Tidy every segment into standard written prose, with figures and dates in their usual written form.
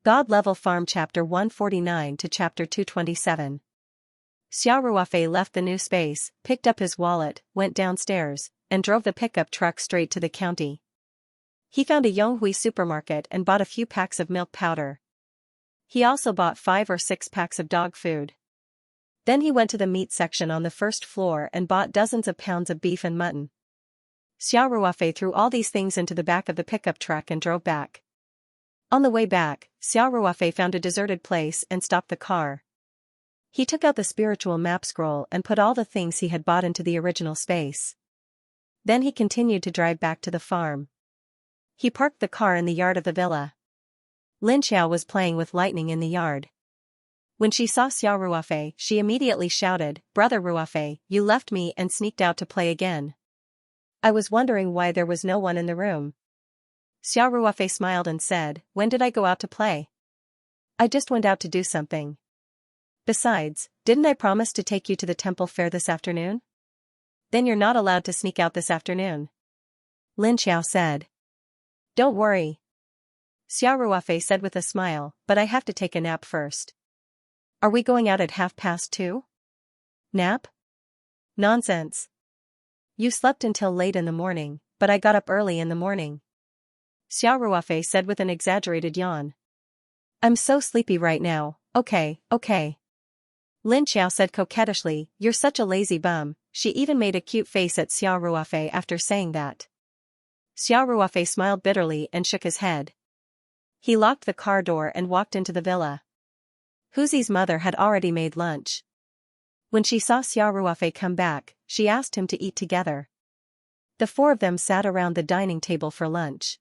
God Level Farm Chapter 149 to Chapter 227. Xiao Ruofei left the new space, picked up his wallet, went downstairs, and drove the pickup truck straight to the county. He found a Yonghui supermarket and bought a few packs of milk powder. He also bought 5 or 6 packs of dog food. Then he went to the meat section on the first floor and bought dozens of pounds of beef and mutton. Xiao Ruofei threw all these things into the back of the pickup truck and drove back. On the way back, Xiao Ruofei found a deserted place and stopped the car. He took out the spiritual map scroll and put all the things he had bought into the original space. Then he continued to drive back to the farm. He parked the car in the yard of the villa. Lin Xiao was playing with lightning in the yard. When she saw Xiao Ruofei, she immediately shouted, "Brother Ruofei, you left me and sneaked out to play again. I was wondering why there was no one in the room." Xiao Ruofei smiled and said, "When did I go out to play? I just went out to do something. Besides, didn't I promise to take you to the temple fair this afternoon? Then you're not allowed to sneak out this afternoon," Lin Xiao said. "Don't worry," Xiao Ruofei said with a smile, "but I have to take a nap first." "Are we going out at 2:30? Nap? Nonsense. You slept until late in the morning, but I got up early in the morning," Xiao Ruofei said with an exaggerated yawn. "I'm so sleepy right now." Okay. Lin Xiao said coquettishly, "You're such a lazy bum." She even made a cute face at Xiao Ruofei after saying that. Xiao Ruofei smiled bitterly and shook his head. He locked the car door and walked into the villa. Huzi's mother had already made lunch. When she saw Xiao Ruofei come back, she asked him to eat together. The 4 of them sat around the dining table for lunch.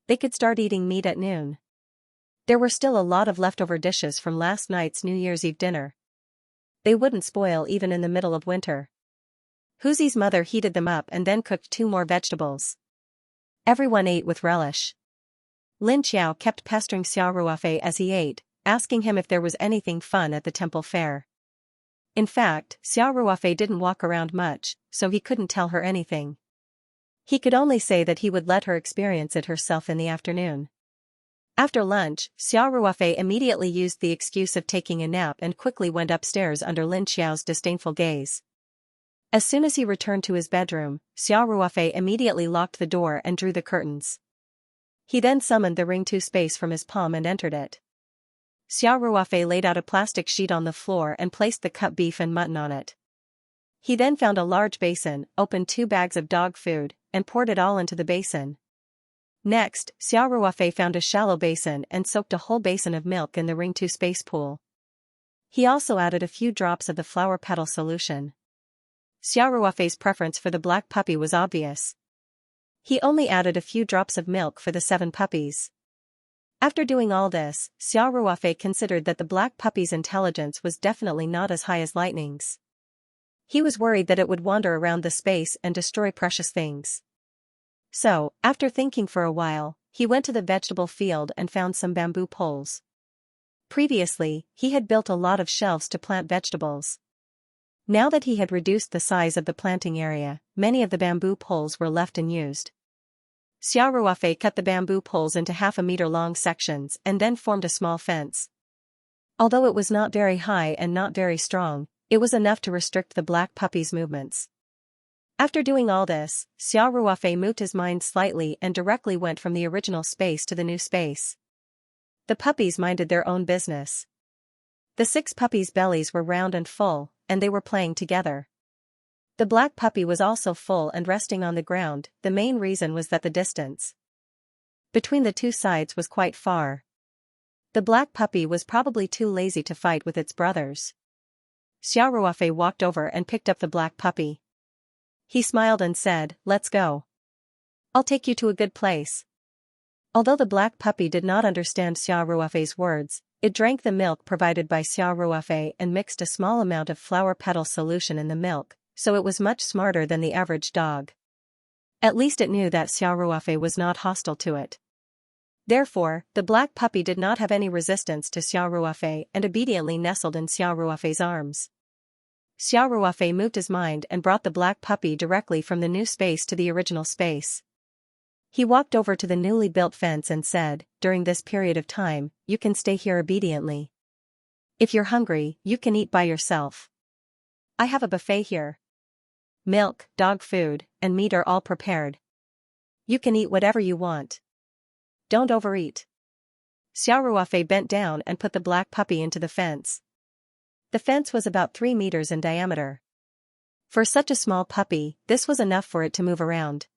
They could start eating meat at noon. There were still a lot of leftover dishes from last night's New Year's Eve dinner. They wouldn't spoil even in the middle of winter. Huzi's mother heated them up and then cooked 2 more vegetables. Everyone ate with relish. Lin Xiao kept pestering Xiao Ruofei as he ate, asking him if there was anything fun at the temple fair. In fact, Xiao Ruofei didn't walk around much, so he couldn't tell her anything. He could only say that he would let her experience it herself in the afternoon. After lunch, Xiao Ruofei immediately used the excuse of taking a nap and quickly went upstairs under Lin Xiao's disdainful gaze. As soon as he returned to his bedroom, Xiao Ruofei immediately locked the door and drew the curtains. He then summoned the Ring 2 space from his palm and entered it. Xiao Ruofei laid out a plastic sheet on the floor and placed the cut beef and mutton on it. He then found a large basin, opened 2 bags of dog food, and poured it all into the basin. Next, Xiao Ruofei found a shallow basin and soaked a whole basin of milk in the Ring 2 space pool. He also added a few drops of the flower petal solution. Xiao Ruofei's preference for the black puppy was obvious. He only added a few drops of milk for the 7 puppies. After doing all this, Xiao Ruofei considered that the black puppy's intelligence was definitely not as high as lightning's. He was worried that it would wander around the space and destroy precious things. So, after thinking for a while, he went to the vegetable field and found some bamboo poles. Previously, he had built a lot of shelves to plant vegetables. Now that he had reduced the size of the planting area, many of the bamboo poles were left unused. Xiao Ruofei cut the bamboo poles into 1/2 meter long sections and then formed a small fence. Although it was not very high and not very strong, it was enough to restrict the black puppy's movements. After doing all this, Xiao Ruofei moved his mind slightly and directly went from the original space to the new space. The puppies minded their own business. The 6 puppies' bellies were round and full, and they were playing together. The black puppy was also full and resting on the ground. The main reason was that the distance between the 2 sides was quite far. The black puppy was probably too lazy to fight with its brothers. Xiao Ruofei walked over and picked up the black puppy. He smiled and said, "Let's go. I'll take you to a good place." Although the black puppy did not understand Xiao Ruofei's words, it drank the milk provided by Xiao Ruofei and mixed a small amount of flower petal solution in the milk, so it was much smarter than the average dog. At least it knew that Xiao Ruofei was not hostile to it. Therefore, the black puppy did not have any resistance to Xiao Ruofei and obediently nestled in Xiao Ruofei's arms. Xiao Ruofei moved his mind and brought the black puppy directly from the new space to the original space. He walked over to the newly built fence and said, "During this period of time, you can stay here obediently. If you're hungry, you can eat by yourself. I have a buffet here. Milk, dog food, and meat are all prepared. You can eat whatever you want. Don't overeat." Xiaoruofei bent down and put the black puppy into the fence. The fence was about 3 meters in diameter. For such a small puppy, this was enough for it to move around.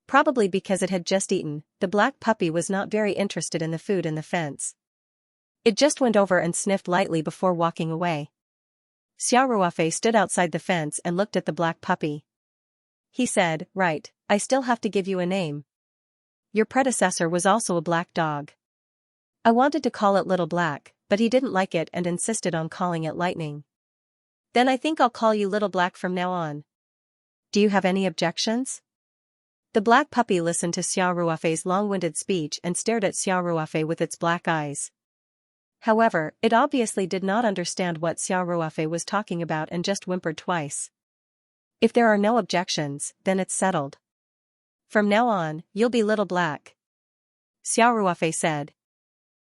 Probably because it had just eaten, the black puppy was not very interested in the food in the fence. It just went over and sniffed lightly before walking away. Xiaoruofei stood outside the fence and looked at the black puppy. He said, "Right, I still have to give you a name. Your predecessor was also a black dog. I wanted to call it Little Black, but he didn't like it and insisted on calling it Lightning. Then I think I'll call you Little Black from now on. Do you have any objections?" The black puppy listened to Xiaoruofei's long-winded speech and stared at Xiaoruofei with its black eyes. However, it obviously did not understand what Xiaoruofei was talking about and just whimpered twice. "If there are no objections, then it's settled. From now on, you'll be Little Black," Xiaoruofei said.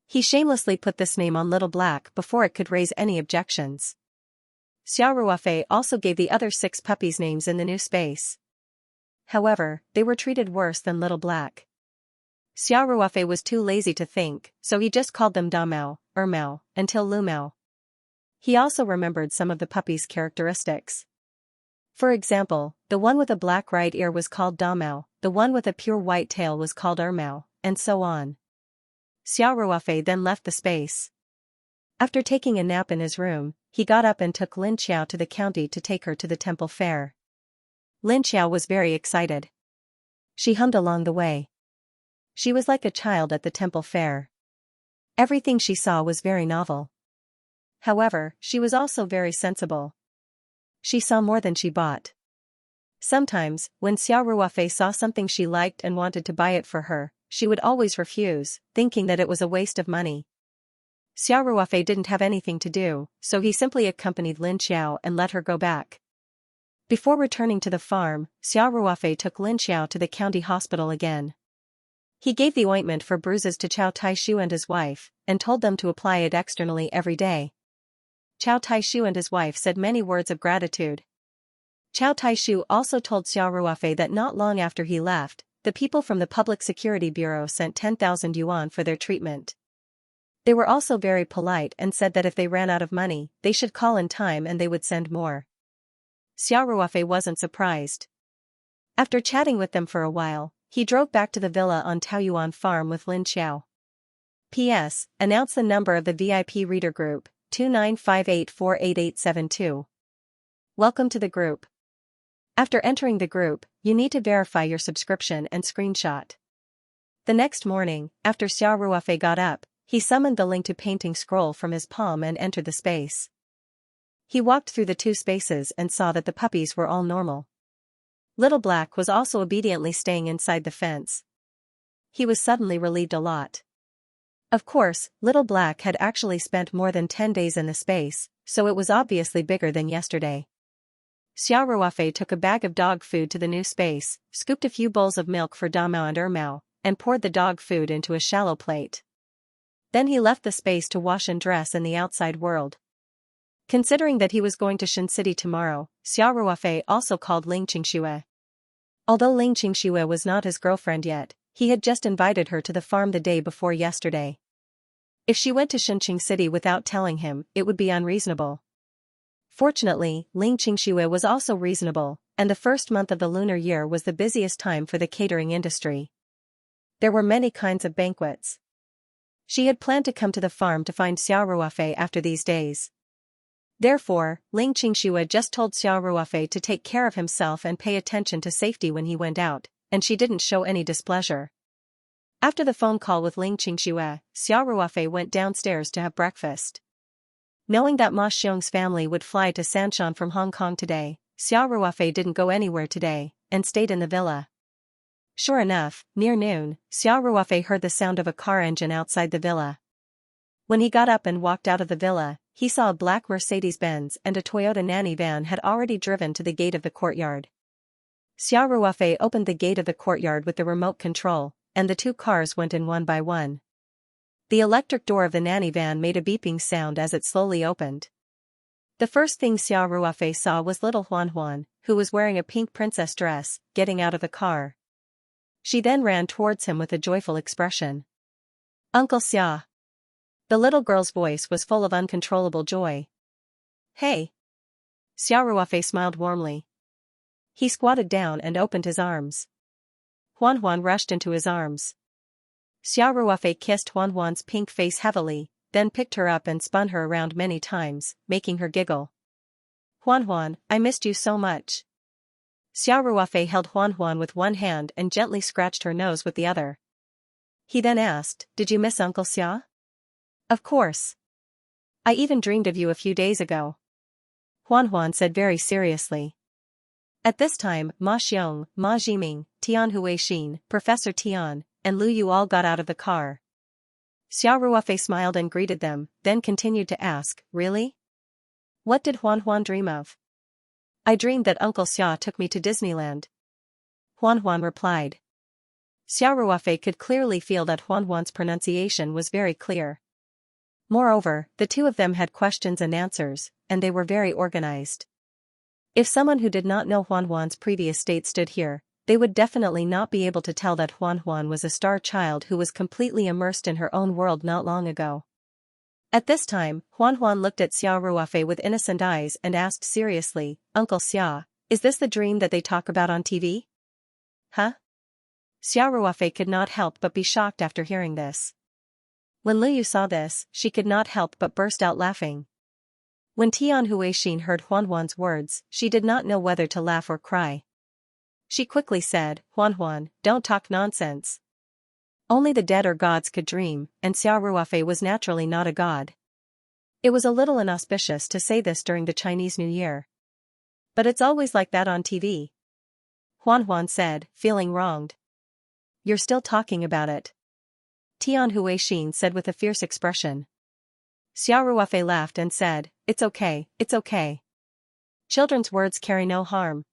He shamelessly put this name on Little Black before it could raise any objections. Xiaoruofei also gave the other 6 puppies names in the new space. However, they were treated worse than Little Black. Xiaoruofei was too lazy to think, so he just called them Damao, Ermao, until Lumao. He also remembered some of the puppies' characteristics. For example, the one with a black right ear was called Damao, the one with a pure white tail was called Ermao, and so on. Xiaoruofei then left the space. After taking a nap in his room, he got up and took Lin Xiao to the county to take her to the temple fair. Lin Xiao was very excited. She hummed along the way. She was like a child at the temple fair. Everything she saw was very novel. However, she was also very sensible. She saw more than she bought. Sometimes, when Xiaoruofei saw something she liked and wanted to buy it for her, she would always refuse, thinking that it was a waste of money. Xiaoruofei didn't have anything to do, so he simply accompanied Lin Xiao and let her go back. Before returning to the farm, Xiaoruofei took Lin Xiao to the county hospital again. He gave the ointment for bruises to Chao Taishu and his wife, and told them to apply it externally every day. Chao Taishu and his wife said many words of gratitude. Chao Taishu also told Xiaoruofei that not long after he left, the people from the Public Security Bureau sent 10,000 yuan for their treatment. They were also very polite and said that if they ran out of money, they should call in time and they would send more. Xiaoruofei wasn't surprised. After chatting with them for a while, he drove back to the villa on Taoyuan Farm with Lin Xiao. P.S. Announce the number of the VIP reader group, 2958488872. Welcome to the group. After entering the group, you need to verify your subscription and screenshot. The next morning, after Xiaoruofei got up, he summoned the Ling to painting scroll from his palm and entered the space. He walked through the 2 spaces and saw that the puppies were all normal. Little Black was also obediently staying inside the fence. He was suddenly relieved a lot. Of course, Little Black had actually spent more than 10 days in the space, so it was obviously bigger than yesterday. Xiaoruofei took a bag of dog food to the new space, scooped a few bowls of milk for Damao and Ermao, and poured the dog food into a shallow plate. Then he left the space to wash and dress in the outside world. Considering that he was going to Shen City tomorrow, Xiaoruofei also called Ling Xianxia. Although Ling Xianxia was not his girlfriend yet, he had just invited her to the farm the day before yesterday. If she went to Shenqing City without telling him, it would be unreasonable. Fortunately, Ling Xianxia was also reasonable, and the first month of the lunar year was the busiest time for the catering industry. There were many kinds of banquets. She had planned to come to the farm to find Xiaoruofei after these days. Therefore, Ling Xianxia just told Xiaoruofei to take care of himself and pay attention to safety when he went out, and she didn't show any displeasure. After the phone call with Ling Xianxia, Xiaoruofei went downstairs to have breakfast. Knowing that Ma Xiong's family would fly to Sanshan from Hong Kong today, Xiaoruofei didn't go anywhere today, and stayed in the villa. Sure enough, near noon, Xiaoruofei heard the sound of a car engine outside the villa. When he got up and walked out of the villa, he saw a black Mercedes-Benz and a Toyota Nanny van had already driven to the gate of the courtyard. Xiao Ruofei opened the gate of the courtyard with the remote control, and the two cars went in one by one. The electric door of the nanny van made a beeping sound as it slowly opened. The first thing Xiao Ruofei saw was little Huan Huan, who was wearing a pink princess dress, getting out of the car. She then ran towards him with a joyful expression. Uncle Xia. The little girl's voice was full of uncontrollable joy. Hey! Xiao Ruofei smiled warmly. He squatted down and opened his arms. Huan Huan rushed into his arms. Xiao Ruofei kissed Huan Huan's pink face heavily, then picked her up and spun her around many times, making her giggle. Huan Huan, I missed you so much. Xiao Ruofei held Huan Huan with one hand and gently scratched her nose with the other. He then asked, Did you miss Uncle Xia? Of course. I even dreamed of you a few days ago. Huan Huan said very seriously. At this time, Ma Xiong, Ma Jiming, Tian Huixin, Professor Tian, and Lu Yu all got out of the car. Xiao Ruofei smiled and greeted them, then continued to ask, Really? What did Huan Huan dream of? I dreamed that Uncle Xia took me to Disneyland. Huan Huan replied. Xiao Ruofei could clearly feel that Huan Huan's pronunciation was very clear. Moreover, the two of them had questions and answers, and they were very organized. If someone who did not know Huan Huan's previous state stood here, they would definitely not be able to tell that Huan Huan was a star child who was completely immersed in her own world not long ago. At this time, Huan Huan looked at Xiao Ruofei with innocent eyes and asked seriously, Uncle Xia, is this the dream that they talk about on TV? Huh? Xiao Ruofei could not help but be shocked after hearing this. When Lu Yu saw this, she could not help but burst out laughing. When Tian Huixin heard Huan Huan's words, she did not know whether to laugh or cry. She quickly said, Huan Huan, don't talk nonsense. Only the dead or gods could dream, and Xiao Ruofei was naturally not a god. It was a little inauspicious to say this during the Chinese New Year. But it's always like that on TV. Huan Huan said, feeling wronged. You're still talking about it. Tian Huixin said with a fierce expression. Xiao Ruofei laughed and said, It's okay, it's okay. Children's words carry no harm.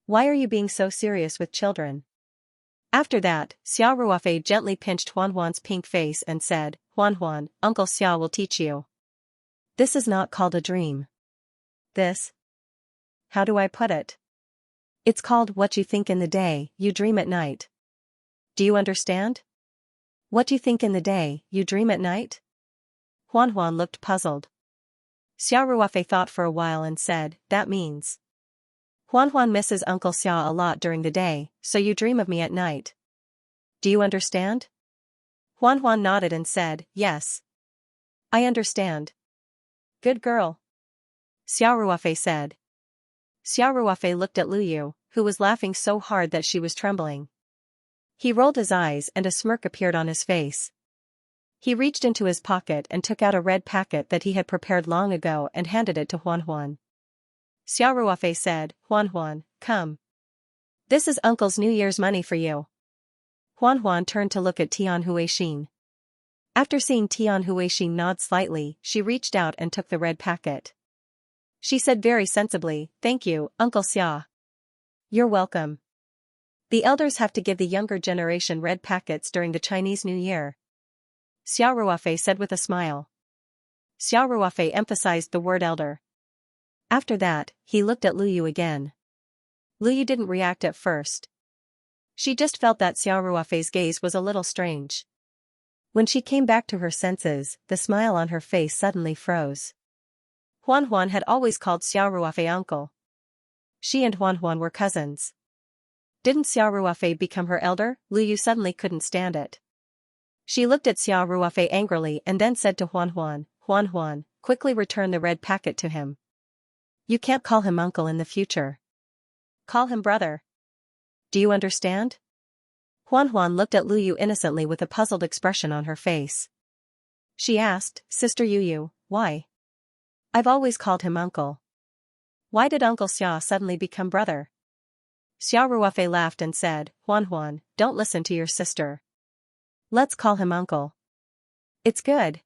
Why are you being so serious with children? After that, Xiao Ruofei gently pinched Huan Huan's pink face and said, Huan Huan, Uncle Xia will teach you. This is not called a dream. This? How do I put it? It's called what you think in the day, you dream at night. Do you understand? What you think in the day, you dream at night? Huan Huan looked puzzled. Xiao Ruofei thought for a while and said, That means. Huan Huan misses Uncle Xia a lot during the day, so you dream of me at night. Do you understand? Huan Huan nodded and said, Yes. I understand. Good girl. Xiao Ruofei said. Xiao Ruofei looked at Lu Yu, who was laughing so hard that she was trembling. He rolled his eyes and a smirk appeared on his face. He reached into his pocket and took out a red packet that he had prepared long ago and handed it to Huan Huan. Xiao Ruofei said, Huan Huan, come. This is Uncle's New Year's money for you. Huan Huan turned to look at Tian Huixin. After seeing Tian Huixin nod slightly, she reached out and took the red packet. She said very sensibly, Thank you, Uncle Xia. You're welcome. The elders have to give the younger generation red packets during the Chinese New Year. Xiao Ruofei said with a smile. Xiao Ruofei emphasized the word elder. After that, he looked at Lu Yu again. Lu Yu didn't react at first. She just felt that Xiao Ruofei's gaze was a little strange. When she came back to her senses, the smile on her face suddenly froze. Huan Huan had always called Xiao Ruofei uncle. She and Huan Huan were cousins. Didn't Xiao Ruofei become her elder? Lu Yu suddenly couldn't stand it. She looked at Xiao Ruofei angrily and then said to Huan Huan, quickly return the red packet to him. You can't call him uncle in the future. Call him brother. Do you understand? Huan Huan looked at Lu Yu innocently with a puzzled expression on her face. She asked, Sister Yu, why? I've always called him uncle. Why did Uncle Xia suddenly become brother? Xiao Ruofei laughed and said, Huan, don't listen to your sister. Let's call him uncle. It's good.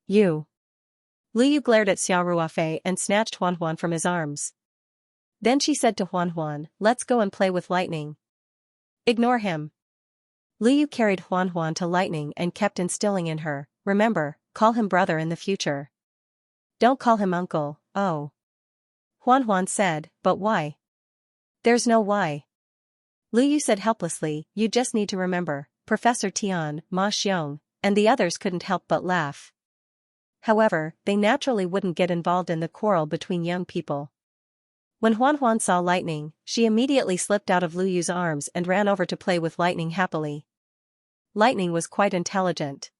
You. Lu Yu glared at Xiao Ruofei and snatched Huan from his arms. Then she said to Huan Huan, let's go and play with lightning. Ignore him. Lu Yu carried Huan Huan to lightning and kept instilling in her, remember, call him brother in the future. Don't call him uncle, oh. Huan Huan said, but why? There's no why. Lu Yu said helplessly, you just need to remember, Professor Tian, Ma Xiong, and the others couldn't help but laugh. However, they naturally wouldn't get involved in the quarrel between young people. When Huan Huan saw lightning, she immediately slipped out of Lu Yu's arms and ran over to play with lightning happily. Lightning was quite intelligent.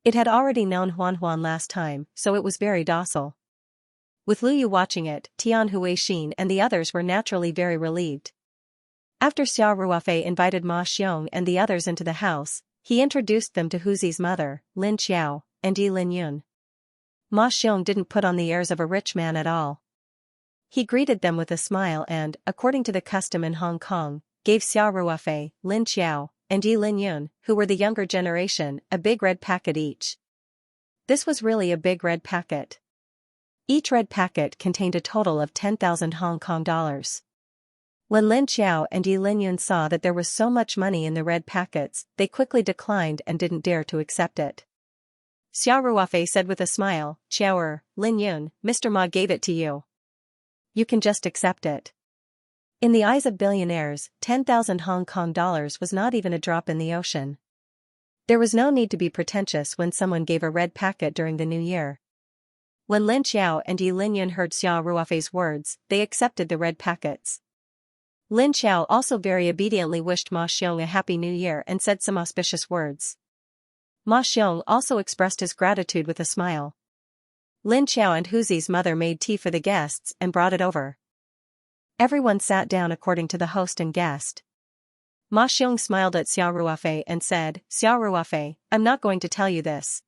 It had already known Huan Huan last time, so it was very docile. With Lu Yu watching it, Tian Huixin and the others were naturally very relieved. After Xiao Ruofei invited Ma Xiong and the others into the house, he introduced them to Huzi's mother, Lin Xiao, and Yi Lin Yun. Ma Xiong didn't put on the airs of a rich man at all. He greeted them with a smile and, according to the custom in Hong Kong, gave Xiao Ruofei, Lin Xiao, and Yi Lin Yun, who were the younger generation, a big red packet each. This was really a big red packet. Each red packet contained a total of 10,000 Hong Kong dollars. When Lin Xiao and Yi Lin Yun saw that there was so much money in the red packets, they quickly declined and didn't dare to accept it. Xiao Ruofei said with a smile, Xiaoer, Lin Yun, Mr. Ma gave it to you. You can just accept it. In the eyes of billionaires, 10,000 Hong Kong dollars was not even a drop in the ocean. There was no need to be pretentious when someone gave a red packet during the new year. When Lin Xiao and Yi Lin Yun heard Xiao Ruofei's words, they accepted the red packets. Lin Xiao also very obediently wished Ma Xiong a happy new year and said some auspicious words. Ma Xiong also expressed his gratitude with a smile. Lin Xiao and Huzi's mother made tea for the guests and brought it over. Everyone sat down according to the host and guest. Ma Xiong smiled at Xiao Ruofei and said, Xiao Ruofei, I'm not going to tell you this.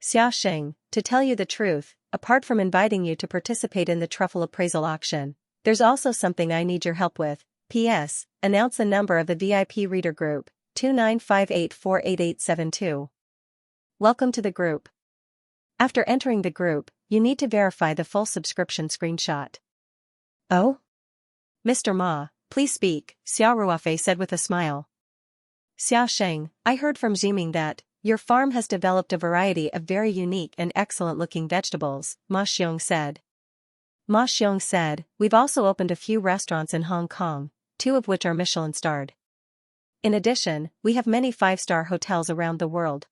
Xiao Xing, to tell you the truth, apart from inviting you to participate in the truffle appraisal auction, there's also something I need your help with. P.S. Announce the number of the VIP reader group, 2958488872. Welcome to the group. After entering the group, you need to verify the full subscription screenshot. Oh? Mr. Ma, please speak, Xiao Ruofei said with a smile. Xiao Sheng, I heard from Ximing that your farm has developed a variety of very unique and excellent-looking vegetables, Ma Xiong said. Ma Xiong said, we've also opened a few restaurants in Hong Kong, 2 of which are Michelin-starred. In addition, we have many 5-star hotels around the world.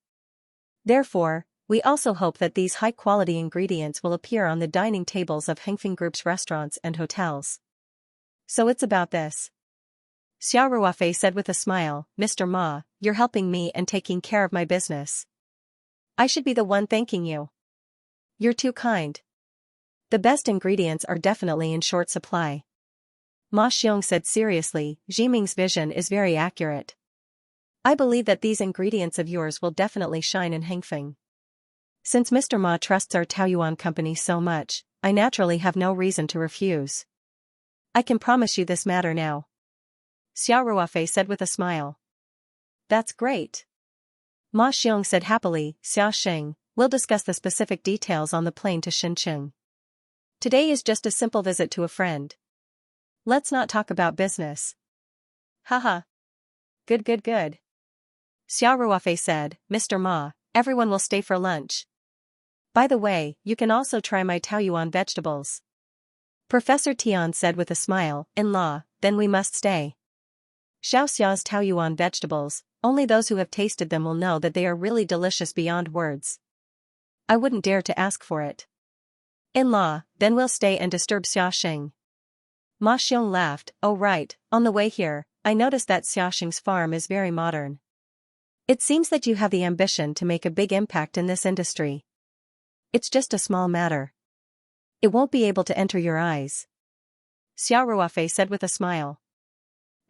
Therefore, we also hope that these high-quality ingredients will appear on the dining tables of Hengfeng Group's restaurants and hotels. So it's about this. Xiao Ruofei said with a smile, Mr. Ma, you're helping me and taking care of my business. I should be the one thanking you. You're too kind. The best ingredients are definitely in short supply. Ma Xiong said seriously, Ximing's vision is very accurate. I believe that these ingredients of yours will definitely shine in Hengfeng. Since Mr. Ma trusts our Taoyuan company so much, I naturally have no reason to refuse. I can promise you this matter now. Xiao Ruofei said with a smile. That's great. Ma Xiong said happily, Xiao Sheng, we'll discuss the specific details on the plane to Shenzhen. Today is just a simple visit to a friend. Let's not talk about business. Haha. Good. Xiao Ruofei said, Mr. Ma, everyone will stay for lunch. By the way, you can also try my Taoyuan vegetables. Professor Tian said with a smile, in-law, then we must stay. Xiaoxia's Taoyuan vegetables, only those who have tasted them will know that they are really delicious beyond words. I wouldn't dare to ask for it. In-law, then we'll stay and disturb Xia Xing. Ma Xiong laughed, oh right, on the way here, I noticed that Xia Xing's farm is very modern. It seems that you have the ambition to make a big impact in this industry. It's just a small matter. It won't be able to enter your eyes. Xiao Ruofei said with a smile.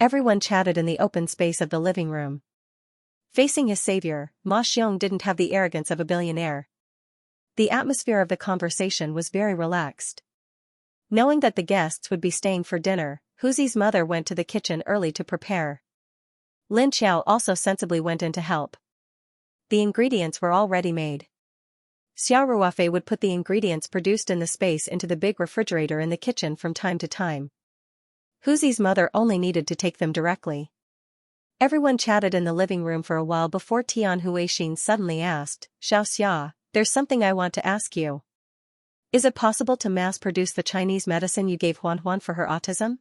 Everyone chatted in the open space of the living room. Facing his savior, Ma Xiong didn't have the arrogance of a billionaire. The atmosphere of the conversation was very relaxed. Knowing that the guests would be staying for dinner, Huzi's mother went to the kitchen early to prepare. Lin Xiao also sensibly went in to help. The ingredients were all ready-made. Xiao Ruofei would put the ingredients produced in the space into the big refrigerator in the kitchen from time to time. Huzi's mother only needed to take them directly. Everyone chatted in the living room for a while before Tian Huixin suddenly asked, Xiaoxia, there's something I want to ask you. Is it possible to mass-produce the Chinese medicine you gave Huan for her autism?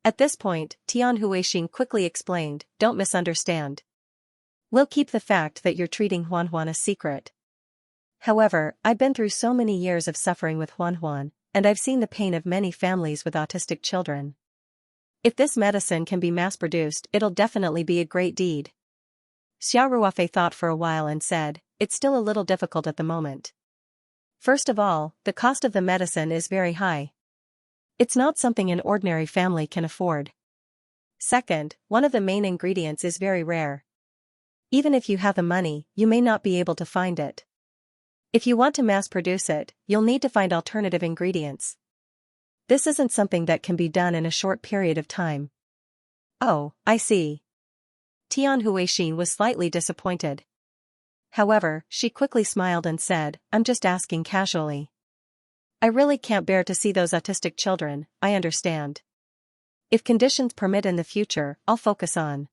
At this point, Tian Huixin quickly explained, don't misunderstand. We'll keep the fact that you're treating Huan a secret. However, I've been through so many years of suffering with Huan, and I've seen the pain of many families with autistic children. If this medicine can be mass-produced, it'll definitely be a great deed. Xiao Ruofei thought for a while and said, it's still a little difficult at the moment. First of all, the cost of the medicine is very high. It's not something an ordinary family can afford. Second, one of the main ingredients is very rare. Even if you have the money, you may not be able to find it. If you want to mass-produce it, you'll need to find alternative ingredients. This isn't something that can be done in a short period of time. Oh, I see. Tian Huixin was slightly disappointed. However, she quickly smiled and said, I'm just asking casually. I really can't bear to see those autistic children, I understand. If conditions permit in the future, I'll focus on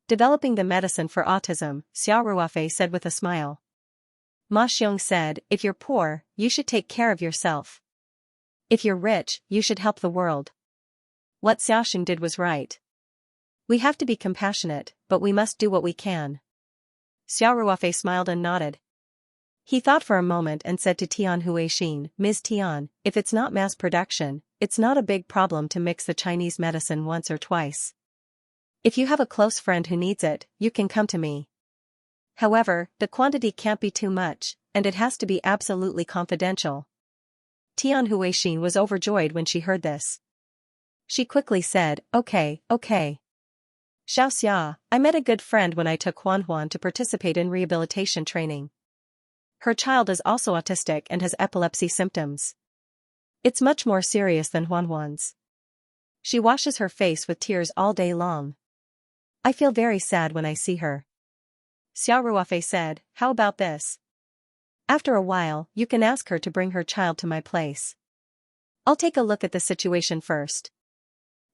developing the medicine for autism, Xiao Ruofei said with a smile. Ma Xiong said, if you're poor, you should take care of yourself. If you're rich, you should help the world. What Xiaoxing did was right. We have to be compassionate, but we must do what we can. Xiao Ruofei smiled and nodded. He thought for a moment and said to Tian Huixin, Ms. Tian, if it's not mass production, it's not a big problem to mix the Chinese medicine once or twice. If you have a close friend who needs it, you can come to me. However, the quantity can't be too much, and it has to be absolutely confidential. Tian Huixin was overjoyed when she heard this. She quickly said, okay. Xiaoxia, I met a good friend when I took Huan to participate in rehabilitation training. Her child is also autistic and has epilepsy symptoms. It's much more serious than Huan's. She washes her face with tears all day long. I feel very sad when I see her. Xiao Ruofei said, how about this? After a while, you can ask her to bring her child to my place. I'll take a look at the situation first.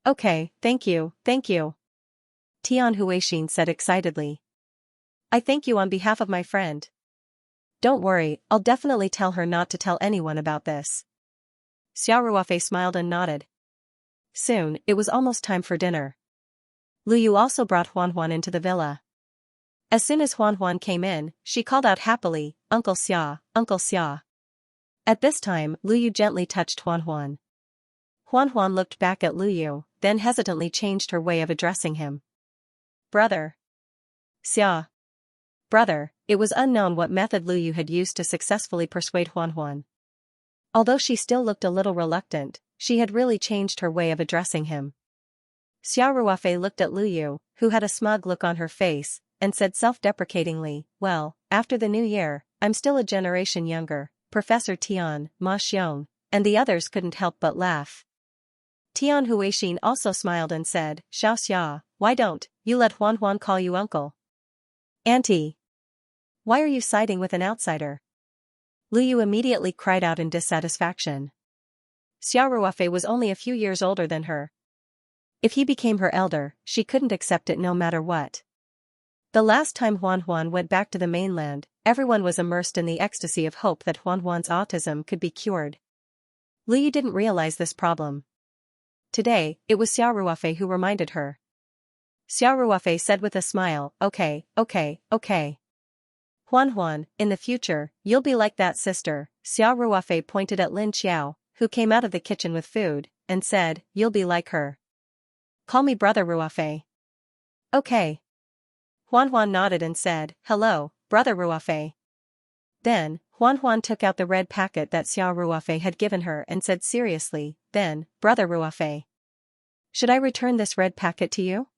Okay, thank you. Tian Huixin said excitedly. I thank you on behalf of my friend. Don't worry, I'll definitely tell her not to tell anyone about this. Xiao Ruofei smiled and nodded. Soon, it was almost time for dinner. Lu Yu also brought Huan into the villa. As soon as Huan came in, she called out happily, Uncle Xia, Uncle Xia. At this time, Lu Yu gently touched Huan. Huan looked back at Lu Yu, then hesitantly changed her way of addressing him. Brother. Xia. Brother, it was unknown what method Lu Yu had used to successfully persuade Huan. Although she still looked a little reluctant, she had really changed her way of addressing him. Xiao Ruofei looked at Lu Yu, who had a smug look on her face, and said self-deprecatingly, well, after the new year, I'm still a generation younger. Professor Tian, Ma Xiong, and the others couldn't help but laugh. Tian Huixin also smiled and said, Xiaoxia, why don't you let Huan call you uncle? Auntie. Why are you siding with an outsider? Lu Yu immediately cried out in dissatisfaction. Xiao Ruofei was only a few years older than her. If he became her elder, she couldn't accept it no matter what. The last time Huan went back to the mainland, everyone was immersed in the ecstasy of hope that Huan's autism could be cured. Lu Yu didn't realize this problem. Today, it was Xiao Ruofei who reminded her. Xiao Ruofei said with a smile, okay. Huan, in the future, you'll be like that sister. Xiao Ruofei pointed at Lin Xiao, who came out of the kitchen with food, and said, you'll be like her. Call me Brother Ruofei. Okay. Huan nodded and said, hello, Brother Ruofei. Then, Huan took out the red packet that Xiao Ruofei had given her and said seriously, then, Brother Ruofei. Should I return this red packet to you?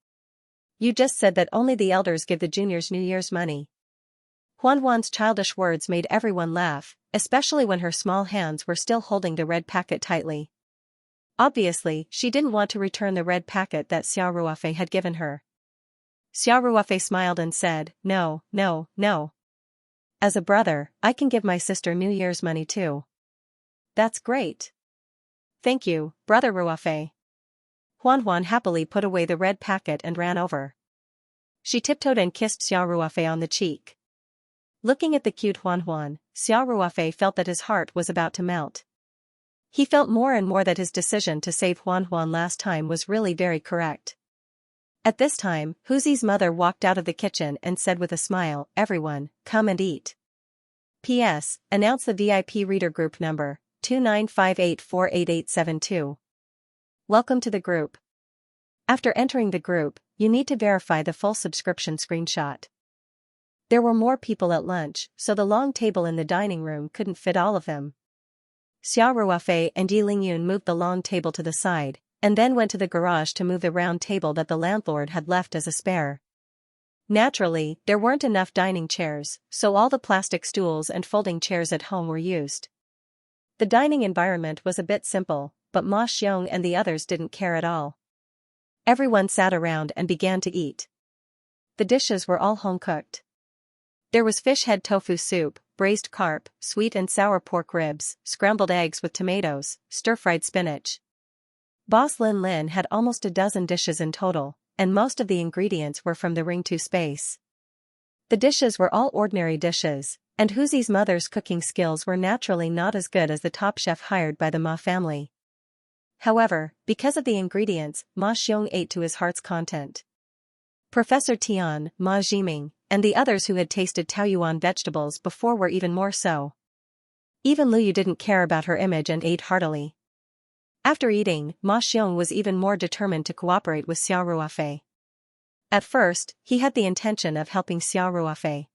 You just said that only the elders give the juniors New Year's money. Huan's childish words made everyone laugh, especially when her small hands were still holding the red packet tightly. Obviously, she didn't want to return the red packet that Xiao Ruofei had given her. Xiao Ruofei smiled and said, no. As a brother, I can give my sister New Year's money too. That's great. Thank you, Brother Ruafei. Huan happily put away the red packet and ran over. She tiptoed and kissed Xiao Ruafei on the cheek. Looking at the cute Huan, Xiao Ruafei felt that his heart was about to melt. He felt more and more that his decision to save Huan last time was really very correct. At this time, Huzi's mother walked out of the kitchen and said with a smile, "Everyone, come and eat. P.S. Announce the VIP reader group number, 2958488872. Welcome to the group. After entering the group, you need to verify the full subscription screenshot." There were more people at lunch, so the long table in the dining room couldn't fit all of them. Xiao Ruafei and Yi Lingyun moved the long table to the side, and then went to the garage to move the round table that the landlord had left as a spare. Naturally, there weren't enough dining chairs, so all the plastic stools and folding chairs at home were used. The dining environment was a bit simple, but Ma Xiong and the others didn't care at all. Everyone sat around and began to eat. The dishes were all home-cooked. There was fish head tofu soup, braised carp, sweet and sour pork ribs, scrambled eggs with tomatoes, stir-fried spinach. Boss Lin had almost a dozen dishes in total, and most of the ingredients were from the Ring 2 space. The dishes were all ordinary dishes, and Huzi's mother's cooking skills were naturally not as good as the top chef hired by the Ma family. However, because of the ingredients, Ma Xiong ate to his heart's content. Professor Tian, Ma Jiming, and the others who had tasted Taoyuan vegetables before were even more so. Even Lu Yu didn't care about her image and ate heartily. After eating, Ma Xiong was even more determined to cooperate with Xiao Ruafei. At first, he had the intention of helping Xiao Ruafei.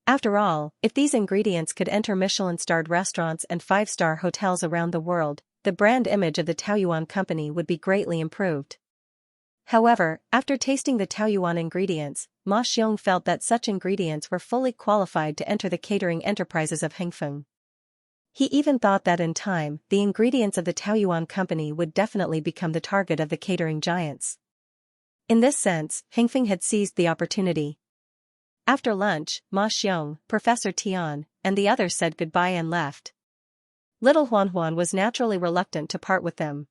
After all, if these ingredients could enter Michelin-starred restaurants and 5-star hotels around the world, the brand image of the Taoyuan company would be greatly improved. However, after tasting the Taoyuan ingredients, Ma Xiong felt that such ingredients were fully qualified to enter the catering enterprises of Hengfeng. He even thought that in time, the ingredients of the Taoyuan company would definitely become the target of the catering giants. In this sense, Hengfeng had seized the opportunity. After lunch, Ma Xiong, Professor Tian, and the others said goodbye and left. Little Huan was naturally reluctant to part with them.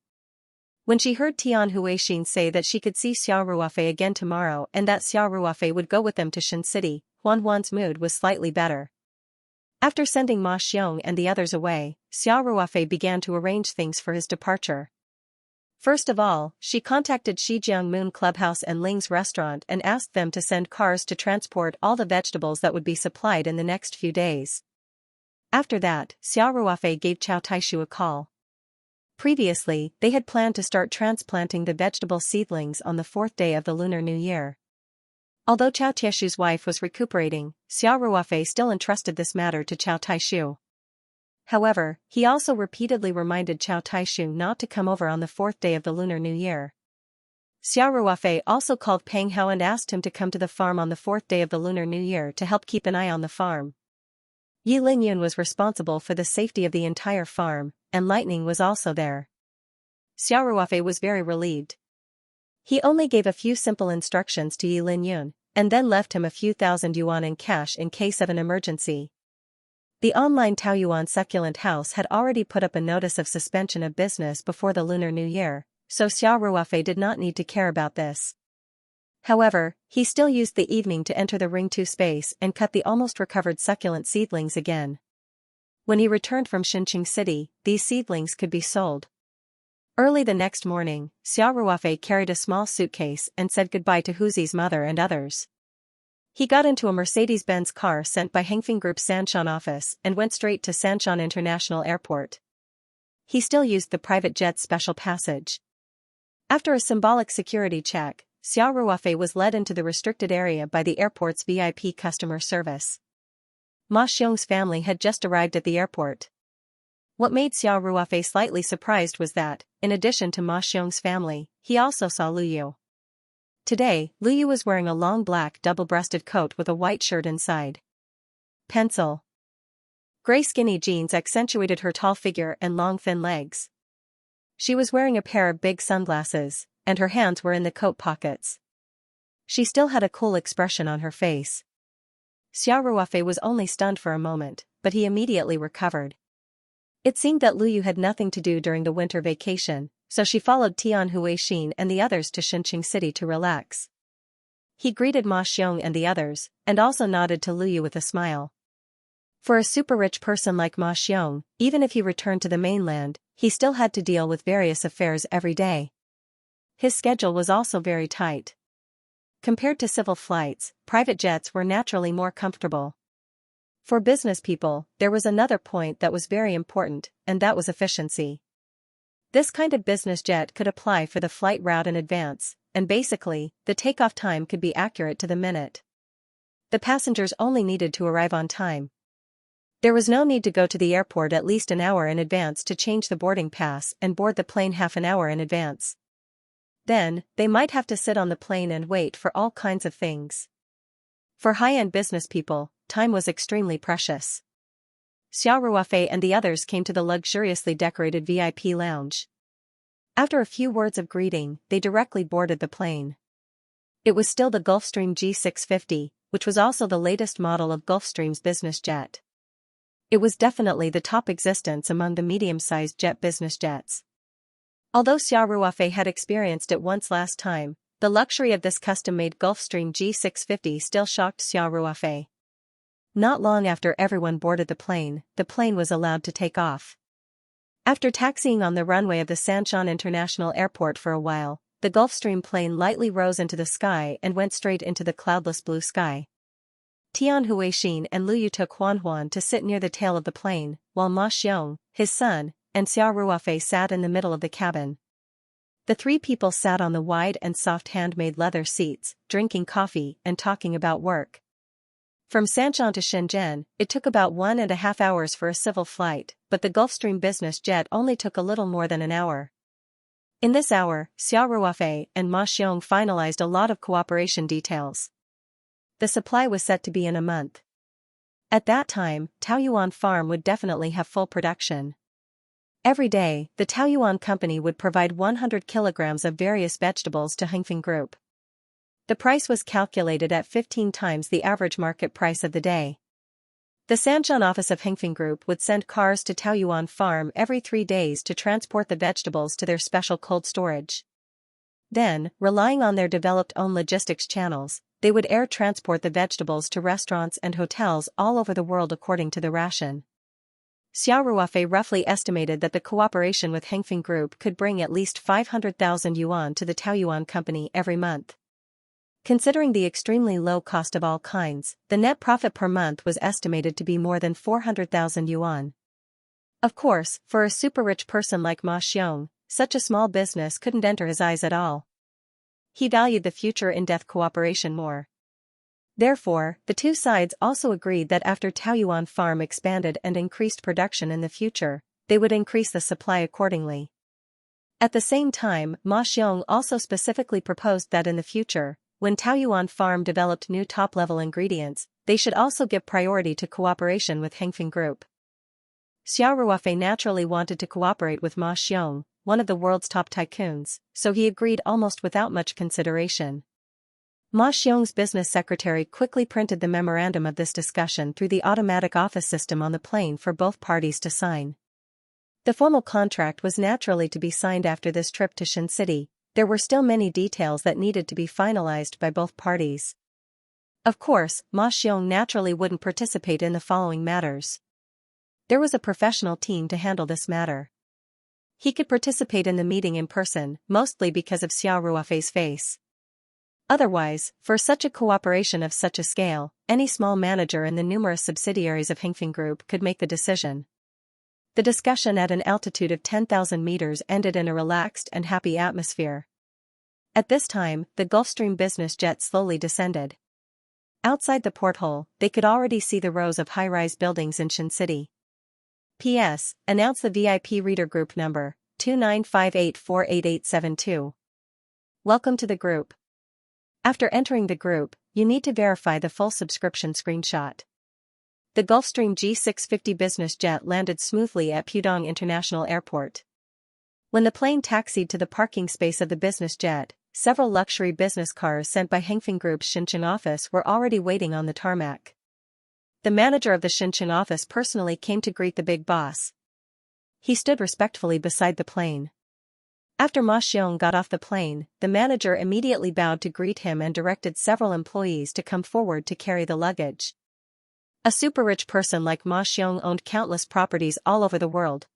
When she heard Tian Huixin say that she could see Xiao Ruafei again tomorrow and that Xiao Ruafei would go with them to Shen City, Huan's mood was slightly better. After sending Ma Xiong and the others away, Xiao Ruafei began to arrange things for his departure. First of all, she contacted Shijiang Moon Clubhouse and Ling's restaurant and asked them to send cars to transport all the vegetables that would be supplied in the next few days. After that, Xiao Ruafei gave Chao Taishu a call. Previously, they had planned to start transplanting the vegetable seedlings on the 4th day of the Lunar New Year. Although Chao Taishu's wife was recuperating, Xiao Ruafei still entrusted this matter to Chao Taishu. However, he also repeatedly reminded Chao Taishu not to come over on the 4th day of the Lunar New Year. Xiao Ruafei also called Peng Hao and asked him to come to the farm on the 4th day of the Lunar New Year to help keep an eye on the farm. Yi Lingyun was responsible for the safety of the entire farm, and Lightning was also there. Xiao Ruafei was very relieved. He only gave a few simple instructions to Yi Lingyun, and then left him a few thousand yuan in cash in case of an emergency. The online Taoyuan succulent house had already put up a notice of suspension of business before the Lunar New Year, so Xiao Ruafei did not need to care about this. However, he still used the evening to enter the Ring 2 space and cut the almost recovered succulent seedlings again. When he returned from Xinqing City, these seedlings could be sold. Early the next morning, Xiao Ruafei carried a small suitcase and said goodbye to Huzi's mother and others. He got into a Mercedes-Benz car sent by Hengfeng Group's Sanshan office and went straight to Sanshan International Airport. He still used the private jet's special passage. After a symbolic security check, Xiao Ruafei was led into the restricted area by the airport's VIP customer service. Ma Xiong's family had just arrived at the airport. What made Xiao Ruafei slightly surprised was that, in addition to Ma Xiong's family, he also saw Lu Yu. Today, Lu Yu was wearing a long black double-breasted coat with a white shirt inside. Pencil. Gray skinny jeans accentuated her tall figure and long thin legs. She was wearing a pair of big sunglasses, and her hands were in the coat pockets. She still had a cool expression on her face. Xiao Ruofei was only stunned for a moment, but he immediately recovered. It seemed that Lu Yu had nothing to do during the winter vacation, so she followed Tian Huixin and the others to Xinqing City to relax. He greeted Ma Xiong and the others, and also nodded to Lu Yu with a smile. For a super-rich person like Ma Xiong, even if he returned to the mainland, he still had to deal with various affairs every day. His schedule was also very tight. Compared to civil flights, private jets were naturally more comfortable. For business people, there was another point that was very important, and that was efficiency. This kind of business jet could apply for the flight route in advance, and basically, the takeoff time could be accurate to the minute. The passengers only needed to arrive on time. There was no need to go to the airport at least an hour in advance to change the boarding pass and board the plane half an hour in advance. Then, they might have to sit on the plane and wait for all kinds of things. For high-end business people, time was extremely precious. Xiao Ruofei and the others came to the luxuriously decorated VIP lounge. After a few words of greeting, they directly boarded the plane. It was still the Gulfstream G650, which was also the latest model of Gulfstream's business jet. It was definitely the top existence among the medium-sized jet business jets. Although Xiao Ruofei had experienced it once last time, the luxury of this custom-made Gulfstream G650 still shocked Xiao Ruofei. Not long after everyone boarded the plane was allowed to take off. After taxiing on the runway of the Sanshan International Airport for a while, the Gulfstream plane lightly rose into the sky and went straight into the cloudless blue sky. Tian Huixin and Lu Yu took Huan to sit near the tail of the plane, while Ma Xiong, his son, and Xiao Ruofei sat in the middle of the cabin. The three people sat on the wide and soft handmade leather seats, drinking coffee and talking about work. From Sanshan to Shenzhen, it took about 1.5 hours for a civil flight, but the Gulfstream business jet only took a little more than an hour. In this hour, Xiao Ruofei and Ma Xiong finalized a lot of cooperation details. The supply was set to be in a month. At that time, Taoyuan Farm would definitely have full production. Every day, the Taoyuan company would provide 100 kilograms of various vegetables to Hengfeng Group. The price was calculated at 15 times the average market price of the day. The Sanshan office of Hengfeng Group would send cars to Taoyuan Farm every 3 days to transport the vegetables to their special cold storage. Then, relying on their developed own logistics channels, they would air transport the vegetables to restaurants and hotels all over the world according to the ration. Xiao Ruofei roughly estimated that the cooperation with Hengfeng Group could bring at least 500,000 yuan to the Taoyuan company every month. Considering the extremely low cost of all kinds, the net profit per month was estimated to be more than 400,000 yuan. Of course, for a super-rich person like Ma Xiong, such a small business couldn't enter his eyes at all. He valued the future in-depth cooperation more. Therefore, the two sides also agreed that after Taoyuan Farm expanded and increased production in the future, they would increase the supply accordingly. At the same time, Ma Xiong also specifically proposed that in the future, when Taoyuan Farm developed new top-level ingredients, they should also give priority to cooperation with Hengfeng Group. Xiao Ruofei naturally wanted to cooperate with Ma Xiong, one of the world's top tycoons, so he agreed almost without much consideration. Ma Xiong's business secretary quickly printed the memorandum of this discussion through the automatic office system on the plane for both parties to sign. The formal contract was naturally to be signed after this trip to Xin City. There were still many details that needed to be finalized by both parties. Of course, Ma Xiong naturally wouldn't participate in the following matters. There was a professional team to handle this matter. He could participate in the meeting in person, mostly because of Xiao Ruofei's face. Otherwise, for such a cooperation of such a scale, any small manager in the numerous subsidiaries of Hengfeng Group could make the decision. The discussion at an altitude of 10,000 meters ended in a relaxed and happy atmosphere. At this time, the Gulfstream business jet slowly descended. Outside the porthole, they could already see the rows of high-rise buildings in Xin City. P.S. Announce the VIP reader group number, 2958488872. Welcome to the group. After entering the group, you need to verify the full subscription screenshot. The Gulfstream G650 business jet landed smoothly at Pudong International Airport. When the plane taxied to the parking space of the business jet, several luxury business cars sent by Hengfeng Group's Xinjiang office were already waiting on the tarmac. The manager of the Xianxia office personally came to greet the big boss. He stood respectfully beside the plane. After Ma Xiong got off the plane, the manager immediately bowed to greet him and directed several employees to come forward to carry the luggage. A super-rich person like Ma Xiong owned countless properties all over the world.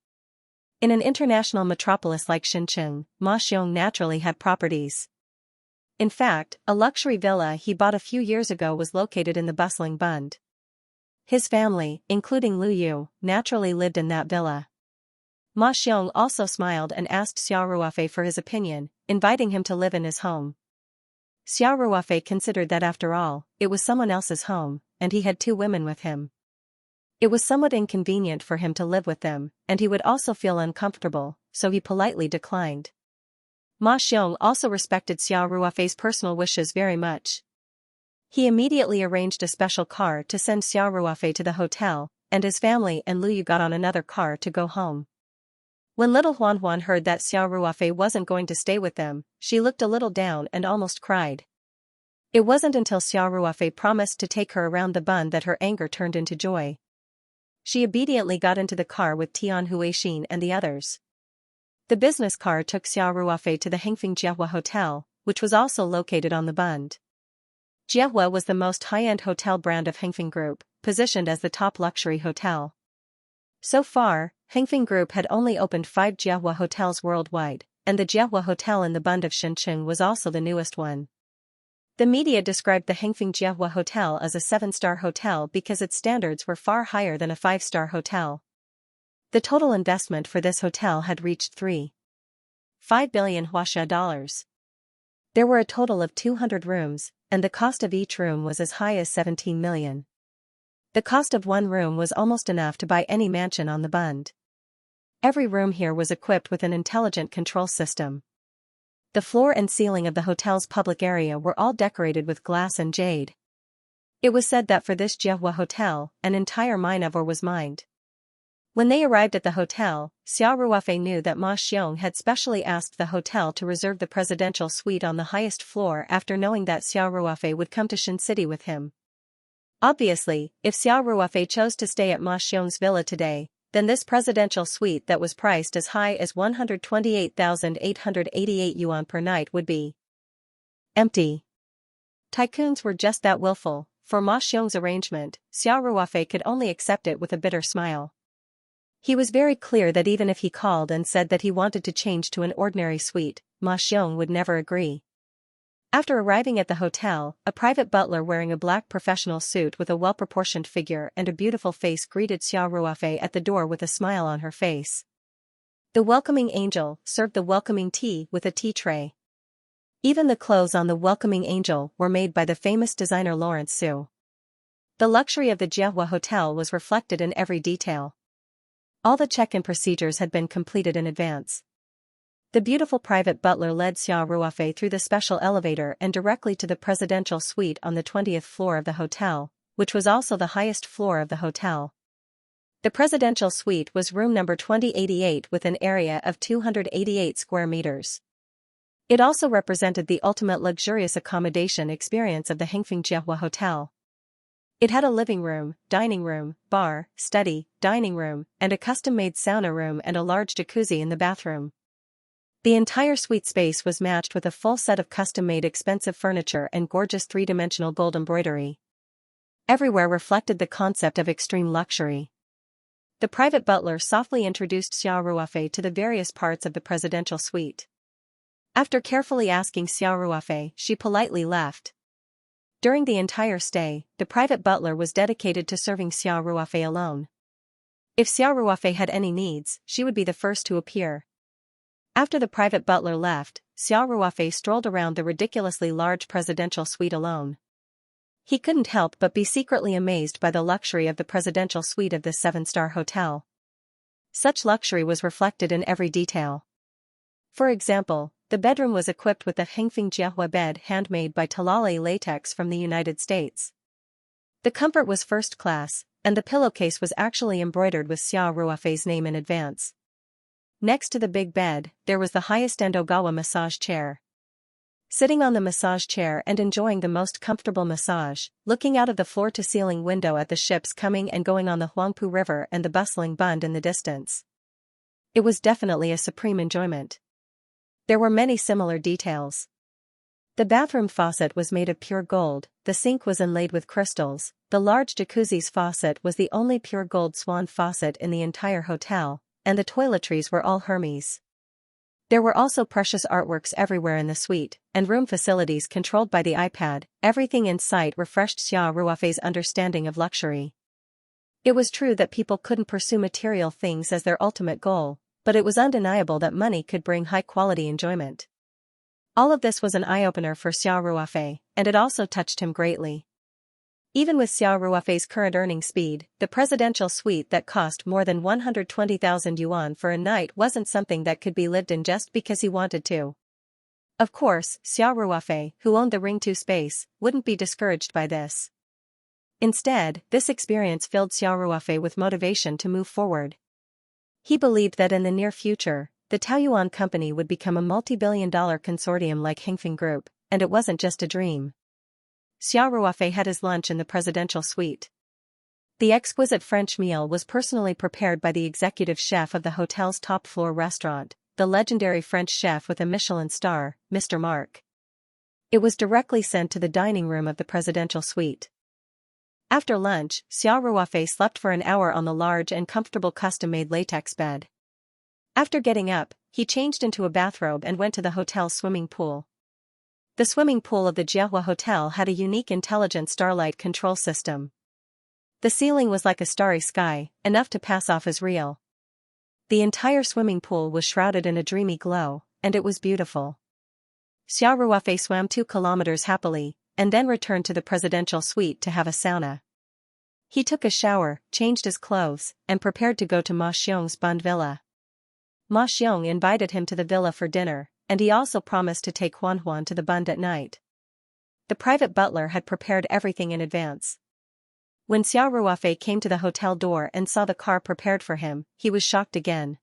In an international metropolis like Xianxia, Ma Xiong naturally had properties. In fact, a luxury villa he bought a few years ago was located in the bustling Bund. His family, including Lu Yu, naturally lived in that villa. Ma Xiong also smiled and asked Xiao Ruofei for his opinion, inviting him to live in his home. Xiao Ruofei considered that after all, it was someone else's home, and he had 2 women with him. It was somewhat inconvenient for him to live with them, and he would also feel uncomfortable, so he politely declined. Ma Xiong also respected Xiao Ruofei's personal wishes very much. He immediately arranged a special car to send Xiao Ruofei to the hotel, and his family and Lu Yu got on another car to go home. When little Huan heard that Xiao Ruofei wasn't going to stay with them, she looked a little down and almost cried. It wasn't until Xiao Ruofei promised to take her around the Bund that her anger turned into joy. She obediently got into the car with Tian Huixin and the others. The business car took Xiao Ruofei to the Hengfeng Jiehua Hotel, which was also located on the Bund. Jiehua was the most high-end hotel brand of Hengfeng Group, positioned as the top luxury hotel. So far, Hengfeng Group had only opened 5 Jiehua hotels worldwide, and the Jiehua Hotel in the Bund of Shenzhen was also the newest one. The media described the Hengfeng Jiehua Hotel as a 7-star hotel because its standards were far higher than a 5-star hotel. The total investment for this hotel had reached 3.5 billion Huaxia dollars. There were a total of 200 rooms, and the cost of each room was as high as 17 million. The cost of one room was almost enough to buy any mansion on the Bund. Every room here was equipped with an intelligent control system. The floor and ceiling of the hotel's public area were all decorated with glass and jade. It was said that for this Jiehua Hotel, an entire mine of ore was mined. When they arrived at the hotel, Xiao Ruofei knew that Ma Xiong had specially asked the hotel to reserve the presidential suite on the highest floor after knowing that Xiao Ruofei would come to Shin City with him. Obviously, if Xiao Ruofei chose to stay at Ma Xiong's villa today, then this presidential suite that was priced as high as 128,888 yuan per night would be empty. Tycoons were just that willful. For Ma Xiong's arrangement, Xiao Ruofei could only accept it with a bitter smile. He was very clear that even if he called and said that he wanted to change to an ordinary suite, Ma Xiong would never agree. After arriving at the hotel, a private butler wearing a black professional suit with a well-proportioned figure and a beautiful face greeted Xiao Ruofei at the door with a smile on her face. The welcoming angel served the welcoming tea with a tea tray. Even the clothes on the welcoming angel were made by the famous designer Lawrence Su. The luxury of the Jiehua Hotel was reflected in every detail. All the check-in procedures had been completed in advance. The beautiful private butler led Xiao Ruofei through the special elevator and directly to the presidential suite on the 20th floor of the hotel, which was also the highest floor of the hotel. The presidential suite was room number 2088 with an area of 288 square meters. It also represented the ultimate luxurious accommodation experience of the Hengfeng Jiehua Hotel. It had a living room, dining room, bar, study, dining room, and a custom-made sauna room and a large jacuzzi in the bathroom. The entire suite space was matched with a full set of custom-made expensive furniture and gorgeous 3-dimensional gold embroidery. Everywhere reflected the concept of extreme luxury. The private butler softly introduced Xiao Ruofei to the various parts of the presidential suite. After carefully asking Xiao Ruofei, she politely left. During the entire stay, the private butler was dedicated to serving Xiao Ruofei alone. If Xiao Ruofei had any needs, she would be the first to appear. After the private butler left, Xiao Ruofei strolled around the ridiculously large presidential suite alone. He couldn't help but be secretly amazed by the luxury of the presidential suite of this 7-star hotel. Such luxury was reflected in every detail. For example, the bedroom was equipped with a Hengfeng Jiehua bed handmade by Talale latex from the United States. The comfort was first class, and the pillowcase was actually embroidered with Xiao Ruofei's name in advance. Next to the big bed, there was the highest-end Ogawa massage chair. Sitting on the massage chair and enjoying the most comfortable massage, looking out of the floor-to-ceiling window at the ships coming and going on the Huangpu River and the bustling Bund in the distance. It was definitely a supreme enjoyment. There were many similar details. The bathroom faucet was made of pure gold, the sink was inlaid with crystals, the large jacuzzi's faucet was the only pure gold swan faucet in the entire hotel, and the toiletries were all Hermes. There were also precious artworks everywhere in the suite, and room facilities controlled by the iPad. Everything in sight refreshed Xia Ruofei's understanding of luxury. It was true that people couldn't pursue material things as their ultimate goal, but it was undeniable that money could bring high-quality enjoyment. All of this was an eye-opener for Xia Ruofei, and it also touched him greatly. Even with Xia Ruofei's current earning speed, the presidential suite that cost more than 120,000 yuan for a night wasn't something that could be lived in just because he wanted to. Of course, Xia Ruofei, who owned the Ring 2 space, wouldn't be discouraged by this. Instead, this experience filled Xia Ruofei with motivation to move forward. He believed that in the near future, the Taoyuan company would become a multi-billion-dollar consortium like Hengfeng Group, and it wasn't just a dream. Xia Ruofei had his lunch in the presidential suite. The exquisite French meal was personally prepared by the executive chef of the hotel's top-floor restaurant, the legendary French chef with a Michelin star, Mr. Marc. It was directly sent to the dining room of the presidential suite. After lunch, Xia Ruofei slept for an hour on the large and comfortable custom-made latex bed. After getting up, he changed into a bathrobe and went to the hotel's swimming pool. The swimming pool of the Jiehua Hotel had a unique intelligent starlight control system. The ceiling was like a starry sky, enough to pass off as real. The entire swimming pool was shrouded in a dreamy glow, and it was beautiful. Xia Ruofei swam 2 kilometers happily, and then returned to the presidential suite to have a sauna. He took a shower, changed his clothes, and prepared to go to Ma Xiong's Bund villa. Ma Xiong invited him to the villa for dinner, and he also promised to take Huan to the Bund at night. The private butler had prepared everything in advance. When Xia Ruofei came to the hotel door and saw the car prepared for him, he was shocked again.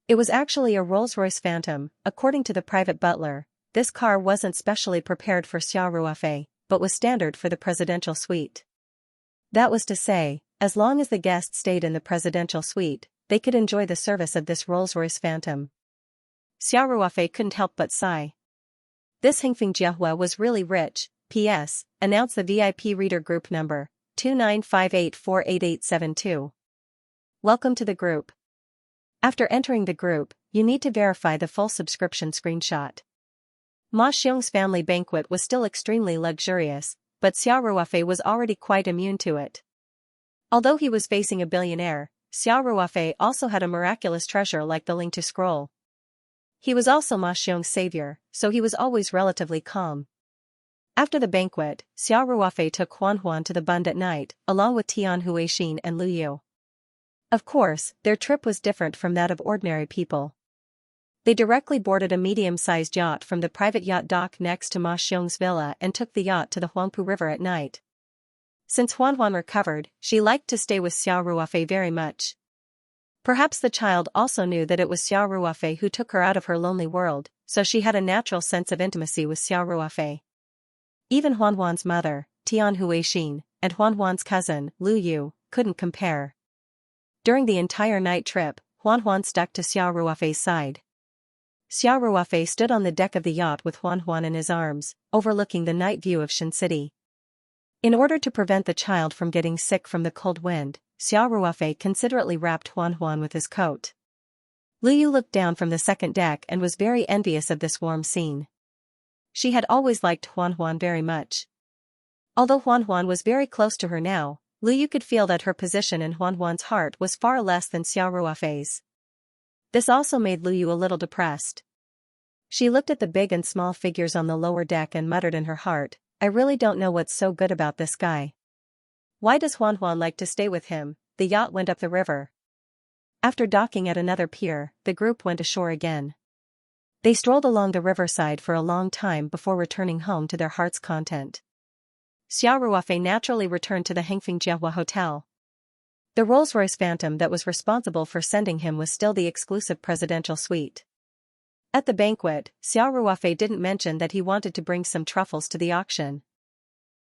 It was actually a Rolls-Royce Phantom. According to the private butler, this car wasn't specially prepared for Xia Ruofei, but was standard for the presidential suite. That was to say, as long as the guests stayed in the presidential suite, they could enjoy the service of this Rolls-Royce Phantom. Xia Ruofei couldn't help but sigh. This Hengfeng Jiehua was really rich. P.S. Announce the VIP reader group number, 2958488872. Welcome to the group. After entering the group, you need to verify the full subscription screenshot. Ma Xiong's family banquet was still extremely luxurious, but Xia Ruofei was already quite immune to it. Although he was facing a billionaire, Xia Ruofei also had a miraculous treasure like the Ling to Scroll. He was also Ma Xiong's savior, so he was always relatively calm. After the banquet, Xia Ruofei took Huan to the Bund at night, along with Tian Huixin and Lu Yu. Of course, their trip was different from that of ordinary people. They directly boarded a medium-sized yacht from the private yacht dock next to Ma Xiong's villa and took the yacht to the Huangpu River at night. Since Huan recovered, she liked to stay with Xia Ruofei very much. Perhaps the child also knew that it was Xia Ruofei who took her out of her lonely world, so she had a natural sense of intimacy with Xia Ruofei. Even Huan's mother, Tian Huixin, and Huan's cousin, Lu Yu, couldn't compare. During the entire night trip, Huan stuck to Xia Ruofei's side. Xia Ruofei stood on the deck of the yacht with Huan in his arms, overlooking the night view of Shen City. In order to prevent the child from getting sick from the cold wind, Xia Ruofei considerately wrapped Huan with his coat. Lu Yu looked down from the second deck and was very envious of this warm scene. She had always liked Huan very much. Although Huan was very close to her now, Lu Yu could feel that her position in Huan's heart was far less than Xia Ruofei's. This also made Lu Yu a little depressed. She looked at the big and small figures on the lower deck and muttered in her heart, I really don't know what's so good about this guy. Why does Huan like to stay with him? The yacht went up the river. After docking at another pier, the group went ashore again. They strolled along the riverside for a long time before returning home to their heart's content. Xia Ruofei naturally returned to the Hengfeng Jiehua Hotel. The Rolls-Royce Phantom that was responsible for sending him was still the exclusive presidential suite. At the banquet, Xiao Ruofei didn't mention that he wanted to bring some truffles to the auction.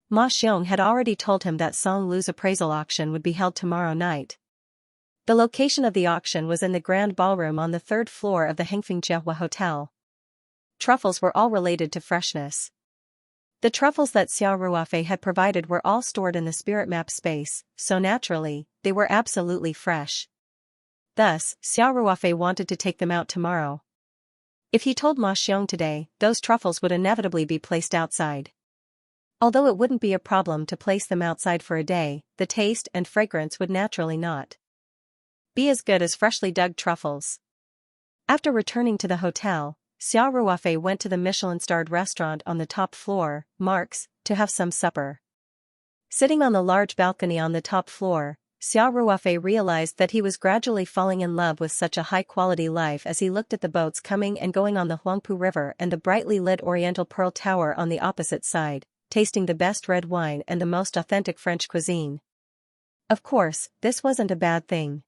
Ma Xiong had already told him that Song Lu's appraisal auction would be held tomorrow night. The location of the auction was in the grand ballroom on the third floor of the Hengfeng Hotel. Truffles were all related to freshness. The truffles that Xiao Ruofei had provided were all stored in the spirit map space, so naturally, they were absolutely fresh. Thus, Xiao Ruofei wanted to take them out tomorrow. If he told Ma Xiong today, those truffles would inevitably be placed outside. Although it wouldn't be a problem to place them outside for a day, the taste and fragrance would naturally not be as good as freshly dug truffles. After returning to the hotel, Xiao Ruofei went to the Michelin-starred restaurant on the top floor, Mark's, to have some supper. Sitting on the large balcony on the top floor, Xiao Ruofei realized that he was gradually falling in love with such a high-quality life as he looked at the boats coming and going on the Huangpu River and the brightly lit Oriental Pearl Tower on the opposite side, tasting the best red wine and the most authentic French cuisine. Of course, this wasn't a bad thing.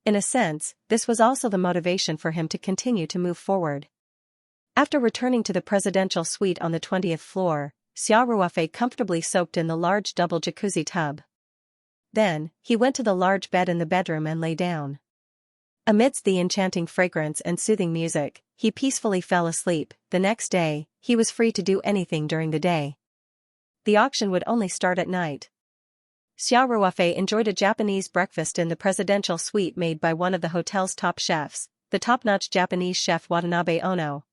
In a sense, this was also the motivation for him to continue to move forward. After returning to the presidential suite on the 20th floor, Xiao Ruofei comfortably soaked in the large double jacuzzi tub. Then, he went to the large bed in the bedroom and lay down. Amidst the enchanting fragrance and soothing music, he peacefully fell asleep. The next day, he was free to do anything during the day. The auction would only start at night. Xiao Ruofei enjoyed a Japanese breakfast in the presidential suite made by one of the hotel's top chefs, the top-notch Japanese chef Watanabe Ono.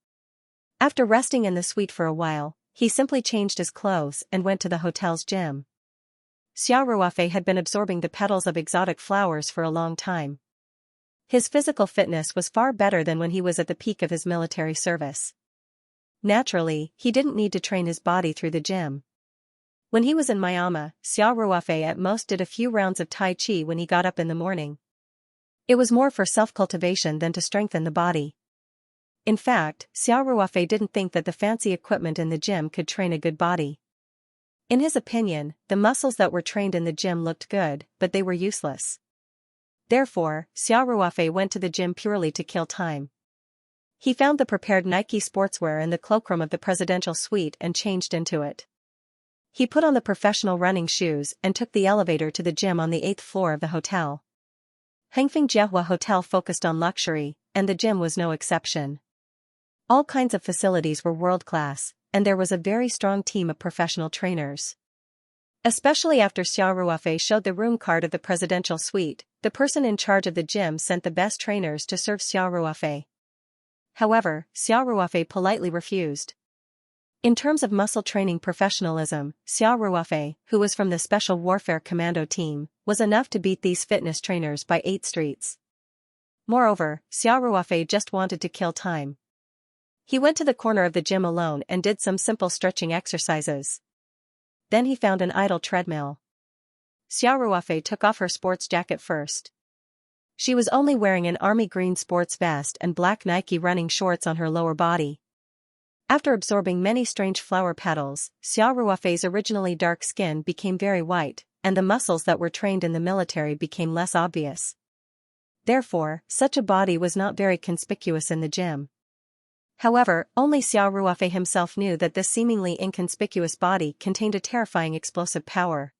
After resting in the suite for a while, he simply changed his clothes and went to the hotel's gym. Xiao Ruofei had been absorbing the petals of exotic flowers for a long time. His physical fitness was far better than when he was at the peak of his military service. Naturally, he didn't need to train his body through the gym. When he was in Myanmar, Xiao Ruofei at most did a few rounds of Tai Chi when he got up in the morning. It was more for self-cultivation than to strengthen the body. In fact, Xiao Ruofei didn't think that the fancy equipment in the gym could train a good body. In his opinion, the muscles that were trained in the gym looked good, but they were useless. Therefore, Xiao Ruofei went to the gym purely to kill time. He found the prepared Nike sportswear in the cloakroom of the presidential suite and changed into it. He put on the professional running shoes and took the elevator to the gym on the 8th floor of the hotel. Hengfeng Hotel focused on luxury, and the gym was no exception. All kinds of facilities were world-class, and there was a very strong team of professional trainers. Especially after Xiao Ruofei showed the room card of the presidential suite, the person in charge of the gym sent the best trainers to serve Xiao Ruofei. However, Xiao Ruofei politely refused. In terms of muscle training professionalism, Xiao Ruofei, who was from the Special Warfare Commando team, was enough to beat these fitness trainers by 8 streets. Moreover, Xiao Ruofei just wanted to kill time. He went to the corner of the gym alone and did some simple stretching exercises. Then he found an idle treadmill. Xiao Ruofei took off her sports jacket first. She was only wearing an army green sports vest and black Nike running shorts on her lower body. After absorbing many strange flower petals, Xiao Ruofei's originally dark skin became very white, and the muscles that were trained in the military became less obvious. Therefore, such a body was not very conspicuous in the gym. However, only Xiao Ruofei himself knew that this seemingly inconspicuous body contained a terrifying explosive power.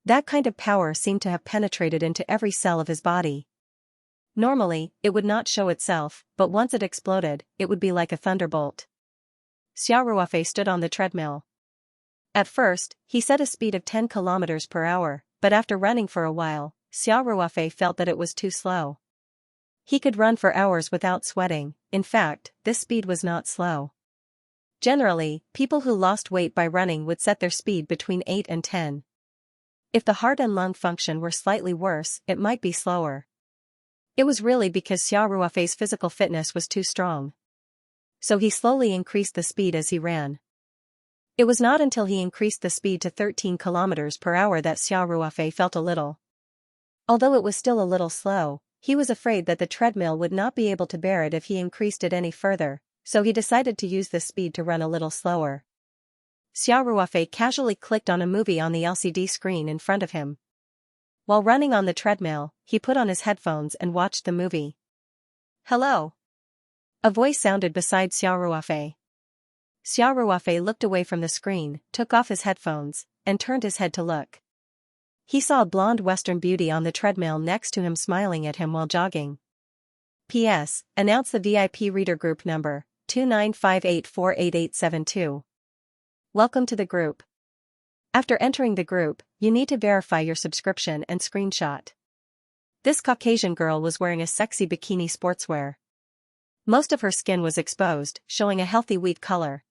That kind of power seemed to have penetrated into every cell of his body. Normally, it would not show itself, but once it exploded, it would be like a thunderbolt. Xiao Ruofei stood on the treadmill. At first, he set a speed of 10 kilometers per hour, but after running for a while, Xiao Ruofei felt that it was too slow. He could run for hours without sweating. In fact, this speed was not slow. Generally, people who lost weight by running would set their speed between 8 and 10. If the heart and lung function were slightly worse, it might be slower. It was really because Xiao Ruofei's physical fitness was too strong. So he slowly increased the speed as he ran. It was not until he increased the speed to 13 kilometers per hour that Xiao Ruofei felt a little. Although it was still a little slow, he was afraid that the treadmill would not be able to bear it if he increased it any further, so he decided to use the speed to run a little slower. Xiao Ruofei casually clicked on a movie on the LCD screen in front of him. While running on the treadmill, he put on his headphones and watched the movie. Hello. A voice sounded beside Xiao Ruofei. Xiao Ruofei looked away from the screen, took off his headphones, and turned his head to look. He saw a blonde Western beauty on the treadmill next to him smiling at him while jogging. P.S. Announce the VIP reader group number, 2958488872. Welcome to the group. After entering the group, you need to verify your subscription and screenshot. This Caucasian girl was wearing a sexy bikini sportswear. Most of her skin was exposed, showing a healthy wheat color.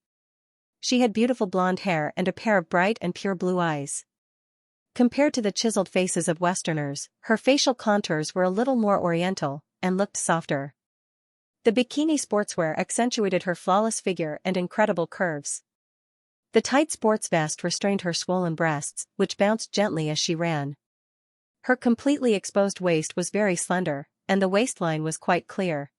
She had beautiful blonde hair and a pair of bright and pure blue eyes. Compared to the chiseled faces of Westerners, her facial contours were a little more oriental, and looked softer. The bikini sportswear accentuated her flawless figure and incredible curves. The tight sports vest restrained her swollen breasts, which bounced gently as she ran. Her completely exposed waist was very slender, and the waistline was quite clear.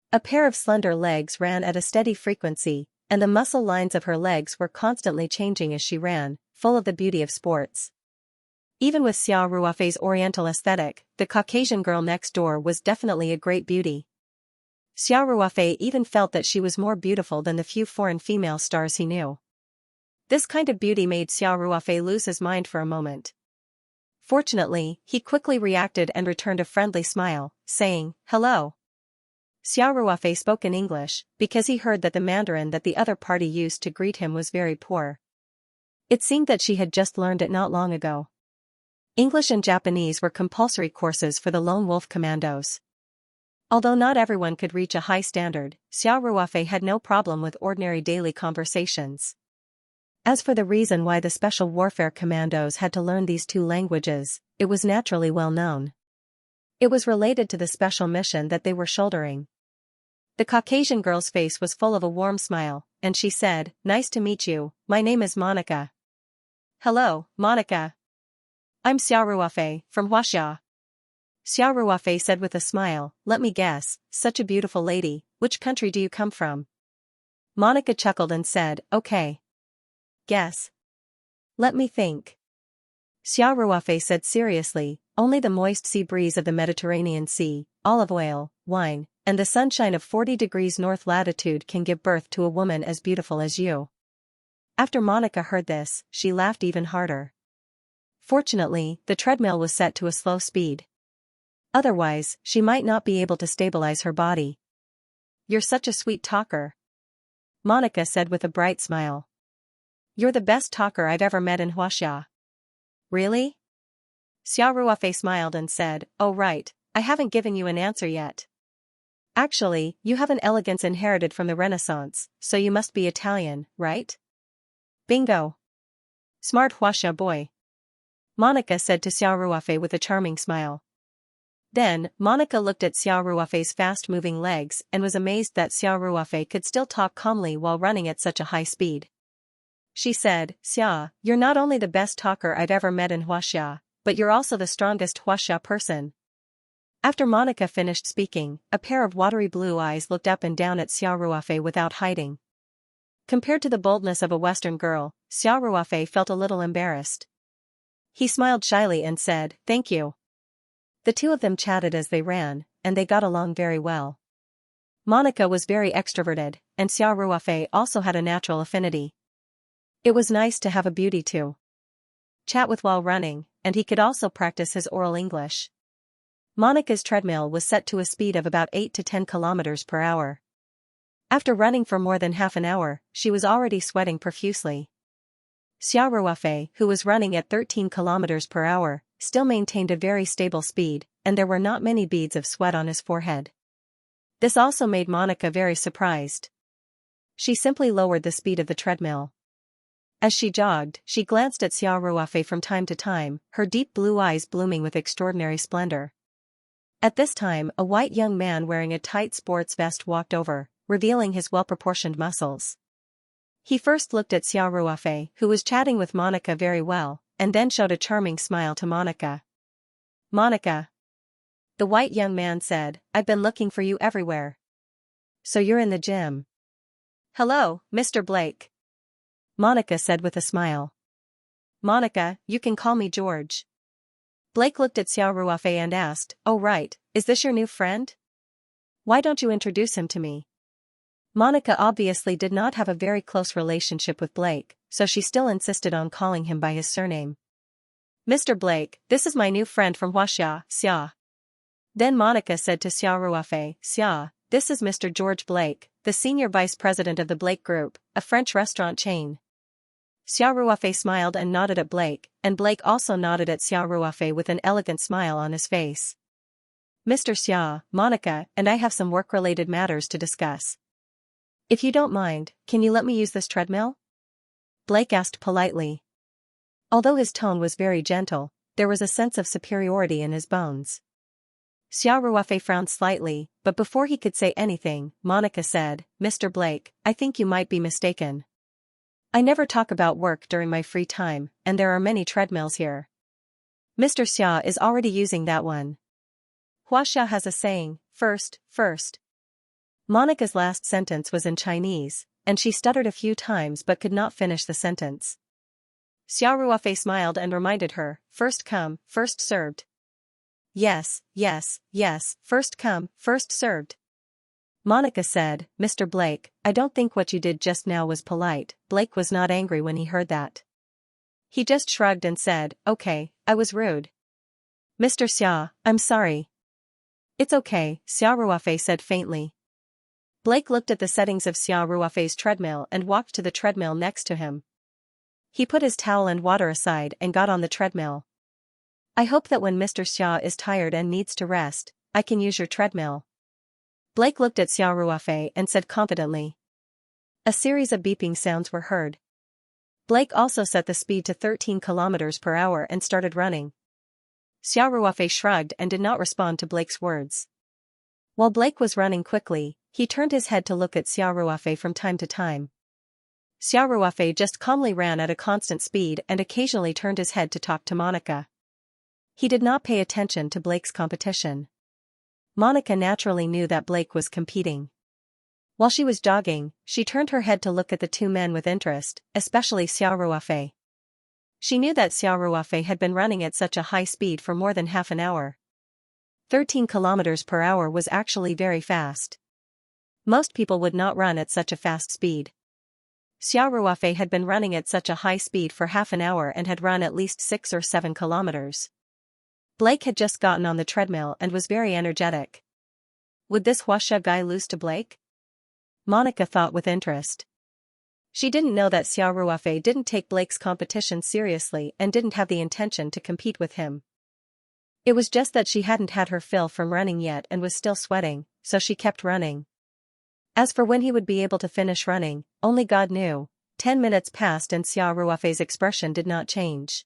A pair of slender legs ran at a steady frequency, and the muscle lines of her legs were constantly changing as she ran, full of the beauty of sports. Even with Xiao Ruofei's oriental aesthetic, the Caucasian girl next door was definitely a great beauty. Xiao Ruofei even felt that she was more beautiful than the few foreign female stars he knew. This kind of beauty made Xiao Ruofei lose his mind for a moment. Fortunately, he quickly reacted and returned a friendly smile, saying, "Hello." Xiao Ruofei spoke in English, because he heard that the Mandarin that the other party used to greet him was very poor. It seemed that she had just learned it not long ago. English and Japanese were compulsory courses for the Lone Wolf Commandos. Although not everyone could reach a high standard, Xiao Ruofei had no problem with ordinary daily conversations. As for the reason why the Special Warfare Commandos had to learn these two languages, it was naturally well known. It was related to the special mission that they were shouldering. The Caucasian girl's face was full of a warm smile, and she said, "Nice to meet you, my name is Monica." "Hello, Monica. I'm Xiao Ruofei, from Huaxia." Xiao Ruofei said with a smile, "Let me guess, such a beautiful lady, which country do you come from?" Monica chuckled and said, "Okay. Guess. Let me think." Xiao Ruofei said seriously, "Only the moist sea breeze of the Mediterranean Sea, olive oil, wine, and the sunshine of 40 degrees north latitude can give birth to a woman as beautiful as you." After Monica heard this, she laughed even harder. Fortunately, the treadmill was set to a slow speed. Otherwise, she might not be able to stabilize her body. "You're such a sweet talker," Monica said with a bright smile. "You're the best talker I've ever met in Huaxia." "Really?" Xiao Ruofei smiled and said, "Oh right, I haven't given you an answer yet. Actually, you have an elegance inherited from the Renaissance, so you must be Italian, right?" "Bingo. Smart Huaxia boy," Monica said to Xiao Ruofei with a charming smile. Then, Monica looked at Xiao Ruofei's fast-moving legs and was amazed that Xiao Ruofei could still talk calmly while running at such a high speed. She said, "Xia, you're not only the best talker I've ever met in Huaxia, but you're also the strongest Huaxia person." After Monica finished speaking, a pair of watery blue eyes looked up and down at Xiao Ruofei without hiding. Compared to the boldness of a Western girl, Xiao Ruofei felt a little embarrassed. He smiled shyly and said, "Thank you." The two of them chatted as they ran, and they got along very well. Monica was very extroverted, and Xiao Ruofei also had a natural affinity. It was nice to have a beauty to chat with while running, and he could also practice his oral English. Monica's treadmill was set to a speed of about 8 to 10 kilometers per hour. After running for more than half an hour, she was already sweating profusely. Xiao Ruofei, who was running at 13 kilometers per hour, still maintained a very stable speed, and there were not many beads of sweat on his forehead. This also made Monica very surprised. She simply lowered the speed of the treadmill. As she jogged, she glanced at Xiao Ruofei from time to time, her deep blue eyes blooming with extraordinary splendor. At this time, a white young man wearing a tight sports vest walked over, revealing his well-proportioned muscles. He first looked at Xiao Ruofei, who was chatting with Monica very well, and then showed a charming smile to Monica. "Monica," the white young man said, "I've been looking for you everywhere. So you're in the gym." "Hello, Mr. Blake," Monica said with a smile. "Monica, you can call me George." Blake looked at Xiao Ruofei and asked, "Oh right, is this your new friend? Why don't you introduce him to me?" Monica obviously did not have a very close relationship with Blake, so she still insisted on calling him by his surname. Mr. Blake, this is my new friend from Xianxia, Xia. Then Monica said to Xiaoruofei, Xia, this is Mr. George Blake, the senior vice president of the Blake Group, a French restaurant chain. Xiaoruofei smiled and nodded at Blake, and Blake also nodded at Xiaoruofei with an elegant smile on his face. Mr. Xia, Monica and I have some work-related matters to discuss. If you don't mind, can you let me use this treadmill? Blake asked politely. Although his tone was very gentle, there was a sense of superiority in his bones. Xiaoruofei frowned slightly, but before he could say anything, Monica said, Mr. Blake, I think you might be mistaken. I never talk about work during my free time, and there are many treadmills here. Mr. Xia is already using that one. Huaxia has a saying, first. Monica's last sentence was in Chinese, and she stuttered a few times but could not finish the sentence. Xiaoruofei smiled and reminded her, first come, first served. Yes, first come, first served. Monica said, Mr. Blake, I don't think what you did just now was polite. Blake was not angry when he heard that. He just shrugged and said, okay, I was rude. Mr. Xia, I'm sorry. It's okay, Xiaoruofei said faintly. Blake looked at the settings of Xiaoruofei's treadmill and walked to the treadmill next to him. He put his towel and water aside and got on the treadmill. I hope that when Mr. Xia is tired and needs to rest, I can use your treadmill. Blake looked at Xiaoruofei and said confidently. A series of beeping sounds were heard. Blake also set the speed to 13 kilometers per hour and started running. Xiaoruofei shrugged and did not respond to Blake's words. While Blake was running quickly, he turned his head to look at Xiaoruofei from time to time. Xiaoruofei just calmly ran at a constant speed and occasionally turned his head to talk to Monica. He did not pay attention to Blake's competition. Monica naturally knew that Blake was competing. While she was jogging, she turned her head to look at the two men with interest, especially Xiaoruofei. She knew that Xiaoruofei had been running at such a high speed for more than half an hour. 13 kilometers per hour was actually very fast. Most people would not run at such a fast speed. Xiaoruofei had been running at such a high speed for half an hour and had run at least 6 or 7 kilometers. Blake had just gotten on the treadmill and was very energetic. Would this Huaxia guy lose to Blake? Monica thought with interest. She didn't know that Xiaoruofei didn't take Blake's competition seriously and didn't have the intention to compete with him. It was just that she hadn't had her fill from running yet and was still sweating, so she kept running. As for when he would be able to finish running, only God knew. 10 minutes passed and Xiaoruofei's expression did not change.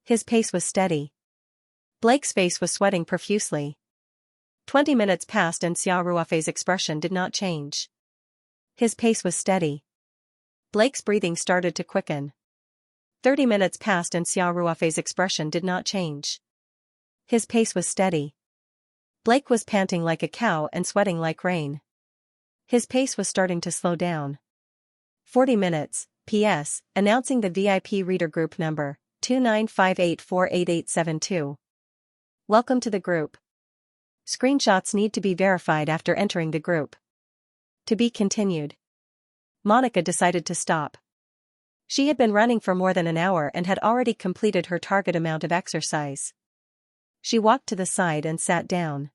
His pace was steady. Blake's face was sweating profusely. 20 minutes passed and Xiaoruofei's expression did not change. His pace was steady. Blake's breathing started to quicken. 30 minutes passed and Xiaoruofei's expression did not change. His pace was steady. Blake was panting like a cow and sweating like rain. His pace was starting to slow down. 40 minutes, P.S., announcing the VIP reader group number, 2958488872. Welcome to the group. Screenshots need to be verified after entering the group. To be continued. Monica decided to stop. She had been running for more than an hour and had already completed her target amount of exercise. She walked to the side and sat down.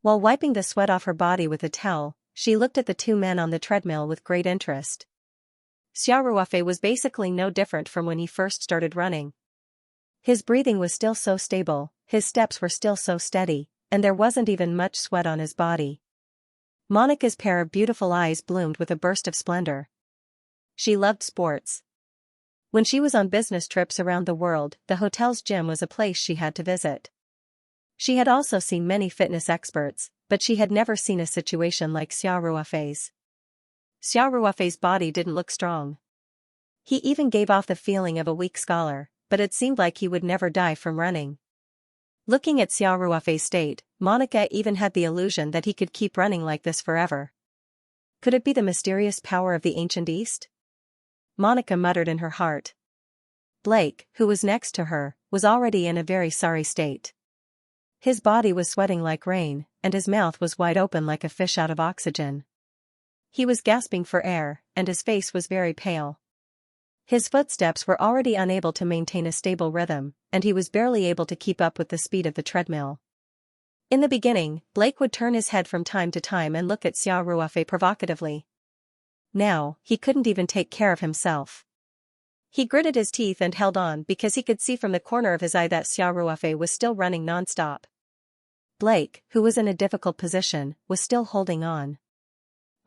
While wiping the sweat off her body with a towel, she looked at the two men on the treadmill with great interest. Xiaoruofei was basically no different from when he first started running. His breathing was still so stable, his steps were still so steady, and there wasn't even much sweat on his body. Monica's pair of beautiful eyes bloomed with a burst of splendor. She loved sports. When she was on business trips around the world, the hotel's gym was a place she had to visit. She had also seen many fitness experts, but she had never seen a situation like Xiaoruofei's. Xiaoruofei's body didn't look strong. He even gave off the feeling of a weak scholar, but it seemed like he would never die from running. Looking at Xiaoruofei's state, Monica even had the illusion that he could keep running like this forever. Could it be the mysterious power of the ancient East? Monica muttered in her heart. Blake, who was next to her, was already in a very sorry state. His body was sweating like rain, and his mouth was wide open like a fish out of oxygen. He was gasping for air, and his face was very pale. His footsteps were already unable to maintain a stable rhythm, and he was barely able to keep up with the speed of the treadmill. In the beginning, Blake would turn his head from time to time and look at Xiao Ruofei provocatively. Now, he couldn't even take care of himself. He gritted his teeth and held on because he could see from the corner of his eye that Xiao Ruofei was still running non-stop. Blake, who was in a difficult position, was still holding on.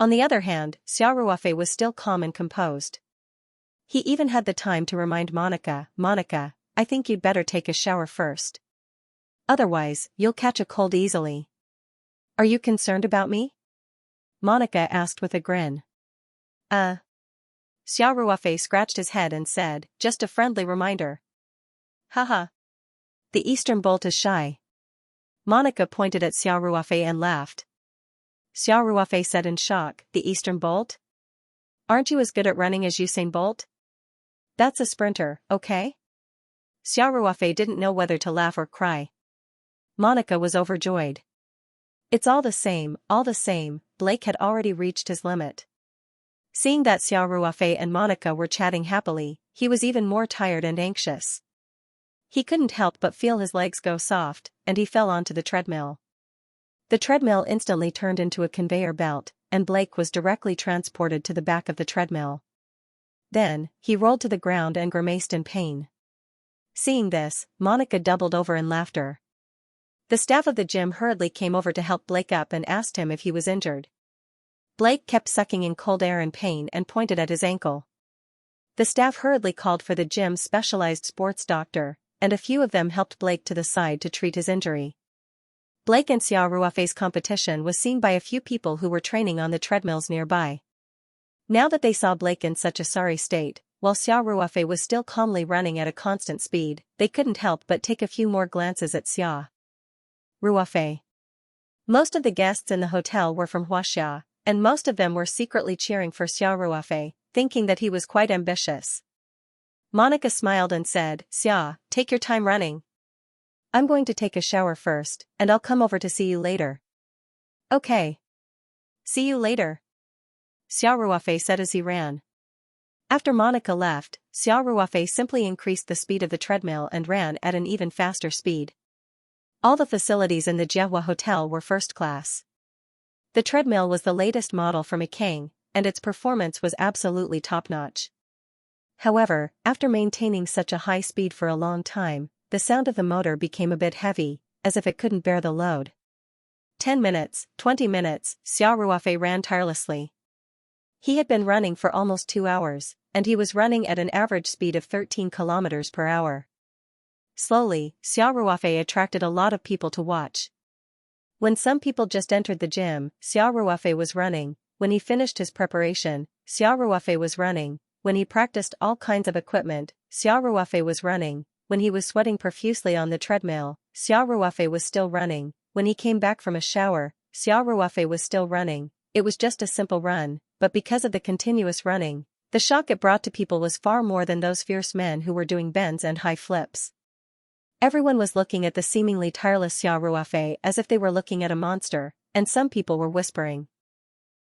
On the other hand, Xiao Ruofei was still calm and composed. He even had the time to remind Monica, "Monica, I think you'd better take a shower first. Otherwise, you'll catch a cold easily." "Are you concerned about me?" Monica asked with a grin. Xiao Ruofei scratched his head and said, "Just a friendly reminder." "Haha. The Eastern Bolt is shy." Monica pointed at Xiao Ruofei and laughed. Xiao Ruofei said in shock, "The Eastern Bolt? Aren't you as good at running as Usain Bolt? That's a sprinter, okay?" Xiao Ruofei didn't know whether to laugh or cry. Monica was overjoyed. It's all the same, Blake had already reached his limit. Seeing that Xiao Ruofei and Monica were chatting happily, he was even more tired and anxious. He couldn't help but feel his legs go soft, and he fell onto the treadmill. The treadmill instantly turned into a conveyor belt, and Blake was directly transported to the back of the treadmill. Then, he rolled to the ground and grimaced in pain. Seeing this, Monica doubled over in laughter. The staff of the gym hurriedly came over to help Blake up and asked him if he was injured. Blake kept sucking in cold air in pain and pointed at his ankle. The staff hurriedly called for the gym's specialized sports doctor, and a few of them helped Blake to the side to treat his injury. Blake and Xiao Ruofei's competition was seen by a few people who were training on the treadmills nearby. Now that they saw Blake in such a sorry state, while Xiao Ruofei was still calmly running at a constant speed, they couldn't help but take a few more glances at Xiao Ruofei. Most of the guests in the hotel were from Huaxia, and most of them were secretly cheering for Xiao Ruofei, thinking that he was quite ambitious. Monica smiled and said, "Xia, take your time running. I'm going to take a shower first, and I'll come over to see you later." "Okay. See you later," Xiao Ruofei said as he ran. After Monica left, Xiao Ruofei simply increased the speed of the treadmill and ran at an even faster speed. All the facilities in the Jiehua Hotel were first class. The treadmill was the latest model from Ikang, and its performance was absolutely top-notch. However, after maintaining such a high speed for a long time, the sound of the motor became a bit heavy, as if it couldn't bear the load. 10 minutes, 20 minutes, Xiao Ruofei ran tirelessly. He had been running for almost 2 hours, and he was running at an average speed of 13 kilometers per hour. Slowly, Xiao Ruofei attracted a lot of people to watch. When some people just entered the gym, Xiao Ruofei was running. When he finished his preparation, Xiao Ruofei was running. When he practiced all kinds of equipment, Xiao Ruofei was running. When he was sweating profusely on the treadmill, Xiao Ruofei was still running. When he came back from a shower, Xiao Ruofei was still running. It was just a simple run, but because of the continuous running, the shock it brought to people was far more than those fierce men who were doing bends and high flips. Everyone was looking at the seemingly tireless Xiao Ruofei as if they were looking at a monster, and some people were whispering,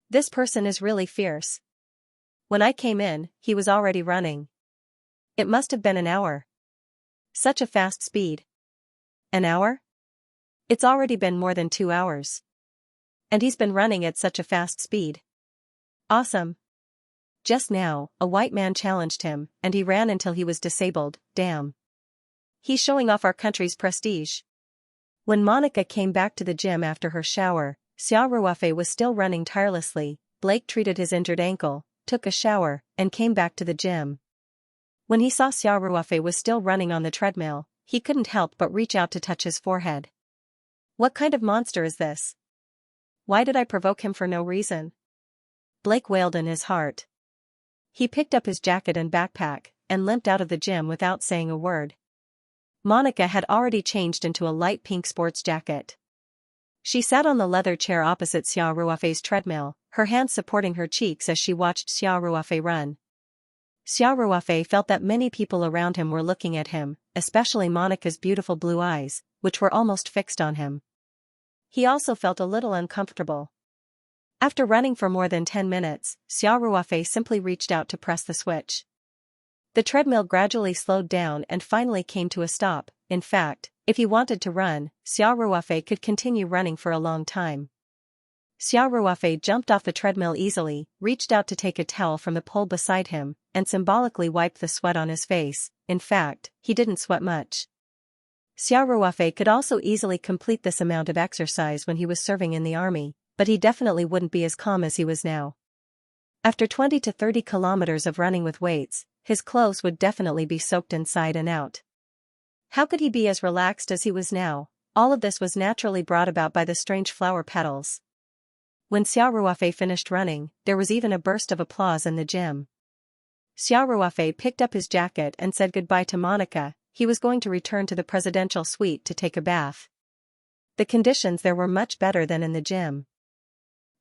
"This person is really fierce. When I came in, he was already running. It must have been an hour. Such a fast speed. An hour? It's already been more than 2 hours. And he's been running at such a fast speed. Awesome. Just now, a white man challenged him, and he ran until he was disabled. Damn. He's showing off our country's prestige." When Monica came back to the gym after her shower, Xiao Ruofei was still running tirelessly. Blake treated his injured ankle, took a shower, and came back to the gym. When he saw Xiao Ruofei was still running on the treadmill, he couldn't help but reach out to touch his forehead. What kind of monster is this? Why did I provoke him for no reason? Blake wailed in his heart. He picked up his jacket and backpack, and limped out of the gym without saying a word. Monica had already changed into a light pink sports jacket. She sat on the leather chair opposite Xiao Ruofei's treadmill, her hands supporting her cheeks as she watched Xiao Ruofei run. Xiao Ruofei felt that many people around him were looking at him, especially Monica's beautiful blue eyes, which were almost fixed on him. He also felt a little uncomfortable. After running for more than 10 minutes, Xiao Ruofei simply reached out to press the switch. The treadmill gradually slowed down and finally came to a stop. In fact, if he wanted to run, Xiao Ruofei could continue running for a long time. Xiao Ruofei jumped off the treadmill easily, reached out to take a towel from the pole beside him, and symbolically wiped the sweat on his face. In fact, he didn't sweat much. Xiao Ruofei could also easily complete this amount of exercise when he was serving in the army, but he definitely wouldn't be as calm as he was now. After 20 to 30 kilometers of running with weights, his clothes would definitely be soaked inside and out. How could he be as relaxed as he was now? All of this was naturally brought about by the strange flower petals. When Xiao Ruofei finished running, there was even a burst of applause in the gym. Xiao Ruofei picked up his jacket and said goodbye to Monica. He was going to return to the presidential suite to take a bath. The conditions there were much better than in the gym.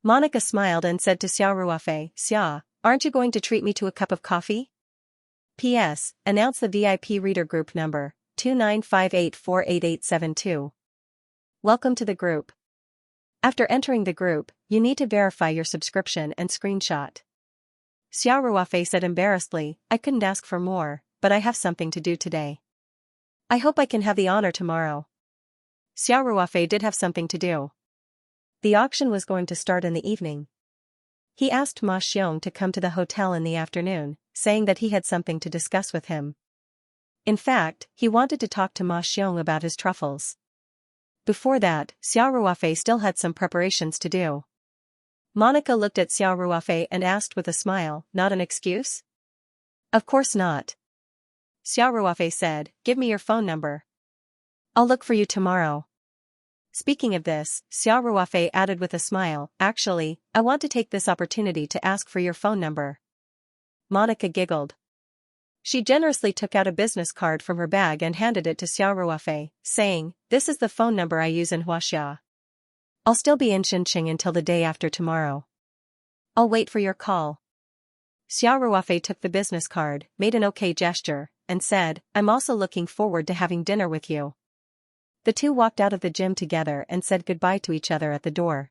Monica smiled and said to Xiao Ruofei, "Xia, aren't you going to treat me to a cup of coffee? P.S. Announce the VIP reader group number, 2958488872. Welcome to the group. After entering the group, you need to verify your subscription and screenshot." Xiao Ruofei said embarrassedly, "I couldn't ask for more, but I have something to do today. I hope I can have the honor tomorrow." Xiao Ruofei did have something to do. The auction was going to start in the evening. He asked Ma Xiong to come to the hotel in the afternoon, saying that he had something to discuss with him. In fact, he wanted to talk to Ma Xiong about his truffles. Before that, Xiao Ruofei still had some preparations to do. Monica looked at Xiao Ruofei and asked with a smile, "Not an excuse?" "Of course not." Xiao Ruofei said, "Give me your phone number. I'll look for you tomorrow." Speaking of this, Xiao Ruofei added with a smile, "Actually, I want to take this opportunity to ask for your phone number." Monica giggled. She generously took out a business card from her bag and handed it to Xiao Ruofei, saying, "This is the phone number I use in Xianxia. I'll still be in Xianxia until the day after tomorrow. I'll wait for your call." Xiao Ruofei took the business card, made an okay gesture, and said, "I'm also looking forward to having dinner with you." The two walked out of the gym together and said goodbye to each other at the door.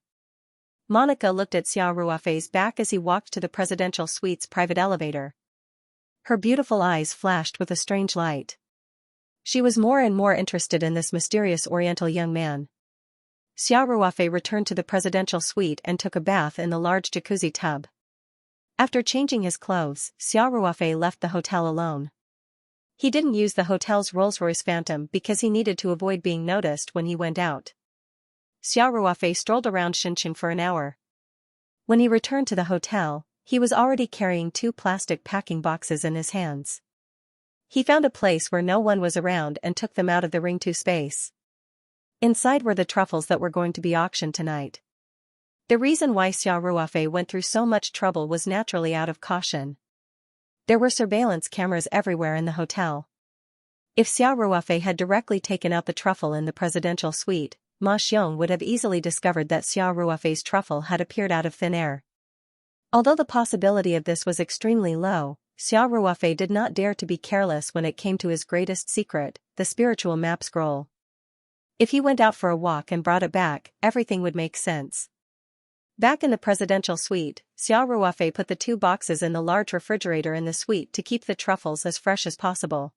Monica looked at Xiao Ruofei's back as he walked to the presidential suite's private elevator. Her beautiful eyes flashed with a strange light. She was more and more interested in this mysterious Oriental young man. Xiao Ruofei returned to the presidential suite and took a bath in the large jacuzzi tub. After changing his clothes, Xiao Ruofei left the hotel alone. He didn't use the hotel's Rolls-Royce Phantom because he needed to avoid being noticed when he went out. Xiao Ruofei strolled around Xianxia for an hour. When he returned to the hotel, he was already carrying 2 plastic packing boxes in his hands. He found a place where no one was around and took them out of the Ring 2 space. Inside were the truffles that were going to be auctioned tonight. The reason why Xiao Ruofei went through so much trouble was naturally out of caution. There were surveillance cameras everywhere in the hotel. If Xiao Ruofei had directly taken out the truffle in the presidential suite, Ma Xiong would have easily discovered that Xiao Ruofei's truffle had appeared out of thin air. Although the possibility of this was extremely low, Xiao Ruofei did not dare to be careless when it came to his greatest secret, the spiritual map scroll. If he went out for a walk and brought it back, everything would make sense. Back in the presidential suite, Xiao Ruofei put the 2 boxes in the large refrigerator in the suite to keep the truffles as fresh as possible.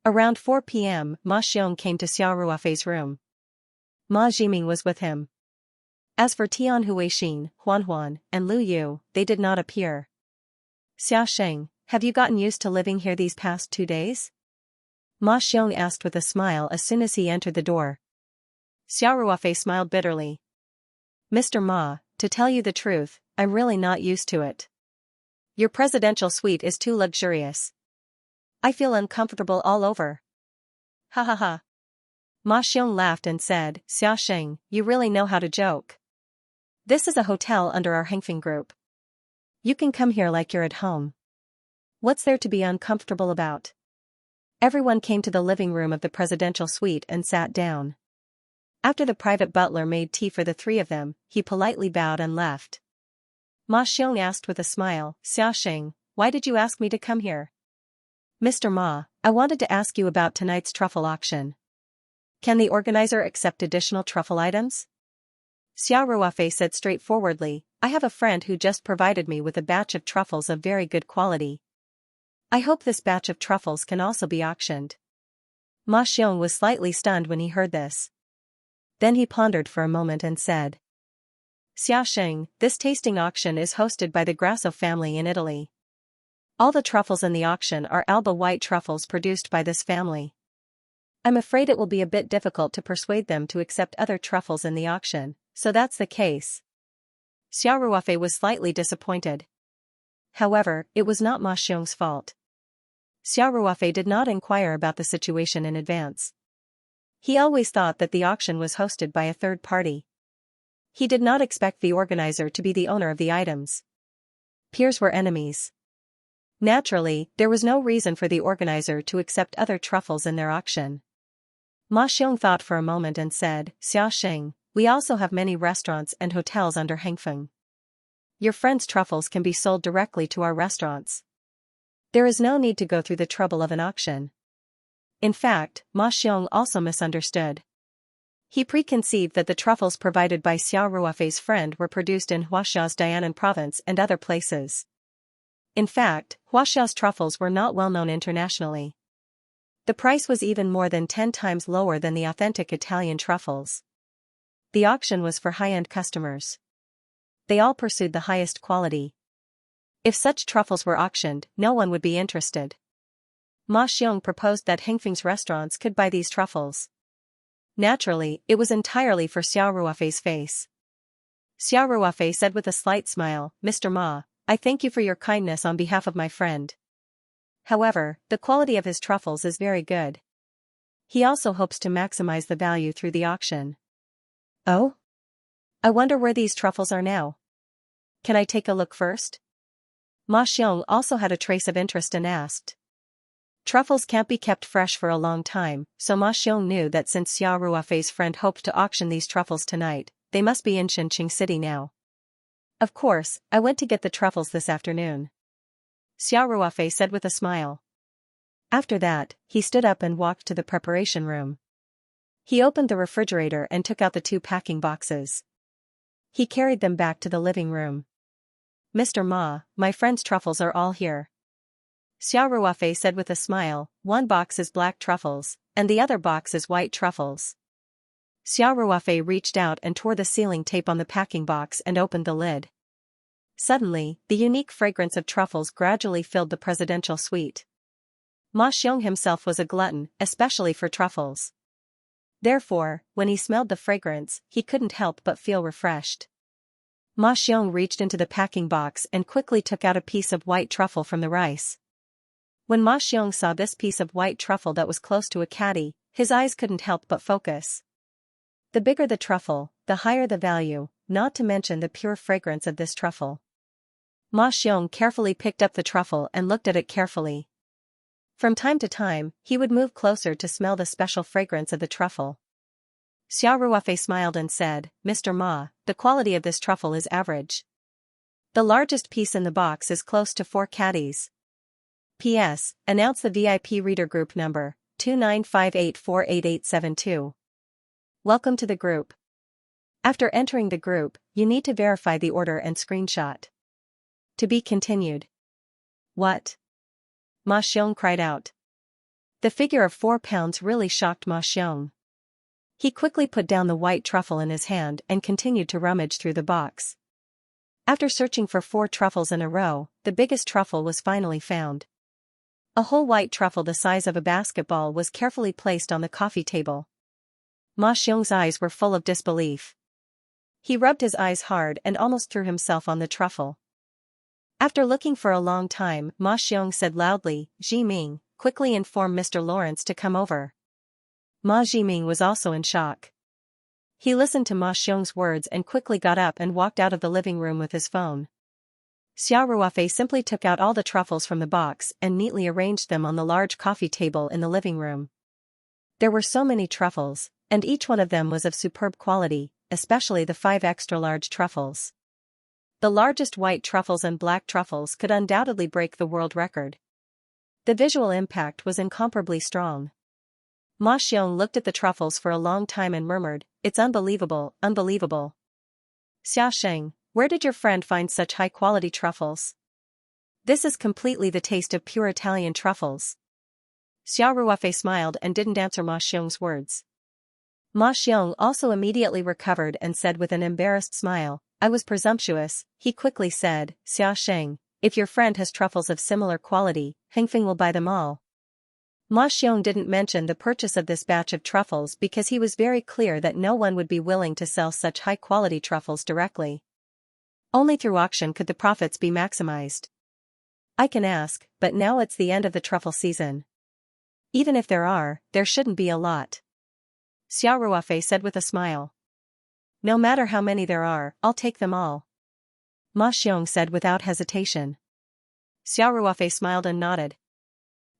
Around 4 p.m., Ma Xiong came to Xiao Ruofei's room. Ma Jiming was with him. As for Tian Huixin, Huan Huan, and Lu Yu, they did not appear. "Xia Sheng, have you gotten used to living here these past 2 days?" Ma Xiong asked with a smile as soon as he entered the door. Xiao Ruofei smiled bitterly. "Mr. Ma, to tell you the truth, I'm really not used to it. Your presidential suite is too luxurious. I feel uncomfortable all over." "Ha ha ha." Ma Xiong laughed and said, "Xia Sheng, you really know how to joke. This is a hotel under our Hengfeng group. You can come here like you're at home. What's there to be uncomfortable about?" Everyone came to the living room of the presidential suite and sat down. After the private butler made tea for the 3 of them, he politely bowed and left. Ma Xiong asked with a smile, "Xia Sheng, why did you ask me to come here?" "Mr. Ma, I wanted to ask you about tonight's truffle auction. Can the organizer accept additional truffle items?" Xiao Ruofei said straightforwardly, I have a friend who just provided me with a batch of truffles of very good quality. I hope this batch of truffles can also be auctioned. Ma Xiong was slightly stunned when he heard this. Then he pondered for a moment and said, Xiaoxing, this tasting auction is hosted by the Grasso family in Italy. All the truffles in the auction are Alba white truffles produced by this family. I'm afraid it will be a bit difficult to persuade them to accept other truffles in the auction, so that's the case. Xiao Ruofei was slightly disappointed. However, it was not Ma Xiong's fault. Xiao Ruofei did not inquire about the situation in advance. He always thought that the auction was hosted by a third party. He did not expect the organizer to be the owner of the items. Peers were enemies. Naturally, there was no reason for the organizer to accept other truffles in their auction. Ma Xiong thought for a moment and said, Xiaoxing, we also have many restaurants and hotels under Hengfeng. Your friend's truffles can be sold directly to our restaurants. There is no need to go through the trouble of an auction. In fact, Ma Xiong also misunderstood. He preconceived that the truffles provided by Xiao Ruofei's friend were produced in Huaxia's Dianan province and other places. In fact, Huaxia's truffles were not well known internationally. The price was even more than 10 times lower than the authentic Italian truffles. The auction was for high-end customers. They all pursued the highest quality. If such truffles were auctioned, no one would be interested. Ma Xiong proposed that Hengfeng's restaurants could buy these truffles. Naturally, it was entirely for Xiao Ruofei's face. Xiao Ruofei said with a slight smile, Mr. Ma, I thank you for your kindness on behalf of my friend. However, the quality of his truffles is very good. He also hopes to maximize the value through the auction. Oh? I wonder where these truffles are now. Can I take a look first? Ma Xiong also had a trace of interest and asked. Truffles can't be kept fresh for a long time, so Ma Xiong knew that since Xiao Ruofei's friend hoped to auction these truffles tonight, they must be in Xianxia City now. Of course, I went to get the truffles this afternoon. Xiao Ruofei said with a smile. After that, he stood up and walked to the preparation room. He opened the refrigerator and took out the 2 packing boxes. He carried them back to the living room. Mr. Ma, my friend's truffles are all here. Xiao Ruofei said with a smile, 1 box is black truffles, and the other box is white truffles. Xiao Ruofei reached out and tore the sealing tape on the packing box and opened the lid. Suddenly, the unique fragrance of truffles gradually filled the presidential suite. Ma Xiong himself was a glutton, especially for truffles. Therefore, when he smelled the fragrance, he couldn't help but feel refreshed. Ma Xiong reached into the packing box and quickly took out a piece of white truffle from the rice. When Ma Xiong saw this piece of white truffle that was close to a caddy, his eyes couldn't help but focus. The bigger the truffle, the higher the value, not to mention the pure fragrance of this truffle. Ma Xiong carefully picked up the truffle and looked at it carefully. From time to time, he would move closer to smell the special fragrance of the truffle. Xiao Ruofei smiled and said, Mr. Ma, the quality of this truffle is average. The largest piece in the box is close to 4 caddies. P.S. Announce the VIP reader group number, 2958488872. Welcome to the group. After entering the group, you need to verify the order and screenshot. To be continued. What? Ma Xiong cried out. The figure of 4 pounds really shocked Ma Xiong. He quickly put down the white truffle in his hand and continued to rummage through the box. After searching for 4 truffles in a row, the biggest truffle was finally found. A whole white truffle the size of a basketball was carefully placed on the coffee table. Ma Xiong's eyes were full of disbelief. He rubbed his eyes hard and almost threw himself on the truffle. After looking for a long time, Ma Xiong said loudly, Jiming, quickly inform Mr. Lawrence to come over. Ma Jiming was also in shock. He listened to Ma Xiong's words and quickly got up and walked out of the living room with his phone. Xiao Ruofei simply took out all the truffles from the box and neatly arranged them on the large coffee table in the living room. There were so many truffles, and each one of them was of superb quality, especially the 5 extra-large truffles. The largest white truffles and black truffles could undoubtedly break the world record. The visual impact was incomparably strong. Ma Xiong looked at the truffles for a long time and murmured, It's unbelievable, unbelievable. Xiaxing, where did your friend find such high-quality truffles? This is completely the taste of pure Italian truffles. Xiao Ruofei smiled and didn't answer Ma Xiong's words. Ma Xiong also immediately recovered and said with an embarrassed smile, I was presumptuous. He quickly said, Xiaxing, if your friend has truffles of similar quality, Hengfeng will buy them all. Ma Xiong didn't mention the purchase of this batch of truffles because he was very clear that no one would be willing to sell such high-quality truffles directly. Only through auction could the profits be maximized. I can ask, but now it's the end of the truffle season. Even if there shouldn't be a lot. Xiao Ruofei said with a smile. No matter how many there are, I'll take them all. Ma Xiong said without hesitation. Xiao Ruofei smiled and nodded.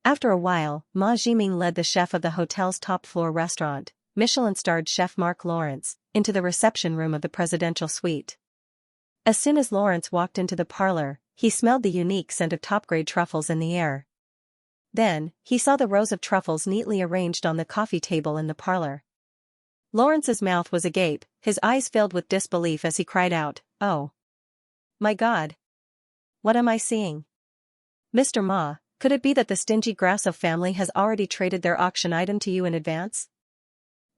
After a while, Ma Jiming led the chef of the hotel's top-floor restaurant, Michelin-starred chef Mark Lawrence, into the reception room of the presidential suite. As soon as Lawrence walked into the parlor, he smelled the unique scent of top-grade truffles in the air. Then, he saw the rows of truffles neatly arranged on the coffee table in the parlor. Lawrence's mouth was agape, his eyes filled with disbelief as he cried out, Oh! My God! What am I seeing? Mr. Ma, could it be that the stingy Grasso family has already traded their auction item to you in advance?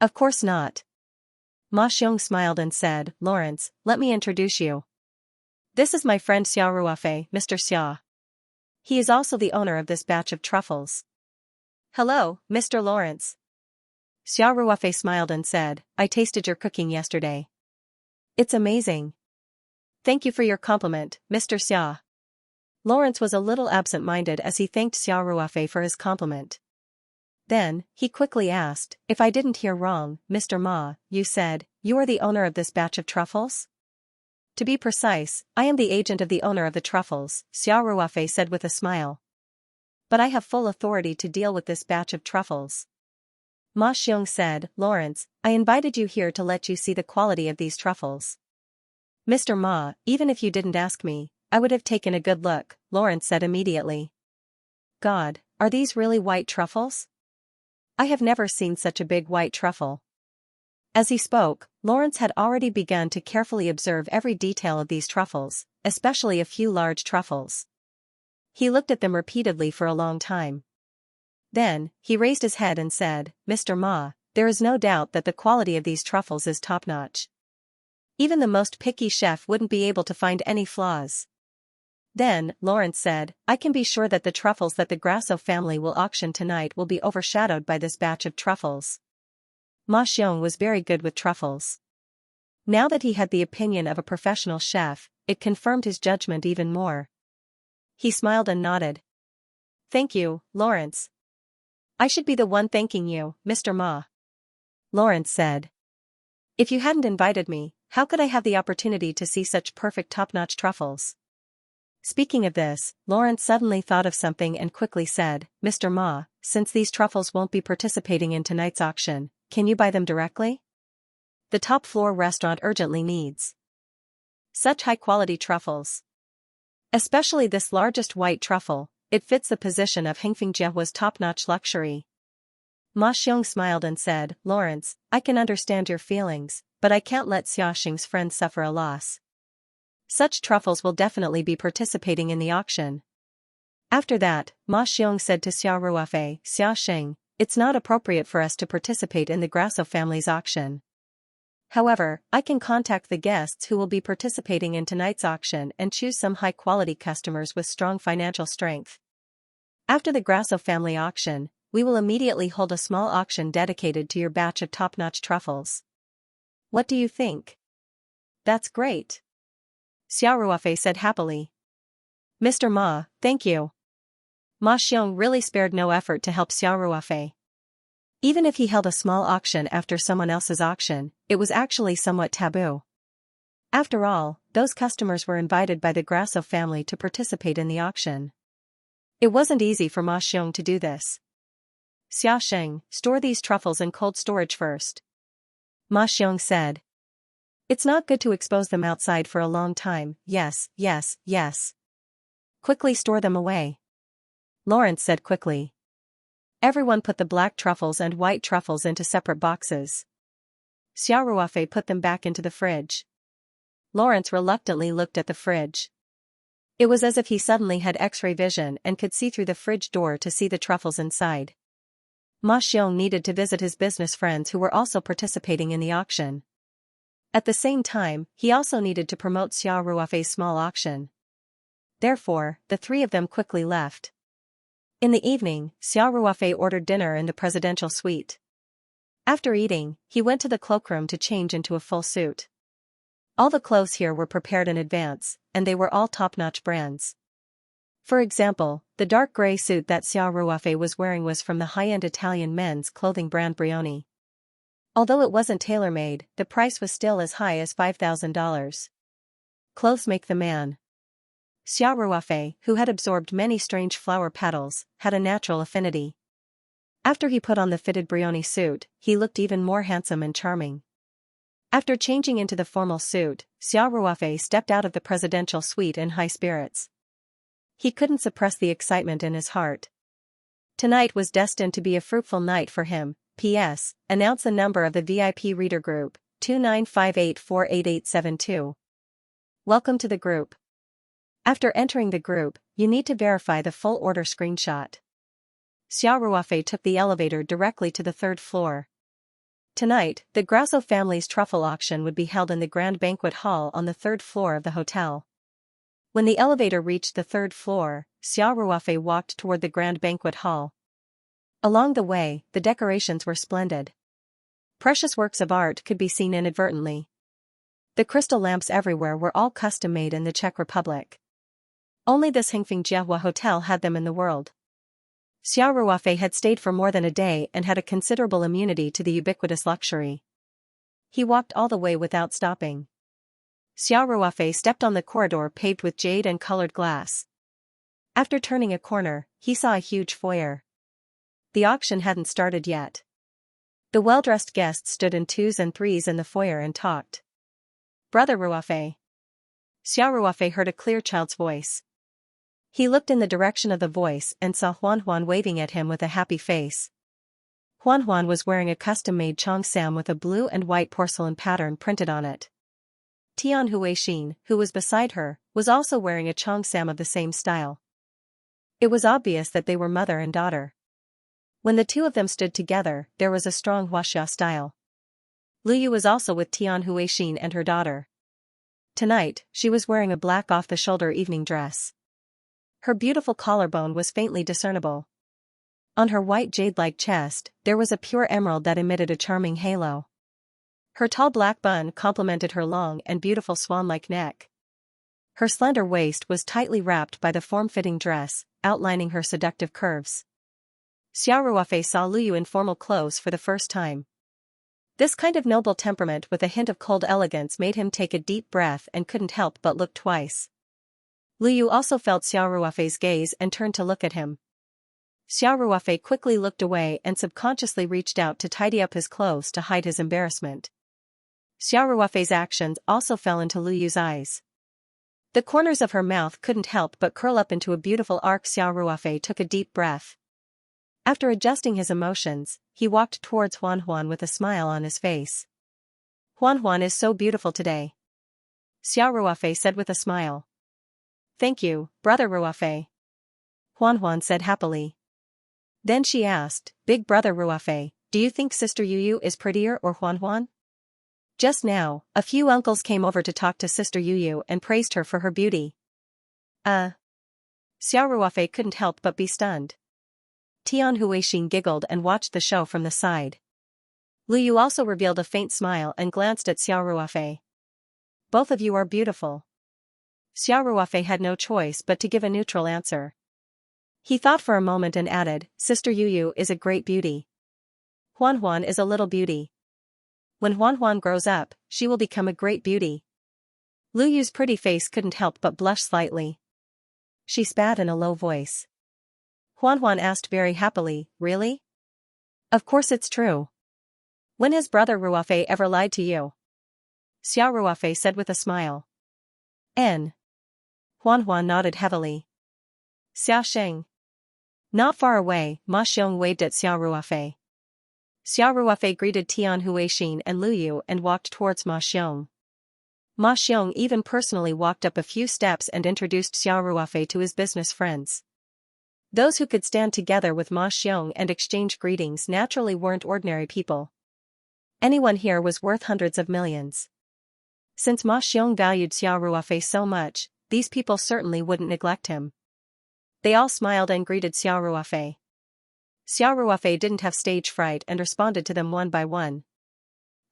Of course not. Ma Xiong smiled and said, Lawrence, let me introduce you. This is my friend Xiao Ruofei, Mr. Xia. He is also the owner of this batch of truffles. Hello, Mr. Lawrence. Xiao Ruofei smiled and said, I tasted your cooking yesterday. It's amazing. Thank you for your compliment, Mr. Xia. Lawrence was a little absent-minded as he thanked Xiao Ruofei for his compliment. Then, he quickly asked, If I didn't hear wrong, Mr. Ma, you said, you are the owner of this batch of truffles? To be precise, I am the agent of the owner of the truffles, Xiao Ruofei said with a smile. But I have full authority to deal with this batch of truffles. Ma Xiong said, Lawrence, I invited you here to let you see the quality of these truffles. Mr. Ma, even if you didn't ask me, I would have taken a good look, Lawrence said immediately. God, are these really white truffles? I have never seen such a big white truffle. As he spoke, Lawrence had already begun to carefully observe every detail of these truffles, especially a few large truffles. He looked at them repeatedly for a long time. Then, he raised his head and said, Mr. Ma, there is no doubt that the quality of these truffles is top-notch. Even the most picky chef wouldn't be able to find any flaws. Then, Lawrence said, I can be sure that the truffles that the Grasso family will auction tonight will be overshadowed by this batch of truffles. Ma Xiong was very good with truffles. Now that he had the opinion of a professional chef, it confirmed his judgment even more. He smiled and nodded. Thank you, Lawrence. I should be the one thanking you, Mr. Ma. Lawrence said. If you hadn't invited me, how could I have the opportunity to see such perfect top-notch truffles? Speaking of this, Lawrence suddenly thought of something and quickly said, Mr. Ma, since these truffles won't be participating in tonight's auction, can you buy them directly? The top-floor restaurant urgently needs such high-quality truffles. Especially this largest white truffle, it fits the position of Hengfeng Jiehua's top-notch luxury. Ma Xiong smiled and said, Lawrence, I can understand your feelings, but I can't let Xiaxing's friend suffer a loss. Such truffles will definitely be participating in the auction. After that, Ma Xiong said to Xiao Ruofei, Xiaxing, it's not appropriate for us to participate in the Grasso family's auction. However, I can contact the guests who will be participating in tonight's auction and choose some high-quality customers with strong financial strength. After the Grasso family auction, we will immediately hold a small auction dedicated to your batch of top-notch truffles. What do you think? That's great. Xiao Ruofei said happily. Mr. Ma, thank you. Ma Xiong really spared no effort to help Xiao Ruofei. Even if he held a small auction after someone else's auction, it was actually somewhat taboo. After all, those customers were invited by the Grasso family to participate in the auction. It wasn't easy for Ma Xiong to do this. Xiaxing, store these truffles in cold storage first. Ma Xiong said. It's not good to expose them outside for a long time. Yes, yes, yes. Quickly store them away. Lawrence said quickly. Everyone put the black truffles and white truffles into separate boxes. Xiao Ruofei put them back into the fridge. Lawrence reluctantly looked at the fridge. It was as if he suddenly had X-ray vision and could see through the fridge door to see the truffles inside. Ma Xiong needed to visit his business friends who were also participating in the auction. At the same time, he also needed to promote Xia Ruofei's small auction. Therefore, the three of them quickly left. In the evening, Xia Ruofei ordered dinner in the presidential suite. After eating, he went to the cloakroom to change into a full suit. All the clothes here were prepared in advance, and they were all top-notch brands. For example, the dark gray suit that Xia Ruofei was wearing was from the high-end Italian men's clothing brand Brioni. Although it wasn't tailor-made, the price was still as high as $5,000. Clothes make the man. Xia Ruofei, who had absorbed many strange flower petals, had a natural affinity. After he put on the fitted Brioni suit, he looked even more handsome and charming. After changing into the formal suit, Xia Ruofei stepped out of the presidential suite in high spirits. He couldn't suppress the excitement in his heart. Tonight was destined to be a fruitful night for him. P.S. Announce the number of the VIP reader group, 2958488872. Welcome to the group. After entering the group, you need to verify the full order screenshot. Xia Ruofei took the elevator directly to the third floor. Tonight, the Grasso family's truffle auction would be held in the Grand Banquet Hall on the third floor of the hotel. When the elevator reached the third floor, Xia Ruofei walked toward the Grand Banquet Hall. Along the way, the decorations were splendid. Precious works of art could be seen inadvertently. The crystal lamps everywhere were all custom-made in the Czech Republic. Only this Hengfeng hotel had them in the world. Xia Ruofei had stayed for more than a day and had a considerable immunity to the ubiquitous luxury. He walked all the way without stopping. Xia Ruofei stepped on the corridor paved with jade and colored glass. After turning a corner, he saw a huge foyer. The auction hadn't started yet. The well-dressed guests stood in twos and threes in the foyer and talked. Brother Ruofei. Xia Ruofei heard a clear child's voice. He looked in the direction of the voice and saw Huan waving at him with a happy face. Huan was wearing a custom-made cheongsam with a blue and white porcelain pattern printed on it. Tian Huixin, who was beside her, was also wearing a cheongsam of the same style. It was obvious that they were mother and daughter. When the two of them stood together, there was a strong Huaxia style. Luyu was also with Tian Huixin and her daughter. Tonight, she was wearing a black off-the-shoulder evening dress. Her beautiful collarbone was faintly discernible. On her white jade-like chest, there was a pure emerald that emitted a charming halo. Her tall black bun complemented her long and beautiful swan-like neck. Her slender waist was tightly wrapped by the form-fitting dress, outlining her seductive curves. Xia Ruofei saw Luyu in formal clothes for the first time. This kind of noble temperament with a hint of cold elegance made him take a deep breath and couldn't help but look twice. Luyu also felt Xia Ruofei's gaze and turned to look at him. Xia Ruofei quickly looked away and subconsciously reached out to tidy up his clothes to hide his embarrassment. Xia Ruofei's actions also fell into Luyu's eyes. The corners of her mouth couldn't help but curl up into a beautiful arc. Xia Ruofei took a deep breath. After adjusting his emotions, he walked towards Huan with a smile on his face. Huan is so beautiful today. Xia Ruofei said with a smile. Thank you, brother Ruofei. Huan said happily. Then she asked, Big brother Ruofei, do you think sister Yuyu is prettier or Huan? Just now, a few uncles came over to talk to sister Yuyu and praised her for her beauty. Xia Ruofei couldn't help but be stunned. Tian Huixin giggled and watched the show from the side. Luyu also revealed a faint smile and glanced at Xia Ruofei. Both of you are beautiful. Xia Ruofei had no choice but to give a neutral answer. He thought for a moment and added, Sister Yuyu is a great beauty. Huan is a little beauty. When Huan grows up, she will become a great beauty. Luyu's pretty face couldn't help but blush slightly. She spat in a low voice. Huan asked very happily, Really? Of course it's true. When has brother Ruofei ever lied to you? Xia Ruofei said with a smile. N. Huan nodded heavily. Xia Sheng. Not far away, Ma Xiong waved at Xia Ruofei. Xia Ruofei greeted Tian Huixin and Luyu and walked towards Ma Xiong. Ma Xiong even personally walked up a few steps and introduced Xiao Ruofei to his business friends. Those who could stand together with Ma Xiong and exchange greetings naturally weren't ordinary people. Anyone here was worth hundreds of millions. Since Ma Xiong valued Xiao Ruofei so much, these people certainly wouldn't neglect him. They all smiled and greeted Xiao Ruofei. Xiao Ruofei didn't have stage fright and responded to them one by one.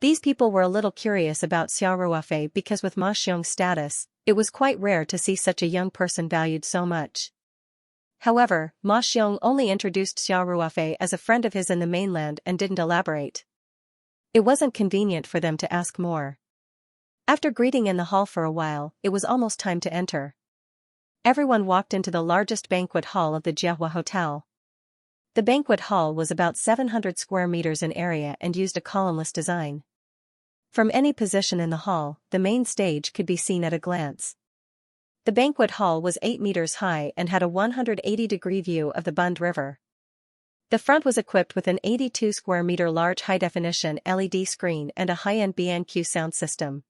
These people were a little curious about Xiao Ruofei because with Ma Xiong's status, it was quite rare to see such a young person valued so much. However, Ma Xiong only introduced Xiao Ruofei as a friend of his in the mainland and didn't elaborate. It wasn't convenient for them to ask more. After greeting in the hall for a while, it was almost time to enter. Everyone walked into the largest banquet hall of the Jiehua Hotel. The banquet hall was about 700 square meters in area and used a columnless design. From any position in the hall, the main stage could be seen at a glance. The banquet hall was 8 meters high and had a 180-degree view of the Bund River. The front was equipped with an 82 square meter large high-definition LED screen and a high-end BNQ sound system.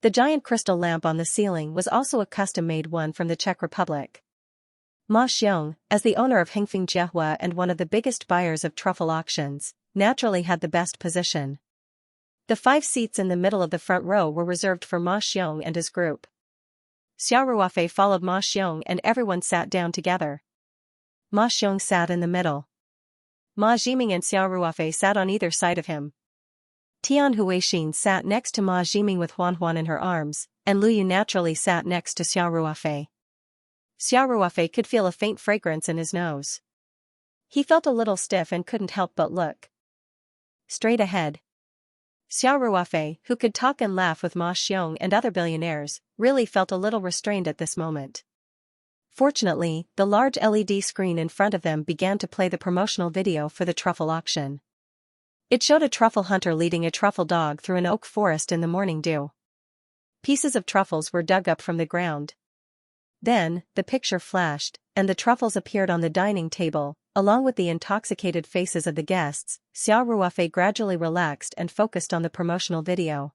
The giant crystal lamp on the ceiling was also a custom-made one from the Czech Republic. Ma Xiong, as the owner of Hingfeng Jiehua and one of the biggest buyers of truffle auctions, naturally had the best position. The 5 seats in the middle of the front row were reserved for Ma Xiong and his group. Xiao Ruofei followed Ma Xiong and everyone sat down together. Ma Xiong sat in the middle. Ma Jiming and Xiao Ruofei sat on either side of him. Tian Huixin sat next to Ma Jiming with Huan Huan in her arms, and Lu Yu naturally sat next to Xiao Ruofei. Xiao Ruofei could feel a faint fragrance in his nose. He felt a little stiff and couldn't help but look straight ahead. Xiao Ruofei, who could talk and laugh with Ma Xiong and other billionaires, really felt a little restrained at this moment. Fortunately, the large LED screen in front of them began to play the promotional video for the truffle auction. It showed a truffle hunter leading a truffle dog through an oak forest in the morning dew. Pieces of truffles were dug up from the ground. Then, the picture flashed, and the truffles appeared on the dining table, along with the intoxicated faces of the guests. Xiao Ruofei gradually relaxed and focused on the promotional video.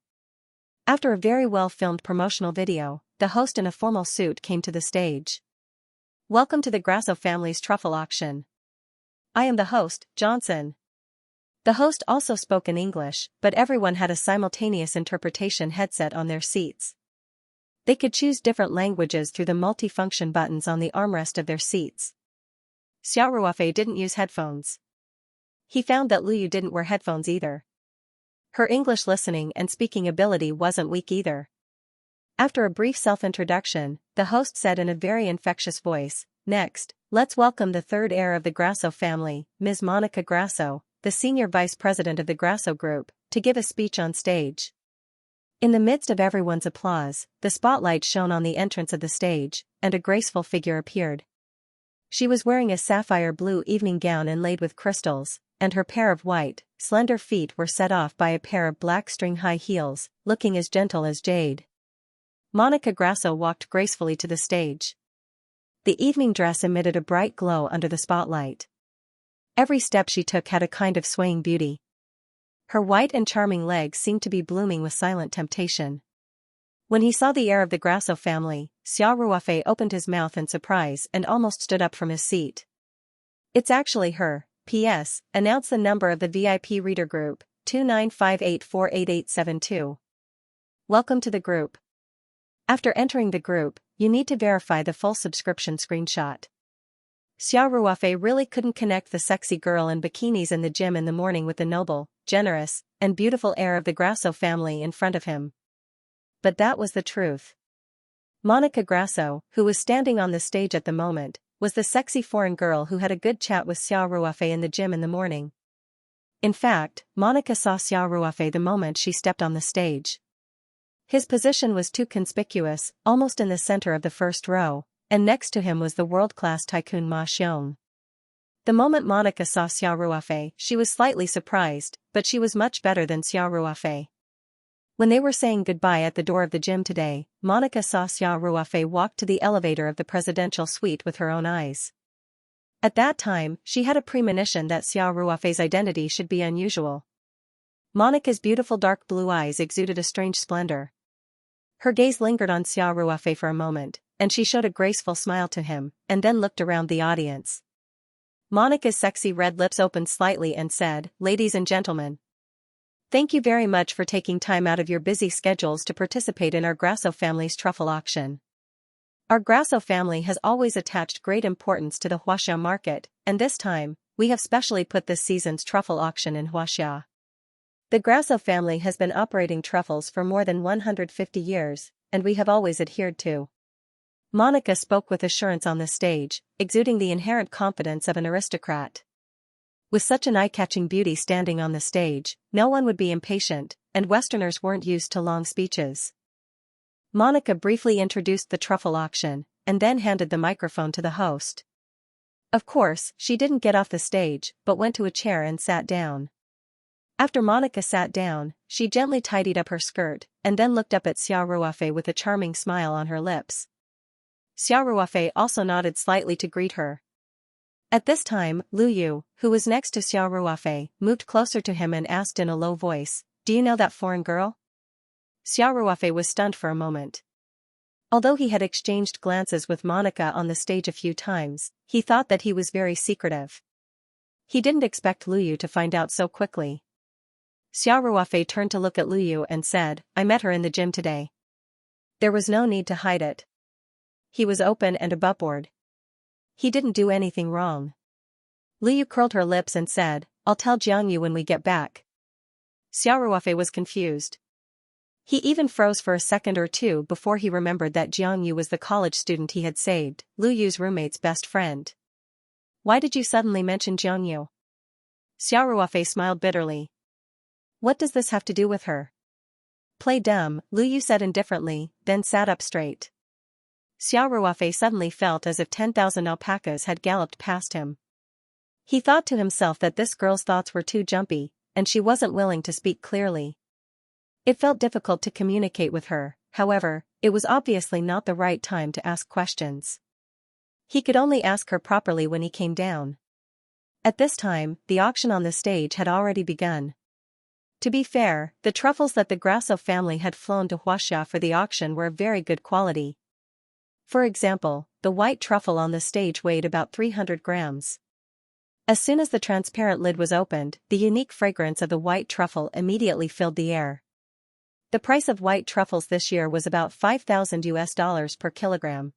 After a very well-filmed promotional video, the host in a formal suit came to the stage. Welcome to the Grasso family's truffle auction. I am the host, Johnson. The host also spoke in English, but everyone had a simultaneous interpretation headset on their seats. They could choose different languages through the multifunction buttons on the armrest of their seats. Xiao Ruofei didn't use headphones. He found that Lu Yu didn't wear headphones either. Her English listening and speaking ability wasn't weak either. After a brief self-introduction, the host said in a very infectious voice, "Next, let's welcome the third heir of the Grasso family, Ms. Monica Grasso, the senior vice president of the Grasso Group, to give a speech on stage." In the midst of everyone's applause, the spotlight shone on the entrance of the stage, and a graceful figure appeared. She was wearing a sapphire blue evening gown inlaid with crystals, and her pair of white, slender feet were set off by a pair of black string high heels, looking as gentle as jade. Monica Grasso walked gracefully to the stage. The evening dress emitted a bright glow under the spotlight. Every step she took had a kind of swaying beauty. Her white and charming legs seemed to be blooming with silent temptation. When he saw the heir of the Grasso family, Xiao Ruofei opened his mouth in surprise and almost stood up from his seat. "It's actually her. P.S. Announce the number of the VIP reader group, 2958488872. Welcome to the group. After entering the group, you need to verify the full subscription screenshot." Xiao Ruofei really couldn't connect the sexy girl in bikinis in the gym in the morning with the noble, generous, and beautiful heir of the Grasso family in front of him. But that was the truth. Monica Grasso, who was standing on the stage at the moment, was the sexy foreign girl who had a good chat with Xiao Ruofei in the gym in the morning. In fact, Monica saw Xiao Ruofei the moment she stepped on the stage. His position was too conspicuous, almost in the center of the first row, and next to him was the world-class tycoon Ma Xiong. The moment Monica saw Xiao Ruofei, she was slightly surprised, but she was much better than Xiao Ruofei. When they were saying goodbye at the door of the gym today, Monica saw Xiao Ruofei walk to the elevator of the presidential suite with her own eyes. At that time, she had a premonition that Xiao Ruofei's identity should be unusual. Monica's beautiful dark blue eyes exuded a strange splendor. Her gaze lingered on Xiao Ruofei for a moment, and she showed a graceful smile to him, and then looked around the audience. Monica's sexy red lips opened slightly and said, "Ladies and gentlemen, thank you very much for taking time out of your busy schedules to participate in our Grasso family's truffle auction. Our Grasso family has always attached great importance to the Huaxia market, and this time, we have specially put this season's truffle auction in Huaxia. The Grasso family has been operating truffles for more than 150 years, and we have always adhered to." Monica spoke with assurance on the stage, exuding the inherent confidence of an aristocrat. With such an eye-catching beauty standing on the stage, no one would be impatient, and Westerners weren't used to long speeches. Monica briefly introduced the truffle auction, and then handed the microphone to the host. Of course, she didn't get off the stage, but went to a chair and sat down. After Monica sat down, she gently tidied up her skirt, and then looked up at Xiao Ruofei with a charming smile on her lips. Xiao Ruofei also nodded slightly to greet her. At this time, Lu Yu, who was next to Xiao Ruofei, moved closer to him and asked in a low voice, "Do you know that foreign girl?" Xiao Ruofei was stunned for a moment. Although he had exchanged glances with Monica on the stage a few times, he thought that he was very secretive. He didn't expect Lu Yu to find out so quickly. Xiao Ruofei turned to look at Lu Yu and said, "I met her in the gym today." There was no need to hide it. He was open and aboveboard. He didn't do anything wrong. Lu Yu curled her lips and said, "I'll tell Jiangyu when we get back." Xiao Ruofei was confused. He even froze for a second or two before he remembered that Jiangyu was the college student he had saved, Lu Yu's roommate's best friend. "Why did you suddenly mention Jiangyu?" Xiao Ruofei smiled bitterly. "What does this have to do with her?" "Play dumb," Lu Yu said indifferently, then sat up straight. Xiao Ruofei suddenly felt as if 10,000 alpacas had galloped past him. He thought to himself that this girl's thoughts were too jumpy, and she wasn't willing to speak clearly. It felt difficult to communicate with her, however, it was obviously not the right time to ask questions. He could only ask her properly when he came down. At this time, the auction on the stage had already begun. To be fair, the truffles that the Grasso family had flown to Huaxia for the auction were of very good quality. For example, the white truffle on the stage weighed about 300 grams. As soon as the transparent lid was opened, the unique fragrance of the white truffle immediately filled the air. The price of white truffles this year was about $5,000 per kilogram.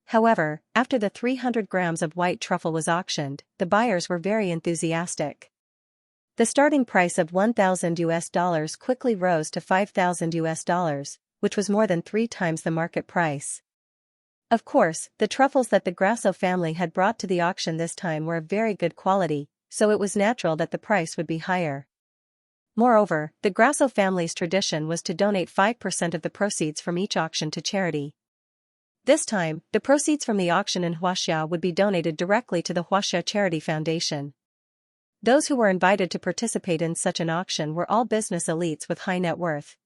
However, after the 300 grams of white truffle was auctioned, the buyers were very enthusiastic. The starting price of $1,000 quickly rose to $5,000, which was more than 3 times the market price. Of course, the truffles that the Grasso family had brought to the auction this time were of very good quality, so it was natural that the price would be higher. Moreover, the Grasso family's tradition was to donate 5% of the proceeds from each auction to charity. This time, the proceeds from the auction in Huaxia would be donated directly to the Huaxia Charity Foundation. Those who were invited to participate in such an auction were all business elites with high net worth.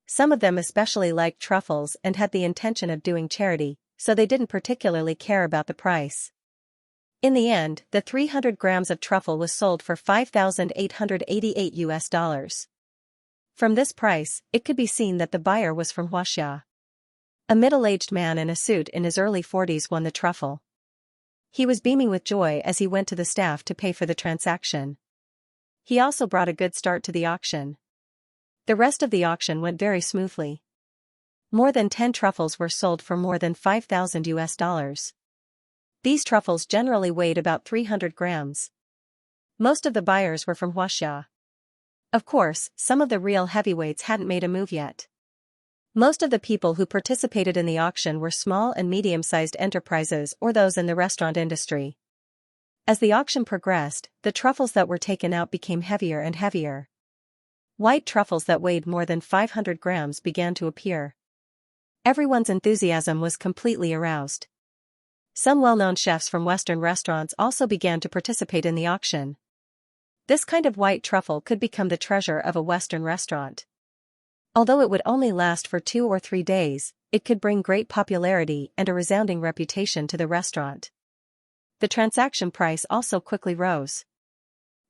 Some of them especially liked truffles and had the intention of doing charity, so they didn't particularly care about the price. In the end, the 300 grams of truffle was sold for $5,888. From this price, it could be seen that the buyer was from Huaxia. A middle-aged man in a suit in his early 40s won the truffle. He was beaming with joy as he went to the staff to pay for the transaction. He also brought a good start to the auction. The rest of the auction went very smoothly. More than 10 truffles were sold for more than $5,000. These truffles generally weighed about 300 grams. Most of the buyers were from Huaxia. Of course, some of the real heavyweights hadn't made a move yet. Most of the people who participated in the auction were small and medium-sized enterprises or those in the restaurant industry. As the auction progressed, the truffles that were taken out became heavier and heavier. White truffles that weighed more than 500 grams began to appear. Everyone's enthusiasm was completely aroused. Some well-known chefs from Western restaurants also began to participate in the auction. This kind of white truffle could become the treasure of a Western restaurant. Although it would only last for 2 or 3 days, it could bring great popularity and a resounding reputation to the restaurant. The transaction price also quickly rose.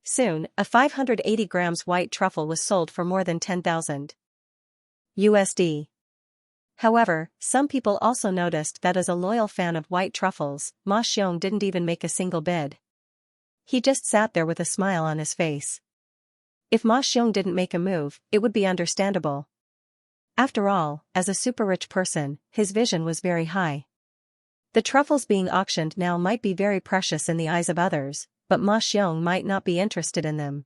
Soon, a 580 grams white truffle was sold for more than $10,000 USD. However, some people also noticed that as a loyal fan of white truffles, Ma Xiong didn't even make a single bid. He just sat there with a smile on his face. If Ma Xiong didn't make a move, it would be understandable. After all, as a super-rich person, his vision was very high. The truffles being auctioned now might be very precious in the eyes of others, but Ma Xiong might not be interested in them.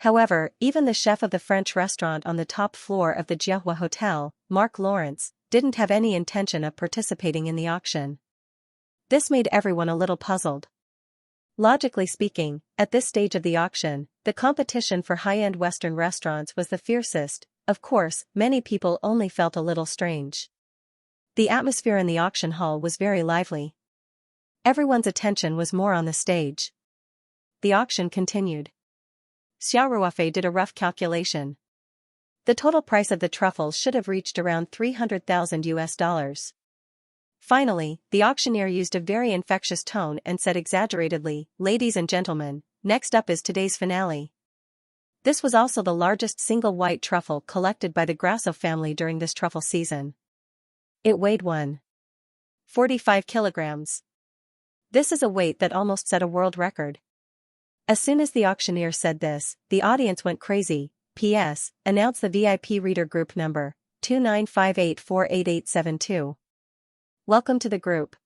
However, even the chef of the French restaurant on the top floor of the Jiehua Hotel, Marc Lawrence, didn't have any intention of participating in the auction. This made everyone a little puzzled. Logically speaking, at this stage of the auction, the competition for high-end Western restaurants was the fiercest. Of course, many people only felt a little strange. The atmosphere in the auction hall was very lively. Everyone's attention was more on the stage. The auction continued. Xiao Ruofei did a rough calculation. The total price of the truffles should have reached around $300,000. Finally, the auctioneer used a very infectious tone and said exaggeratedly, "Ladies and gentlemen, next up is today's finale." This was also the largest single white truffle collected by the Grasso family during this truffle season. It weighed 1.45 kilograms. This is a weight that almost set a world record. As soon as the auctioneer said this, the audience went crazy. P.S. Announce the VIP reader group number, 2958488872. Welcome to the group.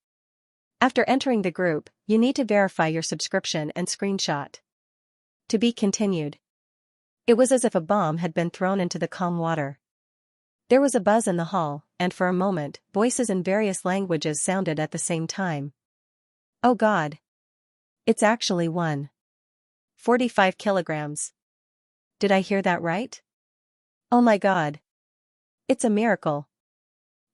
After entering the group, you need to verify your subscription and screenshot. To be continued. It was as if a bomb had been thrown into the calm water. There was a buzz in the hall, and for a moment, voices in various languages sounded at the same time. Oh God! It's actually 1.45 kilograms. Did I hear that right? Oh my God! It's a miracle.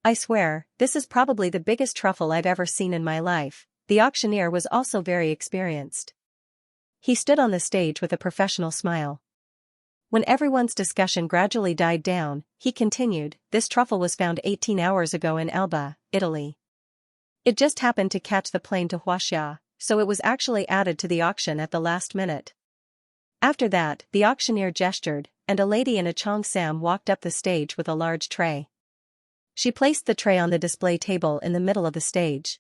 I swear, this is probably the biggest truffle I've ever seen in my life. The auctioneer was also very experienced. He stood on the stage with a professional smile. When everyone's discussion gradually died down, he continued, "This truffle was found 18 hours ago in Elba, Italy. It just happened to catch the plane to Xianxia, so it was actually added to the auction at the last minute." After that, the auctioneer gestured, and a lady in a cheongsam walked up the stage with a large tray. She placed the tray on the display table in the middle of the stage.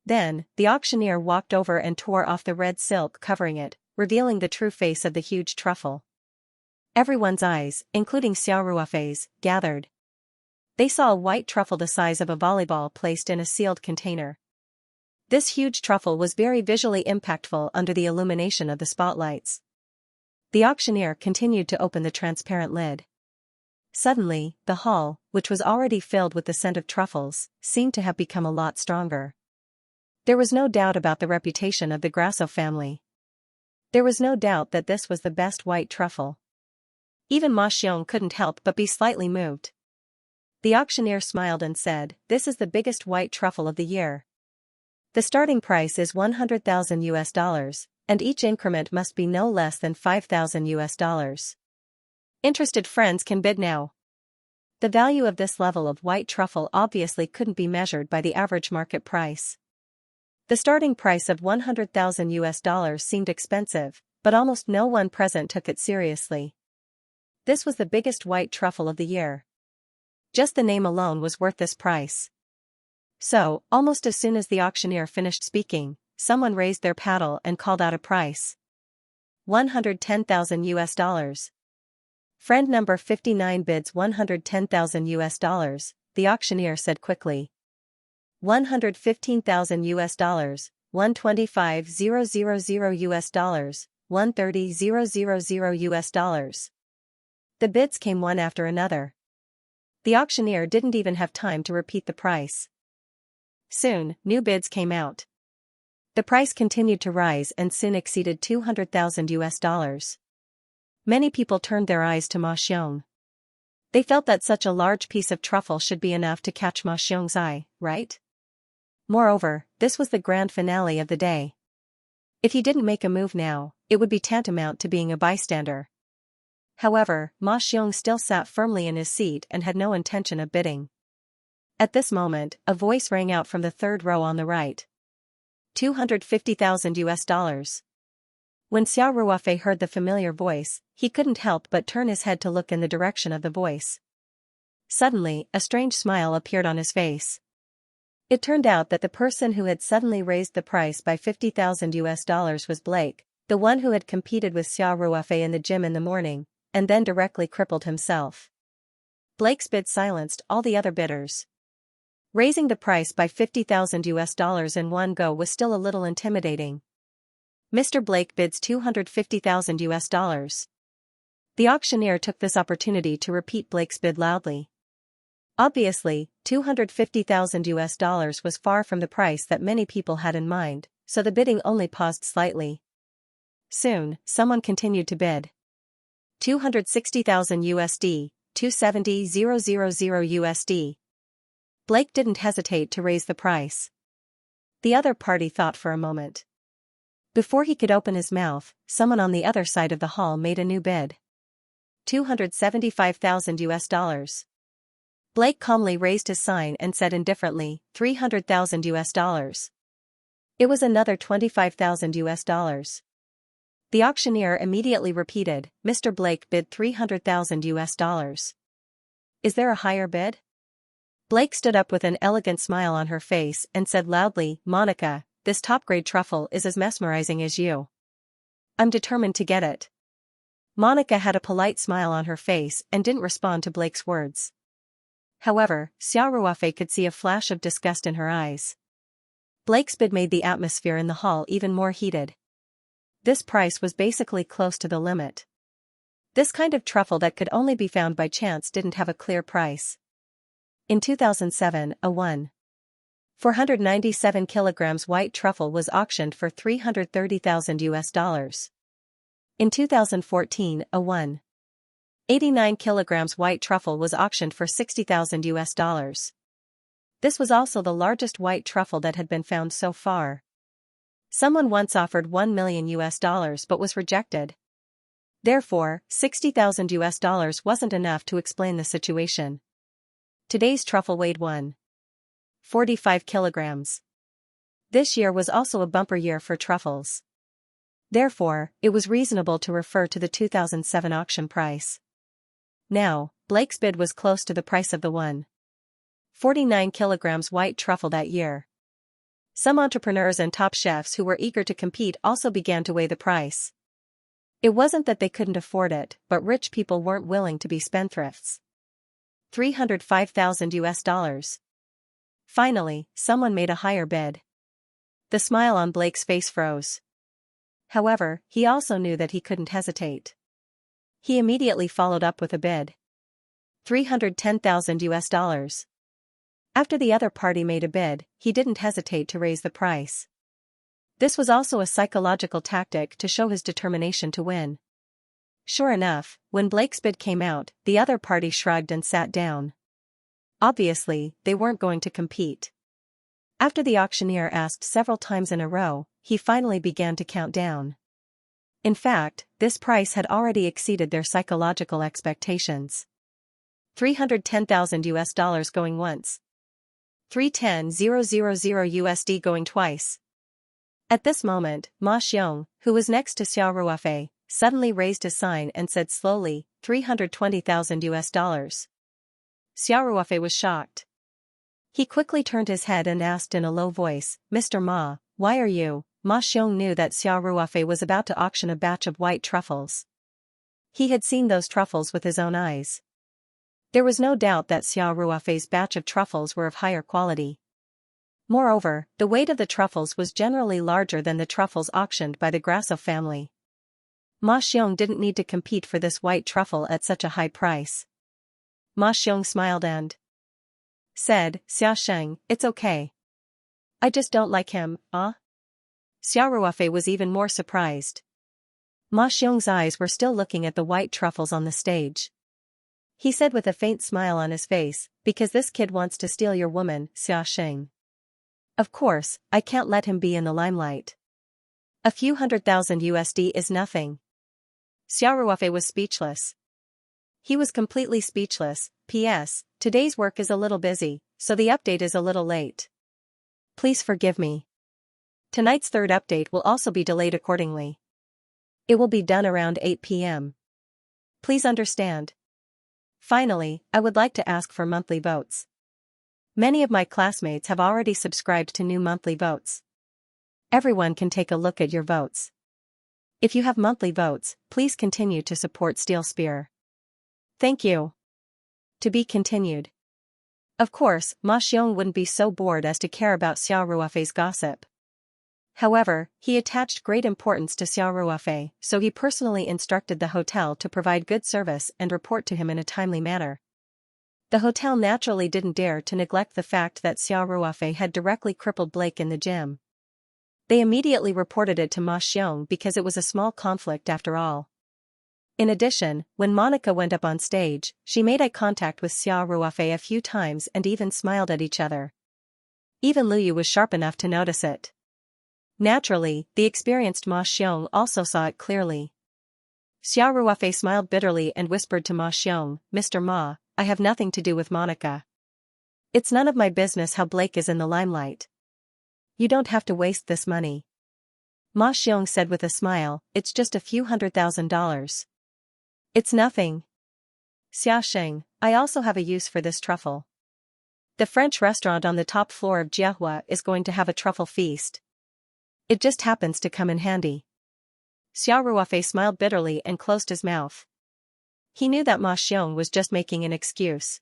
Then, the auctioneer walked over and tore off the red silk covering it, revealing the true face of the huge truffle. Everyone's eyes, including Xiao Ruofei's, gathered. They saw a white truffle the size of a volleyball placed in a sealed container. This huge truffle was very visually impactful under the illumination of the spotlights. The auctioneer continued to open the transparent lid. Suddenly, the hall, which was already filled with the scent of truffles, seemed to have become a lot stronger. There was no doubt about the reputation of the Grasso family. There was no doubt that this was the best white truffle. Even Ma Xiong couldn't help but be slightly moved. The auctioneer smiled and said, "This is the biggest white truffle of the year. The starting price is $100,000, and each increment must be no less than $5,000. Interested friends can bid now." The value of this level of white truffle obviously couldn't be measured by the average market price. The starting price of $100,000 seemed expensive, but almost no one present took it seriously. This was the biggest white truffle of the year. Just the name alone was worth this price. So, almost as soon as the auctioneer finished speaking, someone raised their paddle and called out a price. $110,000. Friend number 59 bids $110,000, the auctioneer said quickly. $115,000, $125,000, $130,000. The bids came one after another. The auctioneer didn't even have time to repeat the price. Soon, new bids came out. The price continued to rise and soon exceeded $200,000. Many people turned their eyes to Ma Xiong. They felt that such a large piece of truffle should be enough to catch Ma Xiong's eye, right? Moreover, this was the grand finale of the day. If he didn't make a move now, it would be tantamount to being a bystander. However, Ma Xiong still sat firmly in his seat and had no intention of bidding. At this moment, a voice rang out from the third row on the right. $250,000. When Xiao Ruofei heard the familiar voice, he couldn't help but turn his head to look in the direction of the voice. Suddenly, a strange smile appeared on his face. It turned out that the person who had suddenly raised the price by $50,000 was Blake, the one who had competed with Xia Ruofei in the gym in the morning, and then directly crippled himself. Blake's bid silenced all the other bidders. Raising the price by $50,000 in one go was still a little intimidating. Mr. Blake bids $250,000. The auctioneer took this opportunity to repeat Blake's bid loudly. Obviously, $250,000 was far from the price that many people had in mind, so the bidding only paused slightly. Soon, someone continued to bid. $260,000, $270,000 Blake didn't hesitate to raise the price. The other party thought for a moment. Before he could open his mouth, someone on the other side of the hall made a new bid. $275,000. Blake calmly raised his sign and said indifferently, $300,000. It was another $25,000. The auctioneer immediately repeated, Mr. Blake bid $300,000. Is there a higher bid? Blake stood up with an elegant smile on her face and said loudly, Monica, this top-grade truffle is as mesmerizing as you. I'm determined to get it. Monica had a polite smile on her face and didn't respond to Blake's words. However, Xia Ruofei could see a flash of disgust in her eyes. Blake's bid made the atmosphere in the hall even more heated. This price was basically close to the limit. This kind of truffle that could only be found by chance didn't have a clear price. In 2007, a 497 kilograms white truffle was auctioned for $330,000. In 2014, a 89 kilograms white truffle was auctioned for $60,000. This was also the largest white truffle that had been found so far. Someone once offered $1 million but was rejected. Therefore, $60,000 wasn't enough to explain the situation. Today's truffle weighed 145 kilograms. This year was also a bumper year for truffles. Therefore, it was reasonable to refer to the 2007 auction price. Now, Blake's bid was close to the price of the 149 kilograms white truffle that year. Some entrepreneurs and top chefs who were eager to compete also began to weigh the price. It wasn't that they couldn't afford it, but rich people weren't willing to be spendthrifts. $305,000. Finally, someone made a higher bid. The smile on Blake's face froze. However, he also knew that he couldn't hesitate. He immediately followed up with a bid. $310,000. After the other party made a bid, he didn't hesitate to raise the price. This was also a psychological tactic to show his determination to win. Sure enough, when Blake's bid came out, the other party shrugged and sat down. Obviously, they weren't going to compete. After the auctioneer asked several times in a row, he finally began to count down. In fact, this price had already exceeded their psychological expectations. $310,000 going once. $310,000 going twice. At this moment, Ma Xiong, who was next to Xia Ruofei, suddenly raised his sign and said slowly, $320,000. Xia Ruofei was shocked. He quickly turned his head and asked in a low voice, Mr. Ma, why are you? Ma Xiong knew that Xia Ruofei was about to auction a batch of white truffles. He had seen those truffles with his own eyes. There was no doubt that Xia Ruofei's batch of truffles were of higher quality. Moreover, the weight of the truffles was generally larger than the truffles auctioned by the Grasso family. Ma Xiong didn't need to compete for this white truffle at such a high price. Ma Xiong smiled and said, Xia Sheng, it's okay. I just don't like him, ah? Xia Ruofei was even more surprised. Ma Xiong's eyes were still looking at the white truffles on the stage. He said with a faint smile on his face, because this kid wants to steal your woman, Xia Sheng. Of course, I can't let him be in the limelight. A few $100,000 is nothing. Xia Ruofei was speechless. He was completely speechless. P.S. Today's work is a little busy, so the update is a little late. Please forgive me. Tonight's third update will also be delayed accordingly. It will be done around 8 p.m. Please understand. Finally, I would like to ask for monthly votes. Many of my classmates have already subscribed to new monthly votes. Everyone can take a look at your votes. If you have monthly votes, please continue to support Steel Spear. Thank you. To be continued. Of course, Ma Xiong wouldn't be so bored as to care about Xiao Ruofei's gossip. However, he attached great importance to Xiao Ruofei, so he personally instructed the hotel to provide good service and report to him in a timely manner. The hotel naturally didn't dare to neglect the fact that Xiao Ruofei had directly crippled Blake in the gym. They immediately reported it to Ma Xiong because it was a small conflict after all. In addition, when Monica went up on stage, she made eye contact with Xiao Ruofei a few times and even smiled at each other. Even Lu Yu was sharp enough to notice it. Naturally, the experienced Ma Xiong also saw it clearly. Xiao Ruofei smiled bitterly and whispered to Ma Xiong, "Mr. Ma, I have nothing to do with Monica. It's none of my business how Blake is in the limelight. You don't have to waste this money." Ma Xiong said with a smile, "It's just a few $100,000. It's nothing. Xiaosheng, I also have a use for this truffle. The French restaurant on the top floor of Jiahua is going to have a truffle feast. It just happens to come in handy." Xiao Ruofei smiled bitterly and closed his mouth. He knew that Ma Xiong was just making an excuse.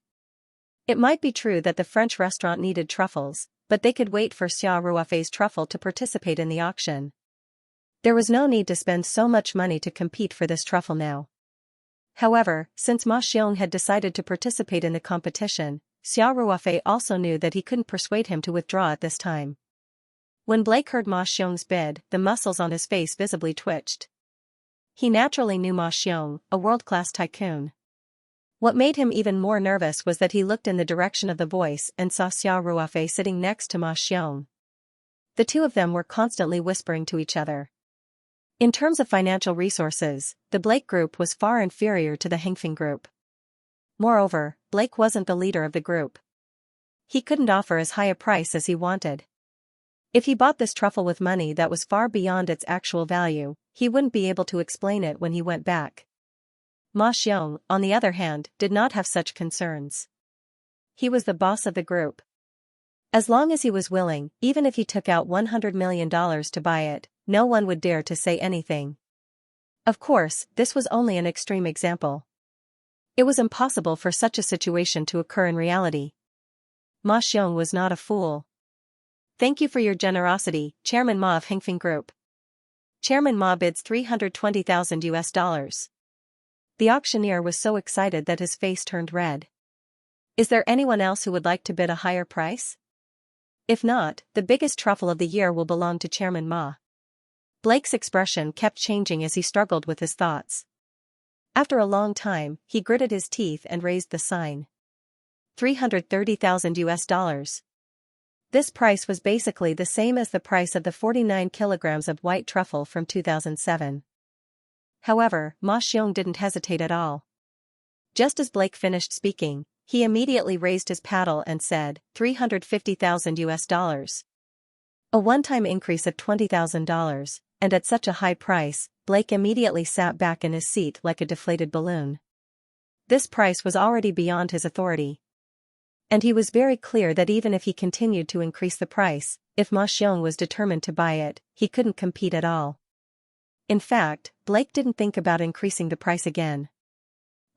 It might be true that the French restaurant needed truffles, but they could wait for Xiao Ruofei's truffle to participate in the auction. There was no need to spend so much money to compete for this truffle now. However, since Ma Xiong had decided to participate in the competition, Xiao Ruofei also knew that he couldn't persuade him to withdraw at this time. When Blake heard Ma Xiong's bid, the muscles on his face visibly twitched. He naturally knew Ma Xiong, a world-class tycoon. What made him even more nervous was that he looked in the direction of the voice and saw Xiao Ruofei sitting next to Ma Xiong. The two of them were constantly whispering to each other. In terms of financial resources, the Blake group was far inferior to the Hengfeng group. Moreover, Blake wasn't the leader of the group. He couldn't offer as high a price as he wanted. If he bought this truffle with money that was far beyond its actual value, he wouldn't be able to explain it when he went back. Ma Xiong, on the other hand, did not have such concerns. He was the boss of the group. As long as he was willing, even if he took out $100 million to buy it, no one would dare to say anything. Of course, this was only an extreme example. It was impossible for such a situation to occur in reality. Ma Xiong was not a fool. "Thank you for your generosity, Chairman Ma of Hengfeng Group. Chairman Ma bids $320,000. The auctioneer was so excited that his face turned red. "Is there anyone else who would like to bid a higher price? If not, the biggest truffle of the year will belong to Chairman Ma." Blake's expression kept changing as he struggled with his thoughts. After a long time, he gritted his teeth and raised the sign. $330,000. This price was basically the same as the price of the 49 kilograms of white truffle from 2007. However, Ma Xiong didn't hesitate at all. Just as Blake finished speaking, he immediately raised his paddle and said, $350,000. A one-time increase of $20,000, and at such a high price, Blake immediately sat back in his seat like a deflated balloon. This price was already beyond his authority. And he was very clear that even if he continued to increase the price, if Ma Xiong was determined to buy it, he couldn't compete at all. In fact, Blake didn't think about increasing the price again.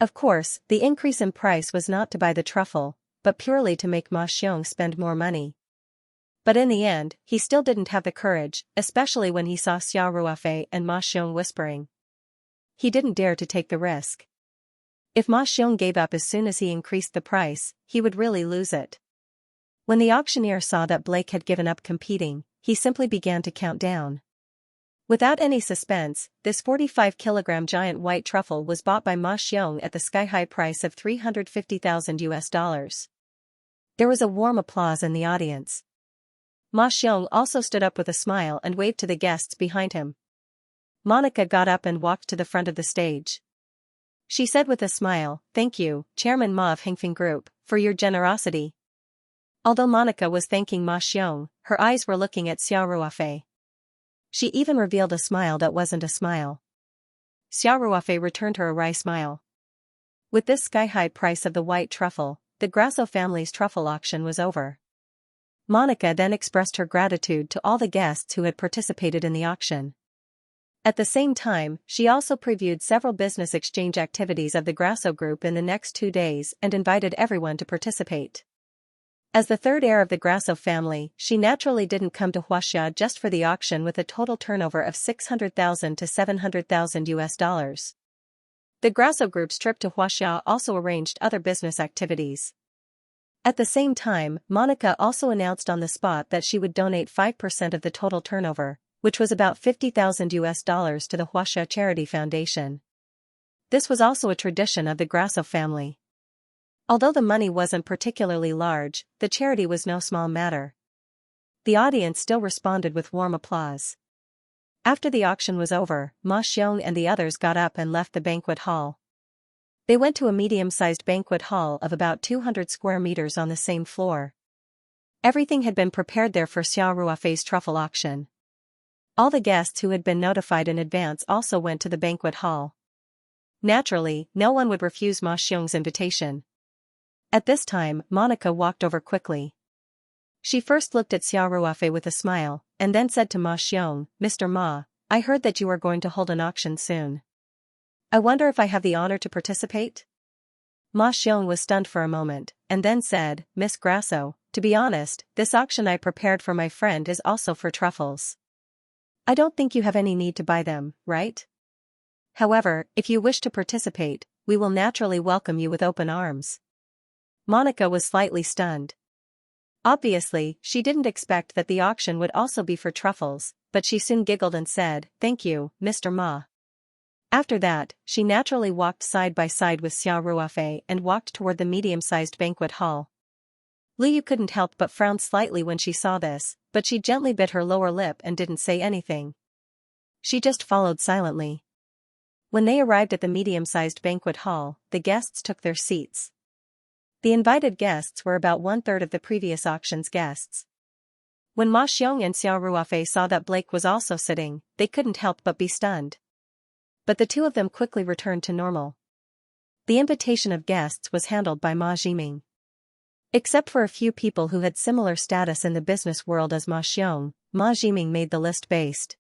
Of course, the increase in price was not to buy the truffle, but purely to make Ma Xiong spend more money. But in the end, he still didn't have the courage, especially when he saw Xiao Ruofei and Ma Xiong whispering. He didn't dare to take the risk. If Ma Xiong gave up as soon as he increased the price, he would really lose it. When the auctioneer saw that Blake had given up competing, he simply began to count down. Without any suspense, this 45-kilogram giant white truffle was bought by Ma Xiong at the sky-high price of $350,000. There was a warm applause in the audience. Ma Xiong also stood up with a smile and waved to the guests behind him. Monica got up and walked to the front of the stage. She said with a smile, "Thank you, Chairman Ma of Hengfeng Group, for your generosity." Although Monica was thanking Ma Xiong, her eyes were looking at Xiao Ruofei. She even revealed a smile that wasn't a smile. Xiao Ruofei returned her a wry smile. With this sky-high price of the white truffle, the Grasso family's truffle auction was over. Monica then expressed her gratitude to all the guests who had participated in the auction. At the same time, she also previewed several business exchange activities of the Grasso Group in the next 2 days and invited everyone to participate. As the third heir of the Grasso family, she naturally didn't come to Xianxia just for the auction with a total turnover of $600,000 to $700,000. The Grasso Group's trip to Xianxia also arranged other business activities. At the same time, Monica also announced on the spot that she would donate 5% of the total turnover, which was about $50,000 to the Xianxia Charity Foundation. This was also a tradition of the Grasso family. Although the money wasn't particularly large, the charity was no small matter. The audience still responded with warm applause. After the auction was over, Ma Xiong and the others got up and left the banquet hall. They went to a medium-sized banquet hall of about 200 square meters on the same floor. Everything had been prepared there for Xiao Ruofei's truffle auction. All the guests who had been notified in advance also went to the banquet hall. Naturally, no one would refuse Ma Xiong's invitation. At this time, Monica walked over quickly. She first looked at Xiao Ruofei with a smile, and then said to Ma Xiong, "Mr. Ma, I heard that you are going to hold an auction soon. I wonder if I have the honor to participate?" Ma Xiong was stunned for a moment, and then said, "Miss Grasso, to be honest, this auction I prepared for my friend is also for truffles. I don't think you have any need to buy them, right? However, if you wish to participate, we will naturally welcome you with open arms." Monica was slightly stunned. Obviously, she didn't expect that the auction would also be for truffles, but she soon giggled and said, "Thank you, Mr. Ma." After that, she naturally walked side by side with Xiao Ruofei and walked toward the medium-sized banquet hall. Liu couldn't help but frown slightly when she saw this, but she gently bit her lower lip and didn't say anything. She just followed silently. When they arrived at the medium-sized banquet hall, the guests took their seats. The invited guests were about 1/3 of the previous auction's guests. When Ma Xiong and Xiao Ruofei saw that Blake was also sitting, they couldn't help but be stunned. But the two of them quickly returned to normal. The invitation of guests was handled by Ma Jiming. Except for a few people who had similar status in the business world as Ma Xiong, Ma Jiming made the list based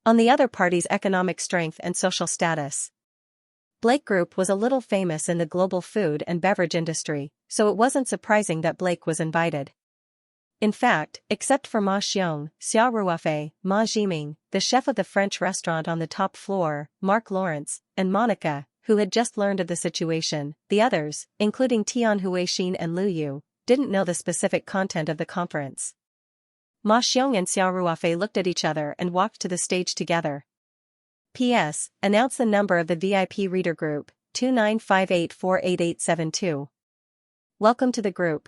on the other party's economic strength and social status. Blake Group was a little famous in the global food and beverage industry, so it wasn't surprising that Blake was invited. In fact, except for Ma Xiong, Xiao Ruofei, Ma Jiming, the chef of the French restaurant on the top floor, Mark Lawrence, and Monica, who had just learned of the situation, the others, including Tian Huixin and Liu Yu, didn't know the specific content of the conference. Ma Xiong and Xiao Ruofei looked at each other and walked to the stage together. P.S. Announce the number of the VIP reader group, 2958488872. Welcome to the group.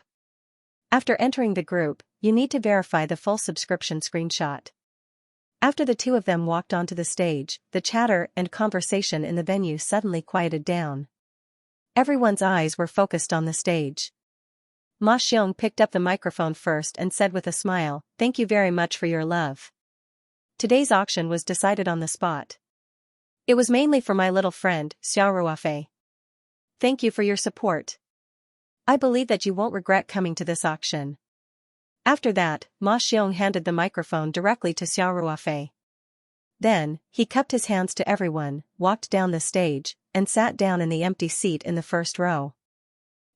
After entering the group, you need to verify the full subscription screenshot. After the two of them walked onto the stage, the chatter and conversation in the venue suddenly quieted down. Everyone's eyes were focused on the stage. Ma Xiong picked up the microphone first and said with a smile, "Thank you very much for your love. Today's auction was decided on the spot. It was mainly for my little friend, Xiao Ruofei. Thank you for your support. I believe that you won't regret coming to this auction." After that, Ma Xiong handed the microphone directly to Xiao Ruofei. Then, he cupped his hands to everyone, walked down the stage, and sat down in the empty seat in the first row.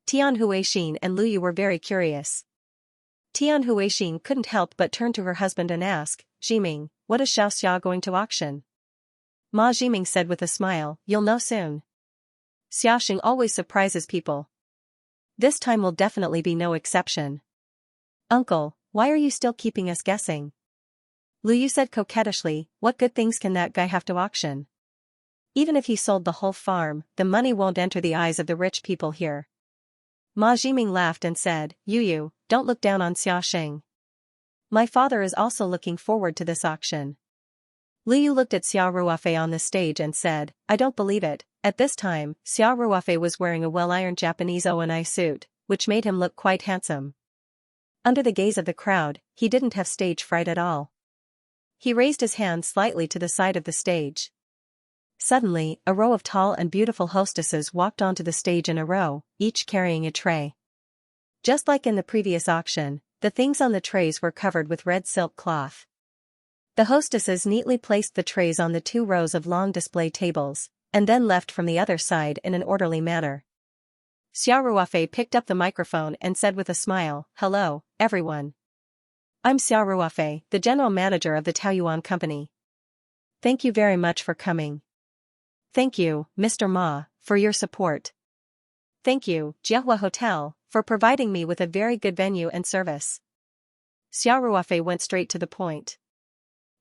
Tian Huixin and Liu Yu were very curious. Tian Huixin couldn't help but turn to her husband and ask, "Jiming, what is Xiaoxia going to auction?" Ma Jiming said with a smile, "You'll know soon. Xiaoxing always surprises people. This time will definitely be no exception." "Uncle, why are you still keeping us guessing?" Liu Yu said coquettishly, "What good things can that guy have to auction? Even if he sold the whole farm, the money won't enter the eyes of the rich people here." Ma Jiming laughed and said, Yu, don't look down on Xiaoxing. My father is also looking forward to this auction." Liu Yu looked at Xiao Ruofei on the stage and said, "I don't believe it." At this time, Xiao Ruofei was wearing a well-ironed Japanese O&I suit, which made him look quite handsome. Under the gaze of the crowd, he didn't have stage fright at all. He raised his hand slightly to the side of the stage. Suddenly, a row of tall and beautiful hostesses walked onto the stage in a row, each carrying a tray. Just like in the previous auction, the things on the trays were covered with red silk cloth. The hostesses neatly placed the trays on the 2 rows of long display tables, and then left from the other side in an orderly manner. Xiao picked up the microphone and said with a smile, "Hello, everyone. I'm Xiao, the general manager of the Taoyuan company. Thank you very much for coming. Thank you, Mr. Ma, for your support. Thank you, Jiahua Hotel, for providing me with a very good venue and service." Xiao went straight to the point.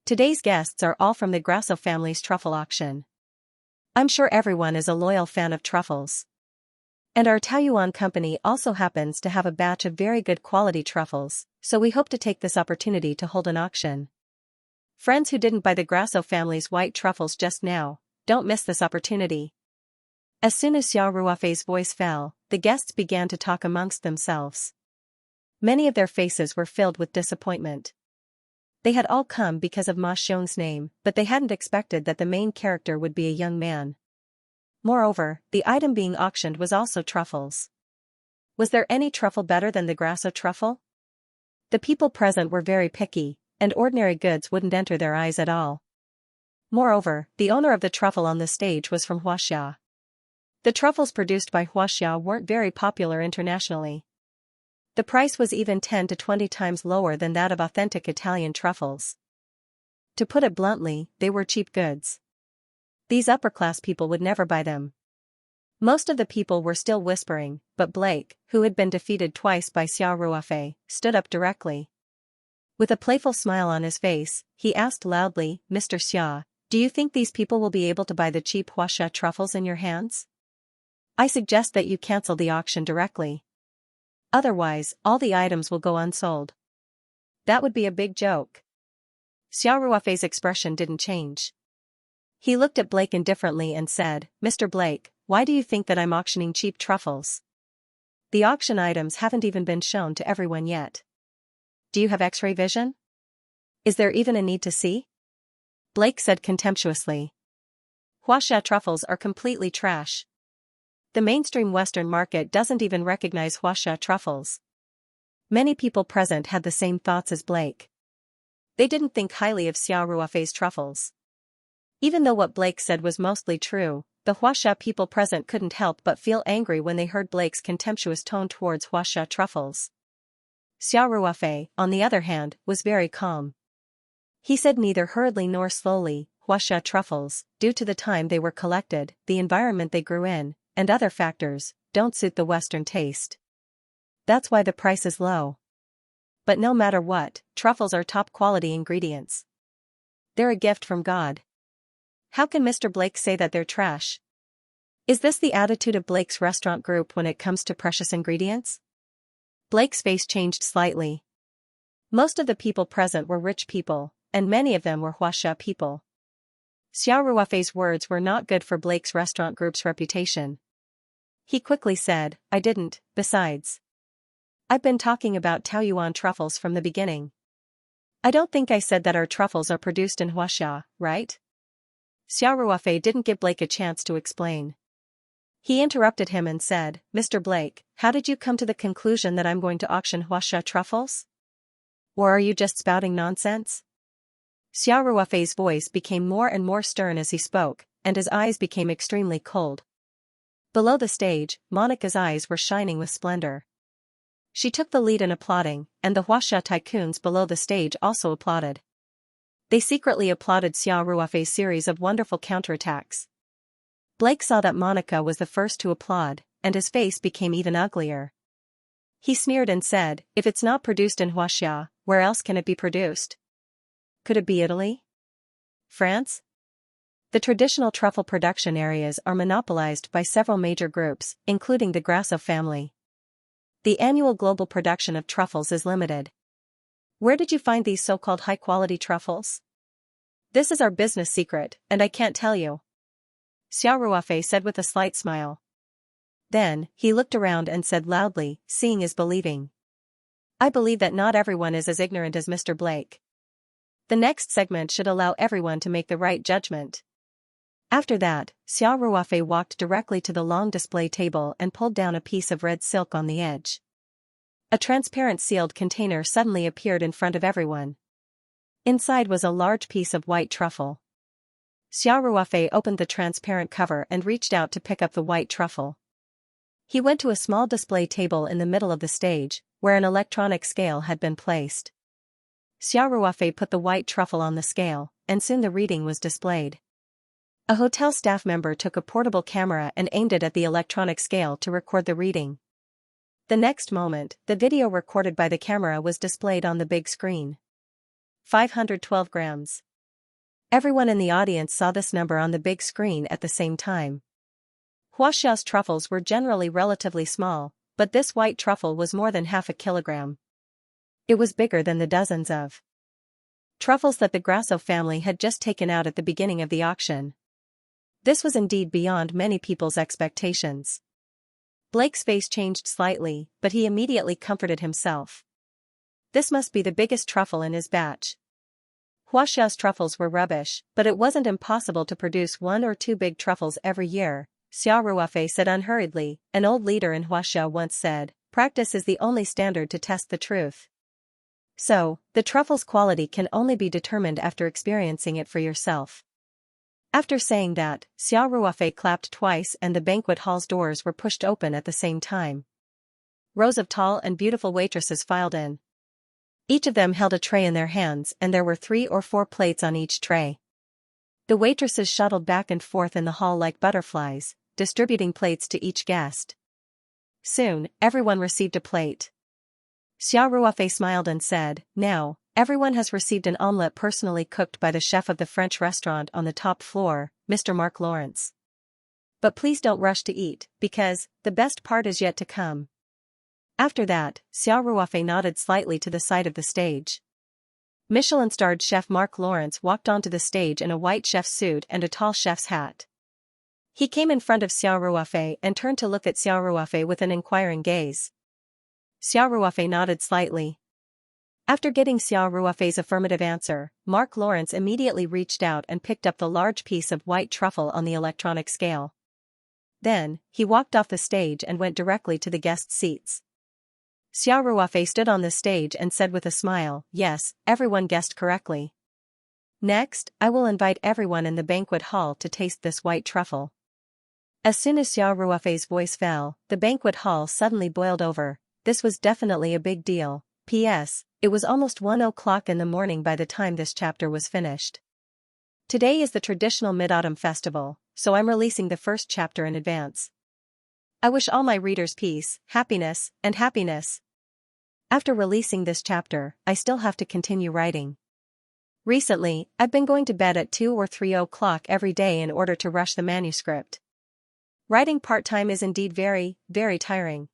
Today's guests are all from the Grasso family's truffle auction. I'm sure everyone is a loyal fan of truffles. And our Taoyuan company also happens to have a batch of very good quality truffles, so we hope to take this opportunity to hold an auction. Friends who didn't buy the Grasso family's white truffles just now, don't miss this opportunity. As soon as Xiao Ruofei's voice fell, the guests began to talk amongst themselves. Many of their faces were filled with disappointment. They had all come because of Ma Xiong's name, but they hadn't expected that the main character would be a young man. Moreover, the item being auctioned was also truffles. Was there any truffle better than the Grasso truffle? The people present were very picky, and ordinary goods wouldn't enter their eyes at all. Moreover, the owner of the truffle on the stage was from Huaxia. The truffles produced by Huaxia weren't very popular internationally. The price was even 10 to 20 times lower than that of authentic Italian truffles. To put it bluntly, they were cheap goods. These upper-class people would never buy them. Most of the people were still whispering, but Blake, who had been defeated twice by Xiao Ruofei, stood up directly. With a playful smile on his face, he asked loudly, "Mr. Xia, do you think these people will be able to buy the cheap Huaxia truffles in your hands? I suggest that you cancel the auction directly. Otherwise, all the items will go unsold." That would be a big joke. Xiao Ruofei's expression didn't change. He looked at Blake indifferently and said, "Mr. Blake, why do you think that I'm auctioning cheap truffles? The auction items haven't even been shown to everyone yet. Do you have X-ray vision? Is there even a need to see?" Blake said contemptuously. "Huaxia truffles are completely trash. The mainstream Western market doesn't even recognize Huaxia truffles." Many people present had the same thoughts as Blake. They didn't think highly of Xiao Ruofei's truffles. Even though what Blake said was mostly true, the Huaxia people present couldn't help but feel angry when they heard Blake's contemptuous tone towards Huaxia truffles. Xiao Ruofei, on the other hand, was very calm. He said neither hurriedly nor slowly, "Huaxia truffles, due to the time they were collected, the environment they grew in, and other factors, don't suit the Western taste. That's why the price is low. But no matter what, truffles are top quality ingredients. They're a gift from God. How can Mr. Blake say that they're trash? Is this the attitude of Blake's restaurant group when it comes to precious ingredients?" Blake's face changed slightly. Most of the people present were rich people, and many of them were Huaxia people. Xiao Ruofei's words were not good for Blake's restaurant group's reputation. He quickly said, "I didn't, besides. I've been talking about Taoyuan truffles from the beginning. I don't think I said that our truffles are produced in Huaxia, right?" Xiao Ruofei didn't give Blake a chance to explain. He interrupted him and said, "Mr. Blake, how did you come to the conclusion that I'm going to auction Huaxia truffles? Or are you just spouting nonsense?" Xiao Ruofei's voice became more and more stern as he spoke, and his eyes became extremely cold. Below the stage, Monica's eyes were shining with splendor. She took the lead in applauding, and the Huaxia tycoons below the stage also applauded. They secretly applauded Xiao Ruofei's series of wonderful counterattacks. Blake saw that Monica was the first to applaud, and his face became even uglier. He sneered and said, "If it's not produced in Huaxia, where else can it be produced? Could it be Italy? France?" The traditional truffle production areas are monopolized by several major groups, including the Grasso family. The annual global production of truffles is limited. Where did you find these so-called high-quality truffles? This is our business secret, and I can't tell you," Xiao Ruofei said with a slight smile. Then, he looked around and said loudly, "Seeing is believing. I believe that not everyone is as ignorant as Mr. Blake. The next segment should allow everyone to make the right judgment." After that, Xiao Ruofei walked directly to the long display table and pulled down a piece of red silk on the edge. A transparent sealed container suddenly appeared in front of everyone. Inside was a large piece of white truffle. Xiao Ruofei opened the transparent cover and reached out to pick up the white truffle. He went to a small display table in the middle of the stage, where an electronic scale had been placed. Xiao Ruofei put the white truffle on the scale, and soon the reading was displayed. A hotel staff member took a portable camera and aimed it at the electronic scale to record the reading. The next moment, the video recorded by the camera was displayed on the big screen. 512 grams. Everyone in the audience saw this number on the big screen at the same time. Huaxiao's truffles were generally relatively small, but this white truffle was more than half a kilogram. It was bigger than the dozens of truffles that the Grasso family had just taken out at the beginning of the auction. This was indeed beyond many people's expectations. Blake's face changed slightly, but he immediately comforted himself. This must be the biggest truffle in his batch. Huaxiao's truffles were rubbish, but it wasn't impossible to produce 1 or 2 big truffles every year, Xiao Ruofei said unhurriedly. An old leader in Huaxiao once said, "Practice is the only standard to test the truth." So, the truffle's quality can only be determined after experiencing it for yourself. After saying that, Xiao Ruofei clapped twice and the banquet hall's doors were pushed open at the same time. Rows of tall and beautiful waitresses filed in. Each of them held a tray in their hands and there were 3 or 4 plates on each tray. The waitresses shuttled back and forth in the hall like butterflies, distributing plates to each guest. Soon, everyone received a plate. Xiao Ruofei smiled and said, "Now, everyone has received an omelette personally cooked by the chef of the French restaurant on the top floor, Mr. Mark Lawrence. But please don't rush to eat, because the best part is yet to come." After that, Xiao Ruofei nodded slightly to the side of the stage. Michelin-starred chef Mark Lawrence walked onto the stage in a white chef's suit and a tall chef's hat. He came in front of Xiao Ruofei and turned to look at Xiao Ruofei with an inquiring gaze. Xiao Ruofei nodded slightly. After getting Xiao Ruofei's affirmative answer, Mark Lawrence immediately reached out and picked up the large piece of white truffle on the electronic scale. Then, he walked off the stage and went directly to the guest seats. Xiao Ruofei stood on the stage and said with a smile, "Yes, everyone guessed correctly. Next, I will invite everyone in the banquet hall to taste this white truffle." As soon as Xiao Ruofei's voice fell, the banquet hall suddenly boiled over. This was definitely a big deal. P.S. It was almost 1 o'clock in the morning by the time this chapter was finished. Today is the traditional Mid-Autumn Festival, so I'm releasing the first chapter in advance. I wish all my readers peace, happiness, and happiness. After releasing this chapter, I still have to continue writing. Recently, I've been going to bed at 2 or 3 o'clock every day in order to rush the manuscript. Writing part-time is indeed very, very tiring.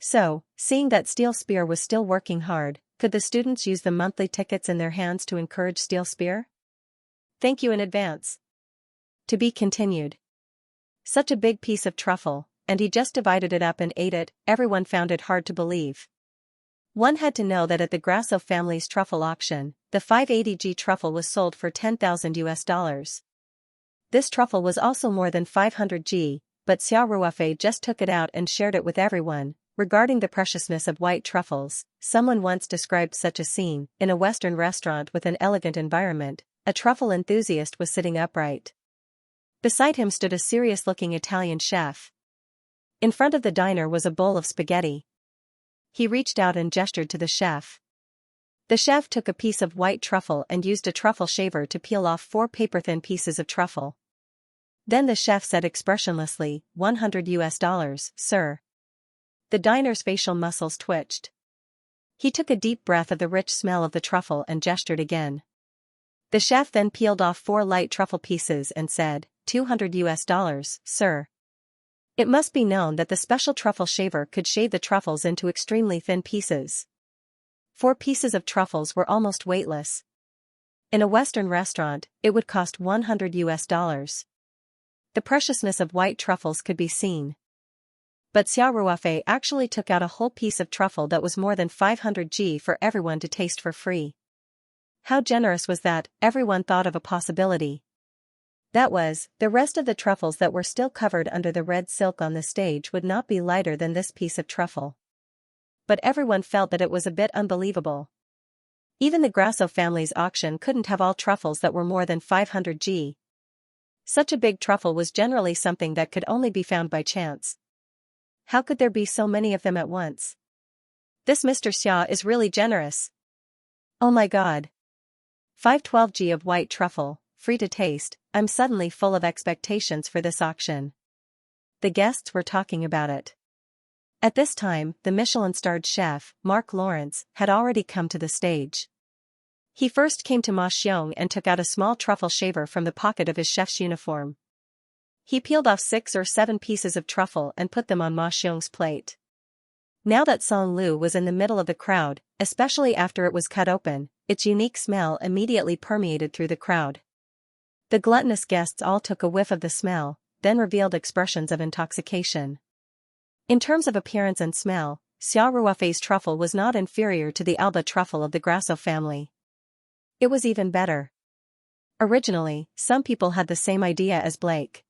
So, seeing that Steel Spear was still working hard, could the students use the monthly tickets in their hands to encourage Steel Spear? Thank you in advance. To be continued. Such a big piece of truffle, and he just divided it up and ate it. Everyone found it hard to believe. One had to know that at the Grasso family's truffle auction, the 580G truffle was sold for $10,000. This truffle was also more than 500G, but Xiao Ruofei just took it out and shared it with everyone. Regarding the preciousness of white truffles, someone once described such a scene: in a Western restaurant with an elegant environment, a truffle enthusiast was sitting upright. Beside him stood a serious-looking Italian chef. In front of the diner was a bowl of spaghetti. He reached out and gestured to the chef. The chef took a piece of white truffle and used a truffle shaver to peel off 4 paper-thin pieces of truffle. Then the chef said expressionlessly, $100, sir. The diner's facial muscles twitched. He took a deep breath of the rich smell of the truffle and gestured again. The chef then peeled off 4 light truffle pieces and said, $200, sir. It must be known that the special truffle shaver could shave the truffles into extremely thin pieces. 4 pieces of truffles were almost weightless. In a Western restaurant, it would cost $100. The preciousness of white truffles could be seen. But Xiao Ruofei actually took out a whole piece of truffle that was more than 500G for everyone to taste for free. How generous was that? Everyone thought of a possibility. That was, the rest of the truffles that were still covered under the red silk on the stage would not be lighter than this piece of truffle. But everyone felt that it was a bit unbelievable. Even the Grasso family's auction couldn't have all truffles that were more than 500 g. Such a big truffle was generally something that could only be found by chance. How could there be so many of them at once? This Mr. Xia is really generous. Oh my god. 512 g of white truffle, free to taste. I'm suddenly full of expectations for this auction. The guests were talking about it. At this time, the Michelin-starred chef, Mark Lawrence, had already come to the stage. He first came to Ma Xiong and took out a small truffle shaver from the pocket of his chef's uniform. He peeled off 6 or 7 pieces of truffle and put them on Ma Xiong's plate. Now that Song Lu was in the middle of the crowd, especially after it was cut open, its unique smell immediately permeated through the crowd. The gluttonous guests all took a whiff of the smell, then revealed expressions of intoxication. In terms of appearance and smell, Xia Ruofei's truffle was not inferior to the Alba truffle of the Grasso family. It was even better. Originally, some people had the same idea as Blake.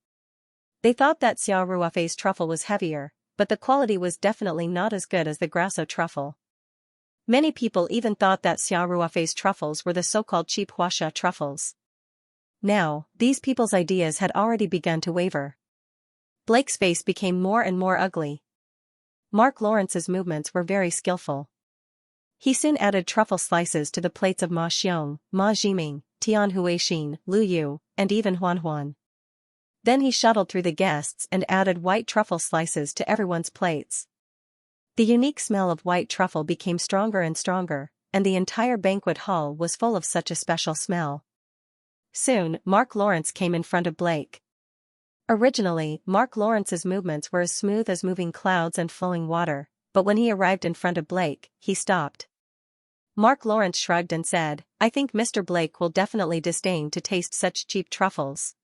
They thought that Xia Ruofei's truffle was heavier, but the quality was definitely not as good as the Grasso truffle. Many people even thought that Xia Ruofei's truffles were the so-called cheap Huaxia truffles. Now, these people's ideas had already begun to waver. Blake's face became more and more ugly. Mark Lawrence's movements were very skillful. He soon added truffle slices to the plates of Ma Xiong, Ma Jiming, Tian Huixin, Lu Yu, and even Huan Huan. Then he shuttled through the guests and added white truffle slices to everyone's plates. The unique smell of white truffle became stronger and stronger, and the entire banquet hall was full of such a special smell. Soon, Mark Lawrence came in front of Blake. Originally, Mark Lawrence's movements were as smooth as moving clouds and flowing water, but when he arrived in front of Blake, he stopped. Mark Lawrence shrugged and said, "I think Mr. Blake will definitely disdain to taste such cheap truffles."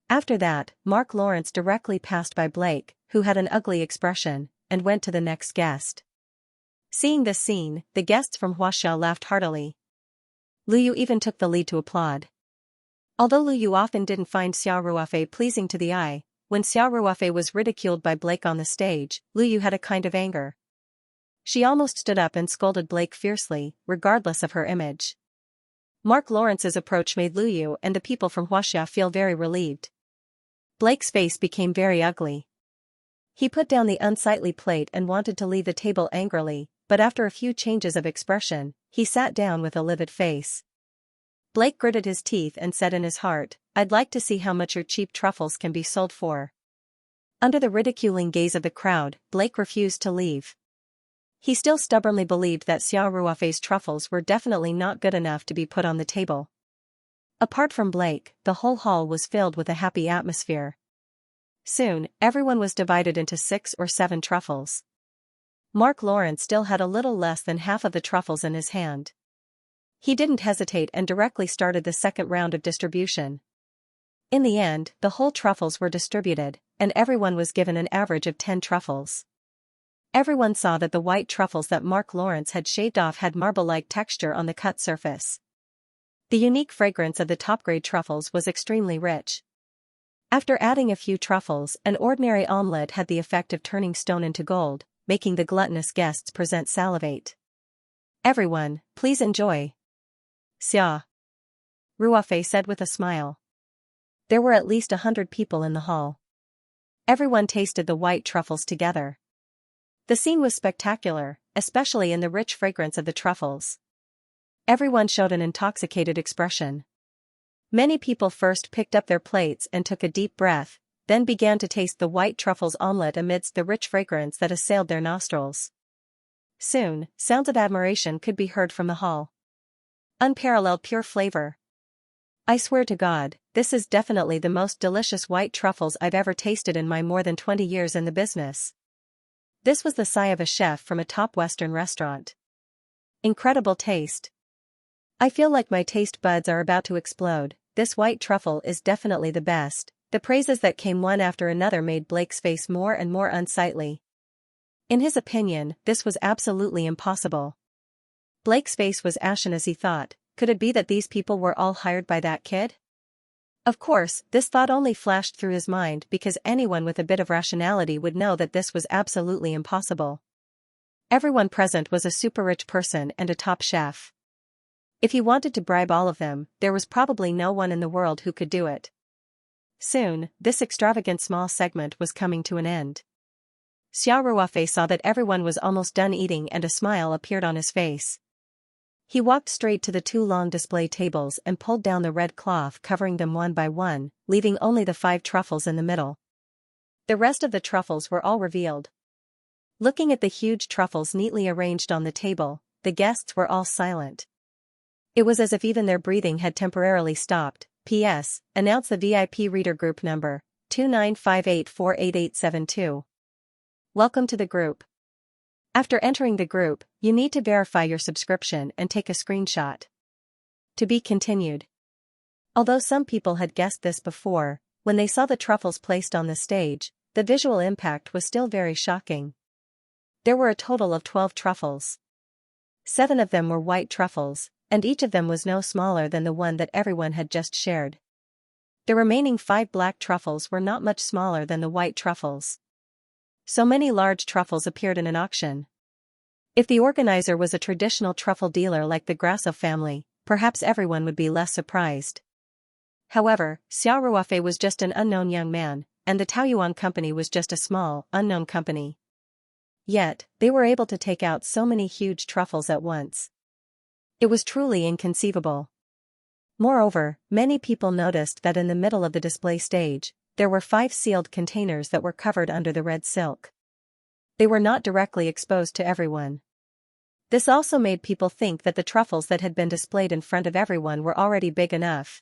After that, Mark Lawrence directly passed by Blake, who had an ugly expression, and went to the next guest. Seeing this scene, the guests from Huaxia laughed heartily. Lu Yu even took the lead to applaud. Although Lu Yu often didn't find Xia Ruofei pleasing to the eye, when Xia Ruofei was ridiculed by Blake on the stage, Lu Yu had a kind of anger. She almost stood up and scolded Blake fiercely, regardless of her image. Mark Lawrence's approach made Lu Yu and the people from Huaxia feel very relieved. Blake's face became very ugly. He put down the unsightly plate and wanted to leave the table angrily, but after a few changes of expression, he sat down with a livid face. Blake gritted his teeth and said in his heart, "I'd like to see how much your cheap truffles can be sold for." Under the ridiculing gaze of the crowd, Blake refused to leave. He still stubbornly believed that Xia Ruofei's truffles were definitely not good enough to be put on the table. Apart from Blake, the whole hall was filled with a happy atmosphere. Soon, everyone was divided into 6 or 7 truffles. Mark Lawrence still had a little less than half of the truffles in his hand. He didn't hesitate and directly started the second round of distribution. In the end, the whole truffles were distributed, and everyone was given an average of 10 truffles. Everyone saw that the white truffles that Mark Lawrence had shaved off had marble-like texture on the cut surface. The unique fragrance of the top-grade truffles was extremely rich. After adding a few truffles, an ordinary omelette had the effect of turning stone into gold, making the gluttonous guests present salivate. "Everyone, please enjoy." Xia Ruofei said with a smile. There were at least 100 people in the hall. Everyone tasted the white truffles together. The scene was spectacular, especially in the rich fragrance of the truffles. Everyone showed an intoxicated expression. Many people first picked up their plates and took a deep breath, then began to taste the white truffles omelette amidst the rich fragrance that assailed their nostrils. Soon, sounds of admiration could be heard from the hall. Unparalleled pure flavor. I swear to God, this is definitely the most delicious white truffles I've ever tasted in my more than 20 years in the business. This was the sigh of a chef from a top Western restaurant. Incredible taste. I feel like my taste buds are about to explode. This white truffle is definitely the best. The praises that came one after another made Blake's face more and more unsightly. In his opinion, this was absolutely impossible. Blake's face was ashen as he thought, could it be that these people were all hired by that kid? Of course, this thought only flashed through his mind because anyone with a bit of rationality would know that this was absolutely impossible. Everyone present was a super-rich person and a top chef. If he wanted to bribe all of them, there was probably no one in the world who could do it. Soon, this extravagant small segment was coming to an end. Xiao Ruofei saw that everyone was almost done eating and a smile appeared on his face. He walked straight to the two long display tables and pulled down the red cloth covering them one by one, leaving only the 5 truffles in the middle. The rest of the truffles were all revealed. Looking at the huge truffles neatly arranged on the table, the guests were all silent. It was as if even their breathing had temporarily stopped. P.S. Announce the VIP reader group number, 295848872. Welcome to the group. After entering the group, you need to verify your subscription and take a screenshot. To be continued. Although some people had guessed this before, when they saw the truffles placed on the stage, the visual impact was still very shocking. There were a total of 12 truffles. 7 of them were white truffles, and each of them was no smaller than the one that everyone had just shared. The remaining 5 black truffles were not much smaller than the white truffles. So many large truffles appeared in an auction. If the organizer was a traditional truffle dealer like the Grasso family, perhaps everyone would be less surprised. However, Xiao Ruofei was just an unknown young man, and the Taoyuan company was just a small, unknown company. Yet, they were able to take out so many huge truffles at once. It was truly inconceivable. Moreover, many people noticed that in the middle of the display stage, there were 5 sealed containers that were covered under the red silk. They were not directly exposed to everyone. This also made people think that the truffles that had been displayed in front of everyone were already big enough.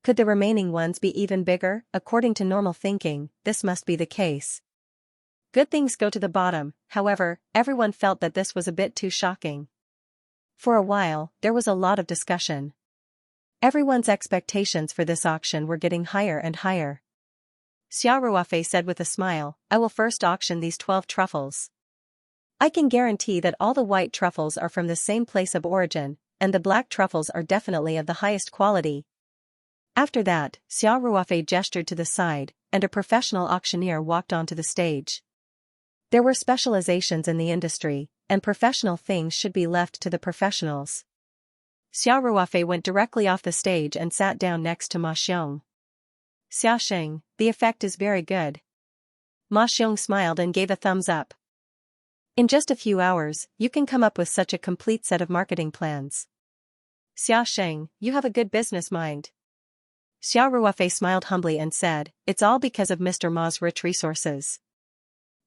Could the remaining ones be even bigger? According to normal thinking, this must be the case. Good things go to the bottom, however, everyone felt that this was a bit too shocking. For a while, there was a lot of discussion. Everyone's expectations for this auction were getting higher and higher. Xiao Ruofei said with a smile, I will first auction these 12 truffles. I can guarantee that all the white truffles are from the same place of origin, and the black truffles are definitely of the highest quality. After that, Xiao Ruofei gestured to the side, and a professional auctioneer walked onto the stage. There were specializations in the industry, and professional things should be left to the professionals. Xiao Ruofei went directly off the stage and sat down next to Ma Xiong. Xiaosheng, the effect is very good. Ma Xiong smiled and gave a thumbs up. In just a few hours, you can come up with such a complete set of marketing plans. Xiaosheng, you have a good business mind. Xiao Ruofei smiled humbly and said, it's all because of Mr. Ma's rich resources.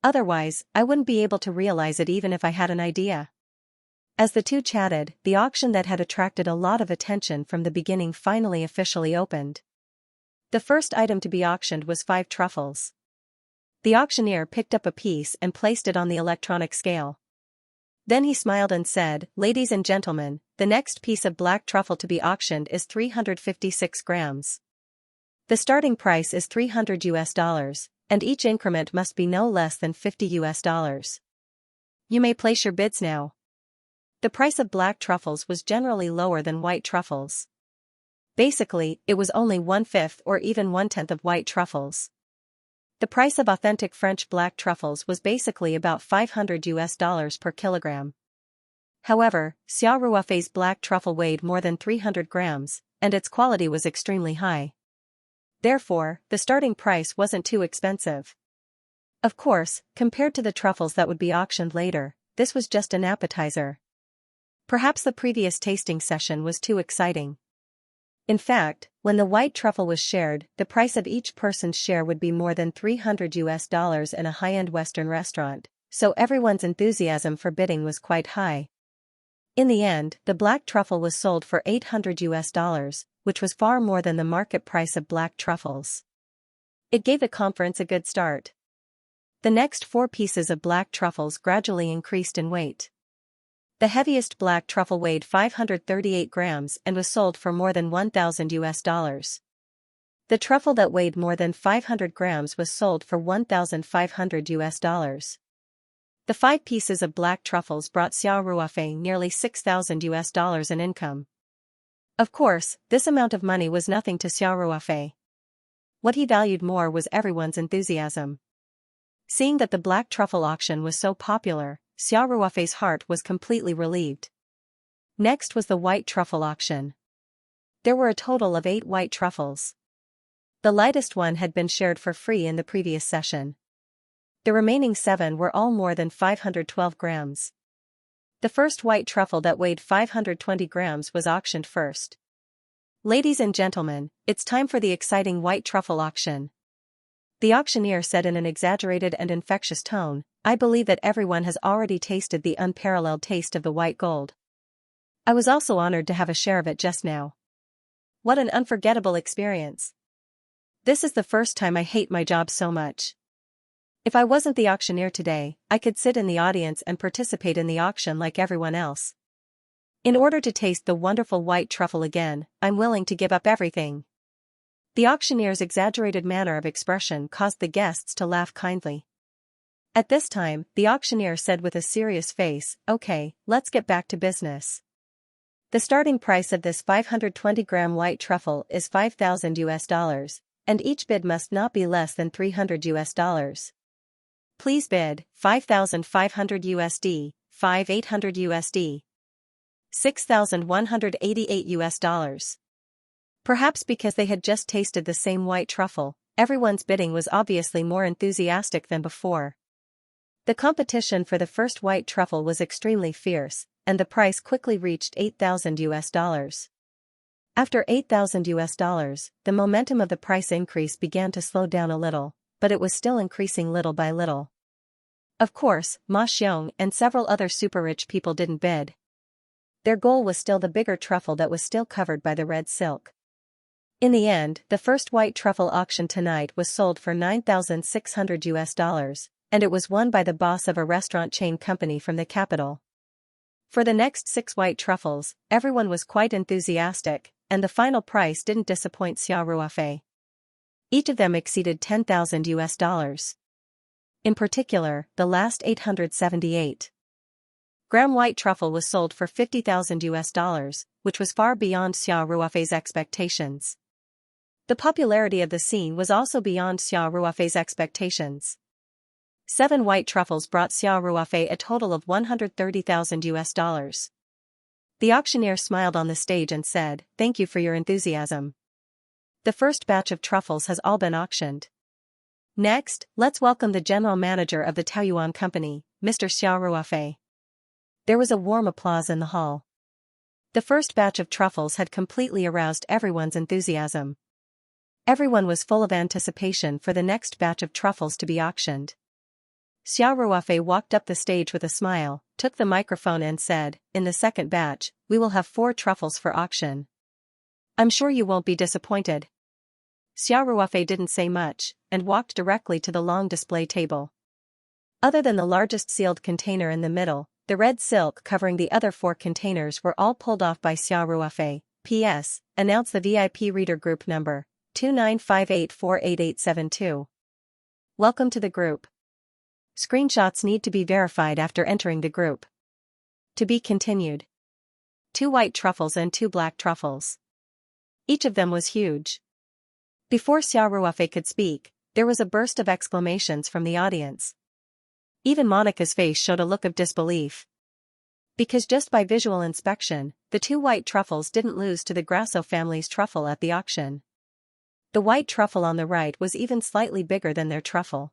Otherwise, I wouldn't be able to realize it even if I had an idea. As the two chatted, the auction that had attracted a lot of attention from the beginning finally officially opened. The first item to be auctioned was 5 truffles. The auctioneer picked up a piece and placed it on the electronic scale. Then he smiled and said, ladies and gentlemen, the next piece of black truffle to be auctioned is 356 grams. The starting price is $300, and each increment must be no less than $50. You may place your bids now. The price of black truffles was generally lower than white truffles. Basically, it was only 1/5 or even 1/10 of white truffles. The price of authentic French black truffles was basically about $500 per kilogram. However, Xiao Ruofei's black truffle weighed more than 300 grams, and its quality was extremely high. Therefore, the starting price wasn't too expensive. Of course, compared to the truffles that would be auctioned later, this was just an appetizer. Perhaps the previous tasting session was too exciting. In fact, when the white truffle was shared, the price of each person's share would be more than $300 in a high-end Western restaurant, so everyone's enthusiasm for bidding was quite high. In the end, the black truffle was sold for $800, which was far more than the market price of black truffles. It gave the conference a good start. The next 4 pieces of black truffles gradually increased in weight. The heaviest black truffle weighed 538 grams and was sold for more than $1,000. The truffle that weighed more than 500 grams was sold for $1,500. The 5 pieces of black truffles brought Xiao Ruofei nearly $6,000 in income. Of course, this amount of money was nothing to Xiao Ruofei. What he valued more was everyone's enthusiasm. Seeing that the black truffle auction was so popular, Xiao Ruofei's heart was completely relieved. Next was the white truffle auction. There were a total of 8 white truffles. The lightest one had been shared for free in the previous session. The remaining 7 were all more than 512 grams. The first white truffle that weighed 520 grams was auctioned first. Ladies and gentlemen, it's time for the exciting white truffle auction. The auctioneer said in an exaggerated and infectious tone, I believe that everyone has already tasted the unparalleled taste of the white gold. I was also honored to have a share of it just now. What an unforgettable experience. This is the first time I hate my job so much. If I wasn't the auctioneer today, I could sit in the audience and participate in the auction like everyone else. In order to taste the wonderful white truffle again, I'm willing to give up everything. The auctioneer's exaggerated manner of expression caused the guests to laugh kindly. At this time, the auctioneer said with a serious face, okay, let's get back to business. The starting price of this 520-gram white truffle is $5,000, and each bid must not be less than $300. Please bid, $5,500, $5,800, $6,188. Perhaps because they had just tasted the same white truffle, everyone's bidding was obviously more enthusiastic than before. The competition for the first white truffle was extremely fierce, and the price quickly reached $8,000. After $8,000, the momentum of the price increase began to slow down a little, but it was still increasing little by little. Of course, Ma Xiong and several other super-rich people didn't bid. Their goal was still the bigger truffle that was still covered by the red silk. In the end, the first white truffle auction tonight was sold for $9,600, and it was won by the boss of a restaurant chain company from the capital. For the next 6 white truffles, everyone was quite enthusiastic, and the final price didn't disappoint Xiao Ruofei. Each of them exceeded $10,000. In particular, the last 878 gram white truffle was sold for $50,000, which was far beyond Xiao Ruofei's expectations. The popularity of the scene was also beyond Xiao Ruofei's expectations. 7 white truffles brought Xiao Ruofei a total of $130,000. The auctioneer smiled on the stage and said, "Thank you for your enthusiasm. The first batch of truffles has all been auctioned. Next, let's welcome the general manager of the Taoyuan company, Mr. Xiao Ruofei." There was a warm applause in the hall. The first batch of truffles had completely aroused everyone's enthusiasm. Everyone was full of anticipation for the next batch of truffles to be auctioned. Xiao Ruofei walked up the stage with a smile, took the microphone and said, "In the second batch, we will have 4 truffles for auction. I'm sure you won't be disappointed." Xiao Ruofei didn't say much, and walked directly to the long display table. Other than the largest sealed container in the middle, the red silk covering the other 4 containers were all pulled off by Xiao Ruofei. P.S. Announce the VIP reader group number, 2958488872. Welcome to the group. Screenshots need to be verified after entering the group. To be continued. 2 white truffles and 2 black truffles. Each of them was huge. Before Xiao Ruofei could speak, there was a burst of exclamations from the audience. Even Monica's face showed a look of disbelief. Because just by visual inspection, the 2 white truffles didn't lose to the Grasso family's truffle at the auction. The white truffle on the right was even slightly bigger than their truffle.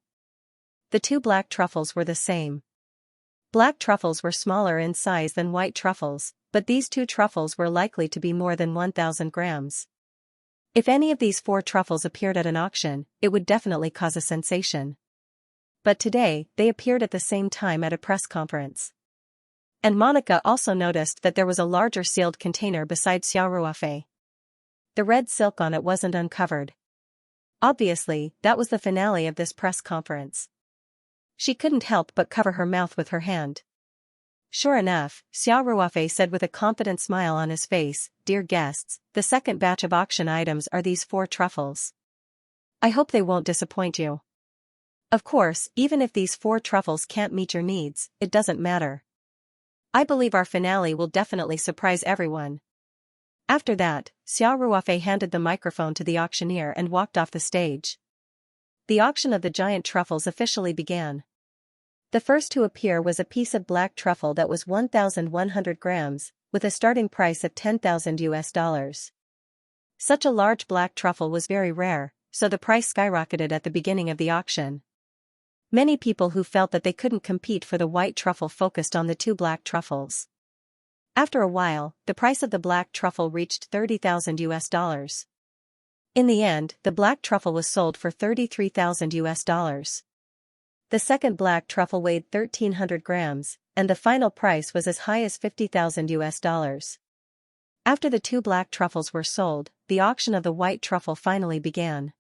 The 2 black truffles were the same. Black truffles were smaller in size than white truffles, but these 2 truffles were likely to be more than 1,000 grams. If any of these 4 truffles appeared at an auction, it would definitely cause a sensation. But today, they appeared at the same time at a press conference. And Monica also noticed that there was a larger sealed container beside Xiao Ruofei. The red silk on it wasn't uncovered. Obviously, that was the finale of this press conference. She couldn't help but cover her mouth with her hand. Sure enough, Xiao Ruofei said with a confident smile on his face, "Dear guests, the second batch of auction items are these 4 truffles. I hope they won't disappoint you. Of course, even if these 4 truffles can't meet your needs, it doesn't matter. I believe our finale will definitely surprise everyone. After that, Xiao Ruofei handed the microphone to the auctioneer and walked off the stage. The auction of the giant truffles officially began. The first to appear was a piece of black truffle that was 1,100 grams, with a starting price of $10,000. Such a large black truffle was very rare, so the price skyrocketed at the beginning of the auction. Many people who felt that they couldn't compete for the white truffle focused on the two black truffles. After a while, the price of the black truffle reached $30,000. In the end, the black truffle was sold for $33,000. The second black truffle weighed 1,300 grams, and the final price was as high as $50,000. After the two black truffles were sold, the auction of the white truffle finally began.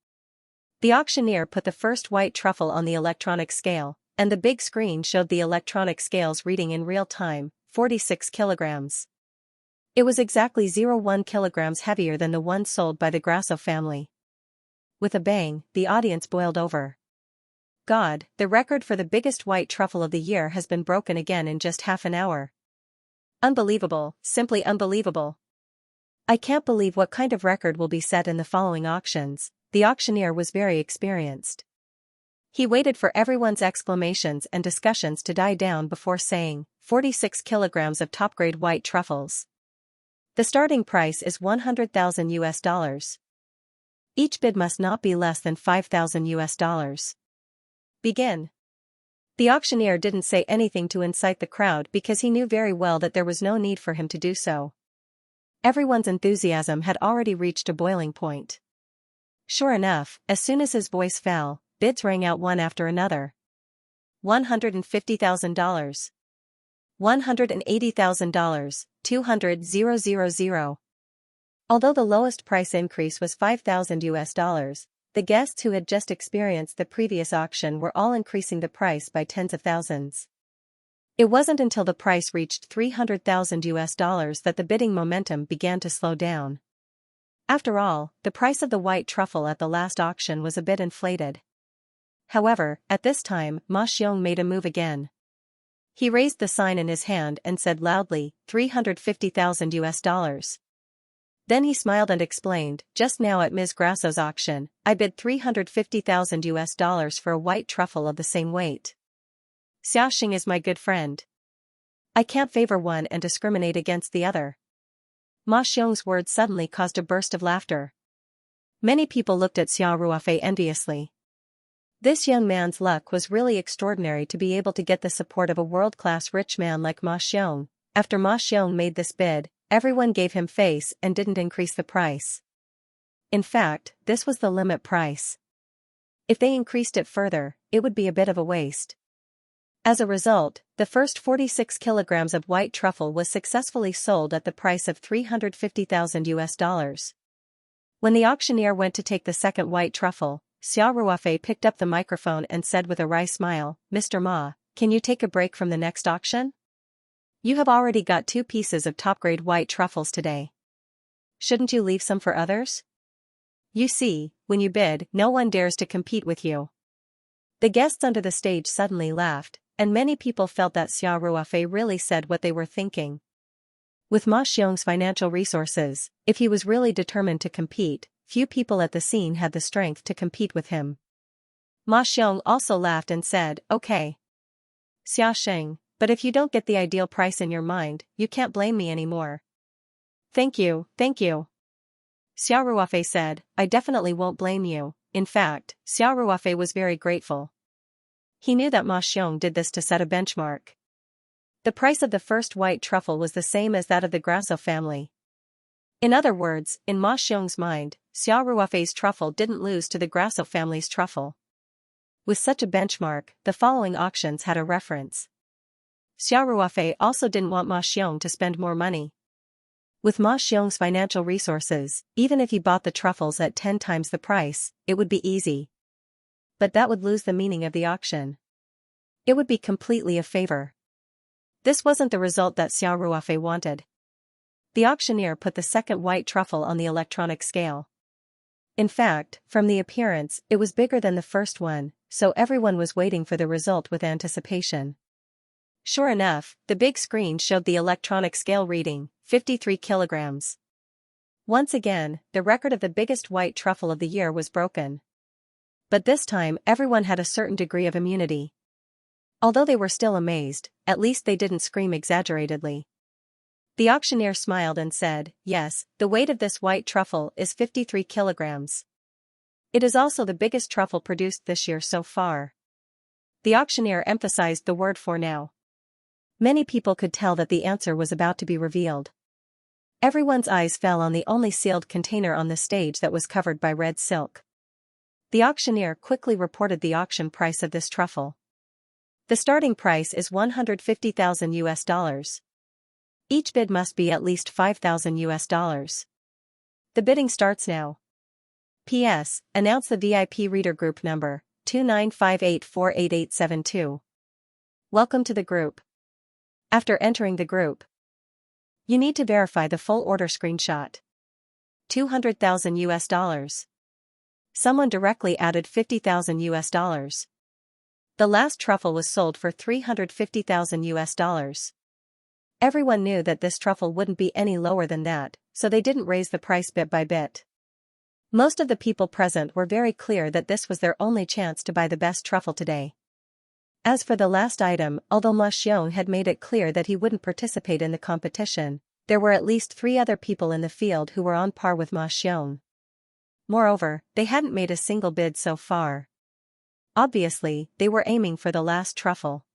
The auctioneer put the first white truffle on the electronic scale, and the big screen showed the electronic scales reading in real time, 46 kilograms. It was exactly 0.1 kilograms heavier than the one sold by the Grasso family. With a bang, the audience boiled over. God, the record for the biggest white truffle of the year has been broken again in just half an hour. Unbelievable, simply unbelievable. I can't believe what kind of record will be set in the following auctions. The auctioneer was very experienced. He waited for everyone's exclamations and discussions to die down before saying, 46 kilograms of top-grade white truffles. The starting price is $100,000. Each bid must not be less than $5,000. Begin. The auctioneer didn't say anything to incite the crowd because he knew very well that there was no need for him to do so. Everyone's enthusiasm had already reached a boiling point. Sure enough, as soon as his voice fell, bids rang out one after another. $150,000. $180,000, $200,000. Although the lowest price increase was $5,000, the guests who had just experienced the previous auction were all increasing the price by tens of thousands. It wasn't until the price reached $300,000 that the bidding momentum began to slow down. After all, the price of the white truffle at the last auction was a bit inflated. However, at this time, Ma Xiong made a move again. He raised the sign in his hand and said loudly, $350,000. Then he smiled and explained, just now at Ms. Grasso's auction, I bid $350,000 for a white truffle of the same weight. Xiaxing is my good friend. I can't favor one and discriminate against the other. Ma Xiong's words suddenly caused a burst of laughter. Many people looked at Xiao Ruofei enviously. This young man's luck was really extraordinary to be able to get the support of a world-class rich man like Ma Xiong. After Ma Xiong made this bid, everyone gave him face and didn't increase the price. In fact, this was the limit price. If they increased it further, it would be a bit of a waste. As a result, the first 46 kilograms of white truffle was successfully sold at the price of $350,000. When the auctioneer went to take the second white truffle, Xiao Ruofei picked up the microphone and said with a wry smile, Mr. Ma, can you take a break from the next auction? You have already got 2 pieces of top-grade white truffles today. Shouldn't you leave some for others? You see, when you bid, no one dares to compete with you. The guests under the stage suddenly laughed, and many people felt that Xiao Ruofei really said what they were thinking. With Ma Xiong's financial resources, if he was really determined to compete, few people at the scene had the strength to compete with him. Ma Xiong also laughed and said, okay. Xiaxing, but if you don't get the ideal price in your mind, you can't blame me anymore. Thank you, thank you. Xiao Ruofei said, I definitely won't blame you. In fact, Xiao Ruofei was very grateful. He knew that Ma Xiong did this to set a benchmark. The price of the first white truffle was the same as that of the Grasso family. In other words, in Ma Xiong's mind, Xiao Ruofei's truffle didn't lose to the Grasso family's truffle. With such a benchmark, the following auctions had a reference. Xiao Ruofei also didn't want Ma Xiong to spend more money. With Ma Xiong's financial resources, even if he bought the truffles at 10 times the price, it would be easy. But that would lose the meaning of the auction. It would be completely a favor. This wasn't the result that Xiao Ruofei wanted. The auctioneer put the second white truffle on the electronic scale. In fact, from the appearance, it was bigger than the first one, so everyone was waiting for the result with anticipation. Sure enough, the big screen showed the electronic scale reading, 53 kilograms. Once again, the record of the biggest white truffle of the year was broken. But this time everyone had a certain degree of immunity. Although they were still amazed, at least they didn't scream exaggeratedly. The auctioneer smiled and said, "Yes, the weight of this white truffle is 53 kilograms. It is also the biggest truffle produced this year so far." The auctioneer emphasized the word "for" now. Many people could tell that the answer was about to be revealed. Everyone's eyes fell on the only sealed container on the stage that was covered by red silk. The auctioneer quickly reported the auction price of this truffle. The starting price is $150,000. Each bid must be at least $5,000. The bidding starts now. P.S. Announce the VIP reader group number, 2958488872. Welcome to the group. After entering the group, you need to verify the full order screenshot. $200,000. Someone directly added $50,000. The last truffle was sold for $350,000. Everyone knew that this truffle wouldn't be any lower than that, so they didn't raise the price bit by bit. Most of the people present were very clear that this was their only chance to buy the best truffle today. As for the last item, although Ma Xiong had made it clear that he wouldn't participate in the competition, there were at least 3 other people in the field who were on par with Ma Xiong. Moreover, they hadn't made a single bid so far. Obviously, they were aiming for the last truffle.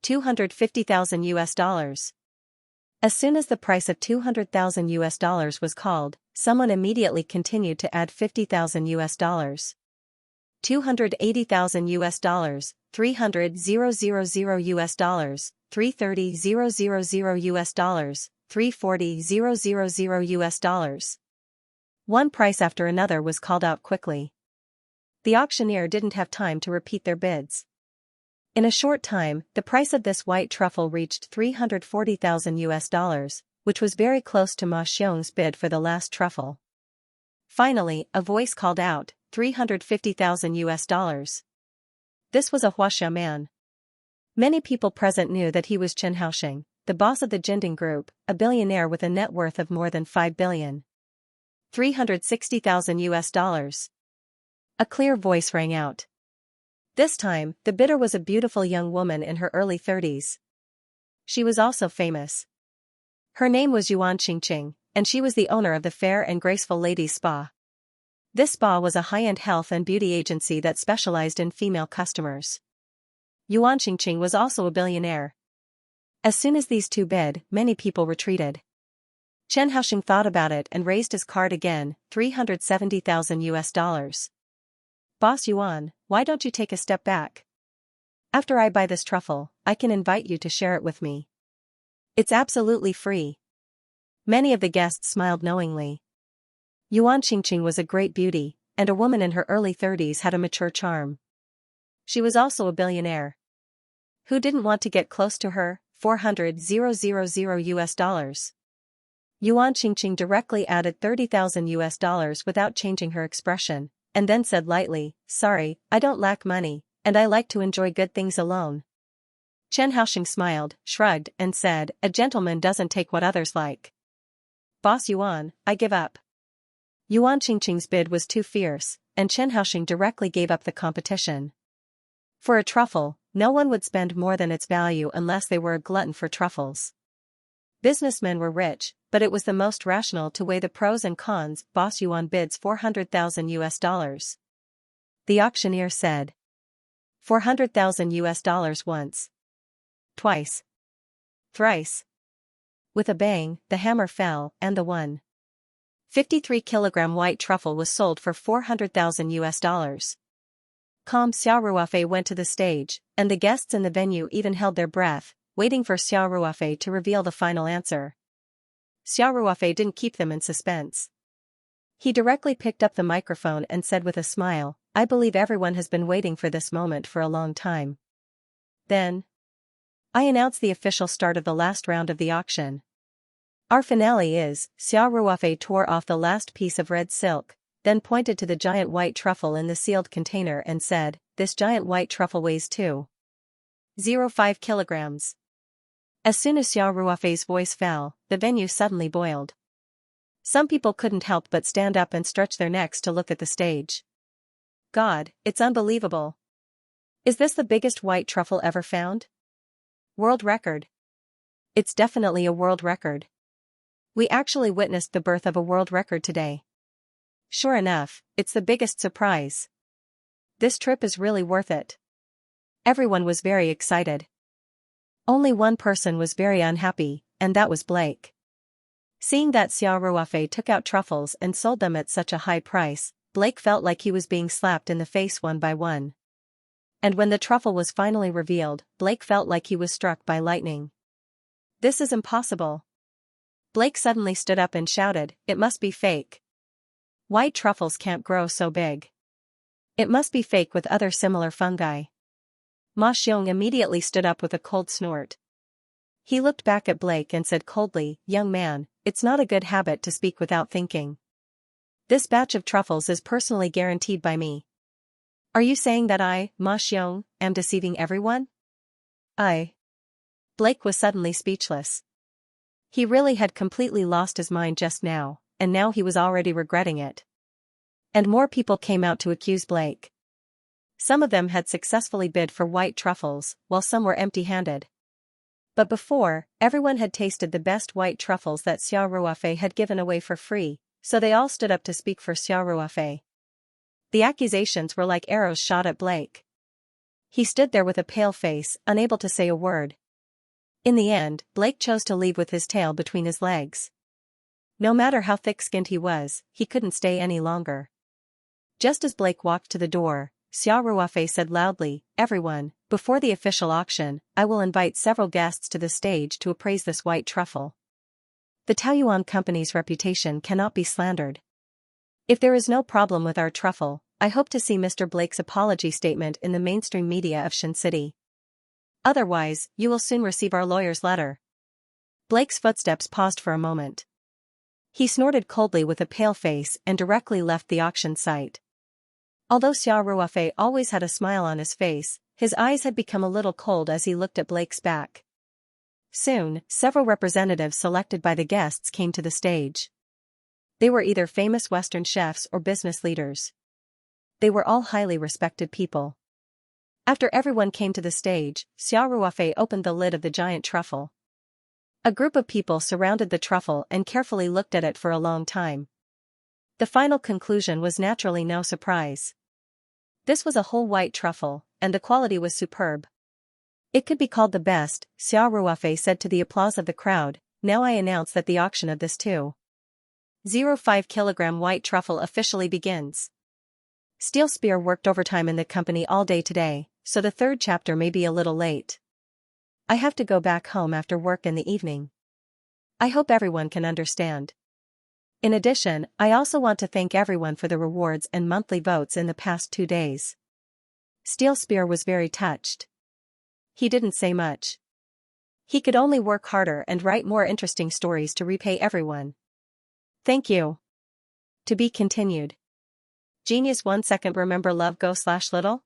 $250,000. As soon as the price of $200,000 was called, someone immediately continued to add $50,000. $280,000, $300,000, $330,000, $340,000. One price after another was called out quickly. The auctioneer didn't have time to repeat their bids. In a short time, the price of this white truffle reached $340,000, which was very close to Ma Xiong's bid for the last truffle. Finally, a voice called out, $350,000. This was a Huaxia man. Many people present knew that he was Chen Haoxing, the boss of the Jinding Group, a billionaire with a net worth of more than $5 billion. $360,000. A clear voice rang out. This time, the bidder was a beautiful young woman in her early 30s. She was also famous. Her name was Yuan Qingqing, and she was the owner of the Fair and Graceful Ladies Spa. This spa was a high-end health and beauty agency that specialized in female customers. Yuan Qingqing was also a billionaire. As soon as these two bid, many people retreated. Chen Haoxing thought about it and raised his card again, $370,000. Boss Yuan, why don't you take a step back? After I buy this truffle, I can invite you to share it with me. It's absolutely free. Many of the guests smiled knowingly. Yuan Qingqing was a great beauty, and a woman in her early 30s had a mature charm. She was also a billionaire. Who didn't want to get close to her? $400,000. Yuan Qingqing directly added $30,000 without changing her expression, and then said lightly, "Sorry, I don't lack money, and I like to enjoy good things alone." Chen Haoxing smiled, shrugged, and said, "A gentleman doesn't take what others like." Boss Yuan, I give up. Yuan Qingqing's bid was too fierce, and Chen Haoxing directly gave up the competition. For a truffle, no one would spend more than its value unless they were a glutton for truffles. Businessmen were rich, but it was the most rational to weigh the pros and cons. Boss Yuan bids $400,000. The auctioneer said. $400,000 once. Twice. Thrice. With a bang, the hammer fell, and the 153-kilogram white truffle was sold for $400,000. Calm Xiao Ruofei went to the stage, and the guests in the venue even held their breath, waiting for Xiao Ruofei to reveal the final answer. Xiao Ruofei didn't keep them in suspense. He directly picked up the microphone and said with a smile, "I believe everyone has been waiting for this moment for a long time." Then, I announce the official start of the last round of the auction. Our finale is, Xiao Ruofei tore off the last piece of red silk, then pointed to the giant white truffle in the sealed container and said, "This giant white truffle weighs 2.05 kilograms. As soon as Xiao Ruofei's voice fell, the venue suddenly boiled. Some people couldn't help but stand up and stretch their necks to look at the stage. God, it's unbelievable. Is this the biggest white truffle ever found? World record. It's definitely a world record. We actually witnessed the birth of a world record today. Sure enough, it's the biggest surprise. This trip is really worth it. Everyone was very excited. Only one person was very unhappy, and that was Blake. Seeing that Xiao Ruofei took out truffles and sold them at such a high price, Blake felt like he was being slapped in the face one by one. And when the truffle was finally revealed, Blake felt like he was struck by lightning. This is impossible. Blake suddenly stood up and shouted, "It must be fake. White truffles can't grow so big. It must be fake with other similar fungi." Ma Xiong immediately stood up with a cold snort. He looked back at Blake and said coldly, "Young man, it's not a good habit to speak without thinking. This batch of truffles is personally guaranteed by me. Are you saying that I, Ma Xiong, am deceiving everyone?" Blake was suddenly speechless. He really had completely lost his mind just now, and now he was already regretting it. And more people came out to accuse Blake. Some of them had successfully bid for white truffles, while some were empty-handed. But before, everyone had tasted the best white truffles that Xiao Ruofei had given away for free, so they all stood up to speak for Xiao Ruofei. The accusations were like arrows shot at Blake. He stood there with a pale face, unable to say a word. In the end, Blake chose to leave with his tail between his legs. No matter how thick-skinned he was, he couldn't stay any longer. Just as Blake walked to the door, Xiao Ruofei said loudly, "Everyone, before the official auction, I will invite several guests to the stage to appraise this white truffle. The Taoyuan Company's reputation cannot be slandered. If there is no problem with our truffle, I hope to see Mr. Blake's apology statement in the mainstream media of Shin City. Otherwise, you will soon receive our lawyer's letter." Blake's footsteps paused for a moment. He snorted coldly with a pale face and directly left the auction site. Although Xiao Ruofei always had a smile on his face, his eyes had become a little cold as he looked at Blake's back. Soon, several representatives selected by the guests came to the stage. They were either famous Western chefs or business leaders. They were all highly respected people. After everyone came to the stage, Xiao Ruofei opened the lid of the giant truffle. A group of people surrounded the truffle and carefully looked at it for a long time. The final conclusion was naturally no surprise. This was a whole white truffle, and the quality was superb. "It could be called the best," Xiao Ruofei said to the applause of the crowd. "Now I announce that the auction of this 2.05 kilogram white truffle officially begins." Steel Spear worked overtime in the company all day today, so the third chapter may be a little late. I have to go back home after work in the evening. I hope everyone can understand. In addition, I also want to thank everyone for the rewards and monthly votes in the past 2 days. Steel Spear was very touched. He didn't say much. He could only work harder and write more interesting stories to repay everyone. Thank you. To be continued. Genius 1 second. Remember Love Go/Little?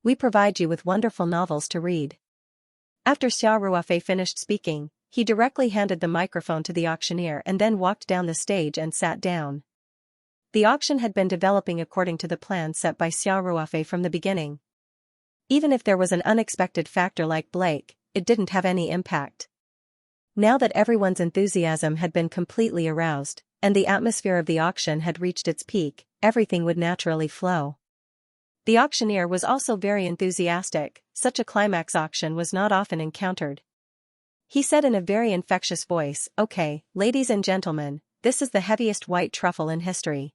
We provide you with wonderful novels to read. After Xiao Ruofei finished speaking, he directly handed the microphone to the auctioneer and then walked down the stage and sat down. The auction had been developing according to the plan set by Xiao Ruofei from the beginning. Even if there was an unexpected factor like Blake, it didn't have any impact. Now that everyone's enthusiasm had been completely aroused, and the atmosphere of the auction had reached its peak, everything would naturally flow. The auctioneer was also very enthusiastic. Such a climax auction was not often encountered. He said in a very infectious voice, "Okay, ladies and gentlemen, this is the heaviest white truffle in history.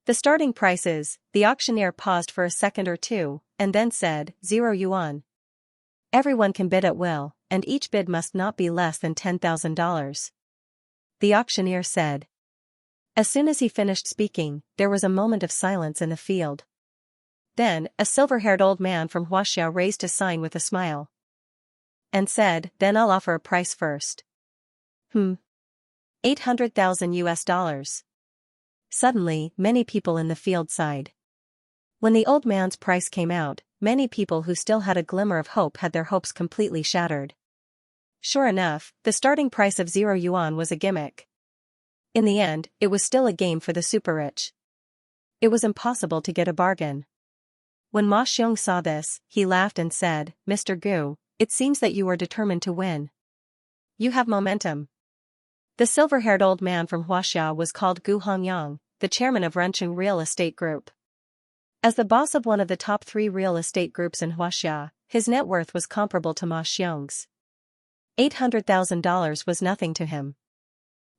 The starting price is," the auctioneer paused for a second or two, and then said, "0 yuan. Everyone can bid at will, and each bid must not be less than $10,000. The auctioneer said. As soon as he finished speaking, there was a moment of silence in the field. Then, a silver-haired old man from Huaxia raised his sign with a smile. And said, "Then I'll offer a price first." 800,000 US. Suddenly, many people in the field sighed. When the old man's price came out, many people who still had a glimmer of hope had their hopes completely shattered. Sure enough, the starting price of 0 yuan was a gimmick. In the end, it was still a game for the super-rich. It was impossible to get a bargain. When Ma Xiong saw this, he laughed and said, "Mr. Gu, it seems that you are determined to win. You have momentum." The silver-haired old man from Huaxia was called Gu Hongyang, the chairman of Rencheng Real Estate Group. As the boss of one of the top 3 real estate groups in Huaxia, his net worth was comparable to Ma Xiong's. $800,000 was nothing to him.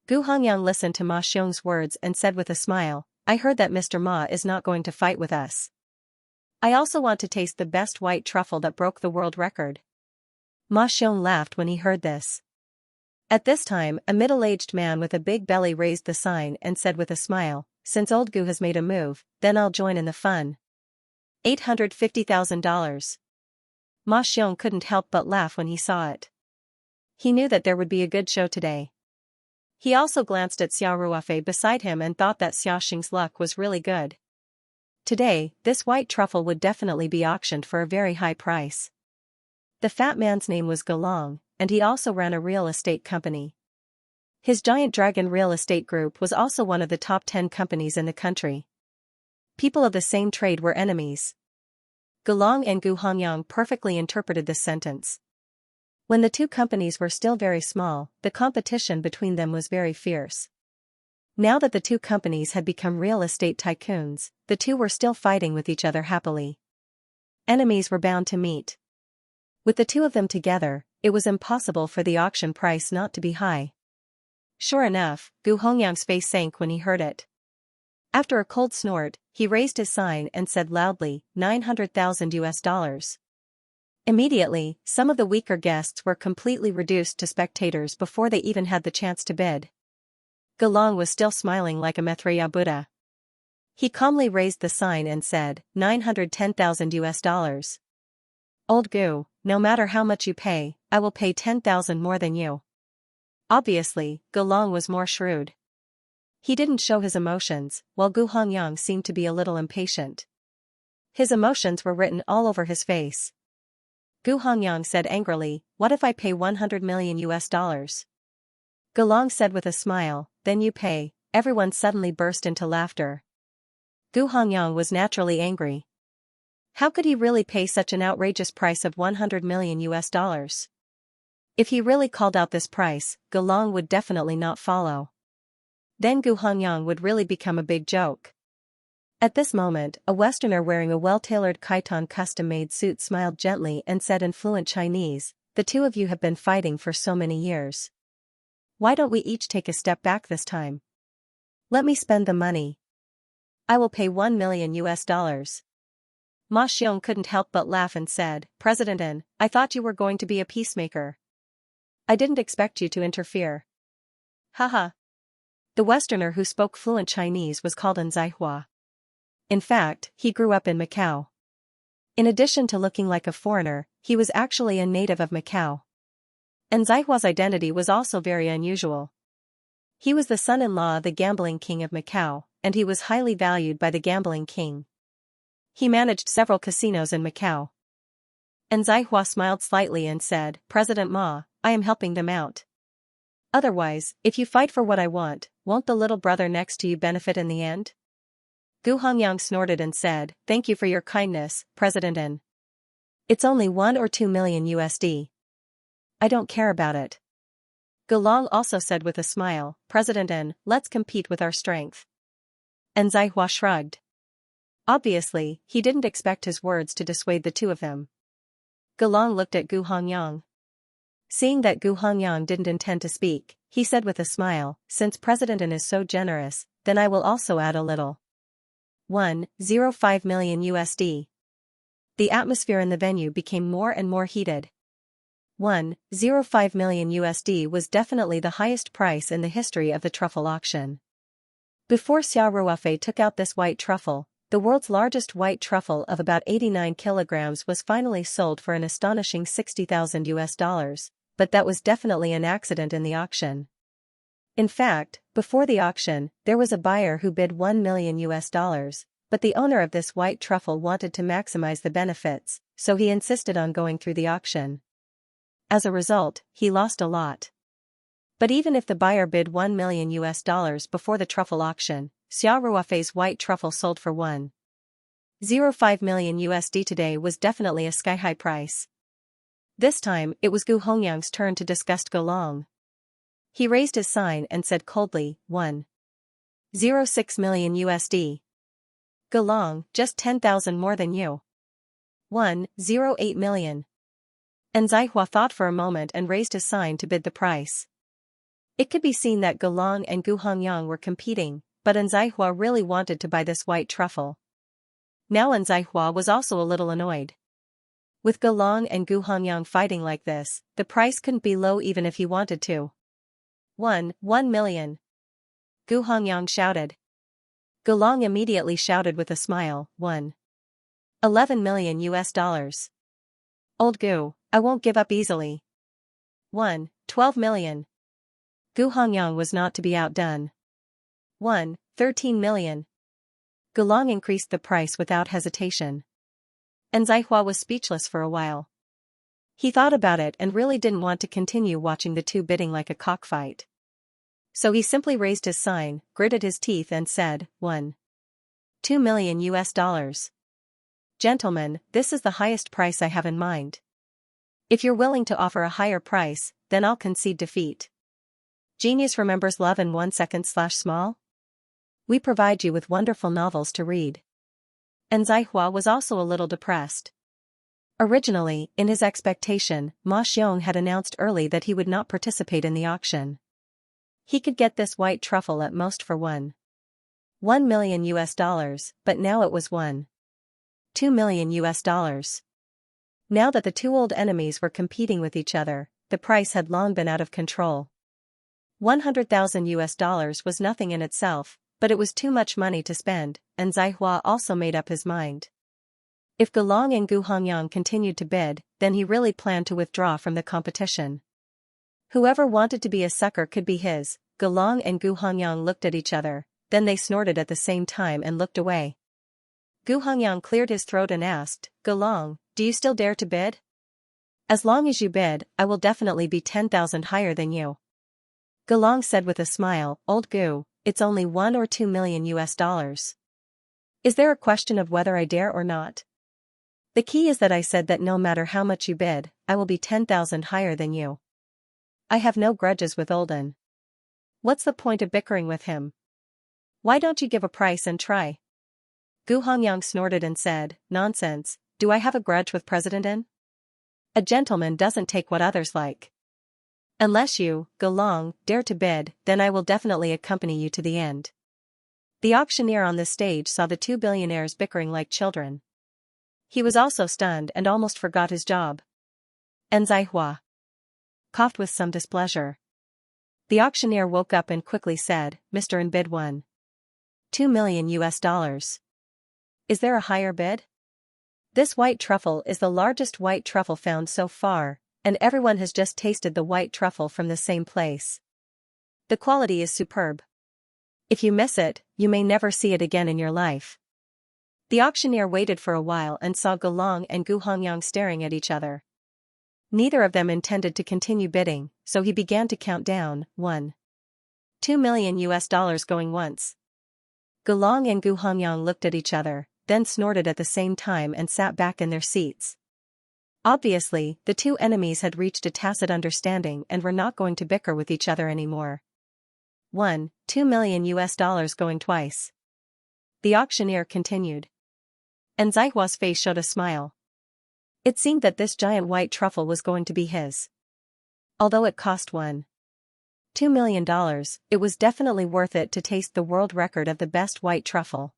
Gu Hongyang listened to Ma Xiong's words and said with a smile, "I heard that Mr. Ma is not going to fight with us. I also want to taste the best white truffle that broke the world record." Ma Xiong laughed when he heard this. At this time, a middle-aged man with a big belly raised the sign and said with a smile, "Since old Gu has made a move, then I'll join in the fun. $850,000. Ma Xiong couldn't help but laugh when he saw it. He knew that there would be a good show today. He also glanced at Xiao Ruofei beside him and thought that Xiao Xing's luck was really good. Today, this white truffle would definitely be auctioned for a very high price. The fat man's name was Gelong, and he also ran a real estate company. His giant dragon real estate group was also one of the top 10 companies in the country. People of the same trade were enemies. Gelong and Gu Hongyang perfectly interpreted this sentence. When the two companies were still very small, the competition between them was very fierce. Now that the two companies had become real estate tycoons, the two were still fighting with each other happily. Enemies were bound to meet. With the two of them together, it was impossible for the auction price not to be high. Sure enough, Gu Hongyang's face sank when he heard it. After a cold snort, he raised his sign and said loudly, $900,000. Immediately, some of the weaker guests were completely reduced to spectators before they even had the chance to bid. Gelong was still smiling like a Maitreya Buddha. He calmly raised the sign and said, $910,000. Old Gu, no matter how much you pay, I will pay 10,000 more than you. Obviously, Gelong was more shrewd. He didn't show his emotions, while Gu Hongyang seemed to be a little impatient. His emotions were written all over his face. Gu Hongyang said angrily, "What if I pay 100 million US dollars? Gelong said with a smile, "Then you pay." Everyone suddenly burst into laughter. Gu Hongyang was naturally angry. How could he really pay such an outrageous price of 100 million US dollars? If he really called out this price, Gelong would definitely not follow. Then Gu Hongyang would really become a big joke. At this moment, a Westerner wearing a well-tailored chiton custom-made suit smiled gently and said in fluent Chinese, "The two of you have been fighting for so many years. Why don't we each take a step back this time? Let me spend the money. I will pay 1 million US dollars. Ma Xiong couldn't help but laugh and said, "President N, I thought you were going to be a peacemaker. I didn't expect you to interfere." Haha. The Westerner who spoke fluent Chinese was called Xianxia. In fact, he grew up in Macau. In addition to looking like a foreigner, he was actually a native of Macau. Xianxia's identity was also very unusual. He was the son-in-law of the gambling king of Macau, and he was highly valued by the gambling king. He managed several casinos in Macau. Xianxia smiled slightly and said, "President Ma, I am helping them out. Otherwise, if you fight for what I want, won't the little brother next to you benefit in the end?" Gu Hongyang snorted and said, "Thank you for your kindness, President N. It's only 1 or 2 million USD. I don't care about it." Gelong also said with a smile, "President N, let's compete with our strength." Xianxia shrugged. Obviously, he didn't expect his words to dissuade the two of them. Gelong looked at Gu Hongyang. Seeing that Gu Hongyang didn't intend to speak, he said with a smile, "Since President N is so generous, then I will also add a little. 1.05 million USD. The atmosphere in the venue became more and more heated. 1.05 million USD was definitely the highest price in the history of the truffle auction. Before Xiao Ruofei took out this white truffle, the world's largest white truffle of about 89 kilograms was finally sold for an astonishing 60,000 US dollars, but that was definitely an accident in the auction. In fact, before the auction, there was a buyer who bid 1 million US dollars, but the owner of this white truffle wanted to maximize the benefits, so he insisted on going through the auction. As a result, he lost a lot. But even if the buyer bid $1 million before the truffle auction, Xiao Ruofei's white truffle sold for $1.05 million today was definitely a sky-high price. This time, it was Gu Hongyang's turn to disgust Golong. He raised his sign and said coldly, $1.06 million. Golong, just 10,000 more than you. $1.08 million. And Zihua thought for a moment and raised his sign to bid the price. It could be seen that Golong and Gu Hongyang were competing, but Zihua really wanted to buy this white truffle. Now Zihua was also a little annoyed. With Golong and Gu Hongyang fighting like this, the price couldn't be low even if he wanted to. $1 million. Gu Hongyang shouted. Golong immediately shouted with a smile, $11 million. Old Gu, I won't give up easily. $12 million. Gu Hongyang was not to be outdone. $13 million. Golong increased the price without hesitation. And Zihua was speechless for a while. He thought about it and really didn't want to continue watching the two bidding like a cockfight. So he simply raised his sign, gritted his teeth and said, $2 million. Gentlemen, this is the highest price I have in mind. If you're willing to offer a higher price, then I'll concede defeat. Genius remembers love in 1 second/small? We provide you with wonderful novels to read. And Zihua was also a little depressed. Originally, in his expectation, Ma Xiong had announced early that he would not participate in the auction. He could get this white truffle at most for $1 million, but now it was $2 million. Now that the two old enemies were competing with each other, the price had long been out of control. $100,000 was nothing in itself, but it was too much money to spend, and Zihua also made up his mind. If Golong and Gu Hongyang continued to bid, then he really planned to withdraw from the competition. Whoever wanted to be a sucker could be his. Golong and Gu Hongyang looked at each other, then they snorted at the same time and looked away. Gu Hongyang cleared his throat and asked, Golong, do you still dare to bid? As long as you bid, I will definitely be 10,000 higher than you. Golong said with a smile, Old Gu, it's only $1 or $2 million. Is there a question of whether I dare or not? The key is that I said that no matter how much you bid, I will be 10,000 higher than you. I have no grudges with Olden. What's the point of bickering with him? Why don't you give a price and try? Gu Hongyang snorted and said, Nonsense, do I have a grudge with President In? A gentleman doesn't take what others like. Unless you, Golong, dare to bid, then I will definitely accompany you to the end. The auctioneer on the stage saw the two billionaires bickering like children. He was also stunned and almost forgot his job. And Zihua coughed with some displeasure. The auctioneer woke up and quickly said, Mr. In bid $2 million. Is there a higher bid? This white truffle is the largest white truffle found so far, and everyone has just tasted the white truffle from the same place. The quality is superb. If you miss it, you may never see it again in your life. The auctioneer waited for a while and saw Golong and Gu Hongyang staring at each other. Neither of them intended to continue bidding, so he began to count down, $2 million going once. Golong and Gu Hongyang looked at each other, then snorted at the same time and sat back in their seats. Obviously, the two enemies had reached a tacit understanding and were not going to bicker with each other anymore. $2 million going twice. The auctioneer continued. And Zihua's face showed a smile. It seemed that this giant white truffle was going to be his. Although it cost $2 million, it was definitely worth it to taste the world record of the best white truffle.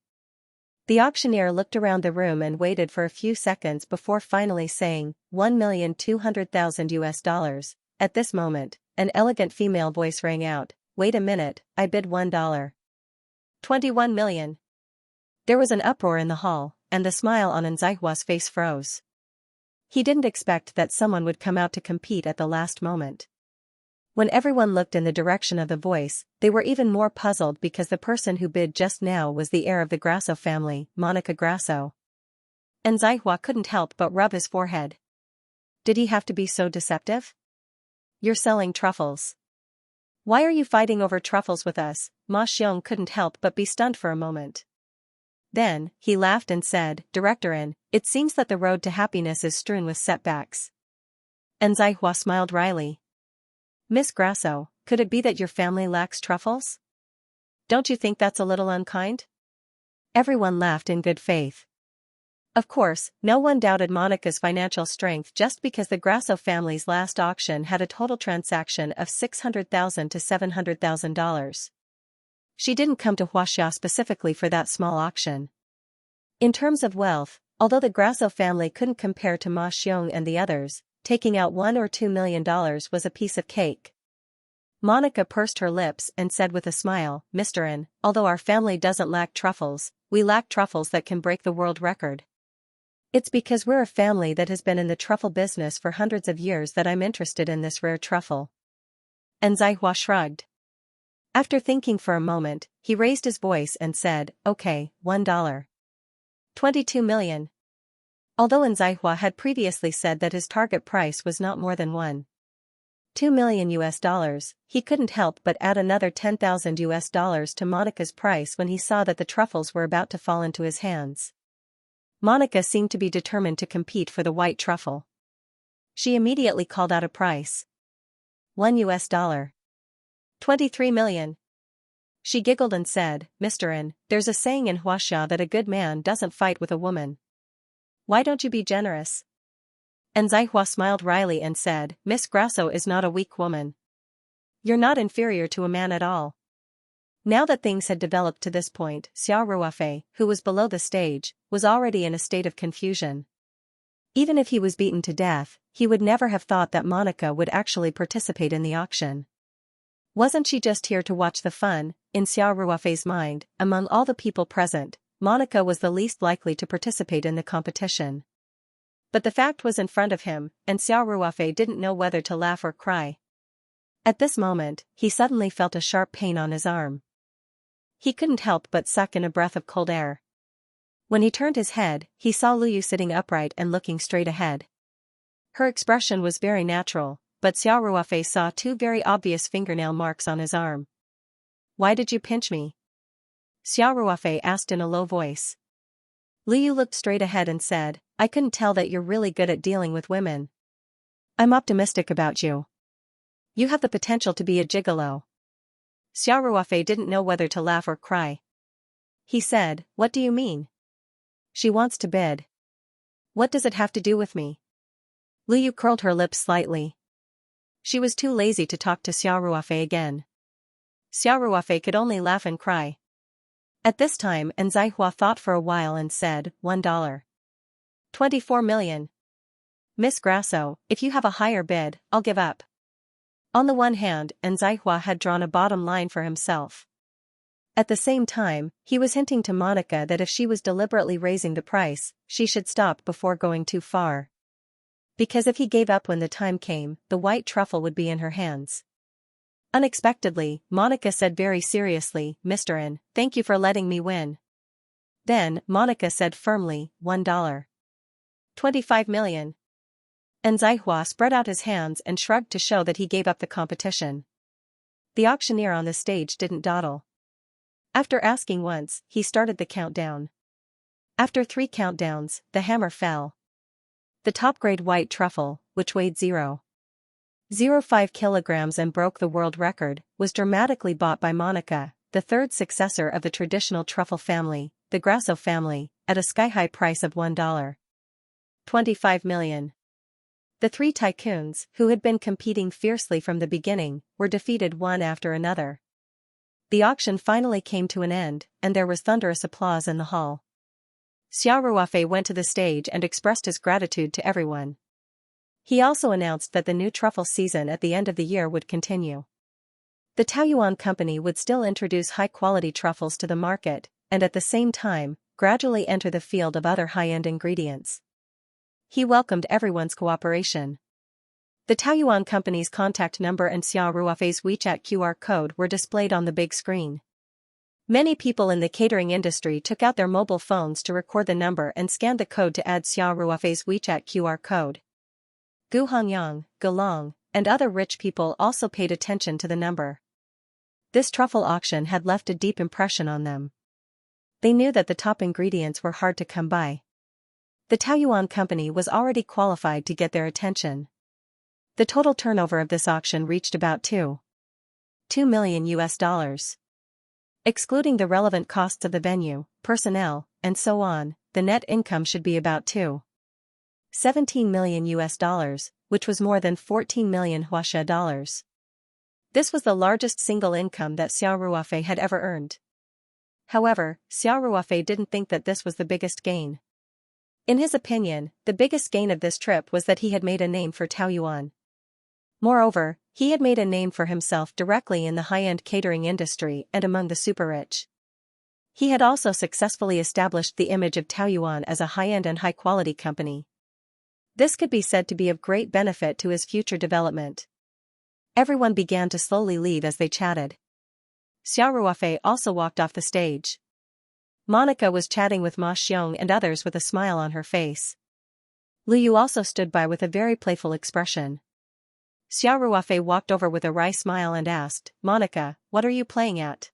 The auctioneer looked around the room and waited for a few seconds before finally saying, $1,200,000. At this moment, an elegant female voice rang out, Wait a minute, I bid $1. 21 million. There was an uproar in the hall, and the smile on Nzaihua's face froze. He didn't expect that someone would come out to compete at the last moment. When everyone looked in the direction of the voice, they were even more puzzled because the person who bid just now was the heir of the Grasso family, Monica Grasso. And Nzaihua couldn't help but rub his forehead. Did he have to be so deceptive? You're selling truffles. Why are you fighting over truffles with us? Ma Xiong couldn't help but be stunned for a moment. Then, he laughed and said, Directorin, it seems that the road to happiness is strewn with setbacks. And Zai smiled wryly. Miss Grasso, could it be that your family lacks truffles? Don't you think that's a little unkind? Everyone laughed in good faith. Of course, no one doubted Monica's financial strength just because the Grasso family's last auction had a total transaction of $600,000 to $700,000. She didn't come to Huaxia specifically for that small auction. In terms of wealth, although the Grasso family couldn't compare to Ma Xiong and the others, taking out $1 or $2 million was a piece of cake. Monica pursed her lips and said with a smile, Mr. N, although our family doesn't lack truffles, we lack truffles that can break the world record. It's because we're a family that has been in the truffle business for hundreds of years that I'm interested in this rare truffle. And Zai shrugged. After thinking for a moment, he raised his voice and said, okay, $1. 22 million. Although Zai had previously said that his target price was not more than $2 million, he couldn't help but add another $10,000 to Monica's price when he saw that the truffles were about to fall into his hands. Monica seemed to be determined to compete for the white truffle. She immediately called out a price. $1. 23 million. She giggled and said, Mr. N, there's a saying in Huaxia that a good man doesn't fight with a woman. Why don't you be generous? And Zai smiled wryly and said, Miss Grasso is not a weak woman. You're not inferior to a man at all. Now that things had developed to this point, Xiao Ruofei, who was below the stage, was already in a state of confusion. Even if he was beaten to death, he would never have thought that Monica would actually participate in the auction. Wasn't she just here to watch the fun? In Xiao Ruofei's mind, among all the people present, Monica was the least likely to participate in the competition. But the fact was in front of him, and Xiao Ruofei didn't know whether to laugh or cry. At this moment, he suddenly felt a sharp pain on his arm. He couldn't help but suck in a breath of cold air. When he turned his head, he saw Lu Yu sitting upright and looking straight ahead. Her expression was very natural, but Xiao Ruofei saw two very obvious fingernail marks on his arm. Why did you pinch me? Xiao Ruofei asked in a low voice. Lu Yu looked straight ahead and said, I couldn't tell that you're really good at dealing with women. I'm optimistic about you. You have the potential to be a gigolo. Xiao Ruofei didn't know whether to laugh or cry. He said, What do you mean? She wants to bid. What does it have to do with me? Lu Yu curled her lips slightly. She was too lazy to talk to Xiao Ruofei again. Xiao Ruofei could only laugh and cry. At this time, Zai thought for a while and said, $1. 24 million. Miss Grasso, if you have a higher bid, I'll give up. On the one hand, Zai had drawn a bottom line for himself. At the same time, he was hinting to Monica that if she was deliberately raising the price, she should stop before going too far. Because if he gave up when the time came, the white truffle would be in her hands. Unexpectedly, Monica said very seriously, Mr. N, thank you for letting me win. Then, Monica said firmly, $1. 25 million. And Zai spread out his hands and shrugged to show that he gave up the competition. The auctioneer on the stage didn't dawdle. After asking once, he started the countdown. After 3 countdowns, the hammer fell. The top-grade white truffle, which weighed 0.05 kilograms and broke the world record, was dramatically bought by Monica, the third successor of the traditional truffle family, the Grasso family, at a sky-high price of $1. 25 million. The 3 tycoons, who had been competing fiercely from the beginning, were defeated one after another. The auction finally came to an end, and there was thunderous applause in the hall. Xiao Ruofei went to the stage and expressed his gratitude to everyone. He also announced that the new truffle season at the end of the year would continue. The Taoyuan company would still introduce high-quality truffles to the market, and at the same time, gradually enter the field of other high-end ingredients. He welcomed everyone's cooperation. The Taoyuan company's contact number and Xiao Ruofei's WeChat QR code were displayed on the big screen. Many people in the catering industry took out their mobile phones to record the number and scanned the code to add Xiao Ruofei's WeChat QR code. Gu Hongyang, Gelong, and other rich people also paid attention to the number. This truffle auction had left a deep impression on them. They knew that the top ingredients were hard to come by. The Taoyuan company was already qualified to get their attention. The total turnover of this auction reached about $2 million US. Excluding the relevant costs of the venue, personnel, and so on, the net income should be about $17 million US, which was more than 14 million Huaxia dollars. This was the largest single income that Xiao Ruofei had ever earned. However, Xiao Ruofei didn't think that this was the biggest gain. In his opinion, the biggest gain of this trip was that he had made a name for Taoyuan. Moreover, he had made a name for himself directly in the high-end catering industry and among the super-rich. He had also successfully established the image of Taoyuan as a high-end and high-quality company. This could be said to be of great benefit to his future development. Everyone began to slowly leave as they chatted. Xiao Ruofei also walked off the stage. Monica was chatting with Ma Xiong and others with a smile on her face. Lu Yu also stood by with a very playful expression. Xiao Ruofei walked over with a wry smile and asked, "Monica, what are you playing at?"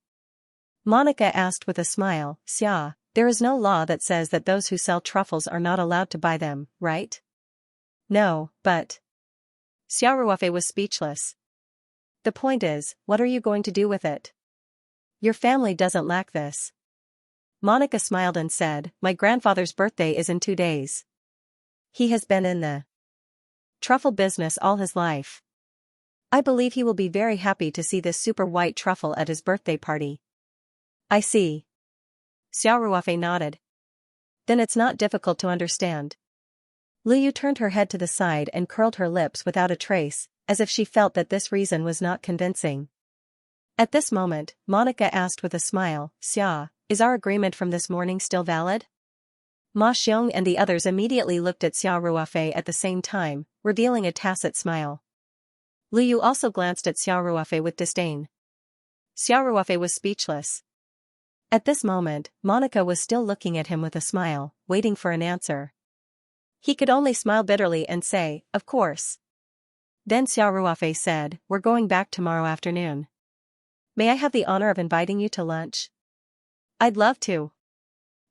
Monica asked with a smile, "Xia, there is no law that says that those who sell truffles are not allowed to buy them, right?" "No, but..." Xiao Ruofei was speechless. "The point is, what are you going to do with it? Your family doesn't lack this." Monica smiled and said, "My grandfather's birthday is in 2 days. He has been in the truffle business all his life. I believe he will be very happy to see this super white truffle at his birthday party." "I see." Xiao Ruofei nodded. "Then it's not difficult to understand." Lu Yu turned her head to the side and curled her lips without a trace, as if she felt that this reason was not convincing. At this moment, Monica asked with a smile, "Xia, is our agreement from this morning still valid?" Ma Xiong and the others immediately looked at Xiao Ruofei at the same time, revealing a tacit smile. Lu Yu also glanced at Xiao Ruofei with disdain. Xiao Ruofei was speechless. At this moment, Monica was still looking at him with a smile, waiting for an answer. He could only smile bitterly and say, "Of course." Then Xiao Ruofei said, "We're going back tomorrow afternoon. May I have the honor of inviting you to lunch?" "I'd love to,"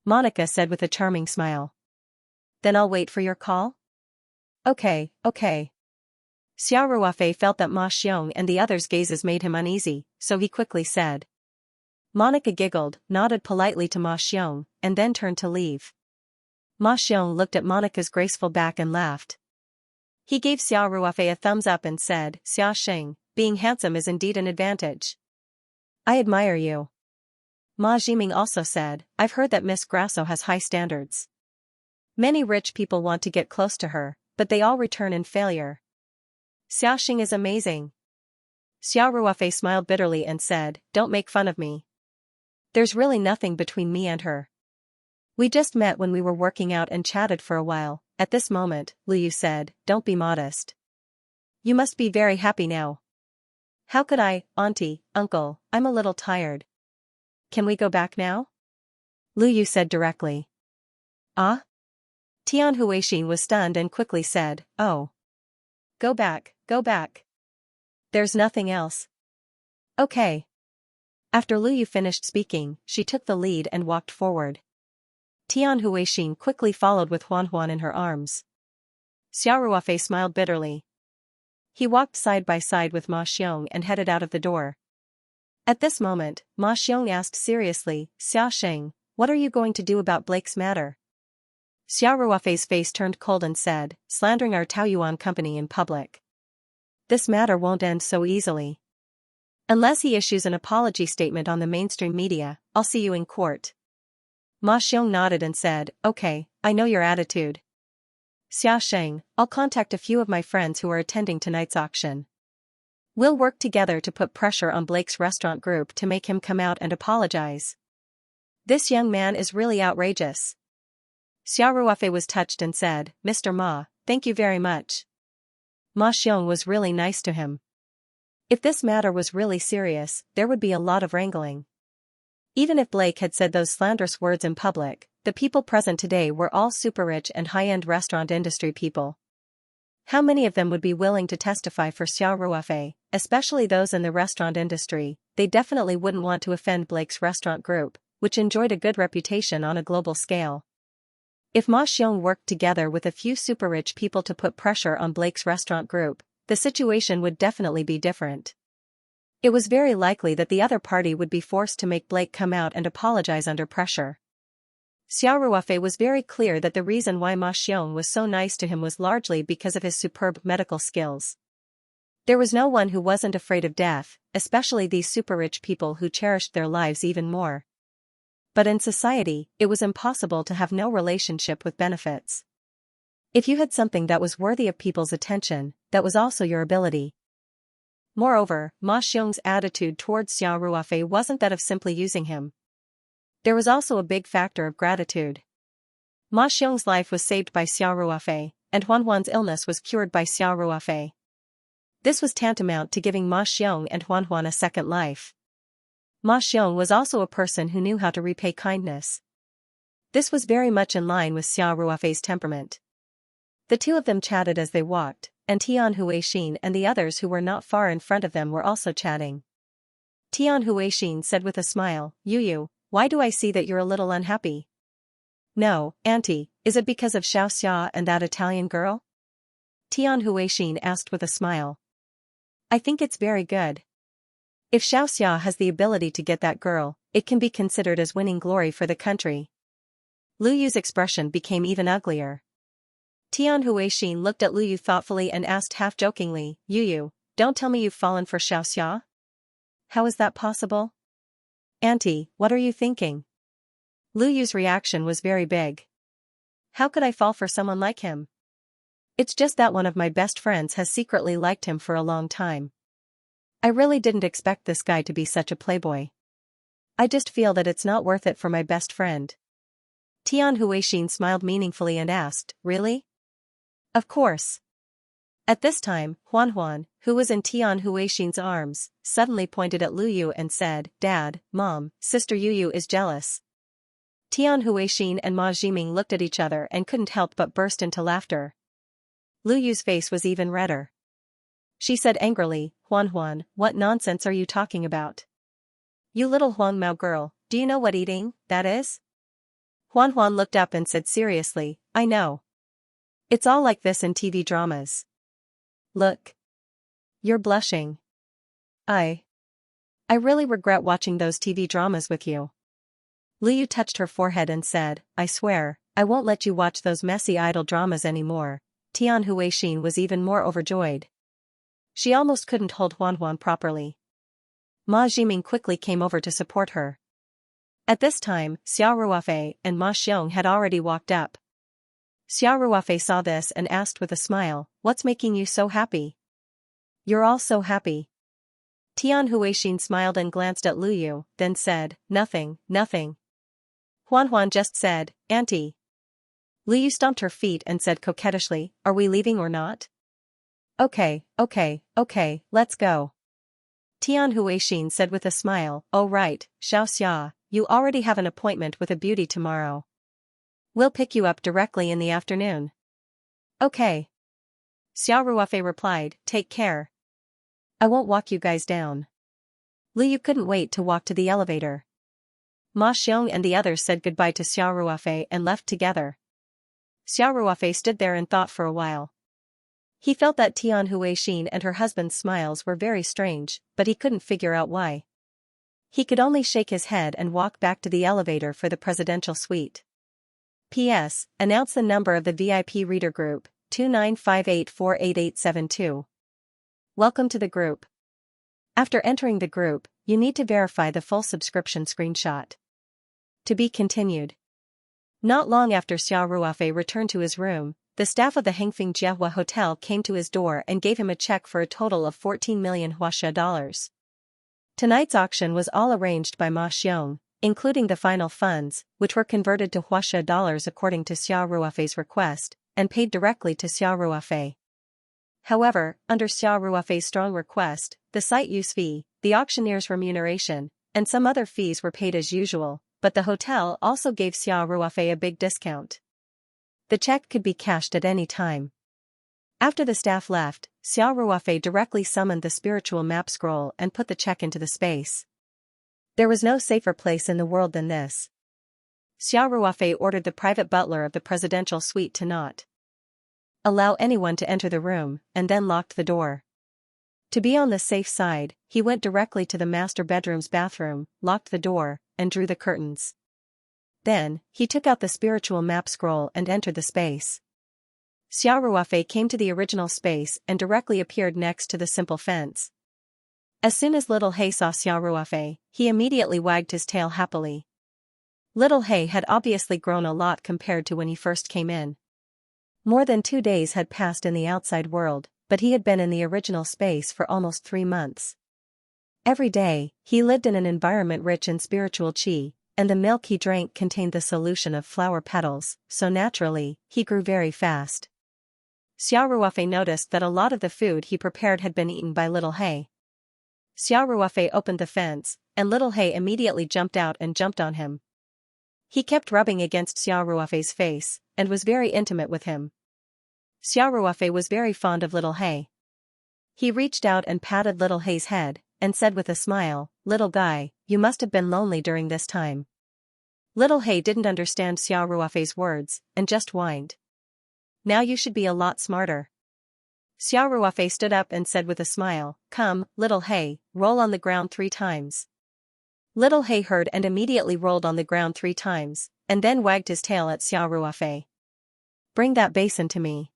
Monica said with a charming smile. "Then I'll wait for your call?" Okay. Xiao Ruofei felt that Ma Xiong and the others' gazes made him uneasy, so he quickly said. Monica giggled, nodded politely to Ma Xiong, and then turned to leave. Ma Xiong looked at Monica's graceful back and laughed. He gave Xiao Ruofei a thumbs up and said, "Xia Xing, being handsome is indeed an advantage. I admire you." Ma Jiming also said, "I've heard that Miss Grasso has high standards. Many rich people want to get close to her, but they all return in failure. Xia Xing is amazing." Xiao Ruofei smiled bitterly and said, "Don't make fun of me. There's really nothing between me and her. We just met when we were working out and chatted for a while." At this moment, Lu Yu said, "Don't be modest. You must be very happy now." "How could I, auntie, uncle, I'm a little tired. Can we go back now?" Lu Yu said directly. "Ah?" Tian Huixin was stunned and quickly said, "Oh. Go back. There's nothing else." "Okay." After Lu Yu finished speaking, she took the lead and walked forward. Tian Huixin quickly followed with Huan Huan in her arms. Xiao Ruofei smiled bitterly. He walked side by side with Ma Xiong and headed out of the door. At this moment, Ma Xiong asked seriously, "Xia Xing, what are you going to do about Blake's matter?" Xiao Ruofei's face turned cold and said, "Slandering our Taoyuan company in public. This matter won't end so easily. Unless he issues an apology statement on the mainstream media, I'll see you in court." Ma Xiong nodded and said, "Okay, I know your attitude. Xia Sheng, I'll contact a few of my friends who are attending tonight's auction. We'll work together to put pressure on Blake's restaurant group to make him come out and apologize. This young man is really outrageous." Xiao Ruofei was touched and said, "Mr. Ma, thank you very much." Ma Xiong was really nice to him. If this matter was really serious, there would be a lot of wrangling. Even if Blake had said those slanderous words in public, the people present today were all super rich and high-end restaurant industry people. How many of them would be willing to testify for Xiao Ruofei, especially those in the restaurant industry? They definitely wouldn't want to offend Blake's restaurant group, which enjoyed a good reputation on a global scale. If Ma Xiong worked together with a few super-rich people to put pressure on Blake's restaurant group, the situation would definitely be different. It was very likely that the other party would be forced to make Blake come out and apologize under pressure. Xiao Ruofei was very clear that the reason why Ma Xiong was so nice to him was largely because of his superb medical skills. There was no one who wasn't afraid of death, especially these super-rich people who cherished their lives even more. But in society, it was impossible to have no relationship with benefits. If you had something that was worthy of people's attention, that was also your ability. Moreover, Ma Xiong's attitude towards Xiao Ruofei wasn't that of simply using him. There was also a big factor of gratitude. Ma Xiong's life was saved by Xiao Ruofei, and Huan's illness was cured by Xiao Ruofei. This was tantamount to giving Ma Xiong and Huan a second life. Ma Xiong was also a person who knew how to repay kindness. This was very much in line with Xiao Ruofei's temperament. The two of them chatted as they walked, and Tian Huixin and the others who were not far in front of them were also chatting. Tian Huixin said with a smile, "Yu, why do I see that you're a little unhappy?" "No, Auntie, is it because of Xiaoxia and that Italian girl?" Tian Huixin asked with a smile. "I think it's very good. If Xiaoxia has the ability to get that girl, it can be considered as winning glory for the country." Lu Yu's expression became even uglier. Tian Huixin looked at Lu Yu thoughtfully and asked half-jokingly, "Yu, don't tell me you've fallen for Xiaoxia? How is that possible?" "Auntie, what are you thinking?" Lu Yu's reaction was very big. "How could I fall for someone like him? It's just that one of my best friends has secretly liked him for a long time. I really didn't expect this guy to be such a playboy. I just feel that it's not worth it for my best friend." Tian Huixin smiled meaningfully and asked, "Really?" "Of course." At this time, Huan, who was in Tian Huixin's arms, suddenly pointed at Lu Yu and said, "Dad, Mom, Sister Yu is jealous." Tian Huixin and Ma Jiming looked at each other and couldn't help but burst into laughter. Lu Yu's face was even redder. She said angrily, Huan, what nonsense are you talking about? You little Huang Mao girl, do you know what eating that is?" Huan looked up and said seriously, "I know. It's all like this in TV dramas. Look. You're blushing. I really regret watching those TV dramas with you." Lu Yu touched her forehead and said, "I swear, I won't let you watch those messy idol dramas anymore." Tian Huixin was even more overjoyed. She almost couldn't hold Huan properly. Ma Jiming quickly came over to support her. At this time, Xiao Ruofei and Ma Xiong had already walked up. Xiao Ruofei saw this and asked with a smile, "What's making you so happy?" "You're all so happy." Tian Huixin smiled and glanced at Lu Yu, then said, Nothing. Huan just said, "Auntie." Lu Yu stomped her feet and said coquettishly, "Are we leaving or not?" Okay, let's go." Tian Huixin said with a smile, "Oh right, Xiaoxia, you already have an appointment with a beauty tomorrow. We'll pick you up directly in the afternoon." "Okay." Xiao Ruofei replied, "Take care. I won't walk you guys down." Lu Yu couldn't wait to walk to the elevator. Ma Xiong and the others said goodbye to Xiao Ruofei and left together. Xiao Ruofei stood there and thought for a while. He felt that Tian Huixin and her husband's smiles were very strange, but he couldn't figure out why. He could only shake his head and walk back to the elevator for the presidential suite. P.S. Announce the number of the VIP reader group, 2958488872. Welcome to the group. After entering the group, you need to verify the full subscription screenshot. To be continued. Not long after Xiao Ruofei returned to his room, the staff of the Hengfeng Jiehua Hotel came to his door and gave him a check for a total of 14 million Huaxia dollars. Tonight's auction was all arranged by Ma Xiong, including the final funds, which were converted to Huaxia dollars according to Xiao Ruofei's request, and paid directly to Xiao Ruofei. However, under Xiao Ruofei's strong request, the site use fee, the auctioneer's remuneration, and some other fees were paid as usual, but the hotel also gave Xiao Ruofei a big discount. The check could be cashed at any time. After the staff left, Xiao Ruofei directly summoned the spiritual map scroll and put the check into the space. There was no safer place in the world than this. Xiao Ruofei ordered the private butler of the presidential suite to not allow anyone to enter the room, and then locked the door. To be on the safe side, he went directly to the master bedroom's bathroom, locked the door, and drew the curtains. Then, he took out the spiritual map scroll and entered the space. Xiao Ruofei came to the original space and directly appeared next to the simple fence. As soon as Little Hay saw Xiao Ruofei, he immediately wagged his tail happily. Little Hay had obviously grown a lot compared to when he first came in. More than 2 days had passed in the outside world, but he had been in the original space for almost 3 months. Every day, he lived in an environment rich in spiritual qi, and the milk he drank contained the solution of flower petals, so naturally, he grew very fast. Xiao Ruofei noticed that a lot of the food he prepared had been eaten by Little Hay. Xiao Ruofei opened the fence, and Little Hay immediately jumped out and jumped on him. He kept rubbing against Xiao Ruofei's face, and was very intimate with him. Xiao Ruofei was very fond of Little Hay. He reached out and patted Little Hay's head, and said with a smile, "Little guy, you must have been lonely during this time." Little Hay didn't understand Xiao Ruofei's words, and just whined. "Now you should be a lot smarter." Xiao Ruofei stood up and said with a smile, "Come, Little Hay, roll on the ground 3 times. Little Hay heard and immediately rolled on the ground 3 times, and then wagged his tail at Xiao Ruofei. "Bring that basin to me."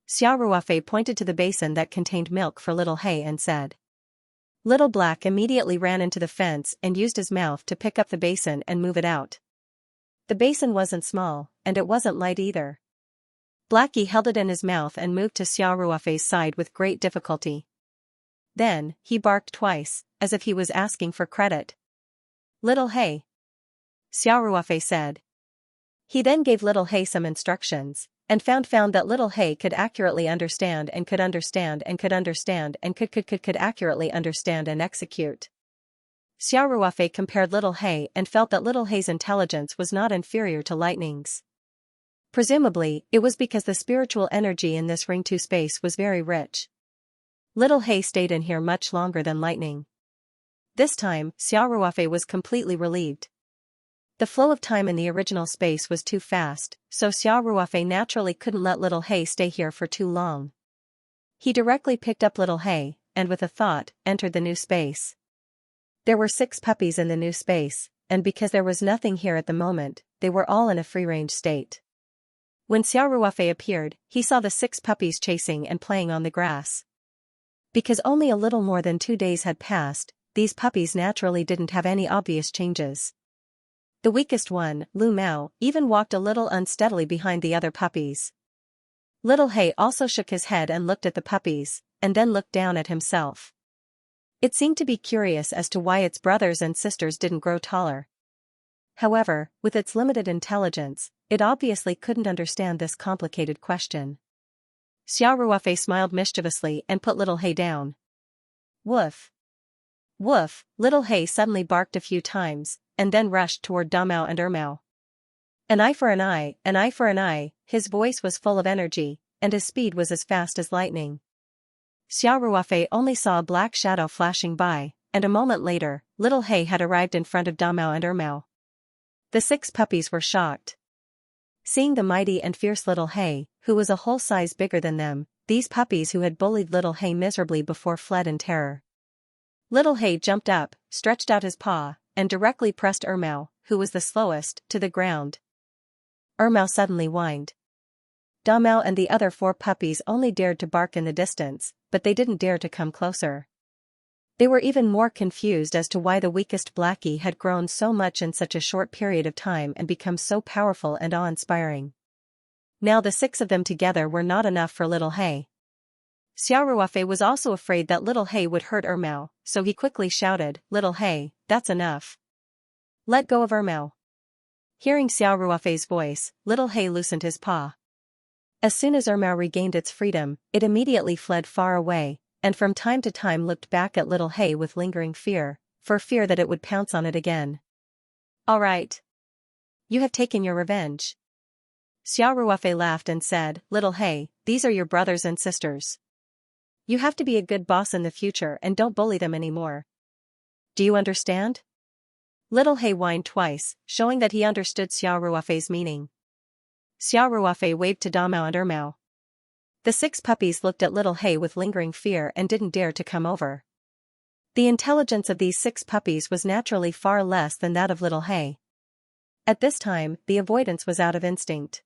Xiao Ruofei pointed to the basin that contained milk for Little Hay and said. Little Black immediately ran into the fence and used his mouth to pick up the basin and move it out. The basin wasn't small, and it wasn't light either. Blackie held it in his mouth and moved to Xiao Ruofei's side with great difficulty. Then, he barked twice, as if he was asking for credit. "Little Hay," Xiao Ruofei said. He then gave Little Hay some instructions, and found that Little Hay could accurately understand and could understand and could understand and could accurately understand and execute. Xiao Ruofei compared Little Hay and felt that Little Hay's intelligence was not inferior to Lightning's. Presumably, it was because the spiritual energy in this Ring 2 space was very rich. Little Hay stayed in here much longer than Lightning. This time, Xiao Ruofei was completely relieved. The flow of time in the original space was too fast, so Xiao Ruofei naturally couldn't let Little Hay stay here for too long. He directly picked up Little Hay, and with a thought, entered the new space. There were 6 puppies in the new space, and because there was nothing here at the moment, they were all in a free-range state. When Xiao Ruofei appeared, he saw the 6 puppies chasing and playing on the grass. Because only a little more than 2 days had passed, these puppies naturally didn't have any obvious changes. The weakest one, Lu Mao, even walked a little unsteadily behind the other puppies. Little Hay also shook his head and looked at the puppies, and then looked down at himself. It seemed to be curious as to why its brothers and sisters didn't grow taller. However, with its limited intelligence, it obviously couldn't understand this complicated question. Xiao Ruofei smiled mischievously and put Little Hay down. Woof! Woof! Little Hay suddenly barked a few times, and then rushed toward Damao and Ermao. An eye for an eye, an eye for an eye, his voice was full of energy, and his speed was as fast as lightning. Xiao Ruofei only saw a black shadow flashing by, and a moment later, Little Hay had arrived in front of Damao and Ermao. The 6 puppies were shocked. Seeing the mighty and fierce Little Hay, who was a whole size bigger than them, these puppies who had bullied Little Hay miserably before fled in terror. Little Hay jumped up, stretched out his paw, and directly pressed Ermao, who was the slowest, to the ground. Ermao suddenly whined. Damao and the other 4 puppies only dared to bark in the distance, but they didn't dare to come closer. They were even more confused as to why the weakest Blackie had grown so much in such a short period of time and become so powerful and awe-inspiring. Now the 6 of them together were not enough for Little Hay. Xiao Ruofei was also afraid that Little Hay would hurt Ermao, so he quickly shouted, "Little Hay, that's enough. Let go of Ermao." Hearing Xiao Ruofei's voice, Little Hay loosened his paw. As soon as Ermao regained its freedom, it immediately fled far away, and from time to time looked back at Little Hay with lingering fear, for fear that it would pounce on it again. "All right. You have taken your revenge." Xiao Ruofei laughed and said, "Little He, these are your brothers and sisters. You have to be a good boss in the future and don't bully them anymore. Do you understand?" Little He whined twice, showing that he understood Xiao Ruofei's meaning. Xiao Ruofei waved to Damao and Ermao. The 6 puppies looked at Little He with lingering fear and didn't dare to come over. The intelligence of these 6 puppies was naturally far less than that of Little He. At this time, the avoidance was out of instinct.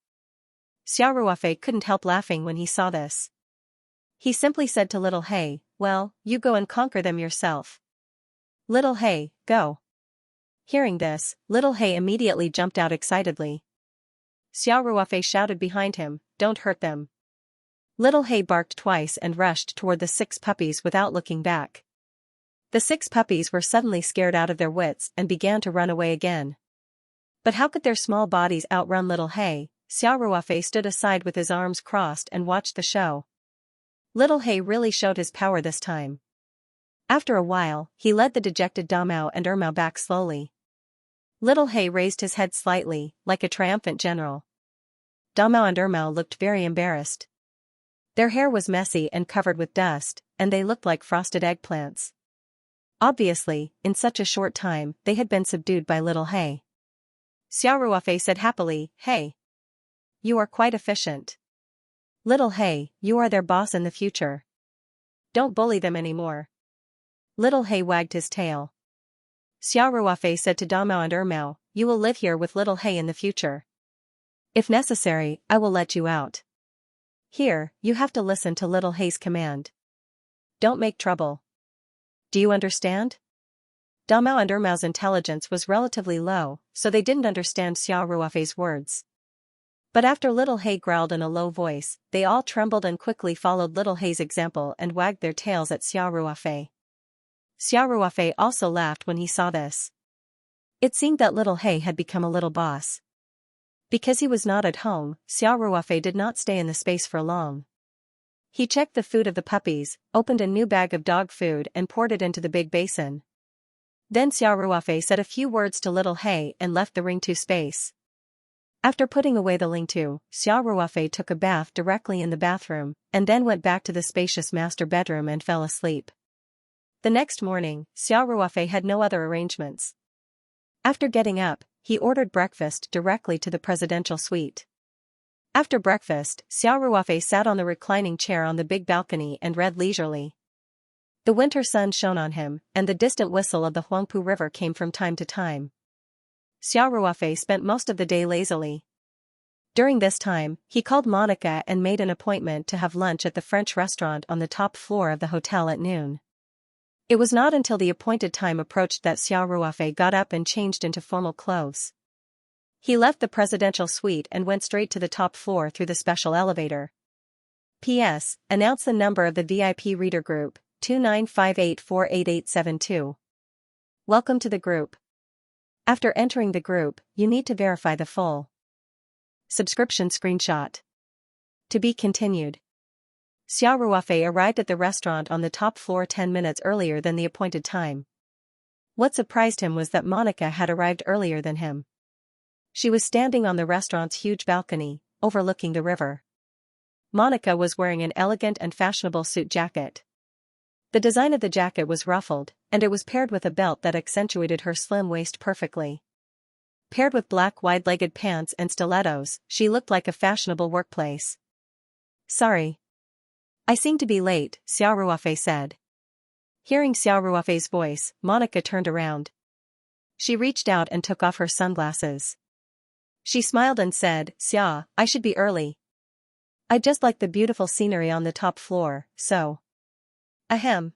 Xiao Ruofei couldn't help laughing when he saw this. He simply said to Little He, "Well, you go and conquer them yourself. Little He, go." Hearing this, Little He immediately jumped out excitedly. Xiao Ruofei shouted behind him, "Don't hurt them." Little He barked twice and rushed toward the 6 puppies without looking back. The 6 puppies were suddenly scared out of their wits and began to run away again. But how could their small bodies outrun Little He? Xiao Ruofei stood aside with his arms crossed and watched the show. Little He really showed his power this time. After a while, he led the dejected Damao and Ermao back slowly. Little He raised his head slightly, like a triumphant general. Damao and Ermao looked very embarrassed. Their hair was messy and covered with dust, and they looked like frosted eggplants. Obviously, in such a short time, they had been subdued by Little He. Xiao Ruofei said happily, "Hey! You are quite efficient. Little He, you are their boss in the future. Don't bully them anymore." Little He wagged his tail. Xiao Ruofei said to Damao and Ermao, "You will live here with Little He in the future. If necessary, I will let you out. Here, you have to listen to Little He's command. Don't make trouble. Do you understand?" Damao and Ermao's intelligence was relatively low, so they didn't understand Xiao Ruofei's words. But after Little He growled in a low voice, they all trembled and quickly followed Little He's example and wagged their tails at Xiao Ruofei. Xiao Ruofei also laughed when he saw this. It seemed that Little He had become a little boss. Because he was not at home, Xiao Ruofei did not stay in the space for long. He checked the food of the puppies, opened a new bag of dog food and poured it into the big basin. Then Xiao Ruofei said a few words to Little He and left the Ring 2 space. After putting away the Ling 2, Xiao Ruofei took a bath directly in the bathroom, and then went back to the spacious master bedroom and fell asleep. The next morning, Xiao Ruofei had no other arrangements. After getting up, he ordered breakfast directly to the presidential suite. After breakfast, Xiao Ruofei sat on the reclining chair on the big balcony and read leisurely. The winter sun shone on him, and the distant whistle of the Huangpu River came from time to time. Xiao Ruofei spent most of the day lazily. During this time, he called Monica and made an appointment to have lunch at the French restaurant on the top floor of the hotel at noon. It was not until the appointed time approached that Xiao Ruofei got up and changed into formal clothes. He left the presidential suite and went straight to the top floor through the special elevator. P.S. Announce the number of the VIP reader group, 2958488872. Welcome to the group. After entering the group, you need to verify the full subscription screenshot. To be continued. Xiao Ruofei arrived at the restaurant on the top floor 10 minutes earlier than the appointed time. What surprised him was that Monica had arrived earlier than him. She was standing on the restaurant's huge balcony, overlooking the river. Monica was wearing an elegant and fashionable suit jacket. The design of the jacket was ruffled, and it was paired with a belt that accentuated her slim waist perfectly. Paired with black wide-legged pants and stilettos, she looked like a fashionable workplace. "Sorry. I seem to be late," Xiao Ruofei said. Hearing Xiao Ruofei's voice, Monica turned around. She reached out and took off her sunglasses. She smiled and said, "Xia, I should be early. I just like the beautiful scenery on the top floor, so." Ahem.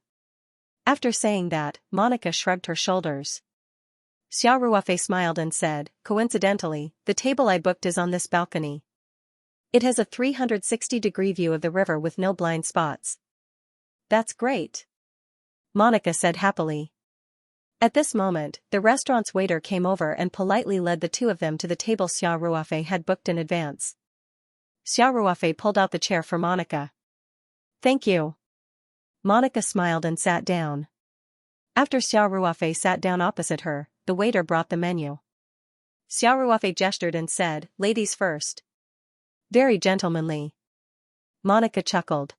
After saying that, Monica shrugged her shoulders. Xiao Ruofei smiled and said, "Coincidentally, the table I booked is on this balcony. It has a 360-degree view of the river with no blind spots." "That's great," Monica said happily. At this moment, the restaurant's waiter came over and politely led the two of them to the table Xiao Ruofei had booked in advance. Xiao Ruofei pulled out the chair for Monica. "Thank you." Monica smiled and sat down. After Xiao Ruofei sat down opposite her, the waiter brought the menu. Xiao Ruofei gestured and said, "Ladies first." Very gentlemanly. Monica chuckled.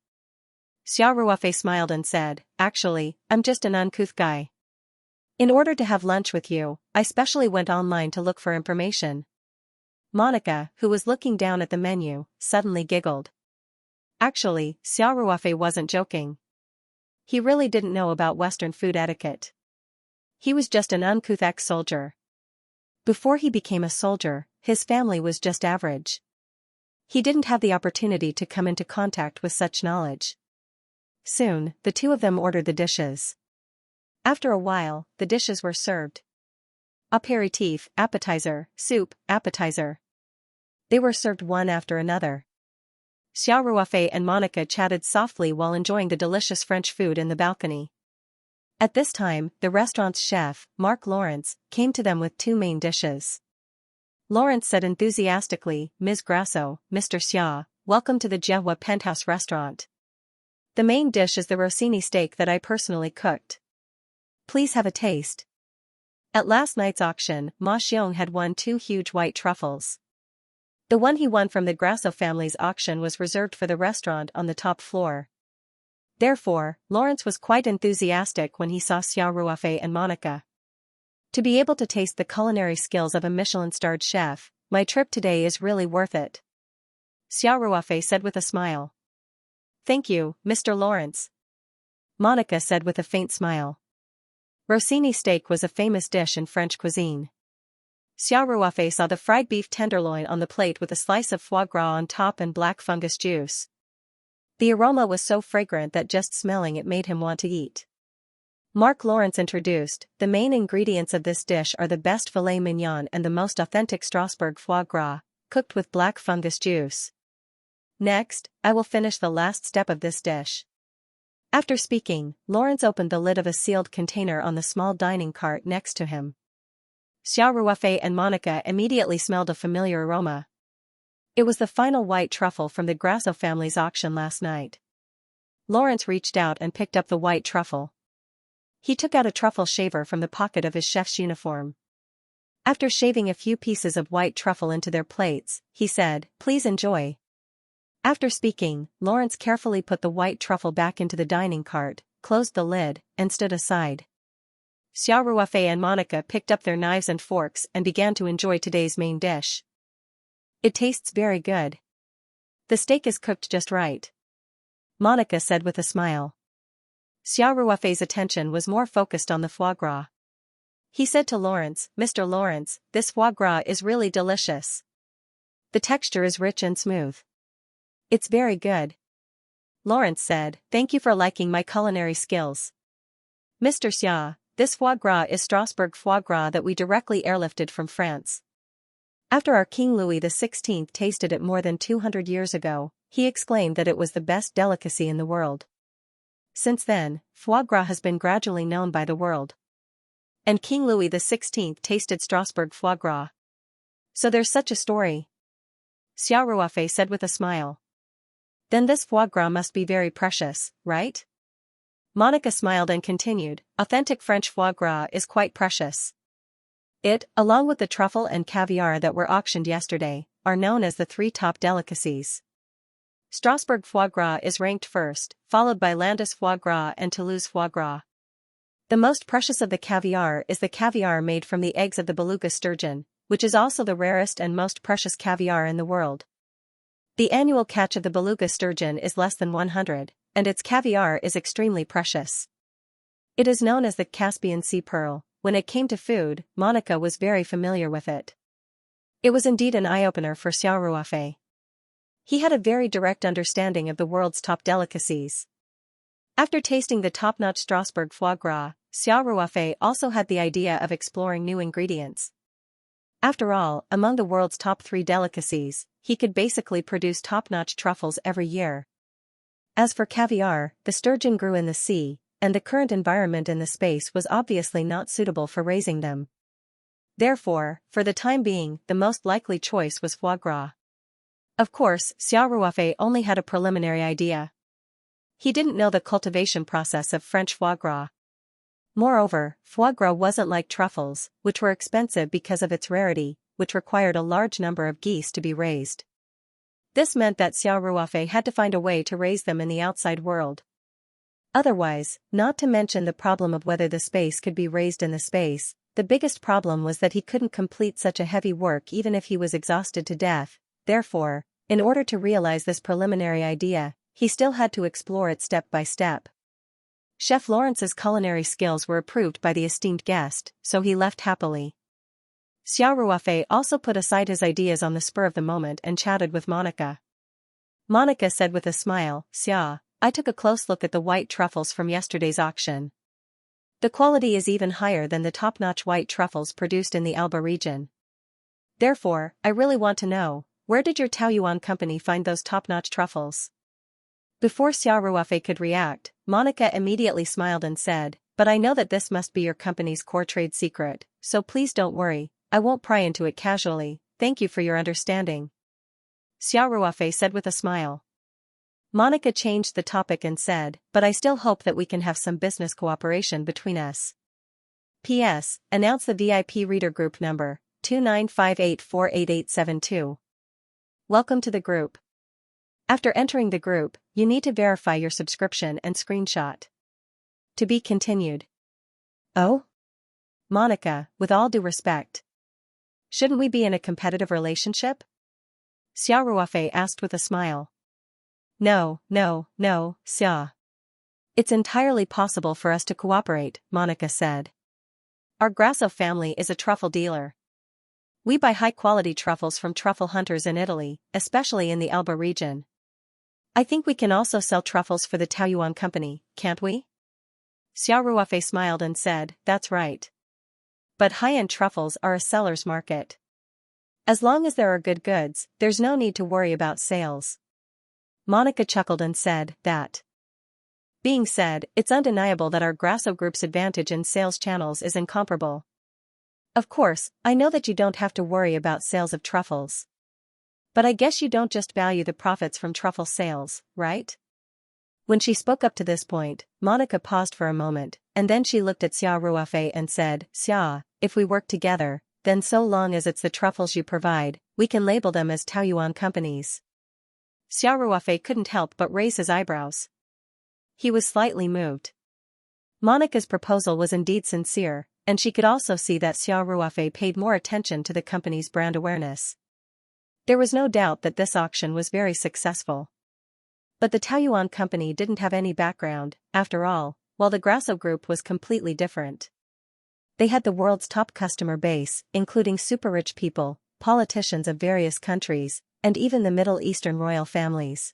Xiaoruofei smiled and said, actually, I'm just an uncouth guy. In order to have lunch with you, I specially went online to look for information. Monica, who was looking down at the menu, suddenly giggled. Actually, Xiaoruofei wasn't joking. He really didn't know about Western food etiquette. He was just an uncouth ex-soldier. Before he became a soldier, his family was just average. He didn't have the opportunity to come into contact with such knowledge. Soon, the two of them ordered the dishes. After a while, the dishes were served. Aperitif, appetizer, soup, appetizer. They were served one after another. Xiaoruofei and Monica chatted softly while enjoying the delicious French food in the balcony. At this time, the restaurant's chef, Mark Lawrence, came to them with two main dishes. Lawrence said enthusiastically, Ms. Grasso, Mr. Xia, welcome to the Jehua Penthouse restaurant. The main dish is the Rossini steak that I personally cooked. Please have a taste. At last night's auction, Ma Xiong had won 2 huge white truffles. The one he won from the Grasso family's auction was reserved for the restaurant on the top floor. Therefore, Lawrence was quite enthusiastic when he saw Xiaoruofei and Monica. To be able to taste the culinary skills of a Michelin-starred chef, my trip today is really worth it. Xiaoruofei said with a smile. Thank you, Mr. Lawrence. Monica said with a faint smile. Rossini steak was a famous dish in French cuisine. Xiaoruofei saw the fried beef tenderloin on the plate with a slice of foie gras on top and black fungus juice. The aroma was so fragrant that just smelling it made him want to eat. Mark Lawrence introduced, the main ingredients of this dish are the best filet mignon and the most authentic Strasbourg foie gras, cooked with black fungus juice. Next, I will finish the last step of this dish. After speaking, Lawrence opened the lid of a sealed container on the small dining cart next to him. Xiaoruofei and Monica immediately smelled a familiar aroma. It was the final white truffle from the Grasso family's auction last night. Lawrence reached out and picked up the white truffle. He took out a truffle shaver from the pocket of his chef's uniform. After shaving a few pieces of white truffle into their plates, he said, "Please enjoy." After speaking, Lawrence carefully put the white truffle back into the dining cart, closed the lid, and stood aside. Xiaoruofei and Monica picked up their knives and forks and began to enjoy today's main dish. It tastes very good. The steak is cooked just right. Monica said with a smile. Xiaoruofei's attention was more focused on the foie gras. He said to Lawrence, Mr. Lawrence, this foie gras is really delicious. The texture is rich and smooth. It's very good. Lawrence said, thank you for liking my culinary skills. Mr. Xia, this foie gras is Strasbourg foie gras that we directly airlifted from France. After our King Louis XVI tasted it more than 200 years ago, he exclaimed that it was the best delicacy in the world. Since then, foie gras has been gradually known by the world. And King Louis XVI tasted Strasbourg foie gras. So there's such a story. Xiaoruofei said with a smile. Then this foie gras must be very precious, right? Monica smiled and continued, authentic French foie gras is quite precious. It, along with the truffle and caviar that were auctioned yesterday, are known as the 3 top delicacies. Strasbourg foie gras is ranked first, followed by Landis foie gras and Toulouse foie gras. The most precious of the caviar is the caviar made from the eggs of the beluga sturgeon, which is also the rarest and most precious caviar in the world. The annual catch of the beluga sturgeon is less than 100, and its caviar is extremely precious. It is known as the Caspian Sea pearl. When it came to food, Monica was very familiar with it. It was indeed an eye-opener for Xiaoruofei. He had a very direct understanding of the world's top delicacies. After tasting the top-notch Strasbourg foie gras, Xiaoruofei also had the idea of exploring new ingredients. After all, among the world's top 3 delicacies, he could basically produce top-notch truffles every year. As for caviar, the sturgeon grew in the sea, and the current environment in the space was obviously not suitable for raising them. Therefore, for the time being, the most likely choice was foie gras. Of course, Xiaoruofei only had a preliminary idea. He didn't know the cultivation process of French foie gras. Moreover, foie gras wasn't like truffles, which were expensive because of its rarity, which required a large number of geese to be raised. This meant that Xiao Ruofei had to find a way to raise them in the outside world. Otherwise, not to mention the problem of whether the space could be raised in the space, the biggest problem was that he couldn't complete such a heavy work even if he was exhausted to death. Therefore, in order to realize this preliminary idea, he still had to explore it step by step. Chef Lawrence's culinary skills were approved by the esteemed guest, so he left happily. Xiao Ruofei also put aside his ideas on the spur of the moment and chatted with Monica. Monica said with a smile, "Xia, I took a close look at the white truffles from yesterday's auction. The quality is even higher than the top-notch white truffles produced in the Alba region. Therefore, I really want to know, where did your Taoyuan company find those top-notch truffles?" Before Xiao Ruofei could react, Monica immediately smiled and said, "But I know that this must be your company's core trade secret, so please don't worry, I won't pry into it casually, thank you for your understanding," Xiao Ruofei said with a smile. Monica changed the topic and said, "But I still hope that we can have some business cooperation between us. P.S. Announce the VIP reader group number, 2958488872. Welcome to the group. After entering the group, you need to verify your subscription and screenshot. To be continued." "Oh? Monica, with all due respect. Shouldn't we be in a competitive relationship?" Xiao Ruofei asked with a smile. No, Xia. It's entirely possible for us to cooperate," Monica said. "Our Grasso family is a truffle dealer. We buy high-quality truffles from truffle hunters in Italy, especially in the Alba region. I think we can also sell truffles for the Taoyuan company, can't we?" Xiao Ruofei smiled and said, "That's right. But high-end truffles are a seller's market. As long as there are good goods, there's no need to worry about sales." Monica chuckled and said, "That being said, it's undeniable that our Grasso Group's advantage in sales channels is incomparable. Of course, I know that you don't have to worry about sales of truffles. But I guess you don't just value the profits from truffle sales, right?" When she spoke up to this point, Monica paused for a moment, and then she looked at Xiao Ruofei and said, "Xia, if we work together, then so long as it's the truffles you provide, we can label them as Taoyuan companies." Xiao Ruofei couldn't help but raise his eyebrows. He was slightly moved. Monica's proposal was indeed sincere, and she could also see that Xiao Ruofei paid more attention to the company's brand awareness. There was no doubt that this auction was very successful. But the Taoyuan company didn't have any background, after all, while the Grasso Group was completely different. They had the world's top customer base, including super-rich people, politicians of various countries, and even the Middle Eastern royal families.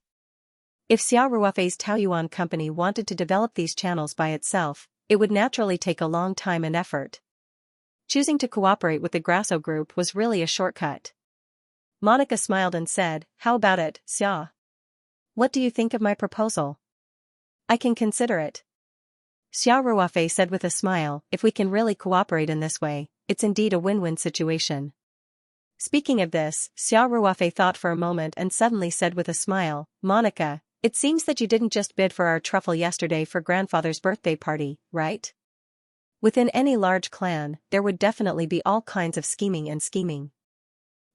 If Xiao Ruofei's Taoyuan company wanted to develop these channels by itself, it would naturally take a long time and effort. Choosing to cooperate with the Grasso Group was really a shortcut. Monica smiled and said, "How about it, Xia? What do you think of my proposal?" "I can consider it," Xiao Ruofei said with a smile. "If we can really cooperate in this way, it's indeed a win-win situation." Speaking of this, Xiao Ruofei thought for a moment and suddenly said with a smile, "Monica, it seems that you didn't just bid for our truffle yesterday for grandfather's birthday party, right? Within any large clan, there would definitely be all kinds of scheming.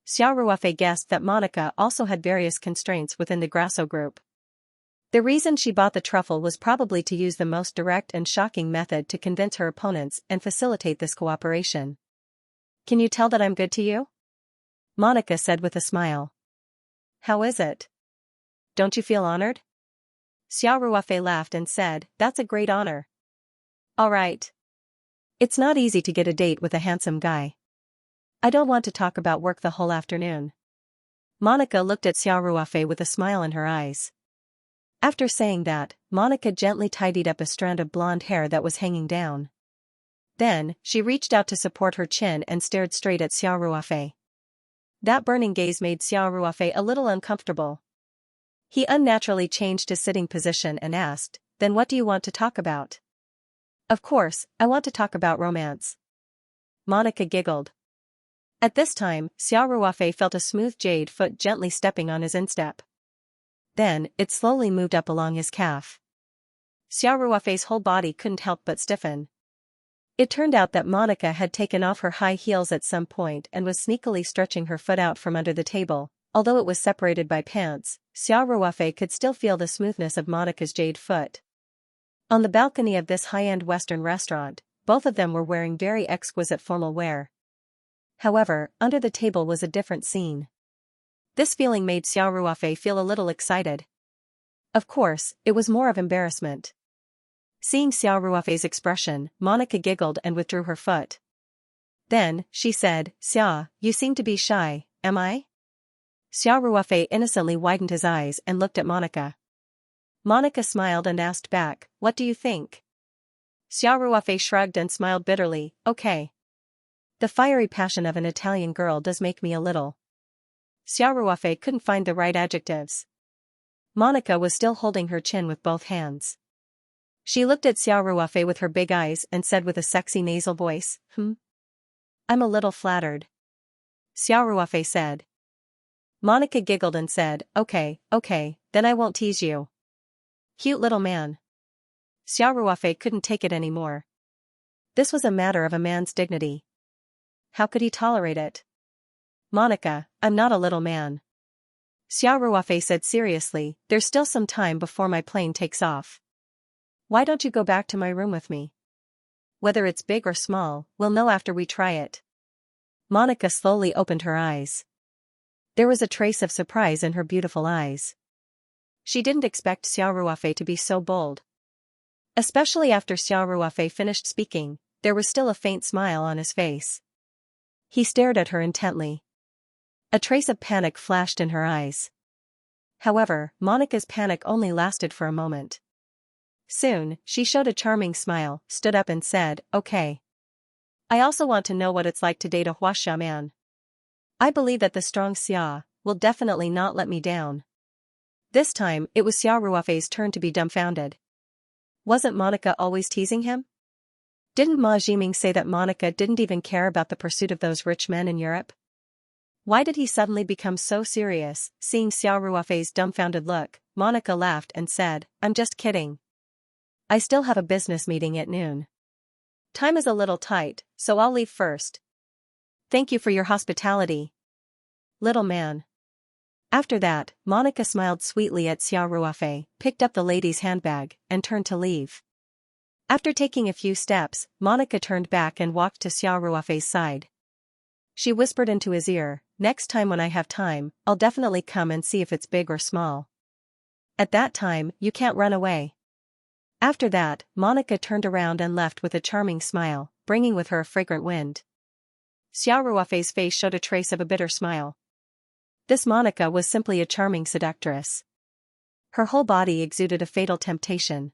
Xiao Ruofei guessed that Monica also had various constraints within the Grasso Group. The reason she bought the truffle was probably to use the most direct and shocking method to convince her opponents and facilitate this cooperation. "Can you tell that I'm good to you?" Monica said with a smile. "How is it? Don't you feel honored?" Xiao Ruofei laughed and said, "That's a great honor. All right. It's not easy to get a date with a handsome guy. I don't want to talk about work the whole afternoon." Monica looked at Xiao Ruofei with a smile in her eyes. After saying that, Monica gently tidied up a strand of blonde hair that was hanging down. Then, she reached out to support her chin and stared straight at Xiao Ruofei. That burning gaze made Xiao Ruofei a little uncomfortable. He unnaturally changed his sitting position and asked, "Then what do you want to talk about?" "Of course, I want to talk about romance." Monica giggled. At this time, Xiao Ruofei felt a smooth jade foot gently stepping on his instep. Then, it slowly moved up along his calf. Xiao Ruofei's whole body couldn't help but stiffen. It turned out that Monica had taken off her high heels at some point and was sneakily stretching her foot out from under the table, Although it was separated by pants, Xiao Ruofei could still feel the smoothness of Monica's jade foot. On the balcony of this high-end Western restaurant, both of them were wearing very exquisite formal wear. However, under the table was a different scene. This feeling made Xiao Ruofei feel a little excited. Of course, it was more of embarrassment. Seeing Xiao Ruofei's expression, Monica giggled and withdrew her foot. Then, she said, "Xia, you seem to be shy, am I?" Xiao Ruofei innocently widened his eyes and looked at Monica. Monica smiled and asked back, "What do you think?" Xiao Ruofei shrugged and smiled bitterly, "Okay. The fiery passion of an Italian girl does make me a little." Xiao Ruofei couldn't find the right adjectives. Monica was still holding her chin with both hands. She looked at Xiao Ruofei with her big eyes and said with a sexy nasal voice, "I'm a little flattered." Xiao Ruofei said. Monica giggled and said, okay, then I won't tease you." Cute little man. Xiao Ruofei couldn't take it anymore. This was a matter of a man's dignity. How could he tolerate it? "Monica, I'm not a little man." Xiao Ruofei said seriously, "There's still some time before my plane takes off. Why don't you go back to my room with me? Whether it's big or small, we'll know after we try it." Monica slowly opened her eyes. There was a trace of surprise in her beautiful eyes. She didn't expect Xiao Ruofei to be so bold. Especially after Xiao Ruofei finished speaking, there was still a faint smile on his face. He stared at her intently. A trace of panic flashed in her eyes. However, Monica's panic only lasted for a moment. Soon, she showed a charming smile, stood up and said, "Okay. I also want to know what it's like to date a Huaxia man. I believe that the strong Xia will definitely not let me down." This time, it was Xiao Ruofei's turn to be dumbfounded. Wasn't Monica always teasing him? Didn't Ma Jiming say that Monica didn't even care about the pursuit of those rich men in Europe? Why did he suddenly become so serious? Seeing Xiao Ruofei's dumbfounded look, Monica laughed and said, "I'm just kidding. I still have a business meeting at noon. Time is a little tight, so I'll leave first. Thank you for your hospitality, little man." After that, Monica smiled sweetly at Xiao Ruofei, picked up the lady's handbag, and turned to leave. After taking a few steps, Monica turned back and walked to Xiao Ruofei's side. She whispered into his ear, "Next time when I have time, I'll definitely come and see if it's big or small. At that time, you can't run away." After that, Monica turned around and left with a charming smile, bringing with her a fragrant wind. Xiao Ruofei's face showed a trace of a bitter smile. This Monica was simply a charming seductress. Her whole body exuded a fatal temptation.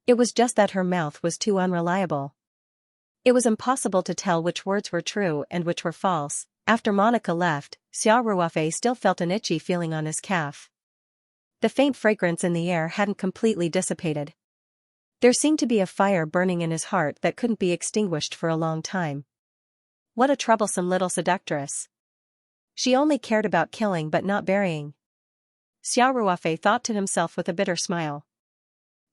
It was just that her mouth was too unreliable. It was impossible to tell which words were true and which were false. After Monica left, Xiao Ruofei still felt an itchy feeling on his calf. The faint fragrance in the air hadn't completely dissipated. There seemed to be a fire burning in his heart that couldn't be extinguished for a long time. What a troublesome little seductress. She only cared about killing but not burying. Xiao Ruofei thought to himself with a bitter smile.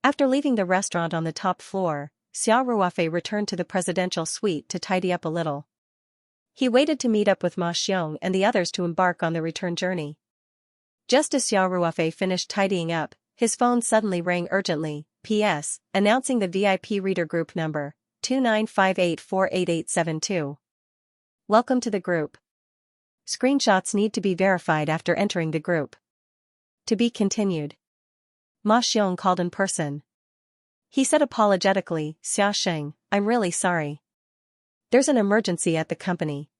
After leaving the restaurant on the top floor, Xiao Ruofei returned to the presidential suite to tidy up a little. He waited to meet up with Ma Xiong and the others to embark on the return journey. Just as Xiao Ruofei finished tidying up, his phone suddenly rang urgently, "P.S. announcing the VIP reader group number, 2958488872. Welcome to the group. Screenshots need to be verified after entering the group. To be continued." Ma Xiong called in person. He said apologetically, "Xia Sheng, I'm really sorry. There's an emergency at the company.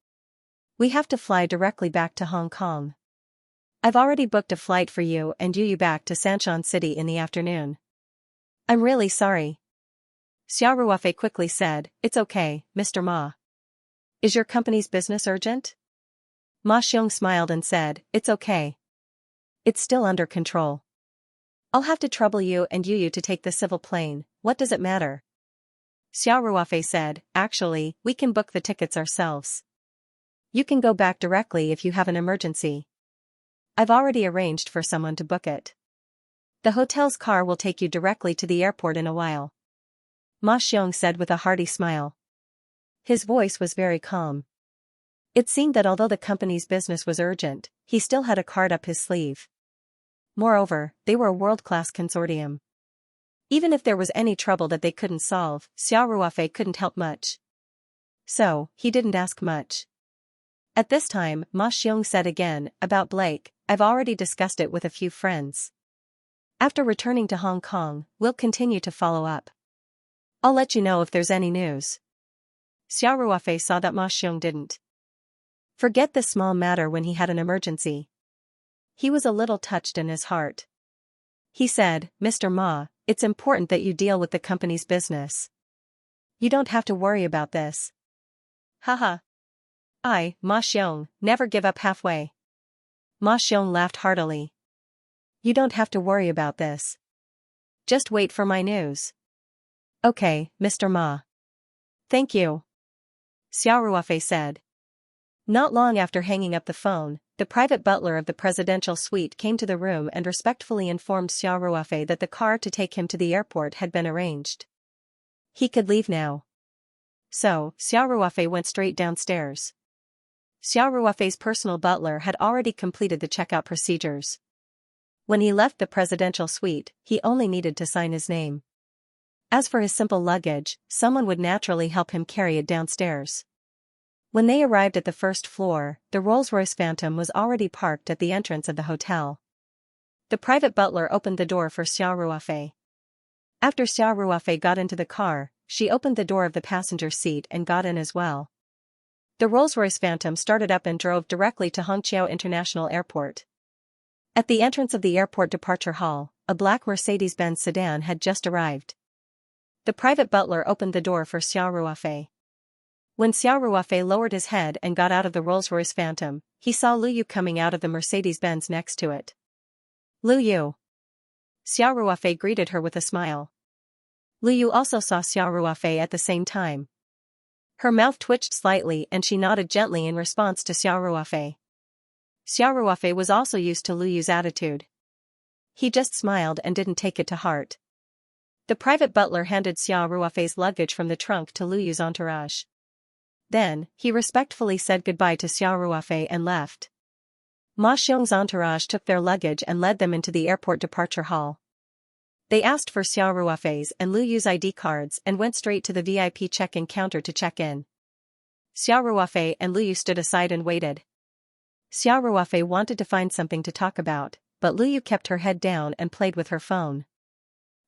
We have to fly directly back to Hong Kong. I've already booked a flight for you and you back to Sanshan City in the afternoon." "I'm really sorry." Xiao Ruofei quickly said, "It's okay, Mr. Ma. Is your company's business urgent?" Ma Xiong smiled and said, "It's okay. It's still under control. I'll have to trouble you and Yu to take the civil plane, what does it matter?" Xiao Ruofei said, "Actually, we can book the tickets ourselves. You can go back directly if you have an emergency. I've already arranged for someone to book it. The hotel's car will take you directly to the airport in a while." Ma Xiong said with a hearty smile. His voice was very calm. It seemed that although the company's business was urgent, he still had a card up his sleeve. Moreover, they were a world-class consortium. Even if there was any trouble that they couldn't solve, Xiao Ruofei couldn't help much. So, he didn't ask much. At this time, Ma Xiong said again, about Blake, I've already discussed it with a few friends. After returning to Hong Kong, we'll continue to follow up. I'll let you know if there's any news. Xiao Ruofei saw that Ma Xiong didn't forget this small matter when he had an emergency. He was a little touched in his heart. He said, Mr. Ma, it's important that you deal with the company's business. You don't have to worry about this. Haha. Ma Xiong, never give up halfway. Ma Xiong laughed heartily. You don't have to worry about this. Just wait for my news. Okay, Mr. Ma. Thank you. Xiao Ruofei said. Not long after hanging up the phone, the private butler of the presidential suite came to the room and respectfully informed Xiao Ruofei that the car to take him to the airport had been arranged. He could leave now. So, Xiao Ruofei went straight downstairs. Xiao Ruofei's personal butler had already completed the checkout procedures. When he left the presidential suite, he only needed to sign his name. As for his simple luggage, someone would naturally help him carry it downstairs. When they arrived at the first floor, the Rolls-Royce Phantom was already parked at the entrance of the hotel. The private butler opened the door for Xiao Ruofei. After Xiao Ruofei got into the car, she opened the door of the passenger seat and got in as well. The Rolls-Royce Phantom started up and drove directly to Hongqiao International Airport. At the entrance of the airport departure hall, a black Mercedes-Benz sedan had just arrived. The private butler opened the door for Xiao Ruofei. When Xiao Ruofei lowered his head and got out of the Rolls-Royce Phantom, he saw Lu Yu coming out of the Mercedes-Benz next to it. Lu Yu. Xiao Ruofei greeted her with a smile. Lu Yu also saw Xiao Ruofei at the same time. Her mouth twitched slightly and she nodded gently in response to Xiao Ruofei. Xiao Ruofei was also used to Lu Yu's attitude. He just smiled and didn't take it to heart. The private butler handed Xiao Ruofei's luggage from the trunk to Lu Yu's entourage. Then, he respectfully said goodbye to Xiao Ruofei and left. Ma Xiong's entourage took their luggage and led them into the airport departure hall. They asked for Xiao Ruofei's and Lu Yu's ID cards and went straight to the VIP check-in counter to check in. Xiao Ruofei and Lu Yu stood aside and waited. Xiao Ruofei wanted to find something to talk about, but Lu Yu kept her head down and played with her phone.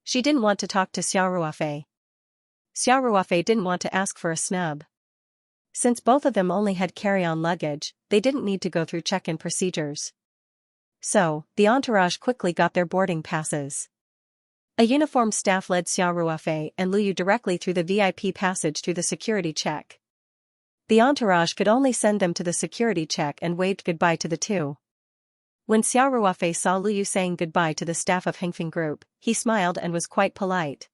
She didn't want to talk to Xiao Ruofei. Xiao Ruofei didn't want to ask for a snub. Since both of them only had carry-on luggage, they didn't need to go through check-in procedures. So, the entourage quickly got their boarding passes. A uniformed staff led Xiao Ruofei and Lu Yu directly through the VIP passage through the security check. The entourage could only send them to the security check and waved goodbye to the two. When Xiao Ruofei saw Lu Yu saying goodbye to the staff of Hengfeng Group, he smiled and was quite polite.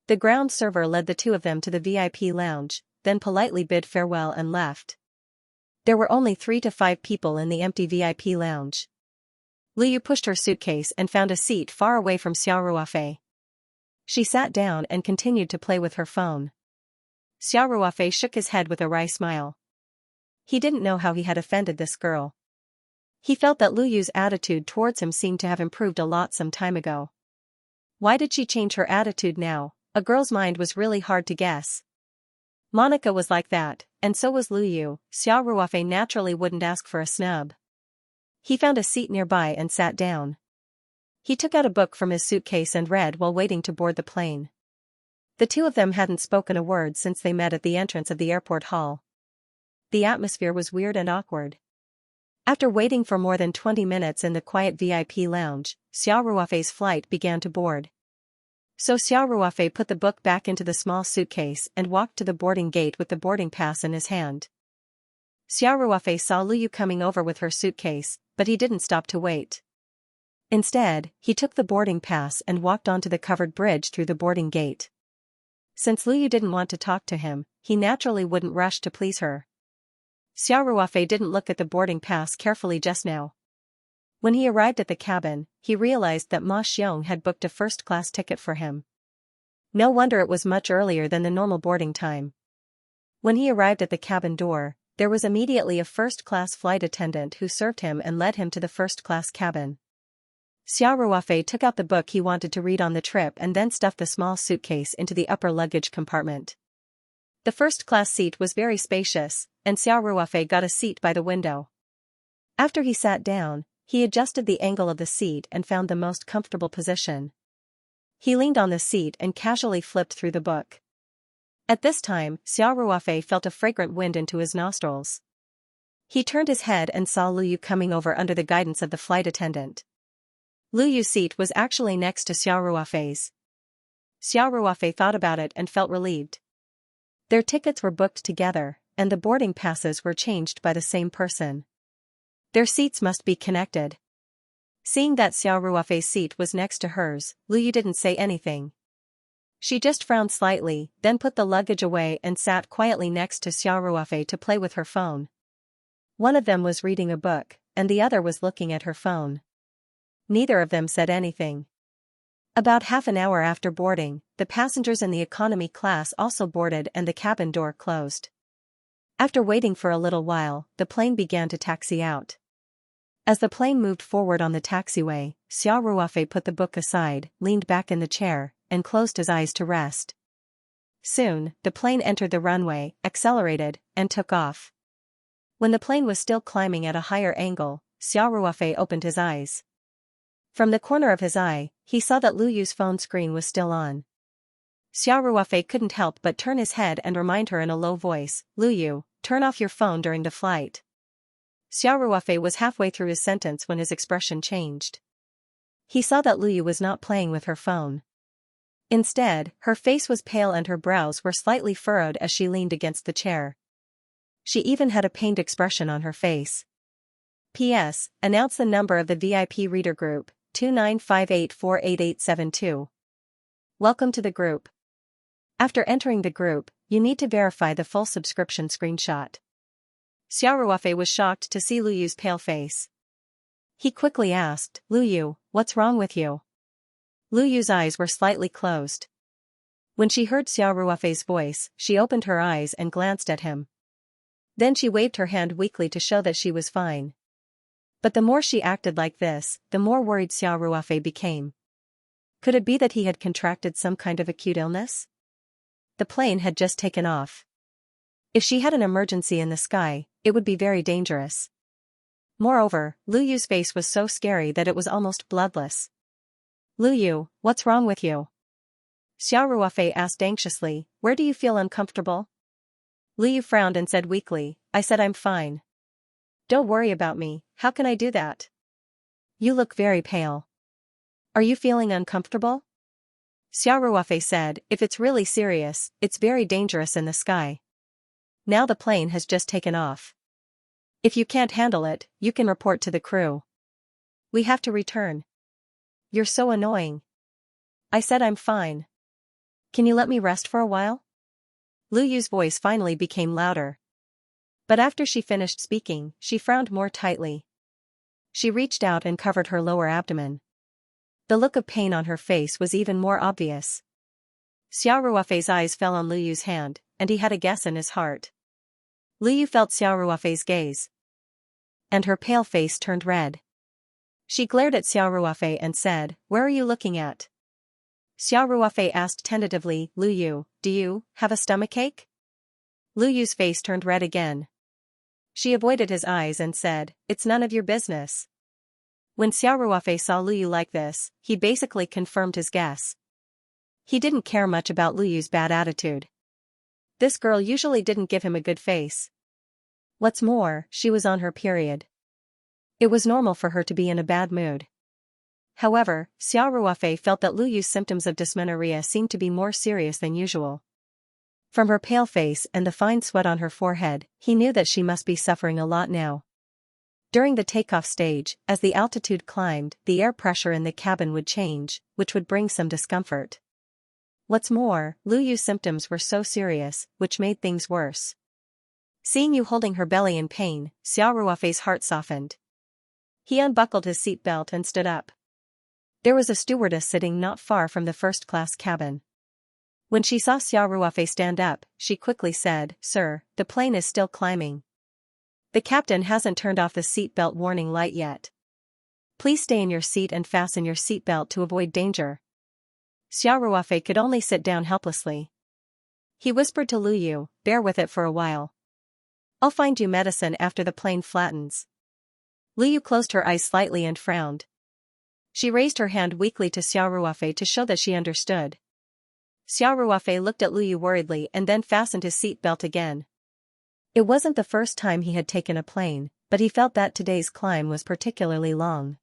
The ground server led the two of them to the VIP lounge, then politely bid farewell and left. There were only 3 to 5 people in the empty VIP lounge. Lu Yu pushed her suitcase and found a seat far away from Xiao Ruofei. She sat down and continued to play with her phone. Xiao Ruofei shook his head with a wry smile. He didn't know how he had offended this girl. He felt that Lu Yu's attitude towards him seemed to have improved a lot some time ago. Why did she change her attitude now? A girl's mind was really hard to guess. Monica was like that, and so was Lu Yu. Xiao Ruofei naturally wouldn't ask for a snub. He found a seat nearby and sat down. He took out a book from his suitcase and read while waiting to board the plane. The two of them hadn't spoken a word since they met at the entrance of the airport hall. The atmosphere was weird and awkward. After waiting for more than 20 minutes in the quiet VIP lounge, Xiao Ruofei's flight began to board. So Xiao Ruofei put the book back into the small suitcase and walked to the boarding gate with the boarding pass in his hand. Xiao Ruofei saw Lu Yu coming over with her suitcase, but he didn't stop to wait. Instead, he took the boarding pass and walked onto the covered bridge through the boarding gate. Since Lu Yu didn't want to talk to him, he naturally wouldn't rush to please her. Xiao Ruofei didn't look at the boarding pass carefully just now. When he arrived at the cabin, he realized that Ma Xiong had booked a first-class ticket for him. No wonder it was much earlier than the normal boarding time. When he arrived at the cabin door, there was immediately a first-class flight attendant who served him and led him to the first-class cabin. Xiao Ruofei took out the book he wanted to read on the trip and then stuffed the small suitcase into the upper luggage compartment. The first-class seat was very spacious, and Xiao Ruofei got a seat by the window. After he sat down, he adjusted the angle of the seat and found the most comfortable position. He leaned on the seat and casually flipped through the book. At this time, Xiao Ruofei felt a fragrant wind into his nostrils. He turned his head and saw Lu Yu coming over under the guidance of the flight attendant. Lu Yu's seat was actually next to Xiao Ruofei's. Xiao Ruofei thought about it and felt relieved. Their tickets were booked together, and the boarding passes were changed by the same person. Their seats must be connected. Seeing that Xiao Ruofei's seat was next to hers, Lu Yu didn't say anything. She just frowned slightly, then put the luggage away and sat quietly next to Xiao Ruofei to play with her phone. One of them was reading a book, and the other was looking at her phone. Neither of them said anything. About half an hour after boarding, the passengers in the economy class also boarded and the cabin door closed. After waiting for a little while, the plane began to taxi out. As the plane moved forward on the taxiway, Xiao Ruofei put the book aside, leaned back in the chair, and closed his eyes to rest. Soon, the plane entered the runway, accelerated, and took off. When the plane was still climbing at a higher angle, Xiao Ruofei opened his eyes. From the corner of his eye, he saw that Lu Yu's phone screen was still on. Xiao Ruofei couldn't help but turn his head and remind her in a low voice, "Lu Yu, turn off your phone during the flight." Xiao Ruofei was halfway through his sentence when his expression changed. He saw that Lu Yu was not playing with her phone. Instead, her face was pale and her brows were slightly furrowed as she leaned against the chair. She even had a pained expression on her face. P.S. Announce the number of the VIP reader group, 2958488872. Welcome to the group. After entering the group, you need to verify the full subscription screenshot. Xiao Ruofei was shocked to see Lu Yu's pale face. He quickly asked, "Lu Yu, what's wrong with you?" Lu Yu's eyes were slightly closed. When she heard Xiao Ruofei's voice, she opened her eyes and glanced at him. Then she waved her hand weakly to show that she was fine. But the more she acted like this, the more worried Xiao Ruofei became. Could it be that he had contracted some kind of acute illness? The plane had just taken off. If she had an emergency in the sky, it would be very dangerous. Moreover, Lu Yu's face was so scary that it was almost bloodless. "Lu Yu, what's wrong with you?" Xiao Ruofei asked anxiously, "Where do you feel uncomfortable?" Lu Yu frowned and said weakly, "I said I'm fine. Don't worry about me, how can I do that? You look very pale. Are you feeling uncomfortable?" Xiao Ruofei said, "If it's really serious, it's very dangerous in the sky. Now the plane has just taken off. If you can't handle it, you can report to the crew. We have to return. You're so annoying." "I said I'm fine. Can you let me rest for a while?" Lu Yu's voice finally became louder. But after she finished speaking, she frowned more tightly. She reached out and covered her lower abdomen. The look of pain on her face was even more obvious. Xiao Ruofei's eyes fell on Lu Yu's hand, and he had a guess in his heart. Lu Yu felt Xiao Ruofei's gaze. And her pale face turned red. She glared at Xiao Ruofei and said, "Where are you looking at?" Xiao Ruofei asked tentatively, "Lu Yu, do you have a stomachache?" Lu Yu's face turned red again. She avoided his eyes and said, "It's none of your business." When Xiao Ruofei saw Lu Yu like this, he basically confirmed his guess. He didn't care much about Lu Yu's bad attitude. This girl usually didn't give him a good face. What's more, she was on her period. It was normal for her to be in a bad mood. However, Xiao Ruofei felt that Lu Yu's symptoms of dysmenorrhea seemed to be more serious than usual. From her pale face and the fine sweat on her forehead, he knew that she must be suffering a lot now. During the takeoff stage, as the altitude climbed, the air pressure in the cabin would change, which would bring some discomfort. What's more, Lu Yu's symptoms were so serious, which made things worse. Seeing Yu holding her belly in pain, Xiao Ruofei's heart softened. He unbuckled his seat belt and stood up. There was a stewardess sitting not far from the first-class cabin. When she saw Xiao Ruofei stand up, she quickly said, "Sir, the plane is still climbing. The captain hasn't turned off the seatbelt warning light yet. Please stay in your seat and fasten your seatbelt to avoid danger. Xiao Ruofei could only sit down helplessly. He whispered to Lu Yu, bear with it for a while. I'll find you medicine after the plane flattens. Lu Yu closed her eyes slightly and frowned. She raised her hand weakly to Xiao Ruofei to show that she understood. Xiao Ruofei looked at Lu Yu worriedly and then fastened his seatbelt again. It wasn't the first time he had taken a plane, but he felt that today's climb was particularly long.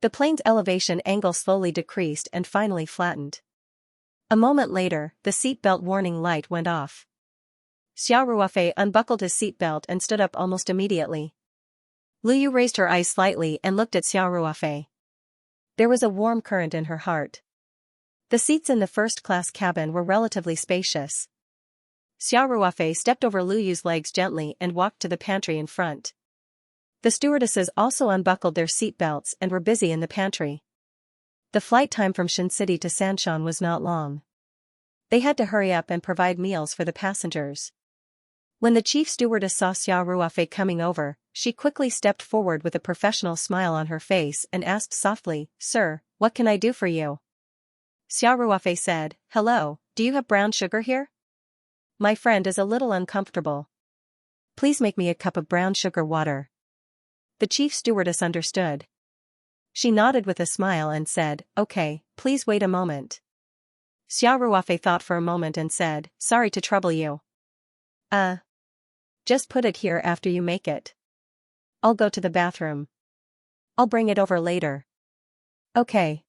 The plane's elevation angle slowly decreased and finally flattened. A moment later, the seatbelt warning light went off. Xiao Ruofei unbuckled his seatbelt and stood up almost immediately. Lu Yu raised her eyes slightly and looked at Xiao Ruofei. There was a warm current in her heart. The seats in the first-class cabin were relatively spacious. Xiao Ruofei stepped over Lu Yu's legs gently and walked to the pantry in front. The stewardesses also unbuckled their seatbelts and were busy in the pantry. The flight time from Shin City to Sanshan was not long. They had to hurry up and provide meals for the passengers. When the chief stewardess saw Xiao Ruofei coming over, she quickly stepped forward with a professional smile on her face and asked softly, "Sir, what can I do for you?" Xiao Ruofei said, "Hello, do you have brown sugar here? My friend is a little uncomfortable. Please make me a cup of brown sugar water." The chief stewardess understood. She nodded with a smile and said, "Okay, please wait a moment." Xiao Ruofei thought for a moment and said, "Sorry to trouble you. Just put it here after you make it. I'll go to the bathroom. I'll bring it over later." "Okay.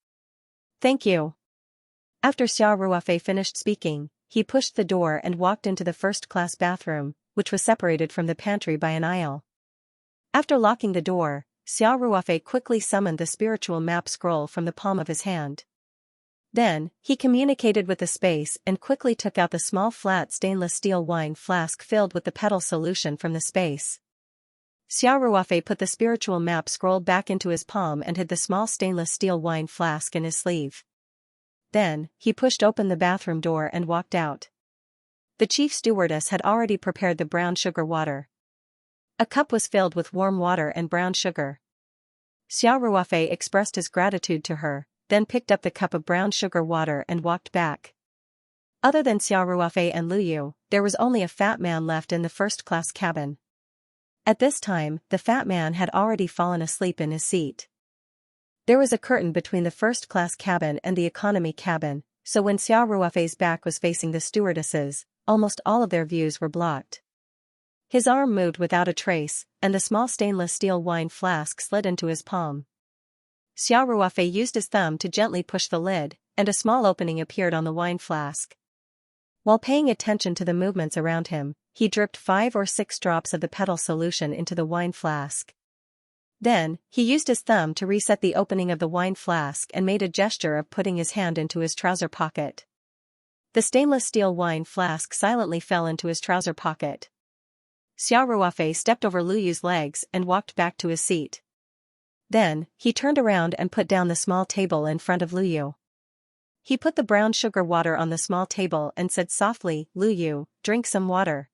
Thank you." After Xiao Ruofei finished speaking, he pushed the door and walked into the first-class bathroom, which was separated from the pantry by an aisle. After locking the door, Xiao Ruofei quickly summoned the spiritual map scroll from the palm of his hand. Then, he communicated with the space and quickly took out the small flat stainless steel wine flask filled with the petal solution from the space. Xiao Ruofei put the spiritual map scroll back into his palm and hid the small stainless steel wine flask in his sleeve. Then, he pushed open the bathroom door and walked out. The chief stewardess had already prepared the brown sugar water. A cup was filled with warm water and brown sugar. Xiao Ruofei expressed his gratitude to her, then picked up the cup of brown sugar water and walked back. Other than Xiao Ruofei and Lu Yu, there was only a fat man left in the first-class cabin. At this time, the fat man had already fallen asleep in his seat. There was a curtain between the first-class cabin and the economy cabin, so when Xiao Ruofei's back was facing the stewardesses, almost all of their views were blocked. His arm moved without a trace, and the small stainless steel wine flask slid into his palm. Xiao Ruofei used his thumb to gently push the lid, and a small opening appeared on the wine flask. While paying attention to the movements around him, he dripped 5 or 6 drops of the petal solution into the wine flask. Then, he used his thumb to reset the opening of the wine flask and made a gesture of putting his hand into his trouser pocket. The stainless steel wine flask silently fell into his trouser pocket. Xiao Ruofei stepped over Lu Yu's legs and walked back to his seat. Then, he turned around and put down the small table in front of Lu Yu. He put the brown sugar water on the small table and said softly, "Lu Yu, drink some water.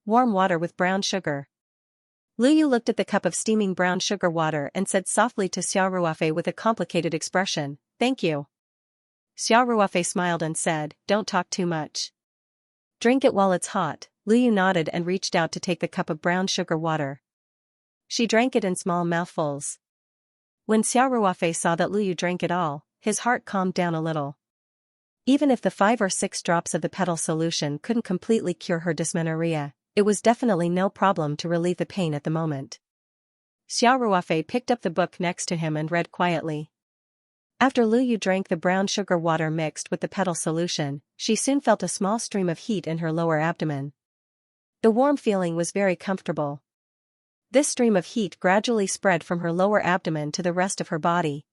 Warm water with brown sugar." Lu Yu looked at the cup of steaming brown sugar water and said softly to Xiao Ruofei with a complicated expression, "Thank you." Xiao Ruofei smiled and said, "Don't talk too much. Drink it while it's hot." Lu Yu nodded and reached out to take the cup of brown sugar water. She drank it in small mouthfuls. When Xiao Ruofei saw that Lu Yu drank it all, his heart calmed down a little. Even if the 5 or 6 drops of the petal solution couldn't completely cure her dysmenorrhea, it was definitely no problem to relieve the pain at the moment. Xiao Ruofei picked up the book next to him and read quietly. After Lu Yu drank the brown sugar water mixed with the petal solution, she soon felt a small stream of heat in her lower abdomen. The warm feeling was very comfortable. This stream of heat gradually spread from her lower abdomen to the rest of her body.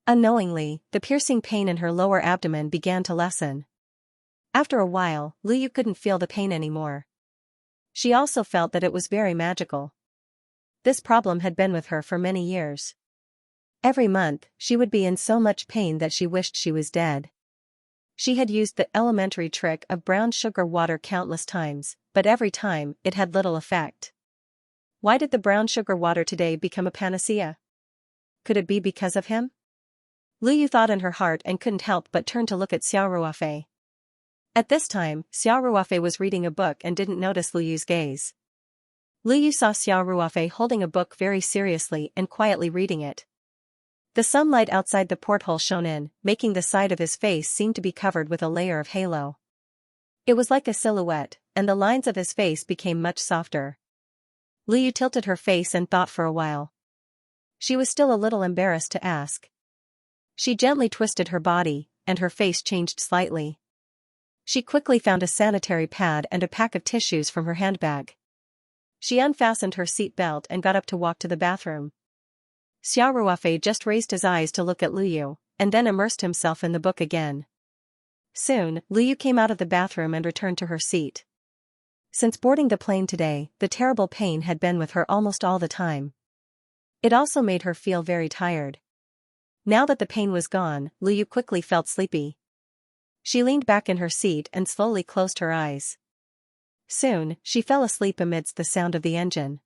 Unknowingly, the piercing pain in her lower abdomen began to lessen. After a while, Lu Yu couldn't feel the pain anymore. She also felt that it was very magical. This problem had been with her for many years. Every month, she would be in so much pain that she wished she was dead. She had used the elementary trick of brown sugar water countless times, but every time, it had little effect. Why did the brown sugar water today become a panacea? Could it be because of him? Lu Yu thought in her heart and couldn't help but turn to look at Xiao Ruofei. At this time, Xiao Ruofei was reading a book and didn't notice Lu Yu's gaze. Lu Yu saw Xiao Ruofei holding a book very seriously and quietly reading it. The sunlight outside the porthole shone in, making the side of his face seem to be covered with a layer of halo. It was like a silhouette, and the lines of his face became much softer. Lu Yu tilted her face and thought for a while. She was still a little embarrassed to ask. She gently twisted her body, and her face changed slightly. She quickly found a sanitary pad and a pack of tissues from her handbag. She unfastened her seat belt and got up to walk to the bathroom. Xiao Ruofei just raised his eyes to look at Lu Yu, and then immersed himself in the book again. Soon, Lu Yu came out of the bathroom and returned to her seat. Since boarding the plane today, the terrible pain had been with her almost all the time. It also made her feel very tired. Now that the pain was gone, Lu Yu quickly felt sleepy. She leaned back in her seat and slowly closed her eyes. Soon, she fell asleep amidst the sound of the engine.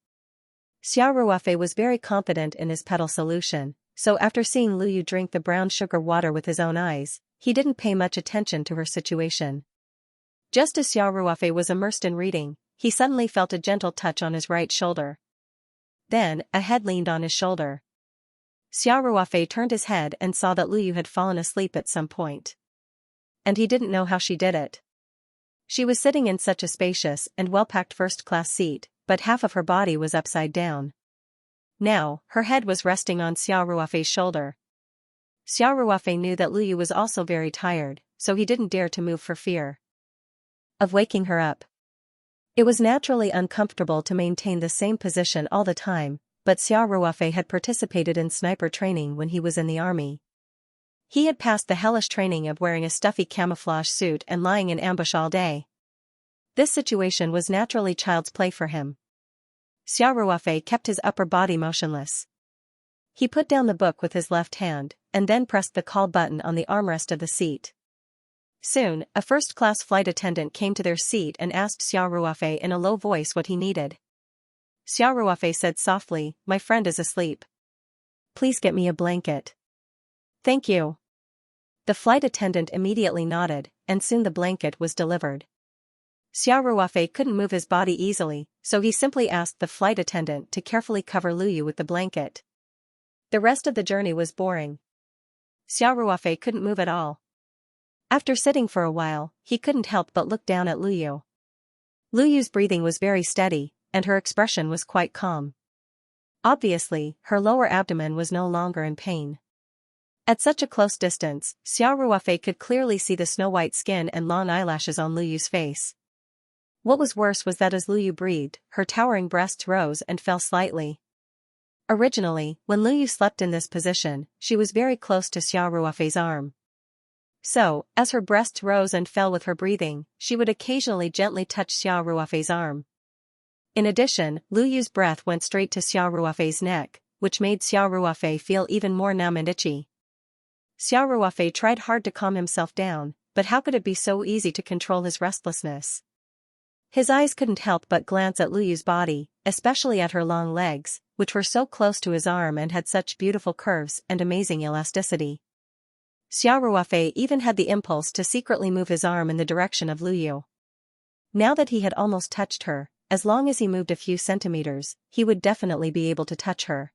Xiao Ruofei was very confident in his petal solution, so after seeing Lu Yu drink the brown sugar water with his own eyes, he didn't pay much attention to her situation. Just as Xiao Ruofei was immersed in reading, he suddenly felt a gentle touch on his right shoulder. Then, a head leaned on his shoulder. Xiao Ruofei turned his head and saw that Lu Yu had fallen asleep at some point. And he didn't know how she did it. She was sitting in such a spacious and well-packed first-class seat, but half of her body was upside down. Now, her head was resting on Xiao Ruofei's shoulder. Xiao Ruofei knew that Lu Yu was also very tired, so he didn't dare to move for fear of waking her up. It was naturally uncomfortable to maintain the same position all the time, but Xiao Ruofei had participated in sniper training when he was in the army. He had passed the hellish training of wearing a stuffy camouflage suit and lying in ambush all day. This situation was naturally child's play for him. Xiao Ruofei kept his upper body motionless. He put down the book with his left hand, and then pressed the call button on the armrest of the seat. Soon, a first-class flight attendant came to their seat and asked Xiao Ruofei in a low voice what he needed. Xiao Ruofei said softly, "My friend is asleep. Please get me a blanket." "Thank you." The flight attendant immediately nodded, and soon the blanket was delivered. Xiao Ruofei couldn't move his body easily, so he simply asked the flight attendant to carefully cover Lu Yu with the blanket. The rest of the journey was boring. Xiao Ruofei couldn't move at all. After sitting for a while, he couldn't help but look down at Lu Yu. Lu Yu's breathing was very steady, and her expression was quite calm. Obviously, her lower abdomen was no longer in pain. At such a close distance, Xiao Ruofei could clearly see the snow-white skin and long eyelashes on Lu Yu's face. What was worse was that as Lu Yu breathed, her towering breasts rose and fell slightly. Originally, when Lu Yu slept in this position, she was very close to Xiao Ruofei's arm. So, as her breasts rose and fell with her breathing, she would occasionally gently touch Xiao Ruofei's arm. In addition, Lu Yu's breath went straight to Xiao Ruofei's neck, which made Xiao Ruofei feel even more numb and itchy. Xiao Ruofei tried hard to calm himself down, but how could it be so easy to control his restlessness? His eyes couldn't help but glance at Lu Yu's body, especially at her long legs, which were so close to his arm and had such beautiful curves and amazing elasticity. Xiao Ruofei even had the impulse to secretly move his arm in the direction of Lu Yu. Now that he had almost touched her, as long as he moved a few centimeters, he would definitely be able to touch her.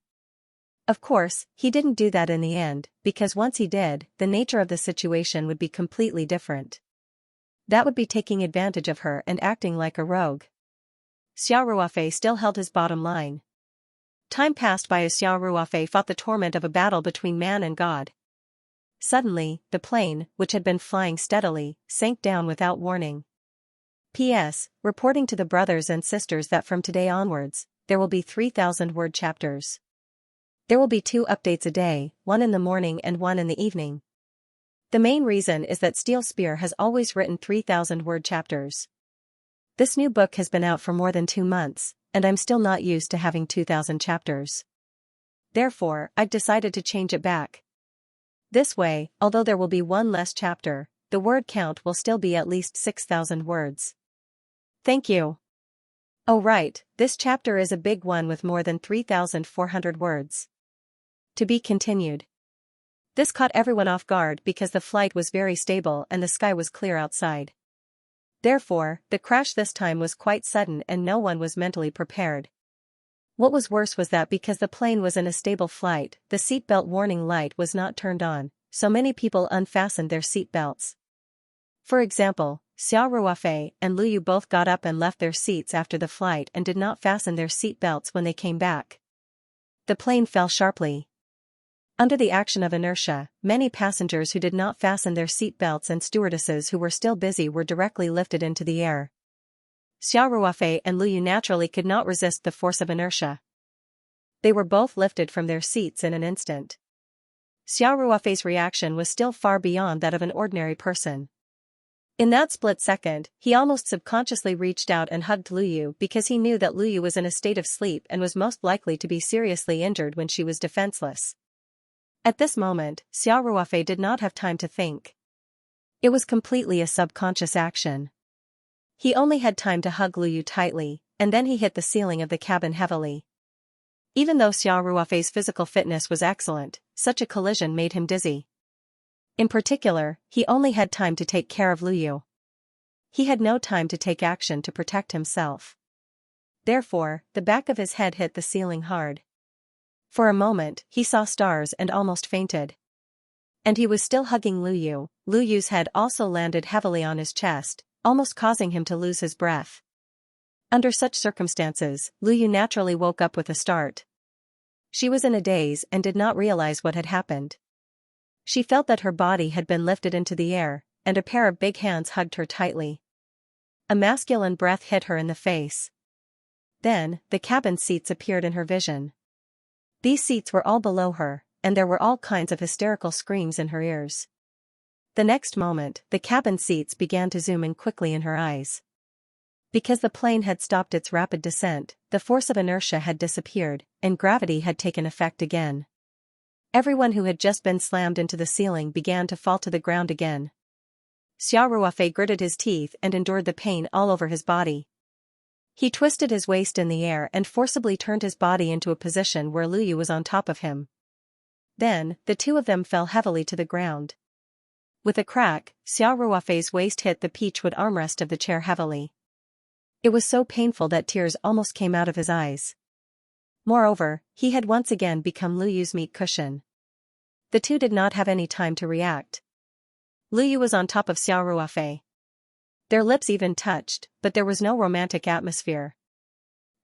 Of course, he didn't do that in the end, because once he did, the nature of the situation would be completely different. That would be taking advantage of her and acting like a rogue. Xiao Ruofei still held his bottom line. Time passed by as Xiao Ruofei fought the torment of a battle between man and God. Suddenly, the plane, which had been flying steadily, sank down without warning. P.S. Reporting to the brothers and sisters that from today onwards, there will be 3,000-word chapters. There will be 2 updates a day, one in the morning and one in the evening. The main reason is that Steel Spear has always written 3,000-word chapters. This new book has been out for more than 2 months, and I'm still not used to having 2,000 chapters. Therefore, I've decided to change it back. This way, although there will be 1 less chapter, the word count will still be at least 6,000 words. Thank you. Oh right, this chapter is a big one with more than 3,400 words. To be continued. This caught everyone off guard because the flight was very stable and the sky was clear outside. Therefore, the crash this time was quite sudden and no one was mentally prepared. What was worse was that because the plane was in a stable flight, the seatbelt warning light was not turned on, so many people unfastened their seatbelts. For example, Xiao Ruofei and Lu Yu both got up and left their seats after the flight and did not fasten their seatbelts when they came back. The plane fell sharply. Under the action of inertia, many passengers who did not fasten their seatbelts and stewardesses who were still busy were directly lifted into the air. Xiao Ruofei and Lu Yu naturally could not resist the force of inertia. They were both lifted from their seats in an instant. Xiao Ruofei's reaction was still far beyond that of an ordinary person. In that split second, he almost subconsciously reached out and hugged Lu Yu because he knew that Lu Yu was in a state of sleep and was most likely to be seriously injured when she was defenseless. At this moment, Xiao Ruofei did not have time to think. It was completely a subconscious action. He only had time to hug Lu Yu tightly, and then he hit the ceiling of the cabin heavily. Even though Xiao Ruofei's physical fitness was excellent, such a collision made him dizzy. In particular, he only had time to take care of Lu Yu. He had no time to take action to protect himself. Therefore, the back of his head hit the ceiling hard. For a moment, he saw stars and almost fainted. And he was still hugging Lu Yu. Lu Yu's head also landed heavily on his chest, almost causing him to lose his breath. Under such circumstances, Lu Yu naturally woke up with a start. She was in a daze and did not realize what had happened. She felt that her body had been lifted into the air, and a pair of big hands hugged her tightly. A masculine breath hit her in the face. Then, the cabin seats appeared in her vision. These seats were all below her, and there were all kinds of hysterical screams in her ears. The next moment, the cabin seats began to zoom in quickly in her eyes. Because the plane had stopped its rapid descent, the force of inertia had disappeared, and gravity had taken effect again. Everyone who had just been slammed into the ceiling began to fall to the ground again. Xiao Ruofei gritted his teeth and endured the pain all over his body. He twisted his waist in the air and forcibly turned his body into a position where Lu Yu was on top of him. Then, the two of them fell heavily to the ground. With a crack, Xiao Ruofei's waist hit the peachwood armrest of the chair heavily. It was so painful that tears almost came out of his eyes. Moreover, he had once again become Lu Yu's meat cushion. The two did not have any time to react. Lu Yu was on top of Xiao Ruofei. Their lips even touched, but there was no romantic atmosphere.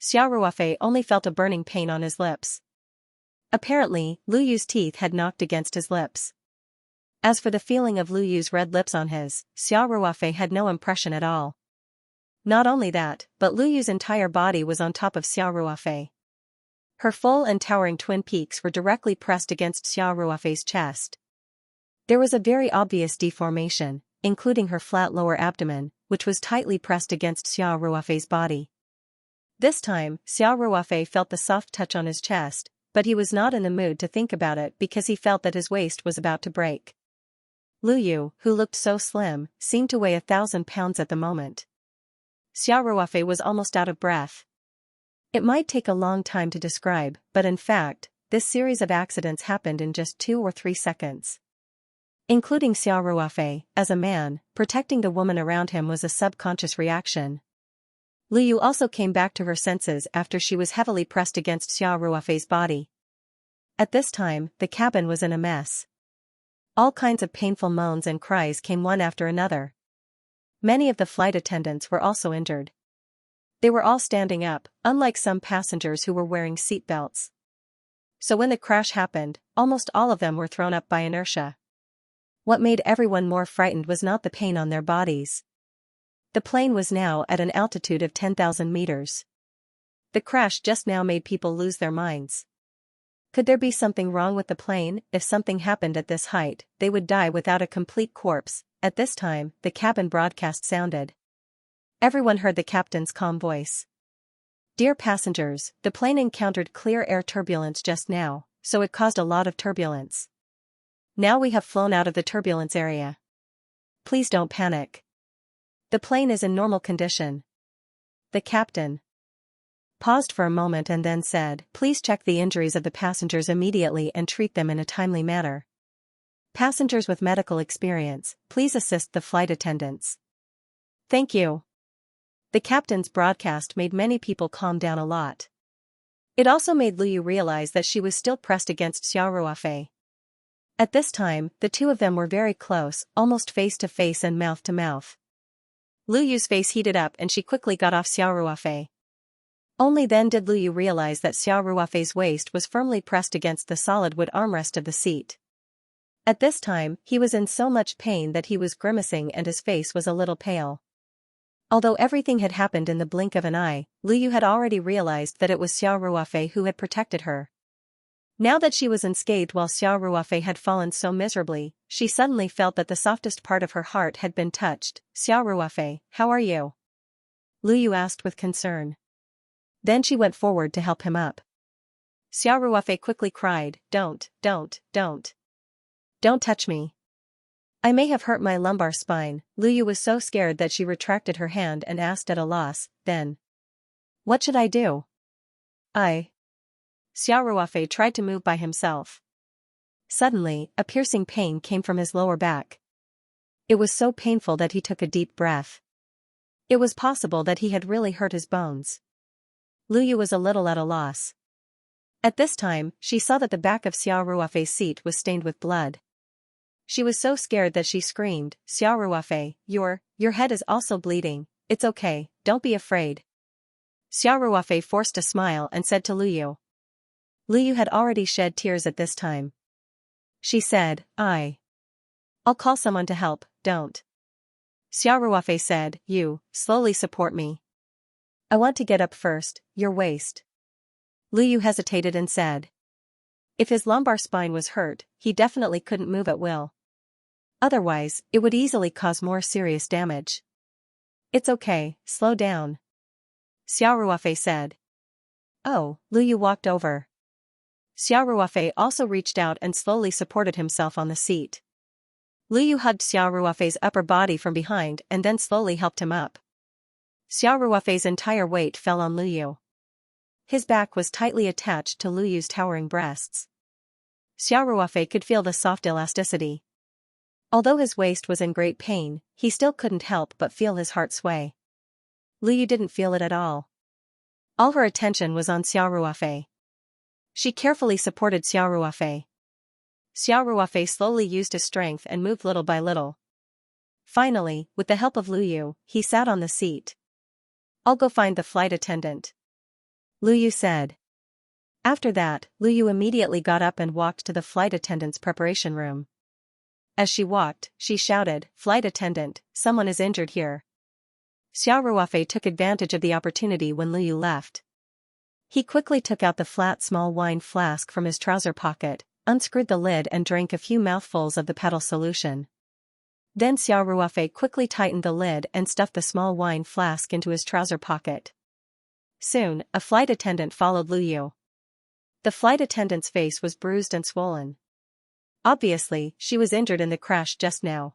Xiao Ruofei only felt a burning pain on his lips. Apparently, Lu Yu's teeth had knocked against his lips. As for the feeling of Lu Yu's red lips on his, Xiao Ruofei had no impression at all. Not only that, but Lu Yu's entire body was on top of Xiao Ruofei. Her full and towering twin peaks were directly pressed against Xiao Ruofei's chest. There was a very obvious deformation, including her flat lower abdomen, which was tightly pressed against Xiao Ruofei's body. This time, Xiao Ruofei felt the soft touch on his chest, but he was not in the mood to think about it because he felt that his waist was about to break. Lu Yu, who looked so slim, seemed to weigh 1,000 pounds at the moment. Xiao Ruofei was almost out of breath. It might take a long time to describe, but in fact, this series of accidents happened in just 2 or 3 seconds. Including Xiao Ruofei, as a man, protecting the woman around him was a subconscious reaction. Lu Yu also came back to her senses after she was heavily pressed against Xiao Ruofei's body. At this time, the cabin was in a mess. All kinds of painful moans and cries came one after another. Many of the flight attendants were also injured. They were all standing up, unlike some passengers who were wearing seat belts. So when the crash happened, almost all of them were thrown up by inertia. What made everyone more frightened was not the pain on their bodies. The plane was now at an altitude of 10,000 meters. The crash just now made people lose their minds. Could there be something wrong with the plane? If something happened at this height, they would die without a complete corpse. At this time, the cabin broadcast sounded. Everyone heard the captain's calm voice. Dear passengers, the plane encountered clear air turbulence just now, so it caused a lot of turbulence. Now we have flown out of the turbulence area. Please don't panic. The plane is in normal condition. The captain. paused for a moment and then said, "Please check the injuries of the passengers immediately and treat them in a timely manner. Passengers with medical experience, please assist the flight attendants." "Thank you." The captain's broadcast made many people calm down a lot. It also made Liu realize that she was still pressed against Xiao Ruofei. At this time, the two of them were very close, almost face to face and mouth to mouth. Liyu's face heated up and she quickly got off Xiao Ruofei. Only then did Liu realize that Xiao Ruofei's waist was firmly pressed against the solid wood armrest of the seat. At this time, he was in so much pain that he was grimacing and his face was a little pale. Although everything had happened in the blink of an eye, Liu had already realized that it was Xiao Ruofei who had protected her. Now that she was unscathed while Xiao Ruofei had fallen so miserably, she suddenly felt that the softest part of her heart had been touched. "Xiao Ruofei, how are you?" Liu asked with concern. Then she went forward to help him up. Xiao Ruofei quickly cried, Don't touch me. I may have hurt my lumbar spine." Liu was so scared that she retracted her hand and asked at a loss, "Then what should I do?" Xiao Ruofei tried to move by himself. Suddenly, a piercing pain came from his lower back. It was so painful that he took a deep breath. It was possible that he had really hurt his bones. Liu was a little at a loss. At this time, she saw that the back of Xiao Ruofei's seat was stained with blood. She was so scared that she screamed, "Xiao Ruofei, your head is also bleeding. It's okay, don't be afraid." Xiao Ruofei forced a smile and said to Liu. Liu had already shed tears at this time. She said, I'll call someone to help, don't." Xiao Ruofei said, "You, slowly support me. I want to get up first, your waist." Liu hesitated and said. If his lumbar spine was hurt, he definitely couldn't move at will. Otherwise, it would easily cause more serious damage. "It's okay, slow down," Xiao Ruofei said. Oh, Liu walked over. Xiao Ruofei also reached out and slowly supported himself on the seat. Liu hugged Xiao Ruofei's upper body from behind and then slowly helped him up. Xiao Ruofei's entire weight fell on Liu. His back was tightly attached to Liu's towering breasts. Xiao Ruofei could feel the soft elasticity. Although his waist was in great pain, he still couldn't help but feel his heart sway. Liu didn't feel it at all. All her attention was on Xiao Ruofei. She carefully supported Xiao Ruofei. Xiao Ruofei slowly used his strength and moved little by little. Finally, with the help of Liu, he sat on the seat. "I'll go find the flight attendant," Liu said. After that, Liu immediately got up and walked to the flight attendant's preparation room. As she walked, she shouted, "Flight attendant, someone is injured here." Xiao Ruofei took advantage of the opportunity when Liu left. He quickly took out the flat small wine flask from his trouser pocket, unscrewed the lid and drank a few mouthfuls of the petal solution. Then Xiao Ruofei quickly tightened the lid and stuffed the small wine flask into his trouser pocket. Soon, a flight attendant followed Liu. The flight attendant's face was bruised and swollen. Obviously, she was injured in the crash just now.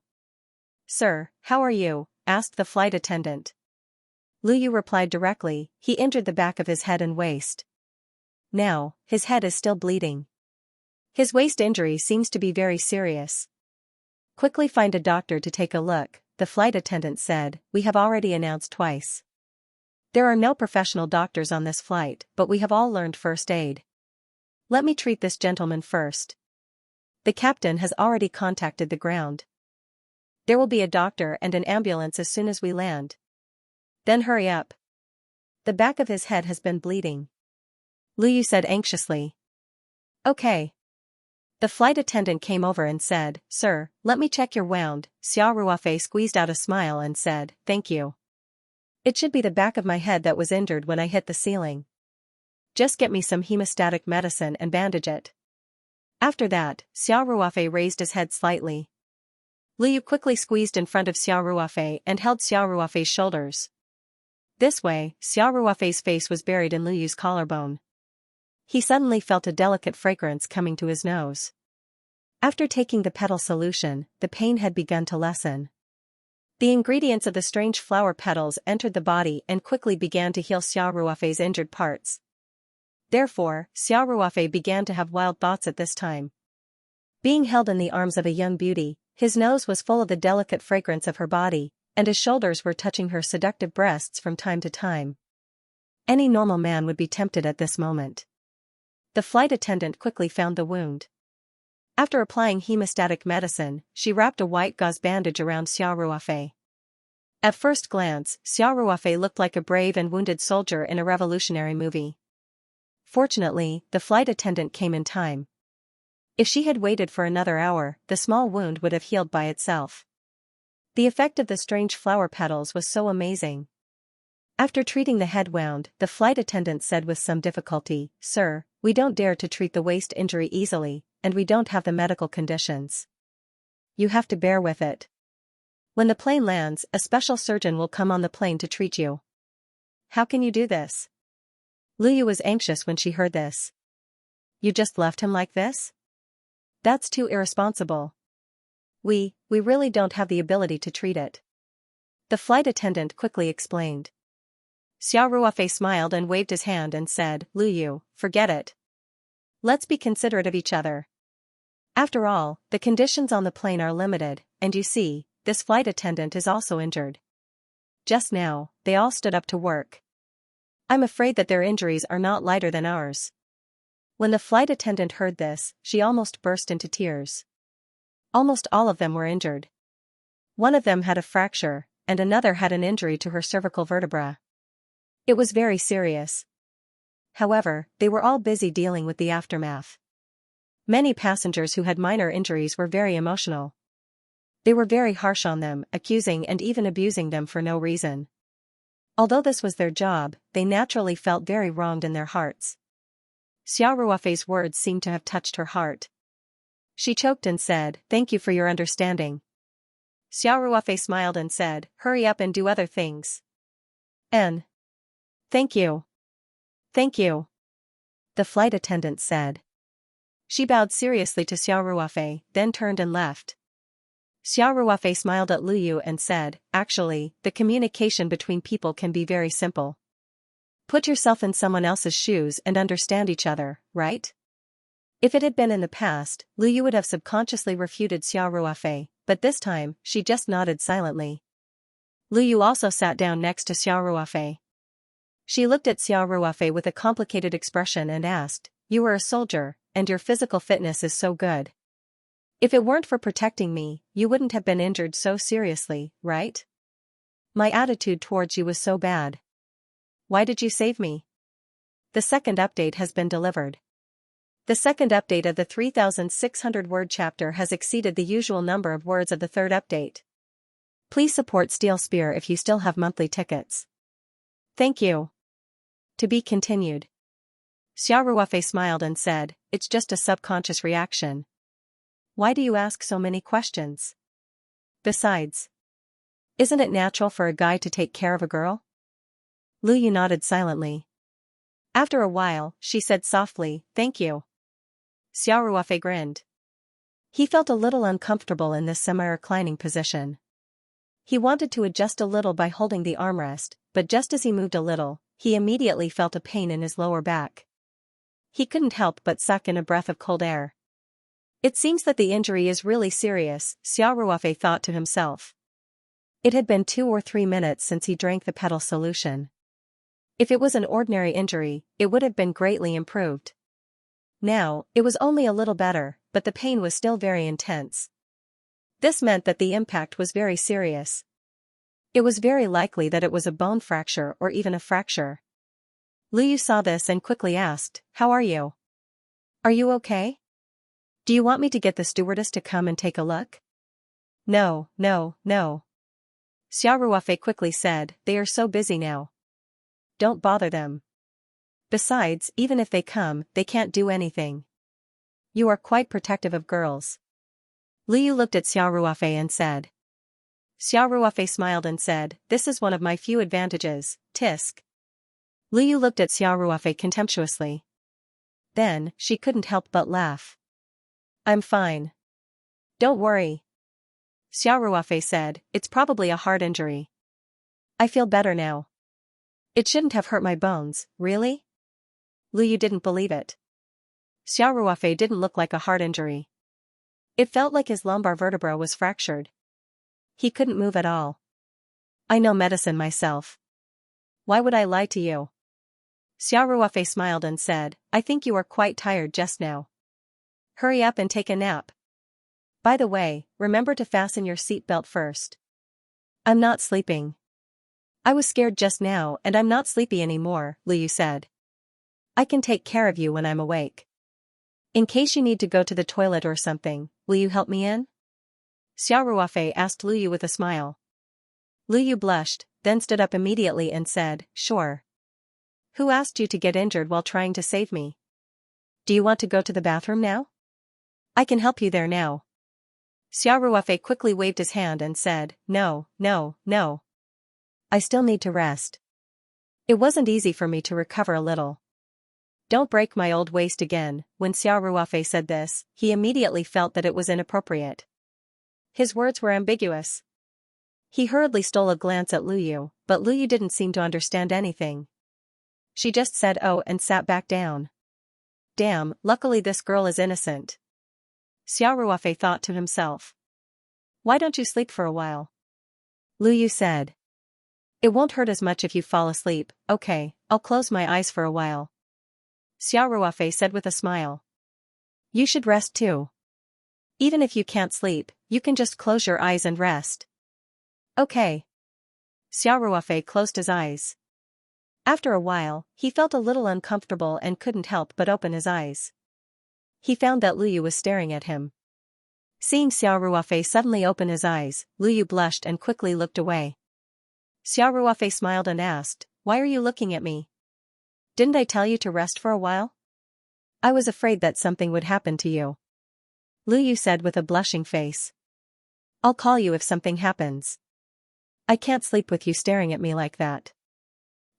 "Sir, how are you?" asked the flight attendant. Liu replied directly, "He injured the back of his head and waist. Now, his head is still bleeding. His waist injury seems to be very serious. Quickly find a doctor to take a look," the flight attendant said. "We have already announced twice. There are no professional doctors on this flight, but we have all learned first aid. Let me treat this gentleman first. The captain has already contacted the ground. There will be a doctor and an ambulance as soon as we land. Then hurry up. The back of his head has been bleeding," Liu said anxiously. "Okay." The flight attendant came over and said, "Sir, let me check your wound." Xiao Ruofei squeezed out a smile and said, "Thank you. It should be the back of my head that was injured when I hit the ceiling. Just get me some hemostatic medicine and bandage it." After that, Xiao Ruofei raised his head slightly. Liu quickly squeezed in front of Xiao Ruofei and held Xiao Ruofei's shoulders. This way, Xiao Ruofei's face was buried in Liu's collarbone. He suddenly felt a delicate fragrance coming to his nose. After taking the petal solution, the pain had begun to lessen. The ingredients of the strange flower petals entered the body and quickly began to heal Xiao Ruofei's injured parts. Therefore, Xiao Ruofei began to have wild thoughts at this time. Being held in the arms of a young beauty, his nose was full of the delicate fragrance of her body, and his shoulders were touching her seductive breasts from time to time. Any normal man would be tempted at this moment. The flight attendant quickly found the wound. After applying hemostatic medicine, she wrapped a white gauze bandage around Xiao Ruofei. At first glance, Xiao Ruofei looked like a brave and wounded soldier in a revolutionary movie. Fortunately, the flight attendant came in time. If she had waited for another hour, the small wound would have healed by itself. The effect of the strange flower petals was so amazing. After treating the head wound, the flight attendant said with some difficulty, "Sir, we don't dare to treat the waist injury easily, and we don't have the medical conditions. You have to bear with it. When the plane lands, a special surgeon will come on the plane to treat you." "How can you do this?" Luyu was anxious when she heard this. "You just left him like this? That's too irresponsible. We really don't have the ability to treat it." The flight attendant quickly explained. Xiao Ruofei smiled and waved his hand and said, "Luyu, forget it. Let's be considerate of each other. After all, the conditions on the plane are limited, and you see, this flight attendant is also injured." Just now, they all stood up to work. "I'm afraid that their injuries are not lighter than ours." When the flight attendant heard this, she almost burst into tears. Almost all of them were injured. One of them had a fracture, and another had an injury to her cervical vertebra. It was very serious. However, they were all busy dealing with the aftermath. Many passengers who had minor injuries were very emotional. They were very harsh on them, accusing and even abusing them for no reason. Although this was their job, they naturally felt very wronged in their hearts. Xiao Ruofei's words seemed to have touched her heart. She choked and said, "Thank you for your understanding." Xiao Ruofei smiled and said, "Hurry up and do other things." "N. Thank you. Thank you," the flight attendant said. She bowed seriously to Xiao Ruofei, then turned and left. Xiao Ruofei smiled at Luyu and said, "Actually, the communication between people can be very simple. Put yourself in someone else's shoes and understand each other, right?" If it had been in the past, Luyu would have subconsciously refuted Xiao Ruofei, but this time, she just nodded silently. Luyu also sat down next to Xiao Ruofei. She looked at Xiao Ruofei with a complicated expression and asked, "You were a soldier, and your physical fitness is so good. If it weren't for protecting me, you wouldn't have been injured so seriously, right? My attitude towards you was so bad. Why did you save me?" The second update has been delivered. The second update of the 3,600-word chapter has exceeded the usual number of words of the third update. Please support Steel Spear if you still have monthly tickets. Thank you. To be continued. Xiao Ruofei smiled and said, "It's just a subconscious reaction. Why do you ask so many questions? Besides, isn't it natural for a guy to take care of a girl?" Luyu nodded silently. After a while, she said softly, "Thank you." Xiao Ruofei grinned. He felt a little uncomfortable in this semi-reclining position. He wanted to adjust a little by holding the armrest, but just as he moved a little, he immediately felt a pain in his lower back. He couldn't help but suck in a breath of cold air. It seems that the injury is really serious, Xiao Ruofei thought to himself. It had been 2 or 3 minutes since he drank the petal solution. If it was an ordinary injury, it would have been greatly improved. Now, it was only a little better, but the pain was still very intense. This meant that the impact was very serious. It was very likely that it was a bone fracture or even a fracture. Luyu saw this and quickly asked, "How are you? Are you okay? Do you want me to get the stewardess to come and take a look?" No. Xiao Ruofei quickly said, "They are so busy now. Don't bother them. Besides, even if they come, they can't do anything. You are quite protective of girls." Luyu looked at Xiao Ruofei and said. Xiao Ruofei smiled and said, "This is one of my few advantages, tisk." Luyu looked at Xiao Ruofei contemptuously. Then, she couldn't help but laugh. "I'm fine. Don't worry." Xiao Ruofei said, "It's probably a heart injury. I feel better now. It shouldn't have hurt my bones, really?" Lu Yu didn't believe it. Xiao Ruofei didn't look like a heart injury. It felt like his lumbar vertebra was fractured. He couldn't move at all. "I know medicine myself. Why would I lie to you?" Xiao Ruofei smiled and said, "I think you are quite tired just now. Hurry up and take a nap. By the way, remember to fasten your seatbelt first." "I'm not sleeping. I was scared just now and I'm not sleepy anymore," Lu Yu said. "I can take care of you when I'm awake. In case you need to go to the toilet or something, will you help me in?" Xiao Ruofei asked Lu Yu with a smile. Lu Yu blushed, then stood up immediately and said, "Sure. Who asked you to get injured while trying to save me? Do you want to go to the bathroom now? I can help you there now." Xiao Ruofei quickly waved his hand and said, "No, no, no. I still need to rest. It wasn't easy for me to recover a little. Don't break my old waist again." When Xiao Ruofei said this, he immediately felt that it was inappropriate. His words were ambiguous. He hurriedly stole a glance at Lu Yu, but Lu Yu didn't seem to understand anything. She just said "oh" and sat back down. Damn, luckily this girl is innocent. Xiao Ruofei thought to himself. "Why don't you sleep for a while?" Lu Yu said. "It won't hurt as much if you fall asleep. Okay, I'll close my eyes for a while." Xiao Ruofei said with a smile. "You should rest too. Even if you can't sleep, you can just close your eyes and rest." "Okay." Xiao Ruofei closed his eyes. After a while, he felt a little uncomfortable and couldn't help but open his eyes. He found that Lu Yu was staring at him. Seeing Xiao Ruofei suddenly open his eyes, Lu Yu blushed and quickly looked away. Xiao Ruofei smiled and asked, "Why are you looking at me? Didn't I tell you to rest for a while? I was afraid that something would happen to you." Lu Yu said with a blushing face. "I'll call you if something happens. I can't sleep with you staring at me like that."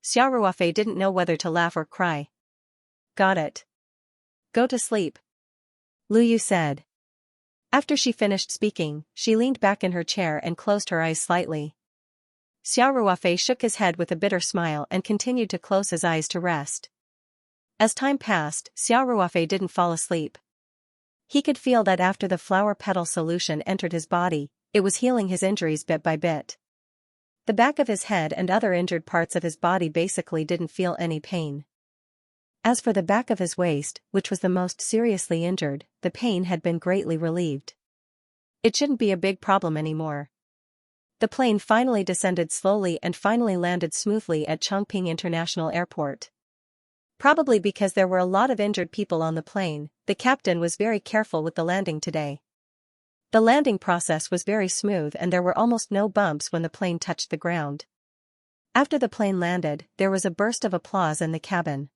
Xiao Ruofei didn't know whether to laugh or cry. "Got it. Go to sleep," Lu Yu said. After she finished speaking, she leaned back in her chair and closed her eyes slightly. Xiao Ruofei shook his head with a bitter smile and continued to close his eyes to rest. As time passed, Xiao Ruofei didn't fall asleep. He could feel that after the flower petal solution entered his body, it was healing his injuries bit by bit. The back of his head and other injured parts of his body basically didn't feel any pain. As for the back of his waist, which was the most seriously injured, the pain had been greatly relieved. It shouldn't be a big problem anymore. The plane finally descended slowly and finally landed smoothly at Chongqing International Airport. Probably because there were a lot of injured people on the plane, the captain was very careful with the landing today. The landing process was very smooth and there were almost no bumps when the plane touched the ground. After the plane landed, there was a burst of applause in the cabin.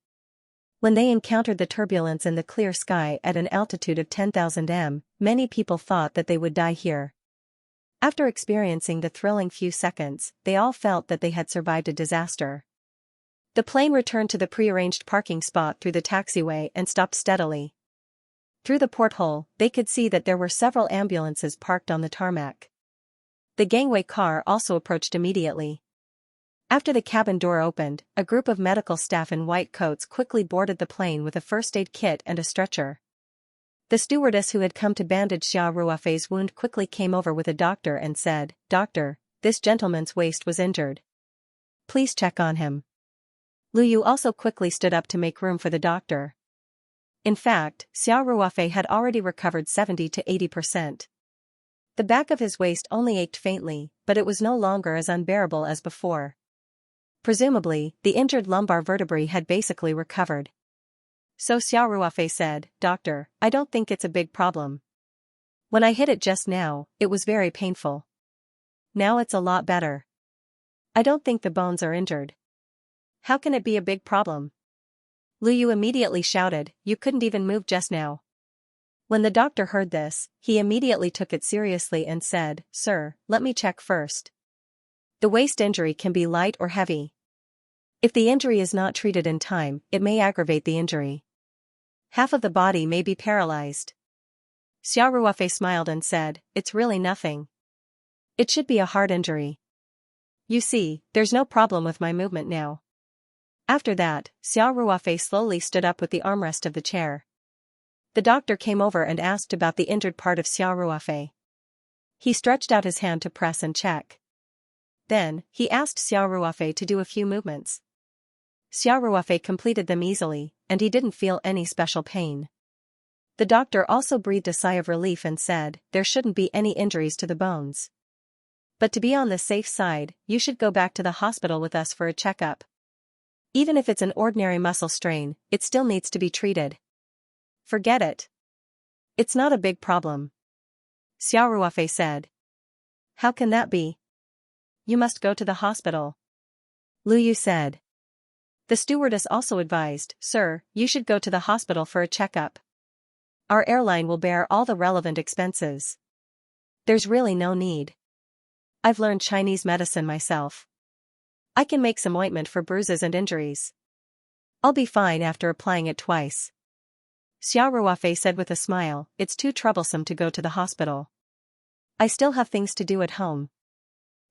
When they encountered the turbulence in the clear sky at an altitude of 10,000 m, many people thought that they would die here. After experiencing the thrilling few seconds, they all felt that they had survived a disaster. The plane returned to the prearranged parking spot through the taxiway and stopped steadily. Through the porthole, they could see that there were several ambulances parked on the tarmac. The gangway car also approached immediately. After the cabin door opened, a group of medical staff in white coats quickly boarded the plane with a first aid kit and a stretcher. The stewardess who had come to bandage Xiao Ruofei's wound quickly came over with a doctor and said, "Doctor, this gentleman's waist was injured. Please check on him." Lu Yu also quickly stood up to make room for the doctor. In fact, Xiao Ruofei had already recovered 70 to 80%. The back of his waist only ached faintly, but it was no longer as unbearable as before. Presumably, the injured lumbar vertebrae had basically recovered. So Xiao Ruofei said, "Doctor, I don't think it's a big problem. When I hit it just now, it was very painful. Now it's a lot better. I don't think the bones are injured. How can it be a big problem?" Lu Yu immediately shouted, "You couldn't even move just now." When the doctor heard this, he immediately took it seriously and said, "Sir, let me check first. The waist injury can be light or heavy. If the injury is not treated in time, it may aggravate the injury. Half of the body may be paralyzed." Xiao Ruofei smiled and said, "It's really nothing. It should be a heart injury. You see, there's no problem with my movement now. After that, Xiao Ruofei slowly stood up with the armrest of the chair. The doctor came over and asked about the injured part of Xiao Ruofei. He stretched out his hand to press and check. Then, he asked Xiao Ruofei to do a few movements. Xiao Ruofei completed them easily, and he didn't feel any special pain. The doctor also breathed a sigh of relief and said, there shouldn't be any injuries to the bones. But to be on the safe side, you should go back to the hospital with us for a checkup. Even if it's an ordinary muscle strain, it still needs to be treated. Forget it. It's not a big problem. Xiao Ruofei said. How can that be? You must go to the hospital. Lu Yu said. The stewardess also advised, Sir, you should go to the hospital for a checkup. Our airline will bear all the relevant expenses. There's really no need. I've learned Chinese medicine myself. I can make some ointment for bruises and injuries. I'll be fine after applying it twice. Xiao Ruofei said with a smile, it's too troublesome to go to the hospital. I still have things to do at home.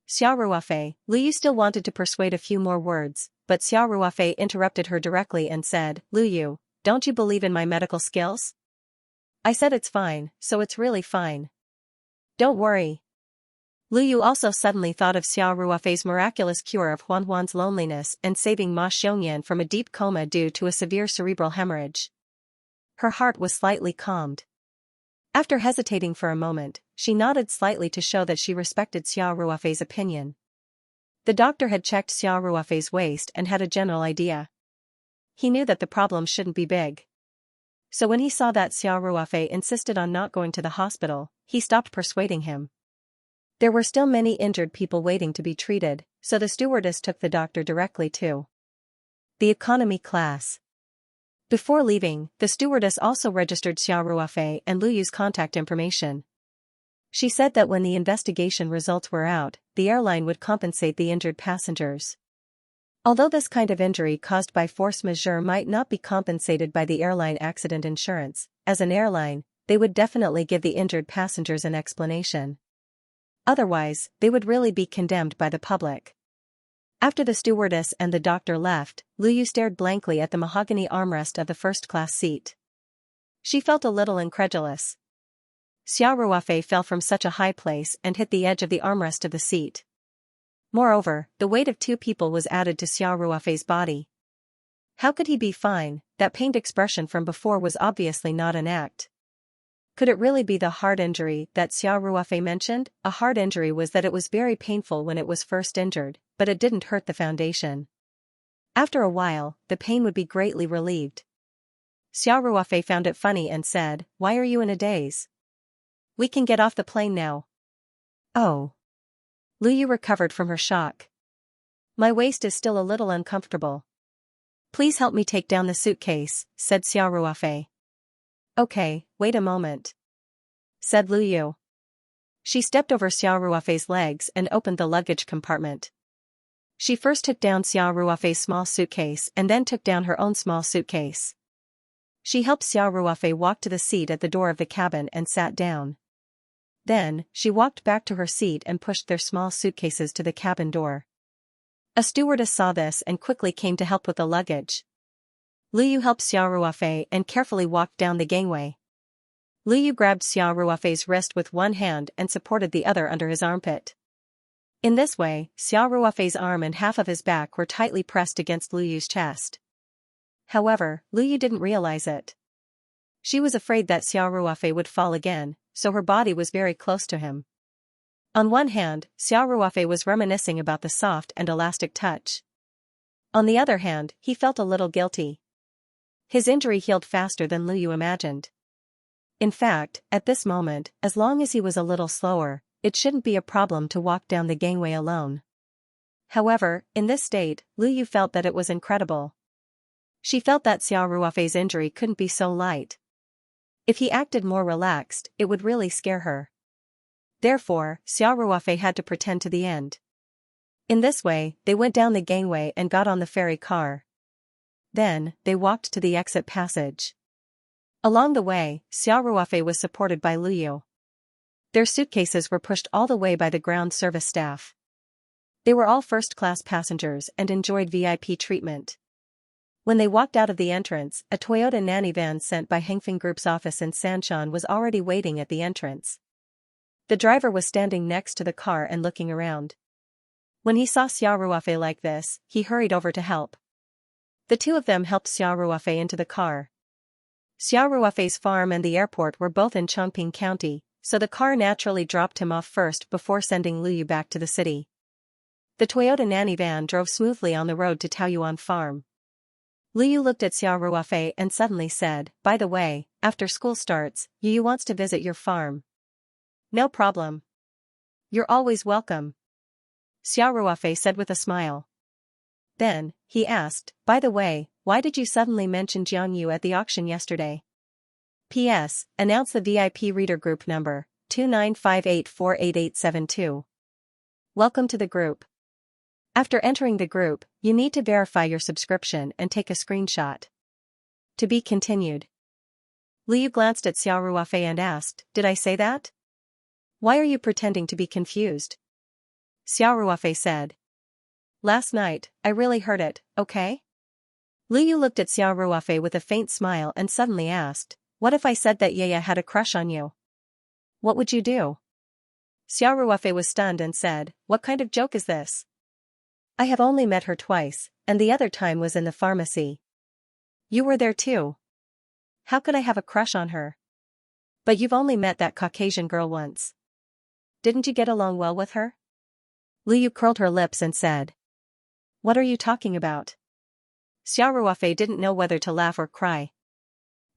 Xiao Ruofei, Lu Yu still wanted to persuade a few more words, but Xiao Ruofei interrupted her directly and said, Lu Yu, don't you believe in my medical skills? I said it's fine, so it's really fine. Don't worry. Lu Yu also suddenly thought of Xiao Ruofei's miraculous cure of Huan Huan's loneliness and saving Ma Xiongyan from a deep coma due to a severe cerebral hemorrhage. Her heart was slightly calmed. After hesitating for a moment, she nodded slightly to show that she respected Xiao Ruofei's opinion. The doctor had checked Xiao Ruofei's waist and had a general idea. He knew that the problem shouldn't be big. So when he saw that Xiao Ruofei insisted on not going to the hospital, he stopped persuading him. There were still many injured people waiting to be treated, so the stewardess took the doctor directly to the economy class. Before leaving, the stewardess also registered Xiao Ruofei and Lu Yu's contact information. She said that when the investigation results were out, the airline would compensate the injured passengers. Although this kind of injury caused by force majeure might not be compensated by the airline accident insurance, as an airline, they would definitely give the injured passengers an explanation. Otherwise, they would really be condemned by the public. After the stewardess and the doctor left, Lu Yu stared blankly at the mahogany armrest of the first-class seat. She felt a little incredulous. Xiao Ruofei fell from such a high place and hit the edge of the armrest of the seat. Moreover, the weight of two people was added to Xiao Ruofei's body. How could he be fine? That pained expression from before was obviously not an act. Could it really be the heart injury that Xiao Ruofei mentioned? A heart injury was that it was very painful when it was first injured, but it didn't hurt the foundation. After a while, the pain would be greatly relieved. Xiao Ruofei found it funny and said, Why are you in a daze? We can get off the plane now. Oh. Lu Yu recovered from her shock. My waist is still a little uncomfortable. Please help me take down the suitcase, said Xiao Ruofei. Okay, wait a moment, said Lu Yu. She stepped over Xiao Ruofei's legs and opened the luggage compartment. She first took down Xiao Ruofei's small suitcase and then took down her own small suitcase. She helped Xiao Ruofei walk to the seat at the door of the cabin and sat down. Then, she walked back to her seat and pushed their small suitcases to the cabin door. A stewardess saw this and quickly came to help with the luggage. Lu Yu helped Xiao Ruofei and carefully walked down the gangway. Lu Yu grabbed Xiao Ruofei's wrist with one hand and supported the other under his armpit. In this way, Xiao Ruofei's arm and half of his back were tightly pressed against Lu Yu's chest. However, Lu Yu didn't realize it. She was afraid that Xiao Ruofei would fall again, so her body was very close to him. On one hand, Xiao Ruofei was reminiscing about the soft and elastic touch. On the other hand, he felt a little guilty. His injury healed faster than Lu Yu imagined. In fact, at this moment, as long as he was a little slower, it shouldn't be a problem to walk down the gangway alone. However, in this state, Lu Yu felt that it was incredible. She felt that Xiao Ruofei's injury couldn't be so light. If he acted more relaxed, it would really scare her. Therefore, Xiao Ruofei had to pretend to the end. In this way, they went down the gangway and got on the ferry car. Then, they walked to the exit passage. Along the way, Xiao Ruofei was supported by Lu Yu. Their suitcases were pushed all the way by the ground service staff. They were all first-class passengers and enjoyed VIP treatment. When they walked out of the entrance, a Toyota nanny van sent by Hengfeng Group's office in Sanshan was already waiting at the entrance. The driver was standing next to the car and looking around. When he saw Xiao Ruofei like this, he hurried over to help. The two of them helped Xiao Ruofei into the car. Xiao Ruofei's farm and the airport were both in Chongping County, so the car naturally dropped him off first before sending Liu back to the city. The Toyota nanny van drove smoothly on the road to Taoyuan Farm. Liu looked at Xiao Ruofei and suddenly said, "By the way, after school starts, Yu wants to visit your farm." "No problem. You're always welcome," Xiao Ruofei said with a smile. Then, he asked, "By the way, why did you suddenly mention Jiang Yu at the auction yesterday? P.S. Announce the VIP reader group number, 2958488872. Welcome to the group. After entering the group, you need to verify your subscription and take a screenshot. To be continued." Liu glanced at Xiao Ruofei and asked, "Did I say that? Why are you pretending to be confused?" Xiao Ruofei said, "Last night, I really heard it, okay?" Liu looked at Xiao Ruofei with a faint smile and suddenly asked, "What if I said that Yaya had a crush on you? What would you do?" Xiao Ruofei was stunned and said, "What kind of joke is this? I have only met her twice, and the other time was in the pharmacy. You were there too. How could I have a crush on her? But you've only met that Caucasian girl once. Didn't you get along well with her?" Liu curled her lips and said, "What are you talking about?" Xiao Ruofei didn't know whether to laugh or cry.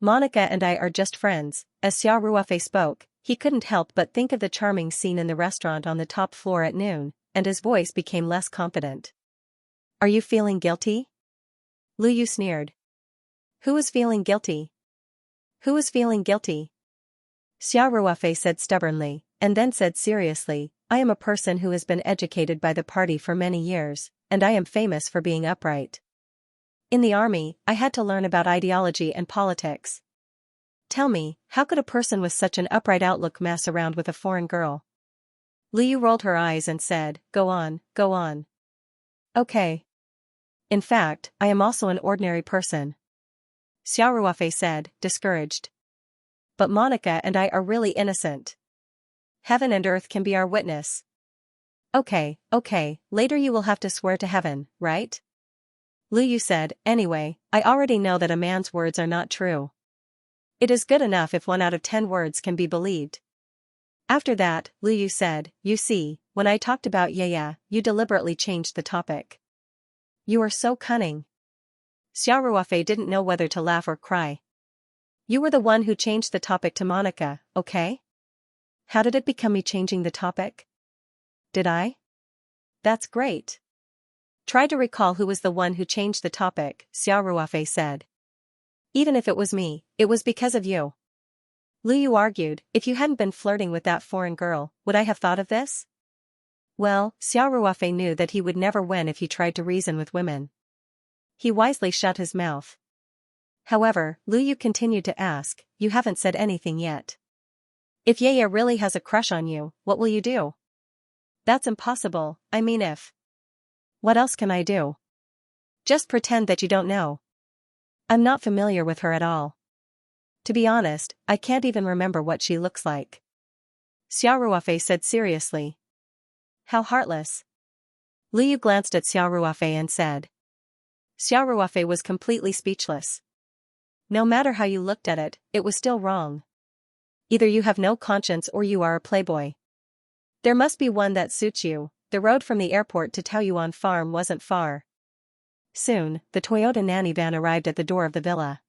"Monica and I are just friends." As Xiao Ruofei spoke, he couldn't help but think of the charming scene in the restaurant on the top floor at noon, and his voice became less confident. "Are you feeling guilty?" Liu sneered. "Who is feeling guilty? Who is feeling guilty?" Xiao Ruofei said stubbornly, and then said seriously, "I am a person who has been educated by the party for many years, and I am famous for being upright. In the army, I had to learn about ideology and politics. Tell me, how could a person with such an upright outlook mess around with a foreign girl?" Liu rolled her eyes and said, "Go on, go on." "Okay. In fact, I am also an ordinary person," Xiao Ruofei said, discouraged. "But Monica and I are really innocent. Heaven and earth can be our witness." Okay, later you will have to swear to heaven, right?" Liu said, "Anyway, I already know that a man's words are not true. It is good enough if 1 out of 10 words can be believed." After that, Liu said, "You see, when I talked about Yaya, you deliberately changed the topic. You are so cunning." Xiao Ruofei didn't know whether to laugh or cry. "You were the one who changed the topic to Monica, okay? How did it become me changing the topic? Did I? That's great. Try to recall who was the one who changed the topic," Xiao Ruofei said. "Even if it was me, it was because of you." Liu argued, "If you hadn't been flirting with that foreign girl, would I have thought of this?" Well, Xiao Ruofei knew that he would never win if he tried to reason with women. He wisely shut his mouth. However, Liu continued to ask, "You haven't said anything yet. If Yaya really has a crush on you, what will you do?" "That's impossible, I mean if." "What else can I do?" "Just pretend that you don't know." "I'm not familiar with her at all. To be honest, I can't even remember what she looks like." Xiao Ruofei said seriously. "How heartless." Liu glanced at Xiao Ruofei and said. Xiao Ruofei was completely speechless. No matter how you looked at it, it was still wrong. Either you have no conscience or you are a playboy. There must be one that suits you. The road from the airport to Taoyuan Farm wasn't far. Soon, the Toyota nanny van arrived at the door of the villa.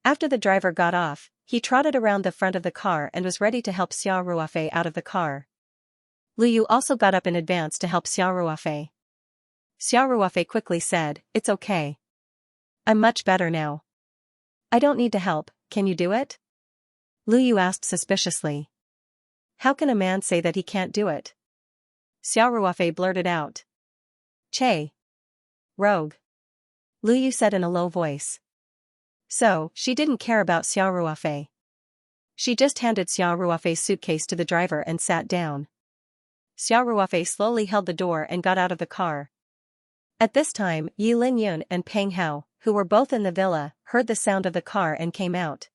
After the driver got off, he trotted around the front of the car and was ready to help Xiao Ruofei out of the car. Liu also got up in advance to help Xiao Ruofei. Xiao Ruofei quickly said, "It's okay. I'm much better now." "I don't need to help, can you do it?" Liu asked suspiciously. "How can a man say that he can't do it?" Xiao Ruofei blurted out. "Che. Rogue," Liu said in a low voice. So, she didn't care about Xiao Ruofei. She just handed Xiao Ruofei's suitcase to the driver and sat down. Xiao Ruofei slowly held the door and got out of the car. At this time, Yi Linyun and Peng Hao, who were both in the villa, heard the sound of the car and came out.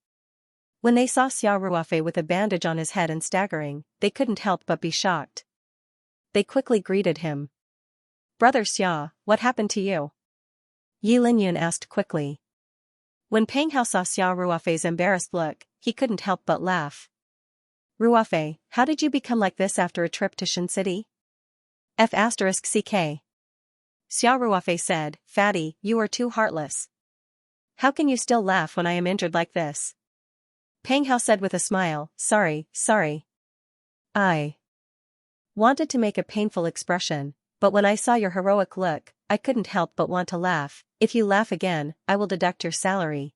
When they saw Xiao Ruofei with a bandage on his head and staggering, they couldn't help but be shocked. They quickly greeted him. "Brother Xia, what happened to you?" Yi Linyun asked quickly. When Peng Hao saw Xiao Ruofei's embarrassed look, he couldn't help but laugh. "Ruofei, how did you become like this after a trip to Shen City?" *CK. Xiao Ruofei said, "Fatty, you are too heartless. How can you still laugh when I am injured like this?" Peng Hao said with a smile, sorry. I wanted to make a painful expression, but when I saw your heroic look, I couldn't help but want to laugh. If you laugh again, I will deduct your salary."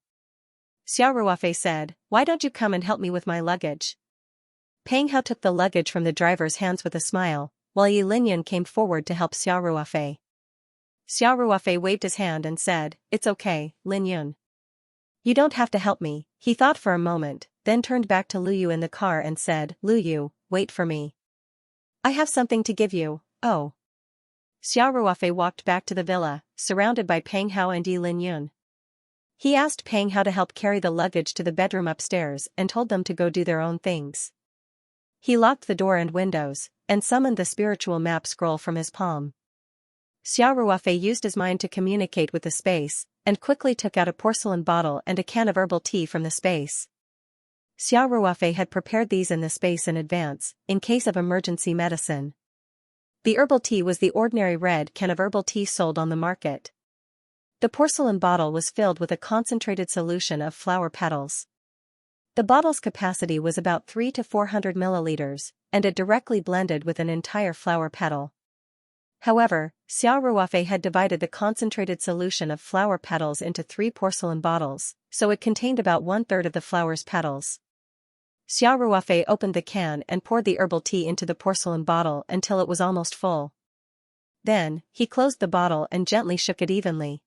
Xiao Ruofei said, "Why don't you come and help me with my luggage?" Peng Hao took the luggage from the driver's hands with a smile, while Yi Linyun came forward to help Xiao Ruofei. Xiao Ruofei waved his hand and said, "It's okay, Linyun. You don't have to help me." He thought for a moment, then turned back to Lu Yu in the car and said, "Lu Yu, wait for me. I have something to give you." "Oh." Xiao Ruofei walked back to the villa, surrounded by Peng Hao and Yi Linyun. He asked Peng Hao to help carry the luggage to the bedroom upstairs and told them to go do their own things. He locked the door and windows, and summoned the spiritual map scroll from his palm. Xiao Ruofei used his mind to communicate with the space, and quickly took out a porcelain bottle and a can of herbal tea from the space. Xiao Ruofei had prepared these in the space in advance, in case of emergency medicine. The herbal tea was the ordinary red can of herbal tea sold on the market. The porcelain bottle was filled with a concentrated solution of flower petals. The bottle's capacity was about 300 to 400 milliliters, and it directly blended with an entire flower petal. However, Xiao Ruofei had divided the concentrated solution of flower petals into 3 porcelain bottles, so it contained about 1/3 of the flower's petals. Xiao Ruofei opened the can and poured the herbal tea into the porcelain bottle until it was almost full. Then, he closed the bottle and gently shook it evenly.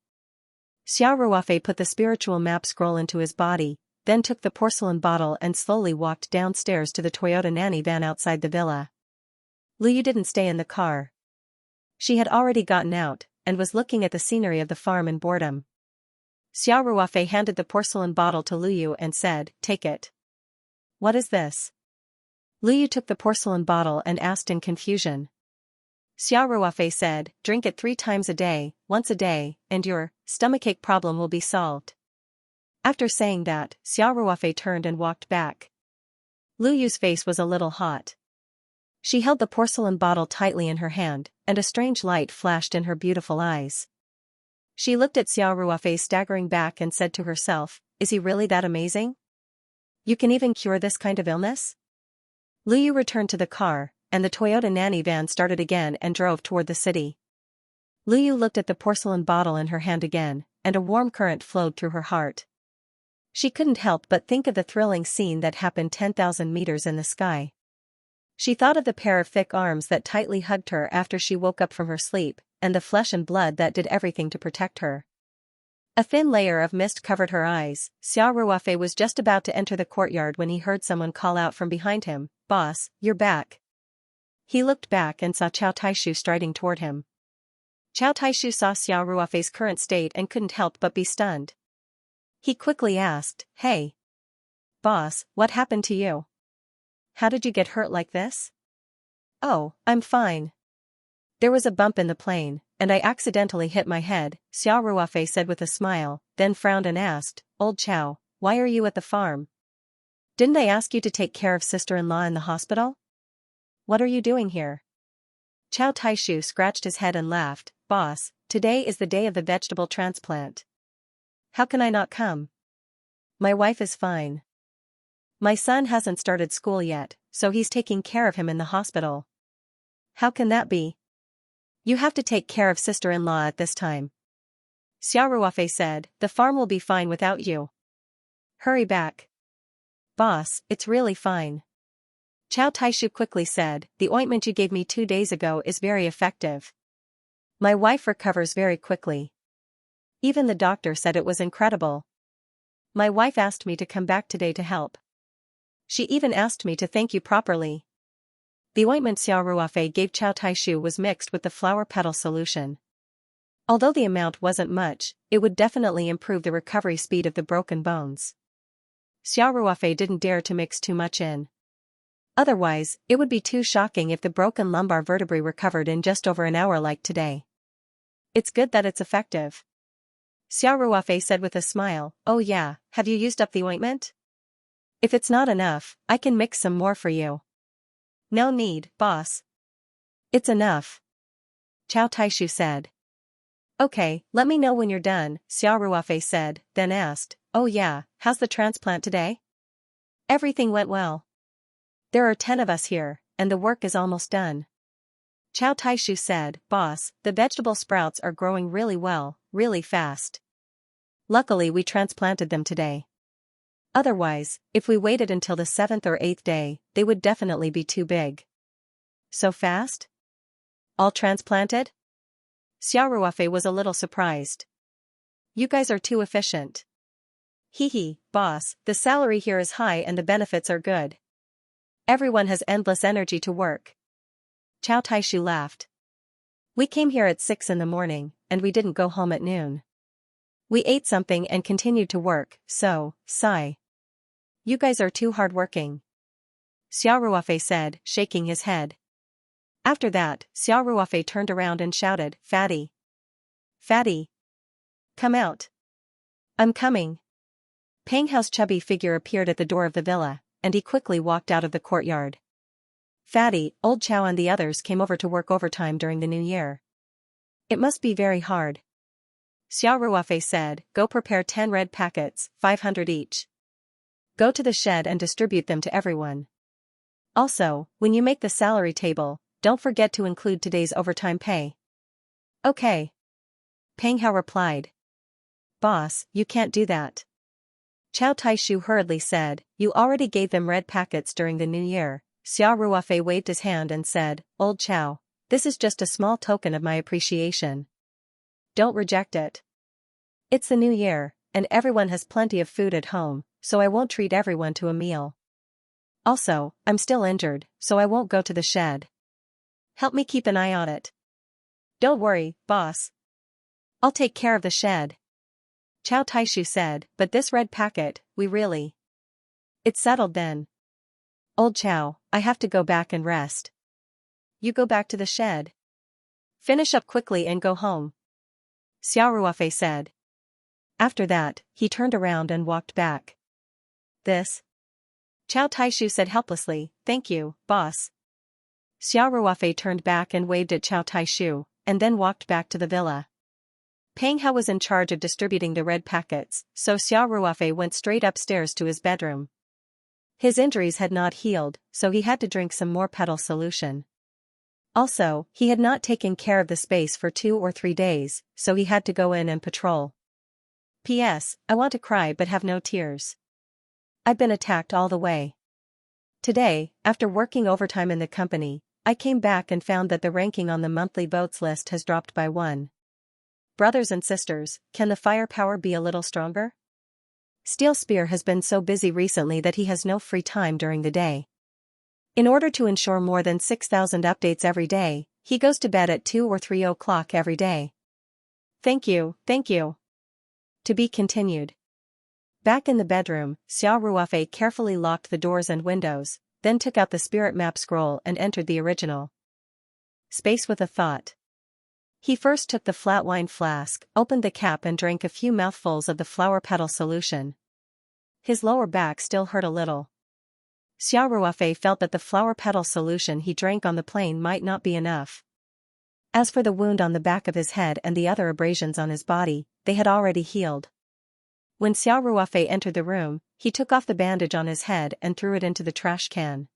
Xiao Ruofei put the spiritual map scroll into his body, then took the porcelain bottle and slowly walked downstairs to the Toyota nanny van outside the villa. Lu Yu didn't stay in the car. She had already gotten out, and was looking at the scenery of the farm in boredom. Xiao Ruofei handed the porcelain bottle to Lu Yu and said, "Take it." "What is this?" Lu Yu took the porcelain bottle and asked in confusion. Xiao Ruofei said, "Drink it 3 times a day, once a day, and your stomachache problem will be solved." After saying that, Xiao Ruofei turned and walked back. Lu Yu's face was a little hot. She held the porcelain bottle tightly in her hand, and a strange light flashed in her beautiful eyes. She looked at Xiao Ruofei staggering back and said to herself, "Is he really that amazing? You can even cure this kind of illness?" Lu Yu returned to the car, and the Toyota nanny van started again and drove toward the city. Lu Yu looked at the porcelain bottle in her hand again, and a warm current flowed through her heart. She couldn't help but think of the thrilling scene that happened 10,000 meters in the sky. She thought of the pair of thick arms that tightly hugged her after she woke up from her sleep, and the flesh and blood that did everything to protect her. A thin layer of mist covered her eyes. Xiao Ruofei was just about to enter the courtyard when he heard someone call out from behind him, "Boss, you're back." He looked back and saw Chao Taishu striding toward him. Chao Taishu saw Xiao Ruofei's current state and couldn't help but be stunned. He quickly asked, "Hey, boss, what happened to you? How did you get hurt like this?" "Oh, I'm fine. There was a bump in the plane, and I accidentally hit my head," Xiao Ruofei said with a smile, then frowned and asked, "Old Chao, why are you at the farm? Didn't I ask you to take care of sister-in-law in the hospital? What are you doing here?" Chao Taishu scratched his head and laughed, "Boss, today is the day of the vegetable transplant. How can I not come? My wife is fine. My son hasn't started school yet, so he's taking care of him in the hospital." "How can that be? You have to take care of sister-in-law at this time." Xiao Ruofei said, "The farm will be fine without you. Hurry back." "Boss, it's really fine." Chao Taishu quickly said, "The ointment you gave me 2 days ago is very effective. My wife recovers very quickly. Even the doctor said it was incredible. My wife asked me to come back today to help." She even asked me to thank you properly. The ointment Xiao Ruofei gave Chow Taishu was mixed with the flower petal solution. Although the amount wasn't much, it would definitely improve the recovery speed of the broken bones. Xiao Ruofei didn't dare to mix too much in. Otherwise, it would be too shocking if the broken lumbar vertebrae recovered in just over an hour like today. It's good that it's effective. Xiao Ruofei said with a smile, oh yeah, have you used up the ointment? If it's not enough, I can mix some more for you. No need, boss. It's enough. Chow Taishu said. Okay, let me know when you're done, Xiao Ruofei said, then asked, oh yeah, how's the transplant today? Everything went well. There are 10 of us here, and the work is almost done. Chow Taishu said, boss, the vegetable sprouts are growing really well, really fast. Luckily we transplanted them today. Otherwise, if we waited until the 7th or 8th day, they would definitely be too big. So fast? All transplanted? Xiao Ruofei was a little surprised. You guys are too efficient. Hee, boss, the salary here is high and the benefits are good. Everyone has endless energy to work. Chow Taishu laughed. We came here at 6 in the morning, and we didn't go home at noon. We ate something and continued to work, so, sigh. You guys are too hardworking. Xiao Ruofei said, shaking his head. After that, Xiao Ruofei turned around and shouted, Fatty. Fatty. Come out. I'm coming. Peng Hao's chubby figure appeared at the door of the villa, and he quickly walked out of the courtyard. Fatty, old Chow and the others came over to work overtime during the new year. It must be very hard. Xiao Ruofei said, go prepare 10 red packets, 500 each. Go to the shed and distribute them to everyone. Also, when you make the salary table, don't forget to include today's overtime pay. Okay. Peng Hao replied. Boss, you can't do that. Chow Taishu hurriedly said, you already gave them red packets during the new year. Xiao Ruofei waved his hand and said, Old Chow, this is just a small token of my appreciation. Don't reject it. It's the new year, and everyone has plenty of food at home, so I won't treat everyone to a meal. Also, I'm still injured, so I won't go to the shed. Help me keep an eye on it. Don't worry, boss. I'll take care of the shed. Chow Taishu said, but this red packet, we really. It's settled then. Old Chow, I have to go back and rest. You go back to the shed. Finish up quickly and go home. Xiao Ruofei said. After that, he turned around and walked back. This? Chow Taishu said helplessly, thank you, boss. Xiao Ruofei turned back and waved at Chow Taishu, and then walked back to the villa. Peng Hao was in charge of distributing the red packets, so Xiao Ruofei went straight upstairs to his bedroom. His injuries had not healed, so he had to drink some more petal solution. Also, he had not taken care of the space for 2 or 3 days, so he had to go in and patrol. P.S. I want to cry but have no tears. I've been attacked all the way. Today, after working overtime in the company, I came back and found that the ranking on the monthly votes list has dropped by 1. Brothers and sisters, can the firepower be a little stronger? Steel Spear has been so busy recently that he has no free time during the day. In order to ensure more than 6,000 updates every day, he goes to bed at 2 or 3 o'clock every day. Thank you, thank you. To be continued. Back in the bedroom, Xiao Ruofei carefully locked the doors and windows, then took out the spirit map scroll and entered the original space with a thought. He first took the flat wine flask, opened the cap and drank a few mouthfuls of the flower petal solution. His lower back still hurt a little. Xiao Ruofei felt that the flower petal solution he drank on the plane might not be enough. As for the wound on the back of his head and the other abrasions on his body, they had already healed. When Xiao Ruofei entered the room, he took off the bandage on his head and threw it into the trash can.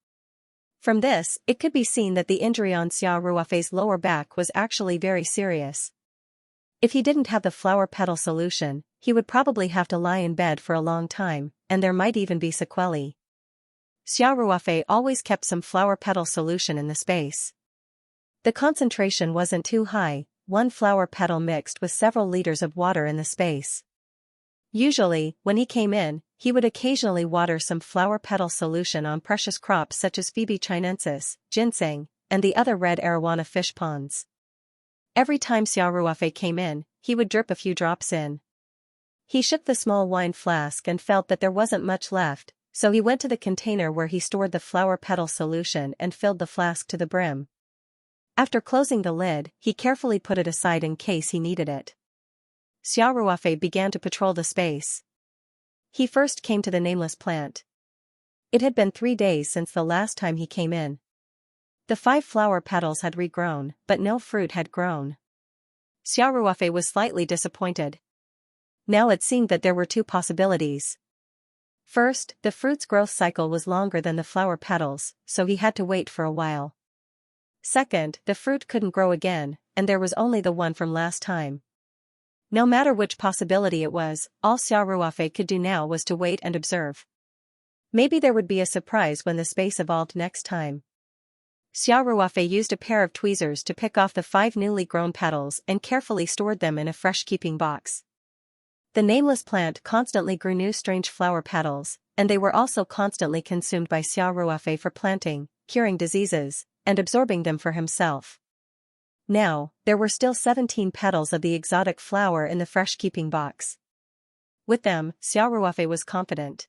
From this, it could be seen that the injury on Xiao Ruofei's lower back was actually very serious. If he didn't have the flower petal solution, he would probably have to lie in bed for a long time, and there might even be sequelae. Xiao Ruofei always kept some flower petal solution in the space. The concentration wasn't too high, 1 flower petal mixed with several liters of water in the space. Usually, when he came in, he would occasionally water some flower petal solution on precious crops such as Phoebe chinensis, ginseng, and the other red arowana fish ponds. Every time Xiao Ruofei came in, he would drip a few drops in. He shook the small wine flask and felt that there wasn't much left, so he went to the container where he stored the flower petal solution and filled the flask to the brim. After closing the lid, he carefully put it aside in case he needed it. Xiao Ruofei began to patrol the space. He first came to the nameless plant. It had been 3 days since the last time he came in. The 5 flower petals had regrown, but no fruit had grown. Xiao Ruofei was slightly disappointed. Now it seemed that there were 2 possibilities. First, the fruit's growth cycle was longer than the flower petals, so he had to wait for a while. Second, the fruit couldn't grow again, and there was only the one from last time. No matter which possibility it was, all Xiao Ruofei could do now was to wait and observe. Maybe there would be a surprise when the space evolved next time. Xiao Ruofei used a pair of tweezers to pick off the 5 newly grown petals and carefully stored them in a fresh-keeping box. The nameless plant constantly grew new strange flower petals, and they were also constantly consumed by Xiao Ruofei for planting, curing diseases, and absorbing them for himself. Now, there were still 17 petals of the exotic flower in the fresh-keeping box. With them, Xiao Ruofei was confident.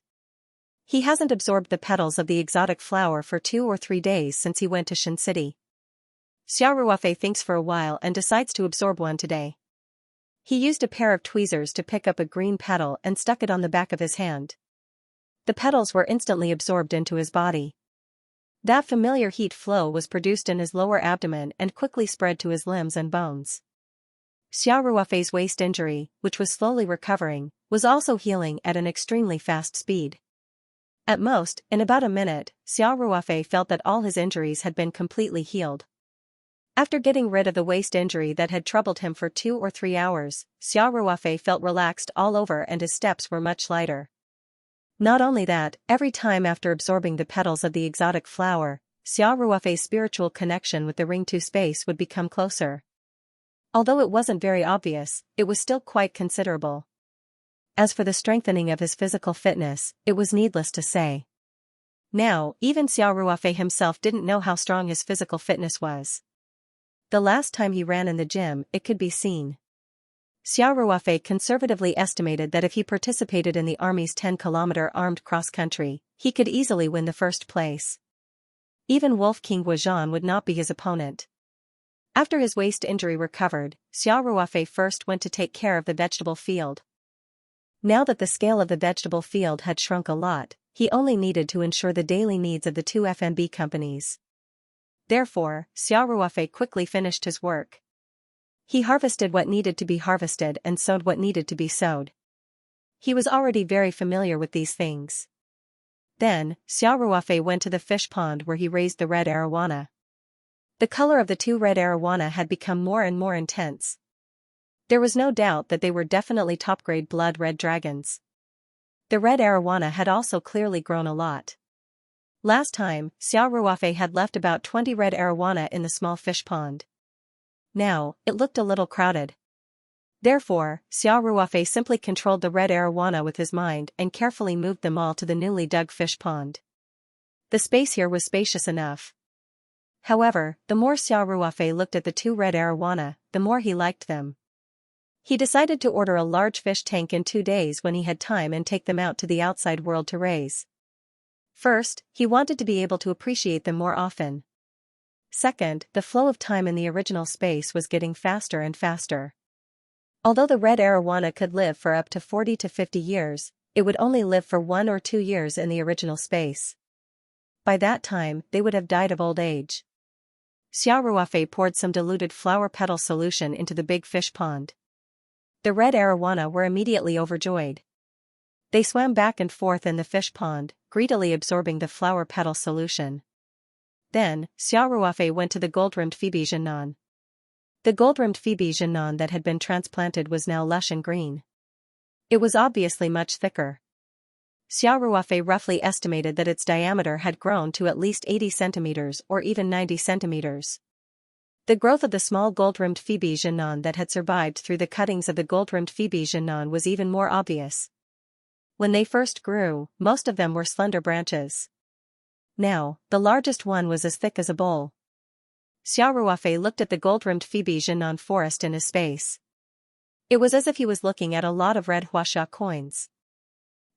He hasn't absorbed the petals of the exotic flower for 2 or 3 days since he went to Shen City. Xiao Ruofei thinks for a while and decides to absorb one today. He used a pair of tweezers to pick up a green petal and stuck it on the back of his hand. The petals were instantly absorbed into his body. That familiar heat flow was produced in his lower abdomen and quickly spread to his limbs and bones. Xiao Ruofei's waist injury, which was slowly recovering, was also healing at an extremely fast speed. At most, in about a minute, Xiao Ruofei felt that all his injuries had been completely healed. After getting rid of the waist injury that had troubled him for 2 or 3 hours, Xiao Ruofei felt relaxed all over and his steps were much lighter. Not only that, every time after absorbing the petals of the exotic flower, Xiao Ruofei's spiritual connection with the Ring 2 space would become closer. Although it wasn't very obvious, it was still quite considerable. As for the strengthening of his physical fitness, it was needless to say. Now, even Xiao Ruofei himself didn't know how strong his physical fitness was. The last time he ran in the gym, it could be seen. Xiao Ruofei conservatively estimated that if he participated in the army's 10-kilometer armed cross-country, he could easily win the first place. Even Wolf King Guozhan would not be his opponent. After his waist injury recovered, Xiao Ruofei first went to take care of the vegetable field. Now that the scale of the vegetable field had shrunk a lot, he only needed to ensure the daily needs of the 2 FNB companies. Therefore, Xiao Ruofei quickly finished his work. He harvested what needed to be harvested and sowed what needed to be sowed. He was already very familiar with these things. Then, Xiao Ruofei went to the fish pond where he raised the red arowana. The color of the 2 red arowana had become more and more intense. There was no doubt that they were definitely top-grade blood red dragons. The red arowana had also clearly grown a lot. Last time, Xiao Ruofei had left about 20 red arowana in the small fish pond. Now, it looked a little crowded. Therefore, Xiao Ruofei simply controlled the red arowana with his mind and carefully moved them all to the newly dug fish pond. The space here was spacious enough. However, the more Xiao Ruofei looked at the 2 red arowana, the more he liked them. He decided to order a large fish tank in 2 days when he had time and take them out to the outside world to raise. First, he wanted to be able to appreciate them more often. Second, the flow of time in the original space was getting faster and faster. Although the red arowana could live for up to 40 to 50 years, it would only live for 1 or 2 years in the original space. By that time, they would have died of old age. Xiao Ruofei poured some diluted flower petal solution into the big fish pond. The red arowana were immediately overjoyed. They swam back and forth in the fish pond, greedily absorbing the flower petal solution. Then, Xiao Ruofei went to the gold-rimmed Phoebe Jiannan. The gold-rimmed Phoebe Jiannan that had been transplanted was now lush and green. It was obviously much thicker. Xiao Ruofei roughly estimated that its diameter had grown to at least 80 centimeters or even 90 centimeters. The growth of the small gold-rimmed Phoebe Jiannan that had survived through the cuttings of the gold-rimmed Phoebe Jiannan was even more obvious. When they first grew, most of them were slender branches. Now, the largest one was as thick as a bowl. Xiao Ruofei looked at the gold-rimmed Phoebe Jianan forest in his space. It was as if he was looking at a lot of red huaxia coins.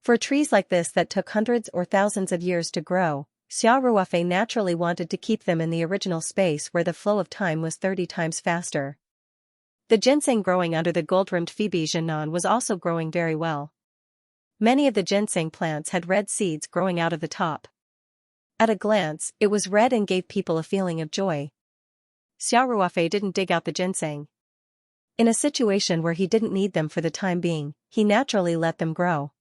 For trees like this that took hundreds or thousands of years to grow, Xiao Ruofei naturally wanted to keep them in the original space where the flow of time was 30 times faster. The ginseng growing under the gold-rimmed Phoebe Jianan was also growing very well. Many of the ginseng plants had red seeds growing out of the top. At a glance, it was red and gave people a feeling of joy. Xiao Ruofei didn't dig out the ginseng. In a situation where he didn't need them for the time being, he naturally let them grow.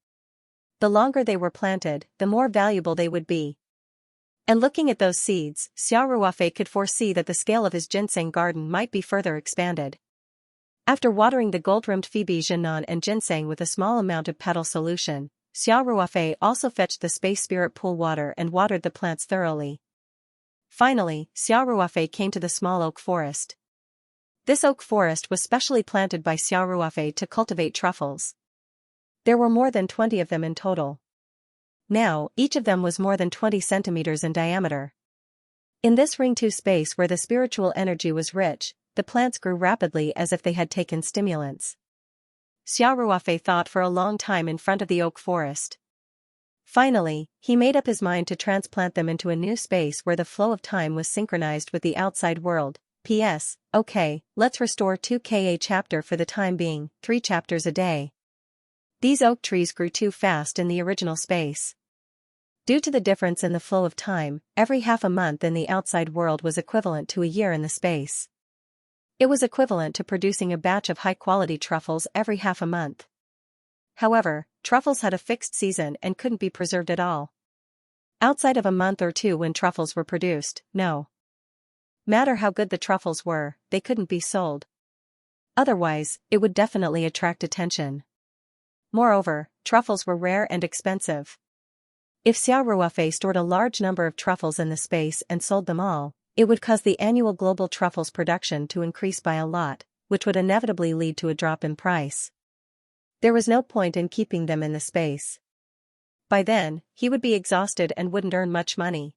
The longer they were planted, the more valuable they would be. And looking at those seeds, Xiao Ruofei could foresee that the scale of his ginseng garden might be further expanded. After watering the gold-rimmed Phoebe Jianan and ginseng with a small amount of petal solution, Xiao Ruofei also fetched the space spirit pool water and watered the plants thoroughly. Finally, Xiao Ruofei came to the small oak forest. This oak forest was specially planted by Xiao Ruofei to cultivate truffles. There were more than 20 of them in total. Now, each of them was more than 20 centimeters in diameter. In this ring-2 space where the spiritual energy was rich, the plants grew rapidly as if they had taken stimulants. Xiao Ruofei thought for a long time in front of the oak forest. Finally, he made up his mind to transplant them into a new space where the flow of time was synchronized with the outside world. P.S. Okay, let's restore 2K a chapter for the time being, 3 chapters a day. These oak trees grew too fast in the original space. Due to the difference in the flow of time, every half a month in the outside world was equivalent to a year in the space. It was equivalent to producing a batch of high-quality truffles every half a month. However, truffles had a fixed season and couldn't be preserved at all. Outside of a month or two when truffles were produced, no matter how good the truffles were, they couldn't be sold. Otherwise, it would definitely attract attention. Moreover, truffles were rare and expensive. If Xiao Ruofei stored a large number of truffles in the space and sold them all, it would cause the annual global truffles production to increase by a lot, which would inevitably lead to a drop in price. There was no point in keeping them in the space. By then, he would be exhausted and wouldn't earn much money.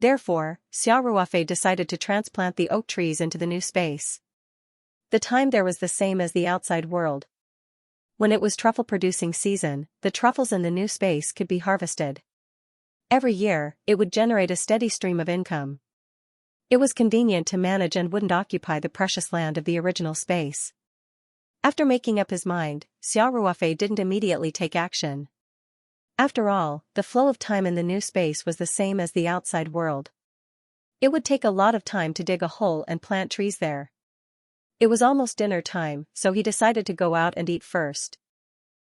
Therefore, Xiao Ruofei decided to transplant the oak trees into the new space. The time there was the same as the outside world. When it was truffle-producing season, the truffles in the new space could be harvested. Every year, it would generate a steady stream of income. It was convenient to manage and wouldn't occupy the precious land of the original space. After making up his mind, Xiao Ruofei didn't immediately take action. After all, the flow of time in the new space was the same as the outside world. It would take a lot of time to dig a hole and plant trees there. It was almost dinner time, so he decided to go out and eat first.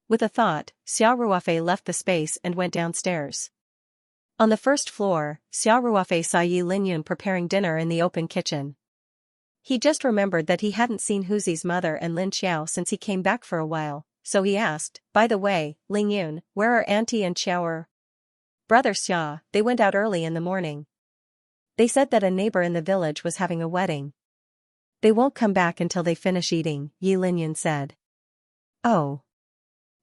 With a thought, Xiao Ruofei left the space and went downstairs. On the first floor, Xiao Ruofei saw Yi Linyun preparing dinner in the open kitchen. He just remembered that he hadn't seen Huzi's mother and Lin Xiao since he came back for a while, so he asked, "By the way, Lingyun, where are Auntie and Xiao?" "Brother Xia, they went out early in the morning. They said that a neighbor in the village was having a wedding. They won't come back until they finish eating," Yi Linyun said. "Oh.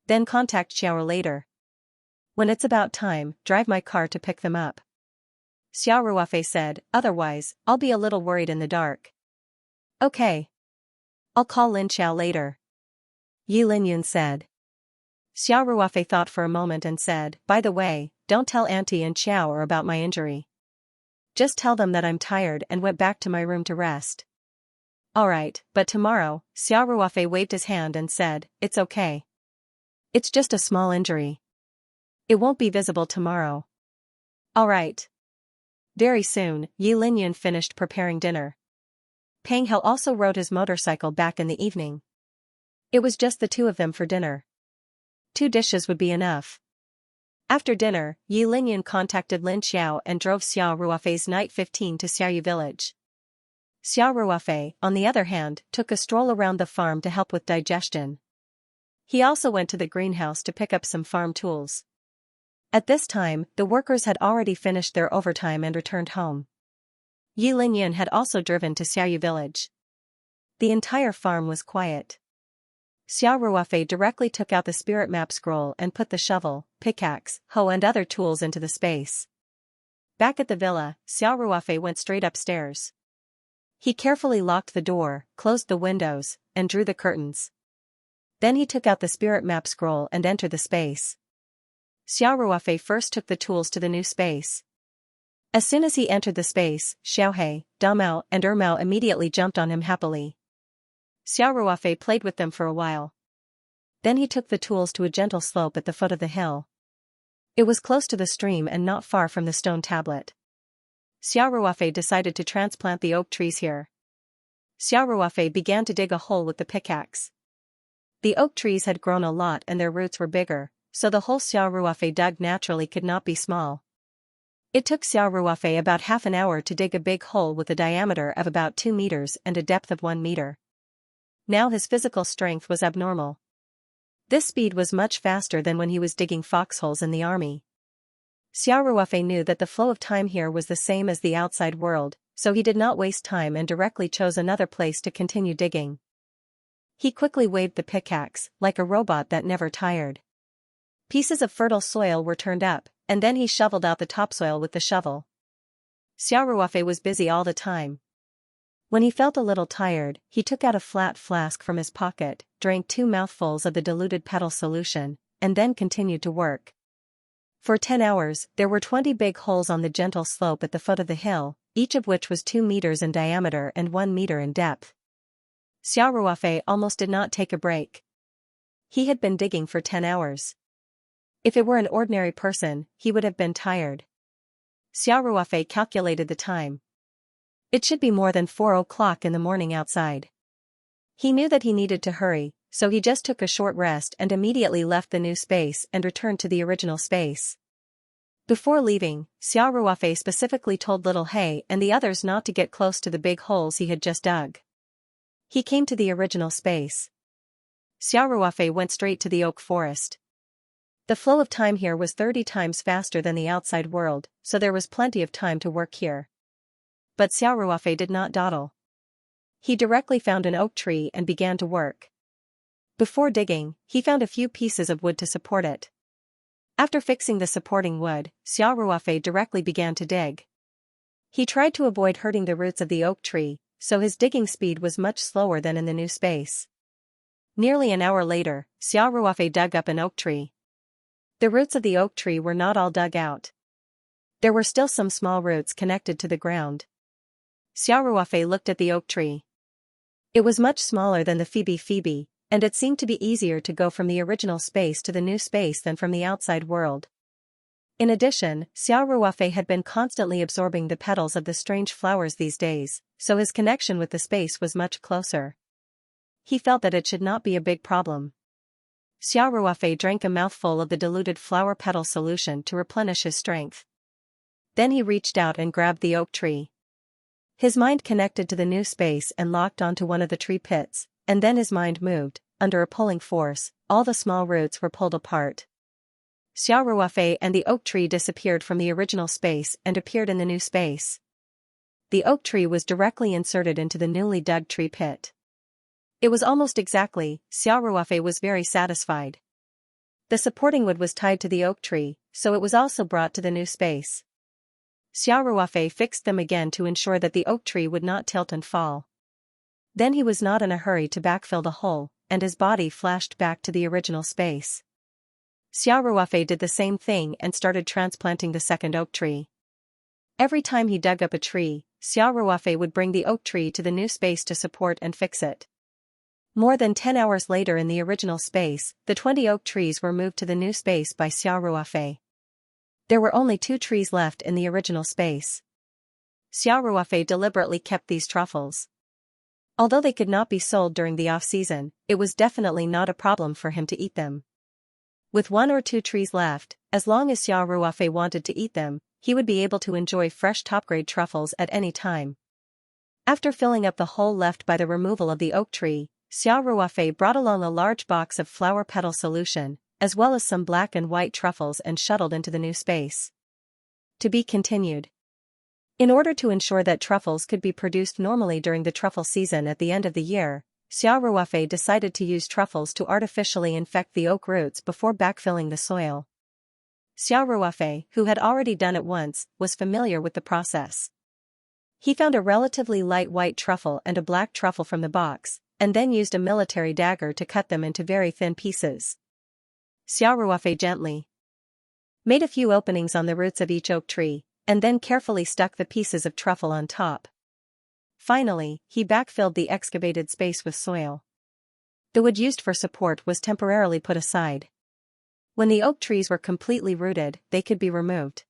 Then contact Xiao later. When it's about time, drive my car to pick them up." Xiao Ruofei said, "Otherwise, I'll be a little worried in the dark." "Okay. I'll call Lin Xiao later," Yi Linyun said. Xiao Ruofei thought for a moment and said, "By the way, don't tell Auntie and Xiao about my injury. Just tell them that I'm tired and went back to my room to rest." "Alright, but tomorrow," Xiao Ruofei waved his hand and said, "It's okay. It's just a small injury. It won't be visible tomorrow." "Alright." Very soon, Yi Linyun finished preparing dinner. Pang Hao also rode his motorcycle back in the evening. It was just the two of them for dinner. 2 dishes would be enough. After dinner, Yi Linyun contacted Lin Xiao and drove Xiao Ruofei's Night 15 to Xiaoyu village. Xiao Ruofei, on the other hand, took a stroll around the farm to help with digestion. He also went to the greenhouse to pick up some farm tools. At this time, the workers had already finished their overtime and returned home. Yi Linyun had also driven to Xiaoyu village. The entire farm was quiet. Xiao Ruofei directly took out the spirit map scroll and put the shovel, pickaxe, hoe and other tools into the space. Back at the villa, Xiao Ruofei went straight upstairs. He carefully locked the door, closed the windows, and drew the curtains. Then he took out the spirit map scroll and entered the space. Xiao Ruofei first took the tools to the new space. As soon as he entered the space, Xiaohe, Damao and Ermao immediately jumped on him happily. Xiao Ruofei played with them for a while. Then he took the tools to a gentle slope at the foot of the hill. It was close to the stream and not far from the stone tablet. Xiao Ruofei decided to transplant the oak trees here. Xiao Ruofei began to dig a hole with the pickaxe. The oak trees had grown a lot and their roots were bigger, so the hole Xiao Ruofei dug naturally could not be small. It took Xiao Ruofei about half an hour to dig a big hole with a diameter of about 2 meters and a depth of 1 meter. Now his physical strength was abnormal. This speed was much faster than when he was digging foxholes in the army. Xiao Ruofei knew that the flow of time here was the same as the outside world, so he did not waste time and directly chose another place to continue digging. He quickly waved the pickaxe, like a robot that never tired. Pieces of fertile soil were turned up, and then he shoveled out the topsoil with the shovel. Xiao Ruofei was busy all the time. When he felt a little tired, he took out a flat flask from his pocket, drank 2 mouthfuls of the diluted petal solution, and then continued to work. For 10 hours, there were 20 big holes on the gentle slope at the foot of the hill, each of which was 2 meters in diameter and 1 meter in depth. Xiao Ruofei almost did not take a break. He had been digging for 10 hours. If it were an ordinary person, he would have been tired. Xiao Ruofei calculated the time. It should be more than 4 o'clock in the morning outside. He knew that he needed to hurry, so he just took a short rest and immediately left the new space and returned to the original space. Before leaving, Xiao Ruofei specifically told Little Hay and the others not to get close to the big holes he had just dug. He came to the original space. Xiao Ruofei went straight to the oak forest. The flow of time here was 30 times faster than the outside world, so there was plenty of time to work here. But Xiao Ruofei did not dawdle. He directly found an oak tree and began to work. Before digging, he found a few pieces of wood to support it. After fixing the supporting wood, Xiao Ruofei directly began to dig. He tried to avoid hurting the roots of the oak tree, so his digging speed was much slower than in the new space. Nearly an hour later, Xiao Ruofei dug up an oak tree. The roots of the oak tree were not all dug out. There were still some small roots connected to the ground. Xiao Ruofei looked at the oak tree. It was much smaller than the Phoebe, and it seemed to be easier to go from the original space to the new space than from the outside world. In addition, Xiao Ruofei had been constantly absorbing the petals of the strange flowers these days, so his connection with the space was much closer. He felt that it should not be a big problem. Xiao Ruofei drank a mouthful of the diluted flower petal solution to replenish his strength. Then he reached out and grabbed the oak tree. His mind connected to the new space and locked onto one of the tree pits, and then his mind moved. Under a pulling force, all the small roots were pulled apart. Xiao Ruofei and the oak tree disappeared from the original space and appeared in the new space. The oak tree was directly inserted into the newly dug tree pit. It was almost exactly. Xiao Ruofei was very satisfied. The supporting wood was tied to the oak tree, so it was also brought to the new space. Xiao Ruofei fixed them again to ensure that the oak tree would not tilt and fall. Then he was not in a hurry to backfill the hole, and his body flashed back to the original space. Xiao Ruofei did the same thing and started transplanting the second oak tree. Every time he dug up a tree, Xiao Ruofei would bring the oak tree to the new space to support and fix it. More than 10 hours later in the original space, the 20 oak trees were moved to the new space by Xiao Ruofei. There were only 2 trees left in the original space. Xiao Ruofei deliberately kept these truffles. Although they could not be sold during the off-season, it was definitely not a problem for him to eat them. With 1 or 2 trees left, as long as Xiao Ruofei wanted to eat them, he would be able to enjoy fresh top-grade truffles at any time. After filling up the hole left by the removal of the oak tree, Xiao Ruofei brought along a large box of flower petal solution, as well as some black and white truffles and shuttled into the new space. To be continued. In order to ensure that truffles could be produced normally during the truffle season at the end of the year, Xiao Ruofei decided to use truffles to artificially infect the oak roots before backfilling the soil. Xiao Ruofei, who had already done it once, was familiar with the process. He found a relatively light white truffle and a black truffle from the box, and then used a military dagger to cut them into very thin pieces. Xiao Ruofei gently made a few openings on the roots of each oak tree, and then carefully stuck the pieces of truffle on top. Finally, he backfilled the excavated space with soil. The wood used for support was temporarily put aside. When the oak trees were completely rooted, they could be removed.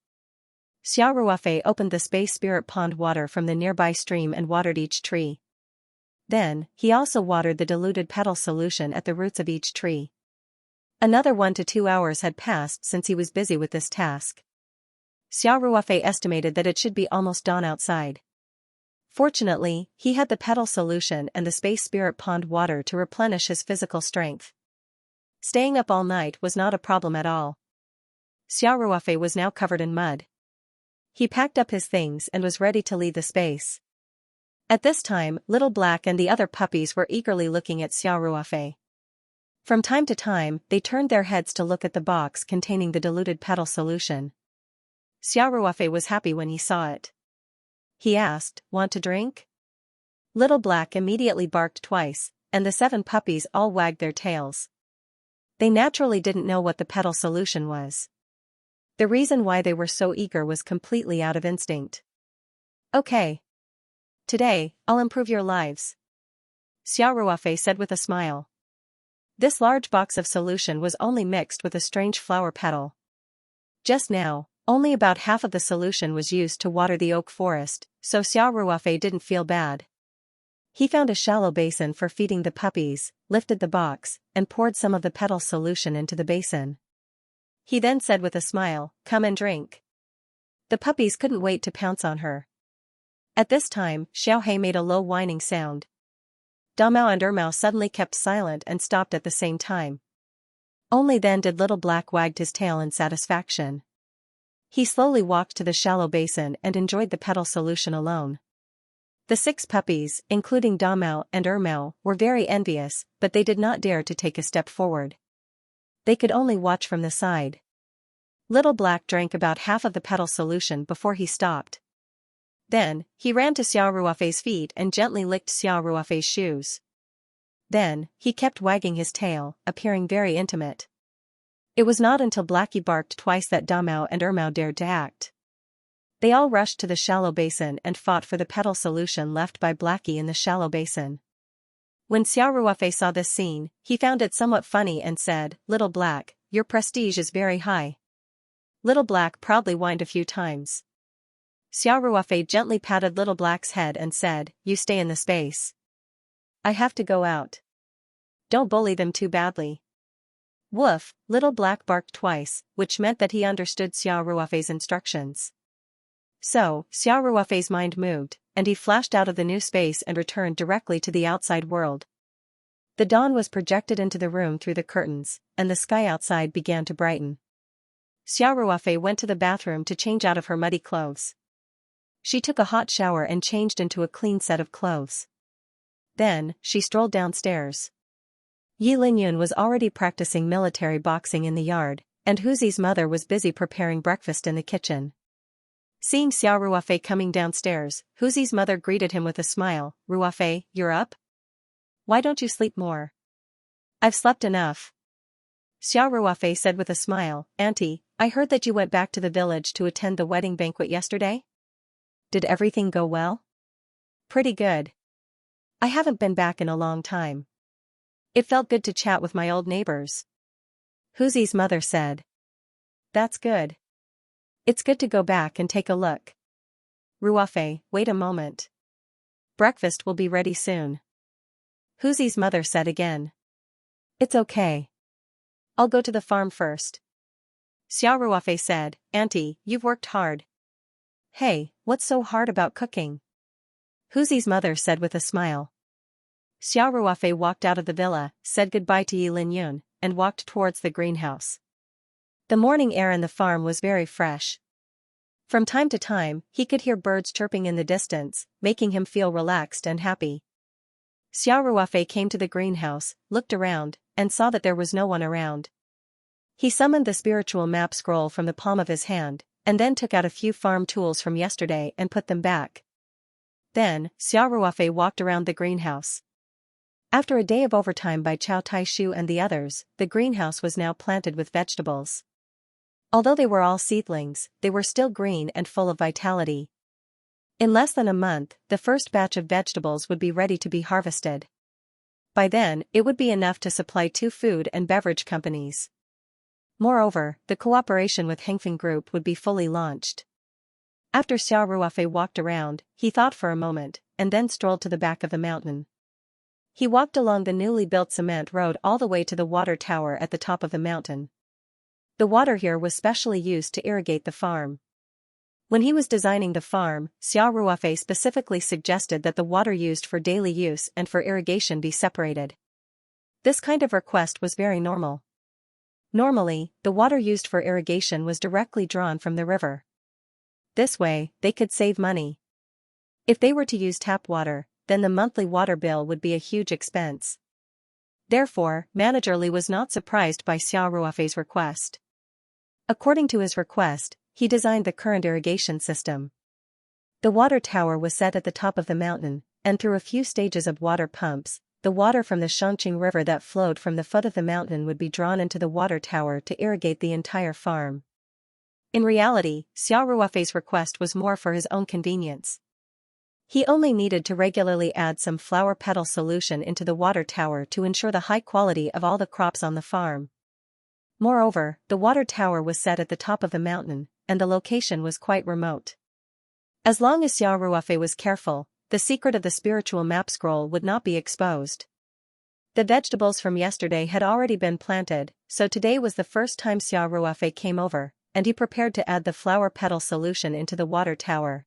Xiao Ruofei opened the space spirit pond water from the nearby stream and watered each tree. Then, he also watered the diluted petal solution at the roots of each tree. Another 1 to 2 hours had passed since he was busy with this task. Xiao Ruofei estimated that it should be almost dawn outside. Fortunately, he had the petal solution and the space spirit pond water to replenish his physical strength. Staying up all night was not a problem at all. Xiao Ruofei was now covered in mud. He packed up his things and was ready to leave the space. At this time, Little Black and the other puppies were eagerly looking at Xiao Ruofei. From time to time, they turned their heads to look at the box containing the diluted petal solution. Xiao Ruofei was happy when he saw it. He asked, "Want to drink?" Little Black immediately barked twice, and the 7 puppies all wagged their tails. They naturally didn't know what the petal solution was. The reason why they were so eager was completely out of instinct. "Okay. Today, I'll improve your lives," Xiao Ruofei said with a smile. This large box of solution was only mixed with a strange flower petal. Just now, only about half of the solution was used to water the oak forest, so Xiao Ruofei didn't feel bad. He found a shallow basin for feeding the puppies, lifted the box, and poured some of the petal solution into the basin. He then said with a smile, "Come and drink." The puppies couldn't wait to pounce on her. At this time, Xiaohei made a low whining sound. Damao and Ermao suddenly kept silent and stopped at the same time. Only then did Little Black wag his tail in satisfaction. He slowly walked to the shallow basin and enjoyed the petal solution alone. The 6 puppies, including Damao and Ermao, were very envious, but they did not dare to take a step forward. They could only watch from the side. Little Black drank about half of the petal solution before he stopped. Then, he ran to Xiao Ruofei's feet and gently licked Xiao Ruofei's shoes. Then, he kept wagging his tail, appearing very intimate. It was not until Blackie barked twice that Damao and Ermao dared to act. They all rushed to the shallow basin and fought for the petal solution left by Blackie in the shallow basin. When Xiao Ruofei saw this scene, he found it somewhat funny and said, "Little Black, your prestige is very high." Little Black proudly whined a few times. Xiao Ruofei gently patted Little Black's head and said, "You stay in the space. I have to go out. Don't bully them too badly." "Woof," Little Black barked twice, which meant that he understood Xiao Ruofei's instructions. So, Xiao Ruofei's mind moved, and he flashed out of the new space and returned directly to the outside world. The dawn was projected into the room through the curtains, and the sky outside began to brighten. Xiao Ruofei went to the bathroom to change out of her muddy clothes. She took a hot shower and changed into a clean set of clothes. Then, she strolled downstairs. Yi Linyun was already practicing military boxing in the yard, and Huzi's mother was busy preparing breakfast in the kitchen. Seeing Xiao Ruofei coming downstairs, Huzi's mother greeted him with a smile. "Ruofei, you're up? Why don't you sleep more?" "I've slept enough," Xiao Ruofei said with a smile. "Auntie, I heard that you went back to the village to attend the wedding banquet yesterday? Did everything go well?" "Pretty good. I haven't been back in a long time. It felt good to chat with my old neighbors," Huzi's mother said. "That's good. It's good to go back and take a look." "Ruofei, wait a moment. Breakfast will be ready soon," Huzi's mother said again. "It's okay. I'll go to the farm first," Xiao Ruofei said. "Auntie, you've worked hard." "Hey, what's so hard about cooking?" Huzi's mother said with a smile. Xiao Ruofei walked out of the villa, said goodbye to Yi Linyun, and walked towards the greenhouse. The morning air in the farm was very fresh. From time to time, he could hear birds chirping in the distance, making him feel relaxed and happy. Xiao Ruofei came to the greenhouse, looked around, and saw that there was no one around. He summoned the spiritual map scroll from the palm of his hand, and then took out a few farm tools from yesterday and put them back. Then, Xiao Ruofei walked around the greenhouse. After a day of overtime by Chao Taishu and the others, the greenhouse was now planted with vegetables. Although they were all seedlings, they were still green and full of vitality. In less than a month, the first batch of vegetables would be ready to be harvested. By then, it would be enough to supply 2 food and beverage companies. Moreover, the cooperation with Hengfeng Group would be fully launched. After Xiao Ruofei walked around, he thought for a moment, and then strolled to the back of the mountain. He walked along the newly built cement road all the way to the water tower at the top of the mountain. The water here was specially used to irrigate the farm. When he was designing the farm, Xiao Ruofei specifically suggested that the water used for daily use and for irrigation be separated. This kind of request was very normal. Normally, the water used for irrigation was directly drawn from the river. This way, they could save money. If they were to use tap water, then the monthly water bill would be a huge expense. Therefore, Manager Li was not surprised by Xiao Ruofei's request. According to his request, he designed the current irrigation system. The water tower was set at the top of the mountain, and through a few stages of water pumps, the water from the Xianxia River that flowed from the foot of the mountain would be drawn into the water tower to irrigate the entire farm. In reality, Xiao Ruofei's request was more for his own convenience. He only needed to regularly add some flower petal solution into the water tower to ensure the high quality of all the crops on the farm. Moreover, the water tower was set at the top of the mountain, and the location was quite remote. As long as Xiao Ruofei was careful, the secret of the spiritual map scroll would not be exposed. The vegetables from yesterday had already been planted, so today was the first time Xiao Ruofei came over, and he prepared to add the flower petal solution into the water tower.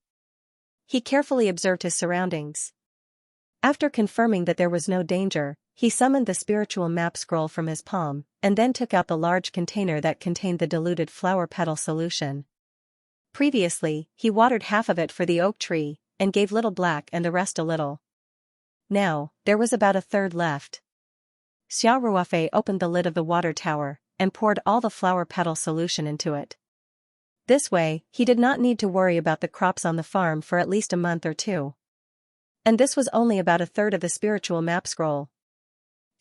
He carefully observed his surroundings. After confirming that there was no danger, he summoned the spiritual map scroll from his palm, and then took out the large container that contained the diluted flower petal solution. Previously, he watered half of it for the oak tree, and gave little black and the rest a little. Now, there was about a third left. Xiao Ruofei opened the lid of the water tower, and poured all the flower petal solution into it. This way, he did not need to worry about the crops on the farm for at least a month or 2. And this was only about a third of the spiritual map scroll.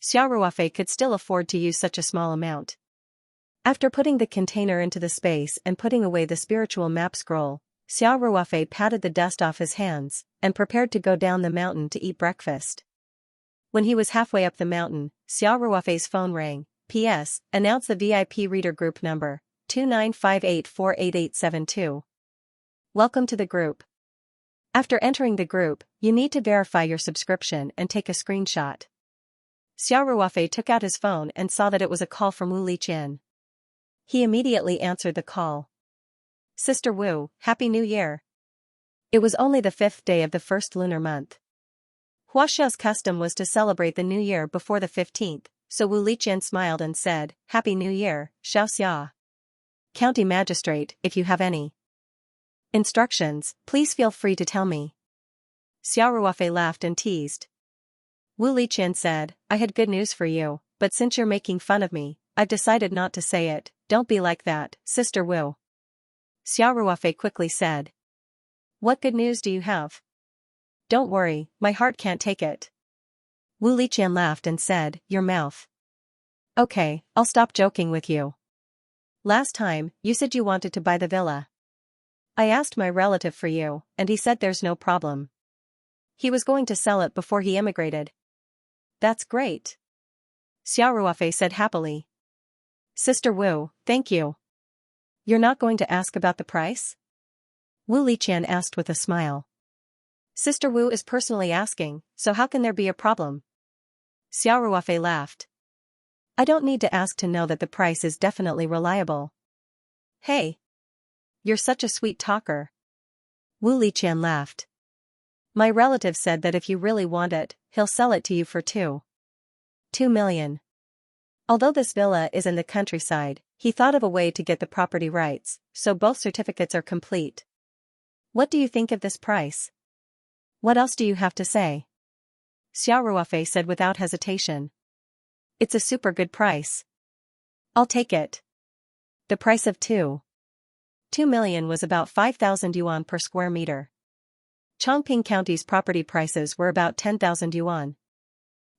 Xiao Ruofei could still afford to use such a small amount. After putting the container into the space and putting away the spiritual map scroll, Xiao Ruofei patted the dust off his hands, and prepared to go down the mountain to eat breakfast. When he was halfway up the mountain, Xiao Ruofei's phone rang. P.S. Announce the VIP reader group number, 2958488872. Welcome to the group. After entering the group, you need to verify your subscription and take a screenshot. Xiao Ruofei took out his phone and saw that it was a call from Wu Liqian. He immediately answered the call. Sister Wu, Happy New Year. It was only the 5th day of the first lunar month. Huaxiao's custom was to celebrate the New Year before the 15th, so Wu Liqian smiled and said, Happy New Year, Xiaoxia. County Magistrate, if you have any instructions, please feel free to tell me. Xiao Ruofei laughed and teased. Wu Liqian said, I had good news for you, but since you're making fun of me, I've decided not to say it. Don't be like that, Sister Wu. Xiao Ruofei quickly said. What good news do you have? Don't worry, my heart can't take it. Wu Liqian laughed and said, Your mouth. Okay, I'll stop joking with you. Last time, you said you wanted to buy the villa. I asked my relative for you, and he said there's no problem. He was going to sell it before he emigrated. That's great. Xiao Ruofei said happily. Sister Wu, thank you. You're not going to ask about the price? Wu Liqian asked with a smile. Sister Wu is personally asking, so how can there be a problem? Xiao Ruofei laughed. I don't need to ask to know that the price is definitely reliable. Hey. You're such a sweet talker. Wu Liqian laughed. My relative said that if you really want it, he'll sell it to you for 2 million. Although this villa is in the countryside, he thought of a way to get the property rights, so both certificates are complete. What do you think of this price? What else do you have to say? Xiao Ruofei said without hesitation. It's a super good price. I'll take it. The price of 2 million was about 5,000 yuan per square meter. Chongqing County's property prices were about 10,000 yuan.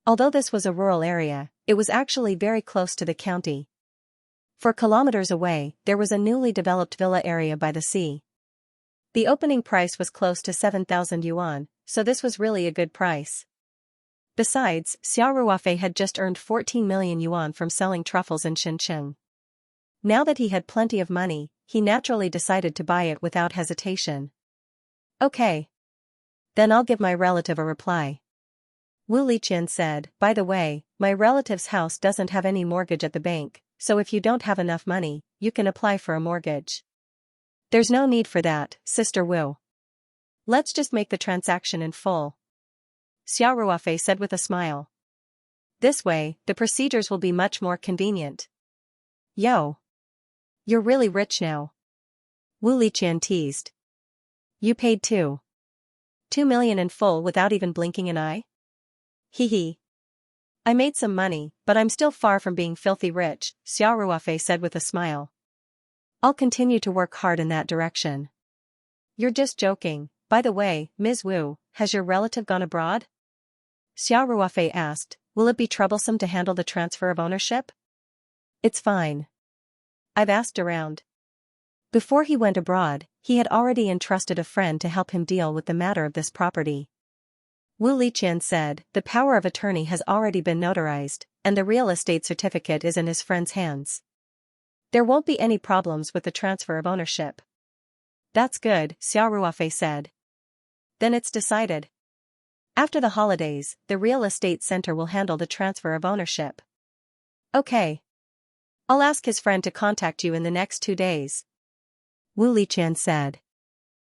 Although this was a rural area, it was actually very close to the county. 4 kilometers away, there was a newly developed villa area by the sea. The opening price was close to 7,000 yuan, so this was really a good price. Besides, Xiao Ruofei had just earned 14 million yuan from selling truffles in Shenzhen. Now that he had plenty of money, he naturally decided to buy it without hesitation. Okay. Then I'll give my relative a reply. Wu Liqian said, by the way, my relative's house doesn't have any mortgage at the bank, so if you don't have enough money, you can apply for a mortgage. There's no need for that, Sister Wu. Let's just make the transaction in full. Xiao Ruofei said with a smile. This way, the procedures will be much more convenient. Yo. You're really rich now. Wu Liqian teased. You paid 2 million in full without even blinking an eye? Hee. I made some money, but I'm still far from being filthy rich, Xiao Ruofei said with a smile. I'll continue to work hard in that direction. You're just joking. By the way, Ms. Wu, has your relative gone abroad? Xiao Ruofei asked, will it be troublesome to handle the transfer of ownership? It's fine. I've asked around. Before he went abroad, he had already entrusted a friend to help him deal with the matter of this property. Wu Liqian said, the power of attorney has already been notarized, and the real estate certificate is in his friend's hands. There won't be any problems with the transfer of ownership. That's good, Xiao Ruofei said. Then it's decided. After the holidays, the real estate center will handle the transfer of ownership. Okay. I'll ask his friend to contact you in the next 2 days. Wu Liqian said.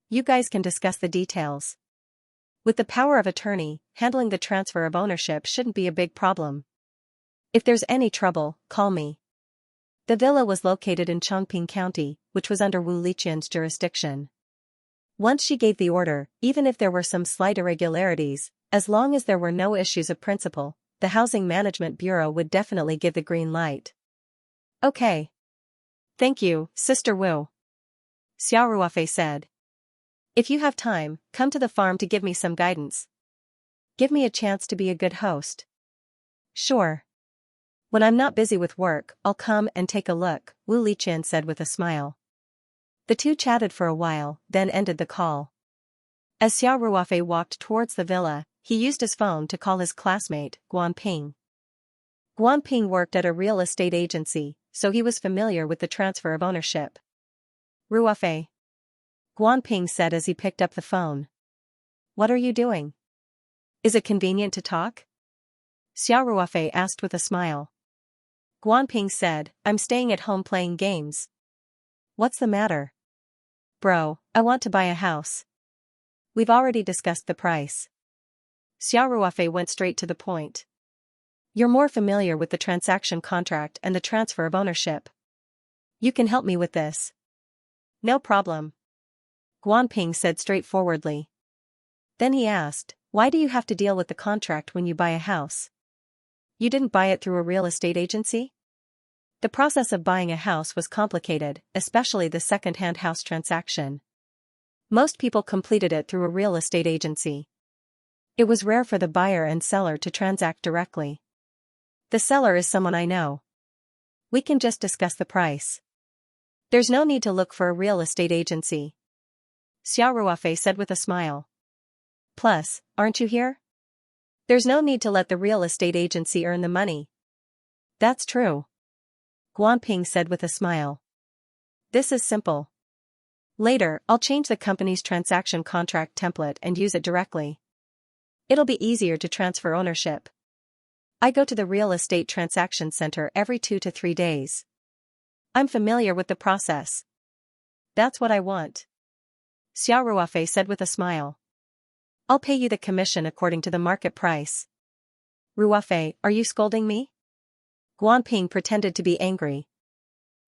You guys can discuss the details. With the power of attorney, handling the transfer of ownership shouldn't be a big problem. If there's any trouble, call me. The villa was located in Chongqing County, which was under Wu Liqian's jurisdiction. Once she gave the order, even if there were some slight irregularities, as long as there were no issues of principle, the Housing Management Bureau would definitely give the green light. Okay. Thank you, Sister Wu. Xiao Ruofei said. If you have time, come to the farm to give me some guidance. Give me a chance to be a good host. Sure. When I'm not busy with work, I'll come and take a look, Wu Liqian said with a smile. The two chatted for a while, then ended the call. As Xiao Ruofei walked towards the villa, he used his phone to call his classmate, Guan Ping. Guan Ping worked at a real estate agency, so he was familiar with the transfer of ownership. Ruofei. Guan Ping said as he picked up the phone. What are you doing? Is it convenient to talk? Xiao Ruofei asked with a smile. Guan Ping said, I'm staying at home playing games. What's the matter? Bro, I want to buy a house. We've already discussed the price. Xiao Ruofei went straight to the point. You're more familiar with the transaction contract and the transfer of ownership. You can help me with this. No problem. Guan Ping said straightforwardly. Then he asked, why do you have to deal with the contract when you buy a house? You didn't buy it through a real estate agency? The process of buying a house was complicated, especially the second-hand house transaction. Most people completed it through a real estate agency. It was rare for the buyer and seller to transact directly. The seller is someone I know. We can just discuss the price. There's no need to look for a real estate agency. Xiao Ruofei said with a smile. Plus, aren't you here? There's no need to let the real estate agency earn the money. That's true. Guan Ping said with a smile. This is simple. Later, I'll change the company's transaction contract template and use it directly. It'll be easier to transfer ownership. I go to the real estate transaction center every 2 to 3 days. I'm familiar with the process. That's what I want. Xiao Ruofei said with a smile. I'll pay you the commission according to the market price. Ruofei, are you scolding me? Guan Ping pretended to be angry.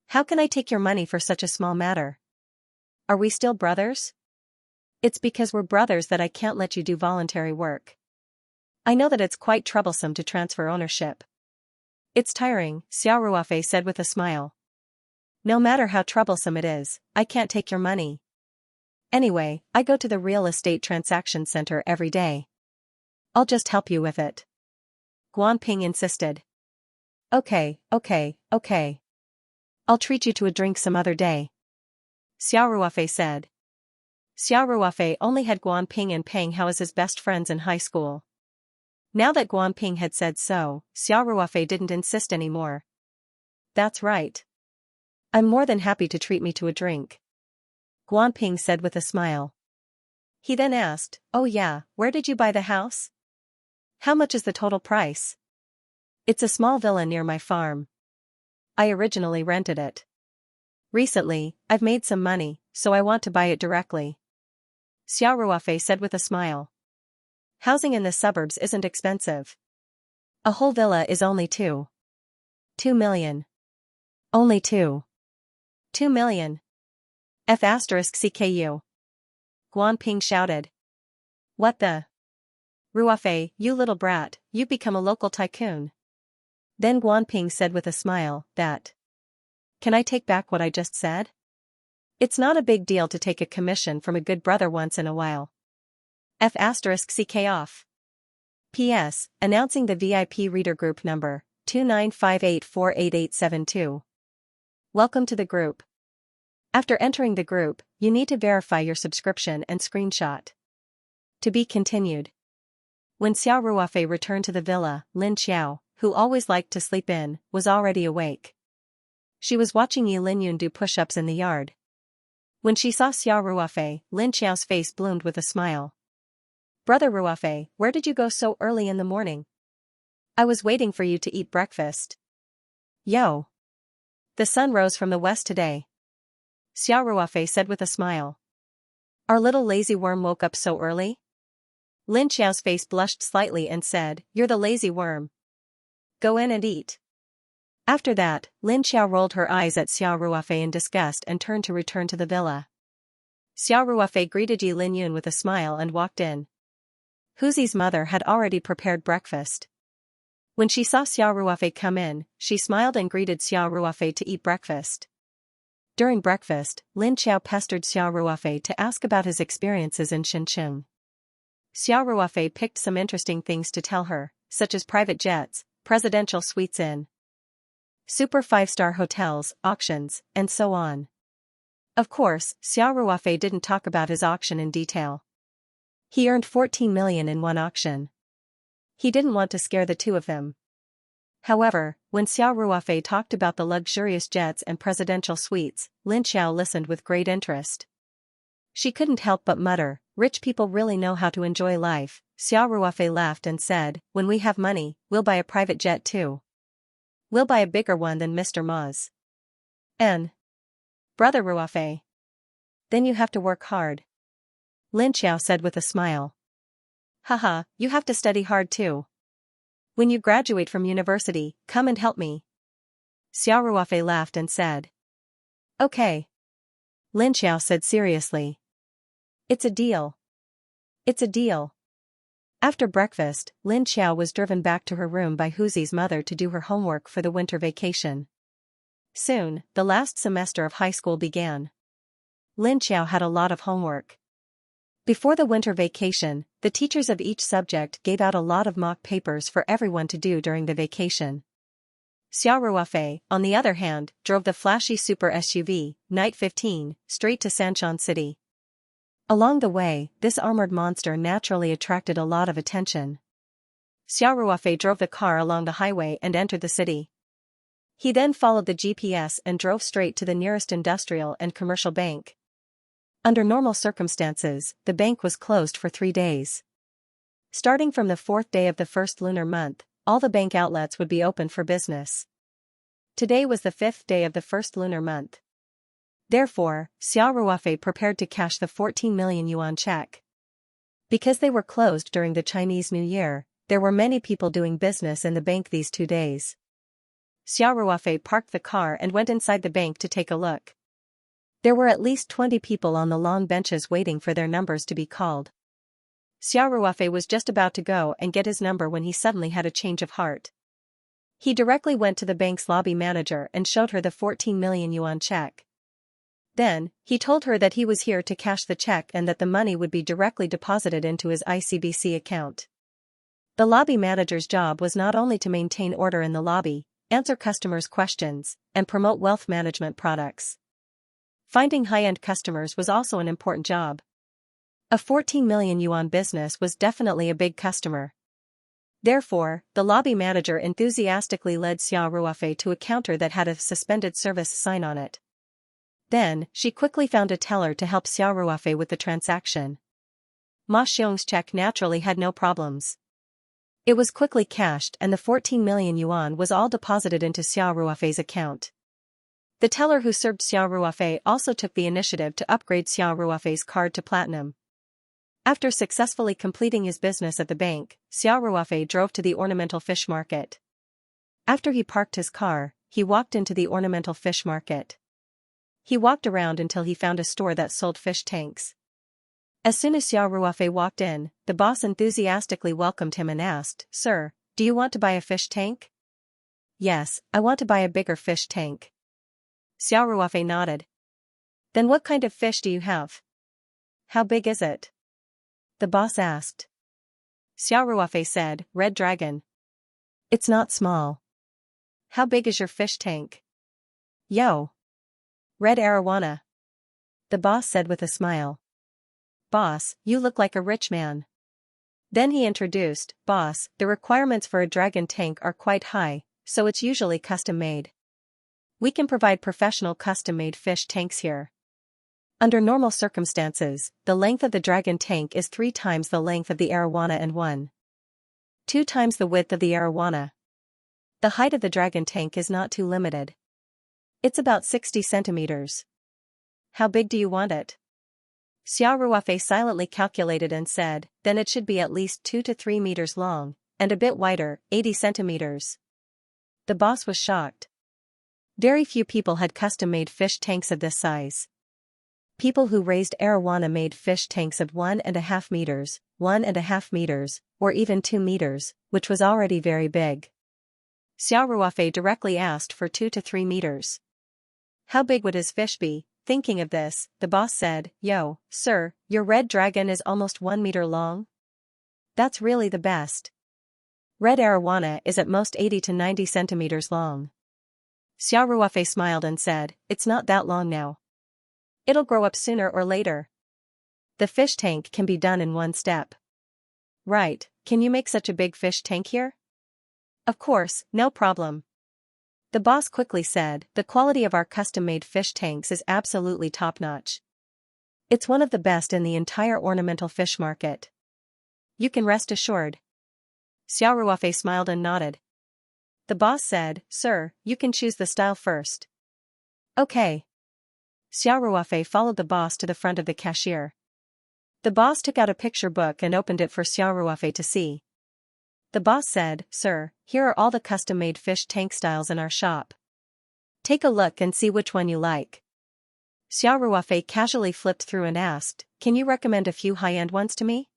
How can I take your money for such a small matter? Are we still brothers? It's because we're brothers that I can't let you do voluntary work. I know that it's quite troublesome to transfer ownership. It's tiring, Xiao Ruofei said with a smile. No matter how troublesome it is, I can't take your money. Anyway, I go to the real estate transaction center every day. I'll just help you with it. Guanping insisted. Okay. I'll treat you to a drink some other day. Xiao Ruofei said. Xiao Ruofei only had Guanping and Peng Hao as his best friends in high school. Now that Guanping had said so, Xiao Ruofei didn't insist anymore. That's right. I'm more than happy to treat me to a drink. Guanping said with a smile. He then asked, oh yeah, where did you buy the house? How much is the total price? It's a small villa near my farm. I originally rented it. Recently, I've made some money, so I want to buy it directly. Xiao Ruofei said with a smile. Housing in the suburbs isn't expensive. A whole villa is only 2 million. Only 2 million. F*CKU. Guanping shouted. What the? Ruofei, you little brat, you've become a local tycoon. Then Guanping said with a smile, that. Can I take back what I just said? It's not a big deal to take a commission from a good brother once in a while. F*CK off. P.S. Announcing the VIP reader group number, 2958488872. Welcome to the group. After entering the group, you need to verify your subscription and screenshot. To be continued. When Xiao Ruofei returned to the villa, Lin Xiao, who always liked to sleep in, was already awake. She was watching Yi Linyun do push-ups in the yard. When she saw Xiao Ruofei, Lin Xiao's face bloomed with a smile. Brother Ruofei, where did you go so early in the morning? I was waiting for you to eat breakfast. Yo! The sun rose from the west today. Xiao Ruofei said with a smile. Our little lazy worm woke up so early? Lin Xiao's face blushed slightly and said, You're the lazy worm. Go in and eat. After that, Lin Xiao rolled her eyes at Xiao Ruofei in disgust and turned to return to the villa. Xiao Ruofei greeted Yi Linyun with a smile and walked in. Huzi's mother had already prepared breakfast. When she saw Xiao Ruofei come in, she smiled and greeted Xiao Ruofei to eat breakfast. During breakfast, Lin Xiao pestered Xiao Ruofei to ask about his experiences in Shenzhen. Xiao Ruofei picked some interesting things to tell her, such as private jets, presidential suites in super 5-star hotels, auctions, and so on. Of course, Xiao Ruofei didn't talk about his auction in detail. He earned 14 million in one auction. He didn't want to scare the two of them. However, when Xiao Ruofei talked about the luxurious jets and presidential suites, Lin Xiao listened with great interest. She couldn't help but mutter, rich people really know how to enjoy life. Xiao Ruofei laughed and said, when we have money, we'll buy a private jet too. We'll buy a bigger one than Mr. Ma's. And Brother Ruofei. Then you have to work hard. Lin Xiao said with a smile. Haha, you have to study hard too. When you graduate from university, come and help me. Xiao Ruofei laughed and said. Okay. Lin Xiao said seriously. It's a deal. It's a deal. After breakfast, Lin Xiao was driven back to her room by Huzi's mother to do her homework for the winter vacation. Soon, the last semester of high school began. Lin Xiao had a lot of homework. Before the winter vacation, the teachers of each subject gave out a lot of mock papers for everyone to do during the vacation. Xiao Ruofei, on the other hand, drove the flashy super SUV, Night 15, straight to Sanshan City. Along the way, this armored monster naturally attracted a lot of attention. Xiao Ruofei drove the car along the highway and entered the city. He then followed the GPS and drove straight to the nearest industrial and commercial bank. Under normal circumstances, the bank was closed for 3 days. Starting from the 4th day of the first lunar month, all the bank outlets would be open for business. Today was the 5th day of the first lunar month. Therefore, Xiao Ruofei prepared to cash the 14 million yuan check. Because they were closed during the Chinese New Year, there were many people doing business in the bank these 2 days. Xiao Ruofei parked the car and went inside the bank to take a look. There were at least 20 people on the long benches waiting for their numbers to be called. Xiao Ruofei was just about to go and get his number when he suddenly had a change of heart. He directly went to the bank's lobby manager and showed her the 14 million yuan check. Then, he told her that he was here to cash the check and that the money would be directly deposited into his ICBC account. The lobby manager's job was not only to maintain order in the lobby, answer customers' questions, and promote wealth management products. Finding high-end customers was also an important job. A 14 million yuan business was definitely a big customer. Therefore, the lobby manager enthusiastically led Xiao Ruofei to a counter that had a suspended service sign on it. Then, she quickly found a teller to help Xiao Ruofei with the transaction. Ma Xiong's check naturally had no problems. It was quickly cashed and the 14 million yuan was all deposited into Xiao Ruofei's account. The teller who served Xiao Ruofei also took the initiative to upgrade Xiao Ruofei's card to platinum. After successfully completing his business at the bank, Xiao Ruofei drove to the ornamental fish market. After he parked his car, he walked into the ornamental fish market. He walked around until he found a store that sold fish tanks. As soon as Xiao Ruofei walked in, the boss enthusiastically welcomed him and asked, "Sir, do you want to buy a fish tank?" "Yes, I want to buy a bigger fish tank." Xiao Ruofei nodded. "Then what kind of fish do you have? How big is it?" the boss asked. Xiao Ruofei said, "Red dragon." "It's not small." "How big is your fish tank?" "Yo. Red arowana," the boss said with a smile. "Boss, you look like a rich man." Then he introduced, "Boss, the requirements for a dragon tank are quite high, so it's usually custom-made. We can provide professional custom-made fish tanks here. Under normal circumstances, the length of the dragon tank is 3 times the length of the arowana and 1.2 times the width of the arowana. The height of the dragon tank is not too limited. It's about 60 centimeters. How big do you want it?" Xiao Ruofei silently calculated and said, "Then it should be at least 2 to 3 meters long, and a bit wider, 80 centimeters. The boss was shocked. Very few people had custom-made fish tanks of this size. People who raised arowana made fish tanks of 1.5 meters, 1.5 meters, or even 2 meters, which was already very big. Xiao Ruofei directly asked for 2 to 3 meters. How big would his fish be? Thinking of this, the boss said, "Yo, sir, your red dragon is almost 1 meter long? That's really the best. Red arowana is at most 80 to 90 centimeters long." Xiao Ruofei smiled and said, "It's not that long now. It'll grow up sooner or later. The fish tank can be done in one step." "Right, can you make such a big fish tank here?" "Of course, no problem." The boss quickly said, "The quality of our custom-made fish tanks is absolutely top-notch. It's one of the best in the entire ornamental fish market. You can rest assured." Xiao Ruofei smiled and nodded. The boss said, "Sir, you can choose the style first." "Okay." Xiao Ruofei followed the boss to the front of the cashier. The boss took out a picture book and opened it for Xiao Ruofei to see. The boss said, "Sir, here are all the custom-made fish tank styles in our shop. Take a look and see which one you like." Xiao Ruofei casually flipped through and asked, "Can you recommend a few high-end ones to me?"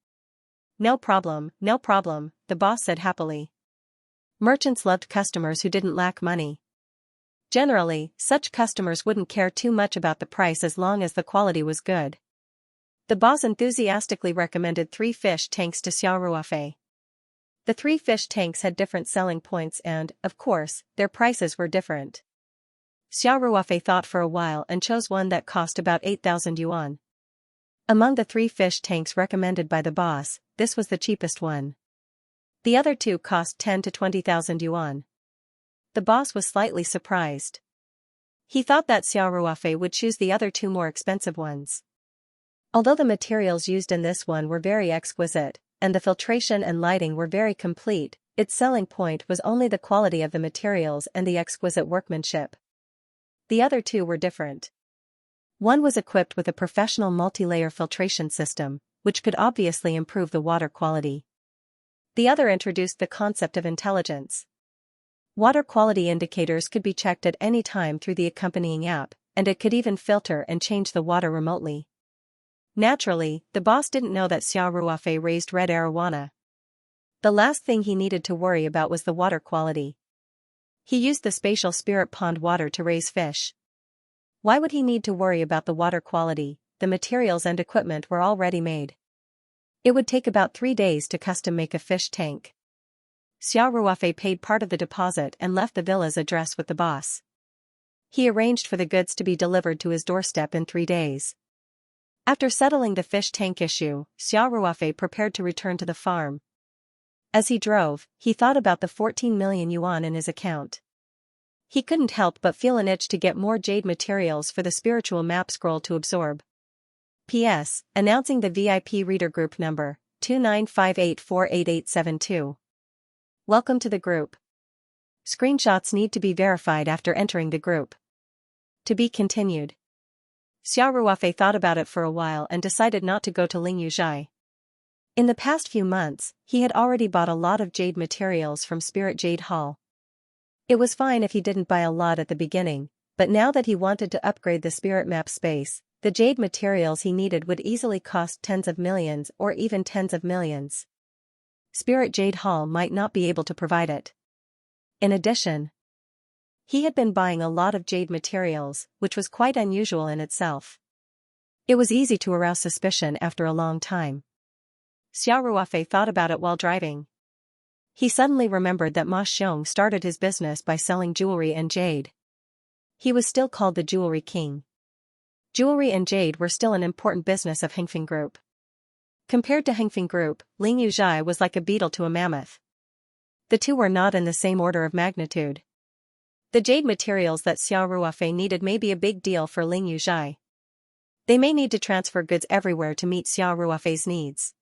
No problem, the boss said happily. Merchants loved customers who didn't lack money. Generally, such customers wouldn't care too much about the price as long as the quality was good. The boss enthusiastically recommended 3 fish tanks to Xiao Ruofei. The 3 fish tanks had different selling points and, of course, their prices were different. Xiao Ruofei thought for a while and chose one that cost about 8,000 yuan. Among the 3 fish tanks recommended by the boss, this was the cheapest one. The other 2 cost 10 to 20,000 yuan. The boss was slightly surprised. He thought that Xiao Ruofei would choose the other 2 more expensive ones. Although the materials used in this one were very exquisite, and the filtration and lighting were very complete, its selling point was only the quality of the materials and the exquisite workmanship. The other 2 were different. One was equipped with a professional multi-layer filtration system, which could obviously improve the water quality. The other introduced the concept of intelligence. Water quality indicators could be checked at any time through the accompanying app, and it could even filter and change the water remotely. Naturally, the boss didn't know that Xiao Ruofei raised red arowana. The last thing he needed to worry about was the water quality. He used the spatial spirit pond water to raise fish. Why would he need to worry about the water quality? The materials and equipment were already made. It would take about 3 days to custom make a fish tank. Xiao Ruofei paid part of the deposit and left the villa's address with the boss. He arranged for the goods to be delivered to his doorstep in 3 days. After settling the fish tank issue, Xiao Ruofei prepared to return to the farm. As he drove, he thought about the 14 million yuan in his account. He couldn't help but feel an itch to get more jade materials for the spiritual map scroll to absorb. P.S. Announcing the VIP reader group number, 2958488872. Welcome to the group. Screenshots need to be verified after entering the group. To be continued. Xiao Ruofei thought about it for a while and decided not to go to Lingyuzhai. In the past few months, he had already bought a lot of jade materials from Spirit Jade Hall. It was fine if he didn't buy a lot at the beginning, but now that he wanted to upgrade the spirit map space, the jade materials he needed would easily cost tens of millions or even tens of millions. Spirit Jade Hall might not be able to provide it. In addition, he had been buying a lot of jade materials, which was quite unusual in itself. It was easy to arouse suspicion after a long time. Xiao Ruofei thought about it while driving. He suddenly remembered that Ma Xiong started his business by selling jewelry and jade. He was still called the Jewelry King. Jewelry and jade were still an important business of Hengfeng Group. Compared to Hengfeng Group, Lingyuzhai was like a beetle to a mammoth. The two were not in the same order of magnitude. The jade materials that Xiao Ruofei needed may be a big deal for Lingyuzhai. They may need to transfer goods everywhere to meet Xiao Ruofei's needs.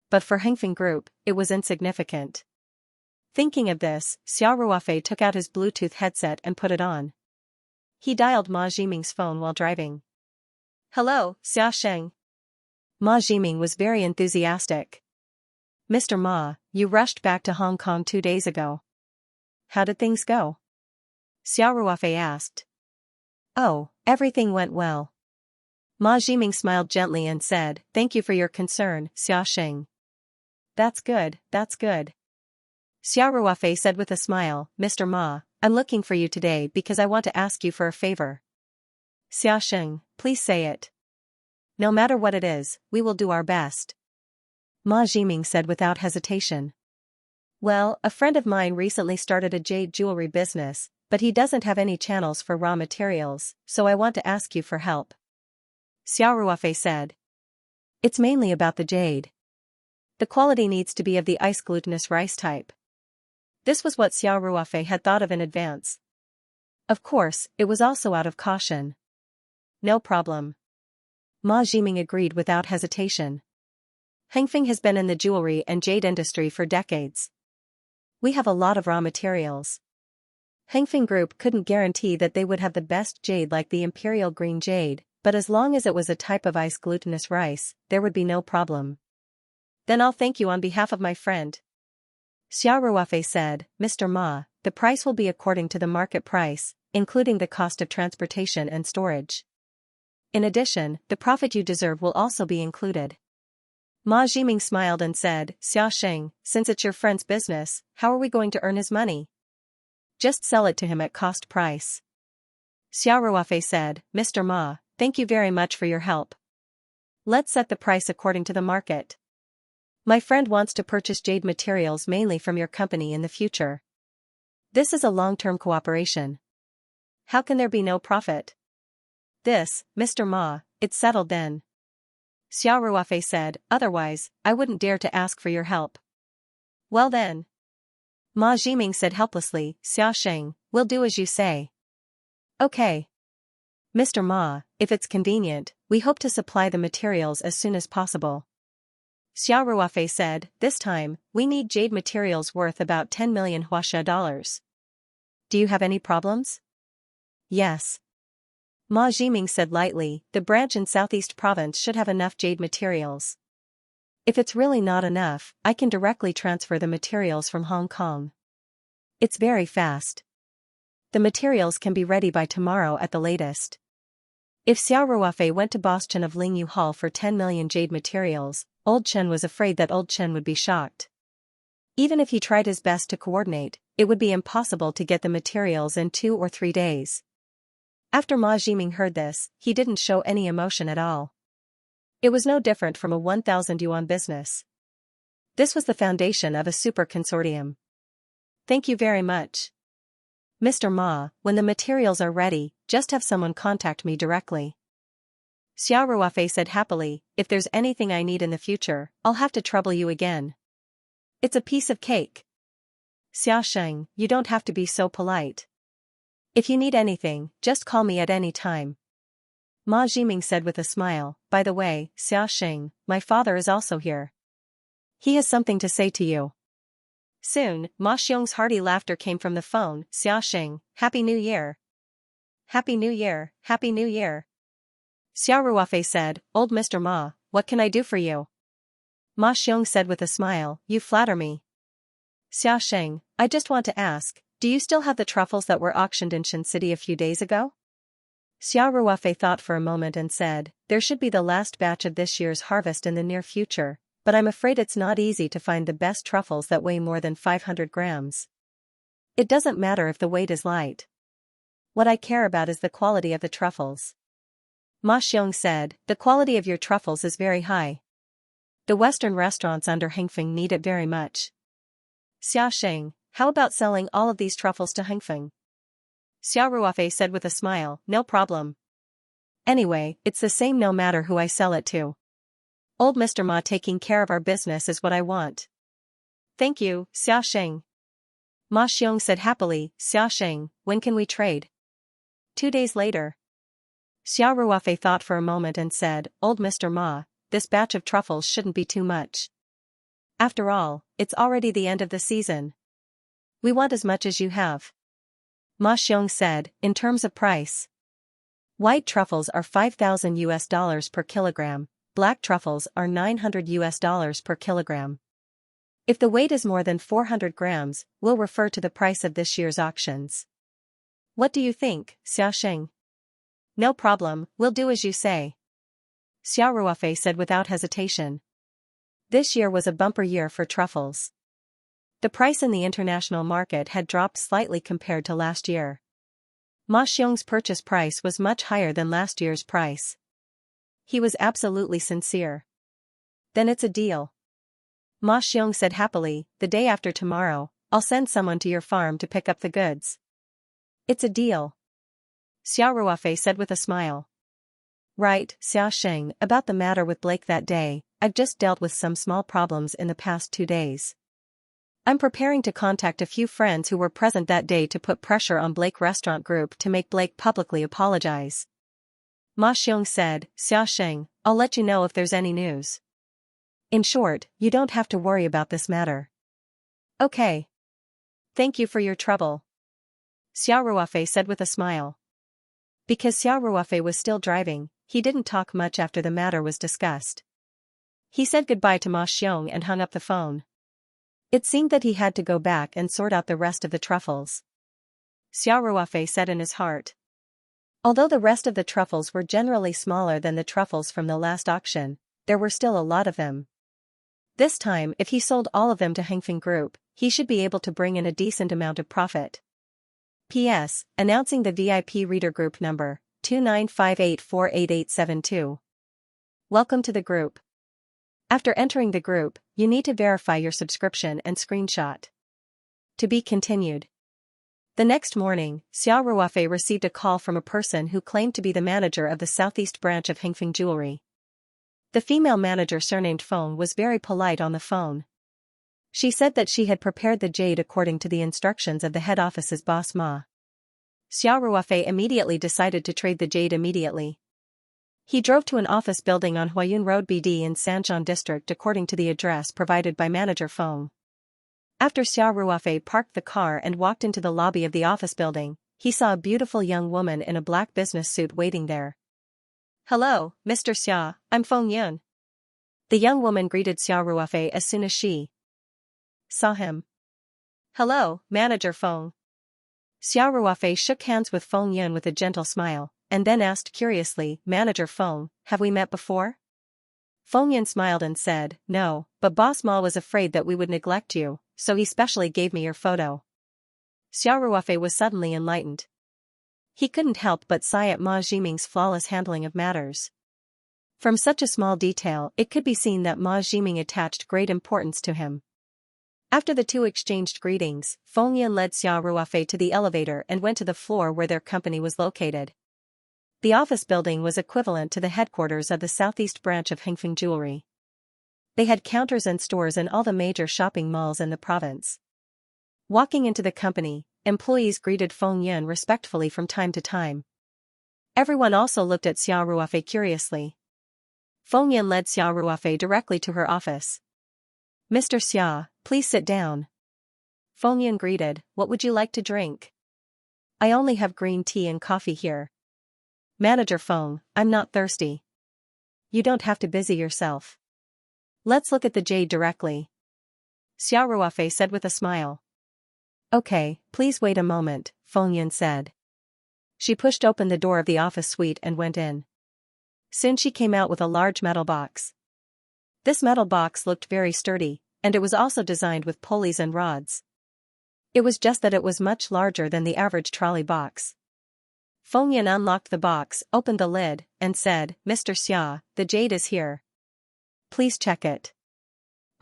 But for Hengfeng Group, it was insignificant. Thinking of this, Xiao Ruofei took out his Bluetooth headset and put it on. He dialed Ma Jiming's phone while driving. Hello, Xia Sheng. Ma Jiming was very enthusiastic. Mr. Ma, you rushed back to Hong Kong 2 days ago. How did things go? Xiao Ruofei asked. Oh, everything went well. Ma Jiming smiled gently and said, Thank you for your concern, Xia Sheng. That's good, that's good. Xiao Ruofei said with a smile, Mr. Ma, I'm looking for you today because I want to ask you for a favor. Xia Sheng, please say it. No matter what it is, we will do our best. Ma Jiming said without hesitation. Well, a friend of mine recently started a jade jewelry business, but he doesn't have any channels for raw materials, so I want to ask you for help. Xiao Ruofei said. It's mainly about the jade. The quality needs to be of the ice glutinous rice type. This was what Xiao Ruofei had thought of in advance. Of course, it was also out of caution. No problem. Ma Jiming agreed without hesitation. Hengfeng has been in the jewelry and jade industry for decades. We have a lot of raw materials. Hengfeng Group couldn't guarantee that they would have the best jade like the imperial green jade, but as long as it was a type of ice glutinous rice, there would be no problem. Then I'll thank you on behalf of my friend. Xiao Ruofei said, Mr. Ma, the price will be according to the market price, including the cost of transportation and storage. In addition, the profit you deserve will also be included. Ma Jiming smiled and said, Xia Sheng, since it's your friend's business, how are we going to earn his money? Just sell it to him at cost price. Xiao Ruofei said, Mr. Ma, thank you very much for your help. Let's set the price according to the market. My friend wants to purchase jade materials mainly from your company in the future. This is a long-term cooperation. How can there be no profit? This, Mr. Ma, it's settled then. Xiao Ruofei said, otherwise, I wouldn't dare to ask for your help. Well then. Ma Jiming said helplessly, Xia Sheng, we'll do as you say. Okay. Mr. Ma, if it's convenient, we hope to supply the materials as soon as possible. Xiao Ruofei said, this time, we need jade materials worth about 10 million Huaxia dollars. Do you have any problems? Yes. Ma Jiming said lightly, the branch in Southeast Province should have enough jade materials. If it's really not enough, I can directly transfer the materials from Hong Kong. It's very fast. The materials can be ready by tomorrow at the latest. If Xiao Ruofei went to Boss Chen of Lingyu Hall for 10 million jade materials, Old Chen was afraid that Old Chen would be shocked. Even if he tried his best to coordinate, it would be impossible to get the materials in 2 or 3 days. After Ma Jiming heard this, he didn't show any emotion at all. It was no different from a 1,000 yuan business. This was the foundation of a super consortium. Thank you very much. Mr. Ma, when the materials are ready, just have someone contact me directly. Xiao Ruofei said happily, if there's anything I need in the future, I'll have to trouble you again. It's a piece of cake. Xiao Sheng, you don't have to be so polite. If you need anything, just call me at any time. Ma Jiming said with a smile, by the way, Xiao Sheng, my father is also here. He has something to say to you. Soon, Ma Xiong's hearty laughter came from the phone. Xiao Sheng, Happy New Year. Happy New Year, Happy New Year. Xiao Ruofei said, Old Mr. Ma, what can I do for you? Ma Xiong said with a smile, you flatter me. Xiao Sheng, I just want to ask, do you still have the truffles that were auctioned in Shen City a few days ago? Xiao Ruofei thought for a moment and said, there should be the last batch of this year's harvest in the near future, but I'm afraid it's not easy to find the best truffles that weigh more than 500 grams. It doesn't matter if the weight is light. What I care about is the quality of the truffles. Ma Xiong said, the quality of your truffles is very high. The Western restaurants under Hengfeng need it very much. Xiao Sheng, how about selling all of these truffles to Hengfeng? Xiao Ruofei said with a smile, no problem. Anyway, it's the same no matter who I sell it to. Old Mr. Ma taking care of our business is what I want. Thank you, Xiao Sheng. Ma Xiong said happily, Xiao Sheng, when can we trade? 2 days later. Xiao Ruofei thought for a moment and said, Old Mr. Ma, this batch of truffles shouldn't be too much. After all, it's already the end of the season. We want as much as you have. Ma Xiong said, in terms of price. White truffles are $5,000 per kilogram, black truffles are $900 per kilogram. If the weight is more than 400 grams, we'll refer to the price of this year's auctions. What do you think, Xiao Sheng? No problem, we'll do as you say. Xiao Ruofei said without hesitation. This year was a bumper year for truffles. The price in the international market had dropped slightly compared to last year. Ma Xiong's purchase price was much higher than last year's price. He was absolutely sincere. Then it's a deal. Ma Xiong said happily, the day after tomorrow, I'll send someone to your farm to pick up the goods. It's a deal. Xiao Ruofei said with a smile. Right, Xiao Sheng, about the matter with Blake that day, I've just dealt with some small problems in the past 2 days. I'm preparing to contact a few friends who were present that day to put pressure on Blake Restaurant Group to make Blake publicly apologize. Ma Xiong said, Xiao Sheng, I'll let you know if there's any news. In short, you don't have to worry about this matter. Okay. Thank you for your trouble. Xiao Ruofei said with a smile. Because Xiao Ruofei was still driving, he didn't talk much after the matter was discussed. He said goodbye to Ma Xiong and hung up the phone. It seemed that he had to go back and sort out the rest of the truffles. Xiao Ruofei said in his heart. Although the rest of the truffles were generally smaller than the truffles from the last auction, there were still a lot of them. This time, if he sold all of them to Hengfeng Group, he should be able to bring in a decent amount of profit. P.S. Announcing the VIP reader group number, 2958488872. Welcome to the group. After entering the group, you need to verify your subscription and screenshot. To be continued. The next morning, Xiao Ruofei received a call from a person who claimed to be the manager of the southeast branch of Hengfeng Jewelry. The female manager surnamed Feng was very polite on the phone. She said that she had prepared the jade according to the instructions of the head office's boss Ma. Xiao Ruofei immediately decided to trade the jade immediately. He drove to an office building on Huayun Road BD in Sanjian District according to the address provided by manager Feng. After Xiao Ruofei parked the car and walked into the lobby of the office building, he saw a beautiful young woman in a black business suit waiting there. Hello, Mr. Xia, I'm Feng Yun. The young woman greeted Xiao Ruofei as soon as she saw him. Hello, Manager Feng. Xiao Ruofei shook hands with Feng Yun with a gentle smile. and then asked curiously, Manager Feng, have we met before? Feng Yan smiled and said, no, but Boss Ma was afraid that we would neglect you, so he specially gave me your photo. Xiao Ruofei was suddenly enlightened. He couldn't help but sigh at Ma Jiming's flawless handling of matters. From such a small detail, it could be seen that Ma Jiming attached great importance to him. After the two exchanged greetings, Feng Yan led Xiao Ruofei to the elevator and went to the floor where their company was located. The office building was equivalent to the headquarters of the southeast branch of Hengfeng Jewelry. They had counters and stores in all the major shopping malls in the province. Walking into the company, employees greeted Feng Yan respectfully from time to time. Everyone also looked at Xiao Ruofei curiously. Feng Yan led Xiao Ruofei directly to her office. Mr. Xia, please sit down. Feng Yan greeted, what would you like to drink? I only have green tea and coffee here. Manager Feng, I'm not thirsty. You don't have to busy yourself. Let's look at the jade directly. Xiao Ruofei said with a smile. Okay, please wait a moment, Feng Yan said. She pushed open the door of the office suite and went in. Soon she came out with a large metal box. This metal box looked very sturdy, and it was also designed with pulleys and rods. It was just that it was much larger than the average trolley box. Feng Yan unlocked the box, opened the lid, and said, Mr. Xia, the jade is here. Please check it.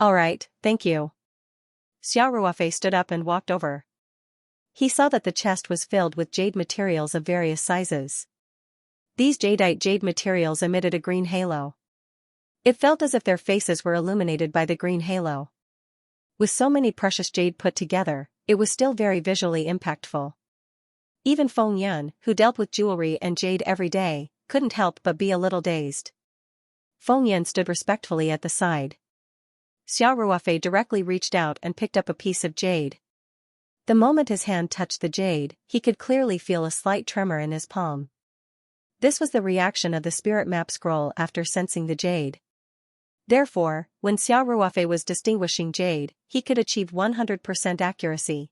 Alright, thank you. Xiao Ruofei stood up and walked over. He saw that the chest was filled with jade materials of various sizes. These jadeite jade materials emitted a green halo. It felt as if their faces were illuminated by the green halo. With so many precious jade put together, it was still very visually impactful. Even Feng Yan, who dealt with jewelry and jade every day, couldn't help but be a little dazed. Feng Yan stood respectfully at the side. Xiao Ruofei directly reached out and picked up a piece of jade. The moment his hand touched the jade, he could clearly feel a slight tremor in his palm. This was the reaction of the spirit map scroll after sensing the jade. Therefore, when Xiao Ruofei was distinguishing jade, he could achieve 100% accuracy.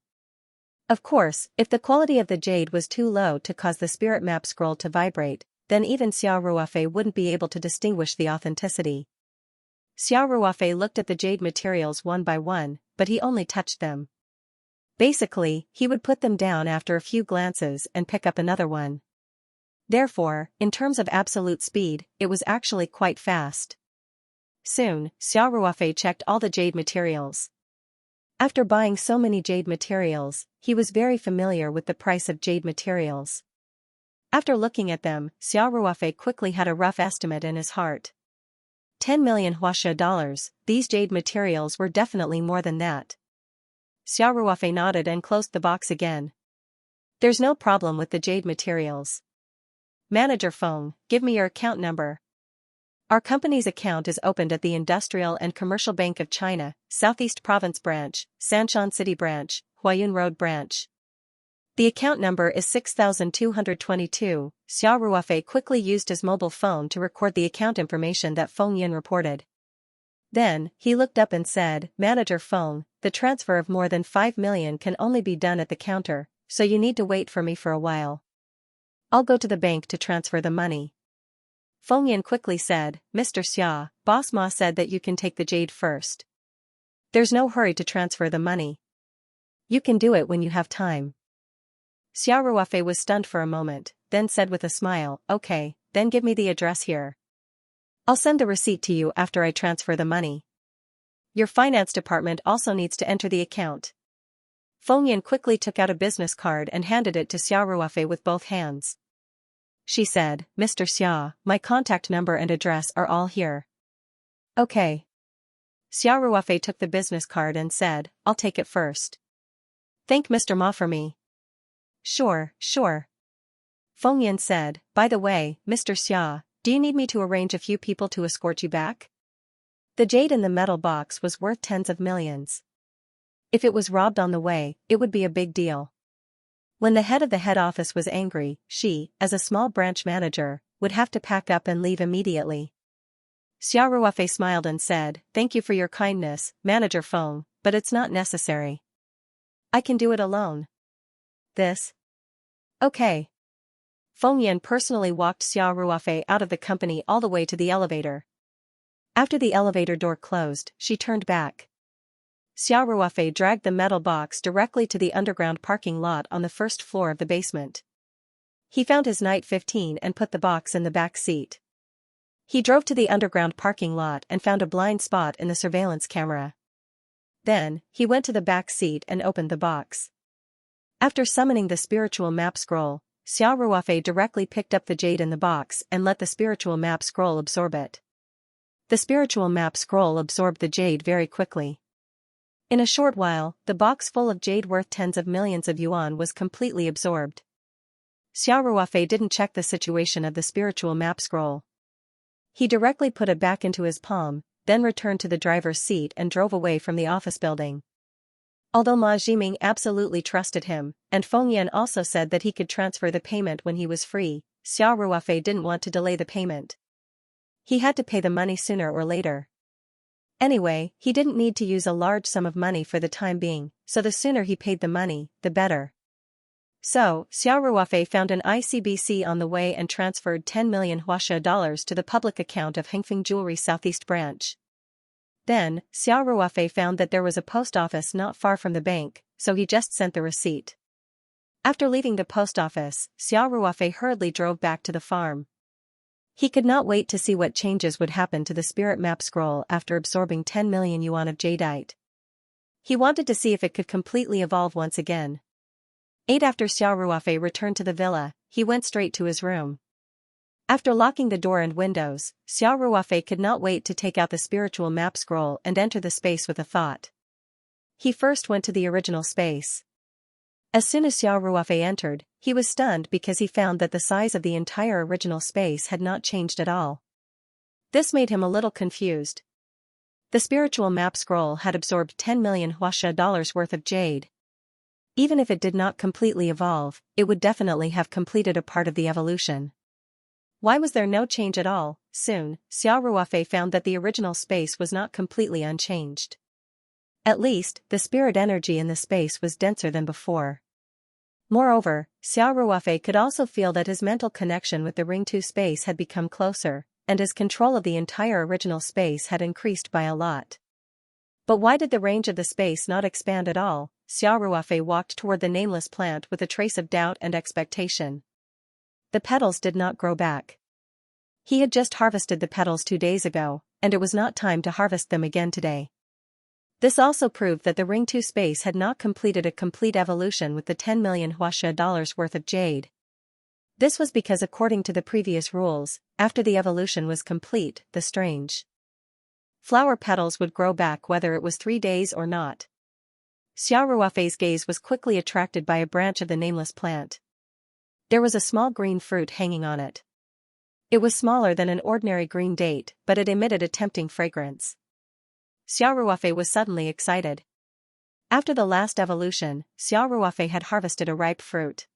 Of course, if the quality of the jade was too low to cause the spirit map scroll to vibrate, then even Xiao Ruofei wouldn't be able to distinguish the authenticity. Xiao Ruofei looked at the jade materials one by one, but he only touched them. Basically, he would put them down after a few glances and pick up another one. Therefore, in terms of absolute speed, it was actually quite fast. Soon, Xiao Ruofei checked all the jade materials. After buying so many jade materials, he was very familiar with the price of jade materials. After looking at them, Xiao Ruofei quickly had a rough estimate in his heart. 10 million Huaxia dollars, these jade materials were definitely more than that. Xiao Ruofei nodded and closed the box again. There's no problem with the jade materials. Manager Feng, give me your account number. Our company's account is opened at the Industrial and Commercial Bank of China, Southeast Province Branch, Sanshan City Branch, Huayun Road Branch. The account number is 6222. Xiao Ruofei quickly used his mobile phone to record the account information that Feng Yan reported. Then, he looked up and said, Manager Feng, the transfer of more than 5 million can only be done at the counter, so you need to wait for me for a while. I'll go to the bank to transfer the money. Feng Yan quickly said, Mr. Xia, Boss Ma said that you can take the jade first. There's no hurry to transfer the money. You can do it when you have time. Xiao Ruofei was stunned for a moment, then said with a smile, okay, then give me the address here. I'll send the receipt to you after I transfer the money. Your finance department also needs to enter the account. Feng Yan quickly took out a business card and handed it to Xiao Ruofei with both hands. She said, Mr. Xia, my contact number and address are all here. Okay. Xiao Ruofei took the business card and said, I'll take it first. Thank Mr. Ma for me. Sure. Feng Yan said, by the way, Mr. Xia, do you need me to arrange a few people to escort you back? The jade in the metal box was worth tens of millions. If it was robbed on the way, it would be a big deal. When the head of the head office was angry, she, as a small branch manager, would have to pack up and leave immediately. Xiao Ruofei smiled and said, thank you for your kindness, Manager Feng, but it's not necessary. I can do it alone. This? Okay. Feng Yan personally walked Xiao Ruofei out of the company all the way to the elevator. After the elevator door closed, she turned back. Xiao Ruofei dragged the metal box directly to the underground parking lot on the first floor of the basement. He found his Knight 15 and put the box in the back seat. He drove to the underground parking lot and found a blind spot in the surveillance camera. Then, he went to the back seat and opened the box. After summoning the spiritual map scroll, Xiao Ruofei directly picked up the jade in the box and let the spiritual map scroll absorb it. The spiritual map scroll absorbed the jade very quickly. In a short while, the box full of jade worth tens of millions of yuan was completely absorbed. Xiao Ruofei didn't check the situation of the spiritual map scroll. He directly put it back into his palm, then returned to the driver's seat and drove away from the office building. Although Ma Jiming absolutely trusted him, and Feng Yan also said that he could transfer the payment when he was free, Xiao Ruofei didn't want to delay the payment. He had to pay the money sooner or later. Anyway, he didn't need to use a large sum of money for the time being, so the sooner he paid the money, the better. So, Xiao Ruofei found an ICBC on the way and transferred 10 million Huaxia dollars to the public account of Hengfeng Jewelry Southeast Branch. Then, Xiao Ruofei found that there was a post office not far from the bank, so he just sent the receipt. After leaving the post office, Xiao Ruofei hurriedly drove back to the farm. He could not wait to see what changes would happen to the spirit map scroll after absorbing 10 million yuan of jadeite. He wanted to see if it could completely evolve once again. After Xiao Ruofei returned to the villa, he went straight to his room. After locking the door and windows, Xiao Ruofei could not wait to take out the spiritual map scroll and enter the space with a thought. He first went to the original space. As soon as Xiao Ruofei entered, he was stunned because he found that the size of the entire original space had not changed at all. This made him a little confused. The spiritual map scroll had absorbed 10 million Huaxia dollars worth of jade. Even if it did not completely evolve, it would definitely have completed a part of the evolution. Why was there no change at all? Soon, Xiao Ruofei found that the original space was not completely unchanged. At least, the spirit energy in the space was denser than before. Moreover, Xiao Ruofei could also feel that his mental connection with the Ring 2 space had become closer, and his control of the entire original space had increased by a lot. But why did the range of the space not expand at all? Xiao Ruofei walked toward the nameless plant with a trace of doubt and expectation. The petals did not grow back. He had just harvested the petals 2 days ago, and it was not time to harvest them again today. This also proved that the Ring 2 space had not completed a complete evolution with the 10 million Huaxia dollars worth of jade. This was because according to the previous rules, after the evolution was complete, the strange flower petals would grow back whether it was 3 days or not. Xiao Ruofei's gaze was quickly attracted by a branch of the nameless plant. There was a small green fruit hanging on it. It was smaller than an ordinary green date, but it emitted a tempting fragrance. Xiao Ruofei was suddenly excited. After the last evolution, Xiao Ruofei had harvested a ripe fruit.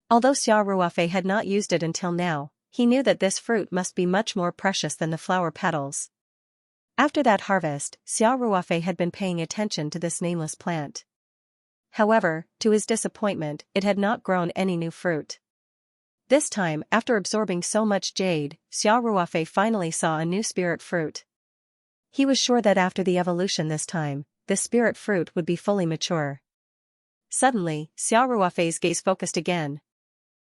Although Xiao Ruofei had not used it until now, he knew that this fruit must be much more precious than the flower petals. After that harvest, Xiao Ruofei had been paying attention to this nameless plant. However, to his disappointment, it had not grown any new fruit. This time, after absorbing so much jade, Xiao Ruofei finally saw a new spirit fruit. He was sure that after the evolution this time, the spirit fruit would be fully mature. Suddenly, Xiao Ruofei's gaze focused again.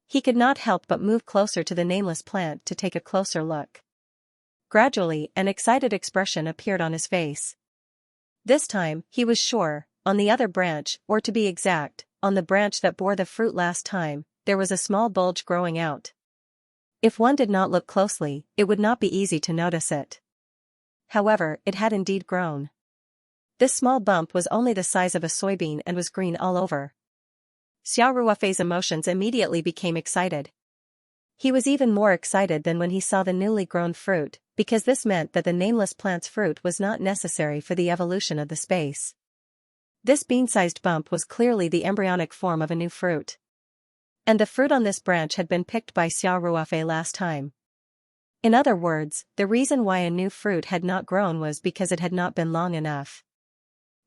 He could not help but move closer to the nameless plant to take a closer look. Gradually, an excited expression appeared on his face. This time, he was sure, on the other branch, or to be exact, on the branch that bore the fruit last time, there was a small bulge growing out. If one did not look closely, it would not be easy to notice it. However, it had indeed grown. This small bump was only the size of a soybean and was green all over. Xiao Ruofei's emotions immediately became excited. He was even more excited than when he saw the newly grown fruit, because this meant that the nameless plant's fruit was not necessary for the evolution of the space. This bean-sized bump was clearly the embryonic form of a new fruit. And the fruit on this branch had been picked by Xiao Ruofei last time. In other words, the reason why a new fruit had not grown was because it had not been long enough.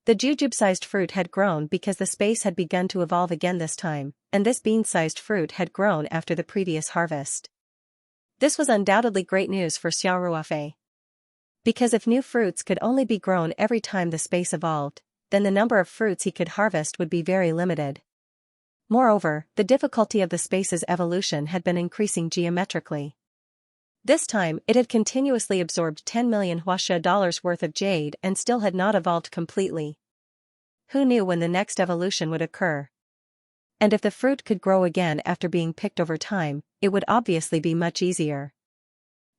The jujube-sized fruit had grown because the space had begun to evolve again this time, and this bean-sized fruit had grown after the previous harvest. This was undoubtedly great news for Xiao Ruofei. Because if new fruits could only be grown every time the space evolved, then the number of fruits he could harvest would be very limited. Moreover, the difficulty of the space's evolution had been increasing geometrically. This time, it had continuously absorbed 10 million huaxia dollars worth of jade and still had not evolved completely. Who knew when the next evolution would occur? And if the fruit could grow again after being picked over time, it would obviously be much easier.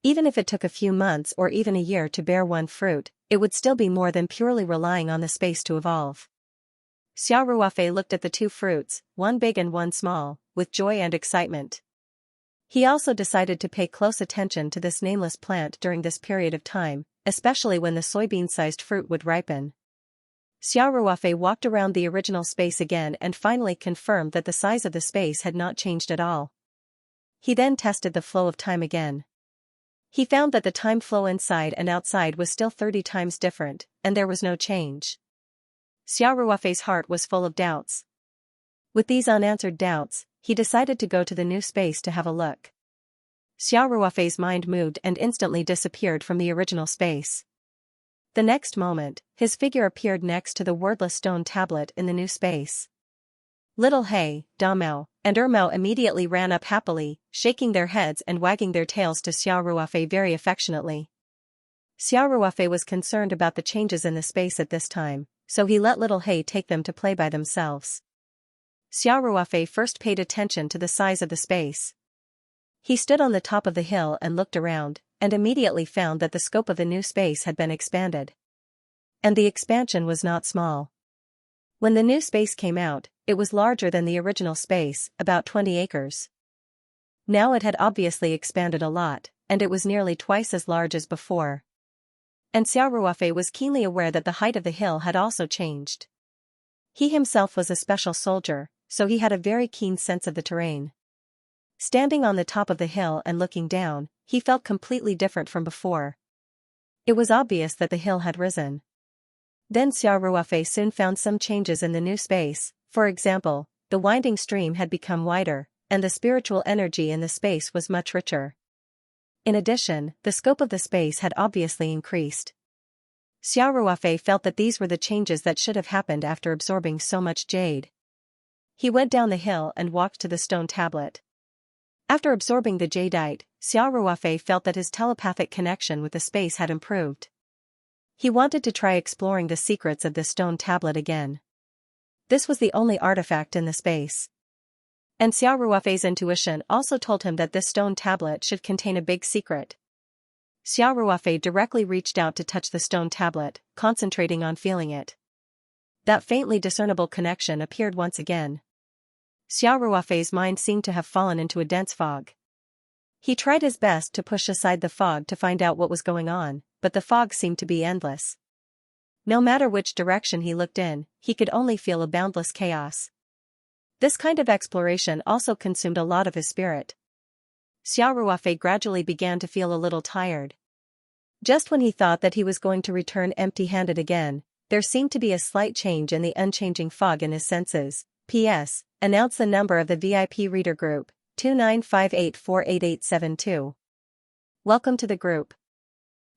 Even if it took a few months or even a year to bear one fruit, it would still be more than purely relying on the space to evolve. Xiao Ruofei looked at the two fruits, one big and one small, with joy and excitement. He also decided to pay close attention to this nameless plant during this period of time, especially when the soybean-sized fruit would ripen. Xiao Ruofei walked around the original space again and finally confirmed that the size of the space had not changed at all. He then tested the flow of time again. He found that the time flow inside and outside was still 30 times different, and there was no change. Xiao Ruofei's heart was full of doubts. With these unanswered doubts, he decided to go to the new space to have a look. Xiao Ruofei's mind moved and instantly disappeared from the original space. The next moment, his figure appeared next to the wordless stone tablet in the new space. Little He, Damao, and Ermao immediately ran up happily, shaking their heads and wagging their tails to Xiao Ruofei very affectionately. Xiao Ruofei was concerned about the changes in the space at this time, so he let Little He take them to play by themselves. Xiao Ruofei first paid attention to the size of the space. He stood on the top of the hill and looked around, and immediately found that the scope of the new space had been expanded. And the expansion was not small. When the new space came out, it was larger than the original space, about 20 acres. Now it had obviously expanded a lot, and it was nearly twice as large as before. And Xiao Ruofei was keenly aware that the height of the hill had also changed. He himself was a special soldier, so he had a very keen sense of the terrain. Standing on the top of the hill and looking down, he felt completely different from before. It was obvious that the hill had risen. Then Xiao Ruofei soon found some changes in the new space. For example, the winding stream had become wider, and the spiritual energy in the space was much richer. In addition, the scope of the space had obviously increased. Xiao Ruofei felt that these were the changes that should have happened after absorbing so much jade. He went down the hill and walked to the stone tablet. After absorbing the jadeite, Xiao Ruofei felt that his telepathic connection with the space had improved. He wanted to try exploring the secrets of the stone tablet again. This was the only artifact in the space. And Xiao Ruofei's intuition also told him that this stone tablet should contain a big secret. Xiao Ruofei directly reached out to touch the stone tablet, concentrating on feeling it. That faintly discernible connection appeared once again. Xiao Ruofei's mind seemed to have fallen into a dense fog. He tried his best to push aside the fog to find out what was going on, but the fog seemed to be endless. No matter which direction he looked in, he could only feel a boundless chaos. This kind of exploration also consumed a lot of his spirit. Xiao Ruofei gradually began to feel a little tired. Just when he thought that he was going to return empty-handed again, there seemed to be a slight change in the unchanging fog in his senses. P.S. Announce the number of the VIP reader group, 2958488872. Welcome to the group.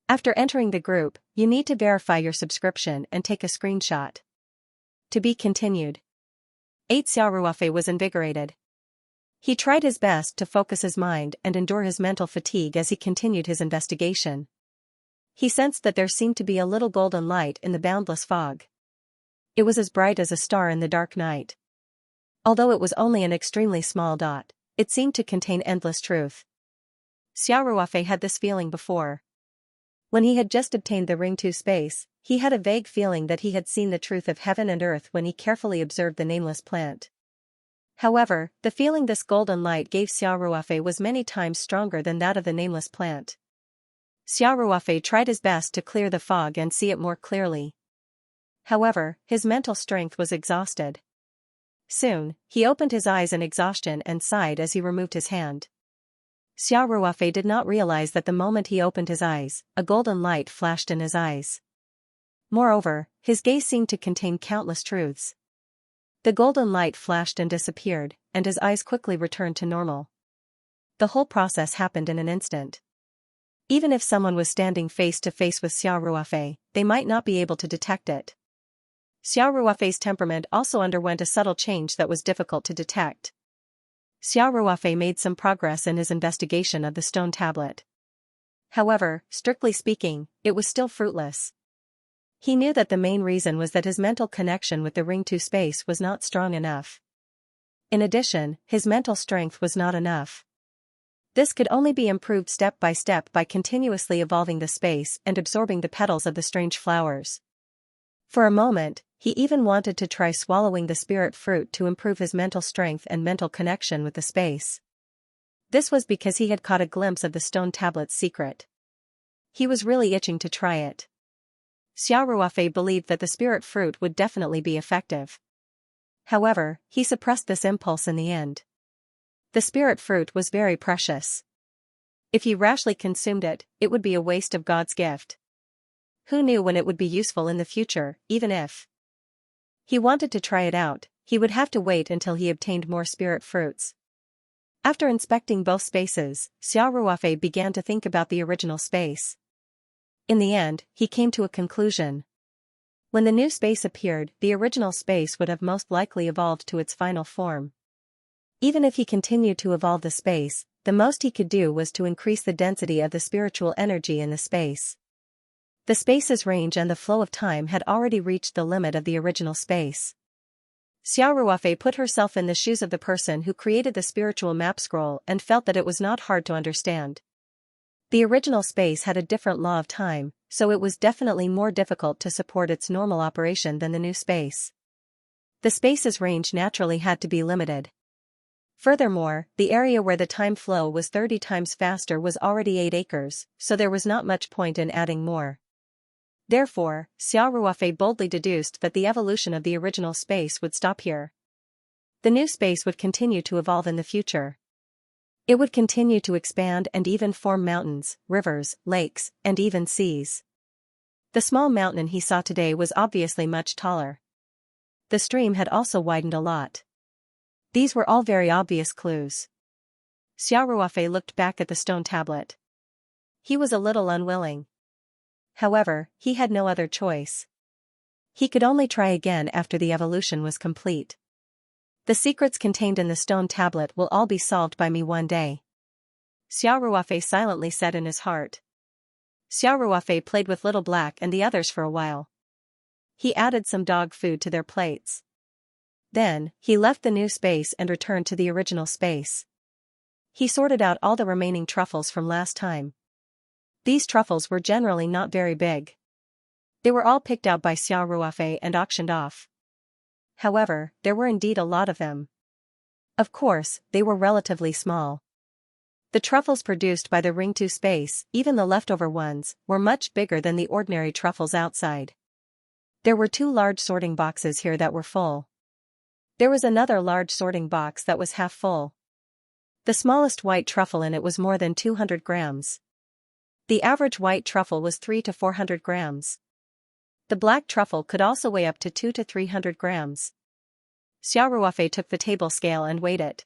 After entering the group, you need to verify your subscription and take a screenshot. To be continued. 8. Xiao Ruofei was invigorated. He tried his best to focus his mind and endure his mental fatigue as he continued his investigation. He sensed that there seemed to be a little golden light in the boundless fog. It was as bright as a star in the dark night. Although it was only an extremely small dot, it seemed to contain endless truth. Xiao Ruofei had this feeling before. When he had just obtained the Ring 2 space, he had a vague feeling that he had seen the truth of heaven and earth when he carefully observed the nameless plant. However, the feeling this golden light gave Xiao Ruofei was many times stronger than that of the nameless plant. Xiao Ruofei tried his best to clear the fog and see it more clearly. However, his mental strength was exhausted. Soon, he opened his eyes in exhaustion and sighed as he removed his hand. Xiao Ruofei did not realize that the moment he opened his eyes, a golden light flashed in his eyes. Moreover, his gaze seemed to contain countless truths. The golden light flashed and disappeared, and his eyes quickly returned to normal. The whole process happened in an instant. Even if someone was standing face to face with Xiao Ruofei, they might not be able to detect it. Xiao Ruofei's temperament also underwent a subtle change that was difficult to detect. Xiao Ruofei made some progress in his investigation of the stone tablet. However, strictly speaking, it was still fruitless. He knew that the main reason was that his mental connection with the Ring 2 space was not strong enough. In addition, his mental strength was not enough. This could only be improved step by continuously evolving the space and absorbing the petals of the strange flowers. For a moment, he even wanted to try swallowing the spirit fruit to improve his mental strength and mental connection with the space. This was because he had caught a glimpse of the stone tablet's secret. He was really itching to try it. Xiao Ruofei believed that the spirit fruit would definitely be effective. However, he suppressed this impulse in the end. The spirit fruit was very precious. If he rashly consumed it, it would be a waste of God's gift. Who knew when it would be useful in the future, even if he wanted to try it out, he would have to wait until he obtained more spirit fruits. After inspecting both spaces, Xiao Ruofei began to think about the original space. In the end, he came to a conclusion. When the new space appeared, the original space would have most likely evolved to its final form. Even if he continued to evolve the space, the most he could do was to increase the density of the spiritual energy in the space. The space's range and the flow of time had already reached the limit of the original space. Xiao Ruofei put herself in the shoes of the person who created the spiritual map scroll and felt that it was not hard to understand. The original space had a different law of time, so it was definitely more difficult to support its normal operation than the new space. The space's range naturally had to be limited. Furthermore, the area where the time flow was 30 times faster was already 8 acres, so there was not much point in adding more. Therefore, Xiao Ruofei boldly deduced that the evolution of the original space would stop here. The new space would continue to evolve in the future. It would continue to expand and even form mountains, rivers, lakes, and even seas. The small mountain he saw today was obviously much taller. The stream had also widened a lot. These were all very obvious clues. Xiao Ruofei looked back at the stone tablet. He was a little unwilling. However, he had no other choice. He could only try again after the evolution was complete. The secrets contained in the stone tablet will all be solved by me one day. Xiao Ruofei silently said in his heart. Xiao Ruofei played with Little Black and the others for a while. He added some dog food to their plates. Then, he left the new space and returned to the original space. He sorted out all the remaining truffles from last time. These truffles were generally not very big. They were all picked out by Xiao Ruofei and auctioned off. However, there were indeed a lot of them. Of course, they were relatively small. The truffles produced by the Ring 2 space, even the leftover ones, were much bigger than the ordinary truffles outside. There were 2 large sorting boxes here that were full. There was another large sorting box that was half full. The smallest white truffle in it was more than 200 grams. The average white truffle was 3 to 400 grams. The black truffle could also weigh up to 2 to 300 grams. Xiao Ruofei took the table scale and weighed it.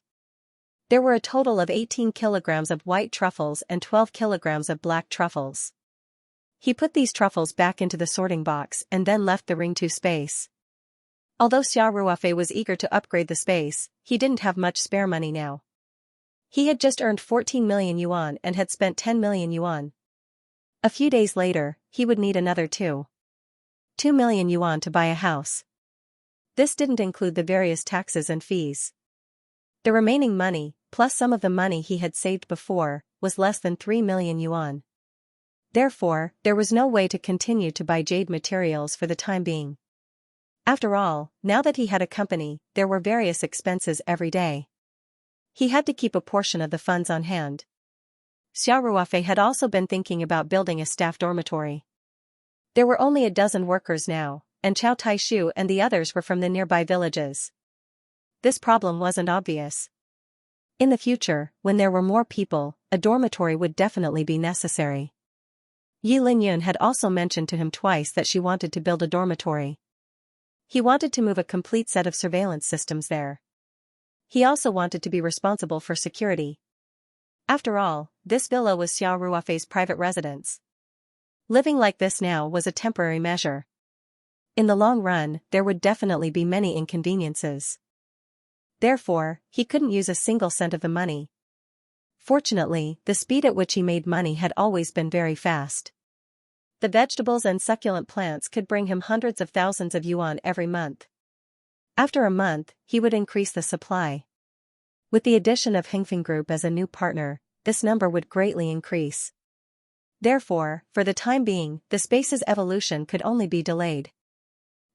There were a total of 18 kilograms of white truffles and 12 kilograms of black truffles. He put these truffles back into the sorting box and then left the Ring 2 space. Although Xiao Ruofei was eager to upgrade the space, he didn't have much spare money now. He had just earned 14 million yuan and had spent 10 million yuan. A few days later, he would need another 2 million yuan to buy a house. This didn't include the various taxes and fees. The remaining money, plus some of the money he had saved before, was less than 3 million yuan. Therefore, there was no way to continue to buy jade materials for the time being. After all, now that he had a company, there were various expenses every day. He had to keep a portion of the funds on hand. Xiao Ruofei had also been thinking about building a staff dormitory. There were only a dozen workers now, and Chao Taishu and the others were from the nearby villages. This problem wasn't obvious. In the future, when there were more people, a dormitory would definitely be necessary. Yi Linyun had also mentioned to him twice that she wanted to build a dormitory. He wanted to move a complete set of surveillance systems there. He also wanted to be responsible for security. After all, this villa was Xiao Ruofei's private residence. Living like this now was a temporary measure. In the long run, there would definitely be many inconveniences. Therefore, he couldn't use a single cent of the money. Fortunately, the speed at which he made money had always been very fast. The vegetables and succulent plants could bring him hundreds of thousands of yuan every month. After a month, he would increase the supply. With the addition of Hengfeng Group as a new partner, this number would greatly increase. Therefore, for the time being, the space's evolution could only be delayed.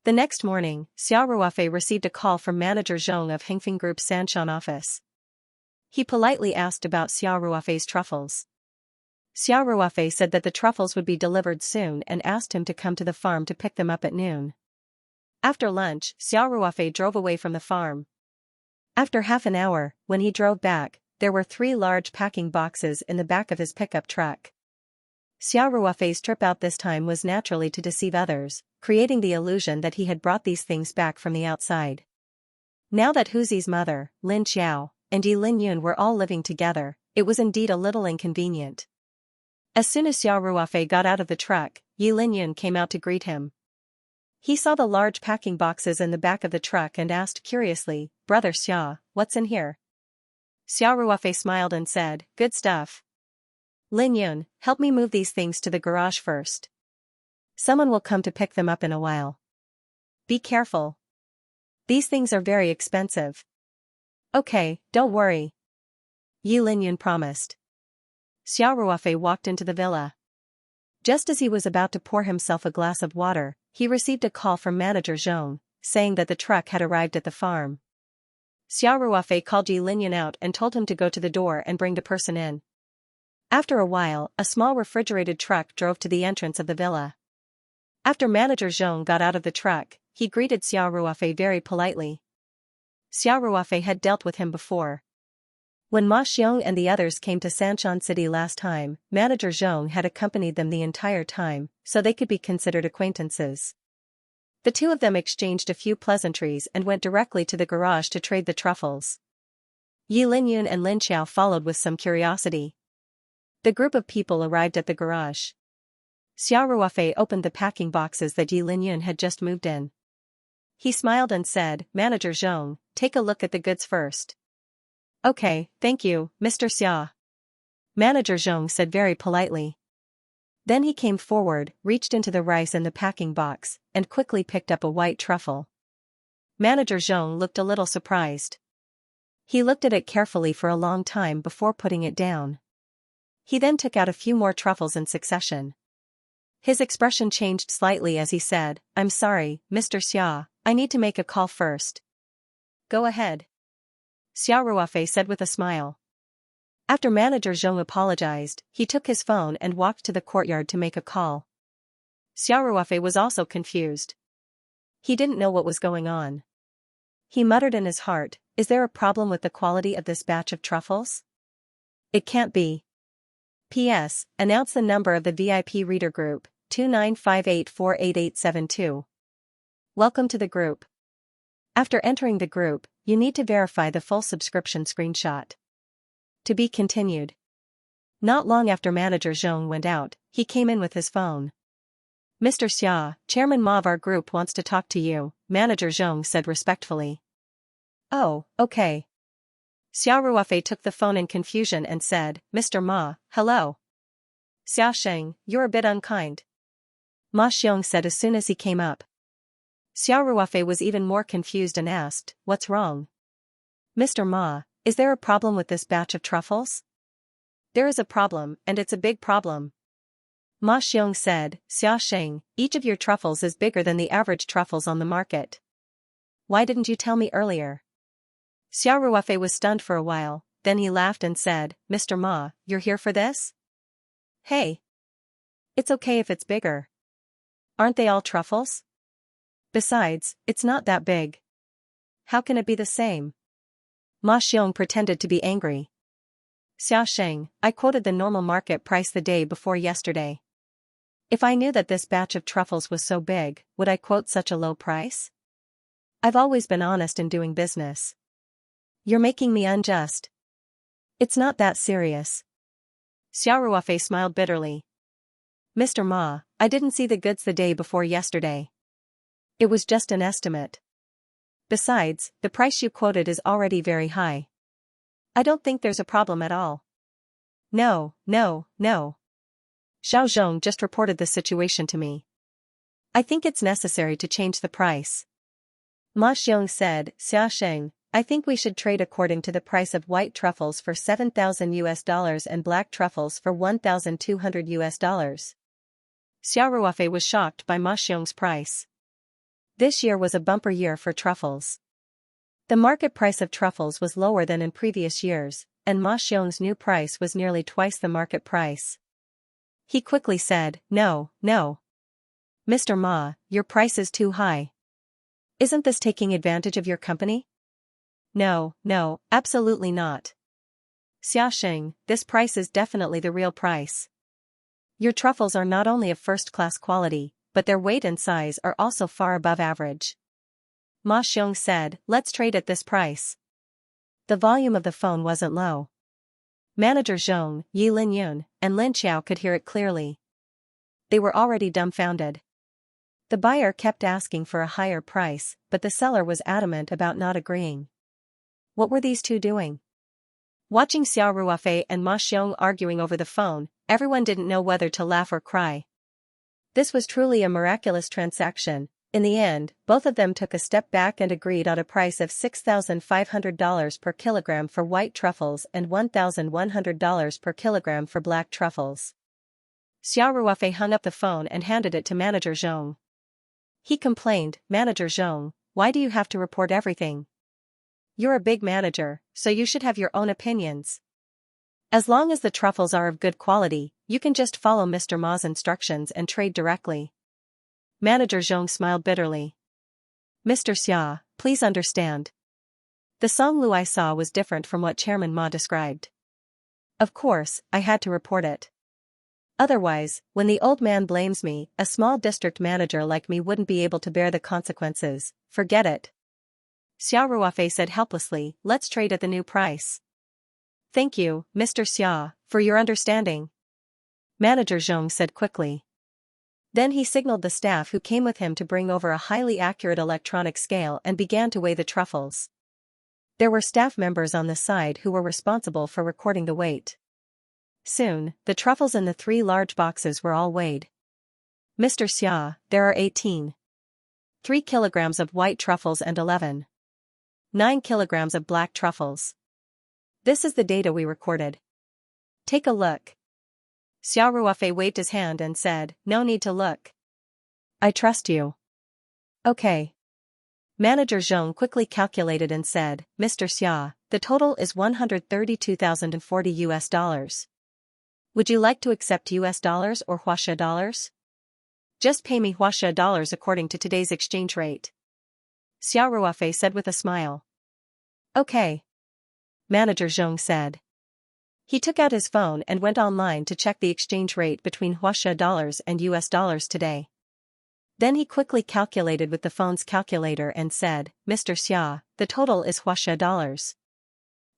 The next morning, Xiao Ruofei received a call from Manager Zhong of Hengfeng Group's Sanshan office. He politely asked about Xiao Ruofei's truffles. Xiao Ruofei said that the truffles would be delivered soon and asked him to come to the farm to pick them up at noon. After lunch, Xiao Ruofei drove away from the farm. After half an hour, when he drove back, there were 3 large packing boxes in the back of his pickup truck. Xiao Ruofei's trip out this time was naturally to deceive others, creating the illusion that he had brought these things back from the outside. Now that Huzi's mother, Lin Xiao, and Yi Linyun were all living together, it was indeed a little inconvenient. As soon as Xiao Ruofei got out of the truck, Yi Linyun came out to greet him. He saw the large packing boxes in the back of the truck and asked curiously, "Brother Xia, what's in here?" Xiao Ruofei smiled and said, "Good stuff. Linyun, help me move these things to the garage first. Someone will come to pick them up in a while. Be careful. These things are very expensive." "Okay, don't worry," Yi Linyun promised. Xiao Ruofei walked into the villa. Just as he was about to pour himself a glass of water, he received a call from Manager Zhong, saying that the truck had arrived at the farm. Xiao Ruofei called Yi Linyun out and told him to go to the door and bring the person in. After a while, a small refrigerated truck drove to the entrance of the villa. After Manager Zhong got out of the truck, he greeted Xiao Ruofei very politely. Xiao Ruofei had dealt with him before. When Ma Xiong and the others came to Sanshan City last time, Manager Zhong had accompanied them the entire time, so they could be considered acquaintances. The two of them exchanged a few pleasantries and went directly to the garage to trade the truffles. Yi Linyun and Lin Xiao followed with some curiosity. The group of people arrived at the garage. Xiao Ruofei opened the packing boxes that Yi Linyun had just moved in. He smiled and said, "Manager Zhong, take a look at the goods first." "Okay, thank you, Mr. Xia," Manager Zhong said very politely. Then he came forward, reached into the rice in the packing box, and quickly picked up a white truffle. Manager Zhong looked a little surprised. He looked at it carefully for a long time before putting it down. He then took out a few more truffles in succession. His expression changed slightly as he said, "I'm sorry, Mr. Xia, I need to make a call first." "Go ahead," Xiao Ruofei said with a smile. After Manager Zhong apologized, he took his phone and walked to the courtyard to make a call. Xiao Ruofei was also confused. He didn't know what was going on. He muttered in his heart, "Is there a problem with the quality of this batch of truffles? It can't be. P.S. Announce the number of the VIP reader group, 2958488872. Welcome to the group. After entering the group, you need to verify the full subscription screenshot. To be continued." Not long after Manager Zhong went out, he came in with his phone. "Mr. Xia, Chairman Ma of our group wants to talk to you," Manager Zhong said respectfully. "Oh, okay." Xiao Ruofei took the phone in confusion and said, "Mr. Ma, hello." "Xia Sheng, you're a bit unkind," Ma Xiong said as soon as he came up. Xiao Ruofei was even more confused and asked, "What's wrong?" "Mr. Ma, is there a problem with this batch of truffles?" "There is a problem, and it's a big problem," Ma Xiong said. "Xia Sheng, each of your truffles is bigger than the average truffles on the market. Why didn't you tell me earlier?" Xiao Ruofei was stunned for a while, then he laughed and said, "Mr. Ma, you're here for this? Hey. It's okay if it's bigger. Aren't they all truffles? Besides, it's not that big. How can it be the same?" Ma Xiong pretended to be angry. "Xia Sheng, I quoted the normal market price the day before yesterday. If I knew that this batch of truffles was so big, would I quote such a low price? I've always been honest in doing business. You're making me unjust. It's not that serious. Xiao Ruofei smiled bitterly. Mr. Ma, I didn't see the goods the day before yesterday. It was just an estimate. Besides, the price you quoted is already very high. I don't think there's a problem at all. No. Xiao Zhong just reported the situation to me. I think it's necessary to change the price. Ma Xiong said, Xia Sheng, I think we should trade according to the price of white truffles for $7,000 and black truffles for $1,200. Xiao Ruofei was shocked by Ma Xiong's price. This year was a bumper year for truffles. The market price of truffles was lower than in previous years, and Ma Xiong's new price was nearly twice the market price. He quickly said, No. Mr. Ma, your price is too high. Isn't this taking advantage of your company? No, absolutely not. Xia Sheng, this price is definitely the real price. Your truffles are not only of first-class quality, but their weight and size are also far above average. Ma Xiong said, let's trade at this price. The volume of the phone wasn't low. Manager Zhong, Yi Linyun, and Lin Qiao could hear it clearly. They were already dumbfounded. The buyer kept asking for a higher price, but the seller was adamant about not agreeing. What were these two doing? Watching Xiao Ruofei and Ma Xiong arguing over the phone, everyone didn't know whether to laugh or cry. This was truly a miraculous transaction. In the end, both of them took a step back and agreed on a price of $6,500 per kilogram for white truffles and $1,100 per kilogram for black truffles. Xiao Ruofei hung up the phone and handed it to Manager Zhong. He complained, Manager Zhong, why do you have to report everything? You're a big manager, so you should have your own opinions. As long as the truffles are of good quality, you can just follow Mr. Ma's instructions and trade directly. Manager Zhong smiled bitterly. Mr. Xia, please understand. The Songlu I saw was different from what Chairman Ma described. Of course, I had to report it. Otherwise, when the old man blames me, a small district manager like me wouldn't be able to bear the consequences. Forget it. Xiao Ruofei said helplessly, let's trade at the new price. Thank you, Mr. Xia, for your understanding. Manager Zhong said quickly. Then he signaled the staff who came with him to bring over a highly accurate electronic scale and began to weigh the truffles. There were staff members on the side who were responsible for recording the weight. Soon, the truffles in the 3 large boxes were all weighed. Mr. Xia, there are 18. 3 kilograms of white truffles and 9 kilograms of black truffles. This is the data we recorded. Take a look. Xiao Ruofei waved his hand and said, no need to look. I trust you. Okay. Manager Zhong quickly calculated and said, Mr. Xia, the total is $132,040. Would you like to accept US dollars or Huaxia dollars? Just pay me Huaxia dollars according to today's exchange rate. Xiao Ruofei said with a smile. Okay. Manager Zhong said. He took out his phone and went online to check the exchange rate between Huaxia dollars and US dollars today. Then he quickly calculated with the phone's calculator and said, Mr. Xia, the total is Huaxia dollars.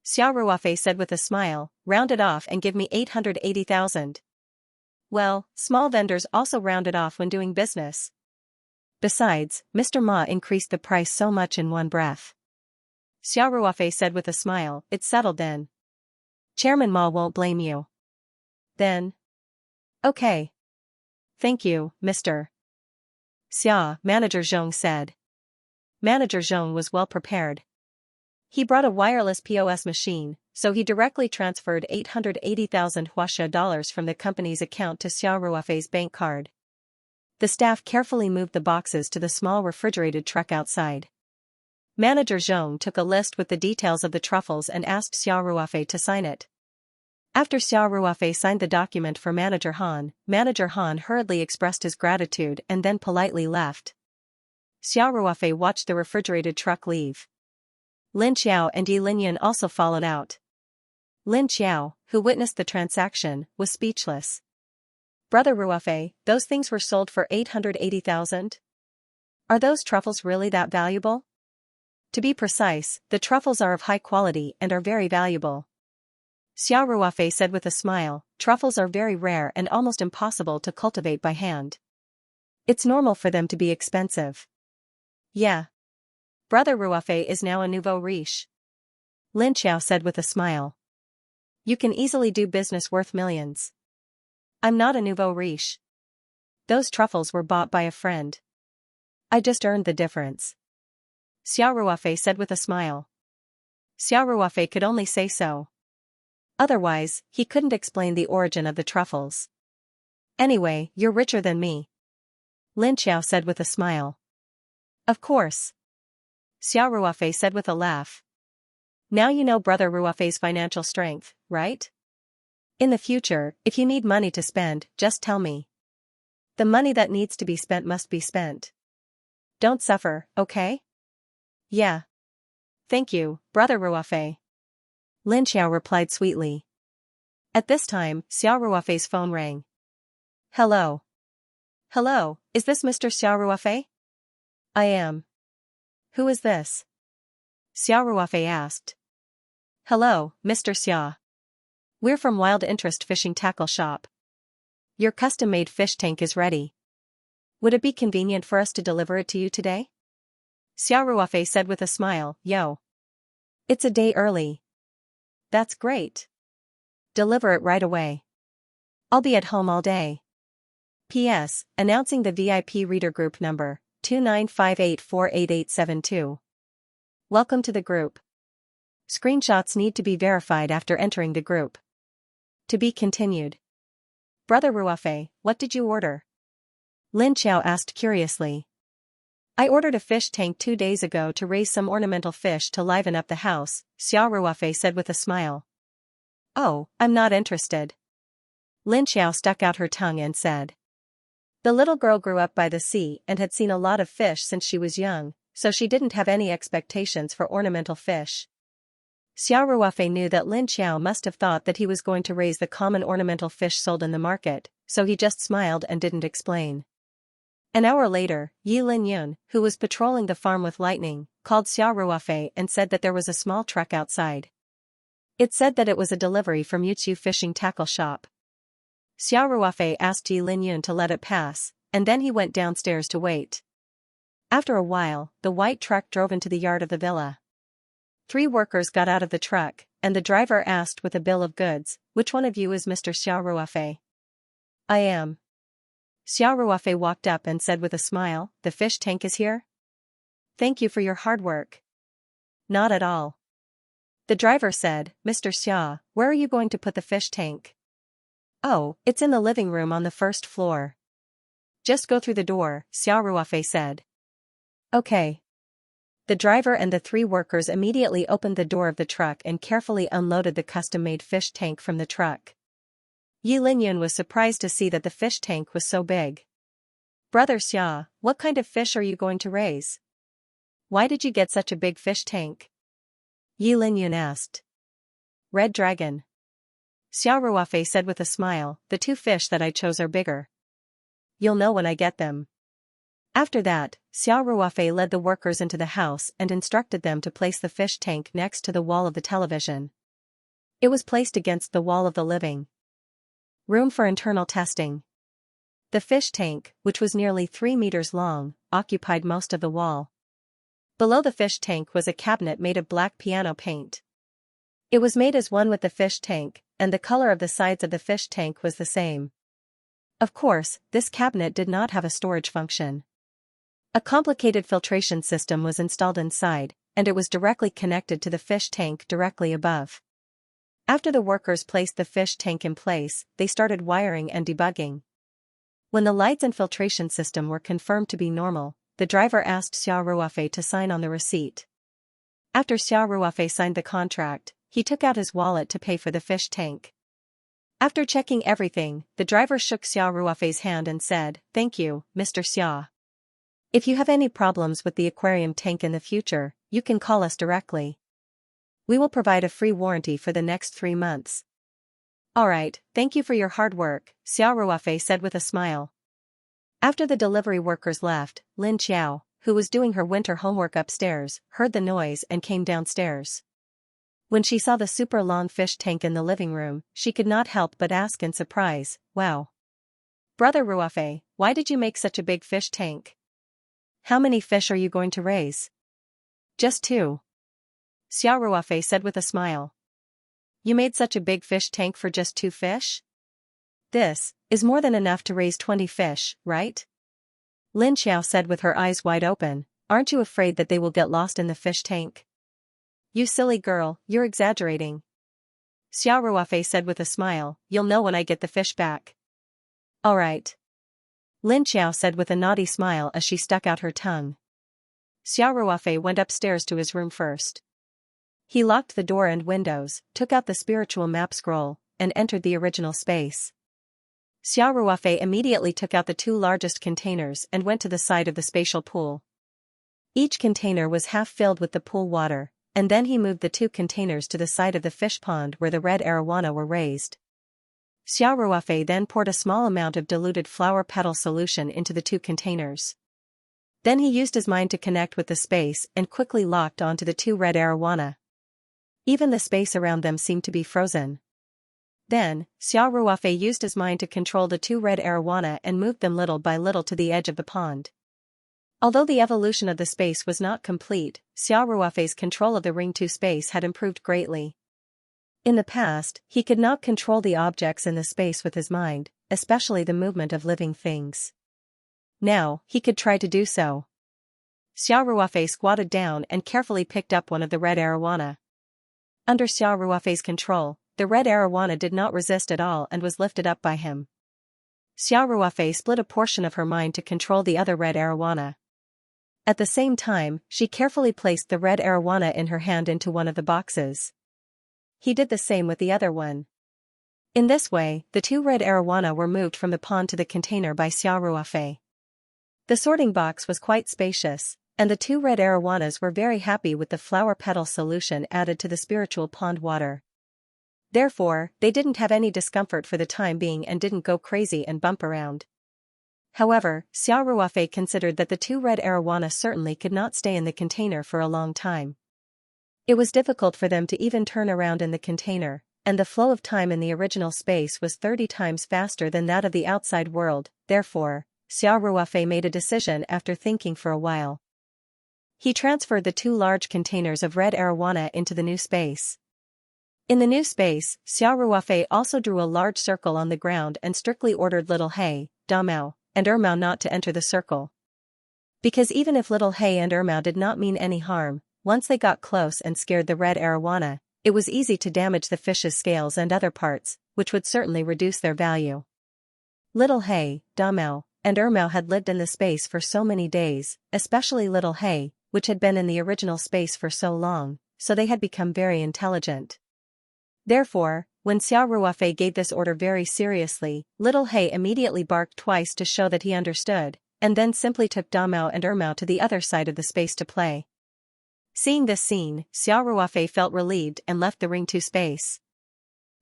Xiao Ruofei said with a smile, round it off and give me 880,000. Well, small vendors also round it off when doing business. Besides, Mr. Ma increased the price so much in one breath. Xiao Ruofei said with a smile, it's settled then. Chairman Ma won't blame you. Then. Okay. Thank you, Mr. Xia, Manager Zhong said. Manager Zhong was well prepared. He brought a wireless POS machine, so he directly transferred 880,000 Huaxia dollars from the company's account to Xiao Ruofei's bank card. The staff carefully moved the boxes to the small refrigerated truck outside. Manager Zhong took a list with the details of the truffles and asked Xiao Ruofei to sign it. After Xiao Ruofei signed the document for Manager Han hurriedly expressed his gratitude and then politely left. Xiao Ruofei watched the refrigerated truck leave. Lin Qiao and Yi Linyun also followed out. Lin Qiao, who witnessed the transaction, was speechless. Brother Ruofei, those things were sold for 880,000? Are those truffles really that valuable? To be precise, the truffles are of high quality and are very valuable. Xiao Ruofei said with a smile, truffles are very rare and almost impossible to cultivate by hand. It's normal for them to be expensive. Yeah. Brother Ruofei is now a nouveau riche. Lin Xiao said with a smile. You can easily do business worth millions. I'm not a nouveau riche. Those truffles were bought by a friend. I just earned the difference. Xiao Ruofei said with a smile. Xiao Ruofei could only say so. Otherwise, he couldn't explain the origin of the truffles. Anyway, you're richer than me. Lin Xiao said with a smile. Of course. Xiao Ruofei said with a laugh. Now you know Brother Ruofei's financial strength, right? In the future, if you need money to spend, just tell me. The money that needs to be spent must be spent. Don't suffer, okay? Yeah. Thank you, Brother Ruofei. Lin Xiao replied sweetly. At this time, Xiao Ruofei's phone rang. Hello. Hello, is this Mr. Xiao Ruofei? I am. Who is this? Xiao Ruofei asked. Hello, Mr. Xia. We're from Wild Interest Fishing Tackle Shop. Your custom-made fish tank is ready. Would it be convenient for us to deliver it to you today? Xiao Ruofei said with a smile, Yo. It's a day early. That's great. Deliver it right away. I'll be at home all day. P.S. Announcing the VIP reader group number, 2958488872. Welcome to the group. Screenshots need to be verified after entering the group. To be continued. Brother Ruofei, what did you order? Lin Xiao asked curiously. I ordered a fish tank 2 days ago to raise some ornamental fish to liven up the house, Xiao Ruofei said with a smile. Oh, I'm not interested. Lin Xiao stuck out her tongue and said. The little girl grew up by the sea and had seen a lot of fish since she was young, so she didn't have any expectations for ornamental fish. Xiao Ruofei knew that Lin Xiao must have thought that he was going to raise the common ornamental fish sold in the market, so he just smiled and didn't explain. An hour later, Yi Linyun, who was patrolling the farm with Lightning, called Xiao Ruofei and said that there was a small truck outside. It said that it was a delivery from Yutsu Fishing Tackle Shop. Xiao Ruofei asked Yi Linyun to let it pass, and then he went downstairs to wait. After a while, the white truck drove into the yard of the villa. 3 workers got out of the truck, and the driver asked with a bill of goods, which one of you is Mr. Xiao Ruofei? I am. Xiao Ruofei walked up and said with a smile, the fish tank is here? Thank you for your hard work. Not at all. The driver said, Mr. Xia, where are you going to put the fish tank? Oh, it's in the living room on the 1st floor. Just go through the door, Xiao Ruofei said. Okay. The driver and the 3 workers immediately opened the door of the truck and carefully unloaded the custom-made fish tank from the truck. Yi Linyun was surprised to see that the fish tank was so big. Brother Xia, what kind of fish are you going to raise? Why did you get such a big fish tank? Yi Linyun asked. Red dragon. Xiao Ruofei said with a smile, the 2 fish that I chose are bigger. You'll know when I get them. After that, Xiao Ruofei led the workers into the house and instructed them to place the fish tank next to the wall of the television. It was placed against the wall of the living room for internal testing. The fish tank, which was nearly 3 meters long, occupied most of the wall. Below the fish tank was a cabinet made of black piano paint. It was made as one with the fish tank, and the color of the sides of the fish tank was the same. Of course, this cabinet did not have a storage function. A complicated filtration system was installed inside, and it was directly connected to the fish tank directly above. After the workers placed the fish tank in place, they started wiring and debugging. When the lights and filtration system were confirmed to be normal, the driver asked Xiao Ruofei to sign on the receipt. After Xiao Ruofei signed the contract, he took out his wallet to pay for the fish tank. After checking everything, the driver shook Xiao Ruofei's hand and said, Thank you, Mr. Xia. If you have any problems with the aquarium tank in the future, you can call us directly. We will provide a free warranty for the next 3 months. Alright, thank you for your hard work, Xiao Ruofei said with a smile. After the delivery workers left, Lin Xiao, who was doing her winter homework upstairs, heard the noise and came downstairs. When she saw the super long fish tank in the living room, she could not help but ask in surprise, "Wow. Brother Ruofei, why did you make such a big fish tank? How many fish are you going to raise?" "Just 2. Xiao Ruofei said with a smile. "You made such a big fish tank for just 2 fish? This is more than enough to raise 20 fish, right?" Lin Xiao said with her eyes wide open, "Aren't you afraid that they will get lost in the fish tank?" "You silly girl, you're exaggerating." Xiao Ruofei said with a smile, "You'll know when I get the fish back." "Alright." Lin Xiao said with a naughty smile as she stuck out her tongue. Xiao Ruofei went upstairs to his room first. He locked the door and windows, took out the spiritual map scroll, and entered the original space. Xiao Ruofei immediately took out the 2 largest containers and went to the side of the spatial pool. Each container was half filled with the pool water, and then he moved the 2 containers to the side of the fish pond where the red arowana were raised. Xiao Ruofei then poured a small amount of diluted flower petal solution into the 2 containers. Then he used his mind to connect with the space and quickly locked onto the 2 red arowana. Even the space around them seemed to be frozen. Then, Xiao Ruofei used his mind to control the 2 red arowana and moved them little by little to the edge of the pond. Although the evolution of the space was not complete, Xiao Ruofei's control of the Ring 2 space had improved greatly. In the past, he could not control the objects in the space with his mind, especially the movement of living things. Now, he could try to do so. Xiao Ruofei squatted down and carefully picked up one of the red arowana. Under Xiao Ruofei's control, the red arowana did not resist at all and was lifted up by him. Xiao Ruofei split a portion of her mind to control the other red arowana. At the same time, she carefully placed the red arowana in her hand into one of the boxes. He did the same with the other one. In this way, the 2 red arowana were moved from the pond to the container by Xiao Ruofei. The sorting box was quite spacious, and the 2 red arowanas were very happy with the flower petal solution added to the spiritual pond water. Therefore, they didn't have any discomfort for the time being and didn't go crazy and bump around. However, Xiao Ruofei considered that the 2 red arowana certainly could not stay in the container for a long time. It was difficult for them to even turn around in the container, and the flow of time in the original space was 30 times faster than that of the outside world. Therefore, Xiao Ruofei made a decision after thinking for a while. He transferred the 2 large containers of red arowana into the new space. In the new space, Xiao Ruofei also drew a large circle on the ground and strictly ordered Little He, Damao, and Ermao not to enter the circle. Because even if Little He and Ermao did not mean any harm, once they got close and scared the red arowana, it was easy to damage the fish's scales and other parts, which would certainly reduce their value. Little He, Damao, and Ermao had lived in the space for so many days, especially Little He, which had been in the original space for so long, so they had become very intelligent. Therefore, when Xiao Ruofei gave this order very seriously, Little He immediately barked twice to show that he understood, and then simply took Damao and Ermao to the other side of the space to play. Seeing this scene, Xiao Ruofei felt relieved and left the Ring 2 space.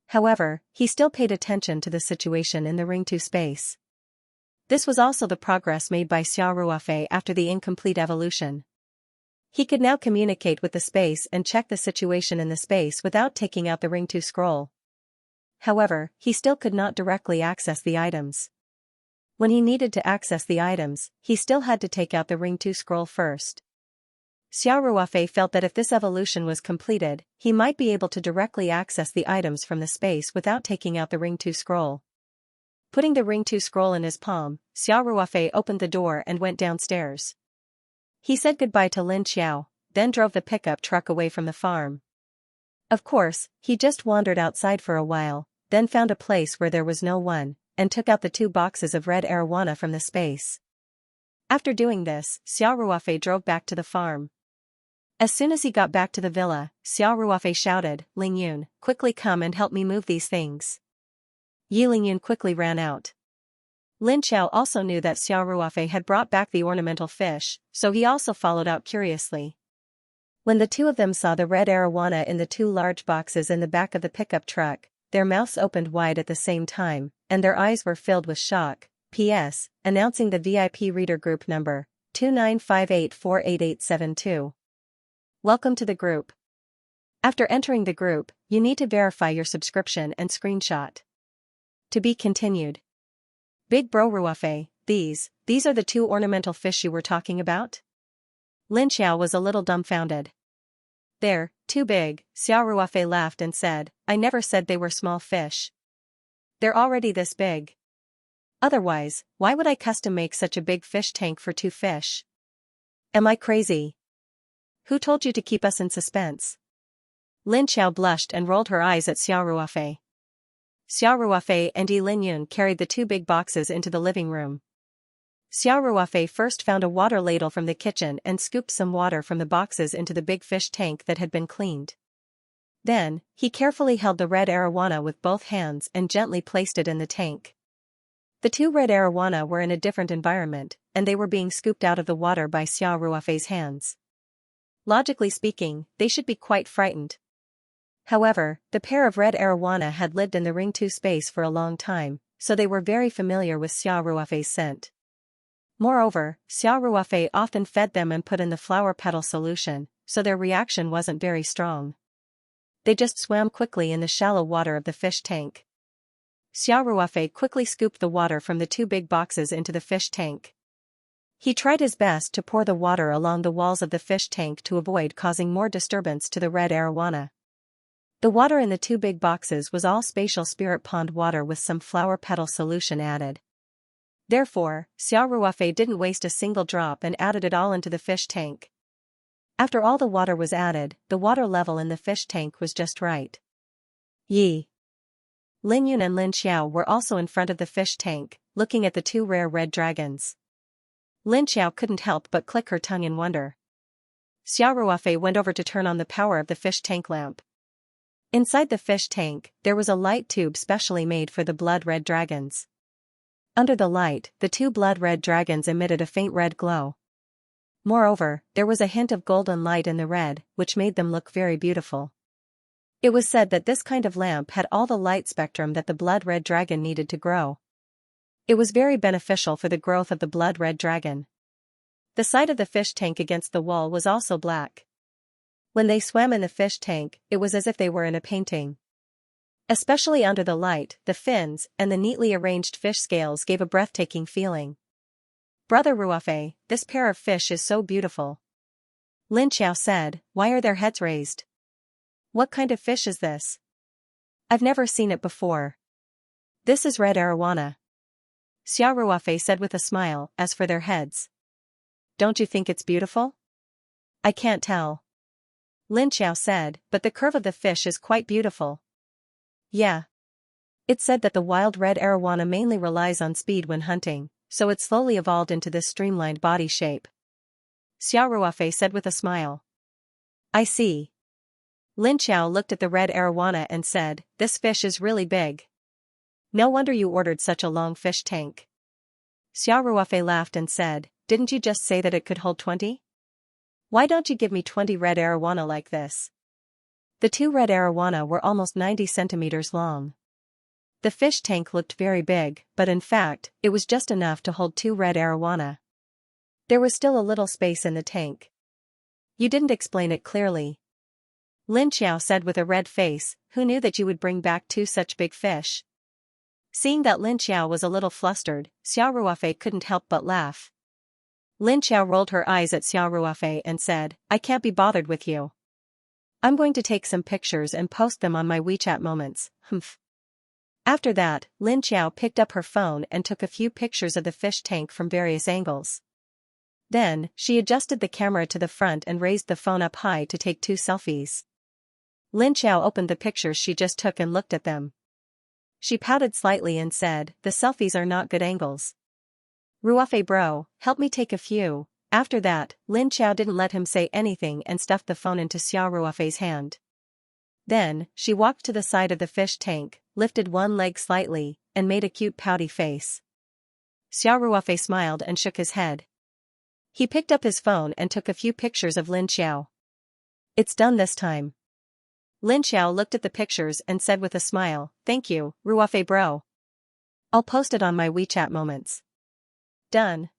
However, he still paid attention to the situation in the Ring 2 space. This was also the progress made by Xiao Ruofei after the incomplete evolution. He could now communicate with the space and check the situation in the space without taking out the Ring 2 scroll. However, he still could not directly access the items. When he needed to access the items, he still had to take out the Ring 2 scroll first. Xiao Ruofei felt that if this evolution was completed, he might be able to directly access the items from the space without taking out the Ring 2 scroll. Putting the Ring 2 scroll in his palm, Xiao Ruofei opened the door and went downstairs. He said goodbye to Lin Xiao, then drove the pickup truck away from the farm. Of course, he just wandered outside for a while, then found a place where there was no one, and took out the 2 boxes of red arowana from the space. After doing this, Xiao Ruofei drove back to the farm. As soon as he got back to the villa, Xiao Ruofei shouted, "Ling Yun, quickly come and help me move these things." Ling Yun quickly ran out. Lin Xiao also knew that Xiao Ruofei had brought back the ornamental fish, so he also followed out curiously. When the 2 of them saw the red arowana in the 2 large boxes in the back of the pickup truck, their mouths opened wide at the same time, and their eyes were filled with shock. P.S. Announcing the VIP reader group number, 2958488872. Welcome to the group. After entering the group, you need to verify your subscription and screenshot. To be continued. Big bro Ruafe, these are the two ornamental fish you were talking about? Lin Xiao was a little dumbfounded. They're too big, Xiao Ruafe laughed and said, I never said they were small fish. They're already this big. Otherwise, why would I custom make such a big fish tank for two fish? Am I crazy? Who told you to keep us in suspense? Lin Xiao blushed and rolled her eyes at Xiao Ruafe. Xiao Ruafe and Yi Linyun carried the two big boxes into the living room. Xiao Ruafe first found a water ladle from the kitchen and scooped some water from the boxes into the big fish tank that had been cleaned. Then, he carefully held the red arowana with both hands and gently placed it in the tank. The two red arowana were in a different environment, and they were being scooped out of the water by Xiao Ruafei's hands. Logically speaking, they should be quite frightened. However, the pair of red arowana had lived in the Ring 2 space for a long time, so they were very familiar with Xiao Ruafei's scent. Moreover, Xiao Ruafei often fed them and put in the flower petal solution, so their reaction wasn't very strong. They just swam quickly in the shallow water of the fish tank. Xiao Ruafei quickly scooped the water from the two big boxes into the fish tank. He tried his best to pour the water along the walls of the fish tank to avoid causing more disturbance to the red arowana. The water in the two big boxes was all spatial spirit pond water with some flower petal solution added. Therefore, Xiao Ruafei didn't waste a single drop and added it all into the fish tank. After all the water was added, the water level in the fish tank was just right. Yi Linyun and Lin Xiao were also in front of the fish tank, looking at the two rare red dragons. Lin Xiao couldn't help but click her tongue in wonder. Xiao Ruafei went over to turn on the power of the fish tank lamp. Inside the fish tank, there was a light tube specially made for the blood-red dragons. Under the light, the two blood-red dragons emitted a faint red glow. Moreover, there was a hint of golden light in the red, which made them look very beautiful. It was said that this kind of lamp had all the light spectrum that the blood-red dragon needed to grow. It was very beneficial for the growth of the blood-red dragon. The side of the fish tank against the wall was also black. When they swam in the fish tank, it was as if they were in a painting. Especially under the light, the fins and the neatly arranged fish scales gave a breathtaking feeling. Brother Ruafei, this pair of fish is so beautiful. Lin Xiao said, why are their heads raised? What kind of fish is this? I've never seen it before. This is red arowana. Xiao Ruafei said with a smile, as for their heads. Don't you think it's beautiful? I can't tell. Lin Xiao said, but the curve of the fish is quite beautiful. Yeah. It's said that the wild red arowana mainly relies on speed when hunting, so it slowly evolved into this streamlined body shape. Xiao Ruafei said with a smile. I see. Lin Xiao looked at the red arowana and said, this fish is really big. No wonder you ordered such a long fish tank. Xiao Ruafei laughed and said, didn't you just say that it could hold 20? Why don't you give me 20 red arowana like this? The two red arowana were almost 90 centimeters long. The fish tank looked very big, but in fact, it was just enough to hold two red arowana. There was still a little space in the tank. You didn't explain it clearly. Lin Xiao said with a red face, who knew that you would bring back two such big fish? Seeing that Lin Xiao was a little flustered, Xiao Ruafei couldn't help but laugh. Lin Xiao rolled her eyes at Xiao Ruafei and said, I can't be bothered with you. I'm going to take some pictures and post them on my WeChat moments, humph. After that, Lin Xiao picked up her phone and took a few pictures of the fish tank from various angles. Then, she adjusted the camera to the front and raised the phone up high to take two selfies. Lin Xiao opened the pictures she just took and looked at them. She pouted slightly and said, the selfies are not good angles. Ruafei bro, help me take a few. After that, Lin Xiao didn't let him say anything and stuffed the phone into Xiao Ruafei's hand. Then, she walked to the side of the fish tank, lifted one leg slightly, and made a cute pouty face. Xiao Ruafei smiled and shook his head. He picked up his phone and took a few pictures of Lin Xiao. It's done this time. Lin Xiao looked at the pictures and said with a smile, "Thank you, Ruofei bro. I'll post it on my WeChat moments." Done.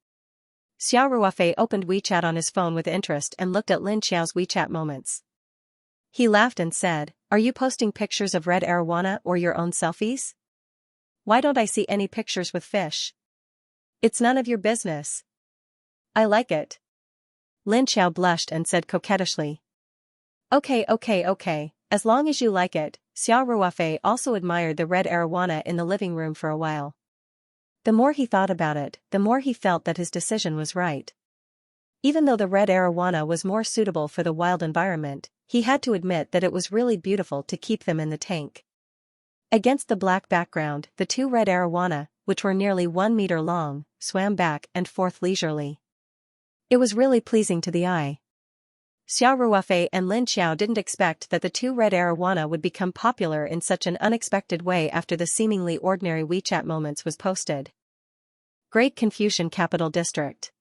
Xiao Ruofei opened WeChat on his phone with interest and looked at Lin Xiao's WeChat moments. He laughed and said, "Are you posting pictures of red arowana or your own selfies? Why don't I see any pictures with fish? It's none of your business." "I like it." Lin Xiao blushed and said coquettishly. Okay, as long as you like it." Xiao Ruofei also admired the red arowana in the living room for a while. The more he thought about it, the more he felt that his decision was right. Even though the red arowana was more suitable for the wild environment, he had to admit that it was really beautiful to keep them in the tank. Against the black background, the two red arowana, which were nearly 1 meter long, swam back and forth leisurely. It was really pleasing to the eye. Xiao Ruofei and Lin Xiao didn't expect that the two red arowana would become popular in such an unexpected way after the seemingly ordinary WeChat moments was posted. Great Confucian Capital District.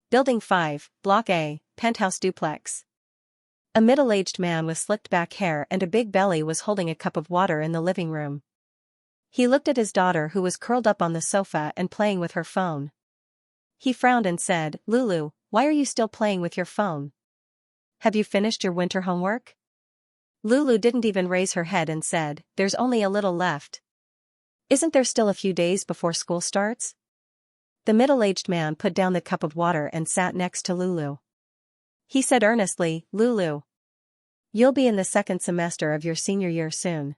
Building 5, Block A, Penthouse Duplex. A middle-aged man with slicked-back hair and a big belly was holding a cup of water in the living room. He looked at his daughter who was curled up on the sofa and playing with her phone. He frowned and said, "Lulu, why are you still playing with your phone? Have you finished your winter homework?" Lulu didn't even raise her head and said, "There's only a little left. Isn't there still a few days before school starts?" The middle-aged man put down the cup of water and sat next to Lulu. He said earnestly, "Lulu, you'll be in the second semester of your senior year soon.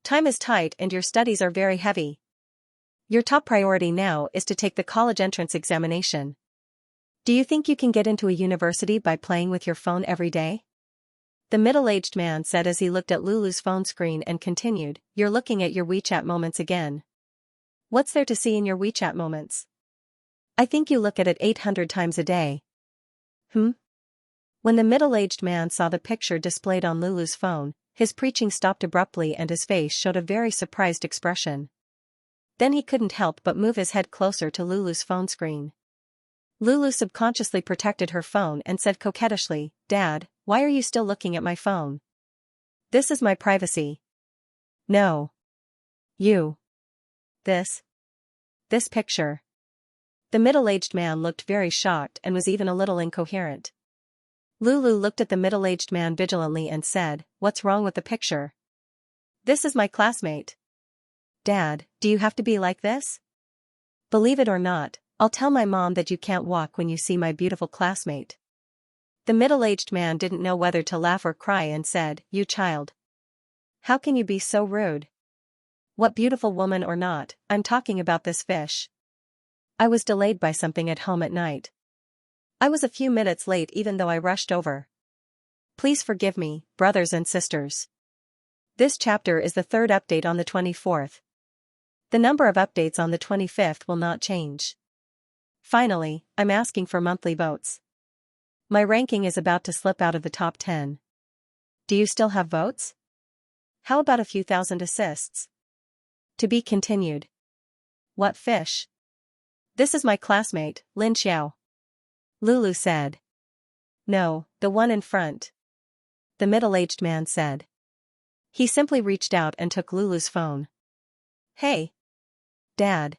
Time is tight and your studies are very heavy. Your top priority now is to take the college entrance examination. Do you think you can get into a university by playing with your phone every day?" The middle-aged man said as he looked at Lulu's phone screen and continued, "You're looking at your WeChat moments again. What's there to see in your WeChat moments? I think you look at it 800 times a day." When the middle-aged man saw the picture displayed on Lulu's phone, his preaching stopped abruptly and his face showed a very surprised expression. Then he couldn't help but move his head closer to Lulu's phone screen. Lulu subconsciously protected her phone and said coquettishly, "Dad, why are you still looking at my phone? This is my privacy." "No. You. This picture." The middle-aged man looked very shocked and was even a little incoherent. Lulu looked at the middle-aged man vigilantly and said, "What's wrong with the picture?" "This is my classmate." "Dad, do you have to be like this? Believe it or not, I'll tell my mom that you can't walk when you see my beautiful classmate." The middle-aged man didn't know whether to laugh or cry and said, "You child. How can you be so rude? What beautiful woman or not, I'm talking about this fish. I was delayed by something at home at night. I was a few minutes late even though I rushed over. Please forgive me, brothers and sisters." This chapter is the third update on the 24th. The number of updates on the 25th will not change. Finally, I'm asking for monthly votes. My ranking is about to slip out of the top 10. Do you still have votes? How about a few thousand assists? To be continued. What fish? This is my classmate, Lin Xiao. Lulu said. No, the one in front. The middle-aged man said. He simply reached out and took Lulu's phone. Hey. Dad.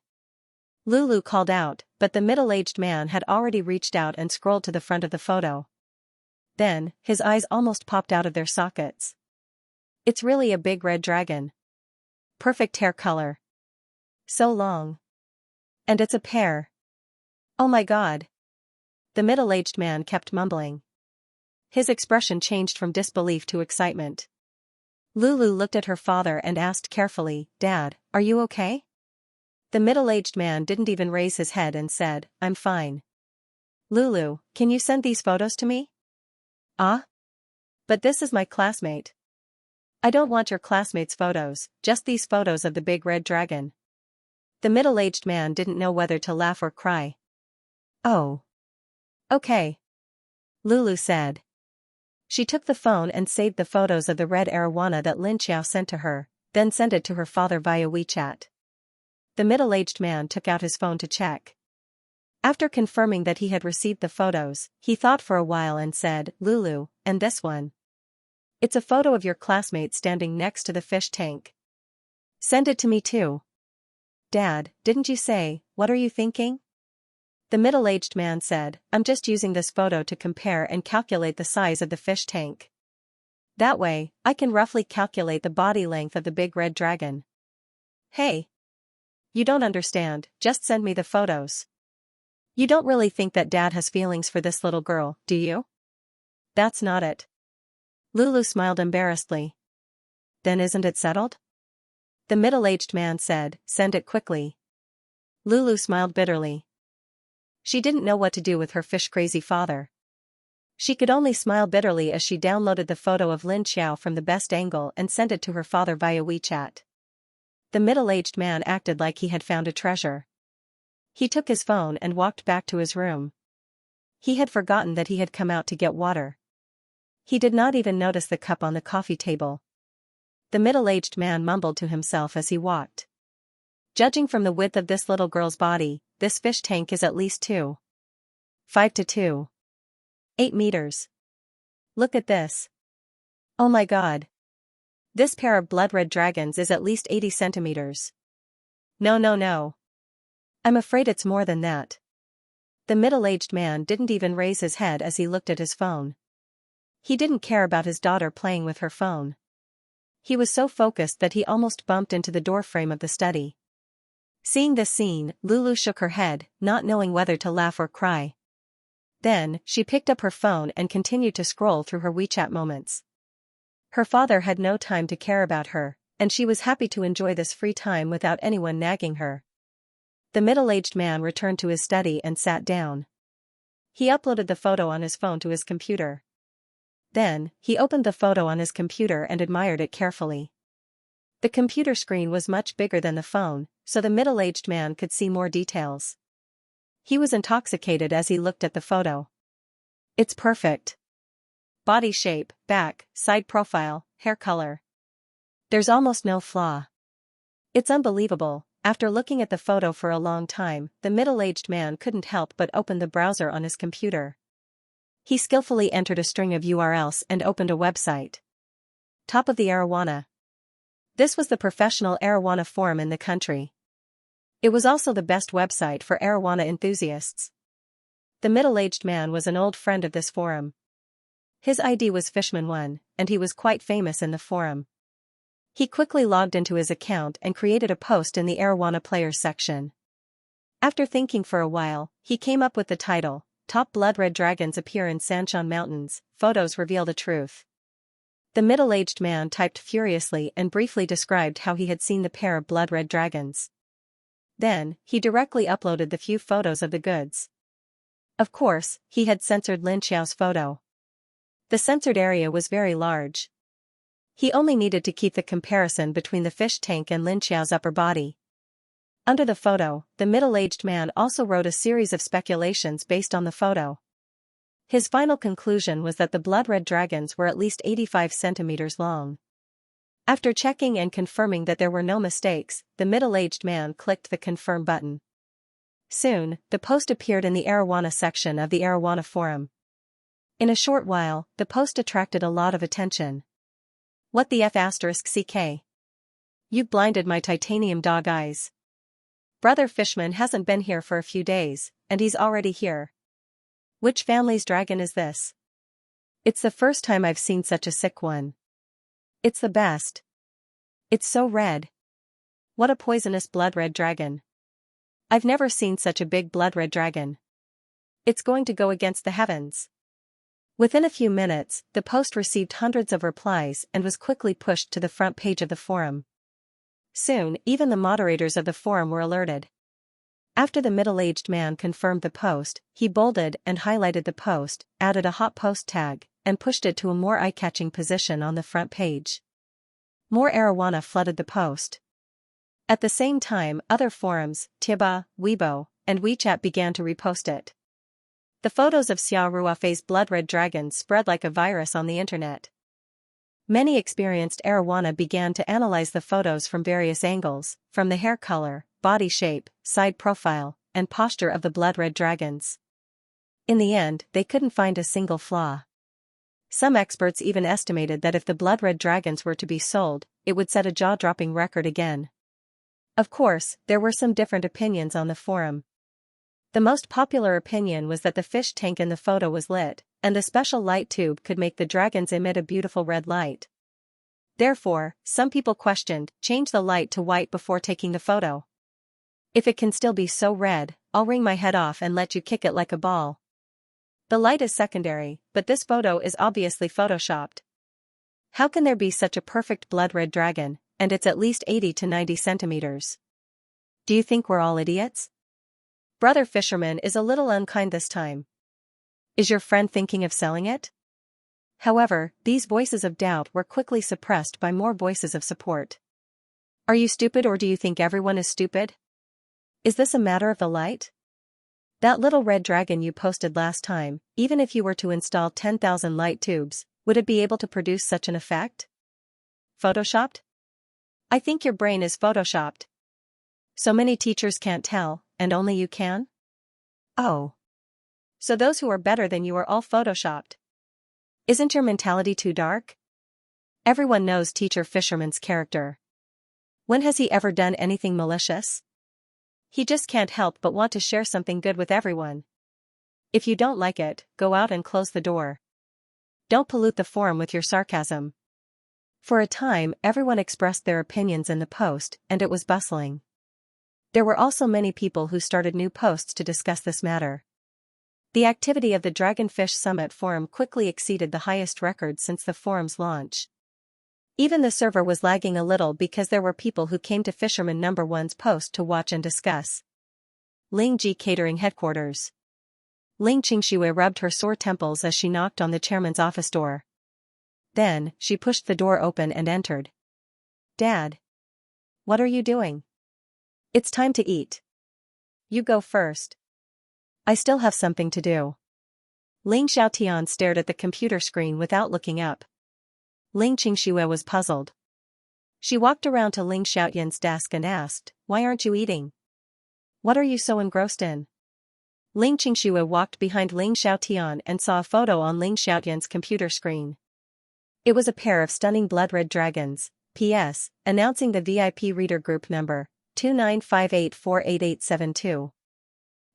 Lulu called out, but the middle-aged man had already reached out and scrolled to the front of the photo. Then, his eyes almost popped out of their sockets. It's really a big red dragon. Perfect hair color. So long. And it's a pair. Oh my God. The middle-aged man kept mumbling. His expression changed from disbelief to excitement. Lulu looked at her father and asked carefully, Dad, are you okay? The middle-aged man didn't even raise his head and said, I'm fine. Lulu, can you send these photos to me? Ah? But this is my classmate. I don't want your classmate's photos, just these photos of the big red dragon. The middle-aged man didn't know whether to laugh or cry. Oh. Okay. Lulu said. She took the phone and saved the photos of the red arowana that Lin Xiao sent to her, then sent it to her father via WeChat. The middle-aged man took out his phone to check. After confirming that he had received the photos, he thought for a while and said, Lulu, and this one? It's a photo of your classmate standing next to the fish tank. Send it to me too. Dad, didn't you say, what are you thinking? The middle-aged man said, I'm just using this photo to compare and calculate the size of the fish tank. That way, I can roughly calculate the body length of the big red dragon. Hey. You don't understand, just send me the photos. You don't really think that Dad has feelings for this little girl, do you? That's not it. Lulu smiled embarrassedly. Then isn't it settled? The middle-aged man said, send it quickly. Lulu smiled bitterly. She didn't know what to do with her fish-crazy father. She could only smile bitterly as she downloaded the photo of Xianxia from the best angle and sent it to her father via WeChat. The middle-aged man acted like he had found a treasure. He took his phone and walked back to his room. He had forgotten that he had come out to get water. He did not even notice the cup on the coffee table. The middle-aged man mumbled to himself as he walked. Judging from the width of this little girl's body, this fish tank is at least 5 to 2.8 meters. Look at this. Oh my God. This pair of blood-red dragons is at least 80 centimeters. No. I'm afraid it's more than that. The middle-aged man didn't even raise his head as he looked at his phone. He didn't care about his daughter playing with her phone. He was so focused that he almost bumped into the doorframe of the study. Seeing this scene, Lulu shook her head, not knowing whether to laugh or cry. Then, she picked up her phone and continued to scroll through her WeChat moments. Her father had no time to care about her, and she was happy to enjoy this free time without anyone nagging her. The middle-aged man returned to his study and sat down. He uploaded the photo on his phone to his computer. Then, he opened the photo on his computer and admired it carefully. The computer screen was much bigger than the phone, so the middle-aged man could see more details. He was intoxicated as he looked at the photo. It's perfect. Body shape, back, side profile, hair color. There's almost no flaw. It's unbelievable. After looking at the photo for a long time, the middle-aged man couldn't help but open the browser on his computer. He skillfully entered a string of URLs and opened a website. Top of the Arowana. This was the professional Arowana forum in the country. It was also the best website for Arowana enthusiasts. The middle-aged man was an old friend of this forum. His ID was Fishman1, and he was quite famous in the forum. He quickly logged into his account and created a post in the Arowana Players section. After thinking for a while, he came up with the title, Top Blood-Red Dragons Appear in Xianxia Mountains, Photos Reveal the Truth. The middle-aged man typed furiously and briefly described how he had seen the pair of blood-red dragons. Then, he directly uploaded the few photos of the goods. Of course, he had censored Xiao's photo. The censored area was very large. He only needed to keep the comparison between the fish tank and Xiao's upper body. Under the photo, the middle-aged man also wrote a series of speculations based on the photo. His final conclusion was that the blood-red dragons were at least 85 centimeters long. After checking and confirming that there were no mistakes, the middle-aged man clicked the confirm button. Soon, the post appeared in the Arowana section of the Arowana forum. In a short while, the post attracted a lot of attention. What the F***CK? You blinded my titanium dog eyes. Brother Fishman hasn't been here for a few days, and he's already here. Which family's dragon is this? It's the first time I've seen such a sick one. It's the best. It's so red. What a poisonous blood-red dragon. I've never seen such a big blood-red dragon. It's going to go against the heavens. Within a few minutes, the post received hundreds of replies and was quickly pushed to the front page of the forum. Soon, even the moderators of the forum were alerted. After the middle-aged man confirmed the post, he bolded and highlighted the post, added a hot post tag, and pushed it to a more eye-catching position on the front page. More Arowana flooded the post. At the same time, other forums, Tiba, Weibo, and WeChat began to repost it. The photos of Xia Ruofei's blood-red dragons spread like a virus on the internet. Many experienced Arowana began to analyze the photos from various angles, from the hair color, body shape, side profile, and posture of the blood-red dragons. In the end, they couldn't find a single flaw. Some experts even estimated that if the blood-red dragons were to be sold, it would set a jaw-dropping record again. Of course, there were some different opinions on the forum. The most popular opinion was that the fish tank in the photo was lit, and the special light tube could make the dragons emit a beautiful red light. Therefore, some people questioned, change the light to white before taking the photo. If it can still be so red, I'll wring my head off and let you kick it like a ball. The light is secondary, but this photo is obviously photoshopped. How can there be such a perfect blood-red dragon, and it's at least 80 to 90 centimeters? Do you think we're all idiots? Brother Fisherman is a little unkind this time. Is your friend thinking of selling it? However, these voices of doubt were quickly suppressed by more voices of support. Are you stupid, or do you think everyone is stupid? Is this a matter of the light? That little red dragon you posted last time, even if you were to install 10,000 light tubes, would it be able to produce such an effect? Photoshopped? I think your brain is photoshopped. So many teachers can't tell, and only you can? Oh. So those who are better than you are all photoshopped. Isn't your mentality too dark? Everyone knows Teacher Fisherman's character. When has he ever done anything malicious? He just can't help but want to share something good with everyone. If you don't like it, go out and close the door. Don't pollute the forum with your sarcasm. For a time, everyone expressed their opinions in the post, and it was bustling. There were also many people who started new posts to discuss this matter. The activity of the Dragonfish Summit forum quickly exceeded the highest record since the forum's launch. Even the server was lagging a little because there were people who came to Fisherman No. 1's post to watch and discuss. Lingji Catering Headquarters. Ling Xianxia rubbed her sore temples as she knocked on the chairman's office door. Then, she pushed the door open and entered. Dad. What are you doing? It's time to eat. You go first. I still have something to do. Ling Xiaotian stared at the computer screen without looking up. Ling Xianxia was puzzled. She walked around to Ling Xiaotian's desk and asked, "Why aren't you eating? What are you so engrossed in?" Ling Xianxia walked behind Ling Xiaotian and saw a photo on Ling Xiaotian's computer screen. It was a pair of stunning blood-red dragons, P.S., announcing the VIP reader group number, 2958488872.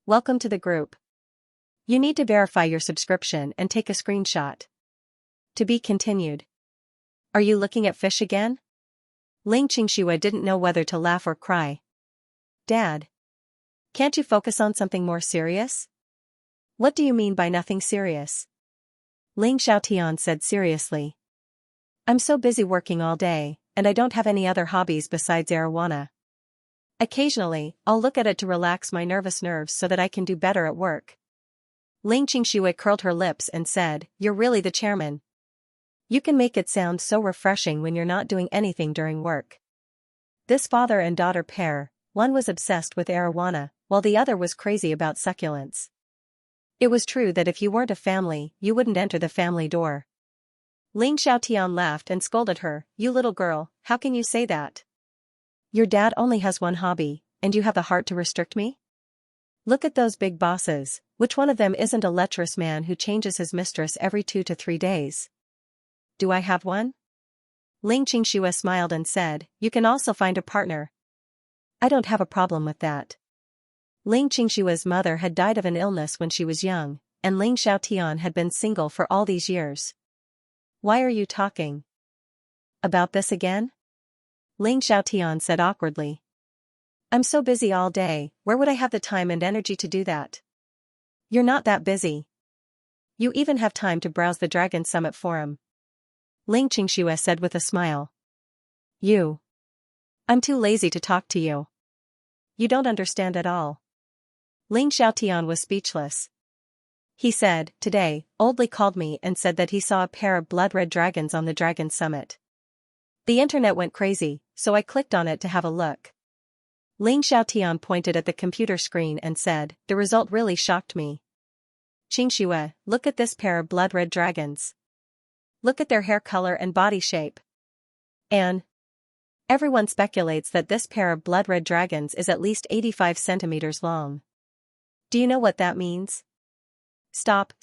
Welcome to the group. You need to verify your subscription and take a screenshot. To be continued. Are you looking at fish again? Ling Xianxia didn't know whether to laugh or cry. Dad. Can't you focus on something more serious? What do you mean by nothing serious? Ling Xiaotian said seriously. I'm so busy working all day, and I don't have any other hobbies besides arowana. Occasionally, I'll look at it to relax my nervous nerves so that I can do better at work. Ling Xianxia curled her lips and said, You're really the chairman. You can make it sound so refreshing when you're not doing anything during work. This father and daughter pair, one was obsessed with arowana, while the other was crazy about succulents. It was true that if you weren't a family, you wouldn't enter the family door. Ling Xiaotian laughed and scolded her, You little girl, how can you say that? Your dad only has one hobby, and you have the heart to restrict me? Look at those big bosses, which one of them isn't a lecherous man who changes his mistress every 2 to 3 days? Do I have one? Ling Xianxia smiled and said, You can also find a partner. I don't have a problem with that. Ling Xianxia's mother had died of an illness when she was young, and Ling Xiaotian had been single for all these years. Why are you talking about this again? Ling Xiaotian said awkwardly. I'm so busy all day, where would I have the time and energy to do that? You're not that busy. You even have time to browse the Dragon Summit forum. Ling Xianxia said with a smile. I'm too lazy to talk to you. You don't understand at all. Ling Xiaotian was speechless. He said, Today, Oldly called me and said that he saw a pair of blood-red dragons on the Dragon Summit. The internet went crazy, so I clicked on it to have a look. Ling Xiaotian pointed at the computer screen and said, The result really shocked me. Xianxia, look at this pair of blood-red dragons. Look at their hair color and body shape. And everyone speculates that this pair of blood-red dragons is at least 85 centimeters long. Do you know what that means? Stop.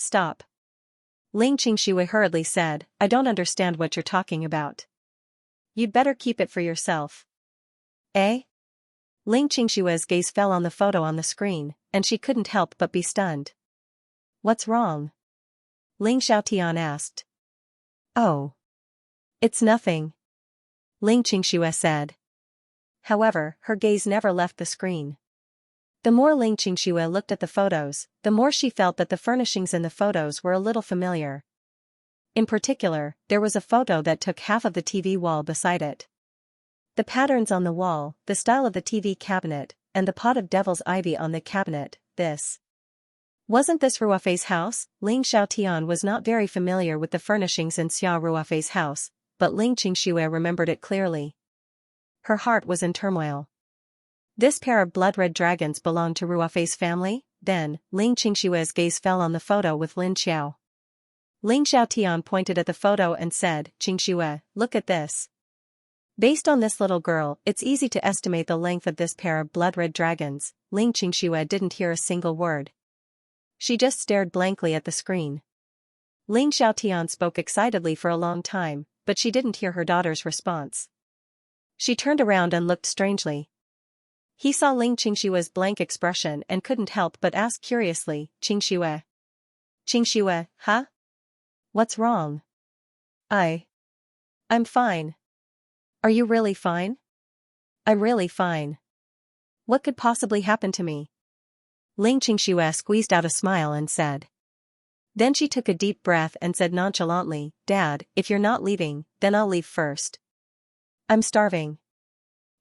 Ling Qingxue hurriedly said, I don't understand what you're talking about. You'd better keep it for yourself. Eh? Ling Qingshue's gaze fell on the photo on the screen, and she couldn't help but be stunned. What's wrong? Ling Xiaotian asked. Oh. It's nothing. Ling Qingxue said. However, her gaze never left the screen. The more Ling Qingxue looked at the photos, the more she felt that the furnishings in the photos were a little familiar. In particular, there was a photo that took half of the TV wall beside it. The patterns on the wall, the style of the TV cabinet, and the pot of devil's ivy on the cabinet, this. Wasn't this Ruofei's house? Ling Xiaotian was not very familiar with the furnishings in Xia Ruofei's house, but Ling Qingxue remembered it clearly. Her heart was in turmoil. This pair of blood-red dragons belonged to Ruofei's family? Then, Ling Qingshue's gaze fell on the photo with Lin Xiao. Ling Xiaotian pointed at the photo and said, Qingxue, look at this. Based on this little girl, it's easy to estimate the length of this pair of blood-red dragons. Ling Qingxue didn't hear a single word. She just stared blankly at the screen. Ling Xiaotian spoke excitedly for a long time, but she didn't hear her daughter's response. She turned around and looked strangely. He saw Ling Qingshue's blank expression and couldn't help but ask curiously, Qingxue. Qingxue, huh? What's wrong? I'm fine. Are you really fine? I'm really fine. What could possibly happen to me? Ling Qingxue squeezed out a smile and said. Then she took a deep breath and said nonchalantly, Dad, if you're not leaving, then I'll leave first. I'm starving.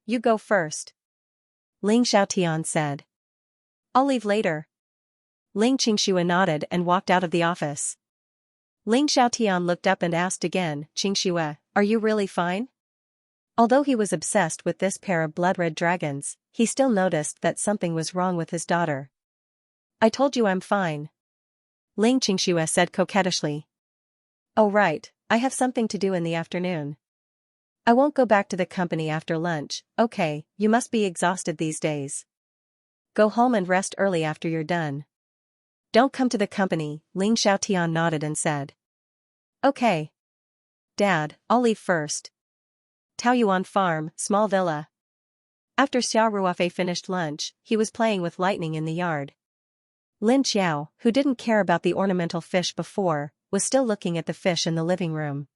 You go first. Ling Xiaotian said. I'll leave later. Ling Qingxue nodded and walked out of the office. Ling Xiaotian looked up and asked again, Qingxue, are you really fine? Although he was obsessed with this pair of blood-red dragons, he still noticed that something was wrong with his daughter. I told you I'm fine. Ling Qingxue said coquettishly. Oh right, I have something to do in the afternoon. I won't go back to the company after lunch. Okay, you must be exhausted these days. Go home and rest early after you're done. Don't come to the company, Ling Xiaotian nodded and said. Okay. Dad, I'll leave first. Taoyuan Farm, small villa. After Xia Ruofei finished lunch, he was playing with lightning in the yard. Lin Xiao, who didn't care about the ornamental fish before, was still looking at the fish in the living room.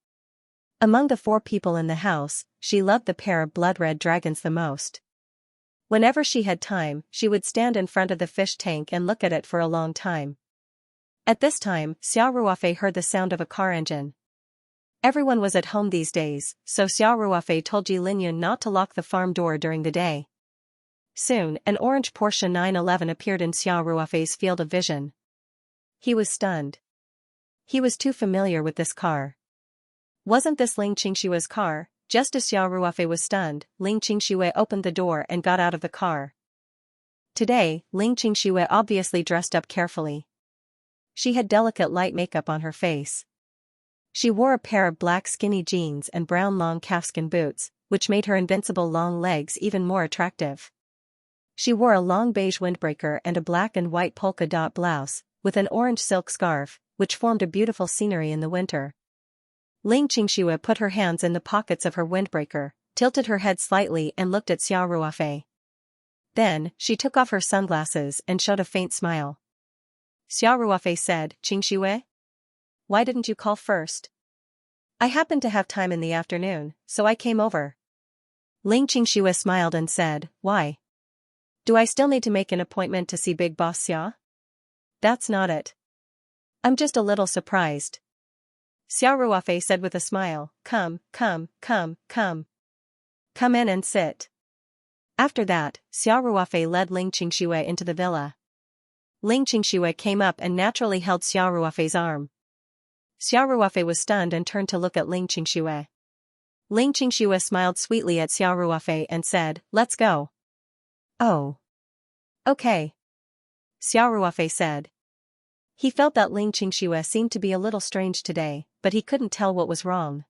Among the 4 people in the house, she loved the pair of blood-red dragons the most. Whenever she had time, she would stand in front of the fish tank and look at it for a long time. At this time, Xia Ruofei heard the sound of a car engine. Everyone was at home these days, so Xia Ruofei told Ji Linyun not to lock the farm door during the day. Soon, an orange Porsche 911 appeared in Xia Ruofei's field of vision. He was stunned. He was too familiar with this car. Wasn't this Ling Qingshue's car? Just as Xia Ruofei was stunned, Ling Qingxue opened the door and got out of the car. Today, Ling Qingxue obviously dressed up carefully. She had delicate light makeup on her face. She wore a pair of black skinny jeans and brown long calfskin boots, which made her invincible long legs even more attractive. She wore a long beige windbreaker and a black and white polka dot blouse, with an orange silk scarf, which formed a beautiful scenery in the winter. Ling Qingxue put her hands in the pockets of her windbreaker, tilted her head slightly and looked at Xia Ruofei. Then, she took off her sunglasses and showed a faint smile. Xia Ruofei said, Qingxue? Why didn't you call first? I happened to have time in the afternoon, so I came over. Ling Qingxue smiled and said, Why? Do I still need to make an appointment to see Big Boss Xia? That's not it. I'm just a little surprised. Xia Ruofei said with a smile, Come in and sit. After that, Xia Ruofei led Ling Qingxue into the villa. Ling Qingxue came up and naturally held Xia Ruofei's arm. Xia Ruofei was stunned and turned to look at Ling Qingxue. Ling Qingxue smiled sweetly at Xia Ruofei and said, Let's go. Oh. Okay. Xia Ruofei said. He felt that Ling Qingxue seemed to be a little strange today, but he couldn't tell what was wrong.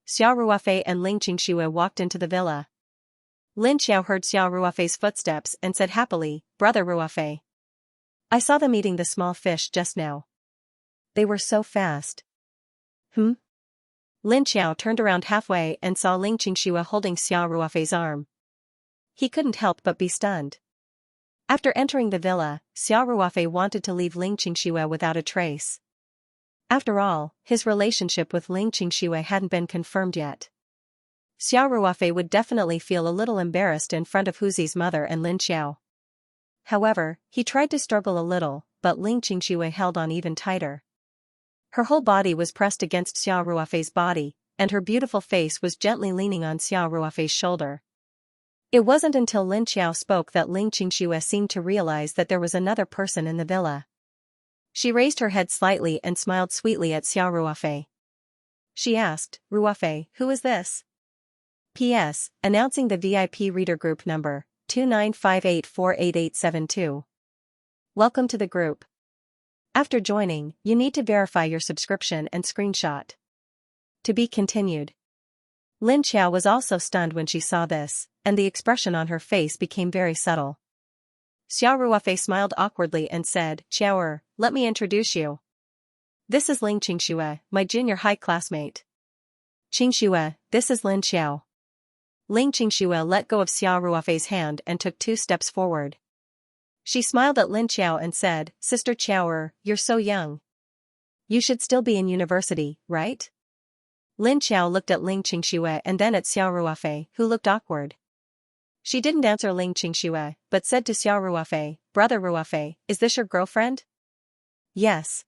Xia Ruofei and Ling Qingxue walked into the villa. Lin Xiao heard Xia Ruofei's footsteps and said happily, Brother Ruofei. I saw them eating the small fish just now. They were so fast. Hmm? Lin Xiao turned around halfway and saw Ling Qingxue holding Xiao Ruofei's arm. He couldn't help but be stunned. After entering the villa, Xiao Ruofei wanted to leave Ling Qingxue without a trace. After all, his relationship with Ling Qingxue hadn't been confirmed yet. Xiao Ruofei would definitely feel a little embarrassed in front of Huzi's mother and Lin Xiao. However, he tried to struggle a little, but Ling Qingxue held on even tighter. Her whole body was pressed against Xiao Ruofei's body, and her beautiful face was gently leaning on Xiao Ruofei's shoulder. It wasn't until Lin Xiao spoke that Ling Qingxue seemed to realize that there was another person in the villa. She raised her head slightly and smiled sweetly at Xiao Ruofei. She asked, "Ruofei, who is this?" P.S. Announcing the VIP reader group number, 2958488872. Welcome to the group. After joining, you need to verify your subscription and screenshot. To be continued. Lin Xiao was also stunned when she saw this, and the expression on her face became very subtle. Xiao Ruofei smiled awkwardly and said, "Xiaoer, let me introduce you. This is Ling Qingxue, my junior high classmate. Qingxue, this is Lin Xiao." Ling Qingxue let go of Xiao Ruofei's hand and took 2 steps forward. She smiled at Lin Xiao and said, "Sister Xiaoer, you're so young. You should still be in university, right?" Lin Xiao looked at Ling Qingxue and then at Xiao Ruofei, who looked awkward. She didn't answer Ling Qingxue, but said to Xiao Ruofei, "Brother Ruofei, is this your girlfriend?" "Yes."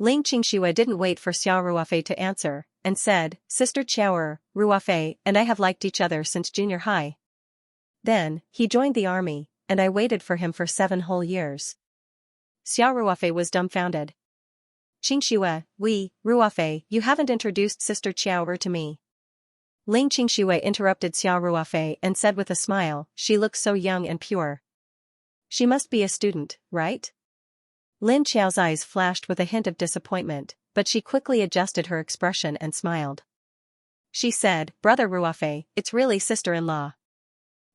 Ling Qingxue didn't wait for Xiao Ruofei to answer, and said, "Sister Xiaoer, Ruofei and I have liked each other since junior high. Then, he joined the army, and I waited for him for 7 whole years." Xiao Ruofei was dumbfounded. "Qingxue, Ruofei, you haven't introduced Sister Xiaoer to me." Ling Qingxue interrupted Xiao Ruofei and said with a smile, "She looks so young and pure. She must be a student, right?" Lin Xiao's eyes flashed with a hint of disappointment, but she quickly adjusted her expression and smiled. She said, "Brother Ruofei, it's really sister-in-law.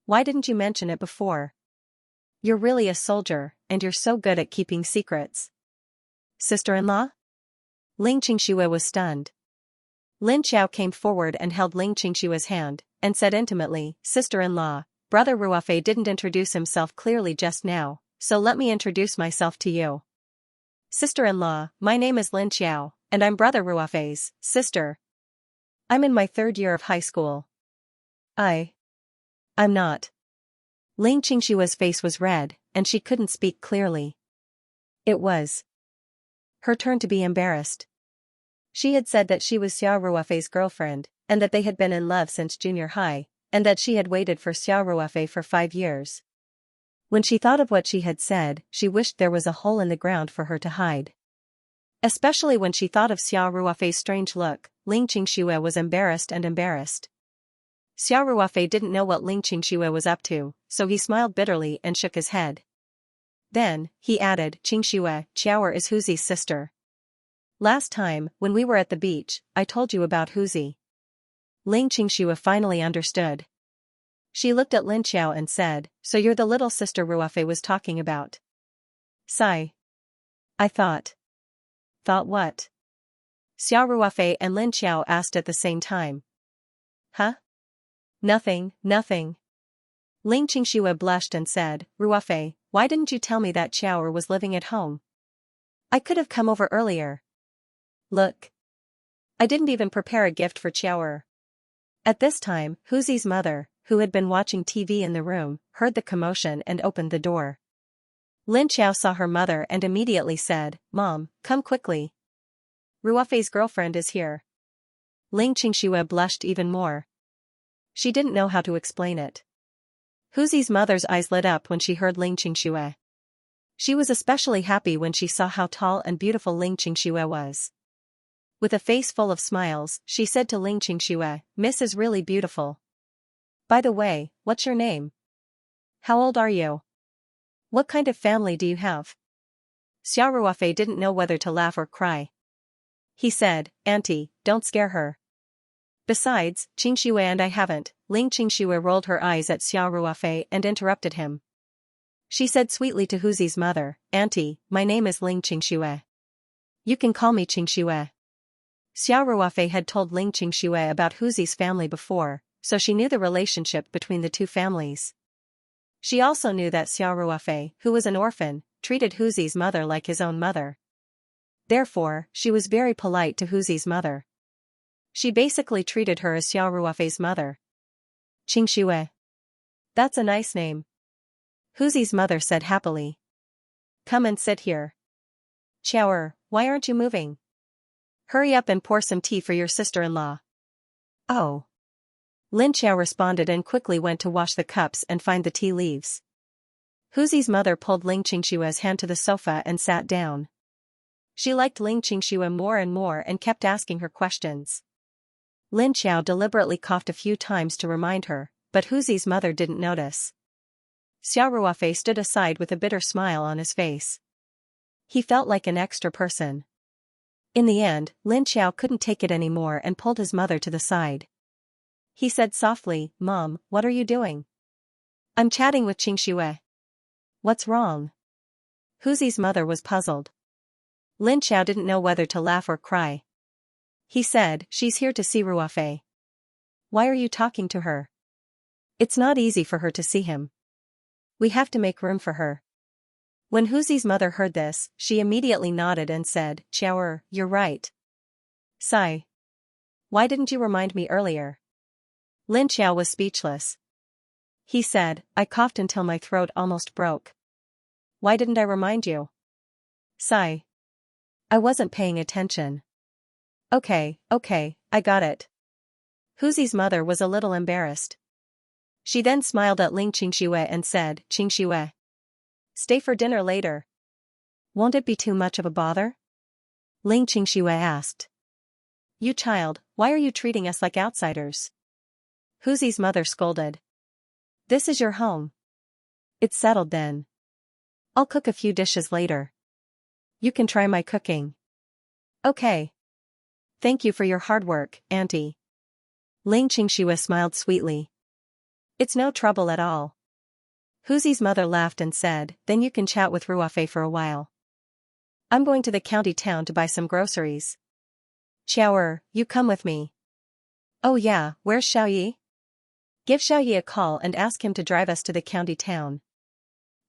Why didn't you mention it before? You're really a soldier, and you're so good at keeping secrets." "Sister-in-law?" Ling Qingxue was stunned. Lin Xiao came forward and held Ling Qingxue's hand, and said intimately, "Sister-in-law, Brother Ruofei didn't introduce himself clearly just now, so let me introduce myself to you. Sister-in-law, my name is Lin Xiao, and I'm Brother Ruofei's sister. I'm in my 3rd year of high school." I'm not." Ling Qingxue's face was red, and she couldn't speak clearly. It was her turn to be embarrassed. She had said that she was Xiao Ruofei's girlfriend, and that they had been in love since junior high, and that she had waited for Xiao Ruofei for 5 years. When she thought of what she had said, she wished there was a hole in the ground for her to hide. Especially when she thought of Xiao Ruofei's strange look, Ling Qingxue was embarrassed and embarrassed. Xiao Ruofei didn't know what Ling Qingxue was up to, so he smiled bitterly and shook his head. Then, he added, "Qingxue, Xiaoer is Huzi's sister. Last time, when we were at the beach, I told you about Huzi." Ling Qingxue finally understood. She looked at Lin Xiao and said, "So you're the little sister Ruofei was talking about." Sigh. I thought. Thought what? Xiao Ruofei and Lin Xiao asked at the same time. Huh? Nothing. Ling Qingxue blushed and said, "Ruofei, why didn't you tell me that Xiaoer was living at home? I could have come over earlier. Look. I didn't even prepare a gift for Xiaoer." At this time, Huzi's mother, who had been watching TV in the room, heard the commotion and opened the door. Lin Xiao saw her mother and immediately said, "Mom, come quickly. Ruofei's girlfriend is here." Ling Qingxue blushed even more. She didn't know how to explain it. Huzi's mother's eyes lit up when she heard Ling Qingxue. She was especially happy when she saw how tall and beautiful Ling Qingxue was. With a face full of smiles, she said to Ling Qingxue, "Miss is really beautiful. By the way, what's your name? How old are you? What kind of family do you have?" Xiao Ruofei didn't know whether to laugh or cry. He said, "Auntie, don't scare her. Besides, Qingxue and I haven't." Ling Qingxue rolled her eyes at Xiao Ruofei and interrupted him. She said sweetly to Huzi's mother, "Auntie, my name is Ling Qingxue. You can call me Xianxia. Xiao Ruofei had told Ling Xianxia about Huzi's family before, so she knew the relationship between the two families. She also knew that Xiao Ruofei, who was an orphan, treated Huzi's mother like his own mother. Therefore, she was very polite to Huzi's mother. She basically treated her as Xiao Ruofei's mother. Xianxia. That's a nice name. Huzi's mother said happily. Come and sit here. Xiaoer, why aren't you moving? Hurry up and pour some tea for your sister-in-law. Oh. Lin Xiao responded and quickly went to wash the cups and find the tea leaves. Huzi's mother pulled Ling Xianxia's hand to the sofa and sat down. She liked Ling Xianxia more and more and kept asking her questions. Lin Xiao deliberately coughed a few times to remind her, but Huzi's mother didn't notice. Xiao Ruofei stood aside with a bitter smile on his face. He felt like an extra person. In the end, Lin Xiao couldn't take it anymore and pulled his mother to the side. He said softly, Mom, what are you doing? I'm chatting with Xianxia. What's wrong? Huzi's mother was puzzled. Lin Xiao didn't know whether to laugh or cry. He said, she's here to see Ruofei. Why are you talking to her? It's not easy for her to see him. We have to make room for her. When Huzi's mother heard this, she immediately nodded and said, Xiaoer, you're right. Sigh. Why didn't you remind me earlier? Lin Xiao was speechless. He said, I coughed until my throat almost broke. Why didn't I remind you? Sigh. I wasn't paying attention. Okay, I got it. Huzi's mother was a little embarrassed. She then smiled at Ling Xianxia and said, Xianxia. Stay for dinner later. Won't it be too much of a bother? Ling Xianxia asked. You child, why are you treating us like outsiders? Huzi's mother scolded. This is your home. It's settled then. I'll cook a few dishes later. You can try my cooking. Okay. Thank you for your hard work, Auntie. Ling Xianxia smiled sweetly. It's no trouble at all. Huzi's mother laughed and said, then you can chat with Ruofei for a while. I'm going to the county town to buy some groceries. Xiaoer, you come with me. Oh yeah, where's Xiaoyi? Give Xiaoyi a call and ask him to drive us to the county town.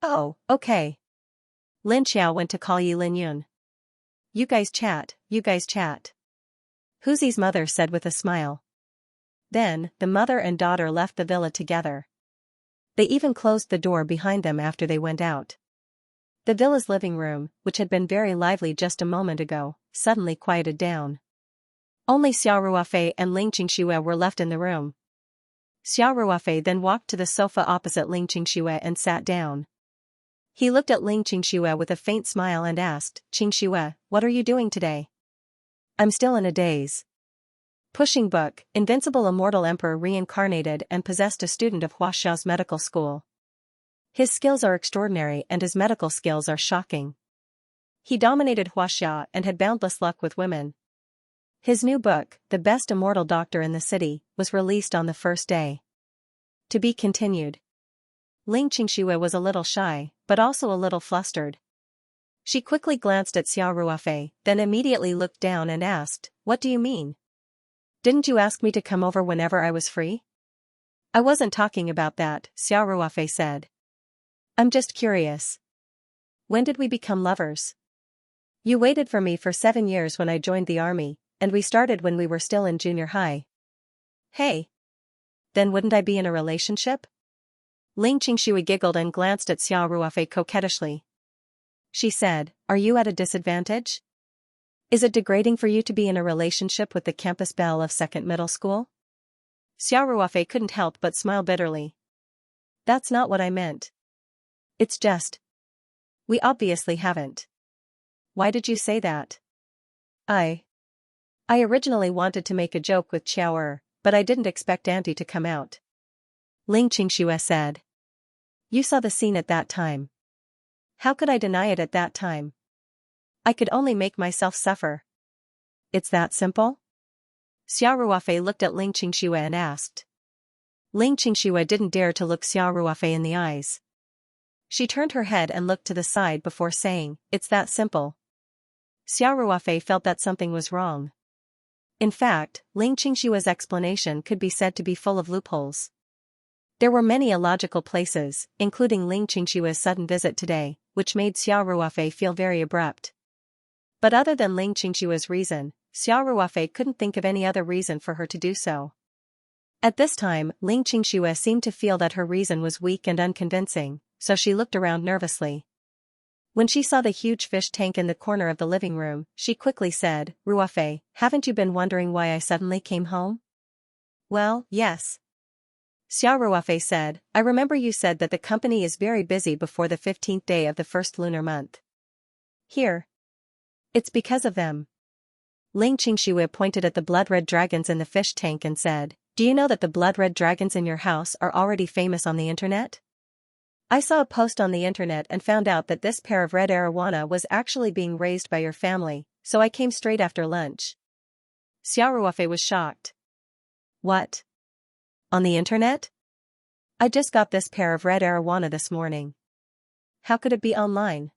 Oh, okay. Lin Xiao went to call Yi Lin Yun. You guys chat. Huzi's mother said with a smile. Then, the mother and daughter left the villa together. They even closed the door behind them after they went out. The villa's living room, which had been very lively just a moment ago, suddenly quieted down. Only Xiao Ruofei and Ling Xianxia were left in the room. Xiao Ruofei then walked to the sofa opposite Ling Xianxia and sat down. He looked at Ling Xianxia with a faint smile and asked, Xianxia, what are you doing today? I'm still in a daze. Pushing book, Invincible Immortal Emperor reincarnated and possessed a student of Huaxiao's medical school. His skills are extraordinary and his medical skills are shocking. He dominated Huaxia and had boundless luck with women. His new book, The Best Immortal Doctor in the City, was released on the first day. To be continued. Ling Xianxia was a little shy, but also a little flustered. She quickly glanced at Xiao Ruofei, then immediately looked down and asked, What do you mean? Didn't you ask me to come over whenever I was free? I wasn't talking about that, Xiao Ruofei said. I'm just curious. When did we become lovers? You waited for me for 7 years when I joined the army, and we started when we were still in junior high. Hey. Then wouldn't I be in a relationship? Ling Xianxia giggled and glanced at Xiao Ruofei coquettishly. She said, Are you at a disadvantage? Is it degrading for you to be in a relationship with the campus belle of second middle school? Xiao Ruofei couldn't help but smile bitterly. That's not what I meant. It's just. We obviously haven't. Why did you say that? I originally wanted to make a joke with Xiaoer, but I didn't expect Auntie to come out. Ling Xianxia said. You saw the scene at that time. How could I deny it at that time? I could only make myself suffer. It's that simple? Xiao Ruofei looked at Ling Xianxia and asked. Ling Xianxia didn't dare to look Xiao Ruofei in the eyes. She turned her head and looked to the side before saying, It's that simple. Xiao Ruofei felt that something was wrong. In fact, Ling Qingshua's explanation could be said to be full of loopholes. There were many illogical places, including Ling Qingshua's sudden visit today, which made Xiao Ruofei feel very abrupt. But other than Ling Qingshua's reason, Xiao Ruofei couldn't think of any other reason for her to do so. At this time, Ling Qingxue seemed to feel that her reason was weak and unconvincing, so she looked around nervously. When she saw the huge fish tank in the corner of the living room, she quickly said, "Ruofei, haven't you been wondering why I suddenly came home?" "Well, yes." Xiao Ruofei said, "I remember you said that the company is very busy before the 15th day of the first lunar month. Here. It's because of them." Ling Qingxue pointed at the blood-red dragons in the fish tank and said, "Do you know that the blood-red dragons in your house are already famous on the internet? I saw a post on the internet and found out that this pair of red arowana was actually being raised by your family, so I came straight after lunch." Xiao Ruofei was shocked. "What? On the internet? I just got this pair of red arowana this morning. How could it be online?"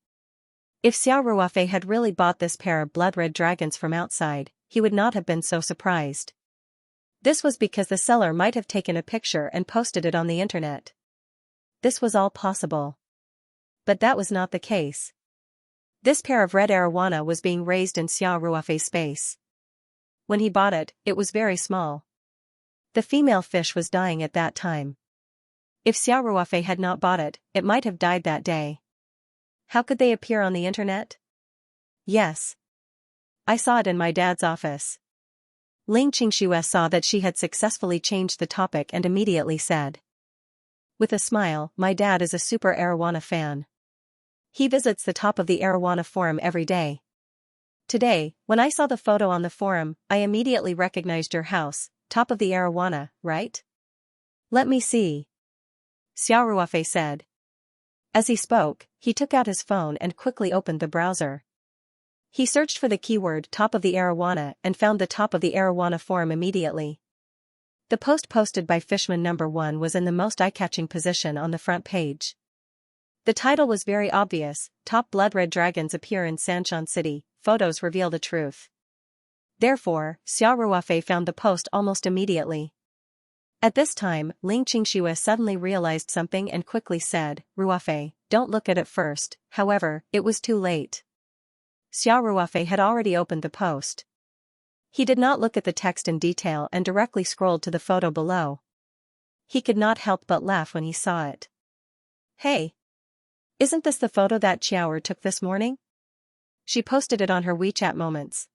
If Xiao Ruofei had really bought this pair of blood-red dragons from outside, he would not have been so surprised. This was because the seller might have taken a picture and posted it on the internet. This was all possible. But that was not the case. This pair of red arowana was being raised in Xiao Ruofei's space. When he bought it, it was very small. The female fish was dying at that time. If Xiao Ruofei had not bought it, it might have died that day. How could they appear on the internet? Yes. I saw it in my dad's office. Ling Qingxue saw that she had successfully changed the topic and immediately said. With a smile, "My dad is a super arowana fan. He visits the top of the arowana forum every day. Today, when I saw the photo on the forum, I immediately recognized your house, top of the arowana, right? Let me see." Xiao Ruofei said. As he spoke, he took out his phone and quickly opened the browser. He searched for the keyword top of the arowana and found the top of the arowana forum immediately. The post posted by Fishman number 1 was in the most eye-catching position on the front page. The title was very obvious: top blood-red dragons appear in Sanshan City, photos reveal the truth. Therefore, Xiao Ruofei found the post almost immediately. At this time, Ling Qingxue suddenly realized something and quickly said, "Ruofei, don't look at it first." However, it was too late. Xiao Ruofei had already opened the post. He did not look at the text in detail and directly scrolled to the photo below. He could not help but laugh when he saw it. "Hey! Isn't this the photo that Xiaoer took this morning? She posted it on her WeChat Moments.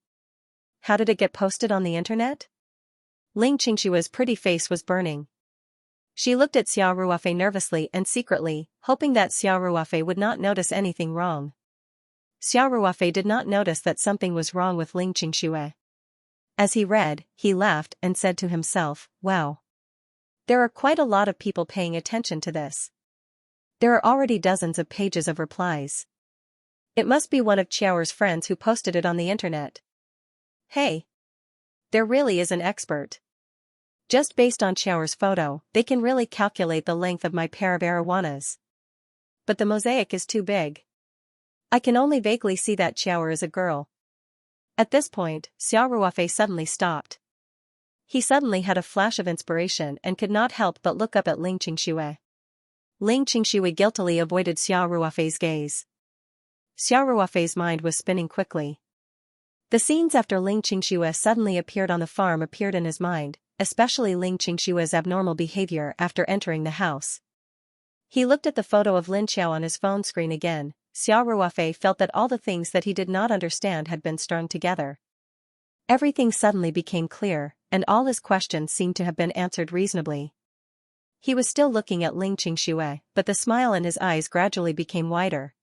How did it get posted on the internet?" Ling Qingshua's pretty face was burning. She looked at Xiao Ruofei nervously and secretly, hoping that Xiao Ruofei would not notice anything wrong. Xiao Ruofei did not notice that something was wrong with Ling Qingxue. As he read, he laughed and said to himself, "Wow. There are quite a lot of people paying attention to this. There are already dozens of pages of replies. It must be one of Xiaoer's friends who posted it on the internet. Hey. There really is an expert. Just based on Xiaoer's photo, they can really calculate the length of my pair of arowanas. But the mosaic is too big. I can only vaguely see that Xiaoer is a girl." At this point, Xiao Ruofei suddenly stopped. He suddenly had a flash of inspiration and could not help but look up at Ling Qingxue. Ling Qingxue guiltily avoided Xiao Ruofei's gaze. Xiao Ruofei's mind was spinning quickly. The scenes after Ling Qingxue suddenly appeared on the farm appeared in his mind, especially Ling Qingshue's abnormal behavior after entering the house. He looked at the photo of Lin Qiao on his phone screen again. Xiao Ruofei felt that all the things that he did not understand had been strung together. Everything suddenly became clear, and all his questions seemed to have been answered reasonably. He was still looking at Ling Qingxue, but the smile in his eyes gradually became wider.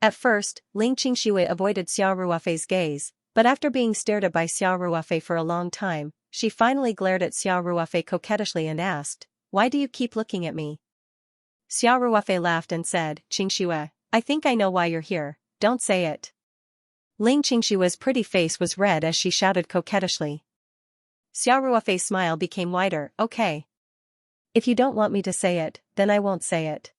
At first, Ling Qingxue avoided Xiao Ruofei's gaze, but after being stared at by Xiao Ruofei for a long time, she finally glared at Xiao Ruofei coquettishly and asked, "Why do you keep looking at me?" Xiao Ruofei laughed and said, "Qingxue, I think I know why you're here, don't say it." Ling Qingshue's pretty face was red as she shouted coquettishly. Xiao Ruofei's smile became wider, "Okay. If you don't want me to say it, then I won't say it."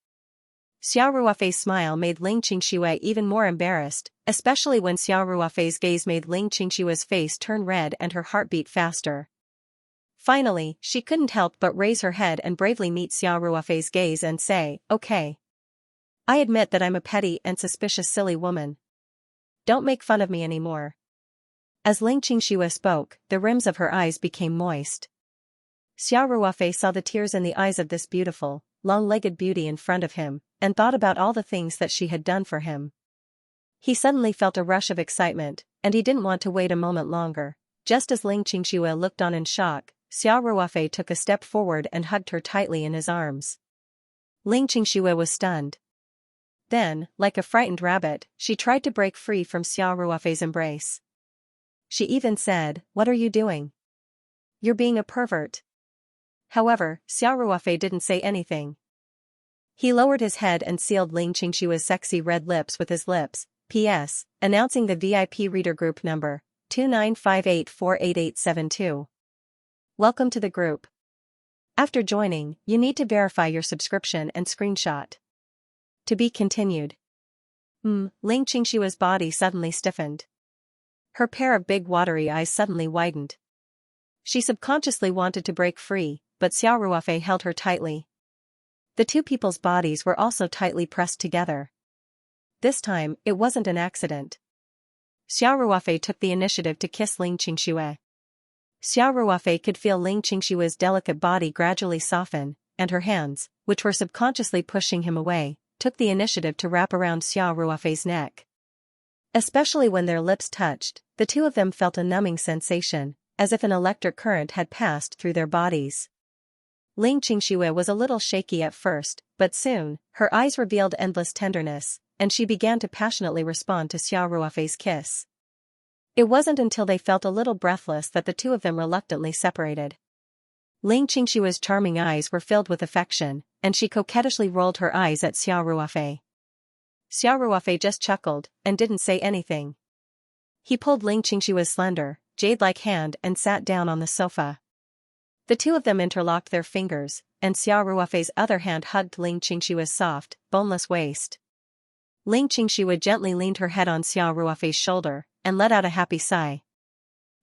Xiao Ruofei's smile made Ling Qingshui even more embarrassed, especially when Xiao Ruofei's gaze made Ling Qingshui's face turn red and her heart beat faster. Finally, she couldn't help but raise her head and bravely meet Xiao Ruofei's gaze and say, "Okay. I admit that I'm a petty and suspicious silly woman. Don't make fun of me anymore." As Ling Qingshui spoke, the rims of her eyes became moist. Xiao Ruofei saw the tears in the eyes of this beautiful, long-legged beauty in front of him, and thought about all the things that she had done for him. He suddenly felt a rush of excitement, and he didn't want to wait a moment longer. Just as Ling Qingshui looked on in shock, Xiao Ruofei took a step forward and hugged her tightly in his arms. Ling Qingshui was stunned. Then, like a frightened rabbit, she tried to break free from Xiao Ruofei's embrace. She even said, "What are you doing? You're being a pervert." However, Xiao Ruofei didn't say anything. He lowered his head and sealed Ling Qingshui's sexy red lips with his lips. P.S. Announcing the VIP reader group number, 2958488872. Welcome to the group. After joining, you need to verify your subscription and screenshot. To be continued. Ling Qingshui's body suddenly stiffened. Her pair of big watery eyes suddenly widened. She subconsciously wanted to break free, but Xiao Ruofei held her tightly. The two people's bodies were also tightly pressed together. This time, it wasn't an accident. Xiao Ruofei took the initiative to kiss Ling Qingshui. Xiao Ruofei could feel Ling Qingshui's delicate body gradually soften, and her hands, which were subconsciously pushing him away, took the initiative to wrap around Xiao Ruofei's neck. Especially when their lips touched, the two of them felt a numbing sensation, as if an electric current had passed through their bodies. Ling Qingshui was a little shaky at first, but soon, her eyes revealed endless tenderness, and she began to passionately respond to Xiao Ruofei's kiss. It wasn't until they felt a little breathless that the two of them reluctantly separated. Ling Qingshui's charming eyes were filled with affection, and she coquettishly rolled her eyes at Xiao Ruofei. Xiao Ruofei just chuckled, and didn't say anything. He pulled Ling Qingshui's slender, jade-like hand and sat down on the sofa. The two of them interlocked their fingers, and Xiao Ruofei's other hand hugged Ling Qingshui's soft, boneless waist. Ling Qingshui gently leaned her head on Xiao Ruofei's shoulder, and let out a happy sigh.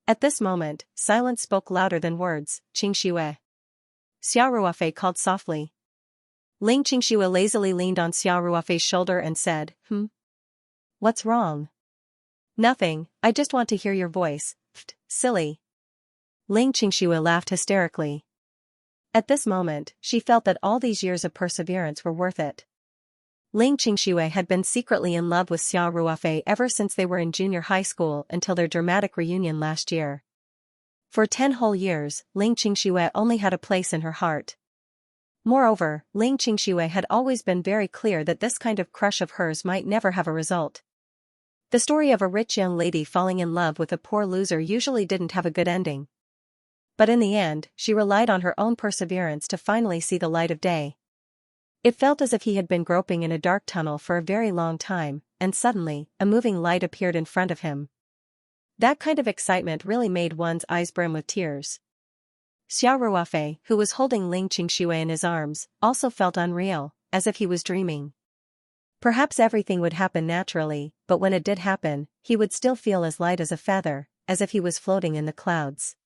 At this moment, silence spoke louder than words. "Qingshui." Xiao Ruofei called softly. Ling Qingshui lazily leaned on Xiao Ruofei's shoulder and said, What's wrong?" "Nothing, I just want to hear your voice." "Pfft, silly." Ling Qingshui laughed hysterically. At this moment, she felt that all these years of perseverance were worth it. Ling Qingshui had been secretly in love with Xiao Ruofei ever since they were in junior high school until their dramatic reunion last year. For 10 whole years, Ling Qingshui only had a place in her heart. Moreover, Ling Qingshui had always been very clear that this kind of crush of hers might never have a result. The story of a rich young lady falling in love with a poor loser usually didn't have a good ending. But in the end, she relied on her own perseverance to finally see the light of day. It felt as if he had been groping in a dark tunnel for a very long time, and suddenly, a moving light appeared in front of him. That kind of excitement really made one's eyes brim with tears. Xiao Ruofei, who was holding Ling Qingshui in his arms, also felt unreal, as if he was dreaming. Perhaps everything would happen naturally, but when it did happen, he would still feel as light as a feather, as if he was floating in the clouds.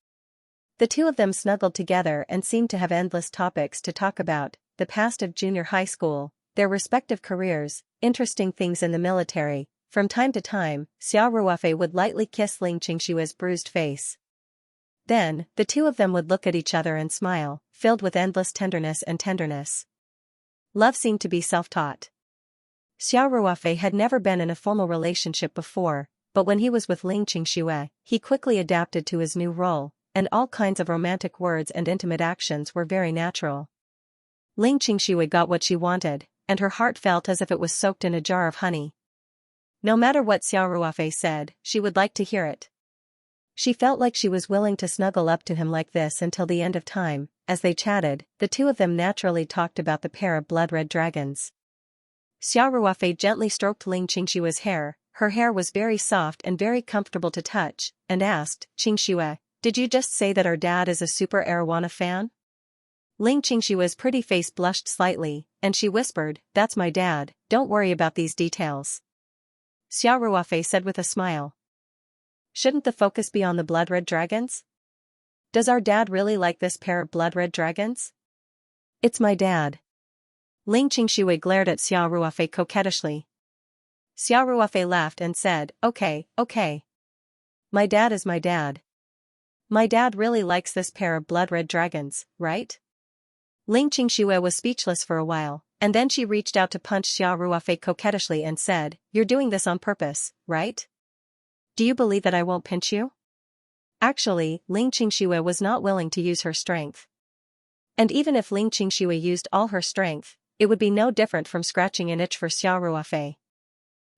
The two of them snuggled together and seemed to have endless topics to talk about: the past of junior high school, their respective careers, interesting things in the military. From time to time, Xiao Ruofei would lightly kiss Ling Qingshui's bruised face. Then, the two of them would look at each other and smile, filled with endless tenderness. Love seemed to be self-taught. Xiao Ruofei had never been in a formal relationship before, but when he was with Ling Qingshui, he quickly adapted to his new role, and all kinds of romantic words and intimate actions were very natural. Ling Qingshui got what she wanted, and her heart felt as if it was soaked in a jar of honey. No matter what Xiao Ruofei said, she would like to hear it. She felt like she was willing to snuggle up to him like this until the end of time. As they chatted, the two of them naturally talked about the pair of blood-red dragons. Xiao Ruofei gently stroked Ling Qingshui's hair. Her hair was very soft and very comfortable to touch, and asked, "Qingshui, did you just say that our dad is a super arowana fan?" Ling Qingshua's pretty face blushed slightly, and she whispered, "That's my dad, don't worry about these details." Xiao Ruofei said with a smile. "Shouldn't the focus be on the blood-red dragons? Does our dad really like this pair of blood-red dragons?" "It's my dad." Ling Qingxue glared at Xiao Ruofei coquettishly. Xiao Ruofei laughed and said, "Okay, okay. My dad is my dad. My dad really likes this pair of blood-red dragons, right?" Ling Qingxue was speechless for a while, and then she reached out to punch Xiao Ruofei coquettishly and said, "You're doing this on purpose, right? Do you believe that I won't pinch you?" Actually, Ling Qingxue was not willing to use her strength. And even if Ling Qingxue used all her strength, it would be no different from scratching an itch for Xiao Ruofei.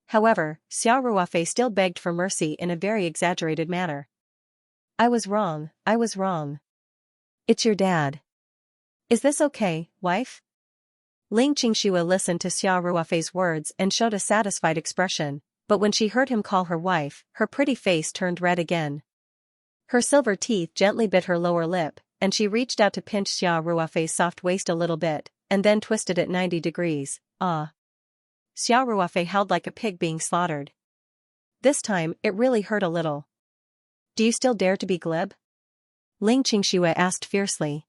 However, Xiao Ruofei still begged for mercy in a very exaggerated manner. I was wrong. It's your dad. Is this okay, wife?" Ling Qingxue listened to Xiao Ruofei's words and showed a satisfied expression, but when she heard him call her wife, her pretty face turned red again. Her silver teeth gently bit her lower lip, and she reached out to pinch Xiao Ruofei's soft waist a little bit, and then twisted it 90 degrees. Ah! Xiao Ruofei howled like a pig being slaughtered. This time, it really hurt a little. "Do you still dare to be glib?" Ling Qingxue asked fiercely.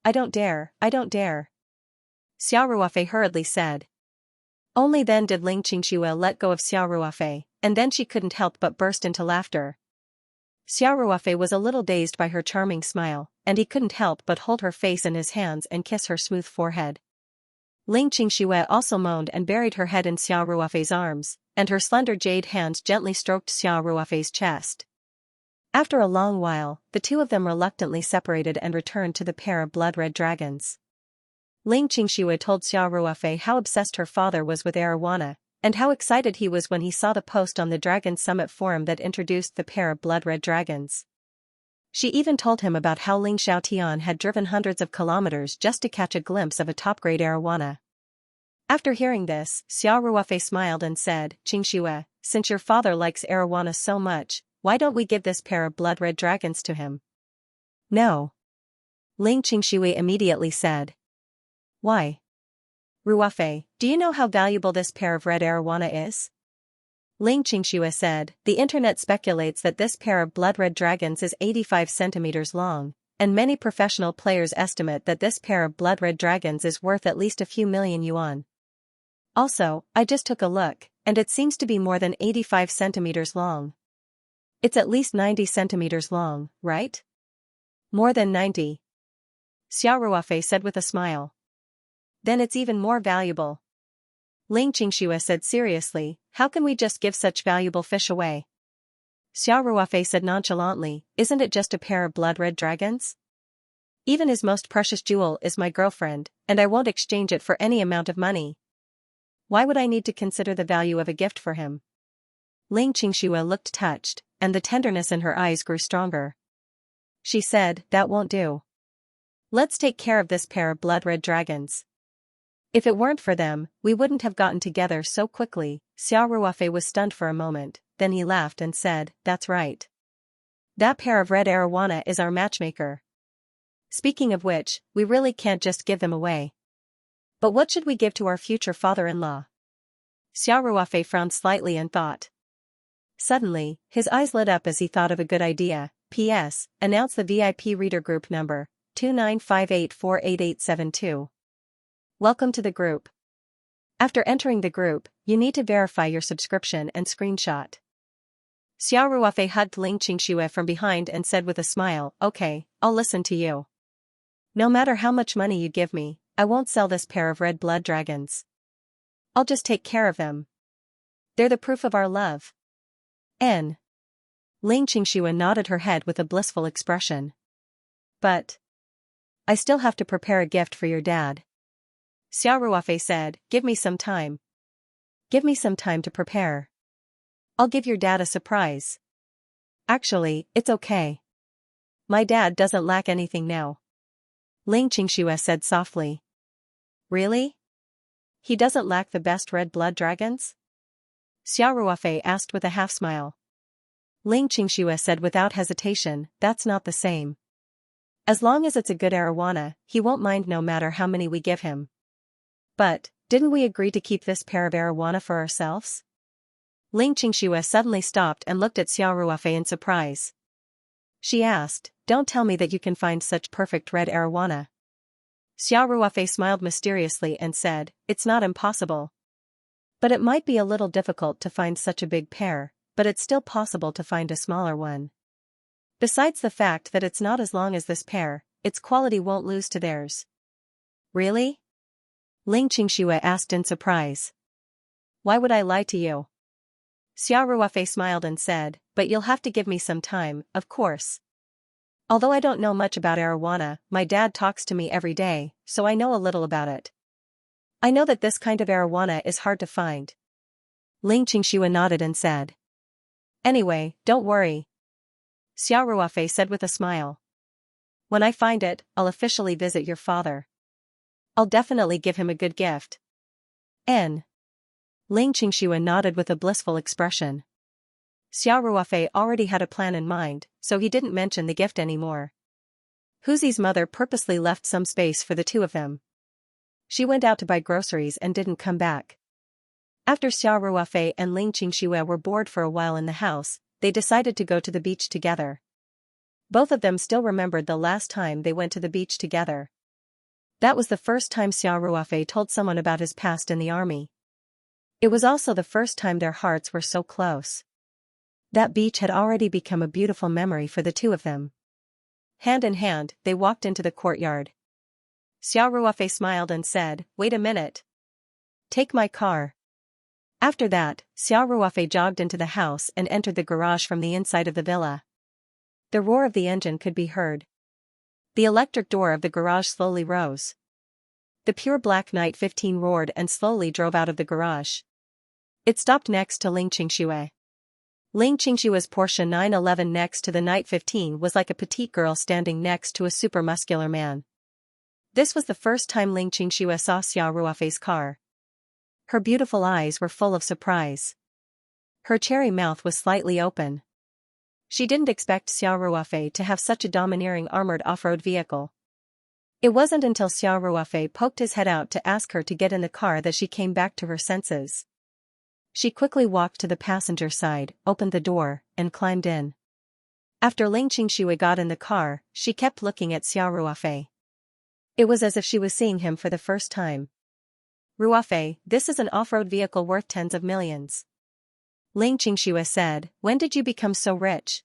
I don't dare. Xiao Ruofei hurriedly said. Only then did Ling Qingxue let go of Xiao Ruofei, and then she couldn't help but burst into laughter. Xiao Ruofei was a little dazed by her charming smile, and he couldn't help but hold her face in his hands and kiss her smooth forehead. Ling Qingxue also moaned and buried her head in Xiao Ruofei's arms, and her slender jade hands gently stroked Xiao Ruofei's chest. After a long while, the two of them reluctantly separated and returned to the pair of blood-red dragons. Ling Qingxue told Xiao Ruofei how obsessed her father was with arowana, and how excited he was when he saw the post on the Dragon Summit forum that introduced the pair of blood-red dragons. She even told him about how Ling Xiaotian had driven hundreds of kilometers just to catch a glimpse of a top-grade arowana. After hearing this, Xiao Ruofei smiled and said, "Qingxue, since your father likes arowana so much, why don't we give this pair of blood-red dragons to him?" "No." Ling Qingxue immediately said. "Why?" "Ruofei, do you know how valuable this pair of red arowana is?" Ling Qingxue said, "The internet speculates that this pair of blood-red dragons is 85 centimeters long, and many professional players estimate that this pair of blood-red dragons is worth at least a few million yuan. Also, I just took a look, and it seems to be more than 85 centimeters long. It's at least 90 centimeters long, right?" "More than 90. Xiao Ruofei said with a smile. "Then it's even more valuable." Ling Qingxue said seriously, "How can we just give such valuable fish away?" Xiao Ruofei said nonchalantly, "Isn't it just a pair of blood-red dragons? Even his most precious jewel is my girlfriend, and I won't exchange it for any amount of money. Why would I need to consider the value of a gift for him?" Ling Qingxue looked touched, and the tenderness in her eyes grew stronger. She said, "That won't do. Let's take care of this pair of blood-red dragons. If it weren't for them, we wouldn't have gotten together so quickly." Xiao Ruofei was stunned for a moment, then he laughed and said, "That's right. That pair of red arowana is our matchmaker. Speaking of which, we really can't just give them away. But what should we give to our future father-in-law?" Xiao Ruofei frowned slightly and thought. Suddenly, his eyes lit up as he thought of a good idea. "P.S. Announce the VIP reader group number, 2958488872. Welcome to the group. After entering the group, you need to verify your subscription and screenshot." Xiao Ruofei hugged Ling Qingxue from behind and said with a smile, "Okay, I'll listen to you. No matter how much money you give me, I won't sell this pair of red blood dragons. I'll just take care of them. They're the proof of our love." Ling Qingxue nodded her head with a blissful expression. "But I still have to prepare a gift for your dad." Xiao Ruofei said, "Give me some time. Give me some time to prepare. I'll give your dad a surprise. Actually, it's okay. My dad doesn't lack anything now." Ling Qingxue said softly. "Really? He doesn't lack the best red blood dragons?" Xiao Ruofei asked with a half-smile. Ling Qingxue said without hesitation, "That's not the same. As long as it's a good arowana, he won't mind no matter how many we give him. But, didn't we agree to keep this pair of arowana for ourselves? Ling Qingxue suddenly stopped and looked at Xiao Ruofei in surprise. She asked, "Don't tell me that you can find such perfect red arowana." Xiao Ruofei smiled mysteriously and said, "It's not impossible. But it might be a little difficult to find such a big pair, but it's still possible to find a smaller one. Besides the fact that it's not as long as this pair, its quality won't lose to theirs." "Really?" Ling Qingxue asked in surprise. "Why would I lie to you?" Xiao Ruofei smiled and said, "But you'll have to give me some time, of course. Although I don't know much about arowana, my dad talks to me every day, so I know a little about it. I know that this kind of arowana is hard to find." Ling Qingxue nodded and said, "Anyway, don't worry," Xiao Ruofei said with a smile. "When I find it, I'll officially visit your father. I'll definitely give him a good gift." N. Ling Qingxue nodded with a blissful expression. Xiao Ruofei already had a plan in mind, so he didn't mention the gift anymore. Huzi's mother purposely left some space for the two of them. She went out to buy groceries and didn't come back. After Xiao Ruofei and Ling Qingxue were bored for a while in the house, they decided to go to the beach together. Both of them still remembered the last time they went to the beach together. That was the first time Xiao Ruofei told someone about his past in the army. It was also the first time their hearts were so close. That beach had already become a beautiful memory for the two of them. Hand in hand, they walked into the courtyard. Xiao Ruofei smiled and said, "Wait a minute. Take my car." After that, Xiao Ruofei jogged into the house and entered the garage from the inside of the villa. The roar of the engine could be heard. The electric door of the garage slowly rose. The pure black Night 15 roared and slowly drove out of the garage. It stopped next to Ling Qingxue. Ling Qingxue's Porsche 911 next to the Night 15 was like a petite girl standing next to a super muscular man. This was the first time Ling Qingxue saw Xiao Ruofei's car. Her beautiful eyes were full of surprise. Her cherry mouth was slightly open. She didn't expect Xiao Ruofei to have such a domineering armored off-road vehicle. It wasn't until Xiao Ruofei poked his head out to ask her to get in the car that she came back to her senses. She quickly walked to the passenger side, opened the door, and climbed in. After Ling Qingxue got in the car, she kept looking at Xiao Ruofei. It was as if she was seeing him for the first time. "Ruofei, this is an off-road vehicle worth tens of millions." Ling Qingxue said, "When did you become so rich?"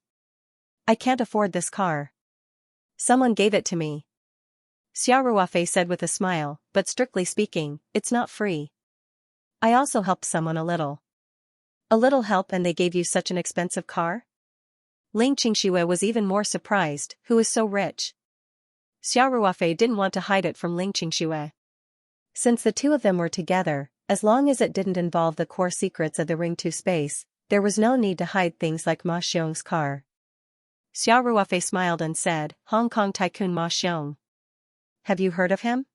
"I can't afford this car. Someone gave it to me." Xiao Ruofei said with a smile, "But strictly speaking, it's not free. I also helped someone a little." "A little help and they gave you such an expensive car?" Ling Qingxue was even more surprised, who is so rich? Xiao Ruofei didn't want to hide it from Ling Qingxue. Since the two of them were together, as long as it didn't involve the core secrets of the Ring 2 space, there was no need to hide things like Ma Xiong's car. Xiao Ruofei smiled and said, "Hong Kong tycoon Ma Xiong. Have you heard of him?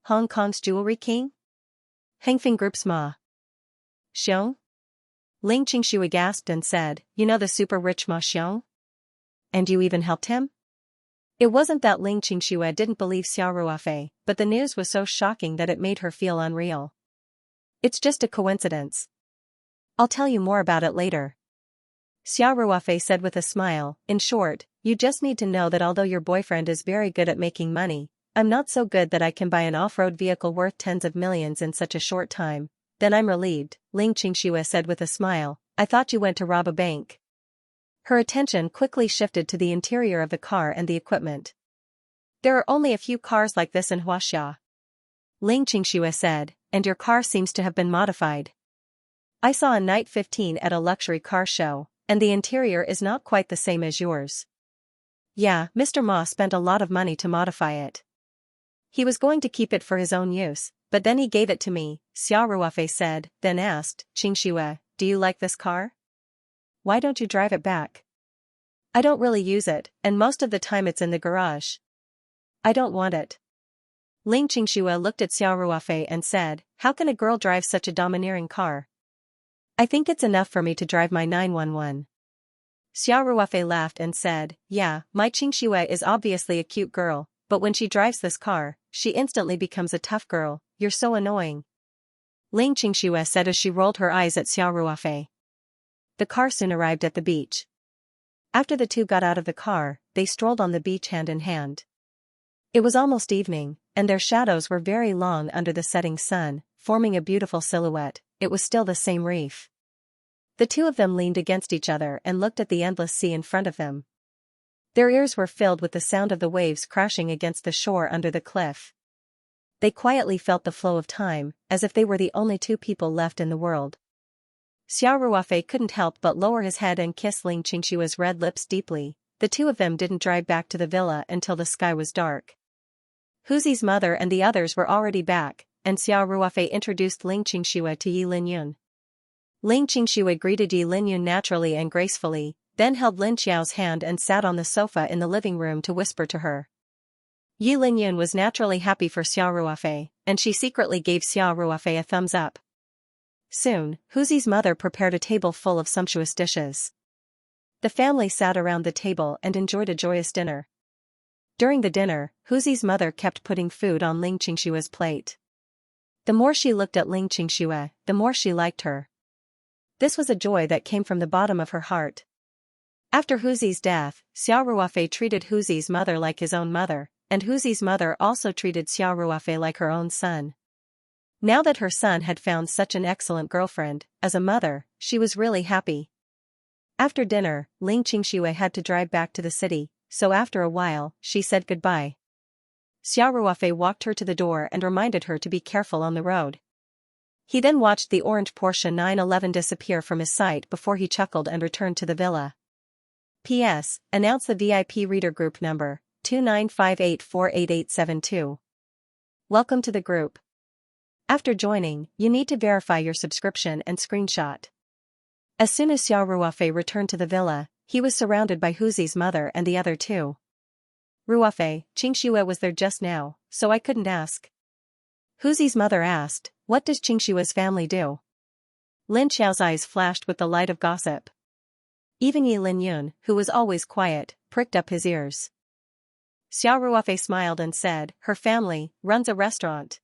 Hong Kong's jewelry king? Hengfeng Group's Ma Xiong?" Ling Qingxue gasped and said, "You know the super rich Ma Xiong? And you even helped him?" It wasn't that Ling Qingxue didn't believe Xiao Ruofei, but the news was so shocking that it made her feel unreal. "It's just a coincidence. I'll tell you more about it later," Xiao Ruofei said with a smile. "In short, you just need to know that although your boyfriend is very good at making money, I'm not so good that I can buy an off-road vehicle worth tens of millions in such a short time." "Then I'm relieved," Ling Qingxue said with a smile. "I thought you went to rob a bank." Her attention quickly shifted to the interior of the car and the equipment. "There are only a few cars like this in Huaxia," Ling Qingxue said, "and your car seems to have been modified. I saw a Night 15 at a luxury car show, and the interior is not quite the same as yours." "Yeah, Mr. Ma spent a lot of money to modify it. He was going to keep it for his own use, but then he gave it to me," Xiao Ruofei said, then asked, "Qingxue, do you like this car? Why don't you drive it back?" "I don't really use it, and most of the time it's in the garage." "I don't want it." Ling Qingxue looked at Xiao Ruofei and said, "How can a girl drive such a domineering car? I think it's enough for me to drive my 911. Xiao Ruofei laughed and said, yeah, my Xianxia is obviously a cute girl, but when she drives this car, she instantly becomes a tough girl. You're so annoying. Ling Xianxia said as she rolled her eyes at Xiao Ruofei. The car soon arrived at the beach. After the two got out of the car, they strolled on the beach hand in hand. It was almost evening, and their shadows were very long under the setting sun, forming a beautiful silhouette. It was still the same reef. The two of them leaned against each other and looked at the endless sea in front of them. Their ears were filled with the sound of the waves crashing against the shore under the cliff. They quietly felt the flow of time, as if they were the only two people left in the world. Xiao Ruofei couldn't help but lower his head and kiss Ling Qingshua's red lips deeply. The two of them didn't drive back to the villa until the sky was dark. Huzi's mother and the others were already back, and Xiao Ruofei introduced Ling Qingxue to Yi Linyun. Ling Qingxue greeted Yi Linyun naturally and gracefully, then held Lin Xiao's hand and sat on the sofa in the living room to whisper to her. Yi Linyun was naturally happy for Xiao Ruofei, and she secretly gave Xiao Ruofei a thumbs up. Soon, Huzi's mother prepared a table full of sumptuous dishes. The family sat around the table and enjoyed a joyous dinner. During the dinner, Huzi's mother kept putting food on Ling Qingshue's plate. The more she looked at Ling Qingxue, the more she liked her. This was a joy that came from the bottom of her heart. After Huzi's death, Xiao Ruofei treated Huzi's mother like his own mother, and Huzi's mother also treated Xiao Ruofei like her own son. Now that her son had found such an excellent girlfriend, as a mother, she was really happy. After dinner, Ling Qingxue had to drive back to the city, so after a while, she said goodbye. Xiao Ruofei walked her to the door and reminded her to be careful on the road. He then watched the orange Porsche 911 disappear from his sight before he chuckled and returned to the villa. P.S. Announce the VIP reader group number, 2958488872. Welcome to the group. After joining, you need to verify your subscription and screenshot. As soon as Xiao Ruofei returned to the villa, he was surrounded by Huzi's mother and the other two. Ruofei, Qingxue was there just now, so I couldn't ask. Huzi's mother asked, what does Qingshue's family do? Lin Xiao's eyes flashed with the light of gossip. Even Yi Linyun, who was always quiet, pricked up his ears. Xiao Ruofei smiled and said, her family runs a restaurant.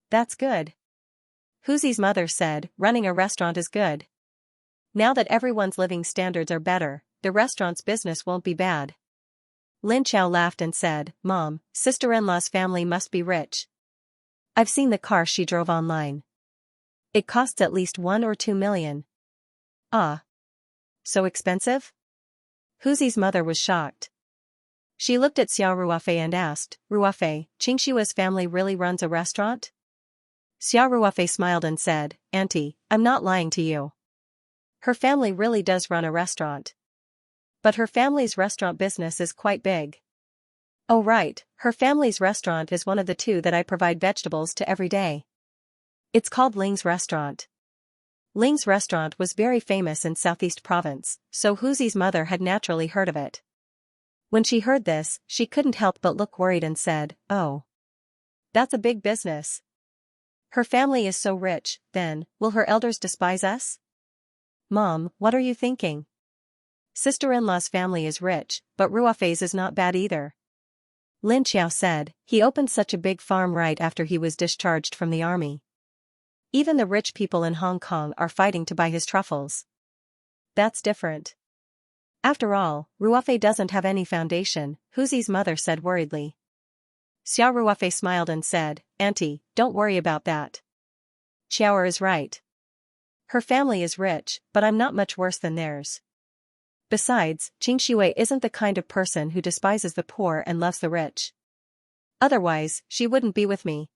That's good. Huzi's mother said, running a restaurant is good. Now that everyone's living standards are better, the restaurant's business won't be bad. Lin Xiao laughed and said, Mom, sister-in-law's family must be rich. I've seen the car she drove online. It costs at least 1 or 2 million. Ah. So expensive? Huzi's mother was shocked. She looked at Xiao Ruofei and asked, Ruofei, Qingshue's family really runs a restaurant? Xiao Ruofei smiled and said, Auntie, I'm not lying to you. Her family really does run a restaurant. But her family's restaurant business is quite big. Oh right, her family's restaurant is one of the two that I provide vegetables to every day. It's called Ling's Restaurant. Ling's Restaurant was very famous in Southeast Province, so Huzi's mother had naturally heard of it. When she heard this, she couldn't help but look worried and said, oh. That's a big business. Her family is so rich, then, will her elders despise us? Mom, what are you thinking? Sister-in-law's family is rich, but Ruofei's is not bad either. Lin Xiao said, he opened such a big farm right after he was discharged from the army. Even the rich people in Hong Kong are fighting to buy his truffles. That's different. After all, Ruofei doesn't have any foundation, Huzi's mother said worriedly. Xiao Ruofei smiled and said, Auntie, don't worry about that. Xiaoer is right. Her family is rich, but I'm not much worse than theirs. Besides, Qingxue isn't the kind of person who despises the poor and loves the rich. Otherwise, she wouldn't be with me.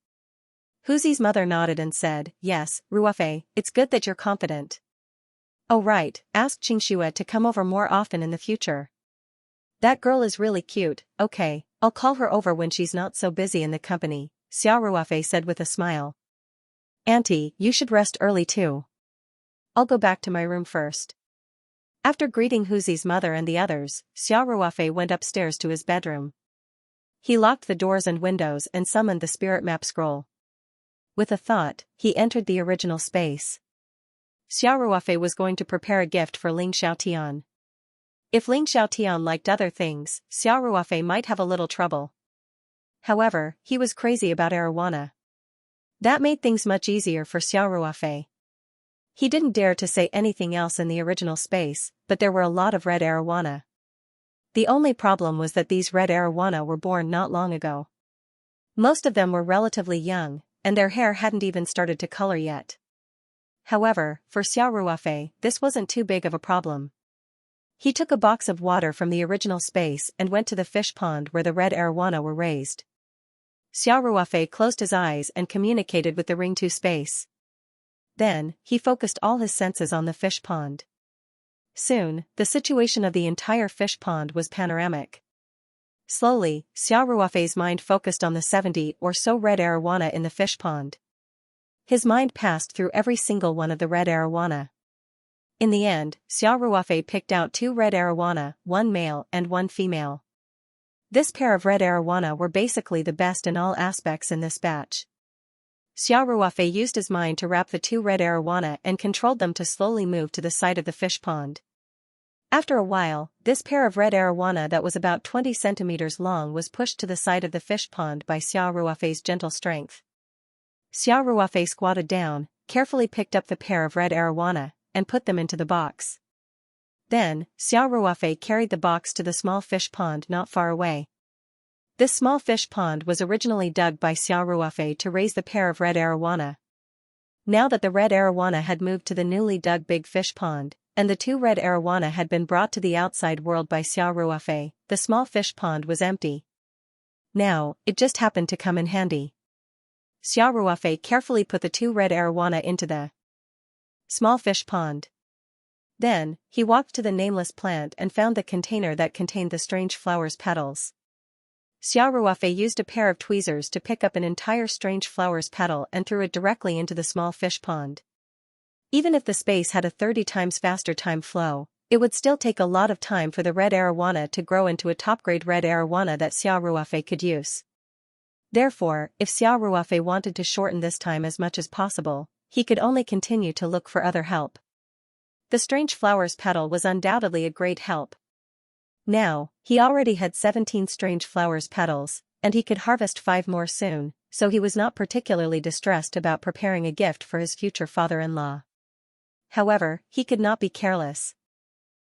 Huzi's mother nodded and said, yes, Ruofei, it's good that you're confident. Oh right, ask Qingxue to come over more often in the future. That girl is really cute, okay, I'll call her over when she's not so busy in the company, Xiao Ruofei said with a smile. Auntie, you should rest early too. I'll go back to my room first. After greeting Huzi's mother and the others, Xiao Ruofei went upstairs to his bedroom. He locked the doors and windows and summoned the spirit map scroll. With a thought, he entered the original space. Xiao Ruofei was going to prepare a gift for Ling Xiaotian. If Ling Xiaotian liked other things, Xiao Ruofei might have a little trouble. However, he was crazy about arowana. That made things much easier for Xiao Ruofei. He didn't dare to say anything else in the original space, but there were a lot of red arowana. The only problem was that these red arowana were born not long ago. Most of them were relatively young, and their hair hadn't even started to color yet. However, for Xiao Ruofei, this wasn't too big of a problem. He took a box of water from the original space and went to the fish pond where the red arowana were raised. Xiao Ruofei closed his eyes and communicated with the Ring 2 space. Then, he focused all his senses on the fish pond. Soon, the situation of the entire fish pond was panoramic. Slowly, Xiao Ruofei's mind focused on the 70 or so red arowana in the fish pond. His mind passed through every single one of the red arowana. In the end, Xiao Ruofei picked out 2 red arowana, 1 male and 1 female. This pair of red arowana were basically the best in all aspects in this batch. Xiao Ruofei used his mind to wrap the 2 red arowana and controlled them to slowly move to the side of the fish pond. After a while, this pair of red arowana that was about 20 centimeters long was pushed to the side of the fish pond by Xiao Ruofei's gentle strength. Xiao Ruofei squatted down, carefully picked up the pair of red arowana, and put them into the box. Then, Xiao Ruofei carried the box to the small fish pond not far away. This small fish pond was originally dug by Xiao Ruofei to raise the pair of red arowana. Now that the red arowana had moved to the newly dug big fish pond, and the 2 red arowana had been brought to the outside world by Xiao Ruofei, the small fish pond was empty. Now, it just happened to come in handy. Xiao Ruofei carefully put the 2 red arowana into the small fish pond. Then, he walked to the nameless plant and found the container that contained the strange flower's petals. Xiao Ruofei used a pair of tweezers to pick up an entire strange flower's petal and threw it directly into the small fish pond. Even if the space had a 30 times faster time flow, it would still take a lot of time for the red arowana to grow into a top-grade red arowana that Xiao Ruofei could use. Therefore, if Xiao Ruofei wanted to shorten this time as much as possible, he could only continue to look for other help. The strange flower's petal was undoubtedly a great help. Now, he already had 17 strange flower's petals, and he could harvest 5 more soon, so he was not particularly distressed about preparing a gift for his future father-in-law. However, he could not be careless.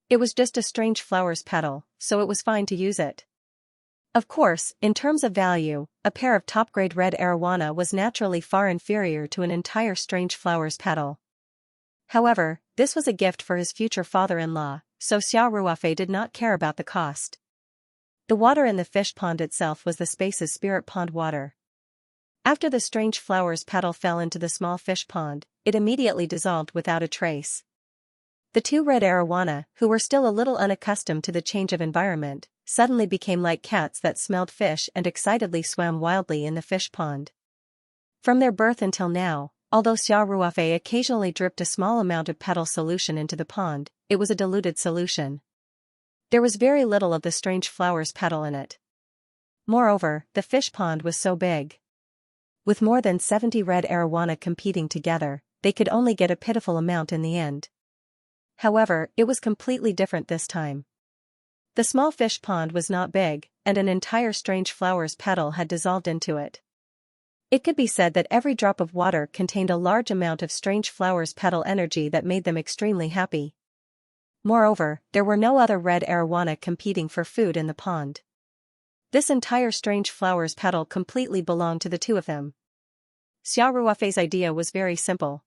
It was just a strange flower's petal, so it was fine to use it. Of course, in terms of value, a pair of top-grade red arowana was naturally far inferior to an entire strange flower's petal. However, this was a gift for his future father-in-law, so Xiao Ruofei did not care about the cost. The water in the fish pond itself was the space's spirit pond water. After the strange flower's petal fell into the small fish pond, it immediately dissolved without a trace. The 2 red arowana, who were still a little unaccustomed to the change of environment, suddenly became like cats that smelled fish and excitedly swam wildly in the fish pond. From their birth until now, although Xiao Ruofei occasionally dripped a small amount of petal solution into the pond, it was a diluted solution. There was very little of the strange flower's petal in it. Moreover, the fish pond was so big. With more than 70 red arowana competing together, they could only get a pitiful amount in the end. However, it was completely different this time. The small fish pond was not big, and an entire strange flower's petal had dissolved into it. It could be said that every drop of water contained a large amount of strange flower's petal energy that made them extremely happy. Moreover, there were no other red arowana competing for food in the pond. This entire strange flower's petal completely belonged to the 2 of them. Xiao Ruofei's idea was very simple.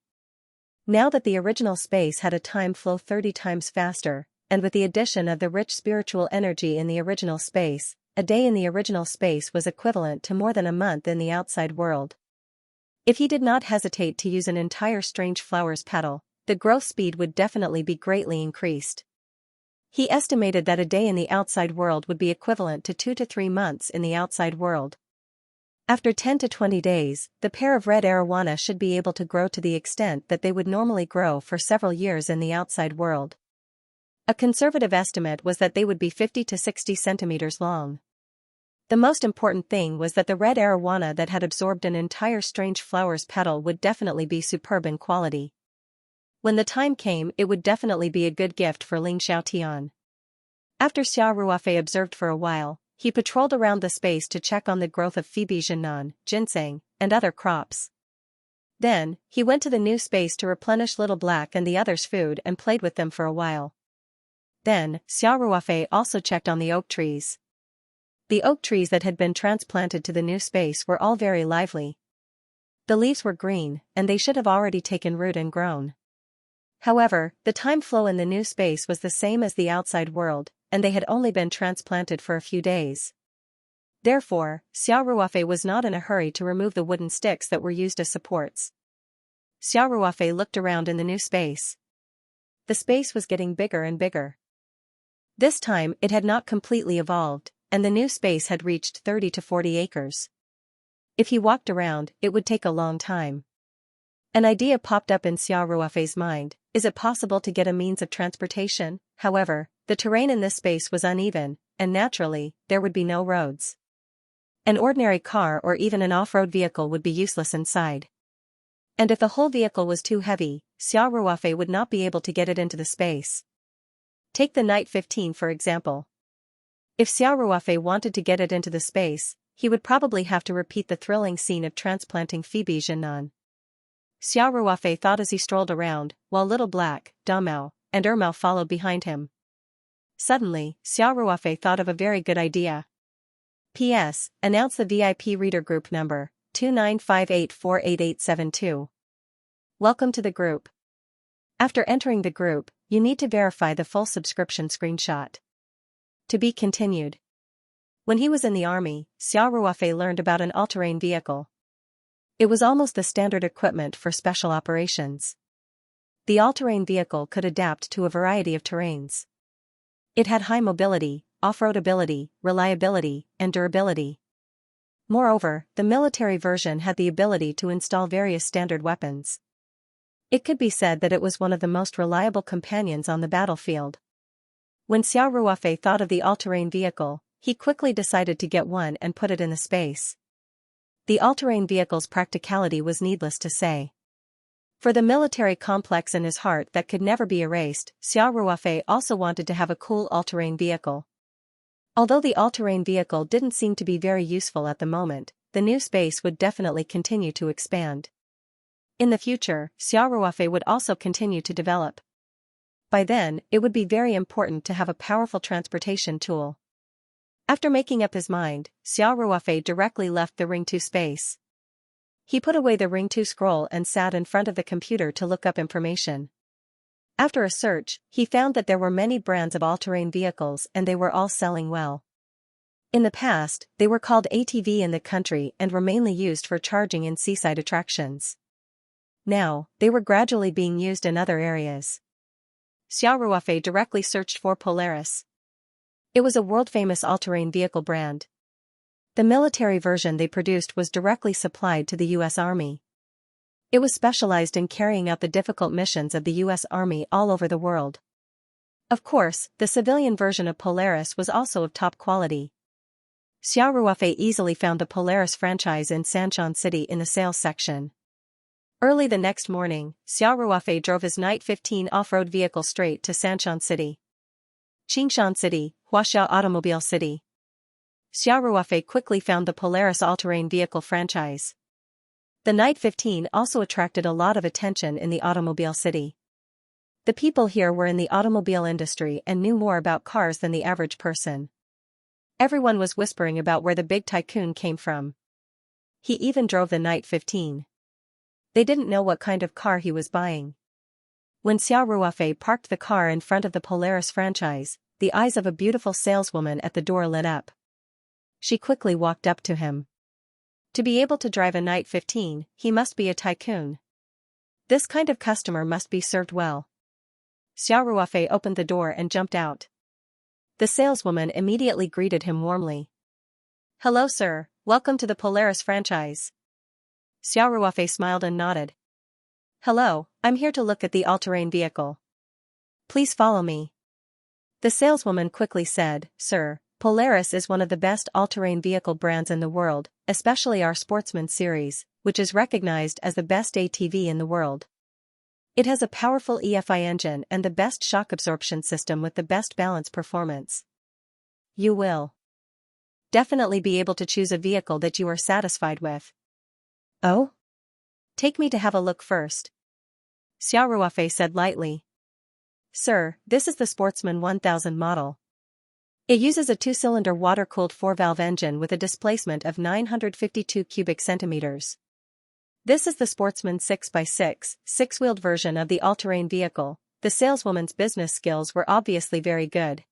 Now that the original space had a time flow 30 times faster, and with the addition of the rich spiritual energy in the original space, a day in the original space was equivalent to more than a month in the outside world. If he did not hesitate to use an entire strange flower's petal, the growth speed would definitely be greatly increased. He estimated that a day in the outside world would be equivalent to 2 to 3 months in the outside world. After 10 to 20 days, the pair of red arowana should be able to grow to the extent that they would normally grow for several years in the outside world. A conservative estimate was that they would be 50 to 60 centimeters long. The most important thing was that the red arowana that had absorbed an entire strange flower's petal would definitely be superb in quality. When the time came, it would definitely be a good gift for Ling Xiaotian. After Xiao Ruofei observed for a while, he patrolled around the space to check on the growth of Phoebe Jinan, ginseng, and other crops. Then, he went to the new space to replenish Little Black and the others' food and played with them for a while. Then, Xiao Ruofei also checked on the oak trees. The oak trees that had been transplanted to the new space were all very lively. The leaves were green, and they should have already taken root and grown. However, the time flow in the new space was the same as the outside world, and they had only been transplanted for a few days. Therefore, Xiao Ruofei was not in a hurry to remove the wooden sticks that were used as supports. Xiao Ruofei looked around in the new space. The space was getting bigger and bigger. This time it had not completely evolved, and the new space had reached 30 to 40 acres. If he walked around, it would take a long time. An idea popped up in Xiao Ruofei's mind: is it possible to get a means of transportation? However, the terrain in this space was uneven, and naturally, there would be no roads. An ordinary car or even an off-road vehicle would be useless inside. And if the whole vehicle was too heavy, Xiao Ruofei would not be able to get it into the space. Take the Night 15 for example. If Xiao Ruofei wanted to get it into the space, he would probably have to repeat the thrilling scene of transplanting Phoebe Jinan. Xiao Ruofei thought as he strolled around, while Little Black, Damao, and Ermao followed behind him. Suddenly, Xiao Ruofei thought of a very good idea. P.S. Announce the VIP reader group number, 2958488872. Welcome to the group. After entering the group, you need to verify the full subscription screenshot. To be continued. When he was in the army, Xiao Ruofei learned about an all-terrain vehicle. It was almost the standard equipment for special operations. The all-terrain vehicle could adapt to a variety of terrains. It had high mobility, off-road ability, reliability, and durability. Moreover, the military version had the ability to install various standard weapons. It could be said that it was one of the most reliable companions on the battlefield. When Xiao Ruofei thought of the all-terrain vehicle, he quickly decided to get one and put it in the space. The all-terrain vehicle's practicality was needless to say. For the military complex in his heart that could never be erased, Xiao Ruofei also wanted to have a cool all-terrain vehicle. Although the all-terrain vehicle didn't seem to be very useful at the moment, the new space would definitely continue to expand. In the future, Xiao Ruofei would also continue to develop. By then, it would be very important to have a powerful transportation tool. After making up his mind, Xiao Ruofei directly left the Ring 2 space. He put away the Ring 2 scroll and sat in front of the computer to look up information. After a search, he found that there were many brands of all-terrain vehicles and they were all selling well. In the past, they were called ATV in the country and were mainly used for charging in seaside attractions. Now, they were gradually being used in other areas. Xiao Ruofei directly searched for Polaris. It was a world-famous all-terrain vehicle brand. The military version they produced was directly supplied to the U.S. Army. It was specialized in carrying out the difficult missions of the U.S. Army all over the world. Of course, the civilian version of Polaris was also of top quality. Xiao Ruofei easily found the Polaris franchise in Xianxia City in the sales section. Early the next morning, Xiao Ruofei drove his Night 15 off-road vehicle straight to Xianxia City. Qingshan City, Huaxiao Automobile City. Xiao Ruofei quickly found the Polaris all-terrain vehicle franchise. The Night 15 also attracted a lot of attention in the automobile city. The people here were in the automobile industry and knew more about cars than the average person. Everyone was whispering about where the big tycoon came from. He even drove the Night 15. They didn't know what kind of car he was buying. When Xiao Ruofei parked the car in front of the Polaris franchise, the eyes of a beautiful saleswoman at the door lit up. She quickly walked up to him. To be able to drive a Night 15, he must be a tycoon. This kind of customer must be served well. Xiao Ruofei opened the door and jumped out. The saleswoman immediately greeted him warmly. "Hello sir, welcome to the Polaris franchise." Xiao Ruofei smiled and nodded. "Hello, I'm here to look at the all-terrain vehicle. Please follow me." The saleswoman quickly said, "Sir, Polaris is one of the best all-terrain vehicle brands in the world, especially our Sportsman series, which is recognized as the best ATV in the world. It has a powerful EFI engine and the best shock absorption system with the best balance performance. You will definitely be able to choose a vehicle that you are satisfied with. Oh? Take me to have a look first. Xiao Ruofei said lightly. Sir, this is the Sportsman 1000 model. It uses a 2-cylinder water-cooled 4-valve engine with a displacement of 952 cubic centimeters. This is the Sportsman 6x6, 6-wheeled version of the all-terrain vehicle. The saleswoman's business skills were obviously very good.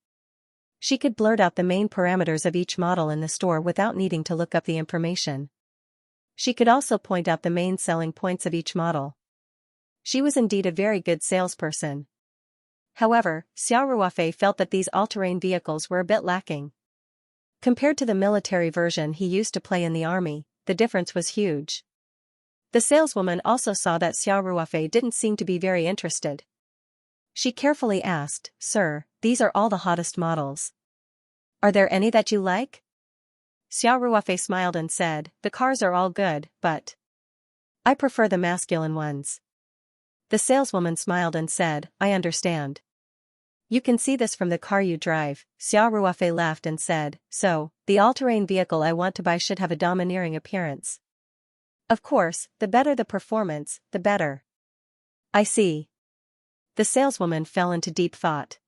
She could blurt out the main parameters of each model in the store without needing to look up the information. She could also point out the main selling points of each model. She was indeed a very good salesperson. However, Xiao Ruofei felt that these all-terrain vehicles were a bit lacking. Compared to the military version he used to play in the army, the difference was huge. The saleswoman also saw that Xiao Ruofei didn't seem to be very interested. She carefully asked, Sir, these are all the hottest models. Are there any that you like? Xiao Ruofei smiled and said, The cars are all good, but I prefer the masculine ones. The saleswoman smiled and said, I understand. You can see this from the car you drive. Xiao Ruofei laughed and said, So, the all-terrain vehicle I want to buy should have a domineering appearance. Of course, the better the performance, the better. I see. The saleswoman fell into deep thought.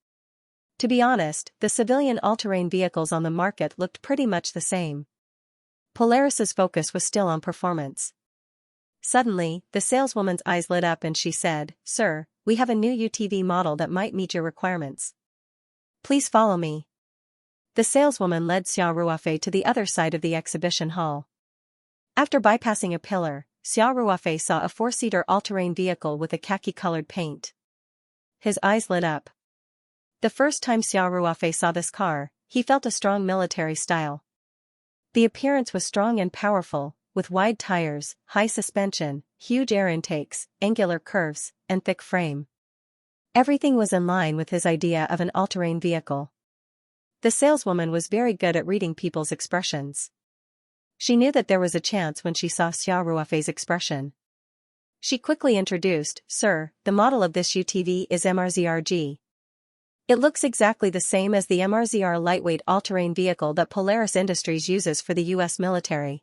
To be honest, the civilian all-terrain vehicles on the market looked pretty much the same. Polaris's focus was still on performance. Suddenly, the saleswoman's eyes lit up and she said, Sir, we have a new UTV model that might meet your requirements. Please follow me. The saleswoman led Xiao Ruofei to the other side of the exhibition hall. After bypassing a pillar, Xiao Ruofei saw a 4-seater all-terrain vehicle with a khaki-colored paint. His eyes lit up. The first time Xiao Ruofei saw this car, he felt a strong military style. The appearance was strong and powerful, with wide tires, high suspension, huge air intakes, angular curves, and thick frame. Everything was in line with his idea of an all-terrain vehicle. The saleswoman was very good at reading people's expressions. She knew that there was a chance when she saw Xiao Ruofei's expression. She quickly introduced, Sir, the model of this UTV is MRZRG. It looks exactly the same as the MRZR lightweight all-terrain vehicle that Polaris Industries uses for the U.S. military.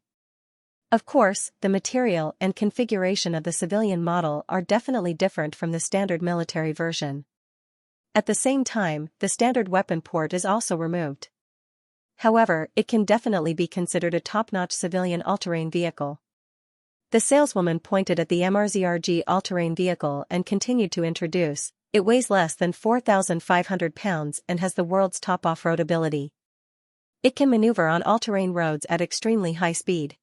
Of course, the material and configuration of the civilian model are definitely different from the standard military version. At the same time, the standard weapon port is also removed. However, it can definitely be considered a top-notch civilian all-terrain vehicle. The saleswoman pointed at the MRZRG all-terrain vehicle and continued to introduce, It weighs less than 4,500 pounds and has the world's top off-road ability. It can maneuver on all-terrain roads at extremely high speed.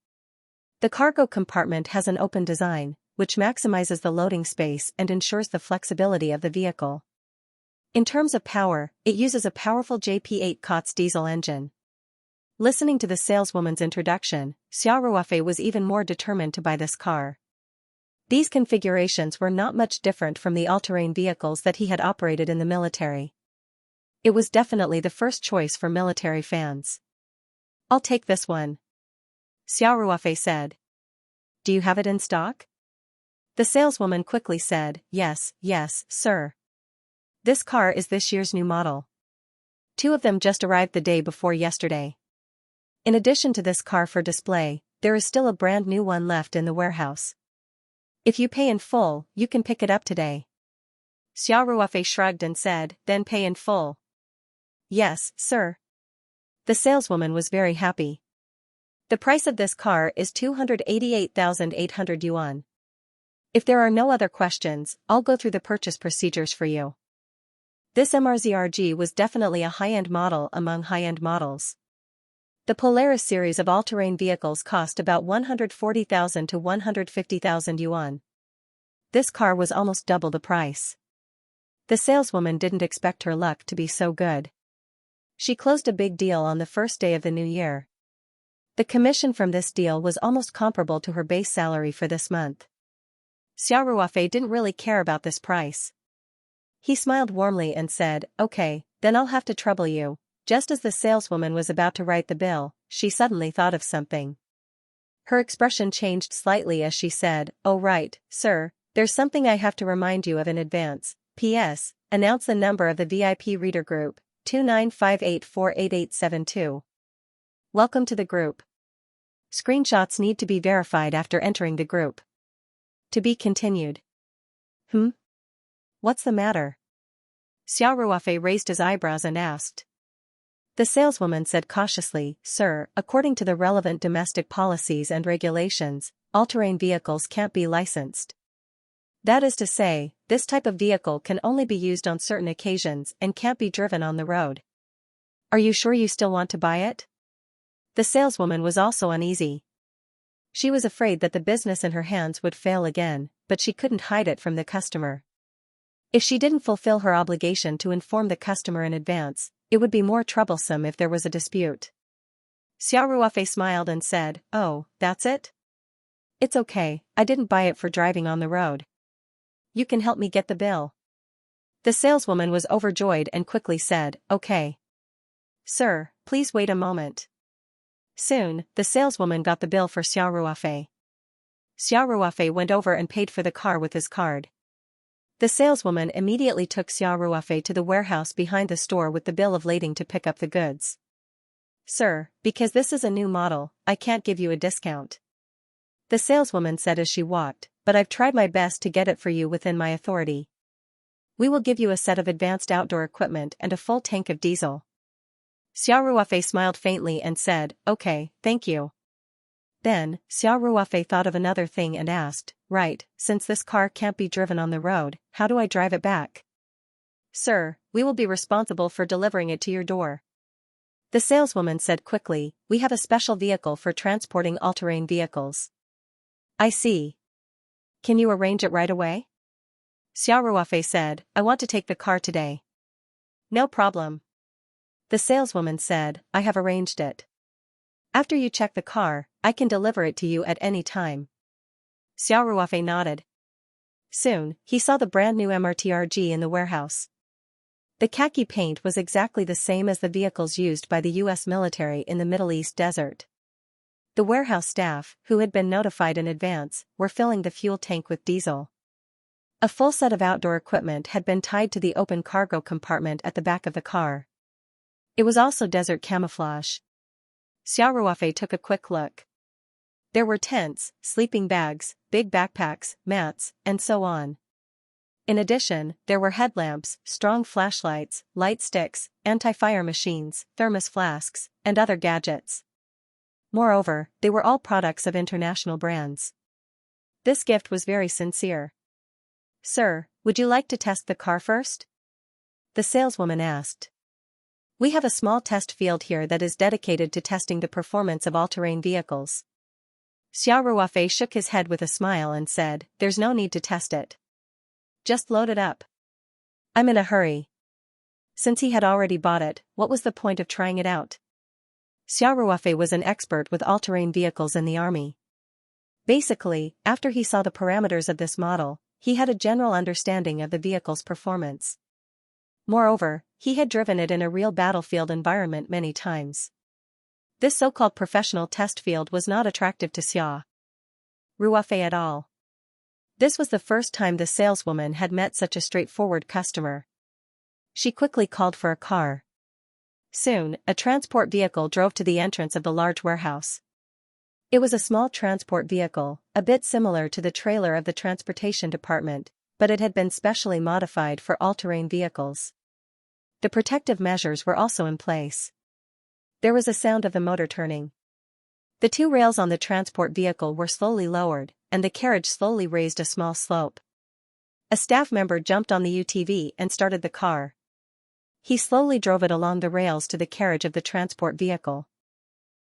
The cargo compartment has an open design, which maximizes the loading space and ensures the flexibility of the vehicle. In terms of power, it uses a powerful JP8 COTS diesel engine. Listening to the saleswoman's introduction, Xiao Ruofei was even more determined to buy this car. These configurations were not much different from the all-terrain vehicles that he had operated in the military. It was definitely the first choice for military fans. I'll take this one. Xiao Ruofei said. Do you have it in stock? The saleswoman quickly said, Yes, sir. This car is this year's new model. 2 of them just arrived the day before yesterday. In addition to this car for display, there is still a brand new one left in the warehouse. If you pay in full, you can pick it up today. Xiao Ruofei shrugged and said, Then pay in full. Yes, sir. The saleswoman was very happy. The price of this car is 288,800 yuan. If there are no other questions, I'll go through the purchase procedures for you. This MRZRG was definitely a high-end model among high-end models. The Polaris series of all-terrain vehicles cost about 140,000 to 150,000 yuan. This car was almost double the price. The saleswoman didn't expect her luck to be so good. She closed a big deal on the first day of the new year. The commission from this deal was almost comparable to her base salary for this month. Xiao Ruofei didn't really care about this price. He smiled warmly and said, Okay, then I'll have to trouble you. Just as the saleswoman was about to write the bill, she suddenly thought of something. Her expression changed slightly as she said, Oh right, sir, There's something I have to remind you of in advance. P.S. Announce the number of the VIP reader group, 2958488872. Welcome to the group. Screenshots need to be verified after entering the group. To be continued. What's the matter? Xiao Ruofei raised his eyebrows and asked. The saleswoman said cautiously, Sir, according to the relevant domestic policies and regulations, all-terrain vehicles can't be licensed. That is to say, this type of vehicle can only be used on certain occasions and can't be driven on the road. Are you sure you still want to buy it? The saleswoman was also uneasy. She was afraid that the business in her hands would fail again, but she couldn't hide it from the customer. If she didn't fulfill her obligation to inform the customer in advance, it would be more troublesome if there was a dispute. Xiao Ruofei smiled and said, Oh, that's it? It's okay, I didn't buy it for driving on the road. You can help me get the bill. The saleswoman was overjoyed and quickly said, Okay. Sir, please wait a moment. Soon, the saleswoman got the bill for Xiao Ruofei. Xiao Ruofei went over and paid for the car with his card. The saleswoman immediately took Xiao Ruofei to the warehouse behind the store with the bill of lading to pick up the goods. Sir, because this is a new model, I can't give you a discount. The saleswoman said as she walked, but I've tried my best to get it for you within my authority. We will give you a set of advanced outdoor equipment and a full tank of diesel. Xiao Ruofei smiled faintly and said, Okay, thank you. Then, Xiao Ruofei thought of another thing and asked, Right, since this car can't be driven on the road, how do I drive it back? Sir, we will be responsible for delivering it to your door. The saleswoman said quickly, We have a special vehicle for transporting all-terrain vehicles. I see. Can you arrange it right away? Xiao Ruofei said, I want to take the car today. No problem. The saleswoman said, I have arranged it. After you check the car, I can deliver it to you at any time. Xiao Ruofei nodded. Soon, he saw the brand new MRTRG in the warehouse. The khaki paint was exactly the same as the vehicles used by the U.S. military in the Middle East desert. The warehouse staff, who had been notified in advance, were filling the fuel tank with diesel. A full set of outdoor equipment had been tied to the open cargo compartment at the back of the car. It was also desert camouflage. Xiao Ruofei took a quick look. There were tents, sleeping bags, big backpacks, mats, and so on. In addition, there were headlamps, strong flashlights, light sticks, anti-fire machines, thermos flasks, and other gadgets. Moreover, they were all products of international brands. This gift was very sincere. Sir, would you like to test the car first? The saleswoman asked. We have a small test field here that is dedicated to testing the performance of all-terrain vehicles. Xiao Ruofei shook his head with a smile and said, There's no need to test it. Just load it up. I'm in a hurry. Since he had already bought it, what was the point of trying it out? Xiao Ruofei was an expert with all-terrain vehicles in the army. Basically, after he saw the parameters of this model, he had a general understanding of the vehicle's performance. Moreover, he had driven it in a real battlefield environment many times. This so-called professional test field was not attractive to Xiao Ruofei at all. This was the first time the saleswoman had met such a straightforward customer. She quickly called for a car. Soon, a transport vehicle drove to the entrance of the large warehouse. It was a small transport vehicle, a bit similar to the trailer of the transportation department, but it had been specially modified for all-terrain vehicles. The protective measures were also in place. There was a sound of the motor turning. The two rails on the transport vehicle were slowly lowered, and the carriage slowly raised a small slope. A staff member jumped on the UTV and started the car. He slowly drove it along the rails to the carriage of the transport vehicle.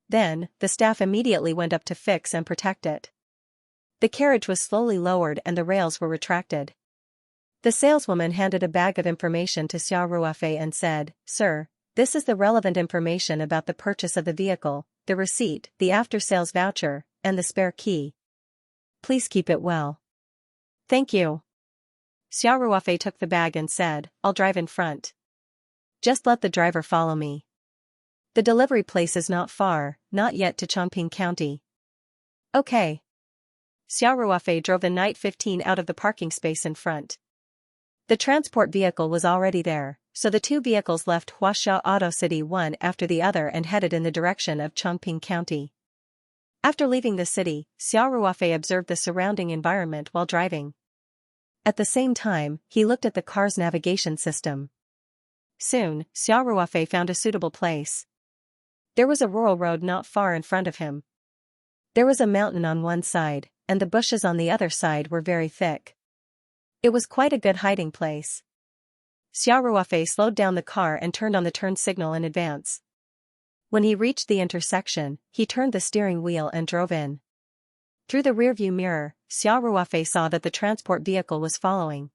Then, the staff immediately went up to fix and protect it. The carriage was slowly lowered and the rails were retracted. The saleswoman handed a bag of information to Xiao Ruofei and said, Sir, this is the relevant information about the purchase of the vehicle, the receipt, the after-sales voucher, and the spare key. Please keep it well. Thank you. Xiao Ruofei took the bag and said, I'll drive in front. Just let the driver follow me. The delivery place is not far, not yet to Chongping County. Okay. Xiao Ruofei drove the Night 15 out of the parking space in front. The transport vehicle was already there, so the two vehicles left Huaxia Auto City one after the other and headed in the direction of Chongping County. After leaving the city, Xiao Ruofei observed the surrounding environment while driving. At the same time, he looked at the car's navigation system. Soon, Xiao Ruofei found a suitable place. There was a rural road not far in front of him. There was a mountain on one side, and the bushes on the other side were very thick. It was quite a good hiding place. Xiao Ruofei slowed down the car and turned on the turn signal in advance. When he reached the intersection, he turned the steering wheel and drove in. Through the rearview mirror, Xiao Ruofei saw that the transport vehicle was following.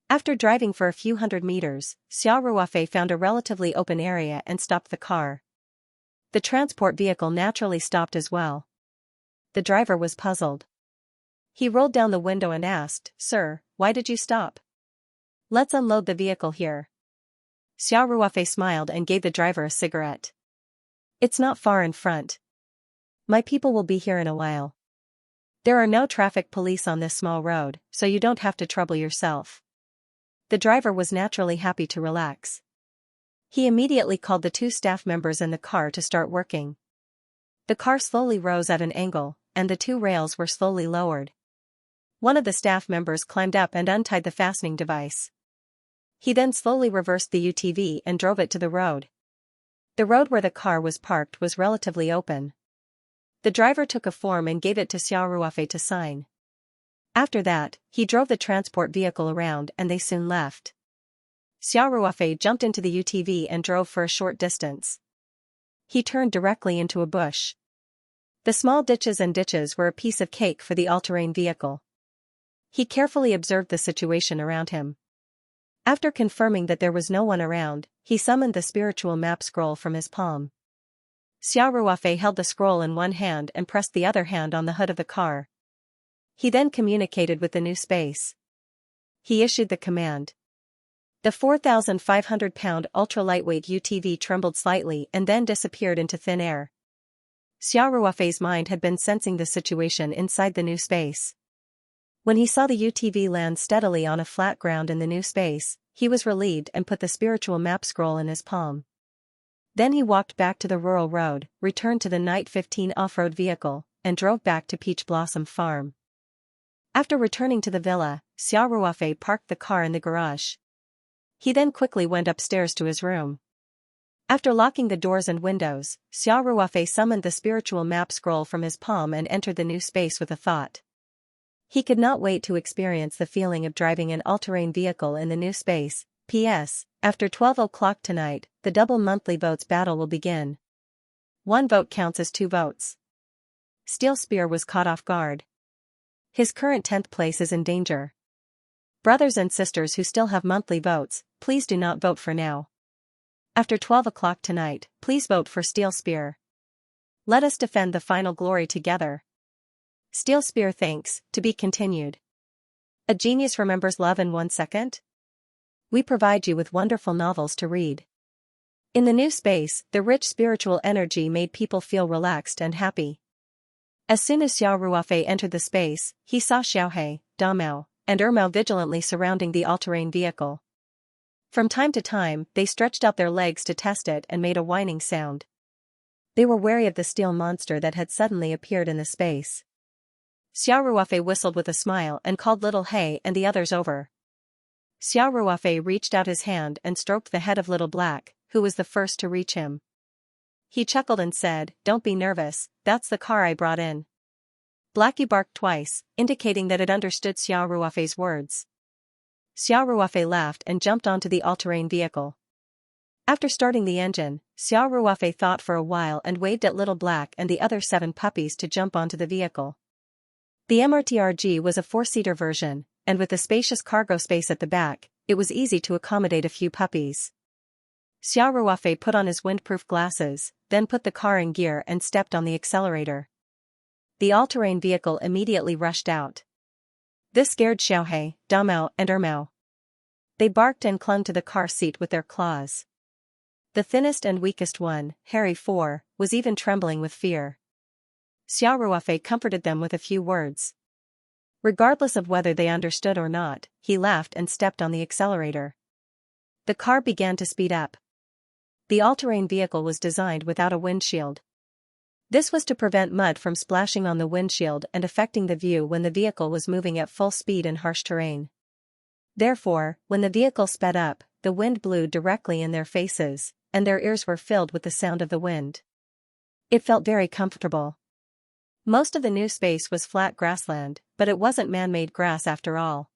After driving for a few hundred meters, Xiao Ruofei found a relatively open area and stopped the car. The transport vehicle naturally stopped as well. The driver was puzzled. He rolled down the window and asked, "Sir, why did you stop?" "Let's unload the vehicle here." Xiao Ruofei smiled and gave the driver a cigarette. "It's not far in front. My people will be here in a while. There are no traffic police on this small road, so you don't have to trouble yourself." The driver was naturally happy to relax. He immediately called the two staff members in the car to start working. The car slowly rose at an angle, and the two rails were slowly lowered. One of the staff members climbed up and untied the fastening device. He then slowly reversed the UTV and drove it to the road. The road where the car was parked was relatively open. The driver took a form and gave it to Xiao Ruofei to sign. After that, he drove the transport vehicle around and they soon left. Xiao Ruofei jumped into the UTV and drove for a short distance. He turned directly into a bush. The small ditches were a piece of cake for the all-terrain vehicle. He carefully observed the situation around him. After confirming that there was no one around, he summoned the spiritual map scroll from his palm. Xiao Ruofei held the scroll in one hand and pressed the other hand on the hood of the car. He then communicated with the new space. He issued the command. The 4,500-pound ultra-lightweight UTV trembled slightly and then disappeared into thin air. Xiao Ruofei's mind had been sensing the situation inside the new space. When he saw the UTV land steadily on a flat ground in the new space, he was relieved and put the spiritual map scroll in his palm. Then he walked back to the rural road, returned to the Night 15 off-road vehicle, and drove back to Peach Blossom Farm. After returning to the villa, Xiao Ruofei parked the car in the garage. He then quickly went upstairs to his room. After locking the doors and windows, Xiao Ruofei summoned the spiritual map scroll from his palm and entered the new space with a thought. He could not wait to experience the feeling of driving an all-terrain vehicle in the new space. P.S. After 12 o'clock tonight, the double monthly votes battle will begin. 1 vote counts as 2 votes. Steel Spear was caught off guard. His current 10th place is in danger. Brothers and sisters who still have monthly votes, please do not vote for now. After 12 o'clock tonight, please vote for Steel Spear. Let us defend the final glory together. Steel Spear thanks, to be continued. A genius remembers love in 1 second? We provide you with wonderful novels to read. In the new space, the rich spiritual energy made people feel relaxed and happy. As soon as Xiao Ruofei entered the space, he saw Xiaohe, Damao, and Ermao vigilantly surrounding the all-terrain vehicle. From time to time, they stretched out their legs to test it and made a whining sound. They were wary of the steel monster that had suddenly appeared in the space. Xiao Ruofei whistled with a smile and called Little Hay and the others over. Xiao Ruofei reached out his hand and stroked the head of Little Black, who was the first to reach him. He chuckled and said, "Don't be nervous, that's the car I brought in." Blackie barked twice, indicating that it understood Xiao Ruofei's words. Xiao Ruofei laughed and jumped onto the all-terrain vehicle. After starting the engine, Xiao Ruofei thought for a while and waved at Little Black and the other 7 puppies to jump onto the vehicle. The MRTRG was a 4-seater version, and with the spacious cargo space at the back, it was easy to accommodate a few puppies. Xiao Ruofei put on his windproof glasses, then put the car in gear and stepped on the accelerator. The all-terrain vehicle immediately rushed out. This scared Xiaohe, Damao, and Ermao. They barked and clung to the car seat with their claws. The thinnest and weakest one, Harry 4, was even trembling with fear. Xiao Ruofei comforted them with a few words. Regardless of whether they understood or not, he laughed and stepped on the accelerator. The car began to speed up. The all-terrain vehicle was designed without a windshield. This was to prevent mud from splashing on the windshield and affecting the view when the vehicle was moving at full speed in harsh terrain. Therefore, when the vehicle sped up, the wind blew directly in their faces, and their ears were filled with the sound of the wind. It felt very comfortable. Most of the new space was flat grassland, but it wasn't man-made grass after all.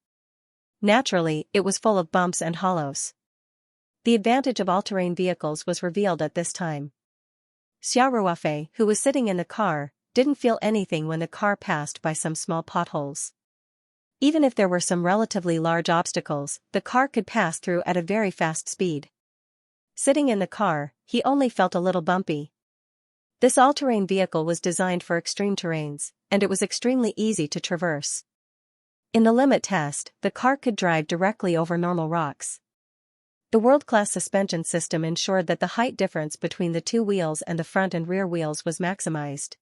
Naturally, it was full of bumps and hollows. The advantage of all-terrain vehicles was revealed at this time. Xiao, who was sitting in the car, didn't feel anything when the car passed by some small potholes. Even if there were some relatively large obstacles, the car could pass through at a very fast speed. Sitting in the car, he only felt a little bumpy. This all-terrain vehicle was designed for extreme terrains, and it was extremely easy to traverse. In the limit test, the car could drive directly over normal rocks. The world-class suspension system ensured that the height difference between the two wheels and the front and rear wheels was maximized.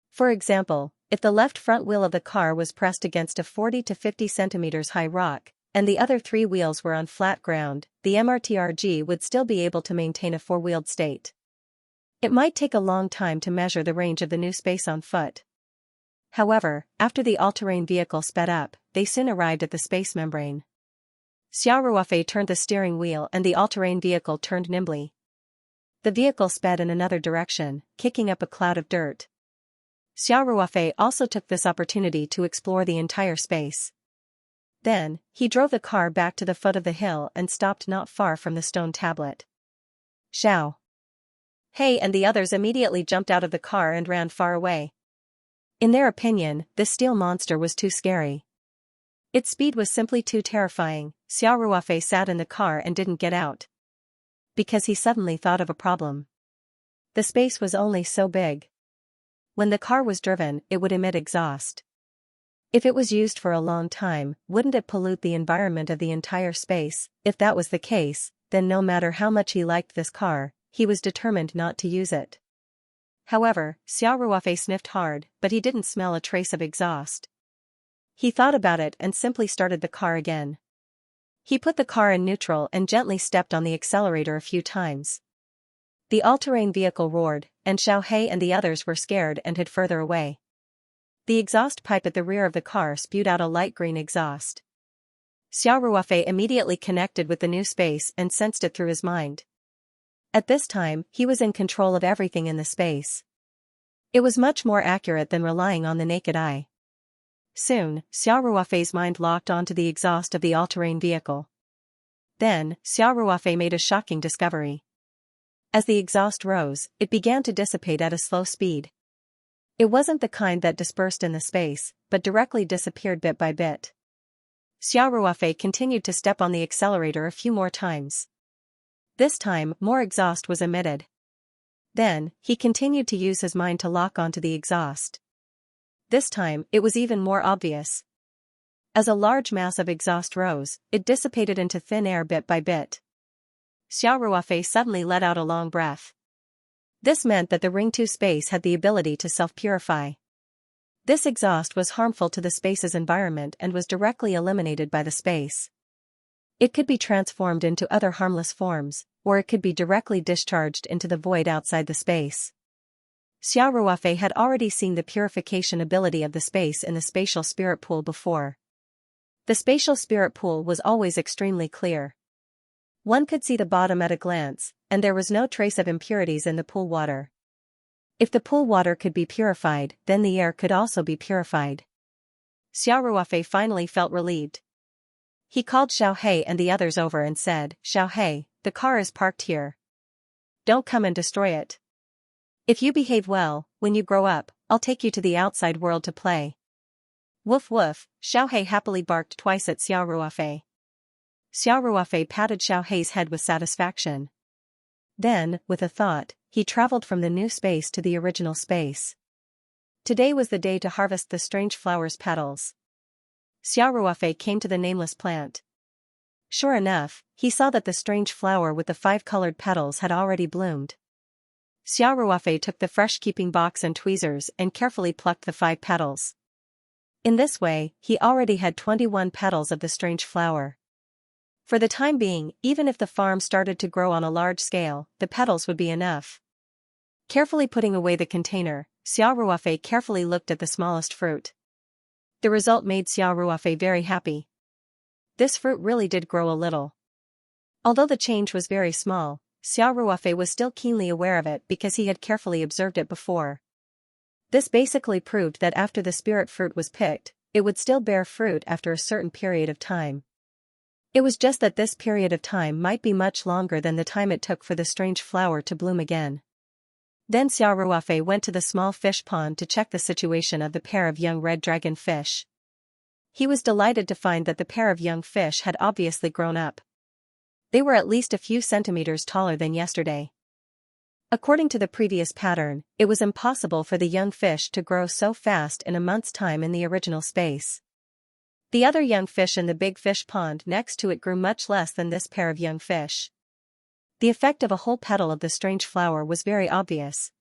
For example, if the left front wheel of the car was pressed against a 40 to 50 centimeters high rock, and the other three wheels were on flat ground, the MRTRG would still be able to maintain a four-wheeled state. It might take a long time to measure the range of the new space on foot. However, after the all-terrain vehicle sped up, they soon arrived at the space membrane. Xiao turned the steering wheel and the all-terrain vehicle turned nimbly. The vehicle sped in another direction, kicking up a cloud of dirt. Xiao also took this opportunity to explore the entire space. Then, he drove the car back to the foot of the hill and stopped not far from the stone tablet. Xiao and the others immediately jumped out of the car and ran far away. In their opinion, this steel monster was too scary. Its speed was simply too terrifying. Xiao sat in the car and didn't get out. Because he suddenly thought of a problem. The space was only so big. When the car was driven, it would emit exhaust. If it was used for a long time, wouldn't it pollute the environment of the entire space? If that was the case, then no matter how much he liked this car, he was determined not to use it. However, Xiao sniffed hard, but he didn't smell a trace of exhaust. He thought about it and simply started the car again. He put the car in neutral and gently stepped on the accelerator a few times. The all-terrain vehicle roared, and Xiao and the others were scared and hid further away. The exhaust pipe at the rear of the car spewed out a light green exhaust. Xiao immediately connected with the new space and sensed it through his mind. At this time, he was in control of everything in the space. It was much more accurate than relying on the naked eye. Soon, Xiaoruofei's mind locked onto the exhaust of the all-terrain vehicle. Then, Xiaoruofei made a shocking discovery. As the exhaust rose, it began to dissipate at a slow speed. It wasn't the kind that dispersed in the space, but directly disappeared bit by bit. Xiaoruofei continued to step on the accelerator a few more times. This time, more exhaust was emitted. Then, he continued to use his mind to lock onto the exhaust. This time, it was even more obvious. As a large mass of exhaust rose, it dissipated into thin air bit by bit. Xiaoruofei suddenly let out a long breath. This meant that the Ring 2 space had the ability to self-purify. This exhaust was harmful to the space's environment and was directly eliminated by the space. It could be transformed into other harmless forms, or it could be directly discharged into the void outside the space. Xiaoruofei had already seen the purification ability of the space in the spatial spirit pool before. The spatial spirit pool was always extremely clear. One could see the bottom at a glance, and there was no trace of impurities in the pool water. If the pool water could be purified, then the air could also be purified. Xiaoruofei finally felt relieved. He called Xiao and the others over and said, "Xiao, the car is parked here. Don't come and destroy it. If you behave well, when you grow up, I'll take you to the outside world to play." Woof woof, Xiao happily barked twice at Xiaoruofei. Xiaoruofei patted Xiao head with satisfaction. Then, with a thought, he traveled from the new space to the original space. Today was the day to harvest the strange flower's petals. Xiaoruofei came to the nameless plant. Sure enough, he saw that the strange flower with the 5 colored petals had already bloomed. Xiaoruofei took the fresh keeping box and tweezers and carefully plucked the 5 petals. In this way, he already had 21 petals of the strange flower. For the time being, even if the farm started to grow on a large scale, the petals would be enough. Carefully putting away the container, Xiao Ruofei carefully looked at the smallest fruit. The result made Xiao Ruofei very happy. This fruit really did grow a little. Although the change was very small, Xiao Ruofei was still keenly aware of it because he had carefully observed it before. This basically proved that after the spirit fruit was picked, it would still bear fruit after a certain period of time. It was just that this period of time might be much longer than the time it took for the strange flower to bloom again. Then Xiao Ruofei went to the small fish pond to check the situation of the pair of young red dragon fish. He was delighted to find that the pair of young fish had obviously grown up. They were at least a few centimeters taller than yesterday. According to the previous pattern, it was impossible for the young fish to grow so fast in a month's time in the original space. The other young fish in the big fish pond next to it grew much less than this pair of young fish. The effect of a whole petal of the strange flower was very obvious.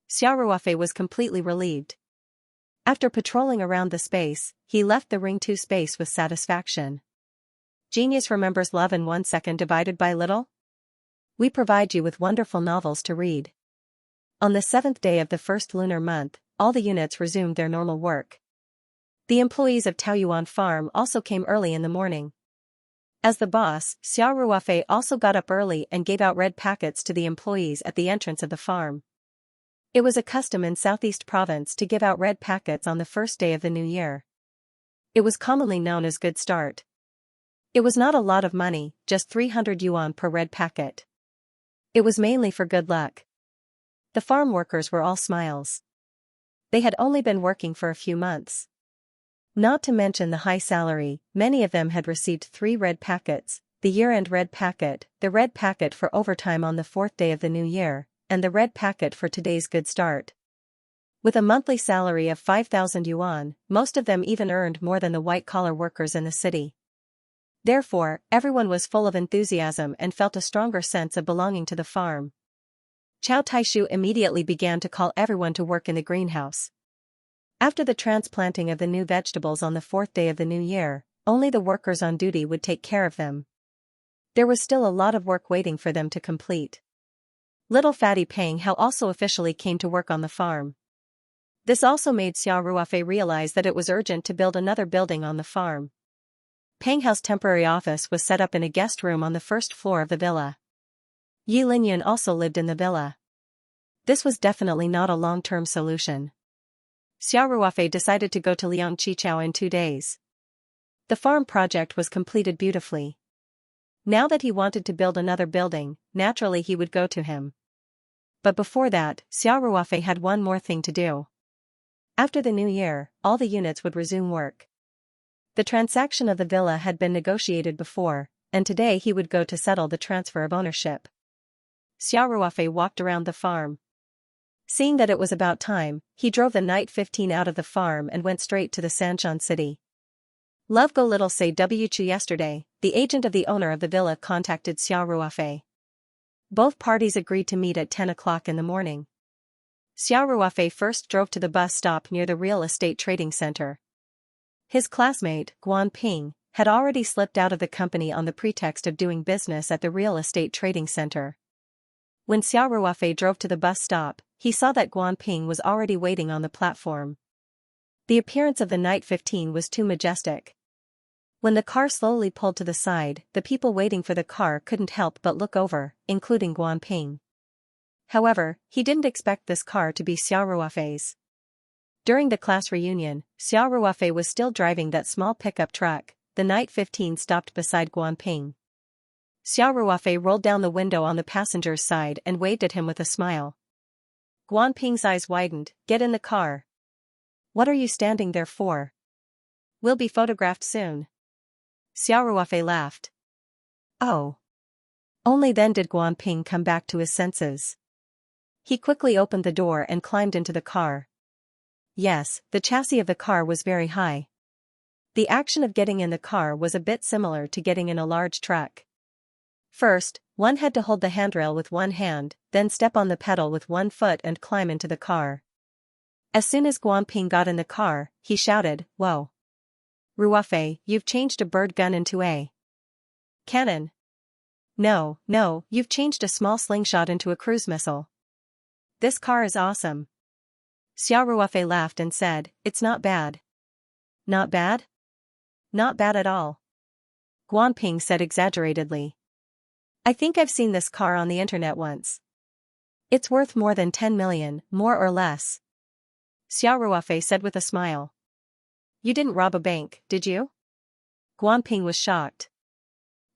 Xiao Ruofei was completely relieved. After patrolling around the space, he left the Ring 2 space with satisfaction. Genius remembers love in 1 second divided by little? We provide you with wonderful novels to read. On the 7th day of the first lunar month, all the units resumed their normal work. The employees of Taoyuan Farm also came early in the morning. As the boss, Xiao Ruofei also got up early and gave out red packets to the employees at the entrance of the farm. It was a custom in Southeast Province to give out red packets on the first day of the new year. It was commonly known as Good Start. It was not a lot of money, just 300 yuan per red packet. It was mainly for good luck. The farm workers were all smiles. They had only been working for a few months. Not to mention the high salary, many of them had received 3 red packets, the year-end red packet, the red packet for overtime on the 4th day of the new year, and the red packet for today's good start. With a monthly salary of 5,000 yuan, most of them even earned more than the white-collar workers in the city. Therefore, everyone was full of enthusiasm and felt a stronger sense of belonging to the farm. Chow Taishu immediately began to call everyone to work in the greenhouse. After the transplanting of the new vegetables on the 4th day of the new year, only the workers on duty would take care of them. There was still a lot of work waiting for them to complete. Little fatty Peng Hao also officially came to work on the farm. This also made Xiao Ruofei realize that it was urgent to build another building on the farm. Peng Hao's temporary office was set up in a guest room on the first floor of the villa. Yi Linyun also lived in the villa. This was definitely not a long-term solution. Xiao Ruofei decided to go to Liang Qichao in 2 days. The farm project was completed beautifully. Now that he wanted to build another building, naturally he would go to him. But before that, Xiao Ruofei had one more thing to do. After the new year, all the units would resume work. The transaction of the villa had been negotiated before, and today he would go to settle the transfer of ownership. Xiao Ruofei walked around the farm. Seeing that it was about time, he drove the Night 15 out of the farm and went straight to the Sanshan city. Love Go Little say Chu yesterday, the agent of the owner of the villa contacted Xiao Ruofei. Both parties agreed to meet at 10 o'clock in the morning. Xiao Ruofei first drove to the bus stop near the real estate trading center. His classmate, Guan Ping, had already slipped out of the company on the pretext of doing business at the real estate trading center. When Xiao Ruofei drove to the bus stop, he saw that Guan Ping was already waiting on the platform. The appearance of the Night 15 was too majestic. When the car slowly pulled to the side, the people waiting for the car couldn't help but look over, including Guan Ping. However, he didn't expect this car to be Xiao Ruofei's. During the class reunion, Xiao Ruofei was still driving that small pickup truck. The Night 15 stopped beside Guan Ping. Xiao Ruofei rolled down the window on the passenger's side and waved at him with a smile. Guan Ping's eyes widened. Get in the car. What are you standing there for? We'll be photographed soon. Xiao Ruofei laughed. Oh. Only then did Guan Ping come back to his senses. He quickly opened the door and climbed into the car. Yes, the chassis of the car was very high. The action of getting in the car was a bit similar to getting in a large truck. First, one had to hold the handrail with one hand, then step on the pedal with one foot and climb into the car. As soon as Guanping got in the car, he shouted, "Whoa! Ruofei, you've changed a bird gun into a cannon. No, no, you've changed a small slingshot into a cruise missile. This car is awesome." Xiao Ruofei laughed and said, "It's not bad." "Not bad?" "Not bad at all," Guanping said exaggeratedly. "I think I've seen this car on the internet once. It's worth more than 10 million, more or less," Xiao Ruofei said with a smile. "You didn't rob a bank, did you?" Guanping was shocked.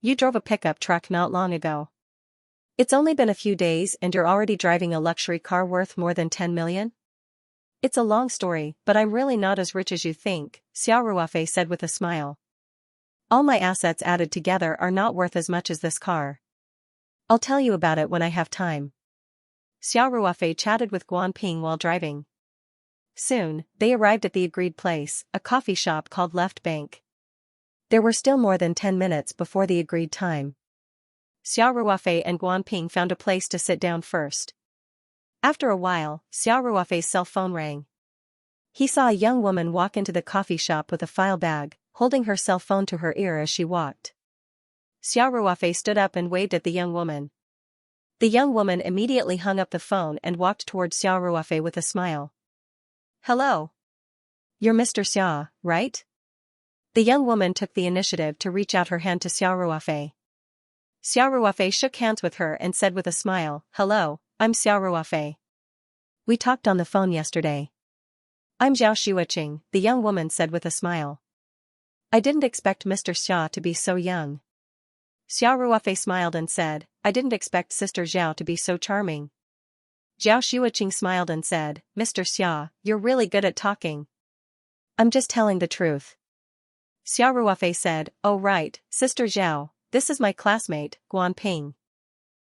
"You drove a pickup truck not long ago. It's only been a few days and you're already driving a luxury car worth more than 10 million? "It's a long story, but I'm really not as rich as you think," Xiao Ruofei said with a smile. "All my assets added together are not worth as much as this car. I'll tell you about it when I have time." Xiao Ruofei chatted with Guanping while driving. Soon, they arrived at the agreed place, a coffee shop called Left Bank. There were still more than 10 minutes before the agreed time. Xiao Ruofei and Guanping found a place to sit down first. After a while, Xiao Ruofei's cell phone rang. He saw a young woman walk into the coffee shop with a file bag, holding her cell phone to her ear as she walked. Xiao Ruofei stood up and waved at the young woman. The young woman immediately hung up the phone and walked toward Xiao Ruofei with a smile. "Hello. You're Mr. Xia, right?" The young woman took the initiative to reach out her hand to Xiao Ruofei. Xiao Ruofei shook hands with her and said with a smile, "Hello, I'm Xiao Ruofei. We talked on the phone yesterday." "I'm Zhao Xueqing," the young woman said with a smile. "I didn't expect Mr. Xia to be so young." Xiao Ruofei smiled and said, "I didn't expect Sister Zhao to be so charming." Zhao Xueqing smiled and said, "Mr. Xia, you're really good at talking." "I'm just telling the truth." Xiao Ruofei said, "Oh right, Sister Zhao, this is my classmate, Guanping.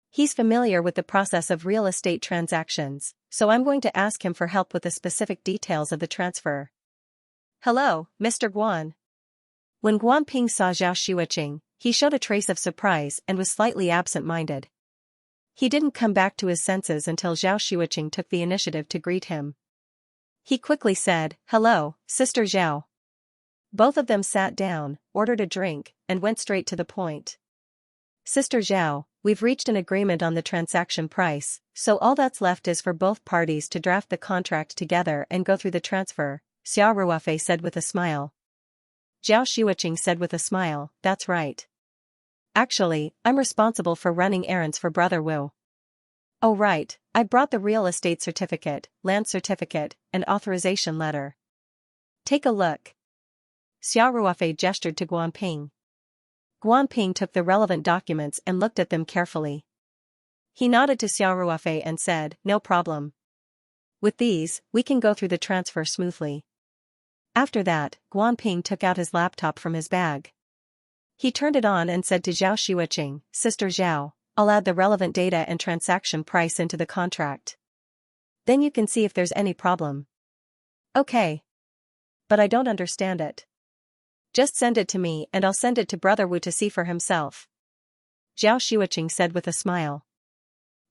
He's familiar with the process of real estate transactions, so I'm going to ask him for help with the specific details of the transfer." "Hello, Mr. Guan." When Guanping saw Zhao Xueqing, he showed a trace of surprise and was slightly absent-minded. He didn't come back to his senses until Zhao Xueqing took the initiative to greet him. He quickly said, "Hello, Sister Zhao." Both of them sat down, ordered a drink, and went straight to the point. "Sister Zhao, we've reached an agreement on the transaction price, so all that's left is for both parties to draft the contract together and go through the transfer," Xiao Ruofei said with a smile. Zhao Xueqing said with a smile, "That's right. Actually, I'm responsible for running errands for Brother Wu." "Oh right, I brought the real estate certificate, land certificate, and authorization letter. Take a look." Xiao Ruofei gestured to Guanping. Guanping took the relevant documents and looked at them carefully. He nodded to Xiao Ruofei and said, "No problem. With these, we can go through the transfer smoothly." After that, Guanping took out his laptop from his bag. He turned it on and said to Zhao Xueqing, "Sister Zhao, I'll add the relevant data and transaction price into the contract. Then you can see if there's any problem." "Okay. But I don't understand it." "Just send it to me and I'll send it to Brother Wu to see for himself," Zhao Xueqing said with a smile.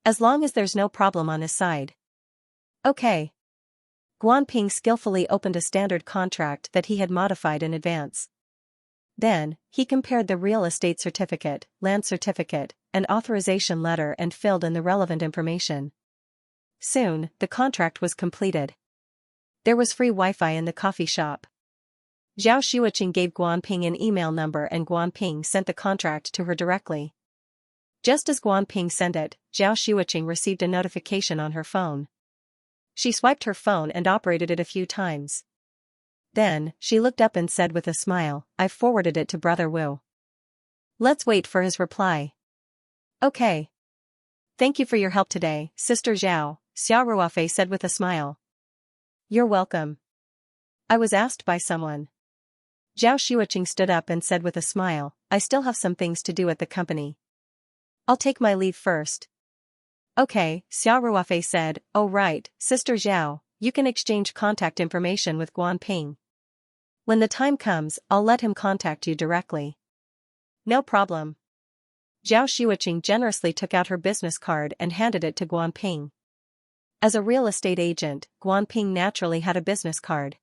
"As long as there's no problem on his side." "Okay." Guanping skillfully opened a standard contract that he had modified in advance. Then, he compared the real estate certificate, land certificate, and authorization letter and filled in the relevant information. Soon, the contract was completed. There was free Wi-Fi in the coffee shop. Zhao Xueqing gave Guanping an email number and Guanping sent the contract to her directly. Just as Guanping sent it, Zhao Xueqing received a notification on her phone. She swiped her phone and operated it a few times. Then, she looked up and said with a smile, "I've forwarded it to Brother Wu. Let's wait for his reply." "Okay. Thank you for your help today, Sister Zhao," Xiao Ruofei said with a smile. "You're welcome. I was asked by someone." Zhao Xueqing stood up and said with a smile, "I still have some things to do at the company. I'll take my leave first." "Okay," Xiao Ruofei said, "Oh right, Sister Zhao, you can exchange contact information with Guanping. When the time comes, I'll let him contact you directly." "No problem." Zhao Xueqing generously took out her business card and handed it to Guanping. As a real estate agent, Guanping naturally had a business card.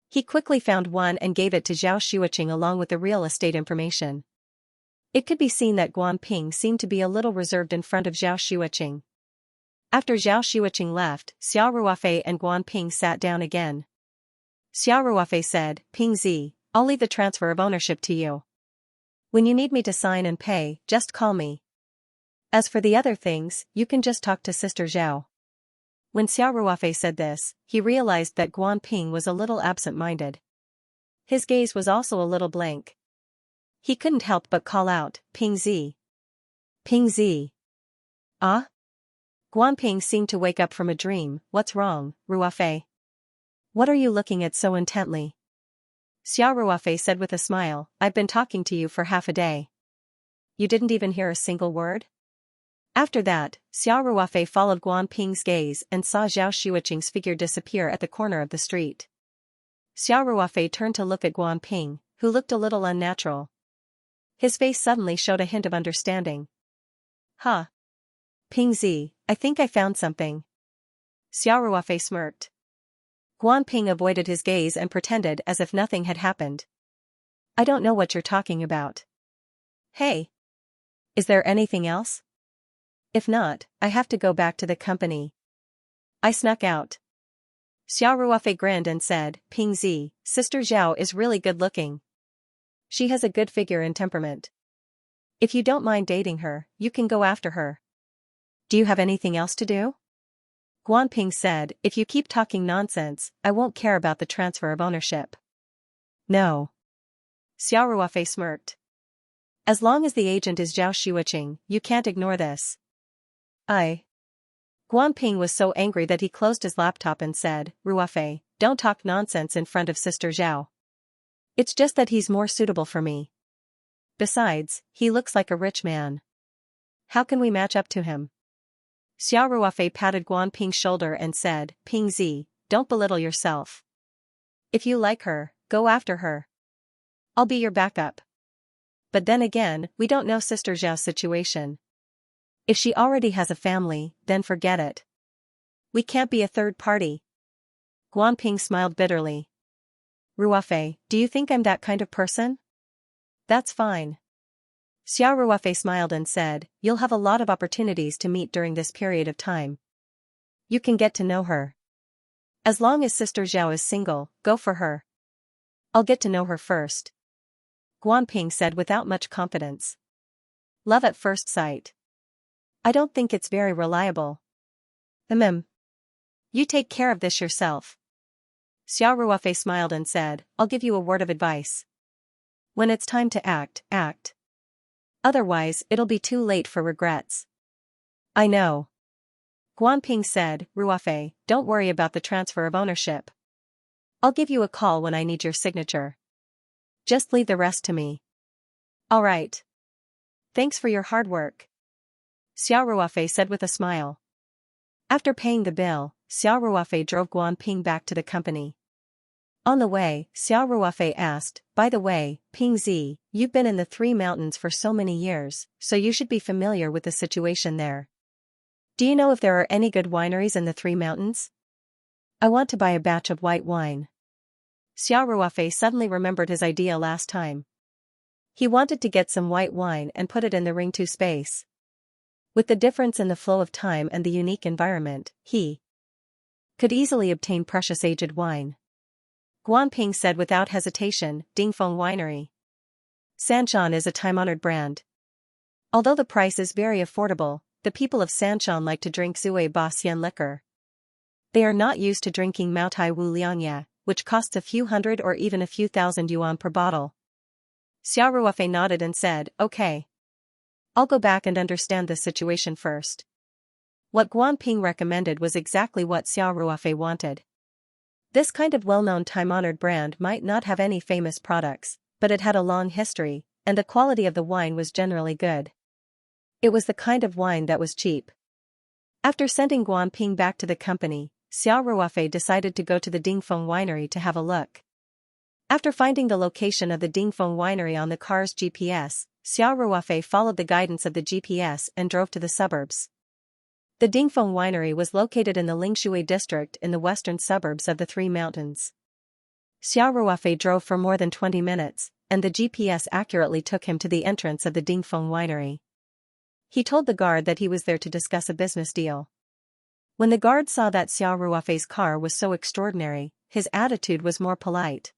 He quickly found one and gave it to Zhao Xueqing along with the real estate information. It could be seen that Guanping seemed to be a little reserved in front of Zhao Xueqing. After Zhao Xueqing left, Xiao Ruofei and Guanping sat down again. Xiao Ruofei said, "Ping Zi, I'll leave the transfer of ownership to you. When you need me to sign and pay, just call me. As for the other things, you can just talk to Sister Zhao." When Xiao Ruofei said this, he realized that Guanping was a little absent-minded. His gaze was also a little blank. He couldn't help but call out, "Ping Zi. Ping Zi." Ah? Guanping seemed to wake up from a dream. "What's wrong, Ruofei? What are you looking at so intently?" Xiao Ruofei said with a smile, "I've been talking to you for half a day. You didn't even hear a single word?" After that, Xiao Ruofei followed Guanping's gaze and saw Zhao Xueqing's figure disappear at the corner of the street. Xiao Ruofei turned to look at Guanping, who looked a little unnatural. His face suddenly showed a hint of understanding. "Huh. Ping Zi, I think I found something." Xiao Ruofei smirked. Guanping avoided his gaze and pretended as if nothing had happened. "I don't know what you're talking about." "Hey. Is there anything else? If not, I have to go back to the company." I snuck out. Xiao Ruofei grinned and said, "Ping Zi, Sister Zhao is really good looking. She has a good figure and temperament. If you don't mind dating her, you can go after her. Do you have anything else to do?" Guanping said, "If you keep talking nonsense, I won't care about the transfer of ownership." "No." Xiao Ruofei smirked. "As long as the agent is Zhao Xueqing, you can't ignore this." Guanping was so angry that he closed his laptop and said, "Ruofei, don't talk nonsense in front of Sister Zhao. It's just that he's more suitable for me. Besides, he looks like a rich man. How can we match up to him?" Xiao Ruofei patted Guanping's shoulder and said, "Ping Zi, don't belittle yourself. If you like her, go after her. I'll be your backup. But then again, we don't know Sister Zhao's situation. If she already has a family, then forget it. We can't be a third party." Guanping smiled bitterly. "Ruofei, do you think I'm that kind of person?" "That's fine." Xiao Ruofei smiled and said, "You'll have a lot of opportunities to meet during this period of time. You can get to know her. As long as Sister Zhao is single, go for her. I'll get to know her first." Guanping said without much confidence. "Love at first sight. I don't think it's very reliable." You take care of this yourself." Xiao Ruofei smiled and said, "I'll give you a word of advice. When it's time to act, act. Otherwise, it'll be too late for regrets." "I know." Guanping said, "Ruofei, don't worry about the transfer of ownership. I'll give you a call when I need your signature. Just leave the rest to me." "All right. Thanks for your hard work," Xiao Ruofei said with a smile. After paying the bill, Xiao Ruofei drove Guanping back to the company. On the way, Xiao Ruofei asked, "By the way, Ping Zi, you've been in the Three Mountains for so many years, so you should be familiar with the situation there. Do you know if there are any good wineries in the Three Mountains? I want to buy a batch of white wine." Xiao Ruofei suddenly remembered his idea last time. He wanted to get some white wine and put it in the Ring 2 space. With the difference in the flow of time and the unique environment, he could easily obtain precious aged wine. Guanping said without hesitation, "Dingfeng Winery. Sanshan is a time-honored brand. Although the price is very affordable, the people of Sanshan like to drink Zui Ba Xian liquor. They are not used to drinking Maotai Wu Liangya, which costs a few hundred or even a few thousand yuan per bottle." Xiao Ruofei nodded and said, "Okay. I'll go back and understand this situation first." What Guanping recommended was exactly what Xiao Ruofei wanted. This kind of well-known time-honored brand might not have any famous products, but it had a long history, and the quality of the wine was generally good. It was the kind of wine that was cheap. After sending Guanping back to the company, Xiao Ruofei decided to go to the Dingfeng Winery to have a look. After finding the location of the Dingfeng Winery on the car's GPS, Xiao Ruofei followed the guidance of the GPS and drove to the suburbs. The Dingfeng Winery was located in the Lingshui district in the western suburbs of the Three Mountains. Xiao Ruofei drove for more than 20 minutes, and the GPS accurately took him to the entrance of the Dingfeng Winery. He told the guard that he was there to discuss a business deal. When the guard saw that Xiao Ruofei's car was so extraordinary, his attitude was more polite.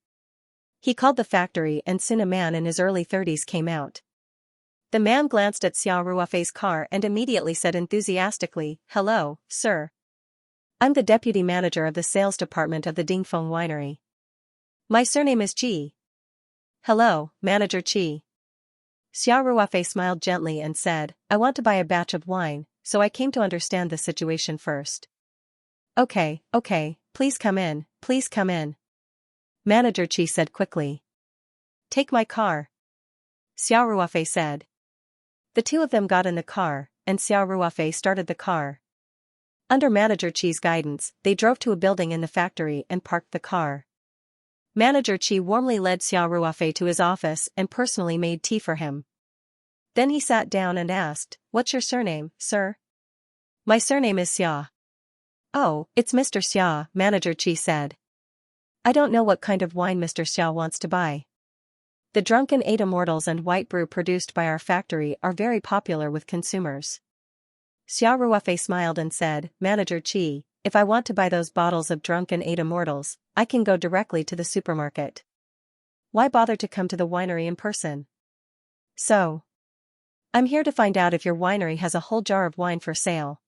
He called the factory and soon a man in his early 30s came out. The man glanced at Xiao Ruofei's car and immediately said enthusiastically, "Hello, sir. I'm the deputy manager of the sales department of the Dingfeng Winery. My surname is Qi." "Hello, Manager Qi." Xiao Ruofei smiled gently and said, "I want to buy a batch of wine, so I came to understand the situation first." Okay, please come in, please come in." Manager Qi said quickly. "Take my car," Xiao Ruofei said. The two of them got in the car, and Xiao Ruofei started the car. Under Manager Qi's guidance, they drove to a building in the factory and parked the car. Manager Qi warmly led Xiao Ruofei to his office and personally made tea for him. Then he sat down and asked, "What's your surname, sir?" "My surname is Xia." "Oh, it's Mr. Xia," Manager Qi said. "I don't know what kind of wine Mr. Xia wants to buy. The Drunken 8 Immortals and white brew produced by our factory are very popular with consumers." Xiao Ruofei smiled and said, "Manager Qi, if I want to buy those bottles of Drunken 8 Immortals, I can go directly to the supermarket. Why bother to come to the winery in person?" "So, I'm here to find out if your winery has a whole jar of wine for sale."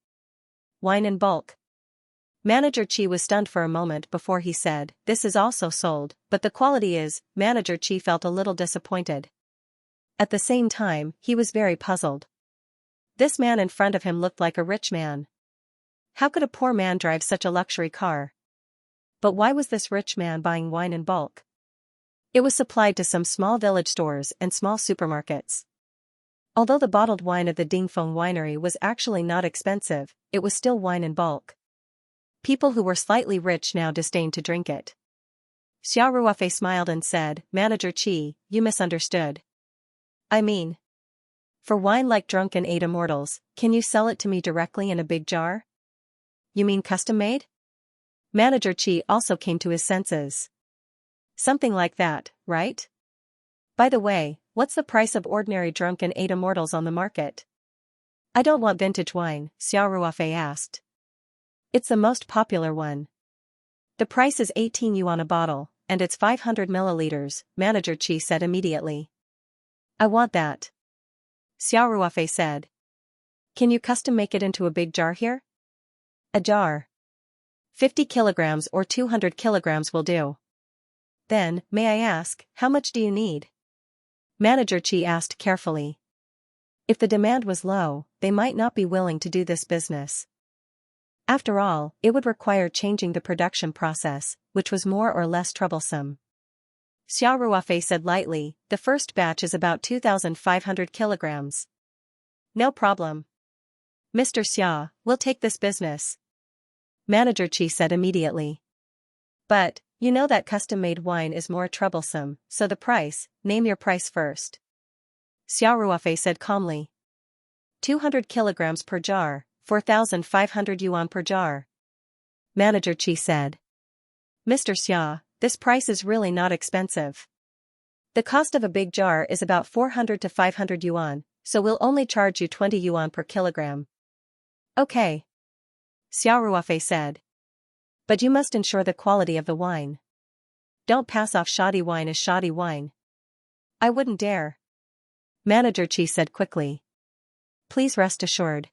"Wine in bulk?" Manager Qi was stunned for a moment before he said, "This is also sold, but the quality is." Manager Qi felt a little disappointed. At the same time, he was very puzzled. This man in front of him looked like a rich man. How could a poor man drive such a luxury car? But why was this rich man buying wine in bulk? It was supplied to some small village stores and small supermarkets. Although the bottled wine of the Dingfeng Winery was actually not expensive, it was still wine in bulk. People who were slightly rich now disdained to drink it. Xiao Ruofei smiled and said, "Manager Qi, you misunderstood. I mean, for wine like Drunken 8 Immortals, can you sell it to me directly in a big jar?" "You mean custom-made?" Manager Qi also came to his senses. "Something like that, right? By the way, what's the price of ordinary Drunken 8 Immortals on the market?" "I don't want vintage wine," Xiao Ruofei asked. "It's the most popular one. The price is 18 yuan a bottle, and it's 500 milliliters, Manager Qi said immediately. "I want that," Xiao Ruofei said. "Can you custom make it into a big jar here?" "A jar. 50 kilograms or 200 kilograms will do." "Then, may I ask, how much do you need?" Manager Qi asked carefully. If the demand was low, they might not be willing to do this business. After all, it would require changing the production process, which was more or less troublesome. Xiao Ruofei said lightly, "The first batch is about 2,500 kilograms. "No problem. Mr. Xia, we'll take this business," Manager Qi said immediately. "But, you know that custom-made wine is more troublesome, so the price, name your price first," Xiao Ruofei said calmly. 200 kilograms per jar, 4,500 yuan per jar, Manager Qi said. "Mr. Xia, this price is really not expensive. The cost of a big jar is about 400 to 500 yuan, so we'll only charge you 20 yuan per kilogram." "Okay," Xiao Ruofei said. "But you must ensure the quality of the wine. Don't pass off shoddy wine as shoddy wine." "I wouldn't dare," Manager Qi said quickly. "Please rest assured.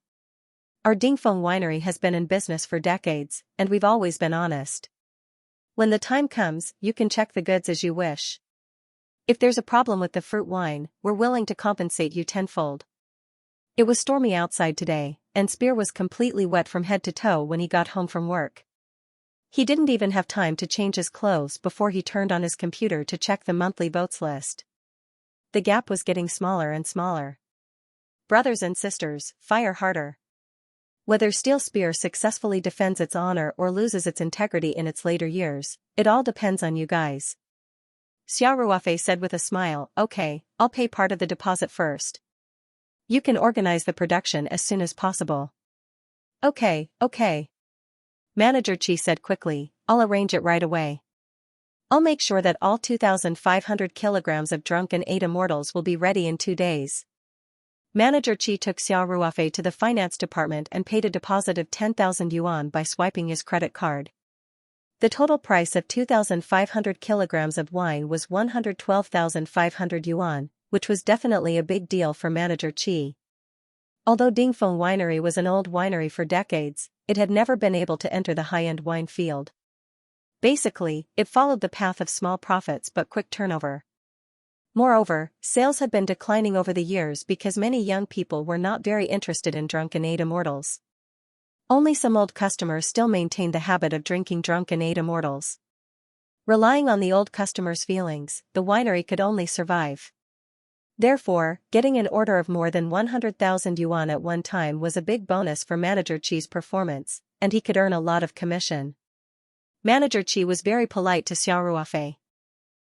Our Dingfeng Winery has been in business for decades, and we've always been honest. When the time comes, you can check the goods as you wish. If there's a problem with the fruit wine, we're willing to compensate you tenfold." It was stormy outside today, and Spear was completely wet from head to toe when he got home from work. He didn't even have time to change his clothes before he turned on his computer to check the monthly votes list. The gap was getting smaller and smaller. Brothers and sisters, fire harder. Whether Steel Spear successfully defends its honor or loses its integrity in its later years, it all depends on you guys. Xiao Ruofei said with a smile, "Okay, I'll pay part of the deposit first. You can organize the production as soon as possible." Okay. Manager Chi said quickly, I'll arrange it right away. I'll make sure that all 2,500 kilograms of drunken 8 immortals will be ready in 2 days. Manager Chi took Xiao Ruofei to the finance department and paid a deposit of 10,000 yuan by swiping his credit card. The total price of 2,500 kilograms of wine was 112,500 yuan, which was definitely a big deal for Manager Chi. Although Dingfeng Winery was an old winery for decades, it had never been able to enter the high-end wine field. Basically, it followed the path of small profits but quick turnover. Moreover, sales had been declining over the years because many young people were not very interested in drunken 8 immortals. Only some old customers still maintained the habit of drinking drunken 8 immortals. Relying on the old customers' feelings, the winery could only survive. Therefore, getting an order of more than 100,000 yuan at one time was a big bonus for Manager Chi's performance, and he could earn a lot of commission. Manager Chi was very polite to Xiao Ruofei.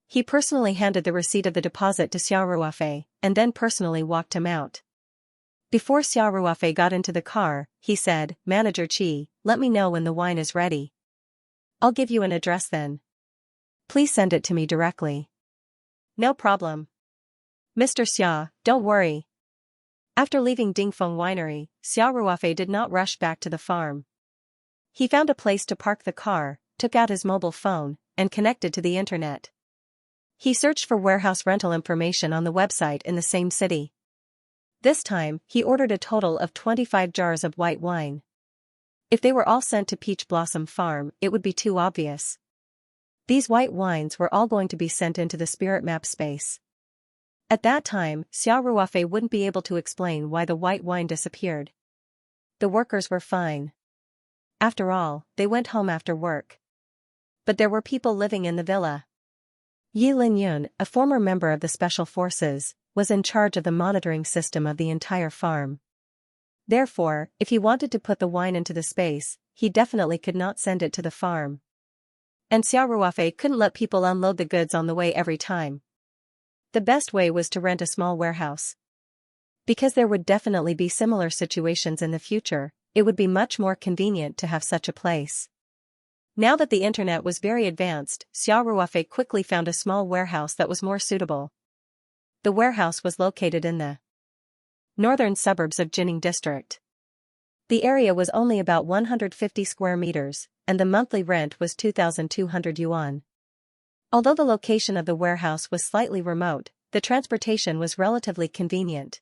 He personally handed the receipt of the deposit to Xiao Ruofei, and then personally walked him out. Before Xiao Ruofei got into the car, he said, Manager Chi, let me know when the wine is ready. I'll give you an address then. Please send it to me directly. No problem. Mr. Xia, don't worry. After leaving Dingfeng Winery, Xiao Ruofei did not rush back to the farm. He found a place to park the car, took out his mobile phone, and connected to the internet. He searched for warehouse rental information on the website in the same city. This time, he ordered a total of 25 jars of white wine. If they were all sent to Peach Blossom Farm, it would be too obvious. These white wines were all going to be sent into the spirit map space. At that time, Xiao Ruofei wouldn't be able to explain why the white wine disappeared. The workers were fine. After all, they went home after work. But there were people living in the villa. Yi Linyun, a former member of the Special Forces, was in charge of the monitoring system of the entire farm. Therefore, if he wanted to put the wine into the space, he definitely could not send it to the farm. And Xiao Ruofei couldn't let people unload the goods on the way every time. The best way was to rent a small warehouse. Because there would definitely be similar situations in the future, it would be much more convenient to have such a place. Now that the internet was very advanced, Xiao Ruofei quickly found a small warehouse that was more suitable. The warehouse was located in the northern suburbs of Jining District. The area was only about 150 square meters, and the monthly rent was 2,200 yuan. Although the location of the warehouse was slightly remote, the transportation was relatively convenient.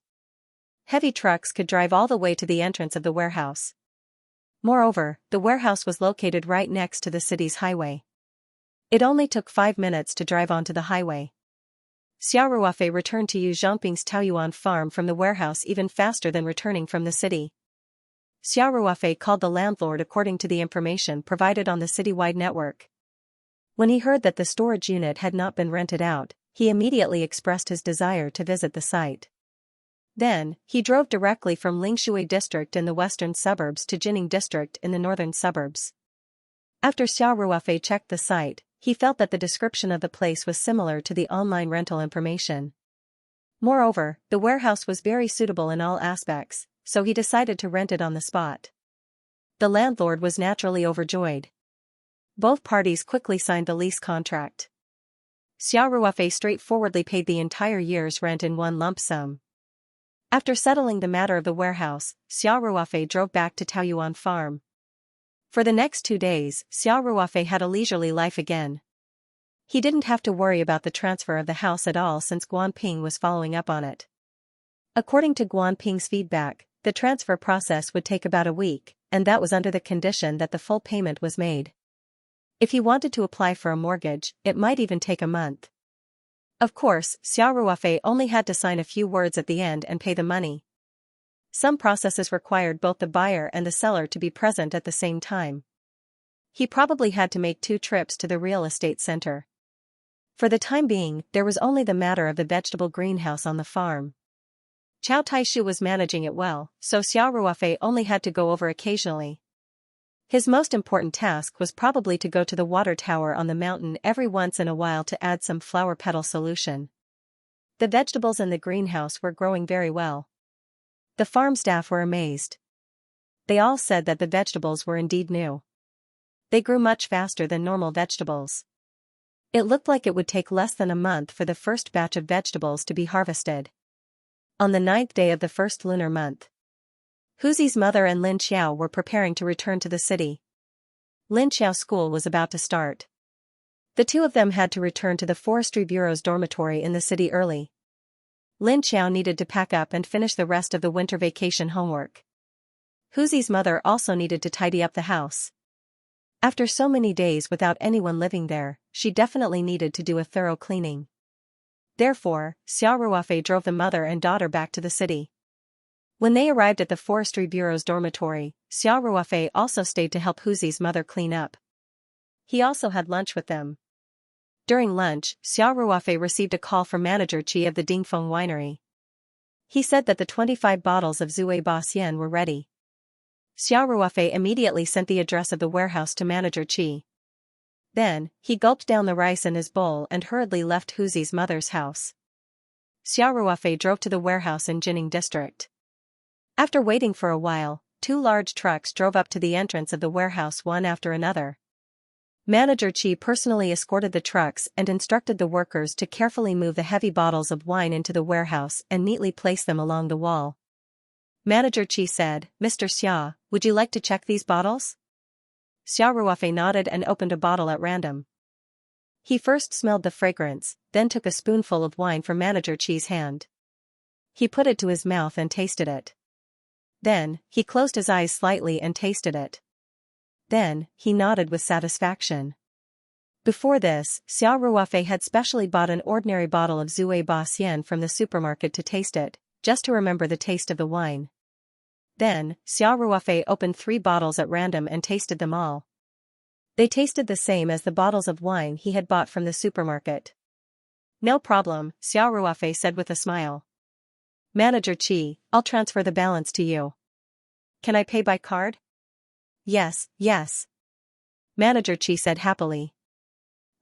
Heavy trucks could drive all the way to the entrance of the warehouse. Moreover, the warehouse was located right next to the city's highway. It only took 5 minutes to drive onto the highway. Xiao Ruofei returned to Yu Zhongping's Taoyuan farm from the warehouse even faster than returning from the city. Xiao Ruofei called the landlord according to the information provided on the citywide network. When he heard that the storage unit had not been rented out, he immediately expressed his desire to visit the site. Then, he drove directly from Lingshui district in the western suburbs to Jining district in the northern suburbs. After Xiao Ruofei checked the site, he felt that the description of the place was similar to the online rental information. Moreover, the warehouse was very suitable in all aspects, so he decided to rent it on the spot. The landlord was naturally overjoyed. Both parties quickly signed the lease contract. Xiao Ruofei straightforwardly paid the entire year's rent in one lump sum. After settling the matter of the warehouse, Xiao Ruofei drove back to Taoyuan farm. For the next 2 days, Xiao Ruofei had a leisurely life again. He didn't have to worry about the transfer of the house at all since Guanping was following up on it. According to Guanping's feedback, the transfer process would take about a week, and that was under the condition that the full payment was made. If he wanted to apply for a mortgage, it might even take a month. Of course, Xiao Ruofei only had to sign a few words at the end and pay the money. Some processes required both the buyer and the seller to be present at the same time. He probably had to make 2 trips to the real estate center. For the time being, there was only the matter of the vegetable greenhouse on the farm. Chow Taishu was managing it well, so Xiao Ruofei only had to go over occasionally. His most important task was probably to go to the water tower on the mountain every once in a while to add some flower petal solution. The vegetables in the greenhouse were growing very well. The farm staff were amazed. They all said that the vegetables were indeed new. They grew much faster than normal vegetables. It looked like it would take less than a month for the first batch of vegetables to be harvested. On the 9th day of the first lunar month, Huzi's mother and Lin Xiao were preparing to return to the city. Lin Xiao's school was about to start. The two of them had to return to the Forestry Bureau's dormitory in the city early. Lin Xiao needed to pack up and finish the rest of the winter vacation homework. Huzi's mother also needed to tidy up the house. After so many days without anyone living there, she definitely needed to do a thorough cleaning. Therefore, Xiao Ruofei drove the mother and daughter back to the city. When they arrived at the Forestry Bureau's dormitory, Xiao Ruofei also stayed to help Huzi's mother clean up. He also had lunch with them. During lunch, Xiao Ruofei received a call from manager Qi of the Dingfeng winery. He said that the 25 bottles of Zui Ba Xian were ready. Xiao Ruofei immediately sent the address of the warehouse to manager Qi. Then, he gulped down the rice in his bowl and hurriedly left Huzi's mother's house. Xiao Ruofei drove to the warehouse in Jining district. After waiting for a while, 2 large trucks drove up to the entrance of the warehouse one after another. Manager Qi personally escorted the trucks and instructed the workers to carefully move the heavy bottles of wine into the warehouse and neatly place them along the wall. Manager Qi said, "Mr. Xia, would you like to check these bottles?" Xiao Ruofei nodded and opened a bottle at random. He first smelled the fragrance, then took a spoonful of wine from Manager Qi's hand. He put it to his mouth and tasted it. Then, he closed his eyes slightly and tasted it. Then, he nodded with satisfaction. Before this, Xiao Ruofei had specially bought an ordinary bottle of Zui Ba Xian from the supermarket to taste it, just to remember the taste of the wine. Then, Xiao Ruofei opened 3 bottles at random and tasted them all. They tasted the same as the bottles of wine he had bought from the supermarket. "No problem," Xiao Ruofei said with a smile. "Manager Qi, I'll transfer the balance to you. Can I pay by card?" "Yes, yes." Manager Qi said happily.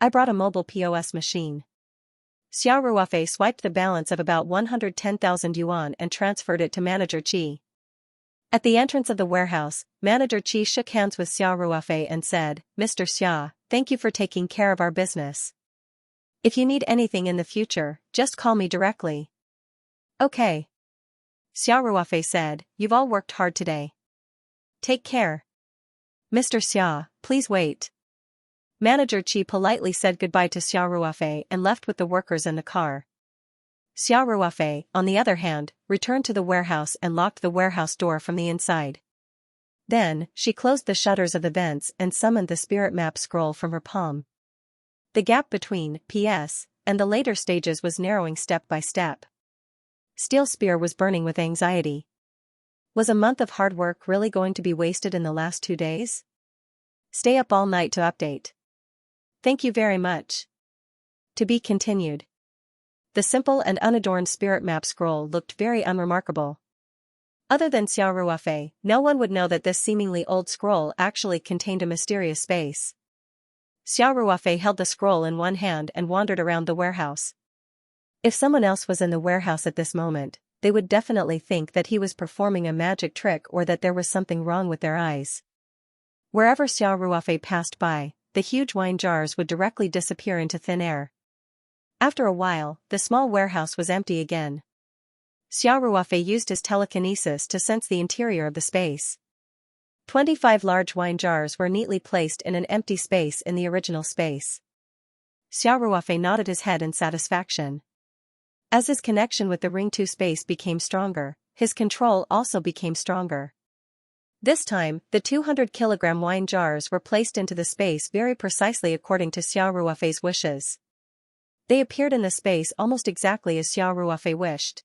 "I brought a mobile POS machine." Xiao Ruofei swiped the balance of about 110,000 yuan and transferred it to Manager Qi. At the entrance of the warehouse, Manager Qi shook hands with Xiao Ruofei and said, "Mr. Xia, thank you for taking care of our business. If you need anything in the future, just call me directly." "Okay." Xiao Ruofei said, "You've all worked hard today. Take care." "Mr. Xia, please wait." Manager Qi politely said goodbye to Xiao Ruofei and left with the workers in the car. Xiao Ruofei, on the other hand, returned to the warehouse and locked the warehouse door from the inside. Then, she closed the shutters of the vents and summoned the spirit map scroll from her palm. The gap between PS and the later stages was narrowing step by step. Steel Spear was burning with anxiety. Was a month of hard work really going to be wasted in the last 2 days? Stay up all night to update. Thank you very much. To be continued. The simple and unadorned spirit map scroll looked very unremarkable. Other than Xiao Ruofei, no one would know that this seemingly old scroll actually contained a mysterious space. Xiao Ruofei held the scroll in one hand and wandered around the warehouse. If someone else was in the warehouse at this moment, they would definitely think that he was performing a magic trick or that there was something wrong with their eyes. Wherever Xiao Ruofei passed by, the huge wine jars would directly disappear into thin air. After a while, the small warehouse was empty again. Xiao Ruofei used his telekinesis to sense the interior of the space. 25 large wine jars were neatly placed in an empty space in the original space. Xiao Ruofei nodded his head in satisfaction. As his connection with the Ring 2 space became stronger, his control also became stronger. This time, the 200-kilogram wine jars were placed into the space very precisely according to Xiao Ruofei's wishes. They appeared in the space almost exactly as Xiao Ruofei wished.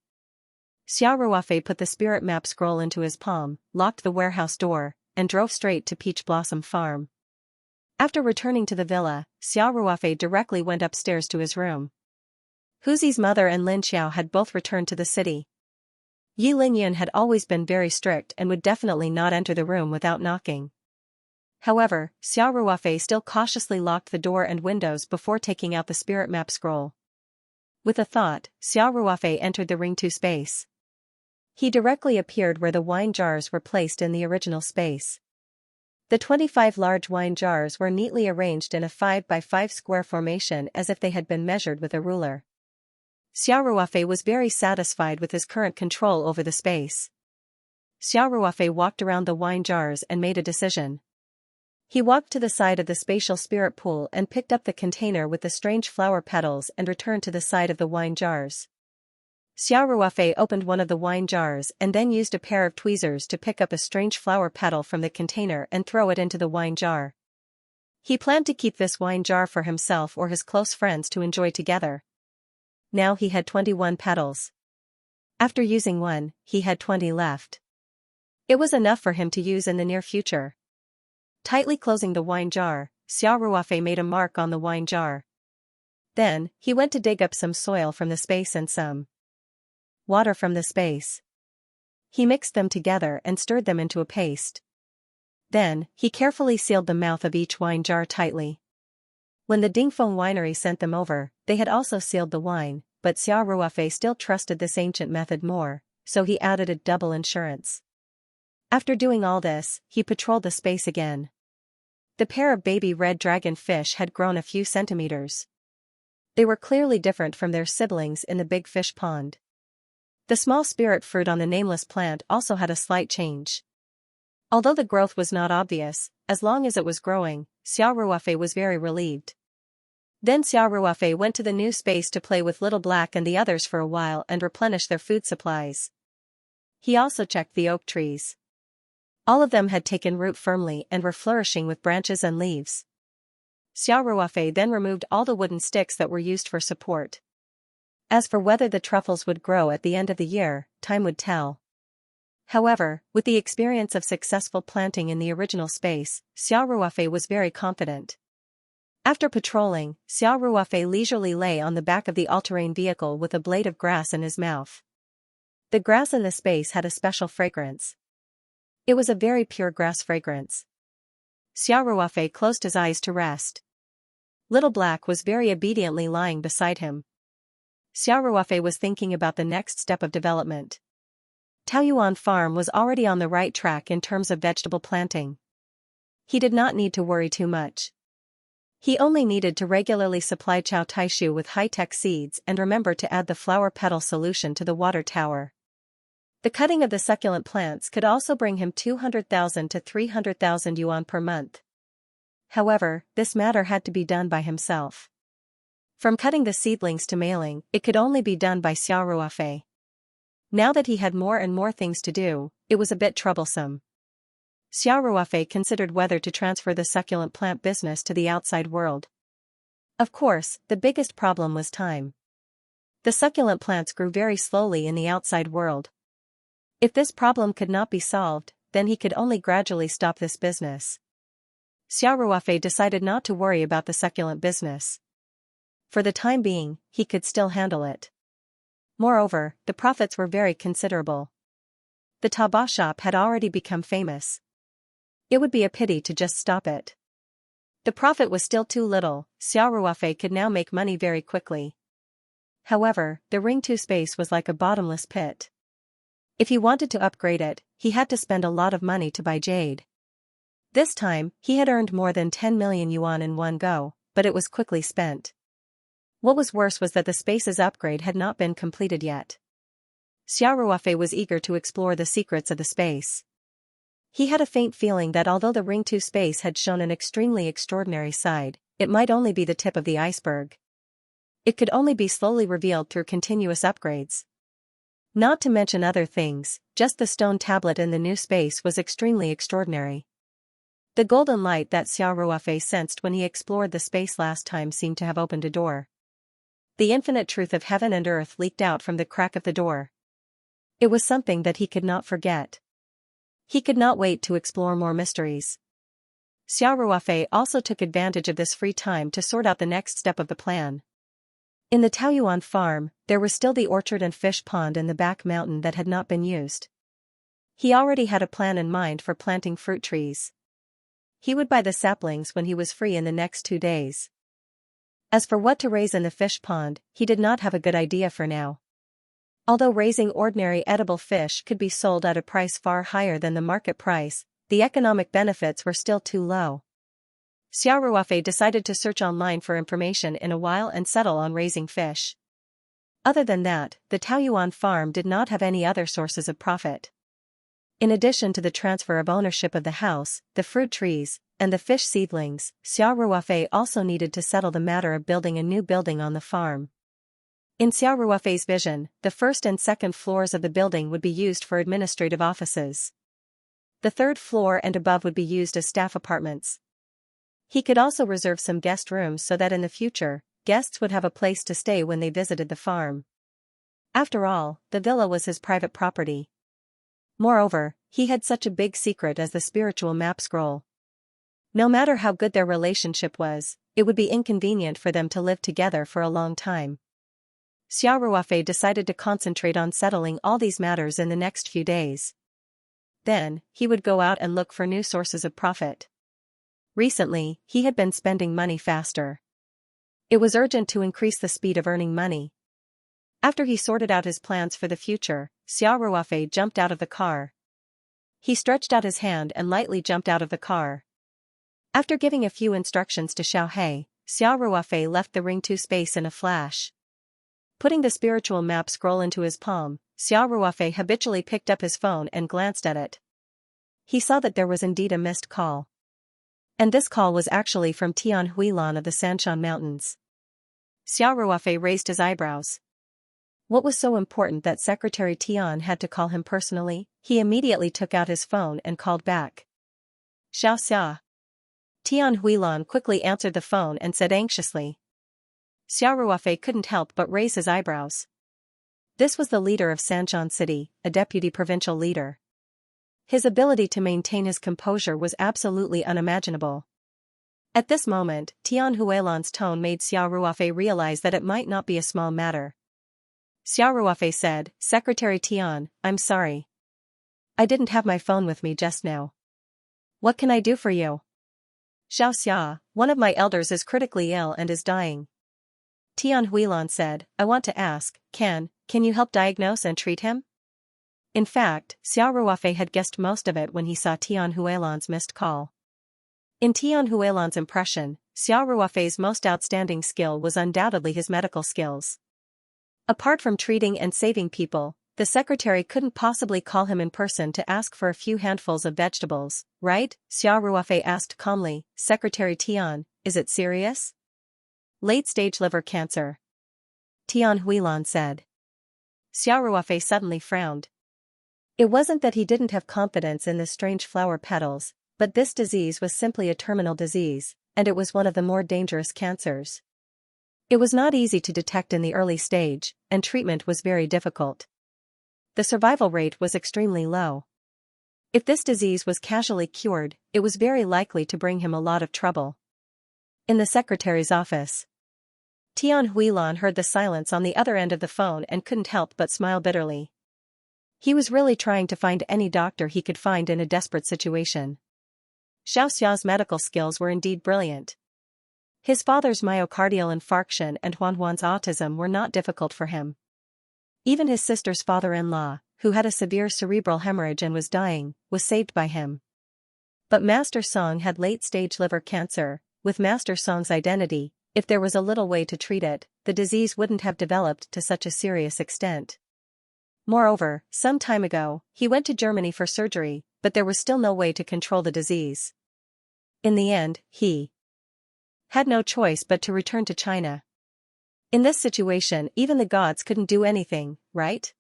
Xiao Ruofei put the spirit map scroll into his palm, locked the warehouse door, and drove straight to Peach Blossom Farm. After returning to the villa, Xiao Ruofei directly went upstairs to his room. Huzi's mother and Lin Xiao had both returned to the city. Yi Lingyun had always been very strict and would definitely not enter the room without knocking. However, Xiao Ruofei still cautiously locked the door and windows before taking out the spirit map scroll. With a thought, Xiao Ruofei entered the Ring 2 space. He directly appeared where the wine jars were placed in the original space. The 25 large wine jars were neatly arranged in a 5 by 5 square formation as if they had been measured with a ruler. Xiao Ruofei was very satisfied with his current control over the space. Xiao Ruofei walked around the wine jars and made a decision. He walked to the side of the spatial spirit pool and picked up the container with the strange flower petals and returned to the side of the wine jars. Xiao Ruofei opened one of the wine jars and then used a pair of tweezers to pick up a strange flower petal from the container and throw it into the wine jar. He planned to keep this wine jar for himself or his close friends to enjoy together. Now he had 21 petals. After using one, he had 20 left. It was enough for him to use in the near future. Tightly closing the wine jar, Xiao Ruofei made a mark on the wine jar. Then, he went to dig up some soil from the space and some water from the space. He mixed them together and stirred them into a paste. Then, he carefully sealed the mouth of each wine jar tightly. When the Dingfeng winery sent them over, they had also sealed the wine, but Xiao Ruofei still trusted this ancient method more, so he added a double insurance. After doing all this, he patrolled the space again. The pair of baby red dragon fish had grown a few centimeters. They were clearly different from their siblings in the big fish pond. The small spirit fruit on the nameless plant also had a slight change. Although the growth was not obvious, as long as it was growing, Xiao Ruofei was very relieved. Then Xiao Ruofei went to the new space to play with Little Black and the others for a while and replenish their food supplies. He also checked the oak trees. All of them had taken root firmly and were flourishing with branches and leaves. Xiao Ruofei then removed all the wooden sticks that were used for support. As for whether the truffles would grow at the end of the year, time would tell. However, with the experience of successful planting in the original space, Xiao Ruofei was very confident. After patrolling, Xiao Ruofei leisurely lay on the back of the all-terrain vehicle with a blade of grass in his mouth. The grass in the space had a special fragrance. It was a very pure grass fragrance. Xiao Ruofei closed his eyes to rest. Little Black was very obediently lying beside him. Xiao Ruofei was thinking about the next step of development. Taoyuan Farm was already on the right track in terms of vegetable planting. He did not need to worry too much. He only needed to regularly supply Chow Taishu with high-tech seeds and remember to add the flower petal solution to the water tower. The cutting of the succulent plants could also bring him 200,000 to 300,000 yuan per month. However, this matter had to be done by himself. From cutting the seedlings to mailing, it could only be done by Xiao Ruofei. Now that he had more and more things to do, it was a bit troublesome. Xiao Ruofei considered whether to transfer the succulent plant business to the outside world. Of course, the biggest problem was time. The succulent plants grew very slowly in the outside world. If this problem could not be solved, then he could only gradually stop this business. Xiao Ruofei decided not to worry about the succulent business. For the time being, he could still handle it. Moreover, the profits were very considerable. The Taobao shop had already become famous. It would be a pity to just stop it. The profit was still too little. Xiao Ruofei could now make money very quickly. However, the Ring 2 space was like a bottomless pit. If he wanted to upgrade it, he had to spend a lot of money to buy jade. This time, he had earned more than 10 million yuan in one go, but it was quickly spent. What was worse was that the space's upgrade had not been completed yet. Xiao Ruofei was eager to explore the secrets of the space. He had a faint feeling that although the Ring 2 space had shown an extremely extraordinary side, it might only be the tip of the iceberg. It could only be slowly revealed through continuous upgrades. Not to mention other things, just the stone tablet in the new space was extremely extraordinary. The golden light that Xiao Ruofei sensed when he explored the space last time seemed to have opened a door. The infinite truth of heaven and earth leaked out from the crack of the door. It was something that he could not forget. He could not wait to explore more mysteries. Xiao Ruofei also took advantage of this free time to sort out the next step of the plan. In the Taoyuan farm, there was still the orchard and fish pond in the back mountain that had not been used. He already had a plan in mind for planting fruit trees. He would buy the saplings when he was free in the next 2 days. As for what to raise in the fish pond, he did not have a good idea for now. Although raising ordinary edible fish could be sold at a price far higher than the market price, the economic benefits were still too low. Xiao Ruofei decided to search online for information in a while and settle on raising fish. Other than that, the Taoyuan farm did not have any other sources of profit. In addition to the transfer of ownership of the house, the fruit trees, and the fish seedlings, Xiao Ruofei also needed to settle the matter of building a new building on the farm. In Xiao Ruofei's vision, the first and second floors of the building would be used for administrative offices. The third floor and above would be used as staff apartments. He could also reserve some guest rooms so that in the future, guests would have a place to stay when they visited the farm. After all, the villa was his private property. Moreover, he had such a big secret as the spiritual map scroll. No matter how good their relationship was, it would be inconvenient for them to live together for a long time. Xiao Ruofei decided to concentrate on settling all these matters in the next few days. Then, he would go out and look for new sources of profit. Recently, he had been spending money faster. It was urgent to increase the speed of earning money. After he sorted out his plans for the future, Xiao Ruofei jumped out of the car. He stretched out his hand and lightly jumped out of the car. After giving a few instructions to Xiao He, Xiao Ruofei left the Ring 2 space in a flash. Putting the spiritual map scroll into his palm, Xiao Ruofei habitually picked up his phone and glanced at it. He saw that there was indeed a missed call. And this call was actually from Tian Huilan of the Sanshan Mountains. Xiao Ruofei raised his eyebrows. What was so important that Secretary Tian had to call him personally? He immediately took out his phone and called back. Xiaoxia. Tian Huilan quickly answered the phone and said anxiously. Xiao Ruofei couldn't help but raise his eyebrows. This was the leader of Sanshan City, a deputy provincial leader. His ability to maintain his composure was absolutely unimaginable. At this moment, Tian Huilan's tone made Xiao Ruofei realize that it might not be a small matter. Xiao Ruofei said, Secretary Tian, I'm sorry. I didn't have my phone with me just now. What can I do for you? Xiaoxia, one of my elders is critically ill and is dying. Tian Huilan said, I want to ask, can you help diagnose and treat him? In fact, Xiao Ruofei had guessed most of it when he saw Tian Huilan's missed call. In Tian Huilan's impression, Xiao Ruofei's most outstanding skill was undoubtedly his medical skills. Apart from treating and saving people, the secretary couldn't possibly call him in person to ask for a few handfuls of vegetables, right? Xiao Ruofei asked calmly, Secretary Tian, is it serious? Late-stage liver cancer. Tian Huilan said. Xiao Ruofei suddenly frowned. It wasn't that he didn't have confidence in the strange flower petals, but this disease was simply a terminal disease, and it was one of the more dangerous cancers. It was not easy to detect in the early stage, and treatment was very difficult. The survival rate was extremely low. If this disease was casually cured, it was very likely to bring him a lot of trouble. In the secretary's office, Tian Huilan heard the silence on the other end of the phone and couldn't help but smile bitterly. He was really trying to find any doctor he could find in a desperate situation. Xiaoxia's medical skills were indeed brilliant. His father's myocardial infarction and Huanhuan's autism were not difficult for him. Even his sister's father-in-law, who had a severe cerebral hemorrhage and was dying, was saved by him. But Master Song had late-stage liver cancer. With Master Song's identity, if there was a little way to treat it, the disease wouldn't have developed to such a serious extent. Moreover, some time ago, he went to Germany for surgery, but there was still no way to control the disease. In the end, he had no choice but to return to China. In this situation, even the gods couldn't do anything, right?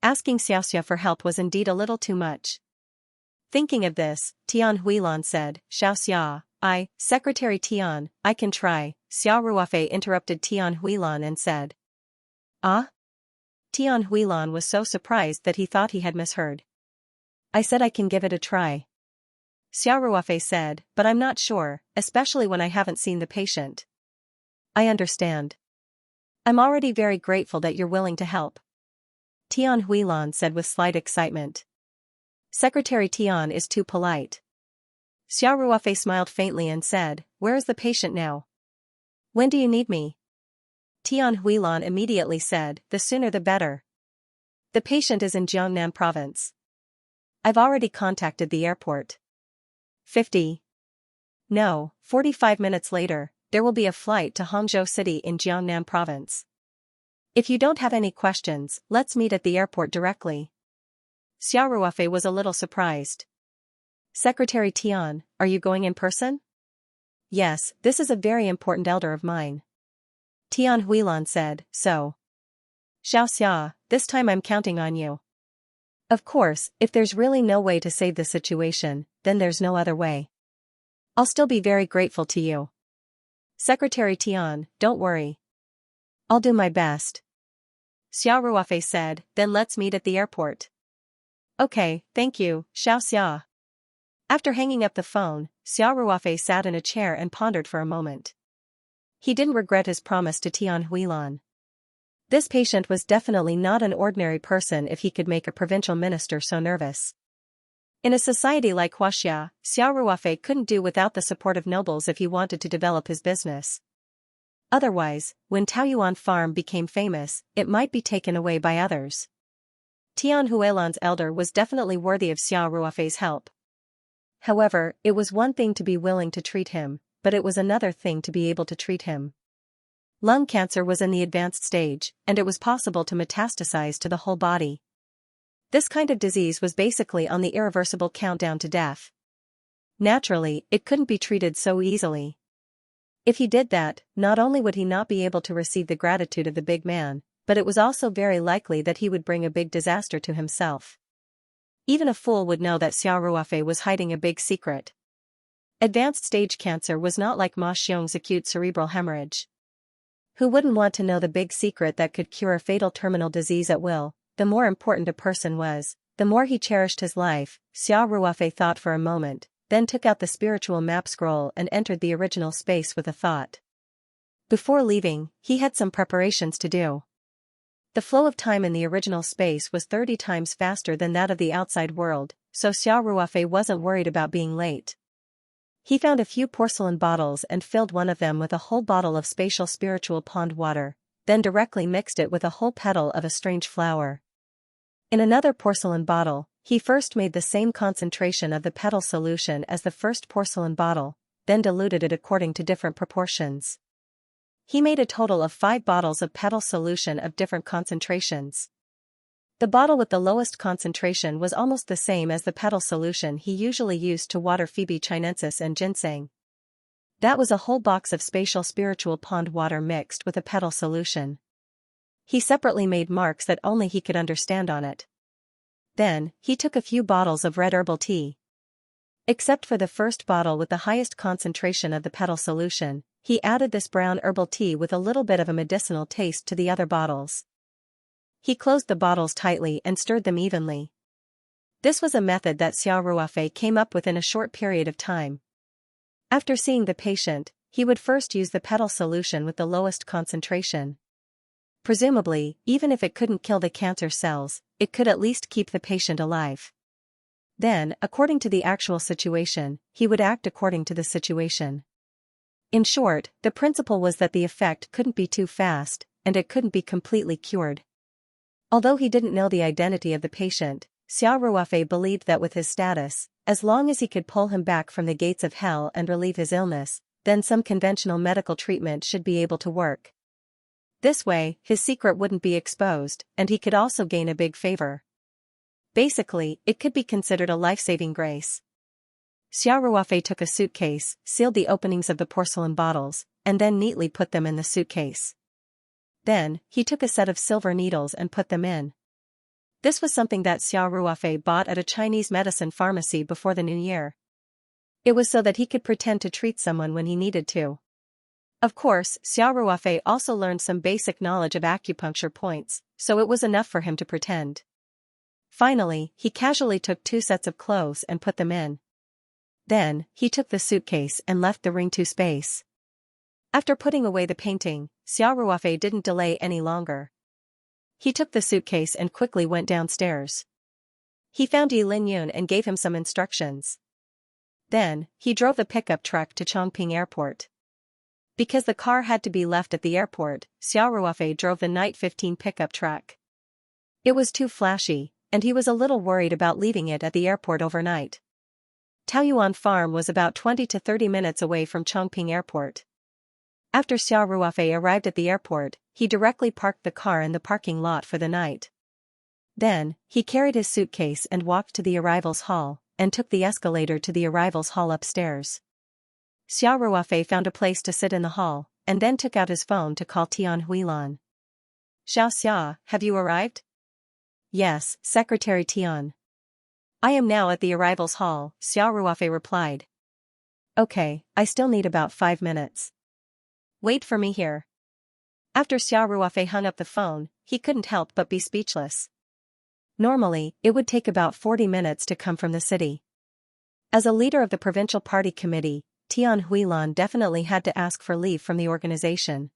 Asking Xiaoxia for help was indeed a little too much. Thinking of this, Tian Huilan said, Xiaoxia, Secretary Tian, I can try. Xiao Ruofei interrupted Tian Huilan and said. Ah? Tian Huilan was so surprised that he thought he had misheard. I said I can give it a try. Xiao Ruofei said, but I'm not sure, especially when I haven't seen the patient. I understand. I'm already very grateful that you're willing to help. Tian Huilan said with slight excitement. Secretary Tian is too polite. Xiao Ruofei smiled faintly and said, where is the patient now? When do you need me? Tian Huilan immediately said, the sooner the better. The patient is in Jiangnan province. I've already contacted the airport. 50. No, 45 minutes later, there will be a flight to Hangzhou City in Jiangnan province. If you don't have any questions, let's meet at the airport directly. Xiao Ruofei was a little surprised. Secretary Tian, are you going in person? Yes, this is a very important elder of mine. Tian Huilan said, so. Xiaoxia, this time I'm counting on you. Of course, if there's really no way to save the situation, then there's no other way. I'll still be very grateful to you. Secretary Tian, don't worry. I'll do my best. Xiao Ruofei said, then let's meet at the airport. Okay, thank you, Xiaoxia. After hanging up the phone, Xiao Ruofei sat in a chair and pondered for a moment. He didn't regret his promise to Tian Huilan. This patient was definitely not an ordinary person if he could make a provincial minister so nervous. In a society like Huaxia, Xiao Ruofei couldn't do without the support of nobles if he wanted to develop his business. Otherwise, when Taoyuan Farm became famous, it might be taken away by others. Tian Huilan's elder was definitely worthy of Xiao Ruofei's help. However, it was one thing to be willing to treat him, but it was another thing to be able to treat him. Lung cancer was in the advanced stage, and it was possible to metastasize to the whole body. This kind of disease was basically on the irreversible countdown to death. Naturally, it couldn't be treated so easily. If he did that, not only would he not be able to receive the gratitude of the big man, but it was also very likely that he would bring a big disaster to himself. Even a fool would know that Xiao Ruofei was hiding a big secret. Advanced stage cancer was not like Ma Xiong's acute cerebral hemorrhage. Who wouldn't want to know the big secret that could cure a fatal terminal disease at will? The more important a person was, the more he cherished his life. Xiao Ruofei thought for a moment, then took out the spiritual map scroll and entered the original space with a thought. Before leaving, he had some preparations to do. The flow of time in the original space was 30 times faster than that of the outside world, so Xiao Ruofei wasn't worried about being late. He found a few porcelain bottles and filled one of them with a whole bottle of spatial spiritual pond water, then directly mixed it with a whole petal of a strange flower. In another porcelain bottle, he first made the same concentration of the petal solution as the first porcelain bottle, then diluted it according to different proportions. He made a total of 5 bottles of petal solution of different concentrations. The bottle with the lowest concentration was almost the same as the petal solution he usually used to water Phoebe chinensis and ginseng. That was a whole box of spatial spiritual pond water mixed with a petal solution. He separately made marks that only he could understand on it. Then, he took a few bottles of red herbal tea. Except for the first bottle with the highest concentration of the petal solution, he added this brown herbal tea with a little bit of a medicinal taste to the other bottles. He closed the bottles tightly and stirred them evenly. This was a method that Xiao Ruofei came up with in a short period of time. After seeing the patient, he would first use the petal solution with the lowest concentration. Presumably, even if it couldn't kill the cancer cells, it could at least keep the patient alive. Then, according to the actual situation, he would act according to the situation. In short, the principle was that the effect couldn't be too fast, and it couldn't be completely cured. Although he didn't know the identity of the patient, Xiao Ruofei believed that with his status, as long as he could pull him back from the gates of hell and relieve his illness, then some conventional medical treatment should be able to work. This way, his secret wouldn't be exposed, and he could also gain a big favor. Basically, it could be considered a life-saving grace. Xiao Ruofei took a suitcase, sealed the openings of the porcelain bottles, and then neatly put them in the suitcase. Then, he took a set of silver needles and put them in. This was something that Xiao Ruofei bought at a Chinese medicine pharmacy before the new year. It was so that he could pretend to treat someone when he needed to. Of course, Xiao Ruofei also learned some basic knowledge of acupuncture points, so it was enough for him to pretend. Finally, he casually took 2 sets of clothes and put them in. Then, he took the suitcase and left the Ring 2 space. After putting away the painting, Xiao Ruofei didn't delay any longer. He took the suitcase and quickly went downstairs. He found Yi Linyun and gave him some instructions. Then, he drove the pickup truck to Chongping Airport. Because the car had to be left at the airport, Xiao Ruofei drove the Night 15 pickup truck. It was too flashy, and he was a little worried about leaving it at the airport overnight. Taoyuan Farm was about 20 to 30 minutes away from Chongping Airport. After Xiao Ruofei arrived at the airport, he directly parked the car in the parking lot for the night. Then, he carried his suitcase and walked to the arrivals hall, and took the escalator to the arrivals hall upstairs. Xiao Ruofei found a place to sit in the hall, and then took out his phone to call Tian Huilan. "Xiaoxia, have you arrived?" "Yes, Secretary Tian. I am now at the arrivals hall," Xiao Ruofei replied. "Okay, I still need about 5 minutes. Wait for me here." After Xiao Ruofei hung up the phone, he couldn't help but be speechless. Normally, it would take about 40 minutes to come from the city. As a leader of the provincial party committee, Tian Huilan definitely had to ask for leave from the organization.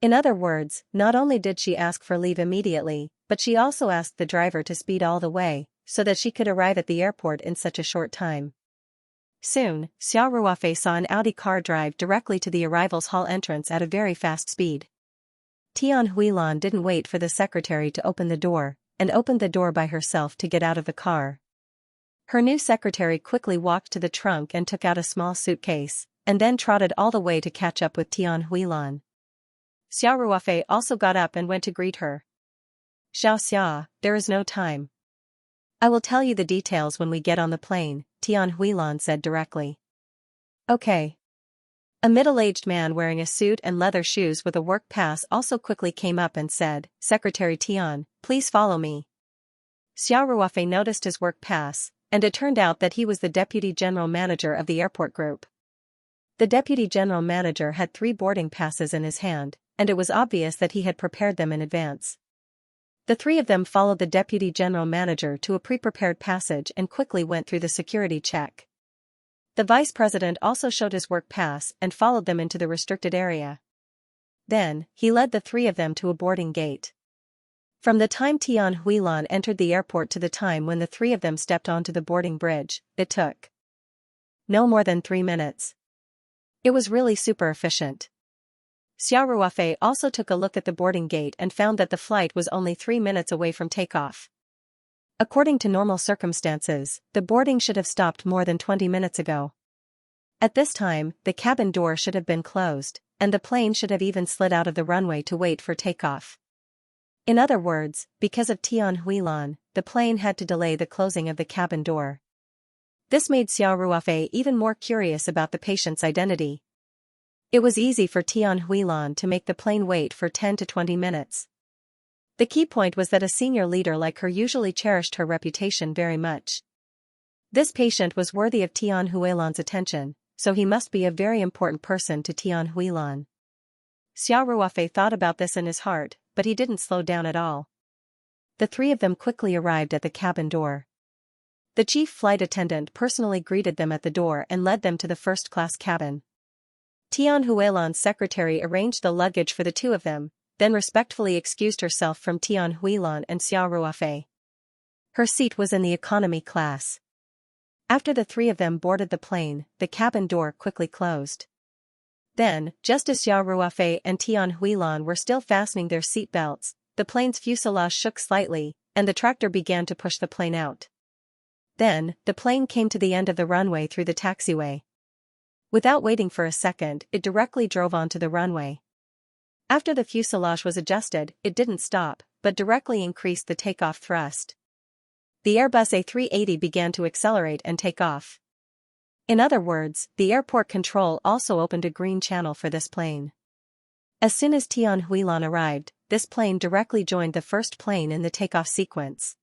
In other words, not only did she ask for leave immediately, but she also asked the driver to speed all the way, so that she could arrive at the airport in such a short time. Soon, Xiao Ruofei saw an Audi car drive directly to the arrivals hall entrance at a very fast speed. Tian Huilan didn't wait for the secretary to open the door, and opened the door by herself to get out of the car. Her new secretary quickly walked to the trunk and took out a small suitcase, and then trotted all the way to catch up with Tian Huilan. Xiao Ruofei also got up and went to greet her. "Xiaoxia, there is no time. I will tell you the details when we get on the plane," Tian Huilan said directly. "Okay." A middle-aged man wearing a suit and leather shoes with a work pass also quickly came up and said, "Secretary Tian, please follow me." Xiao Ruofei noticed his work pass, and it turned out that he was the deputy general manager of the airport group. The deputy general manager had 3 boarding passes in his hand, and it was obvious that he had prepared them in advance. The 3 of them followed the deputy general manager to a pre-prepared passage and quickly went through the security check. The vice president also showed his work pass and followed them into the restricted area. Then, he led the 3 of them to a boarding gate. From the time Tian Huilan entered the airport to the time when the 3 of them stepped onto the boarding bridge, it took no more than 3 minutes. It was really super efficient. Xiao Ruofei also took a look at the boarding gate and found that the flight was only 3 minutes away from takeoff. According to normal circumstances, the boarding should have stopped more than 20 minutes ago. At this time, the cabin door should have been closed, and the plane should have even slid out of the runway to wait for takeoff. In other words, because of Tian Huilan, the plane had to delay the closing of the cabin door. This made Xiao Ruofei even more curious about the patient's identity. It was easy for Tian Huilan to make the plane wait for 10 to 20 minutes. The key point was that a senior leader like her usually cherished her reputation very much. This patient was worthy of Tian Huilan's attention, so he must be a very important person to Tian Huilan. Xiao Ruofei thought about this in his heart, but he didn't slow down at all. The 3 of them quickly arrived at the cabin door. The chief flight attendant personally greeted them at the door and led them to the first-class cabin. Tian Huilan's secretary arranged the luggage for the 2 of them, then respectfully excused herself from Tian Huilan and Xiao Ruofei. Her seat was in the economy class. After the 3 of them boarded the plane, the cabin door quickly closed. Then, just as Xiao Ruofei and Tian Huilan were still fastening their seat belts, the plane's fuselage shook slightly, and the tractor began to push the plane out. Then, the plane came to the end of the runway through the taxiway. Without waiting for a second, it directly drove onto the runway. After the fuselage was adjusted, it didn't stop, but directly increased the takeoff thrust. The Airbus A380 began to accelerate and take off. In other words, the airport control also opened a green channel for this plane. As soon as Tian Huilan arrived, this plane directly joined the first plane in the takeoff sequence.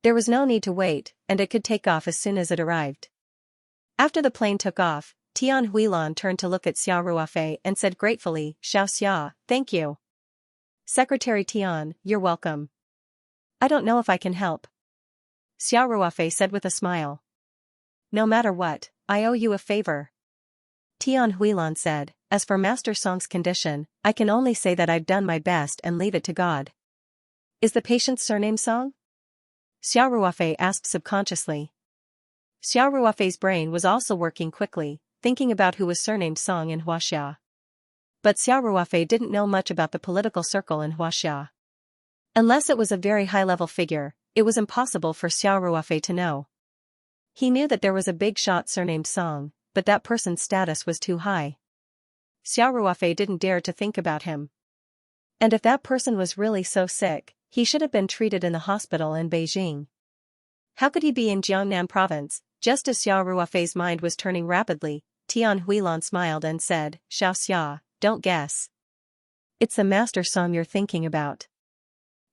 There was no need to wait, and it could take off as soon as it arrived. After the plane took off, Tian Huilan turned to look at Xiao Ruofei and said gratefully, "Xiaoxia, thank you." "Secretary Tian, you're welcome. I don't know if I can help," Xiao Ruofei said with a smile. "No matter what, I owe you a favor," Tian Huilan said. "As for Master Song's condition, I can only say that I've done my best and leave it to God." "Is the patient's surname Song?" Xiao Ruofei asked subconsciously. Xiao Ruofei's brain was also working quickly, thinking about who was surnamed Song in Huaxia. But Xiao Ruofei didn't know much about the political circle in Huaxia. Unless it was a very high-level figure, it was impossible for Xiao Ruofei to know. He knew that there was a big shot surnamed Song, but that person's status was too high. Xiao Ruofei didn't dare to think about him. And if that person was really so sick, he should have been treated in the hospital in Beijing. How could he be in Jiangnan province? Just as Xiao Ruofei's mind was turning rapidly, Tian Huilan smiled and said, Xiaoxia, don't guess. It's the Master Song you're thinking about.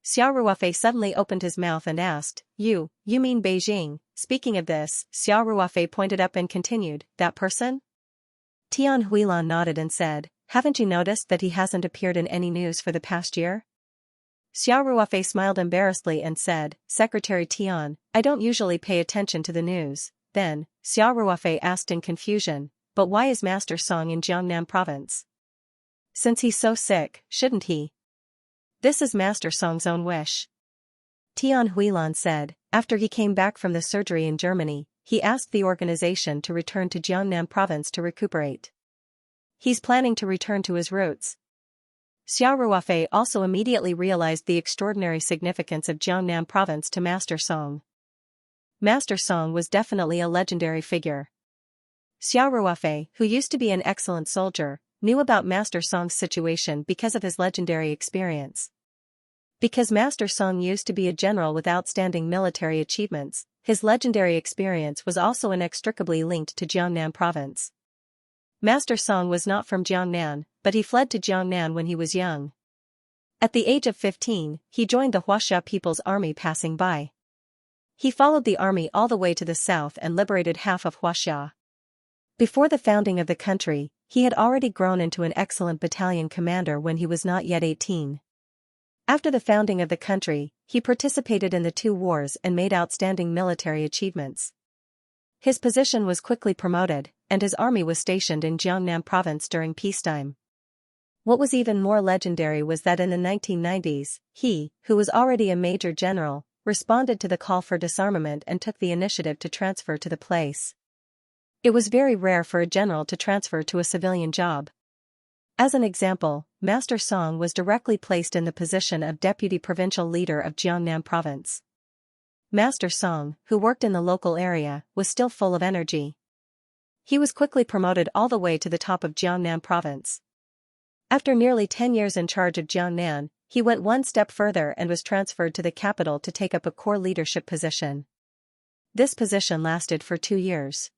Xiao Ruofei suddenly opened his mouth and asked, You mean Beijing? Speaking of this, Xiao Ruofei pointed up and continued, that person? Tian Huilan nodded and said, Haven't you noticed that he hasn't appeared in any news for the past year? Xiao Ruofei smiled embarrassedly and said, Secretary Tian, I don't usually pay attention to the news. Then, Xiao Ruofei asked in confusion, but why is Master Song in Jiangnan province? Since he's so sick, shouldn't he? This is Master Song's own wish. Tian Huilan said, after he came back from the surgery in Germany, he asked the organization to return to Jiangnan province to recuperate. He's planning to return to his roots. Xiao Ruofei also immediately realized the extraordinary significance of Jiangnan province to Master Song. Master Song was definitely a legendary figure. Xiao Ruofei, who used to be an excellent soldier, knew about Master Song's situation because of his legendary experience. Because Master Song used to be a general with outstanding military achievements, his legendary experience was also inextricably linked to Jiangnan province. Master Song was not from Jiangnan, but he fled to Jiangnan when he was young. At the age of 15, he joined the Huaxia People's Army passing by. He followed the army all the way to the south and liberated half of Huaxia. Before the founding of the country, he had already grown into an excellent battalion commander when he was not yet 18. After the founding of the country, he participated in the two wars and made outstanding military achievements. His position was quickly promoted, and his army was stationed in Jiangnan province during peacetime. What was even more legendary was that in the 1990s, he, who was already a major general, responded to the call for disarmament and took the initiative to transfer to the place. It was very rare for a general to transfer to a civilian job. As an example, Master Song was directly placed in the position of deputy provincial leader of Jiangnan province. Master Song, who worked in the local area, was still full of energy. He was quickly promoted all the way to the top of Jiangnan province. After nearly 10 years in charge of Jiangnan, he went one step further and was transferred to the capital to take up a core leadership position. This position lasted for 2 years.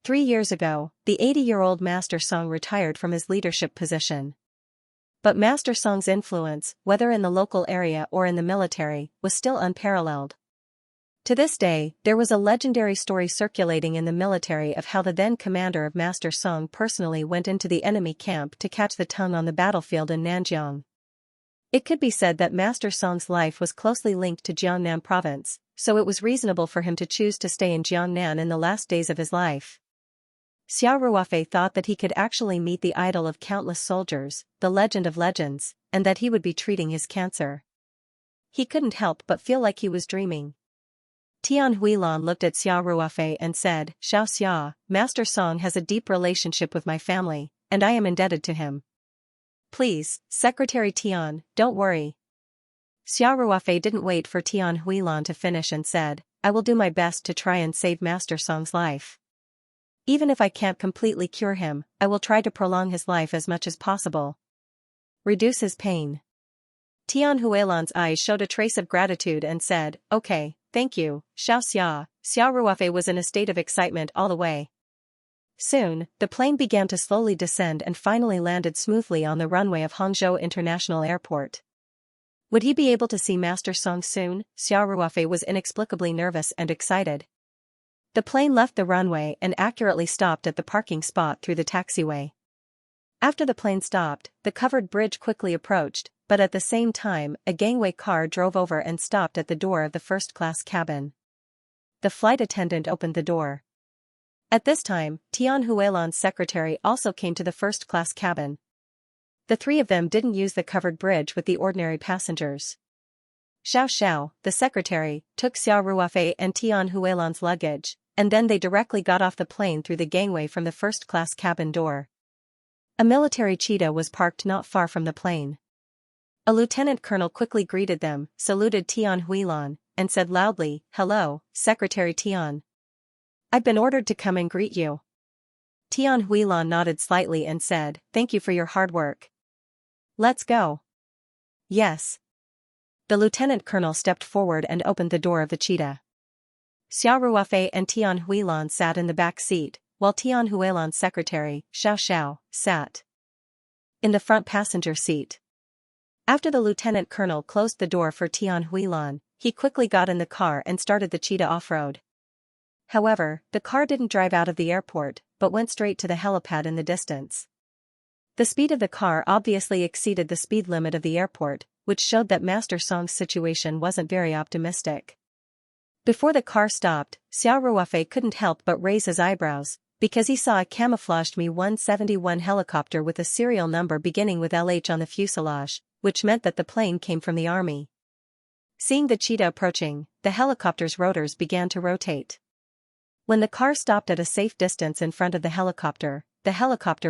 3 years ago, the 80-year-old Master Song retired from his leadership position. But Master Song's influence, whether in the local area or in the military, was still unparalleled. To this day, there was a legendary story circulating in the military of how the then commander of Master Song personally went into the enemy camp to catch the Tang on the battlefield in Nanjiang. It could be said that Master Song's life was closely linked to Jiangnan province, so it was reasonable for him to choose to stay in Jiangnan in the last days of his life. Xiao Ruofei thought that he could actually meet the idol of countless soldiers, the legend of legends, and that he would be treating his cancer. He couldn't help but feel like he was dreaming. Tian Huilan looked at Xiao Ruofei and said, Xiaoxia, Master Song has a deep relationship with my family, and I am indebted to him. Please, Secretary Tian, don't worry. Xiao Ruofei didn't wait for Tian Huilan to finish and said, I will do my best to try and save Master Song's life. Even if I can't completely cure him, I will try to prolong his life as much as possible. Reduce his pain. Tian Huilan's eyes showed a trace of gratitude and said, Okay, thank you, Xiaoxia. Xiao Ruofei was in a state of excitement all the way. Soon, the plane began to slowly descend and finally landed smoothly on the runway of Hangzhou International Airport. Would he be able to see Master Song soon? Xiao Ruofei was inexplicably nervous and excited. The plane left the runway and accurately stopped at the parking spot through the taxiway. After the plane stopped, the covered bridge quickly approached, but at the same time, a gangway car drove over and stopped at the door of the first-class cabin. The flight attendant opened the door. At this time, Tian Huilan's secretary also came to the first-class cabin. The three of them didn't use the covered bridge with the ordinary passengers. Xiao, the secretary, took Xiao Ruofei and Tian Huilan's luggage, and then they directly got off the plane through the gangway from the first-class cabin door. A military cheetah was parked not far from the plane. A lieutenant colonel quickly greeted them, saluted Tian Huilan, and said loudly, "Hello, Secretary Tian. I've been ordered to come and greet you." Tian Huilan nodded slightly and said, "Thank you for your hard work. Let's go." "Yes." The lieutenant colonel stepped forward and opened the door of the cheetah. Xiao Ruofei and Tian Huilan sat in the back seat, while Tian Huilan's secretary, Xiao, sat in the front passenger seat. After the lieutenant colonel closed the door for Tian Huilan, he quickly got in the car and started the cheetah off-road. However, the car didn't drive out of the airport, but went straight to the helipad in the distance. The speed of the car obviously exceeded the speed limit of the airport, which showed that Master Song's situation wasn't very optimistic. Before the car stopped, Xiao Ruofei couldn't help but raise his eyebrows, because he saw a camouflaged Mi-171 helicopter with a serial number beginning with LH on the fuselage, which meant that the plane came from the army. Seeing the cheetah approaching, the helicopter's rotors began to rotate. When the car stopped at a safe distance in front of the helicopter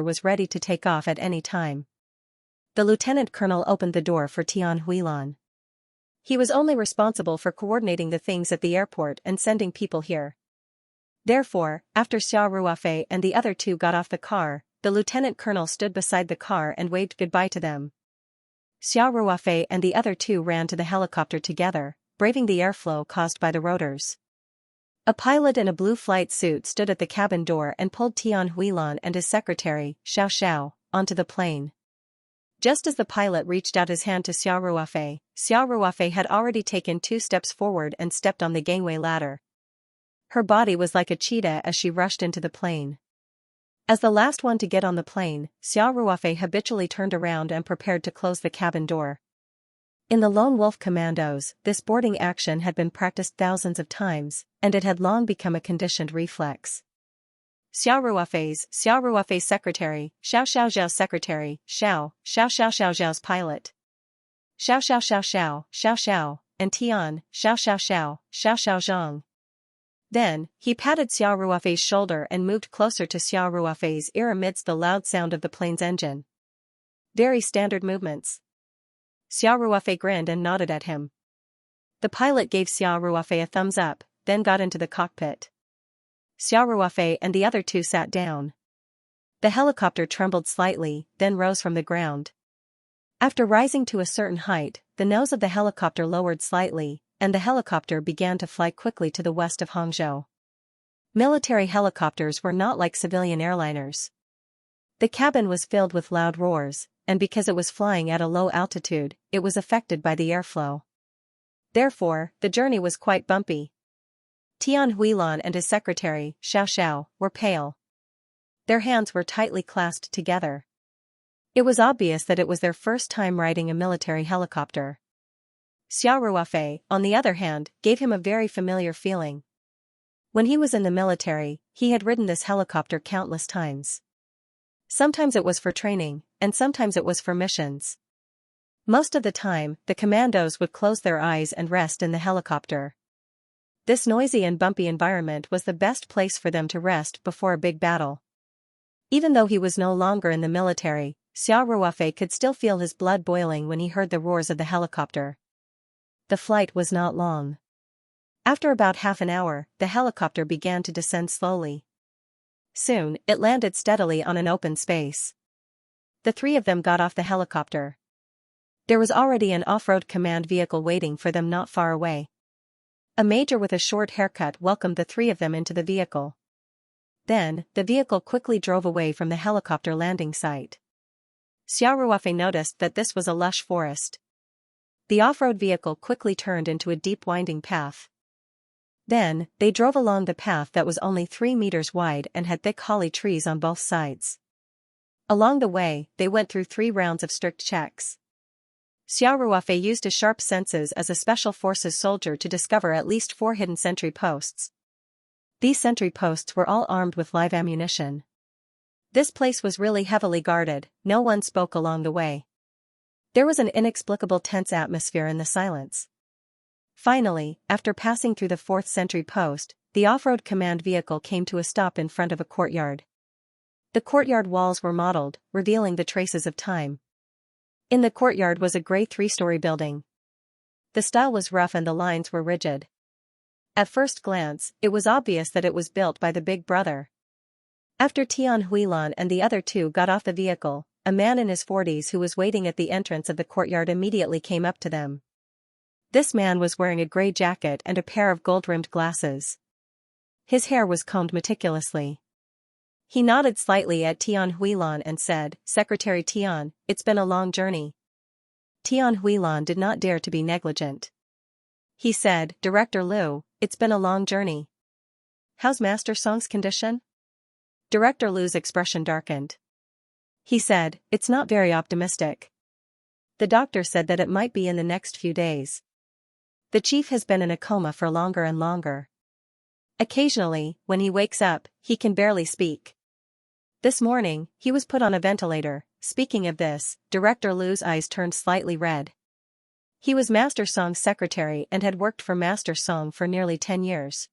was ready to take off at any time. The lieutenant colonel opened the door for Tian Huilan. He was only responsible for coordinating the things at the airport and sending people here. Therefore, after Xiao Ruofei and the other two got off the car, the lieutenant colonel stood beside the car and waved goodbye to them. Xiao Ruofei and the other two ran to the helicopter together, braving the airflow caused by the rotors. A pilot in a blue flight suit stood at the cabin door and pulled Tian Huilan and his secretary, Xiao, onto the plane. Just as the pilot reached out his hand to Xiao Ruofei had already taken 2 steps forward and stepped on the gangway ladder. Her body was like a cheetah as she rushed into the plane. As the last one to get on the plane, Xiao Ruofei habitually turned around and prepared to close the cabin door. In the Lone Wolf Commandos, this boarding action had been practiced thousands of times, and it had long become a conditioned reflex. Xiao Ruofei's secretary, Xiao's secretary, Xiao's pilot. Xiao, and Tian, Xiao Zhang. Then, he patted Xiao Ruofei's shoulder and moved closer to Xiao Ruofei's ear amidst the loud sound of the plane's engine. Very standard movements. Xiao Ruofei grinned and nodded at him. The pilot gave Xiao Ruofei a thumbs up, then got into the cockpit. Xiao Ruofei and the other two sat down. The helicopter trembled slightly, then rose from the ground. After rising to a certain height, the nose of the helicopter lowered slightly, and the helicopter began to fly quickly to the west of Hangzhou. Military helicopters were not like civilian airliners. The cabin was filled with loud roars, and because it was flying at a low altitude, it was affected by the airflow. Therefore, the journey was quite bumpy. Tian Huilan and his secretary, Xiao, were pale. Their hands were tightly clasped together. It was obvious that it was their first time riding a military helicopter. Xiao Ruofei, on the other hand, gave him a very familiar feeling. When he was in the military, he had ridden this helicopter countless times. Sometimes it was for training, and sometimes it was for missions. Most of the time, the commandos would close their eyes and rest in the helicopter. This noisy and bumpy environment was the best place for them to rest before a big battle. Even though he was no longer in the military, Xiao Ruofei could still feel his blood boiling when he heard the roars of the helicopter. The flight was not long. After about half an hour, the helicopter began to descend slowly. Soon, it landed steadily on an open space. The three of them got off the helicopter. There was already an off-road command vehicle waiting for them not far away. A major with a short haircut welcomed the three of them into the vehicle. Then, the vehicle quickly drove away from the helicopter landing site. Xiao Ruofei noticed that this was a lush forest. The off-road vehicle quickly turned into a deep winding path. Then, they drove along the path that was only 3 meters wide and had thick holly trees on both sides. Along the way, they went through 3 rounds of strict checks. Xiao Ruofei used his sharp senses as a special forces soldier to discover at least 4 hidden sentry posts. These sentry posts were all armed with live ammunition. This place was really heavily guarded, no one spoke along the way. There was an inexplicable tense atmosphere in the silence. Finally, after passing through the 4th sentry post, the off-road command vehicle came to a stop in front of a courtyard. The courtyard walls were mottled, revealing the traces of time. In the courtyard was a gray three-story building. The style was rough and the lines were rigid. At first glance, it was obvious that it was built by the big brother. After Tian Huilan and the other two got off the vehicle, a man in his 40s who was waiting at the entrance of the courtyard immediately came up to them. This man was wearing a gray jacket and a pair of gold-rimmed glasses. His hair was combed meticulously. He nodded slightly at Tian Huilan and said, "Secretary Tian, it's been a long journey." Tian Huilan did not dare to be negligent. He said, "Director Liu, it's been a long journey. How's Master Song's condition?" Director Liu's expression darkened. He said, "It's not very optimistic. The doctor said that it might be in the next few days. The chief has been in a coma for longer and longer. Occasionally, when he wakes up, he can barely speak. This morning, he was put on a ventilator." Speaking of this, Director Liu's eyes turned slightly red. He was Master Song's secretary and had worked for Master Song for nearly 10 years.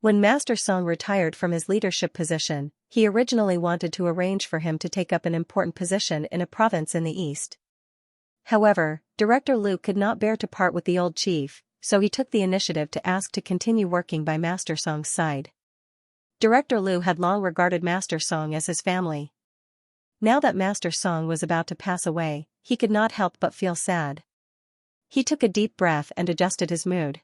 When Master Song retired from his leadership position, he originally wanted to arrange for him to take up an important position in a province in the east. However, Director Liu could not bear to part with the old chief, so he took the initiative to ask to continue working by Master Song's side. Director Liu had long regarded Master Song as his family. Now that Master Song was about to pass away, he could not help but feel sad. He took a deep breath and adjusted his mood.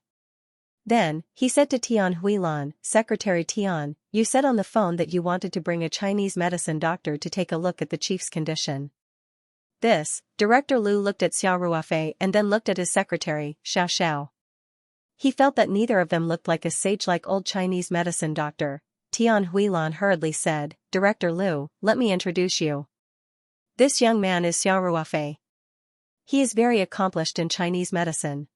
Then, he said to Tian Huilan, "Secretary Tian, you said on the phone that you wanted to bring a Chinese medicine doctor to take a look at the chief's condition." This, Director Liu looked at Xiao Ruofei and then looked at his secretary, Xiao. He felt that neither of them looked like a sage-like old Chinese medicine doctor. Tian Huilan hurriedly said, "Director Liu, let me introduce you. This young man is Xiao Ruofei. He is very accomplished in Chinese medicine.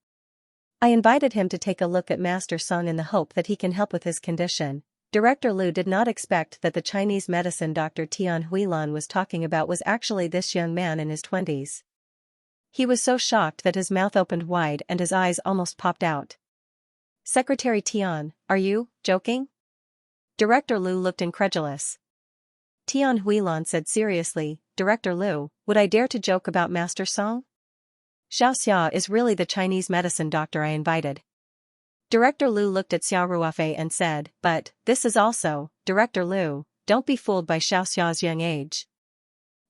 I invited him to take a look at Master Song in the hope that he can help with his condition." Director Liu did not expect that the Chinese medicine doctor Tian Huilan was talking about was actually this young man in his 20s. He was so shocked that his mouth opened wide and his eyes almost popped out. "Secretary Tian, are you joking?" Director Liu looked incredulous. Tian Huilan said seriously, "Director Liu, would I dare to joke about Master Song? Xianxia is really the Chinese medicine doctor I invited." Director Liu looked at Xiao Ruofei and said, "But, this is also, Director Liu, don't be fooled by Xiaoxia's young age.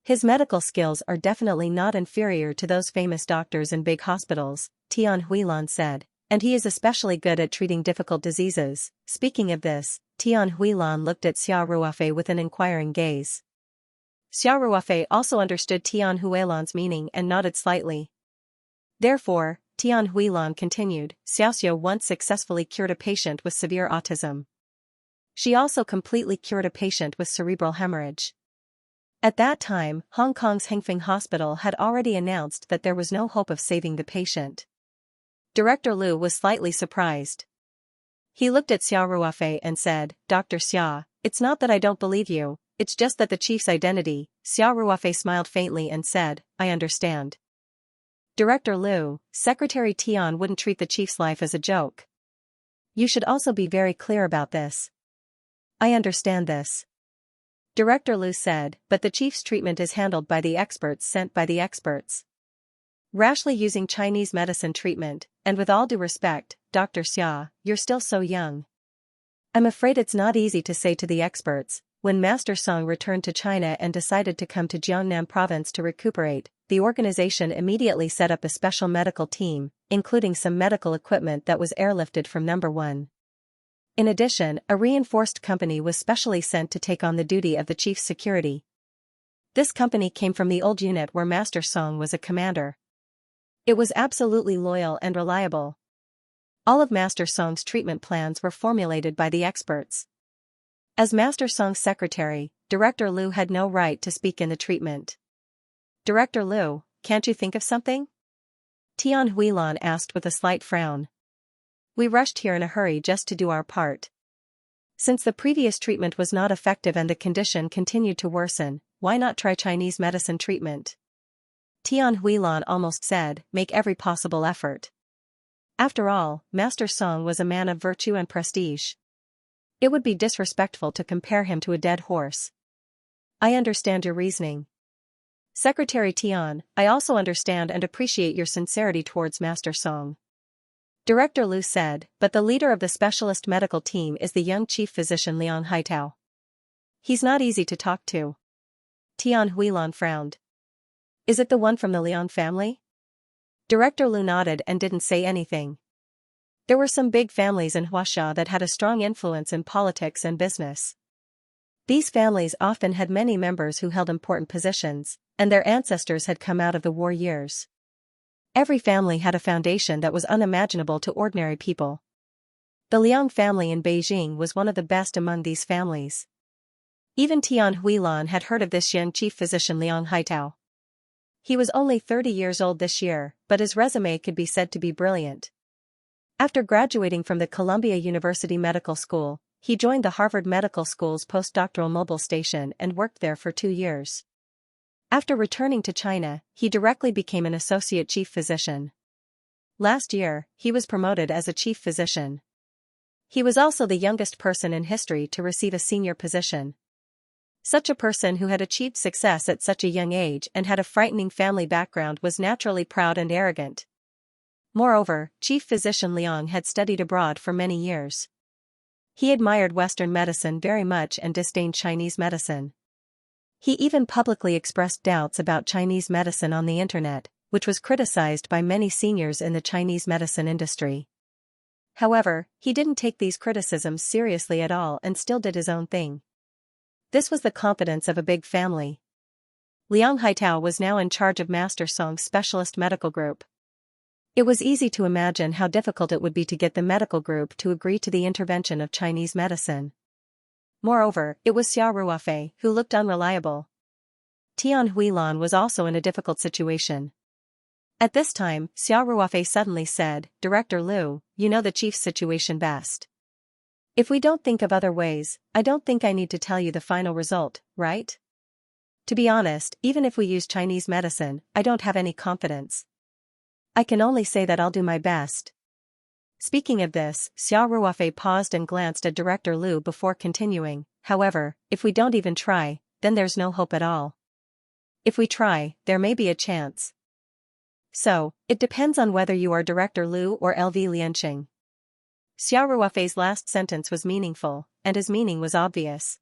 His medical skills are definitely not inferior to those famous doctors in big hospitals," Tian Huilan said, "and he is especially good at treating difficult diseases." Speaking of this, Tian Huilan looked at Xiao Ruofei with an inquiring gaze. Xiao Ruofei also understood Tian Huilan's meaning and nodded slightly. Therefore, Tian Huilan continued, "Xiaoxia once successfully cured a patient with severe autism. She also completely cured a patient with cerebral hemorrhage. At that time, Hong Kong's Hengfeng Hospital had already announced that there was no hope of saving the patient." Director Liu was slightly surprised. He looked at Xiao Ruofei and said, "Dr. Xia, it's not that I don't believe you, it's just that the chief's identity." Xiao Ruofei smiled faintly and said, "I understand. Director Liu, Secretary Tian wouldn't treat the chief's life as a joke. You should also be very clear about this." "I understand this," Director Liu said, "but the chief's treatment is handled by the experts sent by the experts. Rashly using Chinese medicine treatment, and with all due respect, Dr. Xia, you're still so young. I'm afraid it's not easy to say to the experts." When Master Song returned to China and decided to come to Jiangnan province to recuperate, the organization immediately set up a special medical team, including some medical equipment that was airlifted from No. 1. In addition, a reinforced company was specially sent to take on the duty of the chief's security. This company came from the old unit where Master Song was a commander. It was absolutely loyal and reliable. All of Master Song's treatment plans were formulated by the experts. As Master Song's secretary, Director Liu had no right to speak in the treatment. "Director Liu, can't you think of something?" Tian Huilan asked with a slight frown. "We rushed here in a hurry just to do our part. Since the previous treatment was not effective and the condition continued to worsen, why not try Chinese medicine treatment?" Tian Huilan almost said, "Make every possible effort." After all, Master Song was a man of virtue and prestige. It would be disrespectful to compare him to a dead horse. "I understand your reasoning. Secretary Tian, I also understand and appreciate your sincerity towards Master Song. Director Liu said, but the leader of the specialist medical team is the young chief physician Liang Haitao. He's not easy to talk to. Tian Huilan frowned. Is it the one from the Liang family? Director Liu nodded and didn't say anything. There were some big families in Huaxia that had a strong influence in politics and business. These families often had many members who held important positions, and their ancestors had come out of the war years. Every family had a foundation that was unimaginable to ordinary people. The Liang family in Beijing was one of the best among these families. Even Tian Huilan had heard of this young chief physician Liang Haitao. He was only 30 years old this year, but his resume could be said to be brilliant. After graduating from the Columbia University Medical School, he joined the Harvard Medical School's postdoctoral mobile station and worked there for 2 years. After returning to China, he directly became an associate chief physician. Last year, he was promoted as a chief physician. He was also the youngest person in history to receive a senior position. Such a person who had achieved success at such a young age and had a frightening family background was naturally proud and arrogant. Moreover, Chief Physician Liang had studied abroad for many years. He admired Western medicine very much and disdained Chinese medicine. He even publicly expressed doubts about Chinese medicine on the internet, which was criticized by many seniors in the Chinese medicine industry. However, he didn't take these criticisms seriously at all and still did his own thing. This was the confidence of a big family. Liang Haitao was now in charge of Master Song's specialist medical group. It was easy to imagine how difficult it would be to get the medical group to agree to the intervention of Chinese medicine. Moreover, it was Xiao Ruofei who looked unreliable. Tian Huilan was also in a difficult situation. At this time, Xiao Ruofei suddenly said, Director Liu, you know the chief's situation best. If we don't think of other ways, I don't think I need to tell you the final result, right? To be honest, even if we use Chinese medicine, I don't have any confidence. I can only say that I'll do my best. Speaking of this, Xiao Ruofei paused and glanced at Director Liu before continuing, however, if we don't even try, then there's no hope at all. If we try, there may be a chance. So, it depends on whether you are Director Liu or LV Lianqing. Xiao Ruofei's last sentence was meaningful, and his meaning was obvious.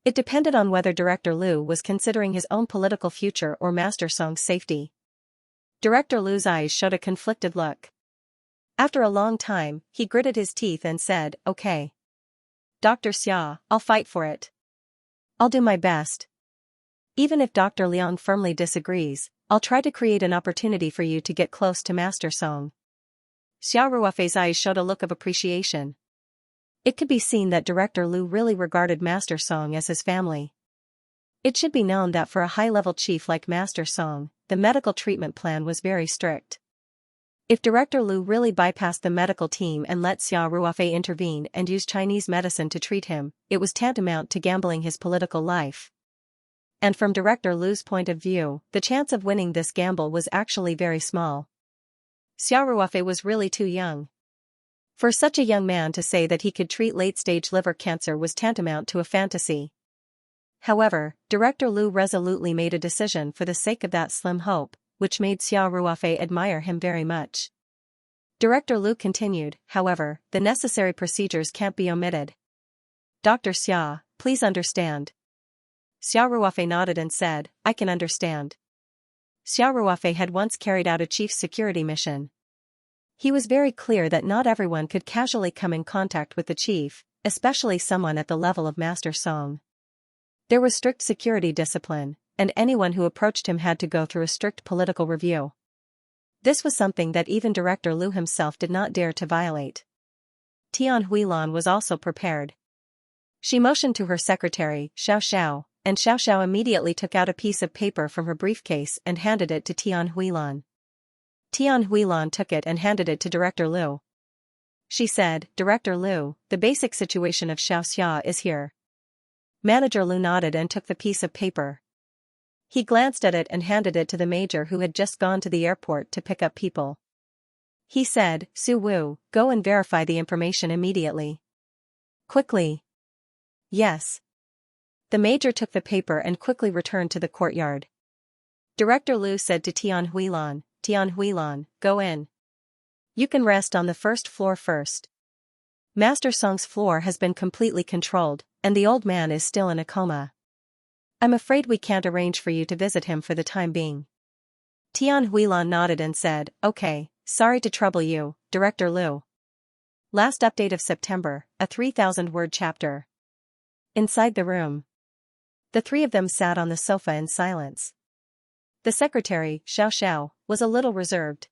It depended on whether Director Liu was considering his own political future or Master Song's safety. Director Liu's eyes showed a conflicted look. After a long time, he gritted his teeth and said, Okay. Dr. Xia, I'll fight for it. I'll do my best. Even if Dr. Liang firmly disagrees, I'll try to create an opportunity for you to get close to Master Song. Xiao Ruofei's eyes showed a look of appreciation. It could be seen that Director Liu really regarded Master Song as his family. It should be known that for a high-level chief like Master Song, the medical treatment plan was very strict. If Director Liu really bypassed the medical team and let Xiao Ruofei intervene and use Chinese medicine to treat him, it was tantamount to gambling his political life. And from Director Liu's point of view, the chance of winning this gamble was actually very small. Xiao Ruofei was really too young. For such a young man to say that he could treat late-stage liver cancer was tantamount to a fantasy. However, Director Liu resolutely made a decision for the sake of that slim hope, which made Xiao Ruofei admire him very much. Director Liu continued, however, the necessary procedures can't be omitted. Dr. Xia, please understand. Xiao Ruofei nodded and said, I can understand. Xiao Ruofei had once carried out a chief security mission. He was very clear that not everyone could casually come in contact with the chief, especially someone at the level of Master Song. There was strict security discipline, and anyone who approached him had to go through a strict political review. This was something that even Director Liu himself did not dare to violate. Tian Huilan was also prepared. She motioned to her secretary, Xiao, and Xiao immediately took out a piece of paper from her briefcase and handed it to Tian Huilan. Tian Huilan took it and handed it to Director Liu. She said, Director Liu, the basic situation of Xianxia is here. Manager Liu nodded and took the piece of paper. He glanced at it and handed it to the major who had just gone to the airport to pick up people. He said, Su Wu, go and verify the information immediately. Quickly. Yes. The major took the paper and quickly returned to the courtyard. Director Liu said to Tian Huilan. Tian Huilan, go in. You can rest on the first floor first. Master Song's floor has been completely controlled, and the old man is still in a coma. I'm afraid we can't arrange for you to visit him for the time being. Tian Huilan nodded and said, okay, sorry to trouble you, Director Liu. Last update of September, a 3,000-word chapter. Inside the room. The three of them sat on the sofa in silence. The secretary, Xiao, was a little reserved.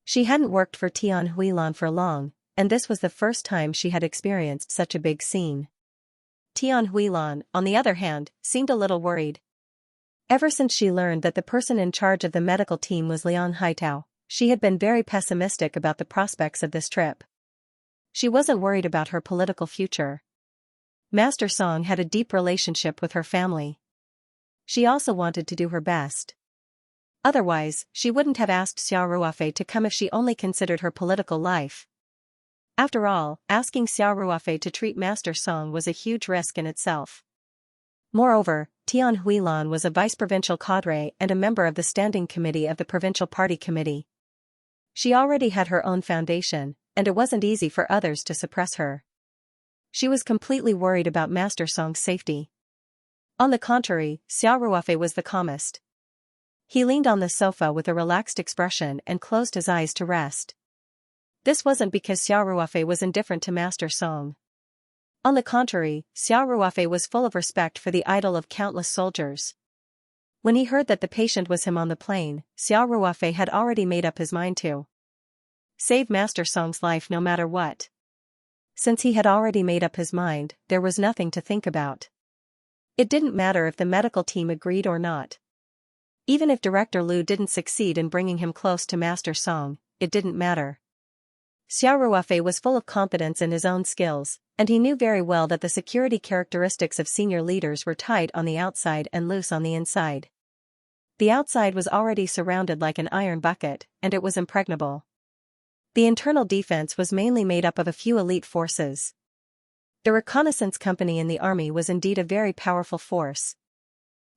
She hadn't worked for Tian Huilan for long, and this was the first time she had experienced such a big scene. Tian Huilan, on the other hand, seemed a little worried. Ever since she learned that the person in charge of the medical team was Liang Haitao, she had been very pessimistic about the prospects of this trip. She wasn't worried about her political future. Master Song had a deep relationship with her family. She also wanted to do her best. Otherwise, she wouldn't have asked Xiao Ruofei to come if she only considered her political life. After all, asking Xiao Ruofei to treat Master Song was a huge risk in itself. Moreover, Tian Huilan was a vice-provincial cadre and a member of the standing committee of the provincial party committee. She already had her own foundation, and it wasn't easy for others to suppress her. She was completely worried about Master Song's safety. On the contrary, Xiao Ruofei was the calmest. He leaned on the sofa with a relaxed expression and closed his eyes to rest. This wasn't because Xiao Ruofei was indifferent to Master Song. On the contrary, Xiao Ruofei was full of respect for the idol of countless soldiers. When he heard that the patient was him on the plane, Xiao Ruofei had already made up his mind to save Master Song's life no matter what. Since he had already made up his mind, there was nothing to think about. It didn't matter if the medical team agreed or not. Even if Director Liu didn't succeed in bringing him close to Master Song, it didn't matter. Xiao Ruofei was full of confidence in his own skills, and he knew very well that the security characteristics of senior leaders were tight on the outside and loose on the inside. The outside was already surrounded like an iron bucket, and it was impregnable. The internal defense was mainly made up of a few elite forces. The reconnaissance company in the army was indeed a very powerful force.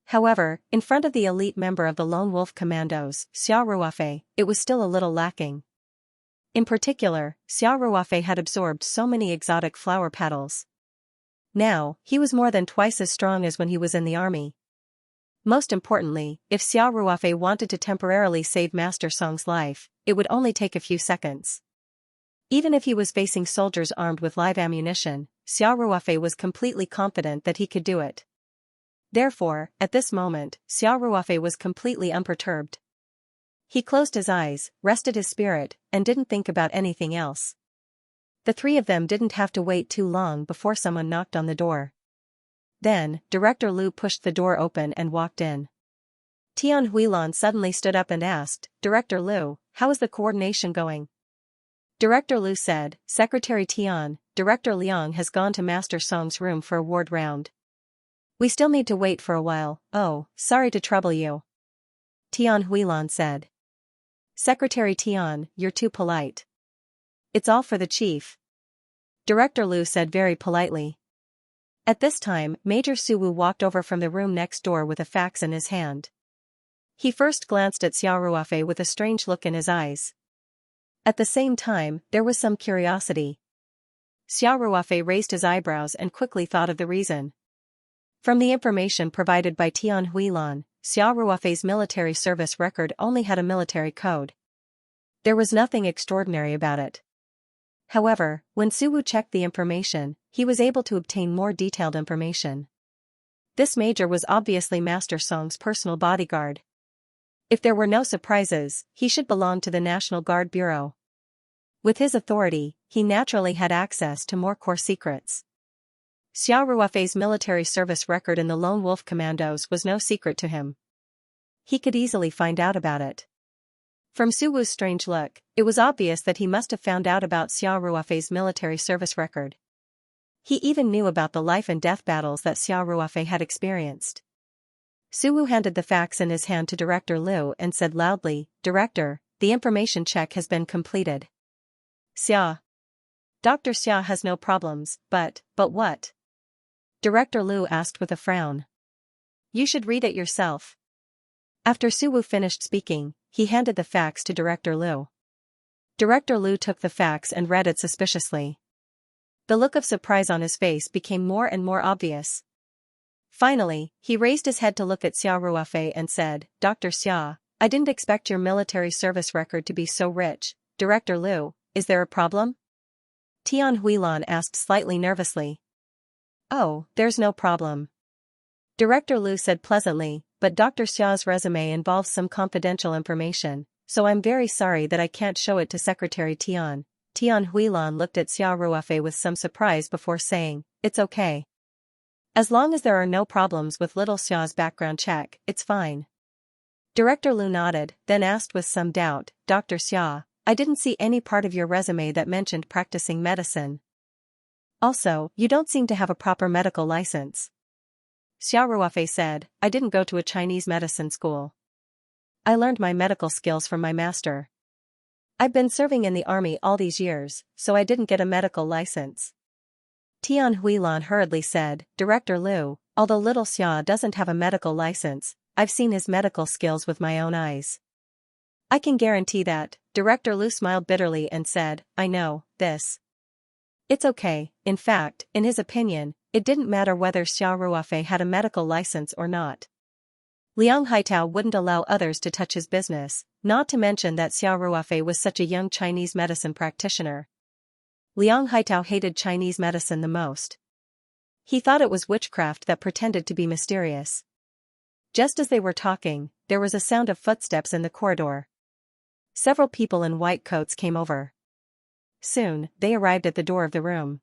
However, in front of the elite member of the Lone Wolf Commandos, Xiao Ruofei, it was still a little lacking. In particular, Xiao Ruofei had absorbed so many exotic flower petals. Now, he was more than twice as strong as when he was in the army. Most importantly, if Xiao Ruofei wanted to temporarily save Master Song's life, it would only take a few seconds. Even if he was facing soldiers armed with live ammunition, Xiao Ruofei was completely confident that he could do it. Therefore, at this moment, Xiao Ruofei was completely unperturbed. He closed his eyes, rested his spirit, and didn't think about anything else. The three of them didn't have to wait too long before someone knocked on the door. Then, Director Liu pushed the door open and walked in. Tian Huilan suddenly stood up and asked, Director Liu, how is the coordination going? Director Liu said, Secretary Tian, Director Liang has gone to Master Song's room for a ward round. We still need to wait for a while. Oh, sorry to trouble you. Tian Huilan said. Secretary Tian, you're too polite. It's all for the chief. Director Liu said very politely. At this time, Major Suwu walked over from the room next door with a fax in his hand. He first glanced at Xiao Ruofei with a strange look in his eyes. At the same time, there was some curiosity. Xiao Ruofei raised his eyebrows and quickly thought of the reason. From the information provided by Tian Huilan, Xiao Ruofei's military service record only had a military code. There was nothing extraordinary about it. However, when Suwu checked the information, he was able to obtain more detailed information. This major was obviously Master Song's personal bodyguard. If there were no surprises, he should belong to the National Guard Bureau. With his authority, he naturally had access to more core secrets. Xiao Ruofei's military service record in the Lone Wolf Commandos was no secret to him. He could easily find out about it. From Suwu's strange look, it was obvious that he must have found out about Xiao Ruofei's military service record. He even knew about the life and death battles that Xiao Ruofei had experienced. Suwu handed the fax in his hand to Director Liu and said loudly, Director, the information check has been completed. Xia. Dr. Xia has no problems, but what? Director Liu asked with a frown. You should read it yourself. After Suwu finished speaking, he handed the fax to Director Liu. Director Liu took the fax and read it suspiciously. The look of surprise on his face became more and more obvious. Finally, he raised his head to look at Xia Ruofei and said, Dr. Xia, I didn't expect your military service record to be so rich. Director Liu, is there a problem? Tian Huilan asked slightly nervously. Oh, there's no problem. Director Liu said pleasantly, but Dr. Xia's resume involves some confidential information, so I'm very sorry that I can't show it to Secretary Tian. Tian Huilan looked at Xia Ruofei with some surprise before saying, it's okay. As long as there are no problems with little Xia's background check, it's fine. Director Liu nodded, then asked with some doubt, Dr. Xia, I didn't see any part of your resume that mentioned practicing medicine. Also, you don't seem to have a proper medical license. Xia Ruofei said, I didn't go to a Chinese medicine school. I learned my medical skills from my master. I've been serving in the army all these years, so I didn't get a medical license. Tian Huilan hurriedly said, Director Liu, although little Xia doesn't have a medical license, I've seen his medical skills with my own eyes. I can guarantee that. Director Liu smiled bitterly and said, I know, this. It's okay. In fact, in his opinion, it didn't matter whether Xia Ruofei had a medical license or not. Liang Haitao wouldn't allow others to touch his business, not to mention that Xia Ruofei was such a young Chinese medicine practitioner. Liang Haitao hated Chinese medicine the most. He thought it was witchcraft that pretended to be mysterious. Just as they were talking, there was a sound of footsteps in the corridor. Several people in white coats came over. Soon, they arrived at the door of the room.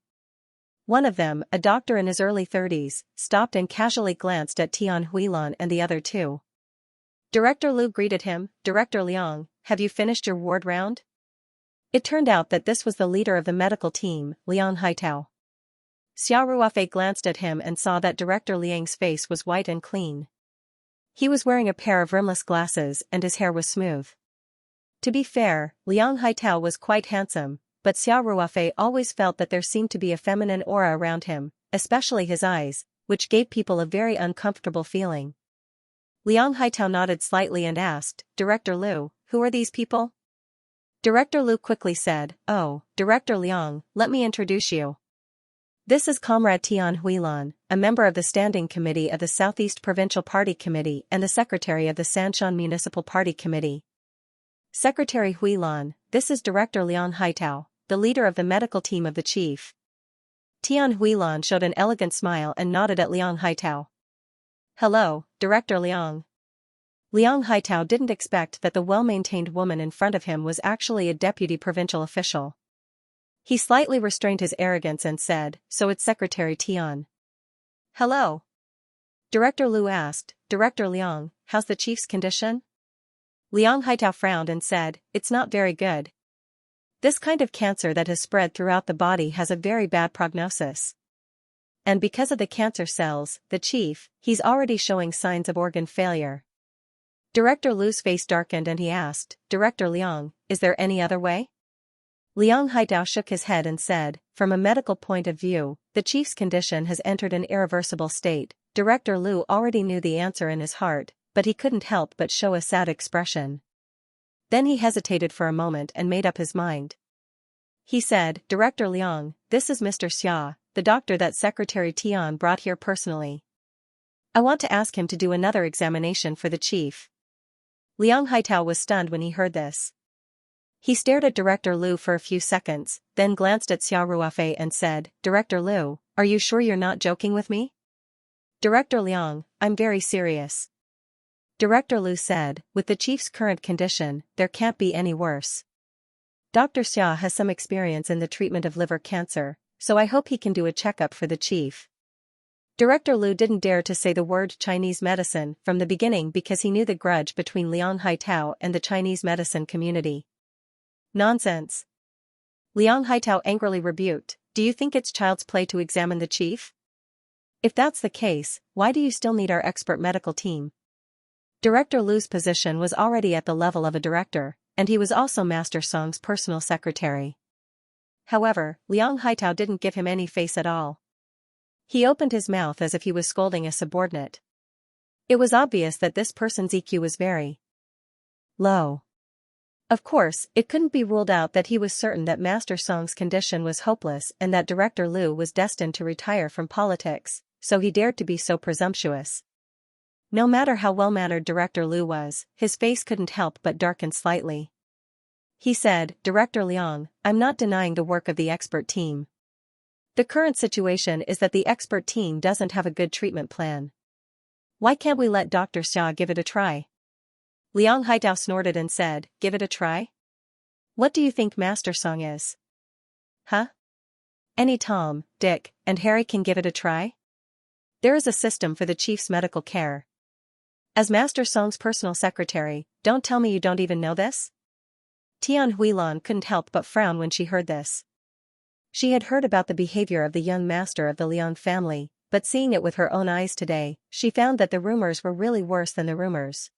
One of them, a doctor in his early 30s, stopped and casually glanced at Tian Huilan and the other two. Director Liu greeted him, Director Liang, have you finished your ward round? It turned out that this was the leader of the medical team, Liang Haitao. Xia Ruofei glanced at him and saw that Director Liang's face was white and clean. He was wearing a pair of rimless glasses and his hair was smooth. To be fair, Liang Haitao was quite handsome, but Xia Ruofei always felt that there seemed to be a feminine aura around him, especially his eyes, which gave people a very uncomfortable feeling. Liang Haitao nodded slightly and asked, Director Liu, who are these people? Director Liu quickly said, Oh, Director Liang, let me introduce you. This is Comrade Tian Huilan, a member of the Standing Committee of the Southeast Provincial Party Committee and the Secretary of the Sanshan Municipal Party Committee. Secretary Huilan, this is Director Liang Haitao, the leader of the medical team of the chief. Tian Huilan showed an elegant smile and nodded at Liang Haitao. Hello, Director Liang. Liang Haitao didn't expect that the well-maintained woman in front of him was actually a deputy provincial official. He slightly restrained his arrogance and said, So it's Secretary Tian. Hello. Director Liu asked, Director Liang, how's the chief's condition? Liang Haitao frowned and said, It's not very good. This kind of cancer that has spread throughout the body has a very bad prognosis. And because of the cancer cells, the chief, he's already showing signs of organ failure. Director Liu's face darkened and he asked, Director Liang, is there any other way? Liang Haitao shook his head and said, From a medical point of view, the chief's condition has entered an irreversible state. Director Liu already knew the answer in his heart, but he couldn't help but show a sad expression. Then he hesitated for a moment and made up his mind. He said, Director Liang, this is Mr. Xia, the doctor that Secretary Tian brought here personally. I want to ask him to do another examination for the chief. Liang Haitao was stunned when he heard this. He stared at Director Liu for a few seconds, then glanced at Xia Ruofei and said, Director Liu, are you sure you're not joking with me? Director Liang, I'm very serious. Director Liu said, with the chief's current condition, there can't be any worse. Dr. Xia has some experience in the treatment of liver cancer, so I hope he can do a checkup for the chief. Director Liu didn't dare to say the word Chinese medicine from the beginning because he knew the grudge between Liang Haitao and the Chinese medicine community. Nonsense. Liang Haitao angrily rebuked, Do you think it's child's play to examine the chief? If that's the case, why do you still need our expert medical team? Director Liu's position was already at the level of a director, and he was also Master Song's personal secretary. However, Liang Haitao didn't give him any face at all. He opened his mouth as if he was scolding a subordinate. It was obvious that this person's EQ was very low. Of course, it couldn't be ruled out that he was certain that Master Song's condition was hopeless and that Director Liu was destined to retire from politics, so he dared to be so presumptuous. No matter how well-mannered Director Liu was, his face couldn't help but darken slightly. He said, "Director Liang, I'm not denying the work of the expert team. The current situation is that the expert team doesn't have a good treatment plan. Why can't we let Dr. Xia give it a try?" Liang Haitao snorted and said, "Give it a try? What do you think Master Song is? Huh? Any Tom, Dick, and Harry can give it a try? There is a system for the chief's medical care. As Master Song's personal secretary, don't tell me you don't even know this?" Tian Huilan couldn't help but frown when she heard this. She had heard about the behavior of the young master of the Liang family, but seeing it with her own eyes today, she found that the rumors were really worse than the rumors.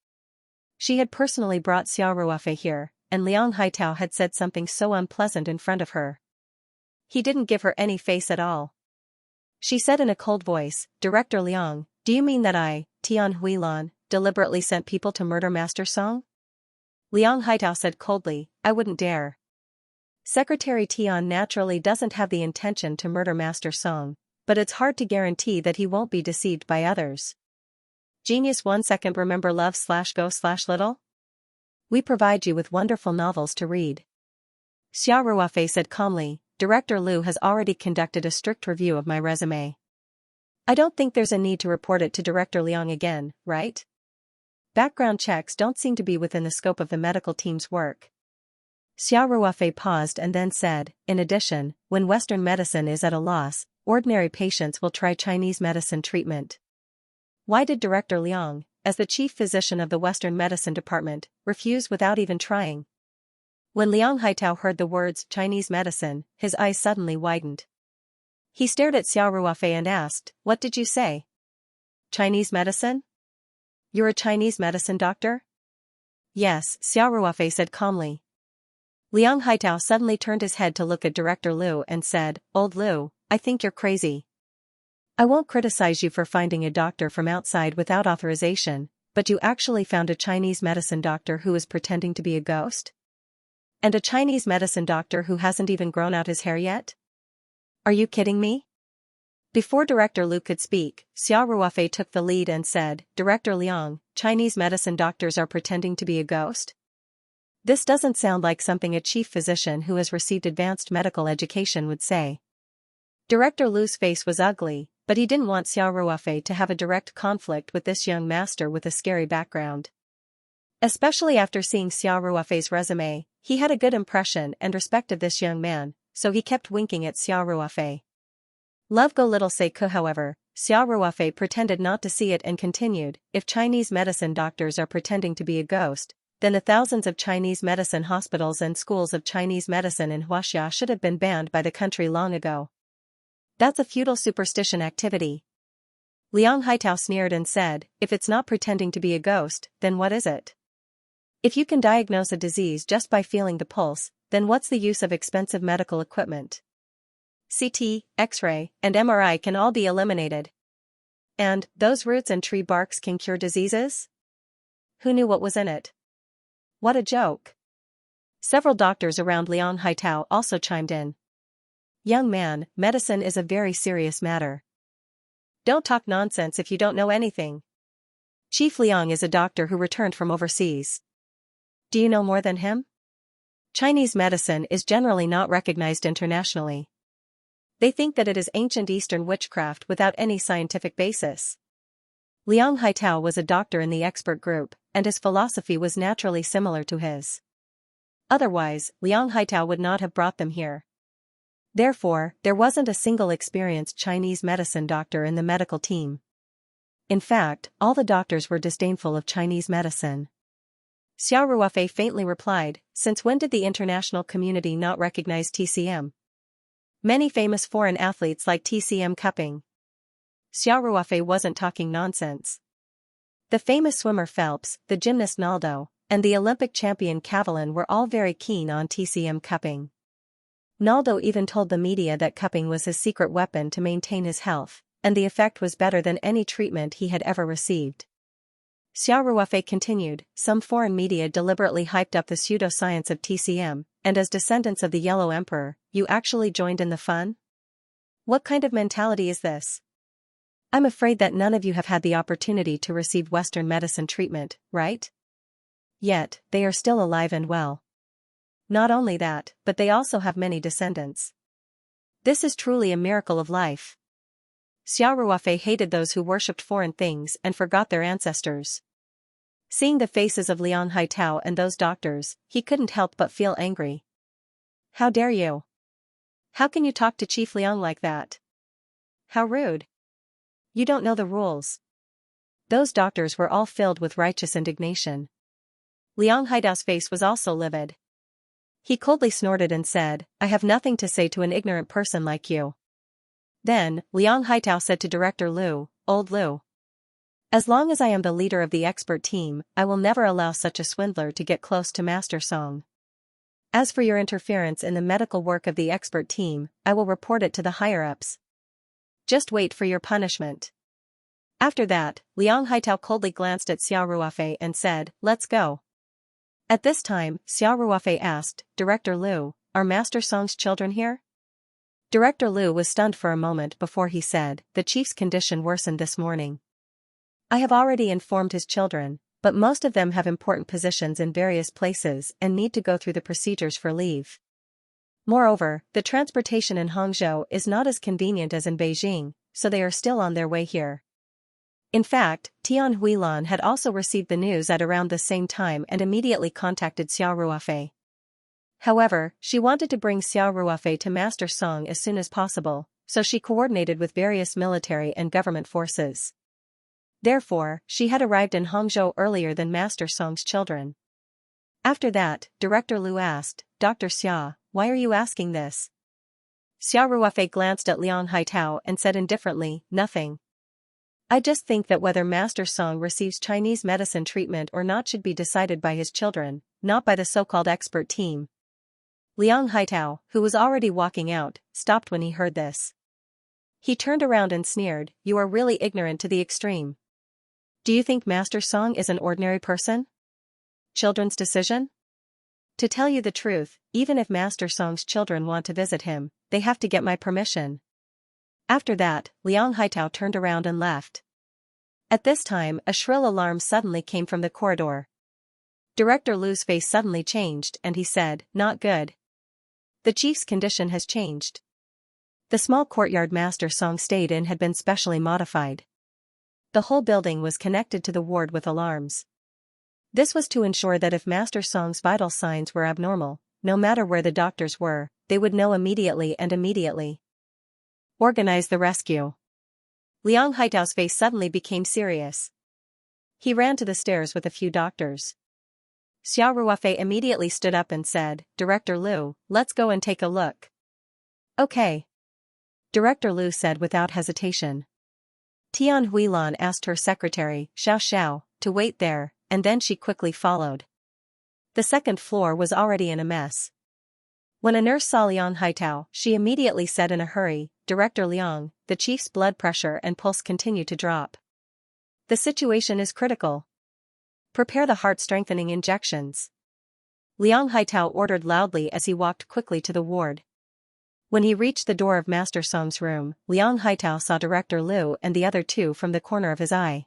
She had personally brought Xiao Ruofei here, and Liang Haitao had said something so unpleasant in front of her. He didn't give her any face at all. She said in a cold voice, "Director Liang, do you mean that I, Tian Huilan, deliberately sent people to murder Master Song?" Liang Haitao said coldly, "I wouldn't dare. Secretary Tian naturally doesn't have the intention to murder Master Song, but it's hard to guarantee that he won't be deceived by others. Genius 1 second remember love/go/little? We provide you with wonderful novels to read." Xiao Ruofei said calmly, "Director Liu has already conducted a strict review of my resume. I don't think there's a need to report it to Director Liang again, right? Background checks don't seem to be within the scope of the medical team's work." Xiao Ruofei paused and then said, "In addition, when Western medicine is at a loss, ordinary patients will try Chinese medicine treatment. Why did Director Liang, as the chief physician of the Western medicine department, refuse without even trying?" When Liang Haitao heard the words Chinese medicine, his eyes suddenly widened. He stared at Xiao Ruofei and asked, "What did you say? Chinese medicine? You're a Chinese medicine doctor?" "Yes," Xiao Ruofei said calmly. Liang Haitao suddenly turned his head to look at Director Liu and said, "Old Liu, I think you're crazy. I won't criticize you for finding a doctor from outside without authorization, but you actually found a Chinese medicine doctor who is pretending to be a ghost? And a Chinese medicine doctor who hasn't even grown out his hair yet? Are you kidding me?" Before Director Liu could speak, Xiao Ruofei took the lead and said, "Director Liang, Chinese medicine doctors are pretending to be a ghost? This doesn't sound like something a chief physician who has received advanced medical education would say." Director Liu's face was ugly, but he didn't want Xiao Ruofei to have a direct conflict with this young master with a scary background. Especially after seeing Xiao Ruofei's resume, he had a good impression and respected this young man, so he kept winking at Xiao Ruofei. Love go little say ku. However, Xiao Ruofei pretended not to see it and continued, "If Chinese medicine doctors are pretending to be a ghost, then the thousands of Chinese medicine hospitals and schools of Chinese medicine in Xianxia should have been banned by the country long ago. That's a feudal superstition activity." Liang Haitao sneered and said, "If it's not pretending to be a ghost, then what is it? If you can diagnose a disease just by feeling the pulse, then what's the use of expensive medical equipment? CT, X-ray, and MRI can all be eliminated. And those roots and tree barks can cure diseases? Who knew what was in it? What a joke." Several doctors around Liang Haitao also chimed in. "Young man, medicine is a very serious matter. Don't talk nonsense if you don't know anything. Chief Liang is a doctor who returned from overseas. Do you know more than him? Chinese medicine is generally not recognized internationally. They think that it is ancient Eastern witchcraft without any scientific basis." Liang Haitao was a doctor in the expert group, and his philosophy was naturally similar to his. Otherwise, Liang Haitao would not have brought them here. Therefore, there wasn't a single experienced Chinese medicine doctor in the medical team. In fact, all the doctors were disdainful of Chinese medicine. Xiao Ruofei faintly replied, "Since when did the international community not recognize TCM? Many famous foreign athletes like TCM cupping." Xiao Ruofei wasn't talking nonsense. The famous swimmer Phelps, the gymnast Naldo, and the Olympic champion Cavallin were all very keen on TCM cupping. Naldo even told the media that cupping was his secret weapon to maintain his health, and the effect was better than any treatment he had ever received. Xiao Ruofei continued, some foreign media deliberately hyped up the pseudoscience of TCM, and as descendants of the Yellow Emperor, you actually joined in the fun? What kind of mentality is this? I'm afraid that none of you have had the opportunity to receive Western medicine treatment, right? Yet, they are still alive and well. Not only that, but they also have many descendants. This is truly a miracle of life. Xiao Ruofei hated those who worshipped foreign things and forgot their ancestors. Seeing the faces of Liang Haitao and those doctors, he couldn't help but feel angry. How dare you? How can you talk to Chief Liang like that? How rude. You don't know the rules. Those doctors were all filled with righteous indignation. Liang Haitao's face was also livid. He coldly snorted and said, I have nothing to say to an ignorant person like you. Then, Liang Haitao said to Director Liu, Old Liu. As long as I am the leader of the expert team, I will never allow such a swindler to get close to Master Song. As for your interference in the medical work of the expert team, I will report it to the higher-ups. Just wait for your punishment. After that, Liang Haitao coldly glanced at Xiao Ruofei and said, let's go. At this time, Xiao Ruofei asked, Director Liu, are Master Song's children here? Director Liu was stunned for a moment before he said, the chief's condition worsened this morning. I have already informed his children, but most of them have important positions in various places and need to go through the procedures for leave. Moreover, the transportation in Hangzhou is not as convenient as in Beijing, so they are still on their way here. In fact, Tian Huilan had also received the news at around the same time and immediately contacted Xiao Ruofei. However, she wanted to bring Xiao Ruofei to Master Song as soon as possible, so she coordinated with various military and government forces. Therefore, she had arrived in Hangzhou earlier than Master Song's children. After that, Director Liu asked, Dr. Xia, why are you asking this? Xiao Ruofei glanced at Liang Haitao and said indifferently, nothing. I just think that whether Master Song receives Chinese medicine treatment or not should be decided by his children, not by the so-called expert team. Liang Haitao, who was already walking out, stopped when he heard this. He turned around and sneered, you are really ignorant to the extreme. Do you think Master Song is an ordinary person? Children's decision? To tell you the truth, even if Master Song's children want to visit him, they have to get my permission. After that, Liang Haitao turned around and left. At this time, a shrill alarm suddenly came from the corridor. Director Liu's face suddenly changed and he said, not good. The chief's condition has changed. The small courtyard Master Song stayed in had been specially modified. The whole building was connected to the ward with alarms. This was to ensure that if Master Song's vital signs were abnormal, no matter where the doctors were, they would know immediately and immediately. Organize the rescue. Liang Haitao's face suddenly became serious. He ran to the stairs with a few doctors. Xiao Ruofei immediately stood up and said, Director Liu, let's go and take a look. Okay. Director Liu said without hesitation. Tian Huilan asked her secretary, Xiao Xiao, to wait there, and then she quickly followed. The second floor was already in a mess. When a nurse saw Liang Haitao, she immediately said in a hurry, Director Liang, the chief's blood pressure and pulse continue to drop. The situation is critical. Prepare the heart-strengthening injections. Liang Haitao ordered loudly as he walked quickly to the ward. When he reached the door of Master Song's room, Liang Haitao saw Director Liu and the other two from the corner of his eye.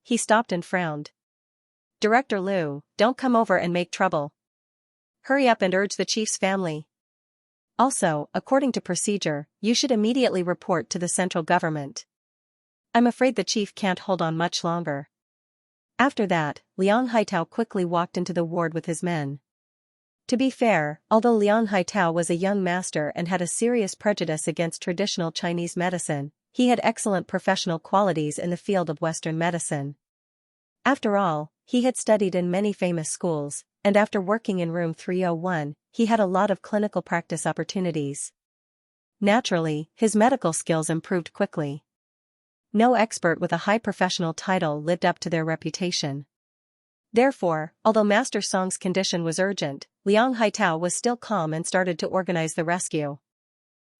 He stopped and frowned. Director Liu, don't come over and make trouble. Hurry up and urge the chief's family. Also, according to procedure, you should immediately report to the central government. I'm afraid the chief can't hold on much longer. After that, Liang Haitao quickly walked into the ward with his men. To be fair, although Liang Haitao was a young master and had a serious prejudice against traditional Chinese medicine, he had excellent professional qualities in the field of Western medicine. After all, he had studied in many famous schools, and after working in room 301, he had a lot of clinical practice opportunities. Naturally, his medical skills improved quickly. No expert with a high professional title lived up to their reputation. Therefore, although Master Song's condition was urgent, Liang Haitao was still calm and started to organize the rescue.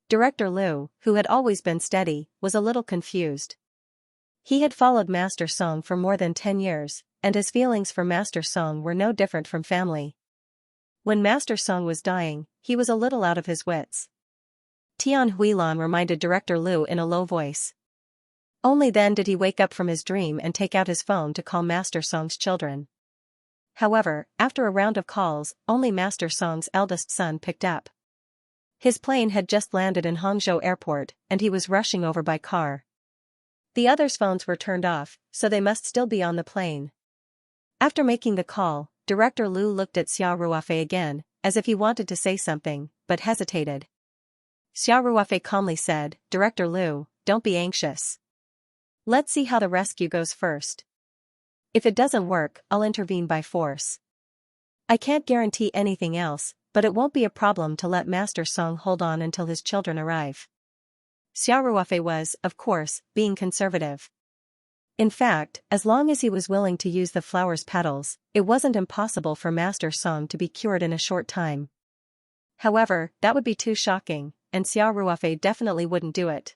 Director Liu, who had always been steady, was a little confused. He had followed Master Song for more than 10 years, and his feelings for Master Song were no different from family. When Master Song was dying, he was a little out of his wits. Tian Huilan reminded Director Liu in a low voice. Only then did he wake up from his dream and take out his phone to call Master Song's children. However, after a round of calls, only Master Song's eldest son picked up. His plane had just landed in Hangzhou Airport, and he was rushing over by car. The others' phones were turned off, so they must still be on the plane. After making the call, Director Liu looked at Xiao Ruofei again, as if he wanted to say something, but hesitated. Xiao Ruofei calmly said, "Director Liu, don't be anxious. Let's see how the rescue goes first. If it doesn't work, I'll intervene by force. I can't guarantee anything else, but it won't be a problem to let Master Song hold on until his children arrive." Xiao Ruofei was, of course, being conservative. In fact, as long as he was willing to use the flower's petals, it wasn't impossible for Master Song to be cured in a short time. However, that would be too shocking, and Xiao Ruofei definitely wouldn't do it.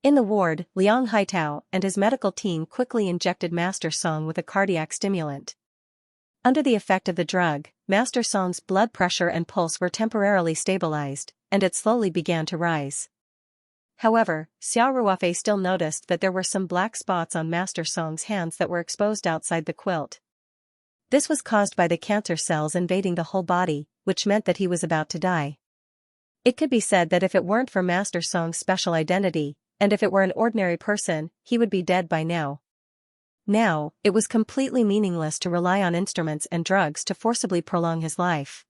In the ward, Liang Haitao and his medical team quickly injected Master Song with a cardiac stimulant. Under the effect of the drug, Master Song's blood pressure and pulse were temporarily stabilized, and it slowly began to rise. However, Xiao Ruofei still noticed that there were some black spots on Master Song's hands that were exposed outside the quilt. This was caused by the cancer cells invading the whole body, which meant that he was about to die. It could be said that if it weren't for Master Song's special identity, and if it were an ordinary person, he would be dead by now. Now, it was completely meaningless to rely on instruments and drugs to forcibly prolong his life.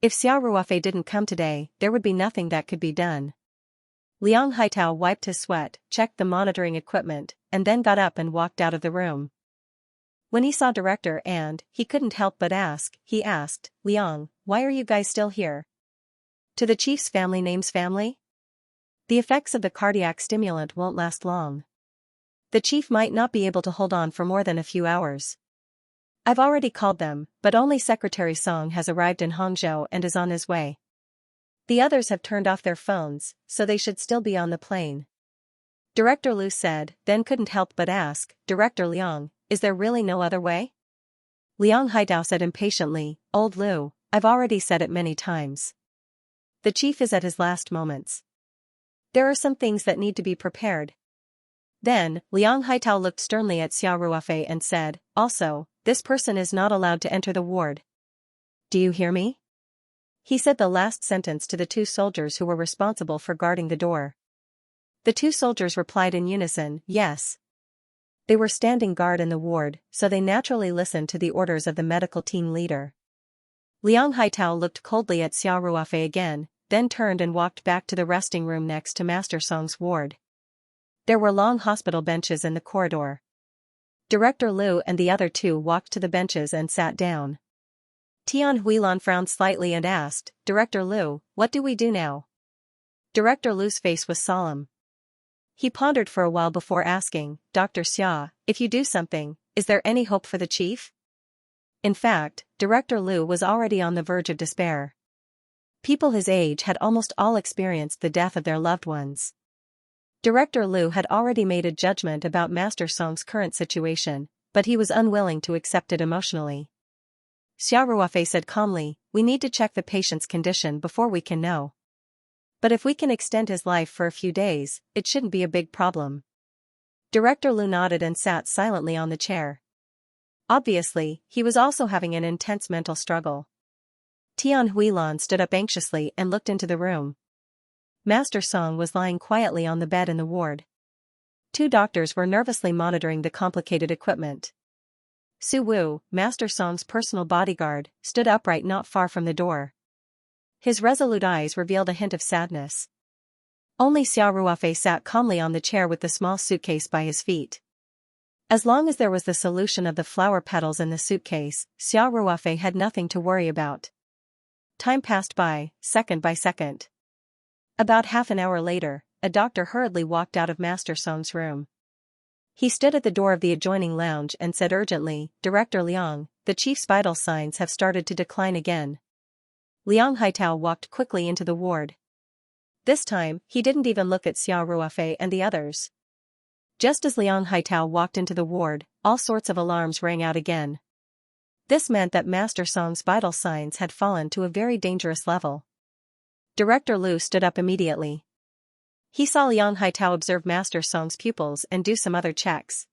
If Xiao Ruofei didn't come today, there would be nothing that could be done. Liang Haitao wiped his sweat, checked the monitoring equipment, and then got up and walked out of the room. When he saw Director and, he couldn't help but ask, he asked, "Liang, why are you guys still here? To the chief's family name's family? The effects of the cardiac stimulant won't last long. The chief might not be able to hold on for more than a few hours. I've already called them, but only Secretary Song has arrived in Hangzhou and is on his way. The others have turned off their phones, so they should still be on the plane." Director Liu said, then couldn't help but ask, "Director Liang, is there really no other way?" Liang Haidao said impatiently, "Old Liu, I've already said it many times. The chief is at his last moments. There are some things that need to be prepared." Then, Liang Haitao looked sternly at Xiao Ruofei and said, "Also, this person is not allowed to enter the ward. Do you hear me?" He said the last sentence to the two soldiers who were responsible for guarding the door. The two soldiers replied in unison, "Yes." They were standing guard in the ward, so they naturally listened to the orders of the medical team leader. Liang Haitao looked coldly at Xiao Ruofei again, then turned and walked back to the resting room next to Master Song's ward. There were long hospital benches in the corridor. Director Liu and the other two walked to the benches and sat down. Tian Huilan frowned slightly and asked, "Director Liu, what do we do now?" Director Liu's face was solemn. He pondered for a while before asking, "Dr. Xia, if you do something, is there any hope for the chief?" In fact, Director Liu was already on the verge of despair. People his age had almost all experienced the death of their loved ones. Director Liu had already made a judgment about Master Song's current situation, but he was unwilling to accept it emotionally. Xiao Ruofei said calmly, "We need to check the patient's condition before we can know. But if we can extend his life for a few days, it shouldn't be a big problem." Director Liu nodded and sat silently on the chair. Obviously, he was also having an intense mental struggle. Tian Huilan stood up anxiously and looked into the room. Master Song was lying quietly on the bed in the ward. Two doctors were nervously monitoring the complicated equipment. Su Wu, Master Song's personal bodyguard, stood upright not far from the door. His resolute eyes revealed a hint of sadness. Only Xiao Ruofei sat calmly on the chair with the small suitcase by his feet. As long as there was the solution of the flower petals in the suitcase, Xiao Ruofei had nothing to worry about. Time passed by, second by second. About half an hour later, a doctor hurriedly walked out of Master Song's room. He stood at the door of the adjoining lounge and said urgently, "Director Liang, the chief's vital signs have started to decline again." Liang Haitao walked quickly into the ward. This time, he didn't even look at Xiao Ruofei and the others. Just as Liang Haitao walked into the ward, all sorts of alarms rang out again. This meant that Master Song's vital signs had fallen to a very dangerous level. Director Liu stood up immediately. He saw Liang Haitao observe Master Song's pupils and do some other checks.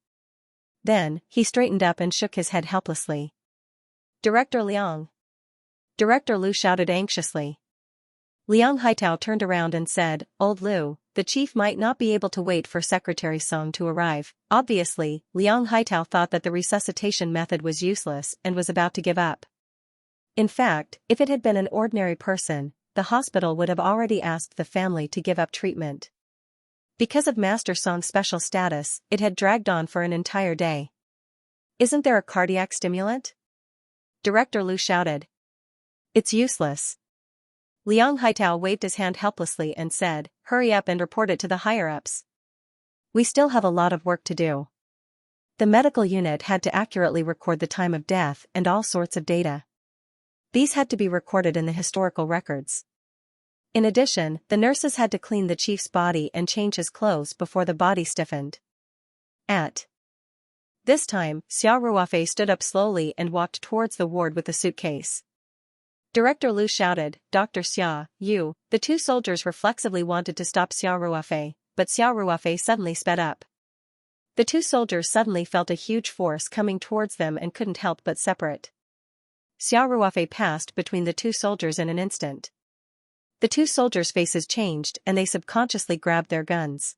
Then, he straightened up and shook his head helplessly. Director Liang. Director Liu shouted anxiously. Liang Haitao turned around and said, Old Liu, the chief might not be able to wait for Secretary Song to arrive. Obviously, Liang Haitao thought that the resuscitation method was useless and was about to give up. In fact, if it had been an ordinary person, the hospital would have already asked the family to give up treatment. Because of Master Song's special status, it had dragged on for an entire day. Isn't there a cardiac stimulant? Director Liu shouted. It's useless. Liang Haitao waved his hand helplessly and said, Hurry up and report it to the higher-ups. We still have a lot of work to do. The medical unit had to accurately record the time of death and all sorts of data. These had to be recorded in the historical records. In addition, the nurses had to clean the chief's body and change his clothes before the body stiffened. At this time, Xiao Ruofei stood up slowly and walked towards the ward with the suitcase. Director Liu shouted, Dr. Xia, you. The two soldiers reflexively wanted to stop Xiao Ruofei, but Xiao Ruofei suddenly sped up. The two soldiers suddenly felt a huge force coming towards them and couldn't help but separate. Xiao Ruofei passed between the two soldiers in an instant. The two soldiers' faces changed and they subconsciously grabbed their guns.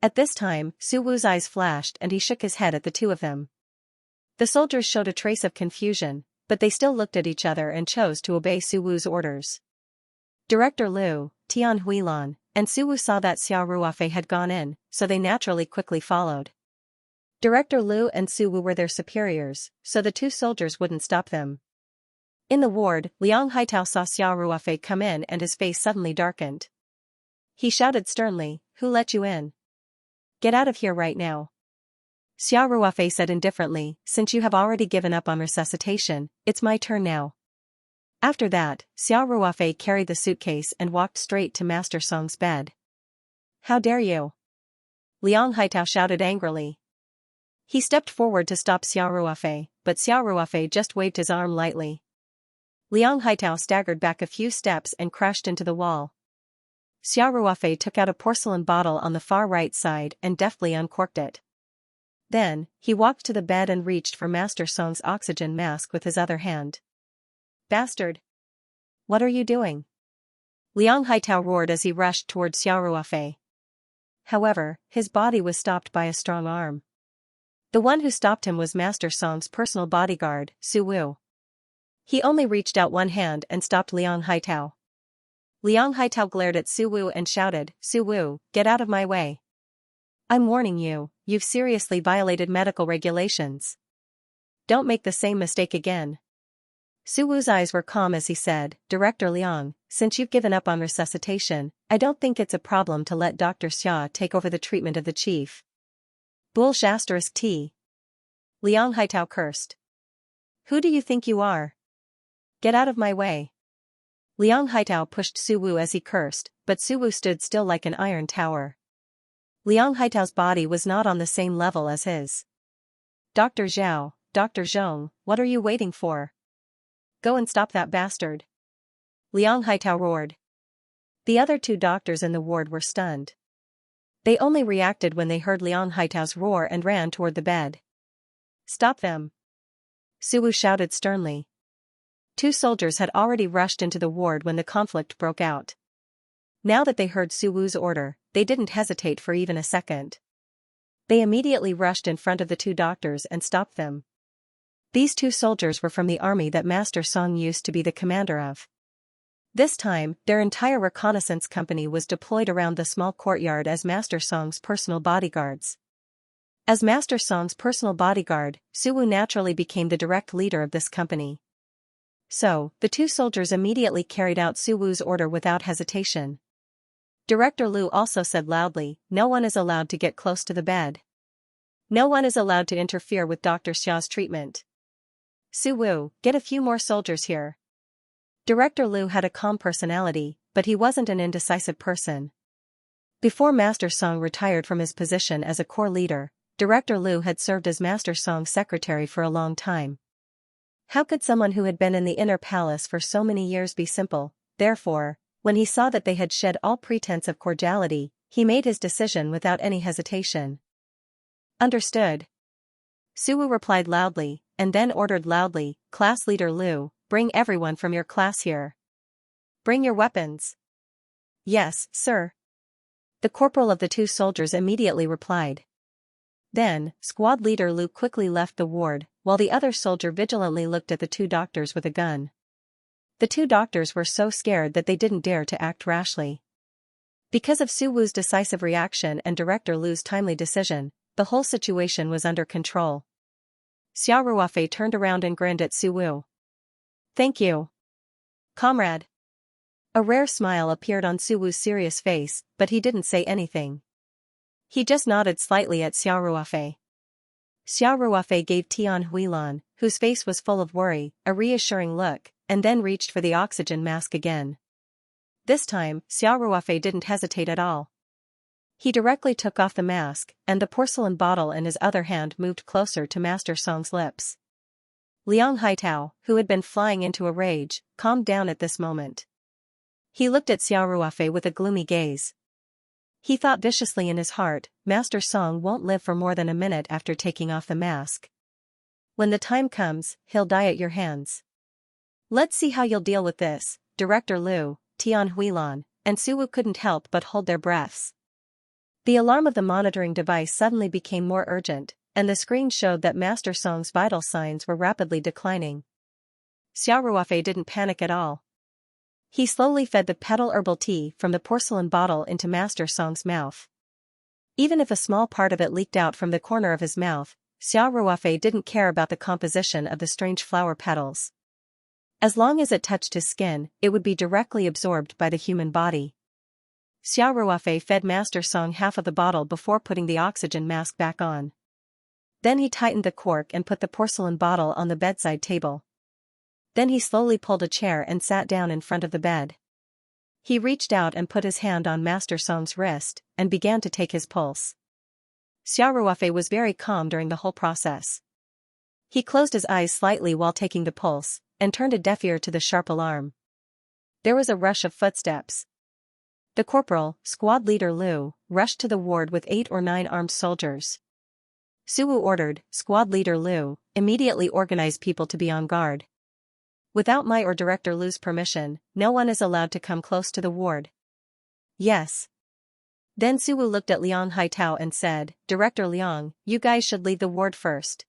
At this time, Su Wu's eyes flashed and he shook his head at the two of them. The soldiers showed a trace of confusion, but they still looked at each other and chose to obey Su Wu's orders. Director Liu, Tian Huilan, and Su Wu saw that Xiao Ruofei had gone in, so they naturally quickly followed. Director Liu and Su Wu were their superiors, so the two soldiers wouldn't stop them. In the ward, Liang Haitao saw Xiao Ruofei come in and his face suddenly darkened. He shouted sternly, Who let you in? Get out of here right now. Xiao Ruofei said indifferently, Since you have already given up on resuscitation, it's my turn now. After that, Xiao Ruofei carried the suitcase and walked straight to Master Song's bed. How dare you? Liang Haitao shouted angrily. He stepped forward to stop Xiao Ruofei, but Xiao Ruofei just waved his arm lightly. Liang Haitao staggered back a few steps and crashed into the wall. Xiao Ruofei took out a porcelain bottle on the far right side and deftly uncorked it. Then, he walked to the bed and reached for Master Song's oxygen mask with his other hand. Bastard! What are you doing? Liang Haitao roared as he rushed toward Xiao Ruofei. However, his body was stopped by a strong arm. The one who stopped him was Master Song's personal bodyguard, Su Wu. He only reached out one hand and stopped Liang Haitao. Liang Haitao glared at Su Wu and shouted, Su Wu, get out of my way. I'm warning you, you've seriously violated medical regulations. Don't make the same mistake again. Su Wu's eyes were calm as he said, Director Liang, since you've given up on resuscitation, I don't think it's a problem to let Dr. Xia take over the treatment of the chief. Bullsh****. Liang Haitao cursed. Who do you think you are? Get out of my way. Liang Haitao pushed Su Wu as he cursed, but Su Wu stood still like an iron tower. Liang Haitao's body was not on the same level as his. Dr. Zhao, Dr. Zhong, what are you waiting for? Go and stop that bastard. Liang Haitao roared. The other two doctors in the ward were stunned. They only reacted when they heard Liang Haitao's roar and ran toward the bed. Stop them! Su Wu shouted sternly. Two soldiers had already rushed into the ward when the conflict broke out. Now that they heard Su Wu's order, they didn't hesitate for even a second. They immediately rushed in front of the two doctors and stopped them. These two soldiers were from the army that Master Song used to be the commander of. This time, their entire reconnaissance company was deployed around the small courtyard as Master Song's personal bodyguards. As Master Song's personal bodyguard, Su Wu naturally became the direct leader of this company. So, the two soldiers immediately carried out Su Wu's order without hesitation. Director Liu also said loudly, no one is allowed to get close to the bed. No one is allowed to interfere with Dr. Xiao's treatment. Su Wu, get a few more soldiers here. Director Liu had a calm personality, but he wasn't an indecisive person. Before Master Song retired from his position as a corps leader, Director Liu had served as Master Song's secretary for a long time. How could someone who had been in the inner palace for so many years be simple? Therefore, when he saw that they had shed all pretense of cordiality, he made his decision without any hesitation. Understood. Suwu replied loudly, and then ordered loudly, Class Leader Liu, bring everyone from your class here. Bring your weapons. Yes, sir. The corporal of the two soldiers immediately replied. Then, Squad Leader Liu quickly left the ward, while the other soldier vigilantly looked at the two doctors with a gun. The two doctors were so scared that they didn't dare to act rashly. Because of Suwu's decisive reaction and Director Liu's timely decision, the whole situation was under control. Xiao Ruofei turned around and grinned at Suwu. Thank you, comrade. A rare smile appeared on Suwu's serious face, but he didn't say anything. He just nodded slightly at Xiao Ruofei. Xiao Ruofei gave Tian Huilan, whose face was full of worry, a reassuring look, and then reached for the oxygen mask again. This time, Xiao Ruofei didn't hesitate at all. He directly took off the mask, and the porcelain bottle in his other hand moved closer to Master Song's lips. Liang Haitao, who had been flying into a rage, calmed down at this moment. He looked at Xiao Ruofei with a gloomy gaze. He thought viciously in his heart, Master Song won't live for more than a minute after taking off the mask. When the time comes, he'll die at your hands. Let's see how you'll deal with this. Director Liu, Tian Huilan, and Suwu couldn't help but hold their breaths. The alarm of the monitoring device suddenly became more urgent, and the screen showed that Master Song's vital signs were rapidly declining. Xiao Ruofei didn't panic at all. He slowly fed the petal herbal tea from the porcelain bottle into Master Song's mouth. Even if a small part of it leaked out from the corner of his mouth, Xiao Ruofei didn't care about the composition of the strange flower petals. As long as it touched his skin, it would be directly absorbed by the human body. Xiao Ruofei fed Master Song half of the bottle before putting the oxygen mask back on. Then he tightened the cork and put the porcelain bottle on the bedside table. Then he slowly pulled a chair and sat down in front of the bed. He reached out and put his hand on Master Song's wrist, and began to take his pulse. Xiao Ruofei was very calm during the whole process. He closed his eyes slightly while taking the pulse, and turned a deaf ear to the sharp alarm. There was a rush of footsteps. The corporal, Squad Leader Liu, rushed to the ward with 8 or 9 armed soldiers. Suwu ordered, Squad Leader Liu, immediately organize people to be on guard. Without my or Director Liu's permission, no one is allowed to come close to the ward. Yes. Then Suwu looked at Liang Haitao and said, Director Liang, you guys should leave the ward first.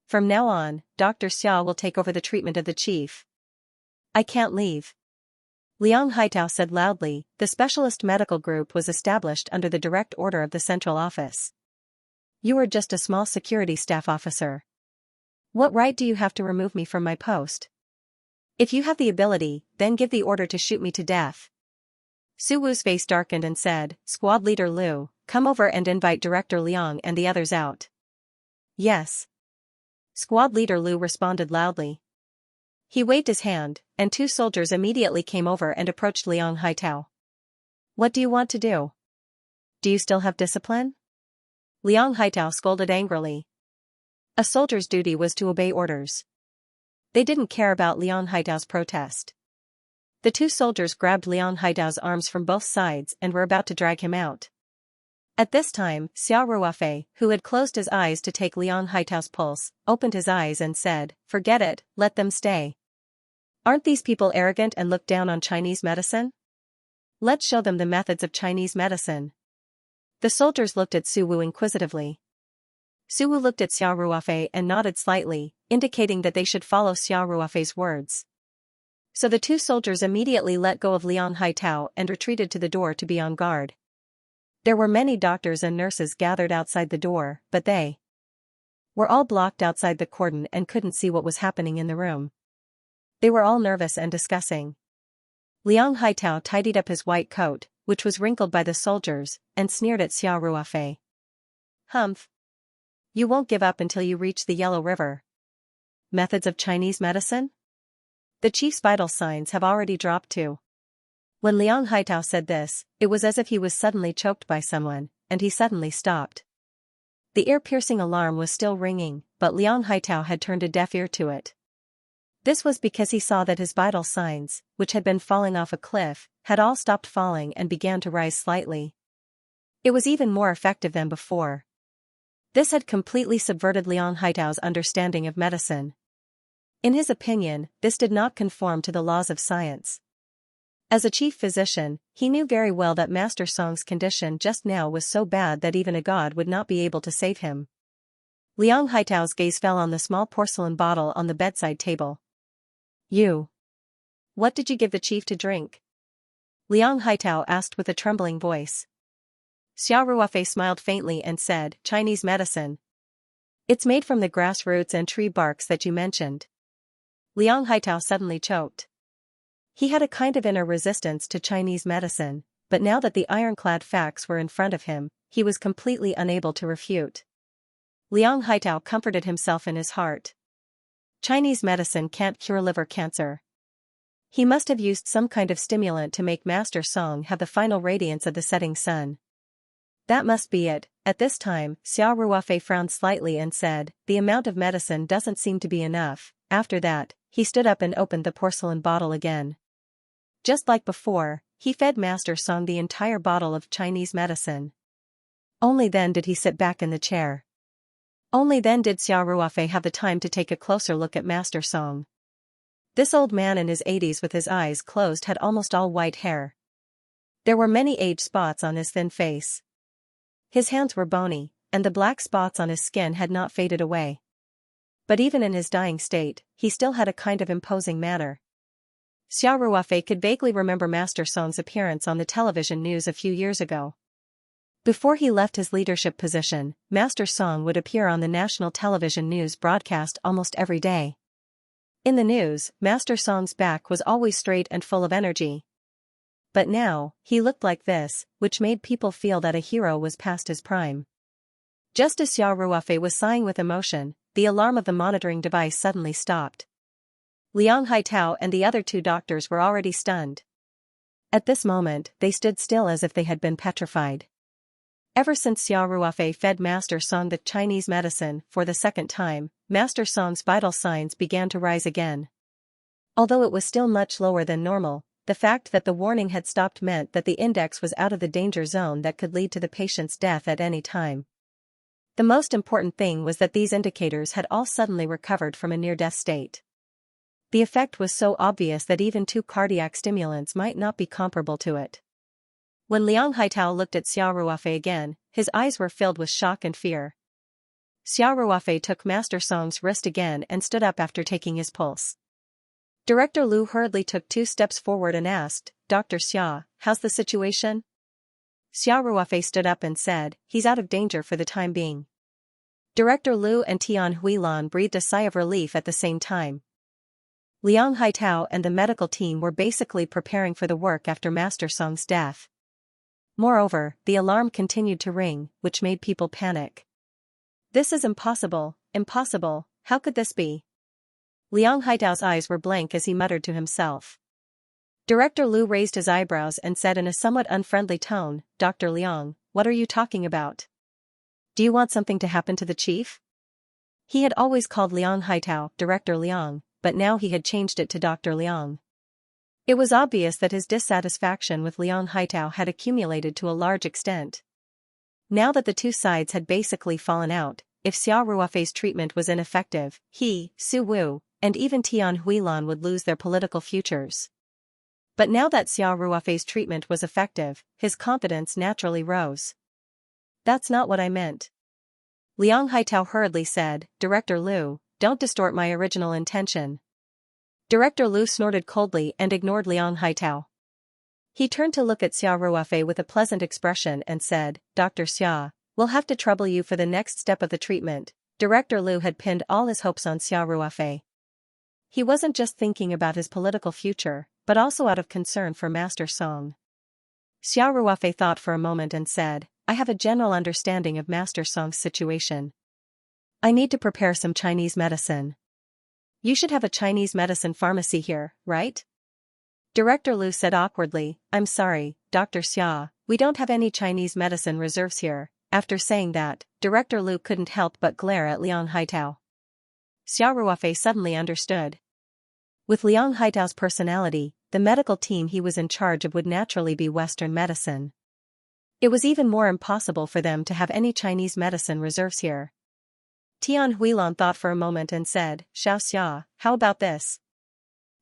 From now on, Dr. Xiao will take over the treatment of the chief. I can't leave. Liang Haitao said loudly. The specialist medical group was established under the direct order of the central office. You are just a small security staff officer. What right do you have to remove me from my post? If you have the ability, then give the order to shoot me to death. Suwu's face darkened and said, Squad Leader Liu, come over and invite Director Liang and the others out. Yes. Squad Leader Liu responded loudly. He waved his hand, and 2 soldiers immediately came over and approached Liang Haitao. What do you want to do? Do you still have discipline? Liang Haitao scolded angrily. A soldier's duty was to obey orders. They didn't care about Liang Haitao's protest. The 2 soldiers grabbed Liang Haitao's arms from both sides and were about to drag him out. At this time, Xiao Ruofei, who had closed his eyes to take Liang Haitao's pulse, opened his eyes and said, Forget it, let them stay. Aren't these people arrogant and look down on Chinese medicine? Let's show them the methods of Chinese medicine. The soldiers looked at Suwu inquisitively. Suwu looked at Xiao Ruofei and nodded slightly, indicating that they should follow Xiao Ruofei's words. So the 2 soldiers immediately let go of Liang Haitao and retreated to the door to be on guard. There were many doctors and nurses gathered outside the door, but they were all blocked outside the cordon and couldn't see what was happening in the room. They were all nervous and discussing. Liang Haitao tidied up his white coat, which was wrinkled by the soldiers, and sneered at Xiao Ruofei. Humph. You won't give up until you reach the Yellow River. Methods of Chinese medicine? The chief's vital signs have already dropped too. When Liang Haitao said this, it was as if he was suddenly choked by someone, and he suddenly stopped. The ear-piercing alarm was still ringing, but Liang Haitao had turned a deaf ear to it. This was because he saw that his vital signs, which had been falling off a cliff, had all stopped falling and began to rise slightly. It was even more effective than before. This had completely subverted Liang Haitao's understanding of medicine. In his opinion, this did not conform to the laws of science. As a chief physician, he knew very well that Master Song's condition just now was so bad that even a god would not be able to save him. Liang Haitao's gaze fell on the small porcelain bottle on the bedside table. What did you give the chief to drink? Liang Haitao asked with a trembling voice. Xiao Ruofei smiled faintly and said, Chinese medicine. It's made from the grass roots and tree barks that you mentioned. Liang Haitao suddenly choked. He had a kind of inner resistance to Chinese medicine, but now that the ironclad facts were in front of him, he was completely unable to refute. Liang Haitao comforted himself in his heart. Chinese medicine can't cure liver cancer. He must have used some kind of stimulant to make Master Song have the final radiance of the setting sun. That must be it. At this time, Xiao Ruofei frowned slightly and said, the amount of medicine doesn't seem to be enough. After that, he stood up and opened the porcelain bottle again. Just like before, he fed Master Song the entire bottle of Chinese medicine. Only then did he sit back in the chair. Only then did Xiao Ruofei have the time to take a closer look at Master Song. This old man in his 80s with his eyes closed had almost all white hair. There were many age spots on his thin face. His hands were bony, and the black spots on his skin had not faded away. But even in his dying state, he still had a kind of imposing manner. Xiao Ruofei could vaguely remember Master Song's appearance on the television news a few years ago. Before he left his leadership position, Master Song would appear on the national television news broadcast almost every day. In the news, Master Song's back was always straight and full of energy. But now, he looked like this, which made people feel that a hero was past his prime. Just as Xiao Ruofei was sighing with emotion, the alarm of the monitoring device suddenly stopped. Liang Haitao and the other two doctors were already stunned. At this moment, they stood still as if they had been petrified. Ever since Xiao Ruofei fed Master Song the Chinese medicine for the second time, Master Song's vital signs began to rise again. Although it was still much lower than normal, the fact that the warning had stopped meant that the index was out of the danger zone that could lead to the patient's death at any time. The most important thing was that these indicators had all suddenly recovered from a near-death state. The effect was so obvious that even 2 cardiac stimulants might not be comparable to it. When Liang Haitao looked at Xiao Ruofei again, his eyes were filled with shock and fear. Xiao Ruofei took Master Song's wrist again and stood up after taking his pulse. Director Liu hurriedly took 2 steps forward and asked, Dr. Xia, how's the situation? Xiao Ruofei stood up and said, he's out of danger for the time being. Director Liu and Tian Huilan breathed a sigh of relief at the same time. Liang Haitao and the medical team were basically preparing for the work after Master Song's death. Moreover, the alarm continued to ring, which made people panic. This is impossible, impossible, how could this be? Liang Haitao's eyes were blank as he muttered to himself. Director Liu raised his eyebrows and said in a somewhat unfriendly tone, Dr. Liang, what are you talking about? Do you want something to happen to the chief? He had always called Liang Haitao Director Liang, but now he had changed it to Dr. Liang. It was obvious that his dissatisfaction with Liang Haitao had accumulated to a large extent. Now that the two sides had basically fallen out, if Xiao Ruofei's treatment was ineffective, he, Su Wu, and even Tian Huilan would lose their political futures. But now that Xiao Ruofei's treatment was effective, his confidence naturally rose. That's not what I meant. Liang Haitao hurriedly said, Director Liu, don't distort my original intention. Director Liu snorted coldly and ignored Liang Haitao. He turned to look at Xiao Ruofei with a pleasant expression and said, Dr. Xia, we'll have to trouble you for the next step of the treatment. Director Liu had pinned all his hopes on Xiao Ruofei. He wasn't just thinking about his political future, but also out of concern for Master Song. Xiao Ruofei thought for a moment and said, I have a general understanding of Master Song's situation. I need to prepare some Chinese medicine. You should have a Chinese medicine pharmacy here, right? Director Lu said awkwardly, I'm sorry, Dr. Xia, we don't have any Chinese medicine reserves here. After saying that, Director Lu couldn't help but glare at Liang Haitao. Xiao Ruofei suddenly understood. With Liang Haitao's personality, the medical team he was in charge of would naturally be Western medicine. It was even more impossible for them to have any Chinese medicine reserves here. Tian Huilon thought for a moment and said, Xiaoxia, how about this?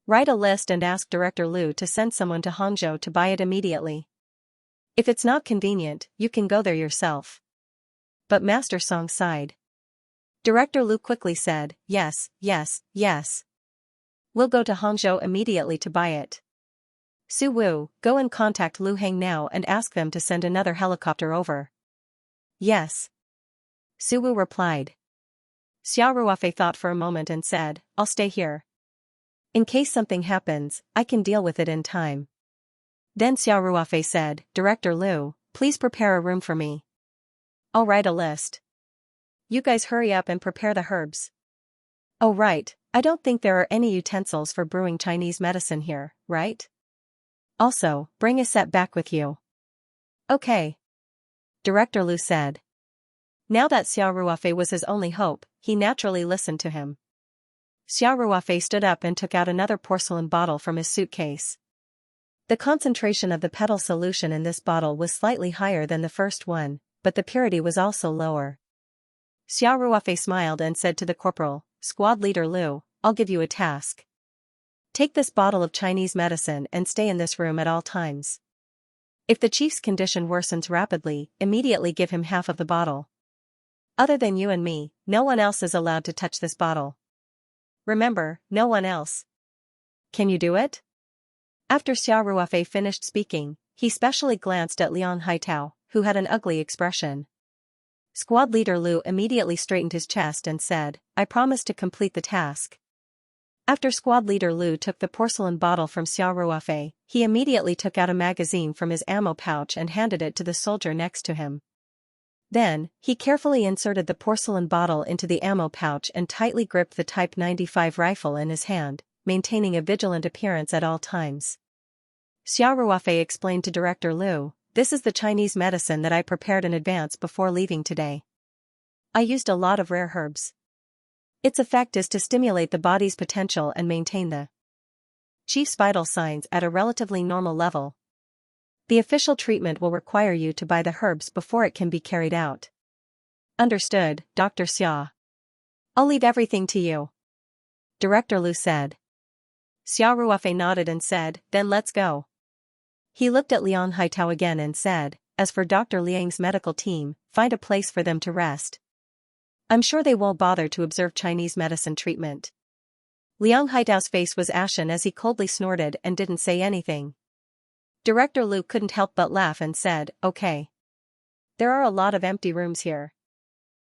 Write a list and ask Director Lu to send someone to Hangzhou to buy it immediately. If it's not convenient, you can go there yourself. But Master Song sighed. Director Lu quickly said, yes, yes, yes. We'll go to Hangzhou immediately to buy it. Su Wu, go and contact Lu Heng now and ask them to send another helicopter over. Yes. Su Wu replied. Xiao Ruofei thought for a moment and said, I'll stay here. In case something happens, I can deal with it in time. Then Xiao Ruofei said, Director Lu, please prepare a room for me. I'll write a list. You guys hurry up and prepare the herbs. Oh right, I don't think there are any utensils for brewing Chinese medicine here, right? Also, bring a set back with you. Okay. Director Lu said. Now that Xiao Ruofei was his only hope, he naturally listened to him. Xiao Ruofei stood up and took out another porcelain bottle from his suitcase. The concentration of the petal solution in this bottle was slightly higher than the first one, but the purity was also lower. Xiao Ruofei smiled and said to the corporal, Squad Leader Lu, I'll give you a task. Take this bottle of Chinese medicine and stay in this room at all times. If the chief's condition worsens rapidly, immediately give him half of the bottle. Other than you and me, no one else is allowed to touch this bottle. Remember, no one else. Can you do it? After Xiao Ruofei finished speaking, he specially glanced at Liang Haitao, who had an ugly expression. Squad Leader Lu immediately straightened his chest and said, I promise to complete the task. After Squad Leader Lu took the porcelain bottle from Xiao Ruofei, he immediately took out a magazine from his ammo pouch and handed it to the soldier next to him. Then, he carefully inserted the porcelain bottle into the ammo pouch and tightly gripped the Type 95 rifle in his hand, maintaining a vigilant appearance at all times. Xiao Ruofei explained to Director Lu, this is the Chinese medicine that I prepared in advance before leaving today. I used a lot of rare herbs. Its effect is to stimulate the body's potential and maintain the chief's vital signs at a relatively normal level. The official treatment will require you to buy the herbs before it can be carried out. Understood, Dr. Xia. I'll leave everything to you. Director Lu said. Xiao Ruofei nodded and said, then let's go. He looked at Liang Haitao again and said, as for Dr. Liang's medical team, find a place for them to rest. I'm sure they won't bother to observe Chinese medicine treatment. Liang Haitao's face was ashen as he coldly snorted and didn't say anything. Director Lu couldn't help but laugh and said, okay. There are a lot of empty rooms here.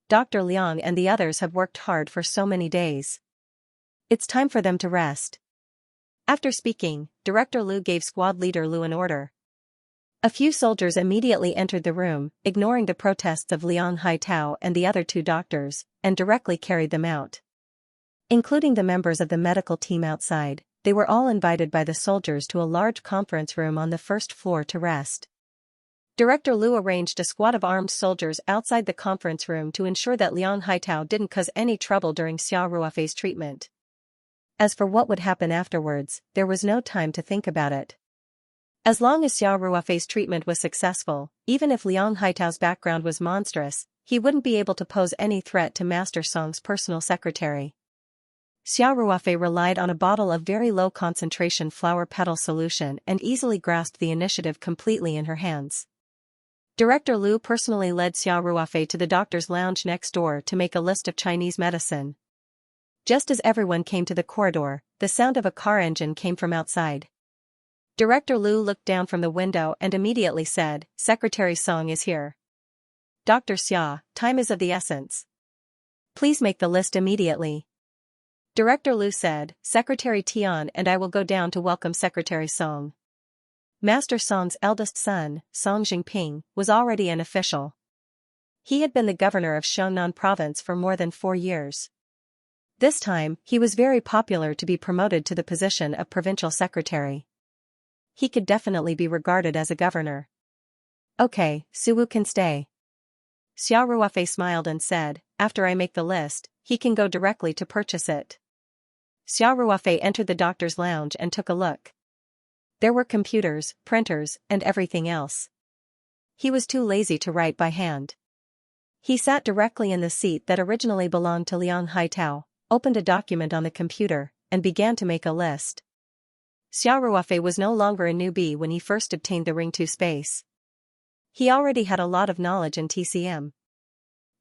Dr. Liang and the others have worked hard for so many days. It's time for them to rest. After speaking, Director Lu gave Squad Leader Lu an order. A few soldiers immediately entered the room, ignoring the protests of Liang Haitao and the other two doctors, and directly carried them out. Including the members of the medical team outside, they were all invited by the soldiers to a large conference room on the first floor to rest. Director Lu arranged a squad of armed soldiers outside the conference room to ensure that Liang Haitao didn't cause any trouble during Xiao Ruofei's treatment. As for what would happen afterwards, there was no time to think about it. As long as Xiao Ruofei's treatment was successful, even if Liang Haitao's background was monstrous, he wouldn't be able to pose any threat to Master Song's personal secretary. Xiao Ruofei relied on a bottle of very low-concentration flower petal solution and easily grasped the initiative completely in her hands. Director Lu personally led Xiao Ruofei to the doctor's lounge next door to make a list of Chinese medicine. Just as everyone came to the corridor, the sound of a car engine came from outside. Director Lu looked down from the window and immediately said, Secretary Song is here. Dr. Xia, time is of the essence. Please make the list immediately. Director Lu said, Secretary Tian and I will go down to welcome Secretary Song. Master Song's eldest son, Song Jingping, was already an official. He had been the governor of Xiongnan province for more than 4 years. This time, he was very popular to be promoted to the position of provincial secretary. he could definitely be regarded as a governor. Okay, Suwu can stay. Xiao Ruofei smiled and said, after I make the list, he can go directly to purchase it. Xiao Ruofei entered the doctor's lounge and took a look. There were computers, printers, and everything else. He was too lazy to write by hand. He sat directly in the seat that originally belonged to Liang Haitao, opened a document on the computer, and began to make a list. Xiao Ruofei was no longer a newbie when he first obtained the Ring 2 space. He already had a lot of knowledge in TCM.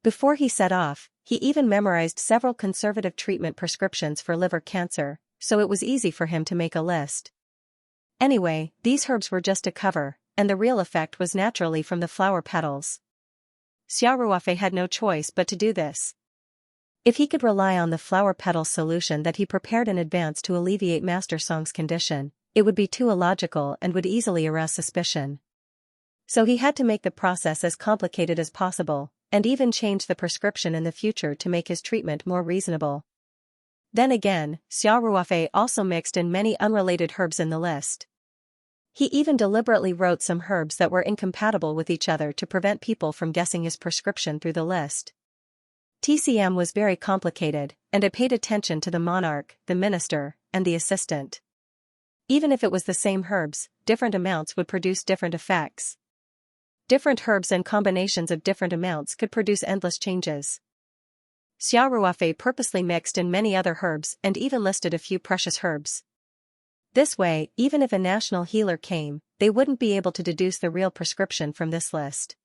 Before he set off, he even memorized several conservative treatment prescriptions for liver cancer, so it was easy for him to make a list. Anyway, these herbs were just a cover, and the real effect was naturally from the flower petals. Xiao Ruofei had no choice but to do this. If he could rely on the flower petal solution that he prepared in advance to alleviate Master Song's condition, it would be too illogical and would easily arouse suspicion. So he had to make the process as complicated as possible, and even change the prescription in the future to make his treatment more reasonable. Then again, Xiao Ruofei also mixed in many unrelated herbs in the list. He even deliberately wrote some herbs that were incompatible with each other to prevent people from guessing his prescription through the list. TCM was very complicated, and it paid attention to the monarch, the minister, and the assistant. Even if it was the same herbs, different amounts would produce different effects. Different herbs and combinations of different amounts could produce endless changes. Xiao Ruofei purposely mixed in many other herbs and even listed a few precious herbs. This way, even if a national healer came, they wouldn't be able to deduce the real prescription from this list.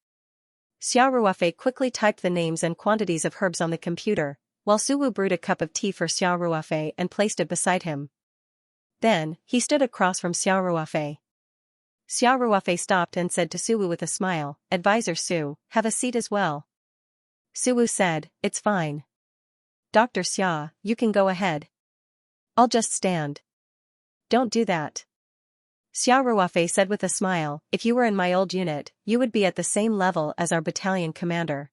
Xiao Ruofei quickly typed the names and quantities of herbs on the computer, while Suwu brewed a cup of tea for Xiao Ruofei and placed it beside him. Then, he stood across from Xiao Ruofei. Xiao Ruofei stopped and said to Suwu with a smile, "Advisor Su, have a seat as well." Suwu said, "It's fine. Dr. Xia, you can go ahead. I'll just stand." "Don't do that." Xiao Ruofei said with a smile, "If you were in my old unit, you would be at the same level as our battalion commander.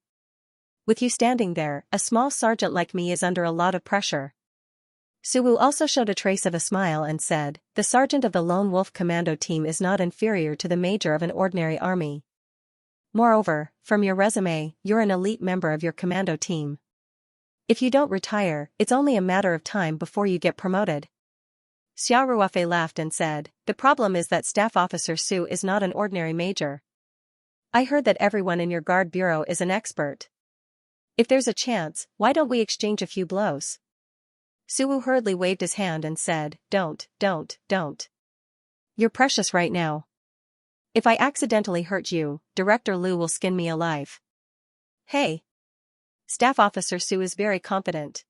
With you standing there, a small sergeant like me is under a lot of pressure." Suwu also showed a trace of a smile and said, "The sergeant of the Lone Wolf Commando team is not inferior to the major of an ordinary army. Moreover, from your resume, you're an elite member of your commando team. If you don't retire, it's only a matter of time before you get promoted." Xiao Ruofei laughed and said, "The problem is that Staff Officer Su is not an ordinary major. I heard that everyone in your guard bureau is an expert. If there's a chance, why don't we exchange a few blows?" Suwu hurriedly waved his hand and said, Don't. You're precious right now. If I accidentally hurt you, Director Liu will skin me alive." "Hey. Staff Officer Su is very competent."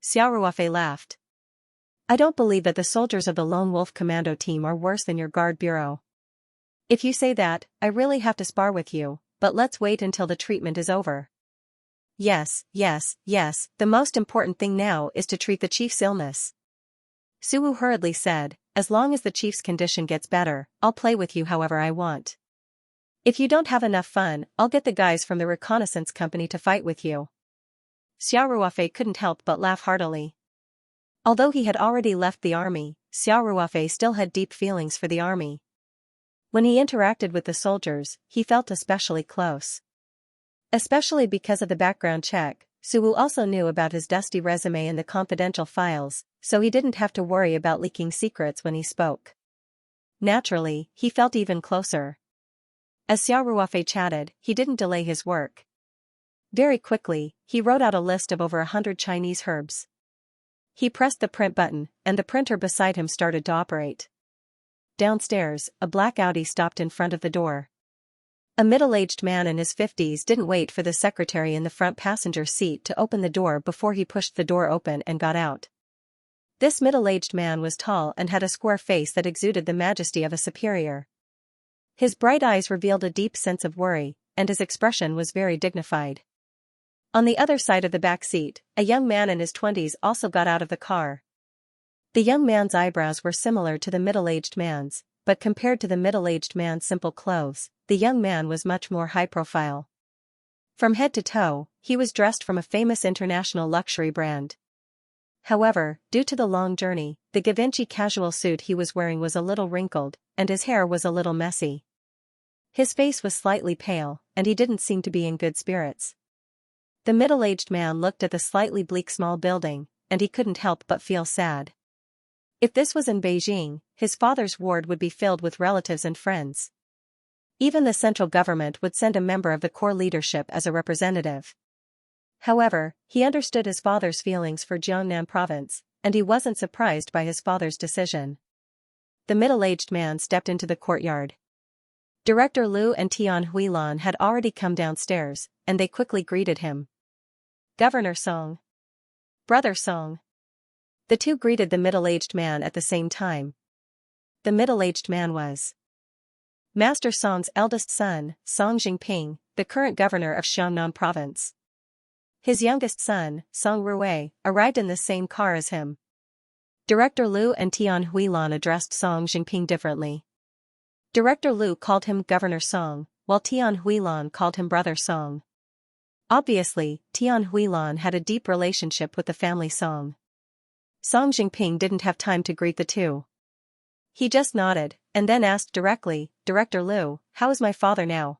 Xiao Ruofei laughed. "I don't believe that the soldiers of the Lone Wolf Commando team are worse than your guard bureau. If you say that, I really have to spar with you, but let's wait until the treatment is over." Yes, the most important thing now is to treat the chief's illness." Suwu hurriedly said, "As long as the chief's condition gets better, I'll play with you however I want. If you don't have enough fun, I'll get the guys from the reconnaissance company to fight with you." Xiao Ruofei couldn't help but laugh heartily. Although he had already left the army, Xiao Ruofei still had deep feelings for the army. When he interacted with the soldiers, he felt especially close. Especially because of the background check, Suwu also knew about his dusty resume and the confidential files, so he didn't have to worry about leaking secrets when he spoke. Naturally, he felt even closer. As Xiao Ruofei chatted, he didn't delay his work. Very quickly, he wrote out a list of over 100 Chinese herbs. He pressed the print button, and the printer beside him started to operate. Downstairs, a black Audi stopped in front of the door. A middle-aged man in his 50s didn't wait for the secretary in the front passenger seat to open the door before he pushed the door open and got out. This middle-aged man was tall and had a square face that exuded the majesty of a superior. His bright eyes revealed a deep sense of worry, and his expression was very dignified. On the other side of the back seat, a young man in his 20s also got out of the car. The young man's eyebrows were similar to the middle-aged man's, but compared to the middle-aged man's simple clothes, the young man was much more high-profile. From head to toe, he was dressed from a famous international luxury brand. However, due to the long journey, the Givenchy casual suit he was wearing was a little wrinkled, and his hair was a little messy. His face was slightly pale, and he didn't seem to be in good spirits. The middle-aged man looked at the slightly bleak small building, and he couldn't help but feel sad. If this was in Beijing, his father's ward would be filled with relatives and friends. Even the central government would send a member of the core leadership as a representative. However, he understood his father's feelings for Jiangnan province, and he wasn't surprised by his father's decision. The middle-aged man stepped into the courtyard. Director Liu and Tian Huilan had already come downstairs, and they quickly greeted him. Governor Song. Brother Song. The two greeted the middle-aged man at the same time. The middle-aged man was Master Song's eldest son, Song Jingping, the current governor of Xiangnan province. His youngest son, Song Rui, arrived in the same car as him. Director Liu and Tian Huilan addressed Song Jingping differently. Director Liu called him Governor Song, while Tian Huilan called him Brother Song. Obviously, Tian Huilan had a deep relationship with the family Song. Song Jingping didn't have time to greet the two. He just nodded, and then asked directly, Director Liu, how is my father now?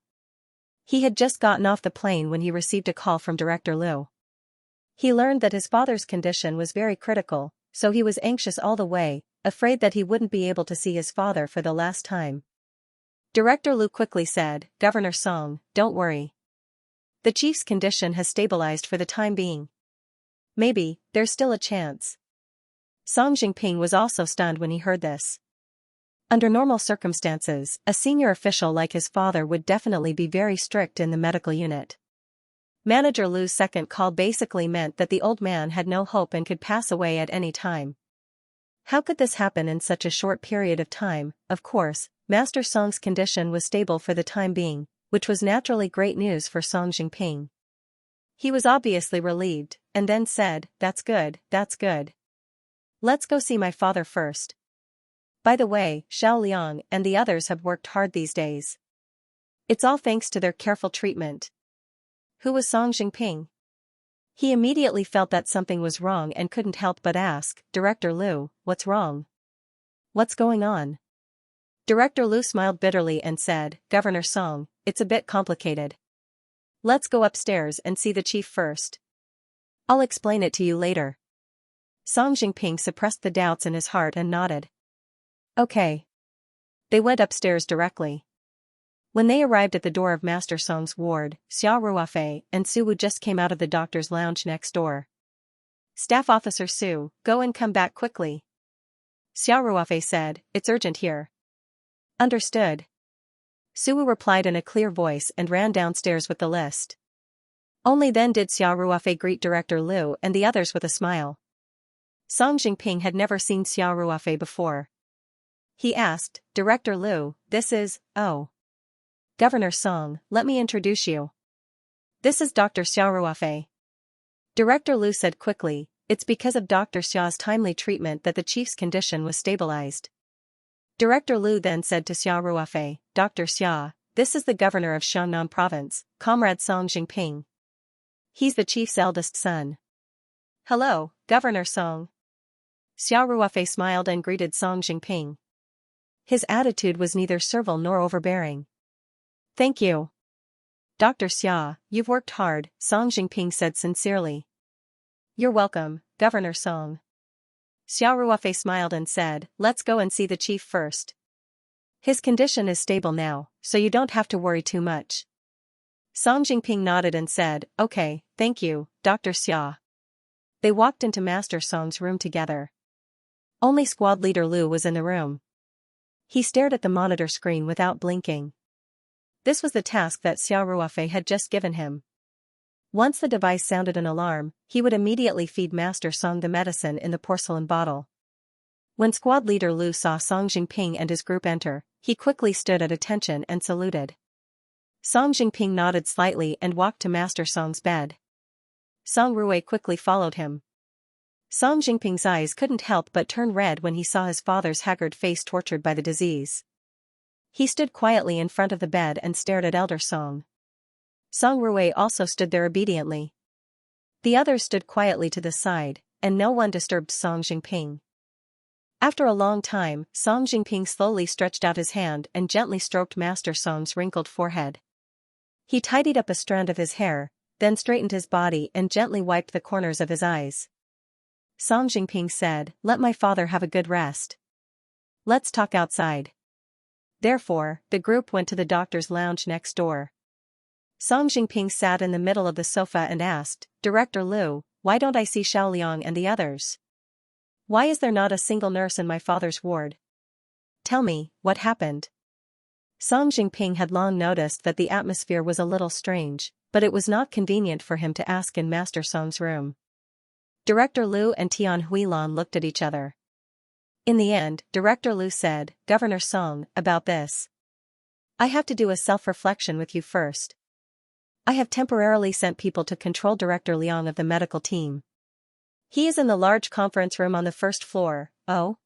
He had just gotten off the plane when he received a call from Director Liu. He learned that his father's condition was very critical, so he was anxious all the way, afraid that he wouldn't be able to see his father for the last time. Director Liu quickly said, Governor Song, don't worry. The chief's condition has stabilized for the time being. Maybe, there's still a chance. Song Jingping was also stunned when he heard this. Under normal circumstances, a senior official like his father would definitely be very strict in the medical unit. Manager Liu's second call basically meant that the old man had no hope and could pass away at any time. How could this happen in such a short period of time? Of course, Master Song's condition was stable for the time being, which was naturally great news for Song Jingping. He was obviously relieved, and then said, That's good, that's good. Let's go see my father first. By the way, Xiao Liang and the others have worked hard these days. It's all thanks to their careful treatment. Who was Song Jingping? He immediately felt that something was wrong and couldn't help but ask, Director Liu, what's wrong? What's going on? Director Liu smiled bitterly and said, Governor Song, it's a bit complicated. Let's go upstairs and see the chief first. I'll explain it to you later. Song Jingping suppressed the doubts in his heart and nodded. Okay. They went upstairs directly. When they arrived at the door of Master Song's ward, Xiao Ruofei and Su Wu just came out of the doctor's lounge next door. Staff Officer Su, go and come back quickly. Xiao Ruofei said, It's urgent here. Understood. Su Wu replied in a clear voice and ran downstairs with the list. Only then did Xiao Ruofei greet Director Liu and the others with a smile. Song Jingping had never seen Xiao Ruofei before. He asked, Director Liu, this is, Governor Song, let me introduce you. This is Dr. Xiao Ruofei. Director Liu said quickly, it's because of Dr. Xiao's timely treatment that the chief's condition was stabilized. Director Liu then said to Xiao Ruofei, Dr. Xia, this is the governor of Xiangnan province, Comrade Song Jingping. He's the chief's eldest son. Hello, Governor Song. Xiao Ruofei smiled and greeted Song Jingping. His attitude was neither servile nor overbearing. Thank you. Dr. Xia, you've worked hard, Song Jingping said sincerely. You're welcome, Governor Song. Xiao Ruofei smiled and said, Let's go and see the chief first. His condition is stable now, so you don't have to worry too much. Song Jingping nodded and said, Okay, thank you, Dr. Xia. They walked into Master Song's room together. Only squad leader Liu was in the room. He stared at the monitor screen without blinking. This was the task that Xiao Ruofei had just given him. Once the device sounded an alarm, he would immediately feed Master Song the medicine in the porcelain bottle. When squad leader Liu saw Song Jingping and his group enter, he quickly stood at attention and saluted. Song Jingping nodded slightly and walked to Master Song's bed. Song Rui quickly followed him. Song Jingping's eyes couldn't help but turn red when he saw his father's haggard face tortured by the disease. He stood quietly in front of the bed and stared at Elder Song. Song Rui also stood there obediently. The others stood quietly to the side, and no one disturbed Song Jingping. After a long time, Song Jingping slowly stretched out his hand and gently stroked Master Song's wrinkled forehead. He tidied up a strand of his hair, then straightened his body and gently wiped the corners of his eyes. Song Jingping said, "Let my father have a good rest. Let's talk outside." Therefore, the group went to the doctor's lounge next door. Song Jingping sat in the middle of the sofa and asked, "Director Liu, why don't I see Xiao Liang and the others? Why is there not a single nurse in my father's ward? Tell me, what happened?" Song Jingping had long noticed that the atmosphere was a little strange, but it was not convenient for him to ask in Master Song's room. Director Liu and Tian Huilan looked at each other. In the end, Director Liu said, "Governor Song, about this. I have to do a self-reflection with you first. I have temporarily sent people to control Director Liang of the medical team. He is in the large conference room on the first floor." "Oh?"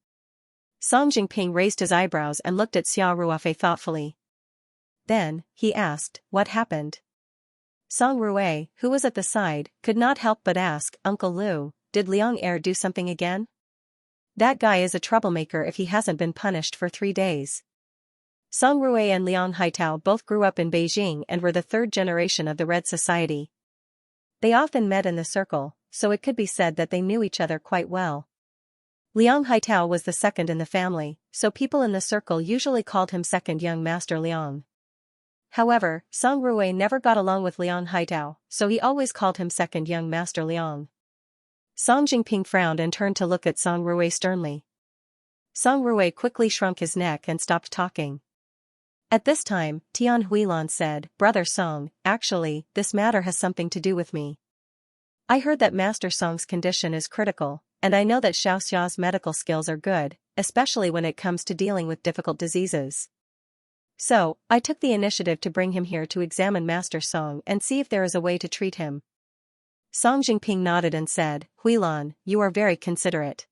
Song Jingping raised his eyebrows and looked at Xiao Ruofei thoughtfully. Then, he asked, "What happened?" Song Ruofei, who was at the side, could not help but ask, "Uncle Liu, did Liang Er do something again? That guy is a troublemaker if he hasn't been punished for 3 days." Song Ruofei and Liang Haitao both grew up in Beijing and were the third generation of the Red Society. They often met in the circle, so it could be said that they knew each other quite well. Liang Haitao was the second in the family, so people in the circle usually called him Second Young Master Liang. However, Song Ruofei never got along with Liang Haitao, so he always called him Second Young Master Liang. Song Jingping frowned and turned to look at Song Ruofei sternly. Song Ruofei quickly shrunk his neck and stopped talking. At this time, Tian Huilan said, "Brother Song, actually, this matter has something to do with me. I heard that Master Song's condition is critical, and I know that Xiaoxia's medical skills are good, especially when it comes to dealing with difficult diseases. So, I took the initiative to bring him here to examine Master Song and see if there is a way to treat him." Song Jingping nodded and said, "Huilan, you are very considerate.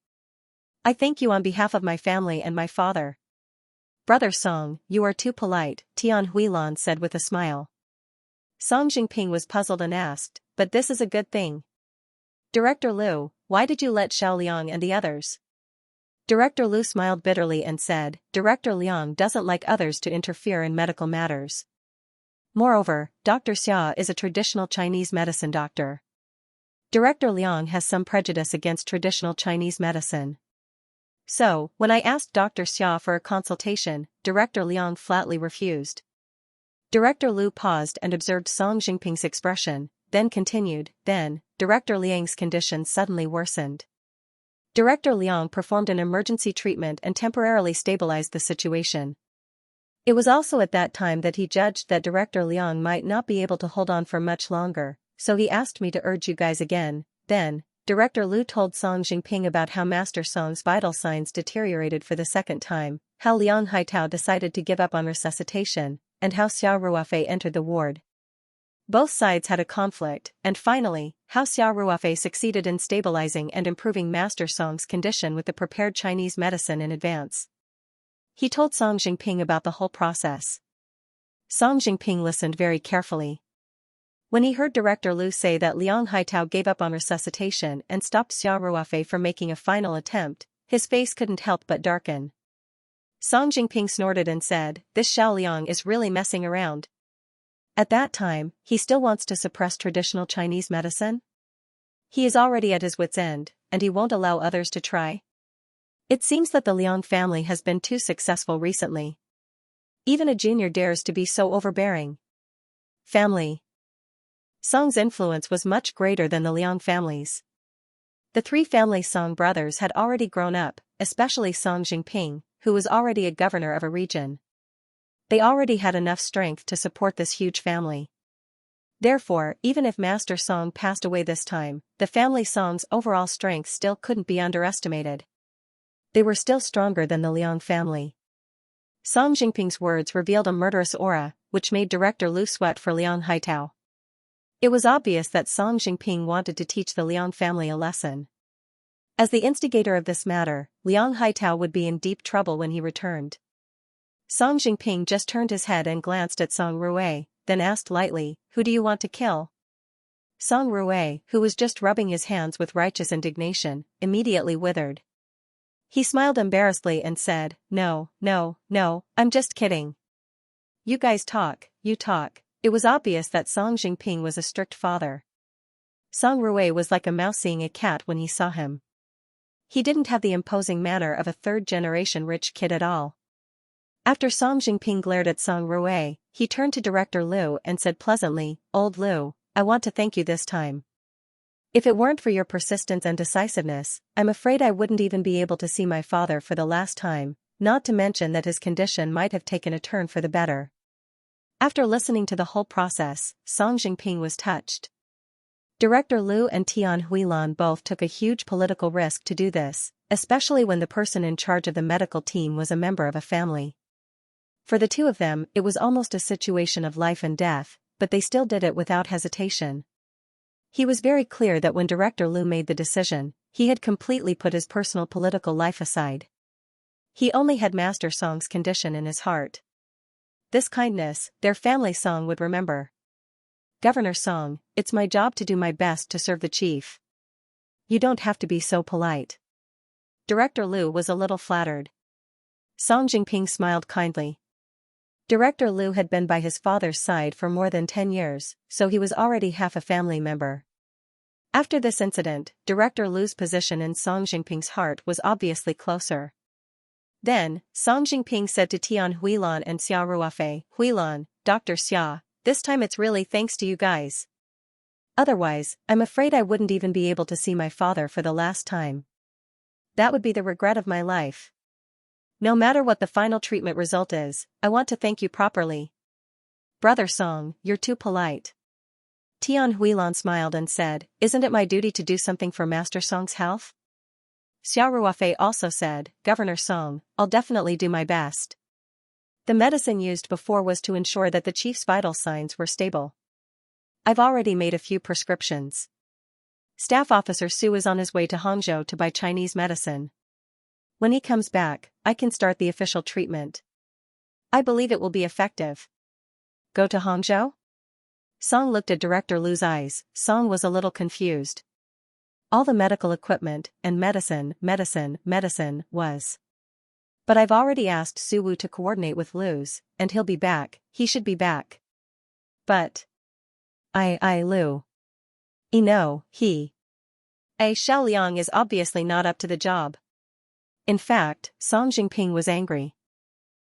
I thank you on behalf of my family and my father." "Brother Song, you are too polite," Tian Huilan said with a smile. Song Jingping was puzzled and asked, "But this is a good thing. Director Liu, why did you let Xiao Liang and the others?" Director Liu smiled bitterly and said, "Director Liang doesn't like others to interfere in medical matters. Moreover, Dr. Xia is a traditional Chinese medicine doctor. Director Liang has some prejudice against traditional Chinese medicine. So, when I asked Dr. Xia for a consultation, Director Liang flatly refused." Director Liu paused and observed Song Jingping's expression, then continued, "Then, Director Liang's condition suddenly worsened. Director Liang performed an emergency treatment and temporarily stabilized the situation. It was also at that time that he judged that Director Liang might not be able to hold on for much longer, so he asked me to urge you guys again." Then, Director Liu told Song Jingping about how Master Song's vital signs deteriorated for the second time, how Liang Haitao decided to give up on resuscitation, and how Xiao Ruofei entered the ward. Both sides had a conflict, and finally, how Xiao Ruofei succeeded in stabilizing and improving Master Song's condition with the prepared Chinese medicine in advance. He told Song Jingping about the whole process. Song Jingping listened very carefully. When he heard Director Liu say that Liang Haitao gave up on resuscitation and stopped Xiao Ruofei from making a final attempt, his face couldn't help but darken. Song Jingping snorted and said, "This Xiao Liang is really messing around. At that time, he still wants to suppress traditional Chinese medicine? He is already at his wit's end, and he won't allow others to try? It seems that the Liang family has been too successful recently. Even a junior dares to be so overbearing. Family." Song's influence was much greater than the Liang family's. The 3 family Song brothers had already grown up, especially Song Jingping, who was already a governor of a region. They already had enough strength to support this huge family. Therefore, even if Master Song passed away this time, the family Song's overall strength still couldn't be underestimated. They were still stronger than the Liang family. Song Jingping's words revealed a murderous aura, which made Director Liu sweat for Liang Haitao. It was obvious that Song Jingping wanted to teach the Liang family a lesson. As the instigator of this matter, Liang Haitao would be in deep trouble when he returned. Song Jingping just turned his head and glanced at Song Ruofei, then asked lightly, "Who do you want to kill?" Song Rui, who was just rubbing his hands with righteous indignation, immediately withered. He smiled embarrassedly and said, "No, no, no, I'm just kidding. You guys talk, you talk." It was obvious that Song Jingping was a strict father. Song Rui was like a mouse seeing a cat when he saw him. He didn't have the imposing manner of a third-generation rich kid at all. After Song Jingping glared at Song Rui, he turned to Director Liu and said pleasantly, "Old Liu, I want to thank you this time. If it weren't for your persistence and decisiveness, I'm afraid I wouldn't even be able to see my father for the last time, not to mention that his condition might have taken a turn for the better." After listening to the whole process, Song Jingping was touched. Director Liu and Tian Huilan both took a huge political risk to do this, especially when the person in charge of the medical team was a member of a family. For the two of them, it was almost a situation of life and death, but they still did it without hesitation. He was very clear that when Director Liu made the decision, he had completely put his personal political life aside. He only had Master Song's condition in his heart. This kindness, their family Song would remember. "Governor Song, it's my job to do my best to serve the chief. You don't have to be so polite." Director Liu was a little flattered. Song Jingping smiled kindly. Director Liu had been by his father's side for more than 10 years, so he was already half a family member. After this incident, Director Liu's position in Song Jingping's heart was obviously closer. Then, Song Jingping said to Tian Huilan and Xia Ruofei, "Huilan, Dr. Xia, this time it's really thanks to you guys. Otherwise, I'm afraid I wouldn't even be able to see my father for the last time. That would be the regret of my life. No matter what the final treatment result is, I want to thank you properly. Brother Song, you're too polite." Tian Huilan smiled and said, "Isn't it my duty to do something for Master Song's health?" Xia Ruofei also said, "Governor Song, I'll definitely do my best. The medicine used before was to ensure that the chief's vital signs were stable. I've already made a few prescriptions. Staff Officer Su is on his way to Hangzhou to buy Chinese medicine. When he comes back, I can start the official treatment. I believe it will be effective." "Go to Hangzhou?" Song looked at Director Liu's eyes. Song was a little confused. All the medical equipment and medicine was. "But I've already asked Su Wu to coordinate with Liu's, and he'll be back, he should be back." "But Liu. No, Xiao Liang is obviously not up to the job." In fact, Song Jingping was angry.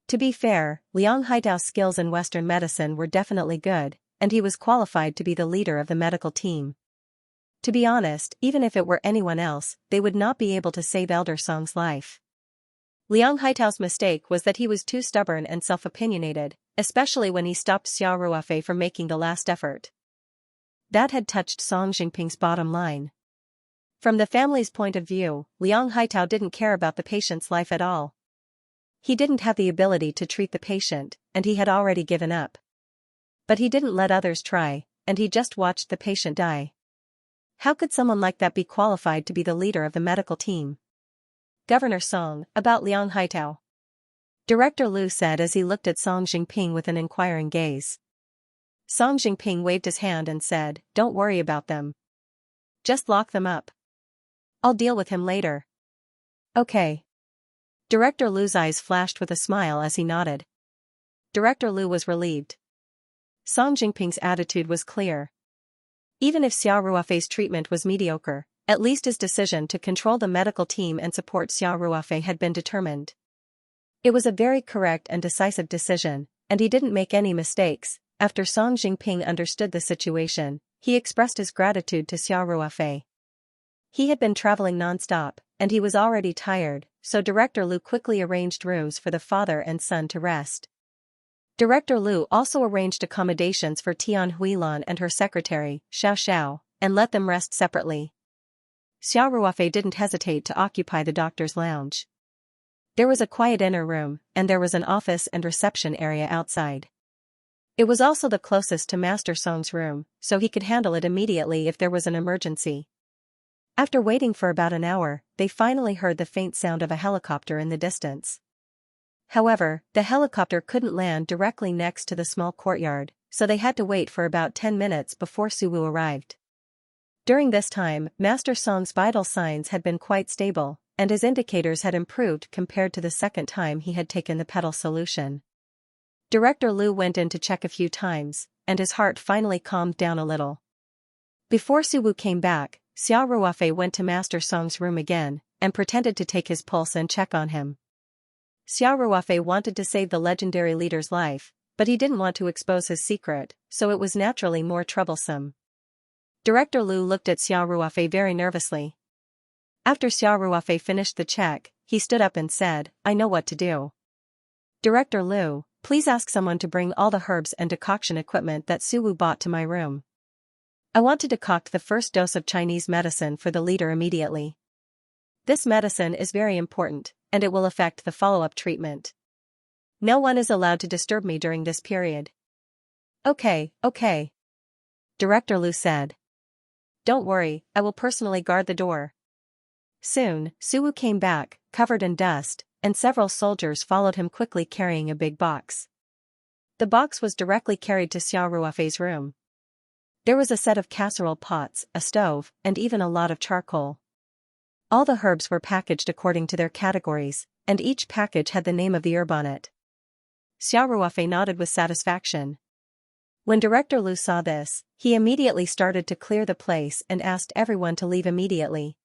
To be fair, Liang Haitao's skills in Western medicine were definitely good, and he was qualified to be the leader of the medical team. To be honest, even if it were anyone else, they would not be able to save Elder Song's life. Liang Haitao's mistake was that he was too stubborn and self-opinionated, especially when he stopped Xia Ruofei from making the last effort. That had touched Song Jingping's bottom line. From the family's point of view, Liang Haitao didn't care about the patient's life at all. He didn't have the ability to treat the patient, and he had already given up. But he didn't let others try, and he just watched the patient die. How could someone like that be qualified to be the leader of the medical team? "Governor Song, about Liang Haitao," Director Liu said as he looked at Song Jingping with an inquiring gaze. Song Jingping waved his hand and said, "Don't worry about them. Just lock them up. I'll deal with him later." "Okay." Director Liu's eyes flashed with a smile as he nodded. Director Liu was relieved. Song Jingping's attitude was clear. Even if Xia Ruofei's treatment was mediocre, at least his decision to control the medical team and support Xia Ruofei had been determined. It was a very correct and decisive decision, and he didn't make any mistakes. After Song Jingping understood the situation, he expressed his gratitude to Xia Ruofei. He had been traveling non-stop, and he was already tired, so Director Liu quickly arranged rooms for the father and son to rest. Director Liu also arranged accommodations for Tian Huilan and her secretary, Xiao, and let them rest separately. Xia Ruofei didn't hesitate to occupy the doctor's lounge. There was a quiet inner room, and there was an office and reception area outside. It was also the closest to Master Song's room, so he could handle it immediately if there was an emergency. After waiting for about an hour, they finally heard the faint sound of a helicopter in the distance. However, the helicopter couldn't land directly next to the small courtyard, so they had to wait for about 10 minutes before Su Wu arrived. During this time, Master Song's vital signs had been quite stable, and his indicators had improved compared to the second time he had taken the petal solution. Director Liu went in to check a few times, and his heart finally calmed down a little. Before Suwu came back, Xiao Ruofei went to Master Song's room again, and pretended to take his pulse and check on him. Xiao Ruofei wanted to save the legendary leader's life, but he didn't want to expose his secret, so it was naturally more troublesome. Director Liu looked at Xiao Ruofei very nervously. After Xiao Ruofei finished the check, he stood up and said, "I know what to do. Director Liu, please ask someone to bring all the herbs and decoction equipment that Suwu bought to my room. I want to decoct the first dose of Chinese medicine for the leader immediately. This medicine is very important, and it will affect the follow-up treatment. No one is allowed to disturb me during this period." Okay. Director Liu said. "Don't worry, I will personally guard the door." Soon, Suwu came back, covered in dust, and several soldiers followed him quickly carrying a big box. The box was directly carried to Xiao Ruofei's room. There was a set of casserole pots, a stove, and even a lot of charcoal. All the herbs were packaged according to their categories, and each package had the name of the herb on it. Xiao Ruofei nodded with satisfaction. When Director Liu saw this, he immediately started to clear the place and asked everyone to leave immediately.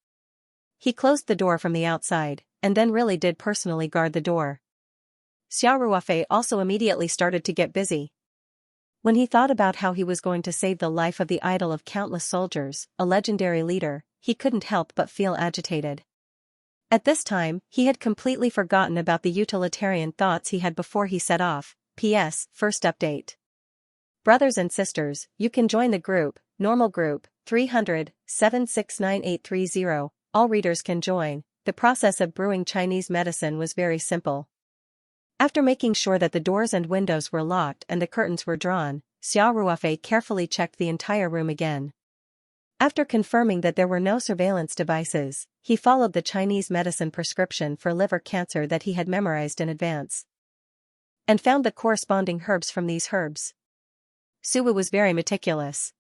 He closed the door from the outside, and then really did personally guard the door. Xiao Ruofei also immediately started to get busy. When he thought about how he was going to save the life of the idol of countless soldiers, a legendary leader, he couldn't help but feel agitated. At this time, he had completely forgotten about the utilitarian thoughts he had before he set off. P.S. First update. Brothers and sisters, you can join the group, normal group, 300-769-830, all readers can join. The process of brewing Chinese medicine was very simple. After making sure that the doors and windows were locked and the curtains were drawn, Xiao Ruofei carefully checked the entire room again. After confirming that there were no surveillance devices, he followed the Chinese medicine prescription for liver cancer that he had memorized in advance, and found the corresponding herbs from these herbs. Suwu was very meticulous.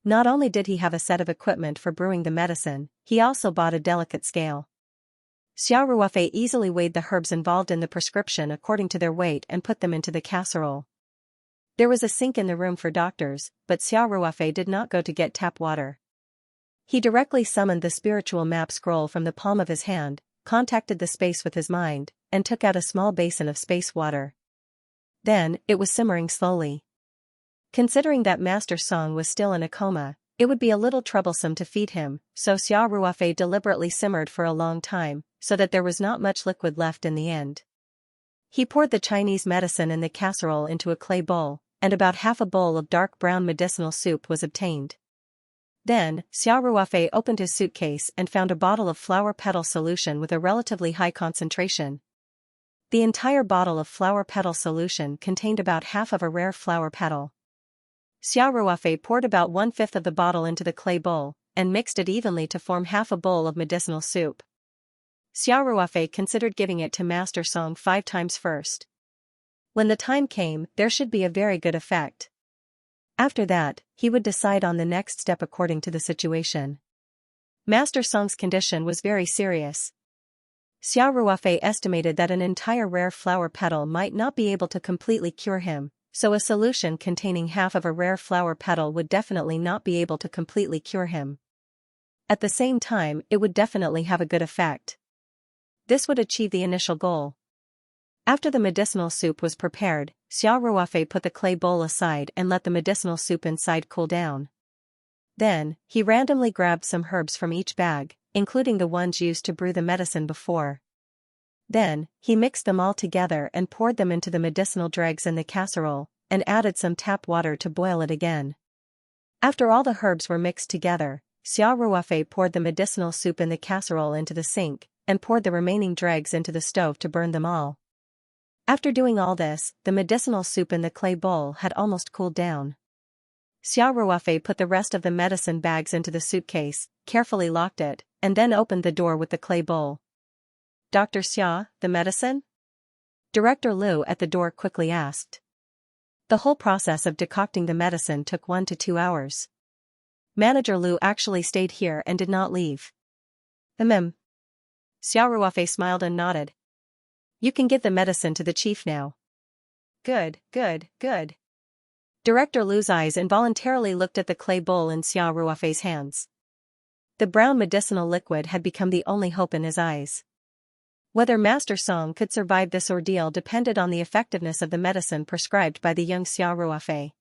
Not only did he have a set of equipment for brewing the medicine, he also bought a delicate scale. Xiao Ruofei easily weighed the herbs involved in the prescription according to their weight and put them into the casserole. There was a sink in the room for doctors, but Xiao Ruofei did not go to get tap water. He directly summoned the spiritual map scroll from the palm of his hand, contacted the space with his mind, and took out a small basin of space water. Then, it was simmering slowly. Considering that Master Song was still in a coma, it would be a little troublesome to feed him, so Xiao Ruofei deliberately simmered for a long time, so that there was not much liquid left in the end. He poured the Chinese medicine in the casserole into a clay bowl, and about half a bowl of dark brown medicinal soup was obtained. Then, Xiao Ruofei opened his suitcase and found a bottle of flower petal solution with a relatively high concentration. The entire bottle of flower petal solution contained about half of a rare flower petal. Xiao Ruofei poured about 1/5 of the bottle into the clay bowl, and mixed it evenly to form half a bowl of medicinal soup. Xiao Ruofei considered giving it to Master Song 5 times first. When the time came, there should be a very good effect. After that, he would decide on the next step according to the situation. Master Song's condition was very serious. Xiao Ruofei estimated that an entire rare flower petal might not be able to completely cure him, so a solution containing half of a rare flower petal would definitely not be able to completely cure him. At the same time, it would definitely have a good effect. This would achieve the initial goal. After the medicinal soup was prepared, Xiao Ruofei put the clay bowl aside and let the medicinal soup inside cool down. Then, he randomly grabbed some herbs from each bag, including the ones used to brew the medicine before. Then, he mixed them all together and poured them into the medicinal dregs in the casserole, and added some tap water to boil it again. After all the herbs were mixed together, Xiao Ruofei poured the medicinal soup in the casserole into the sink, and poured the remaining dregs into the stove to burn them all. After doing all this, the medicinal soup in the clay bowl had almost cooled down. Xiao Ruofei put the rest of the medicine bags into the suitcase, carefully locked it, and then opened the door with the clay bowl. "Dr. Xia, the medicine?" Director Liu at the door quickly asked. The whole process of decocting the medicine took 1 to 2 hours. Manager Lu actually stayed here and did not leave. Xiao Ruofei smiled and nodded. You can give the medicine to the chief now. Good, good, good. Director Lu's eyes involuntarily looked at the clay bowl in Xiao Ruofei's hands. The brown medicinal liquid had become the only hope in his eyes. Whether Master Song could survive this ordeal depended on the effectiveness of the medicine prescribed by the young Xiao Ruofei.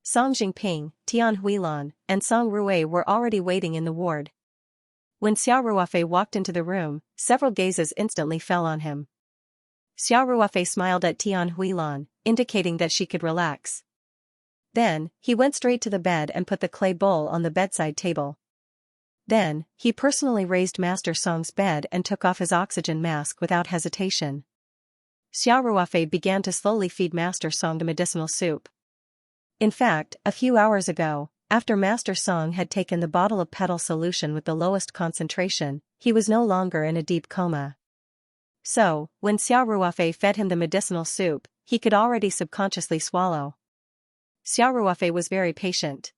Song Jingping, Tian Huilan, and Song Rui were already waiting in the ward. When Xiao Ruofei walked into the room, several gazes instantly fell on him. Xiao Ruofei smiled at Tian Huilan, indicating that she could relax. Then, he went straight to the bed and put the clay bowl on the bedside table. Then, he personally raised Master Song's bed and took off his oxygen mask without hesitation. Xiao Ruofei began to slowly feed Master Song the medicinal soup. In fact, a few hours ago, after Master Song had taken the bottle of petal solution with the lowest concentration, he was no longer in a deep coma. So, when Xiao Ruofei fed him the medicinal soup, he could already subconsciously swallow. Xiao Ruofei was very patient.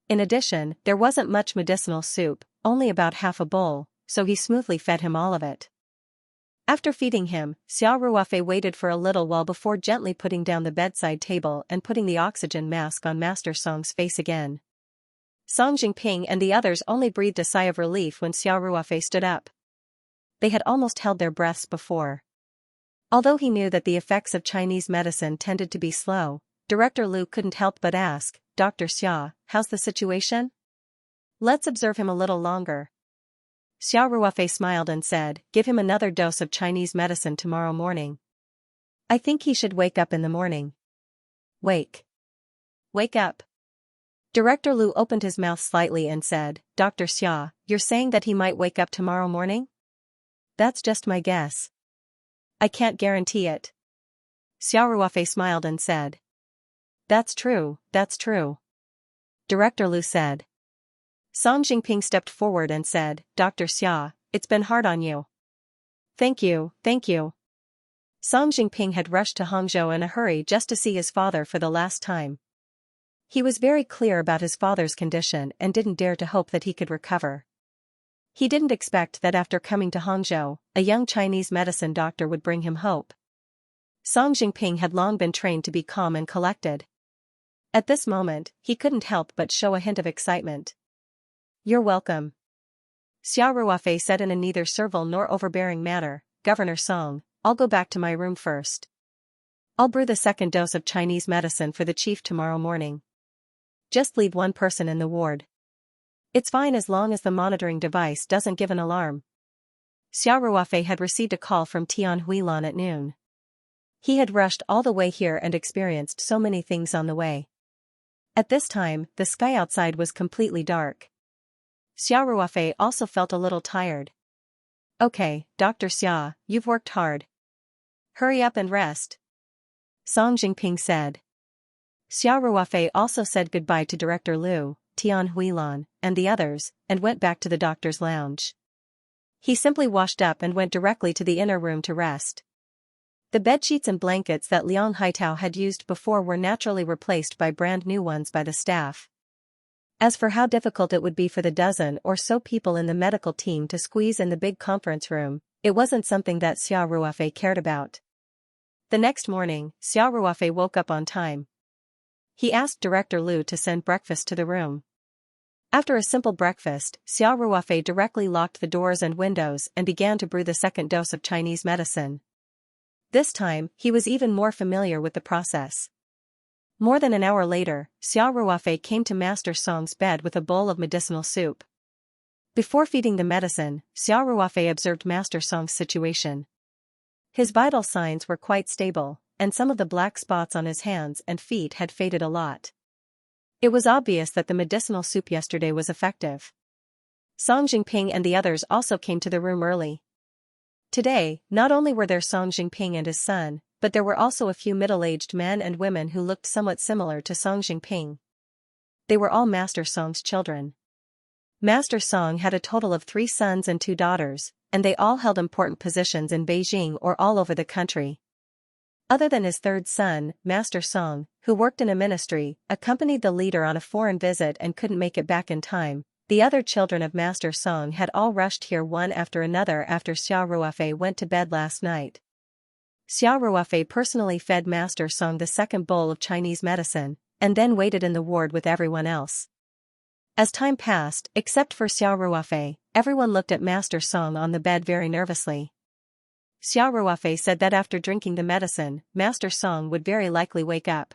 In addition, there wasn't much medicinal soup, only about half a bowl, so he smoothly fed him all of it. After feeding him, Xiao Ruofei waited for a little while before gently putting down the bedside table and putting the oxygen mask on Master Song's face again. Song Jingping and the others only breathed a sigh of relief when Xiao Ruofei stood up. They had almost held their breaths before. Although he knew that the effects of Chinese medicine tended to be slow, Director Lu couldn't help but ask, Dr. Xia, how's the situation? Let's observe him a little longer. Xiao Ruofei smiled and said, give him another dose of Chinese medicine tomorrow morning. I think he should wake up in the morning. Wake up. Director Lu opened his mouth slightly and said, Dr. Xia, you're saying that he might wake up tomorrow morning? That's just my guess. I can't guarantee it. Xiao Ruofei smiled and said. That's true, that's true. Director Lu said. Song Jingping stepped forward and said, Dr. Xia, it's been hard on you. Thank you, thank you. Song Jingping had rushed to Hangzhou in a hurry just to see his father for the last time. He was very clear about his father's condition and didn't dare to hope that he could recover. He didn't expect that after coming to Hangzhou, a young Chinese medicine doctor would bring him hope. Song Jingping had long been trained to be calm and collected. At this moment, he couldn't help but show a hint of excitement. You're welcome. Xiao Ruofei said in a neither servile nor overbearing manner, Governor Song, I'll go back to my room first. I'll brew the second dose of Chinese medicine for the chief tomorrow morning. Just leave one person in the ward. It's fine as long as the monitoring device doesn't give an alarm. Xiao Ruofei had received a call from Tian Huilan at noon. He had rushed all the way here and experienced so many things on the way. At this time, the sky outside was completely dark. Xiao Ruofei also felt a little tired. Okay, Dr. Xia, you've worked hard. Hurry up and rest. Song Jingping said. Xiao Ruofei also said goodbye to Director Lu, Tian Huilan, and the others, and went back to the doctor's lounge. He simply washed up and went directly to the inner room to rest. The bedsheets and blankets that Liang Haitao had used before were naturally replaced by brand new ones by the staff. As for how difficult it would be for the dozen or so people in the medical team to squeeze in the big conference room, it wasn't something that Xiao Ruofei cared about. The next morning, Xiao Ruofei woke up on time. He asked Director Lu to send breakfast to the room. After a simple breakfast, Xiao Ruofei directly locked the doors and windows and began to brew the second dose of Chinese medicine. This time, he was even more familiar with the process. More than an hour later, Xiao Ruofei came to Master Song's bed with a bowl of medicinal soup. Before feeding the medicine, Xiao Ruofei observed Master Song's situation. His vital signs were quite stable, and some of the black spots on his hands and feet had faded a lot. It was obvious that the medicinal soup yesterday was effective. Song Jingping and the others also came to the room early. Today, not only were there Song Jingping and his son, but there were also a few middle-aged men and women who looked somewhat similar to Song Jingping. They were all Master Song's children. Master Song had a total of 3 sons and 2 daughters, and they all held important positions in Beijing or all over the country. Other than his third son, Master Song, who worked in a ministry, accompanied the leader on a foreign visit and couldn't make it back in time, the other children of Master Song had all rushed here one after another after Xiao Ruofei went to bed last night. Xiao Ruofei personally fed Master Song the second bowl of Chinese medicine, and then waited in the ward with everyone else. As time passed, except for Xiao Ruofei, everyone looked at Master Song on the bed very nervously. Xiao Ruofei said that after drinking the medicine, Master Song would very likely wake up.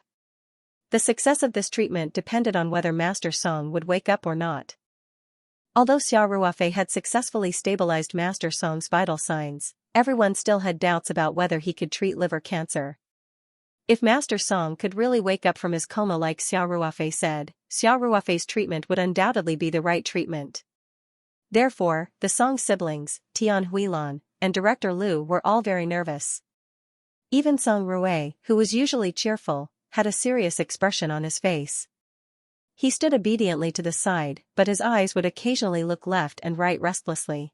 The success of this treatment depended on whether Master Song would wake up or not. Although Xiao Ruofei had successfully stabilized Master Song's vital signs, everyone still had doubts about whether he could treat liver cancer. If Master Song could really wake up from his coma like Xiao Ruofei said, Xiao Ruofei's treatment would undoubtedly be the right treatment. Therefore, the Song siblings, Tian Huilan, and Director Liu were all very nervous. Even Song Rui, who was usually cheerful, had a serious expression on his face. He stood obediently to the side, but his eyes would occasionally look left and right restlessly.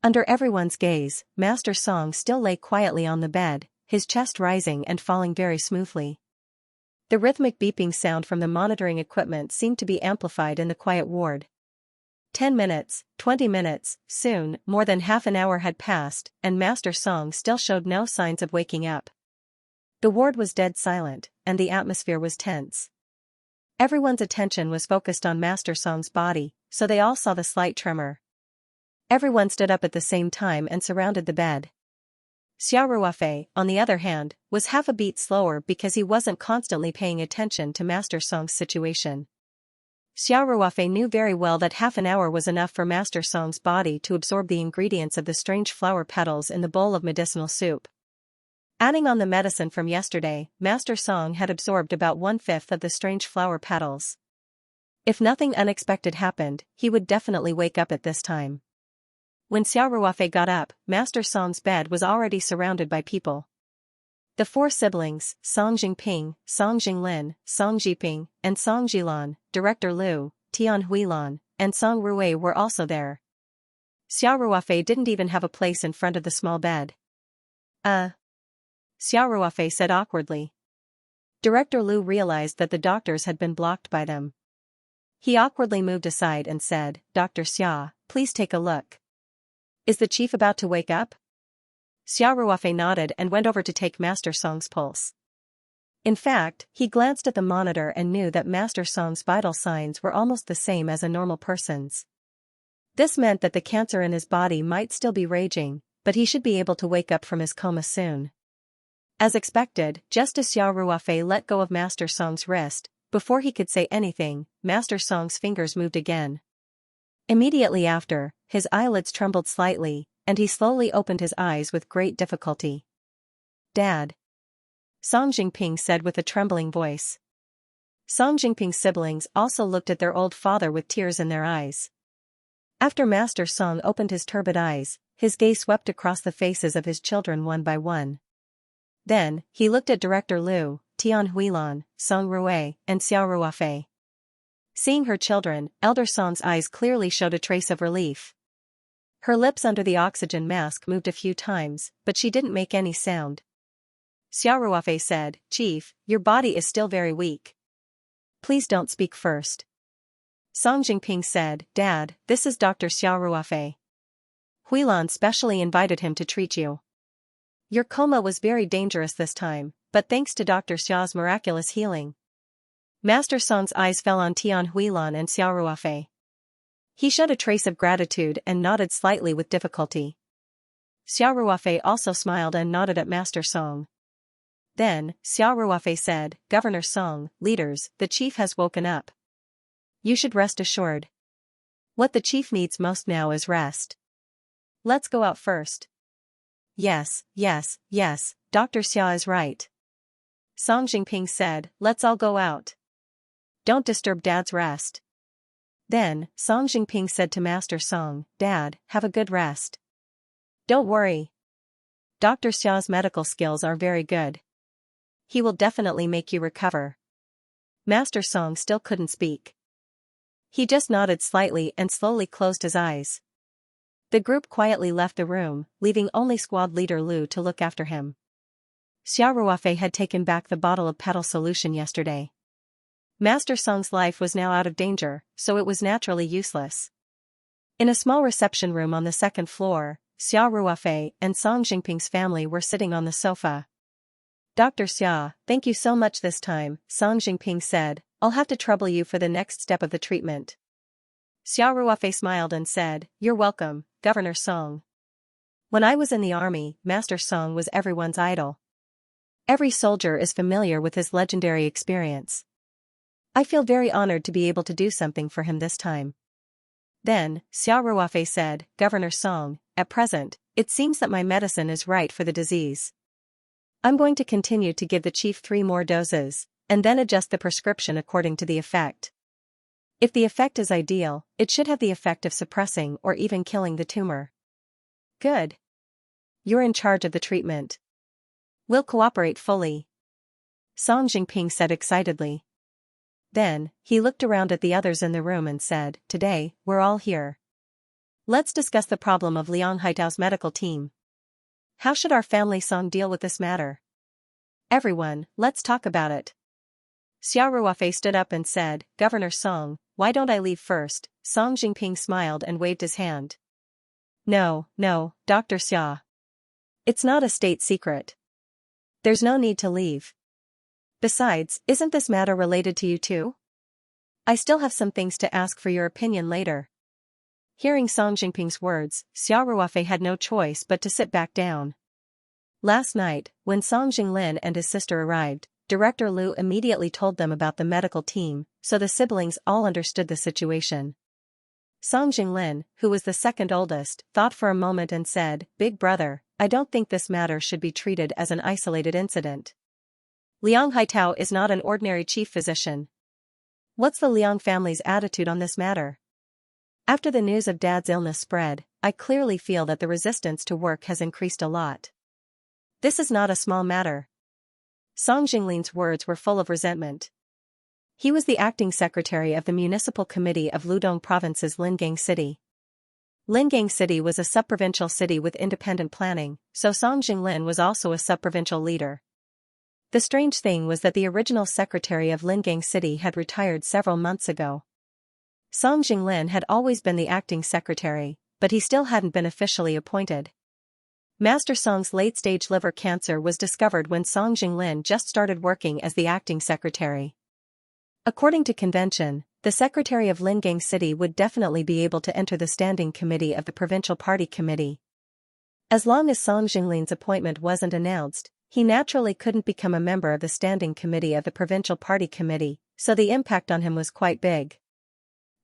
Under everyone's gaze, Master Song still lay quietly on the bed, his chest rising and falling very smoothly. The rhythmic beeping sound from the monitoring equipment seemed to be amplified in the quiet ward. 10 minutes, 20 minutes, soon, more than half an hour had passed, and Master Song still showed no signs of waking up. The ward was dead silent, and the atmosphere was tense. Everyone's attention was focused on Master Song's body, so they all saw the slight tremor. Everyone stood up at the same time and surrounded the bed. Xiao Ruofei, on the other hand, was half a beat slower because he wasn't constantly paying attention to Master Song's situation. Xiao Ruofei knew very well that half an hour was enough for Master Song's body to absorb the ingredients of the strange flower petals in the bowl of medicinal soup. Adding on the medicine from yesterday, Master Song had absorbed about 1/5 of the strange flower petals. If nothing unexpected happened, he would definitely wake up at this time. When Xiao Ruofei got up, Master Song's bed was already surrounded by people. The 4 siblings, Song Jingping, Song Jinglin, Song Jiping, and Song Jilan, Director Liu, Tian Huilan, and Song Rui were also there. Xiao Ruofei didn't even have a place in front of the small bed. Xiao Ruofei said awkwardly. Director Liu realized that the doctors had been blocked by them. He awkwardly moved aside and said, "Dr. Xia, please take a look. Is the chief about to wake up?" Xiao Ruofei nodded and went over to take Master Song's pulse. In fact, he glanced at the monitor and knew that Master Song's vital signs were almost the same as a normal person's. This meant that the cancer in his body might still be raging, but he should be able to wake up from his coma soon. As expected, just as Xiao Ruofei let go of Master Song's wrist, before he could say anything, Master Song's fingers moved again. Immediately after, his eyelids trembled slightly, and he slowly opened his eyes with great difficulty. "Dad," Song Jingping said with a trembling voice. Song Jingping's siblings also looked at their old father with tears in their eyes. After Master Song opened his turbid eyes, his gaze swept across the faces of his children one by one. Then, he looked at Director Liu, Tian Huilan, Song Rui, and Xiao Ruofei. Seeing her children, Elder Song's eyes clearly showed a trace of relief. Her lips under the oxygen mask moved a few times, but she didn't make any sound. Xiao Ruofei said, "Chief, your body is still very weak. Please don't speak first." Song Jingping said, "Dad, this is Dr. Xiao Ruofei. Huilan specially invited him to treat you. Your coma was very dangerous this time, but thanks to Dr. Xiao's miraculous healing." Master Song's eyes fell on Tian Huilan and Xiao Ruofei. He showed a trace of gratitude and nodded slightly with difficulty. Xiao Ruofei also smiled and nodded at Master Song. Then, Xiao Ruofei said, "Governor Song, leaders, the chief has woken up. You should rest assured. What the chief needs most now is rest. Let's go out first." Yes, Dr. Xia is right." Song Jingping said, "Let's all go out. Don't disturb Dad's rest." Then, Song Jingping said to Master Song, "Dad, have a good rest. Don't worry. Dr. Xiao's medical skills are very good. He will definitely make you recover." Master Song still couldn't speak. He just nodded slightly and slowly closed his eyes. The group quietly left the room, leaving only squad leader Liu to look after him. Xiao Ruofei had taken back the bottle of petal solution yesterday. Master Song's life was now out of danger, so it was naturally useless. In a small reception room on the second floor, Xiao Ruofei and Song Jingping's family were sitting on the sofa. Dr. Xia, thank you so much this time, Song Jingping said. I'll have to trouble you for the next step of the treatment. Xiao Ruofei smiled and said, You're welcome, Governor Song. When I was in the army, Master Song was everyone's idol. Every soldier is familiar with his legendary experience. I feel very honored to be able to do something for him this time. Then, Xiao Ruofei said, Governor Song, at present, it seems that my medicine is right for the disease. I'm going to continue to give the chief 3 more doses, and then adjust the prescription according to the effect. If the effect is ideal, it should have the effect of suppressing or even killing the tumor. Good. You're in charge of the treatment. We'll cooperate fully. Song Jingping said excitedly. Then, he looked around at the others in the room and said, Today, we're all here. Let's discuss the problem of Liang Haitao's medical team. How should our family Song deal with this matter? Everyone, let's talk about it. Xiao Ruofei stood up and said, Governor Song, why don't I leave first? Song Jingping smiled and waved his hand. No, Dr. Xia. It's not a state secret. There's no need to leave. Besides, isn't this matter related to you too? I still have some things to ask for your opinion later. Hearing Song Jingping's words, Xiao Ruofei had no choice but to sit back down. Last night, when Song Jinglin and his sister arrived, Director Liu immediately told them about the medical team, so the siblings all understood the situation. Song Jinglin, who was the second oldest, thought for a moment and said, Big brother, I don't think this matter should be treated as an isolated incident. Liang Haitao is not an ordinary chief physician. What's the Liang family's attitude on this matter? After the news of Dad's illness spread, I clearly feel that the resistance to work has increased a lot. This is not a small matter. Song Jinglin's words were full of resentment. He was the acting secretary of the municipal committee of Ludong Province's Lingang City. Lingang City was a sub-provincial city with independent planning, so Song Jinglin was also a sub-provincial leader. The strange thing was that the original secretary of Lingang City had retired several months ago. Song Jinglin had always been the acting secretary, but he still hadn't been officially appointed. Master Song's late-stage liver cancer was discovered when Song Jinglin just started working as the acting secretary. According to convention, the secretary of Lingang City would definitely be able to enter the standing committee of the provincial party committee. As long as Song Jinglin's appointment wasn't announced, he naturally couldn't become a member of the standing committee of the provincial party committee, so the impact on him was quite big.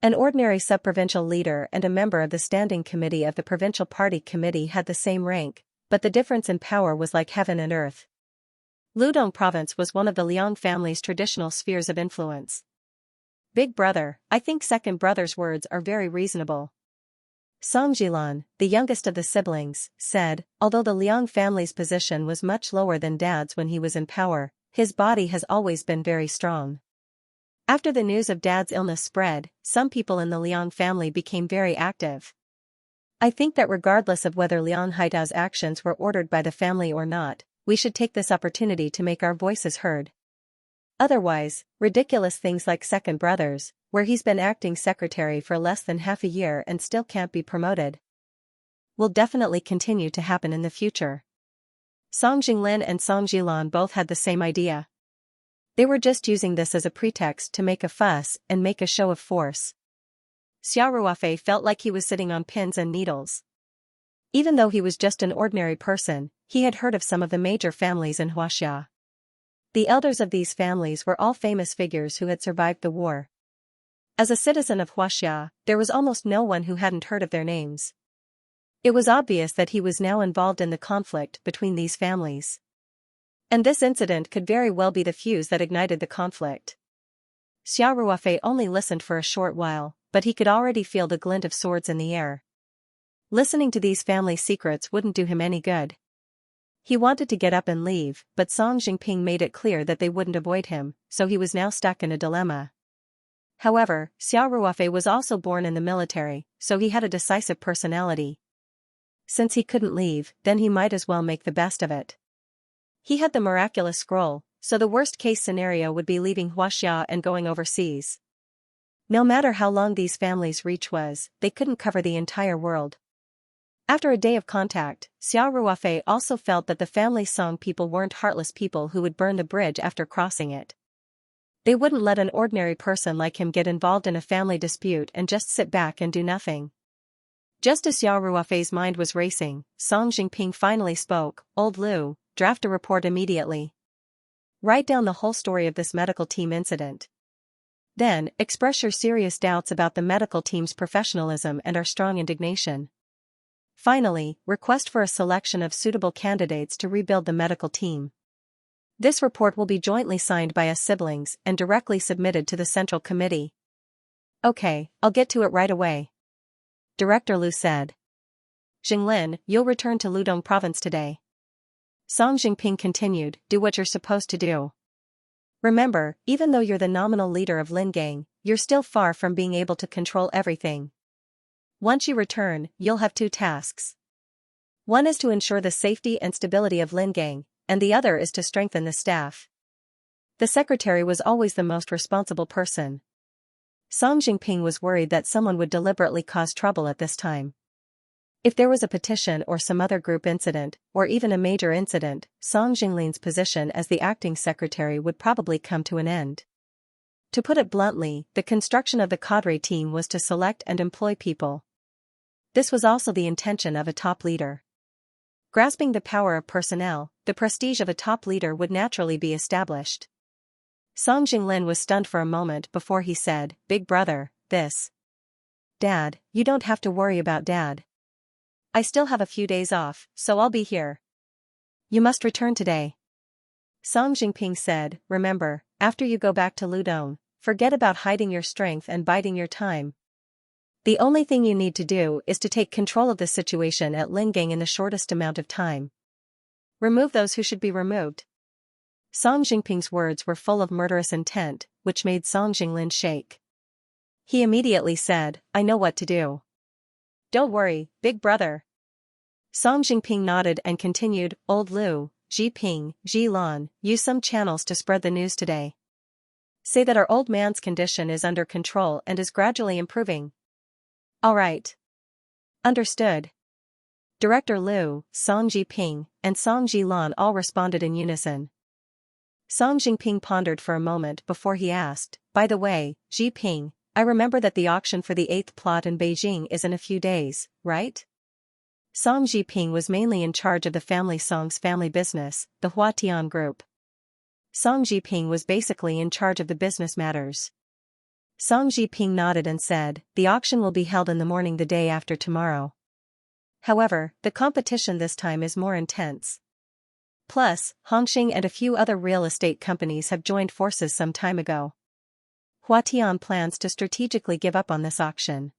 An ordinary sub-provincial leader and a member of the standing committee of the provincial party committee had the same rank, but the difference in power was like heaven and earth. Ludong Province was one of the Liang family's traditional spheres of influence. Big brother, I think second brother's words are very reasonable. Song Jilan, the youngest of the siblings, said, although the Liang family's position was much lower than Dad's when he was in power, his body has always been very strong. After the news of Dad's illness spread, some people in the Liang family became very active. I think that regardless of whether Liang Haitao's actions were ordered by the family or not, we should take this opportunity to make our voices heard. Otherwise, ridiculous things like second brothers, where he's been acting secretary for less than half a year and still can't be promoted, will definitely continue to happen in the future. Song Jinglin and Song Jilan both had the same idea. They were just using this as a pretext to make a fuss and make a show of force. Xiao Ruofei felt like he was sitting on pins and needles. Even though he was just an ordinary person, he had heard of some of the major families in Huaxia. The elders of these families were all famous figures who had survived the war. As a citizen of Huaxia, there was almost no one who hadn't heard of their names. It was obvious that he was now involved in the conflict between these families. And this incident could very well be the fuse that ignited the conflict. Xiao Ruofei only listened for a short while, but he could already feel the glint of swords in the air. Listening to these family secrets wouldn't do him any good. He wanted to get up and leave, but Song Jingping made it clear that they wouldn't avoid him, so he was now stuck in a dilemma. However, Xiao Ruofei was also born in the military, so he had a decisive personality. Since he couldn't leave, then he might as well make the best of it. He had the miraculous scroll, so the worst-case scenario would be leaving Xianxia and going overseas. No matter how long these families' reach was, they couldn't cover the entire world. After a day of contact, Xiao Ruofei also felt that the family Song people weren't heartless people who would burn the bridge after crossing it. They wouldn't let an ordinary person like him get involved in a family dispute and just sit back and do nothing. Just as Xiao Ruofei's mind was racing, Song Jingping finally spoke. "Old Lu, draft a report immediately. Write down the whole story of this medical team incident. Then, express your serious doubts about the medical team's professionalism and our strong indignation. Finally, request for a selection of suitable candidates to rebuild the medical team. This report will be jointly signed by us siblings and directly submitted to the Central Committee." "Okay, I'll get to it right away," Director Lu said. "Jinglin, you'll return to Ludong Province today." Song Jingping continued, "Do what you're supposed to do. Remember, even though you're the nominal leader of Lingang, you're still far from being able to control everything. Once you return, you'll have two tasks. One is to ensure the safety and stability of Lingang, and the other is to strengthen the staff." The secretary was always the most responsible person. Song Jingping was worried that someone would deliberately cause trouble at this time. If there was a petition or some other group incident, or even a major incident, Song Jinglin's position as the acting secretary would probably come to an end. To put it bluntly, the construction of the cadre team was to select and employ people. This was also the intention of a top leader. Grasping the power of personnel, the prestige of a top leader would naturally be established. Song Jinglin was stunned for a moment before he said, "Big brother, this." "Dad, you don't have to worry about Dad. I still have a few days off, so I'll be here." "You must return today," Song Jingping said. "Remember, after you go back to Ludong, forget about hiding your strength and biding your time. The only thing you need to do is to take control of the situation at Lingang in the shortest amount of time. Remove those who should be removed." Song Jingping's words were full of murderous intent, which made Song Jinglin shake. He immediately said, "I know what to do." "Don't worry, big brother." Song Jingping nodded and continued, "Old Lu, Ji Ping, Ji Lan, use some channels to spread the news today. Say that our old man's condition is under control and is gradually improving." "All right. Understood." Director Lu, Song Jiping, and Song Jilan all responded in unison. Song Jingping pondered for a moment before he asked, "By the way, Jiping, I remember that the auction for the 8th plot in Beijing is in a few days, right?" Song Jiping was mainly in charge of the family Song's family business, the Huatian Group. Song Jiping was basically in charge of the business matters. Song Jiping nodded and said, "The auction will be held in the morning the day after tomorrow. However, the competition this time is more intense. Plus, Hongxing and a few other real estate companies have joined forces some time ago. Huatian plans to strategically give up on this auction."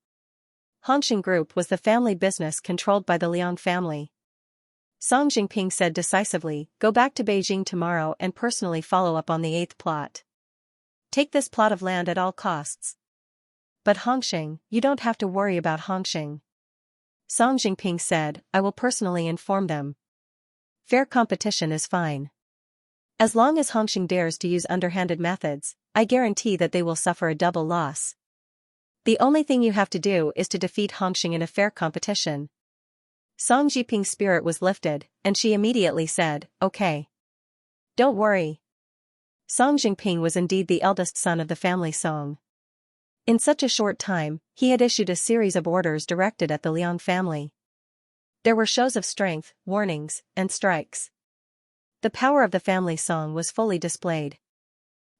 Hongxing Group was the family business controlled by the Liang family. Song Jingping said decisively, "Go back to Beijing tomorrow and personally follow up on the 8th plot. Take this plot of land at all costs." "But Hongxing, you don't have to worry about Hongxing." Song Jingping said, "I will personally inform them. Fair competition is fine. As long as Hongxing dares to use underhanded methods, I guarantee that they will suffer a double loss. The only thing you have to do is to defeat Hongxing in a fair competition." Song Jiping's spirit was lifted, and she immediately said, "Okay. Don't worry." Song Jingping was indeed the eldest son of the family Song. In such a short time, he had issued a series of orders directed at the Liang family. There were shows of strength, warnings, and strikes. The power of the family Song was fully displayed.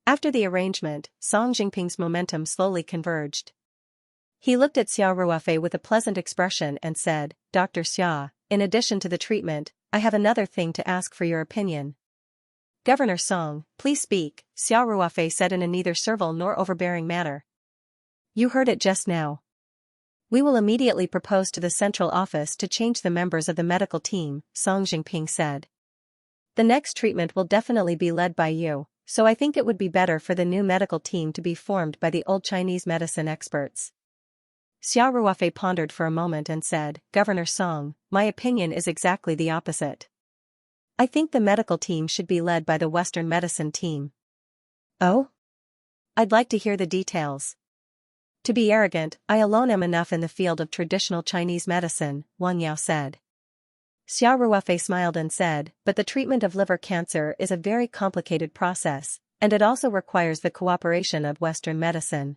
After the arrangement, Song Jingping's momentum slowly converged. He looked at Xiao Ruofei with a pleasant expression and said, "Dr. Xia, in addition to the treatment, I have another thing to ask for your opinion." "Governor Song, please speak," Xiao Ruofei said in a neither servile nor overbearing manner. "You heard it just now. We will immediately propose to the central office to change the members of the medical team," Song Jingping said. "The next treatment will definitely be led by you, so I think it would be better for the new medical team to be formed by the old Chinese medicine experts." Xiao Ruofei pondered for a moment and said, "Governor Song, my opinion is exactly the opposite. I think the medical team should be led by the Western medicine team. Oh? I'd like to hear the details. To be arrogant, I alone am enough in the field of traditional Chinese medicine, Wang Yao said. Xiao Ruofei smiled and said, but the treatment of liver cancer is a very complicated process, and it also requires the cooperation of Western medicine.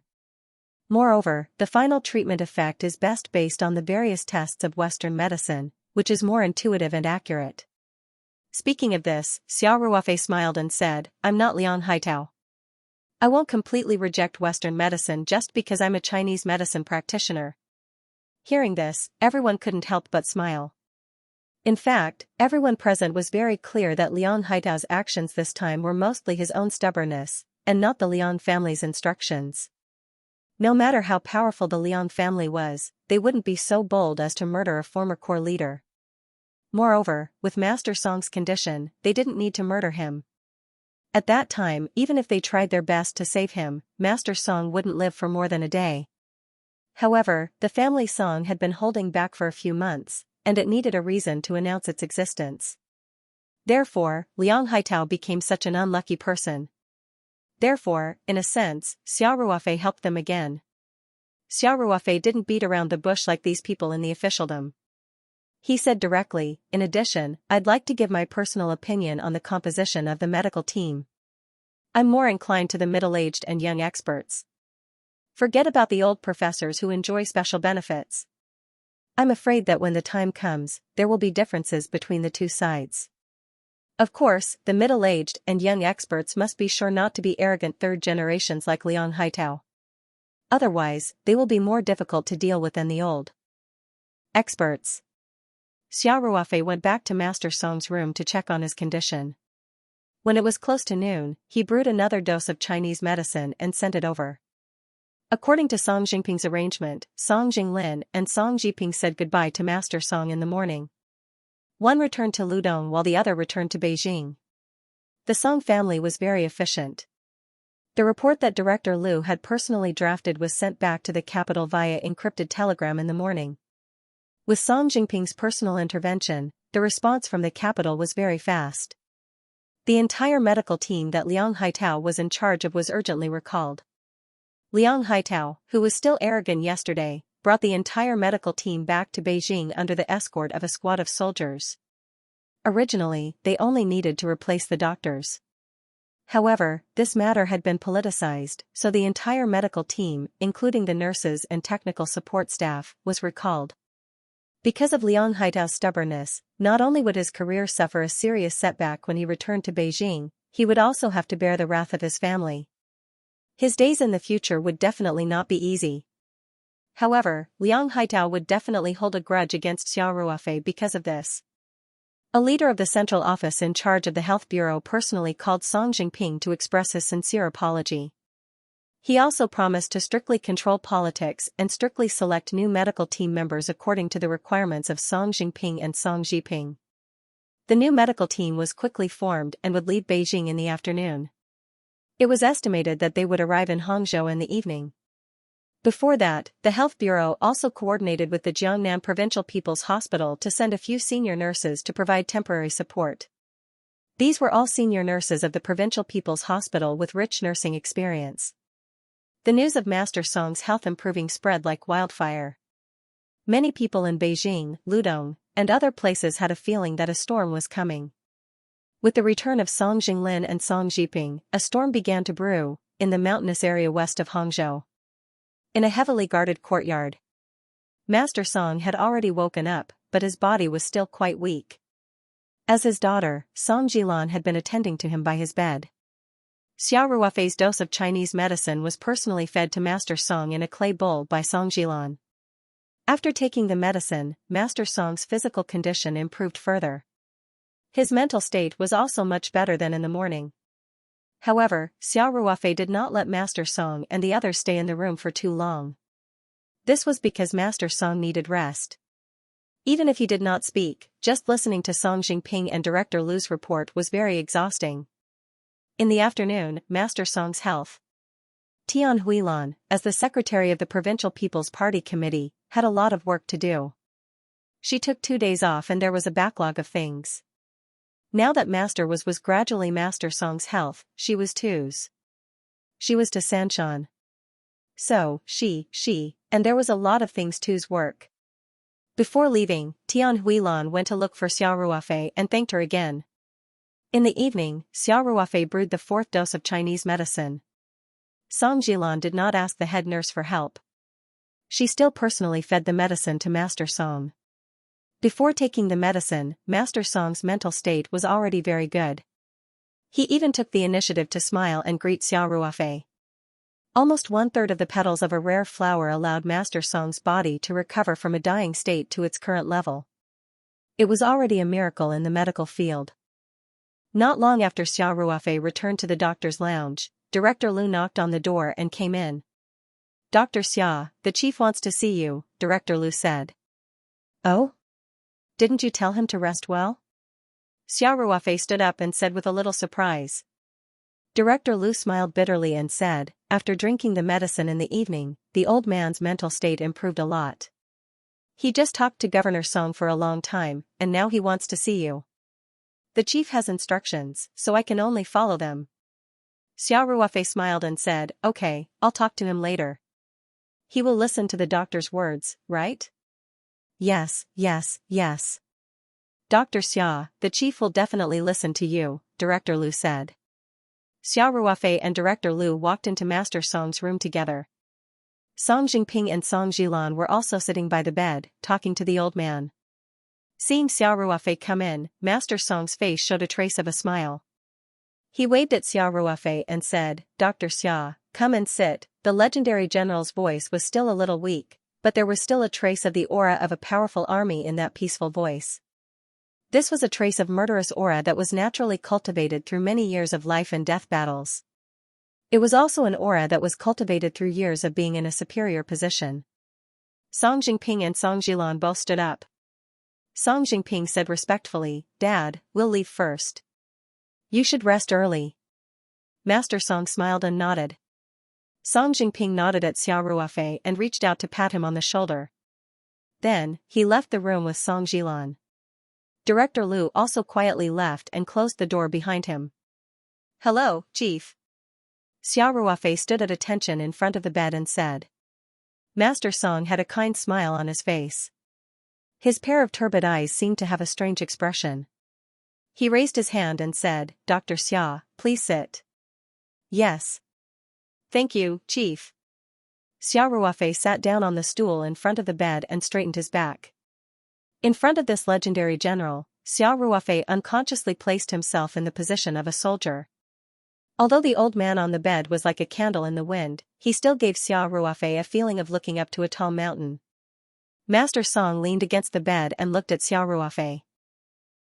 Moreover, the final treatment effect is best based on the various tests of Western medicine, which is more intuitive and accurate. Speaking of this, Xiao Ruofei smiled and said, I'm not Liang Haitao. I won't completely reject Western medicine just because I'm a Chinese medicine practitioner. Hearing this, everyone couldn't help but smile. In fact, everyone present was very clear that Liang Haitao's actions this time were mostly his own stubbornness, and not the Liang family's instructions. No matter how powerful the Liang family was, they wouldn't be so bold as to murder a former core leader. Moreover, with Master Song's condition, they didn't need to murder him. At that time, even if they tried their best to save him, Master Song wouldn't live for more than a day. However, the family Song had been holding back for a few months, and it needed a reason to announce its existence. Therefore, Liang Haitao became such an unlucky person. Therefore, in a sense, Xiao Ruofei helped them again. Xiao Ruofei didn't beat around the bush like these people in the officialdom. He said directly, in addition, I'd like to give my personal opinion on the composition of the medical team. I'm more inclined to the middle-aged and young experts. Forget about the old professors who enjoy special benefits. I'm afraid that when the time comes, there will be differences between the two sides. Of course, the middle-aged and young experts must be sure not to be arrogant third generations like Liang Haitao. Otherwise, they will be more difficult to deal with than the old experts. Xiao Ruofei went back to Master Song's room to check on his condition. When it was close to noon, he brewed another dose of Chinese medicine and sent it over. According to Song Jingping's arrangement, Song Jinglin and Song Jiping said goodbye to Master Song in the morning. One returned to Ludong while the other returned to Beijing. The Song family was very efficient. The report that Director Liu had personally drafted was sent back to the capital via encrypted telegram in the morning. With Song Jingping's personal intervention, the response from the capital was very fast. The entire medical team that Liang Haitao was in charge of was urgently recalled. Liang Haitao, who was still arrogant yesterday, brought the entire medical team back to Beijing under the escort of a squad of soldiers. Originally, they only needed to replace the doctors. However, this matter had been politicized, so the entire medical team, including the nurses and technical support staff, was recalled. Because of Liang Haitao's stubbornness, not only would his career suffer a serious setback when he returned to Beijing, he would also have to bear the wrath of his family. His days in the future would definitely not be easy. However, Liang Haitao would definitely hold a grudge against Xiao Ruofei because of this. A leader of the central office in charge of the health bureau personally called Song Jingping to express his sincere apology. He also promised to strictly control politics and strictly select new medical team members according to the requirements of Song Jingping and Song Jiping. The new medical team was quickly formed and would leave Beijing in the afternoon. It was estimated that they would arrive in Hangzhou in the evening. Before that, the Health Bureau also coordinated with the Jiangnan Provincial People's Hospital to send a few senior nurses to provide temporary support. These were all senior nurses of the Provincial People's Hospital with rich nursing experience. The news of Master Song's health improving spread like wildfire. Many people in Beijing, Ludong, and other places had a feeling that a storm was coming. With the return of Song Jinglin and Song Jiping, a storm began to brew, in the mountainous area west of Hangzhou. In a heavily guarded courtyard. Master Song had already woken up, but his body was still quite weak. As his daughter, Song Jilan had been attending to him by his bed. Xiao Ruofei's dose of Chinese medicine was personally fed to Master Song in a clay bowl by Song Jilan. After taking the medicine, Master Song's physical condition improved further. His mental state was also much better than in the morning. However, Xiao Ruofei did not let Master Song and the others stay in the room for too long. This was because Master Song needed rest. Even if he did not speak, just listening to Song Jingping and Director Liu's report was very exhausting. In the afternoon, Master Song's health. Tian Huilan, as the secretary of the Provincial People's Party Committee, had a lot of work to do. She took 2 days off and there was a backlog of things. Now that Master was gradually Master Song's health, she was too's. She was to Sanshan. So, and there was a lot of things to's work. Before leaving, Tian Huilan went to look for Xiao Ruofei and thanked her again. In the evening, Xiao Ruofei brewed the 4th dose of Chinese medicine. Song Jilan did not ask the head nurse for help. She still personally fed the medicine to Master Song. Before taking the medicine, Master Song's mental state was already very good. He even took the initiative to smile and greet Xiao Ruofei. Almost 1/3 of the petals of a rare flower allowed Master Song's body to recover from a dying state to its current level. It was already a miracle in the medical field. Not long after Xiao Ruofei returned to the doctor's lounge, Director Lu knocked on the door and came in. "Dr. Xia, the chief wants to see you," Director Lu said. "Oh? Didn't you tell him to rest well?" Xiao Ruofei stood up and said with a little surprise. Director Lu smiled bitterly and said, "After drinking the medicine in the evening, the old man's mental state improved a lot. He just talked to Governor Song for a long time, and now he wants to see you. The chief has instructions, so I can only follow them." Xiao Ruofei smiled and said, "Okay, I'll talk to him later." "He will listen to the doctor's words, right?" Yes. "Dr. Xia, the chief will definitely listen to you," Director Lu said. Xiao Ruofei and Director Lu walked into Master Song's room together. Song Jingping and Song Jilan were also sitting by the bed, talking to the old man. Seeing Xiao Ruofei come in, Master Song's face showed a trace of a smile. He waved at Xiao Ruofei and said, "Dr. Xia, come and sit." The legendary general's voice was still a little weak, but there was still a trace of the aura of a powerful army in that peaceful voice. This was a trace of murderous aura that was naturally cultivated through many years of life and death battles. It was also an aura that was cultivated through years of being in a superior position. Song Jingping and Song Jilan both stood up. Song Jingping said respectfully, "Dad, we'll leave first. You should rest early." Master Song smiled and nodded. Song Jingping nodded at Xiao Ruofei and reached out to pat him on the shoulder. Then, he left the room with Song Jilan. Director Lu also quietly left and closed the door behind him. "Hello, Chief." Xiao Ruofei stood at attention in front of the bed and said. Master Song had a kind smile on his face. His pair of turbid eyes seemed to have a strange expression. He raised his hand and said, "Dr. Xia, please sit." "Yes. Thank you, Chief." Xiao Ruofei sat down on the stool in front of the bed and straightened his back. In front of this legendary general, Xiao Ruofei unconsciously placed himself in the position of a soldier. Although the old man on the bed was like a candle in the wind, he still gave Xiao Ruofei a feeling of looking up to a tall mountain. Master Song leaned against the bed and looked at Xiao Ruofei.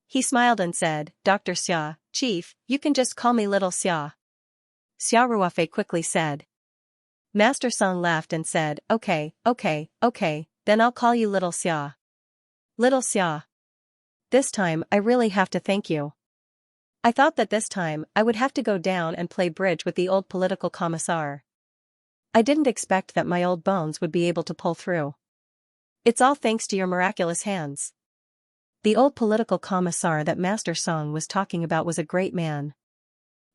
He smiled and said, "Dr. Xia, Chief, you can just call me Little Xia." Xiao Ruofei quickly said. Master Song laughed and said, Okay, then I'll call you Little Xia." "Little Xia. This time I really have to thank you. I thought that this time I would have to go down and play bridge with the old political commissar. I didn't expect that my old bones would be able to pull through. It's all thanks to your miraculous hands." The old political commissar that Master Song was talking about was a great man.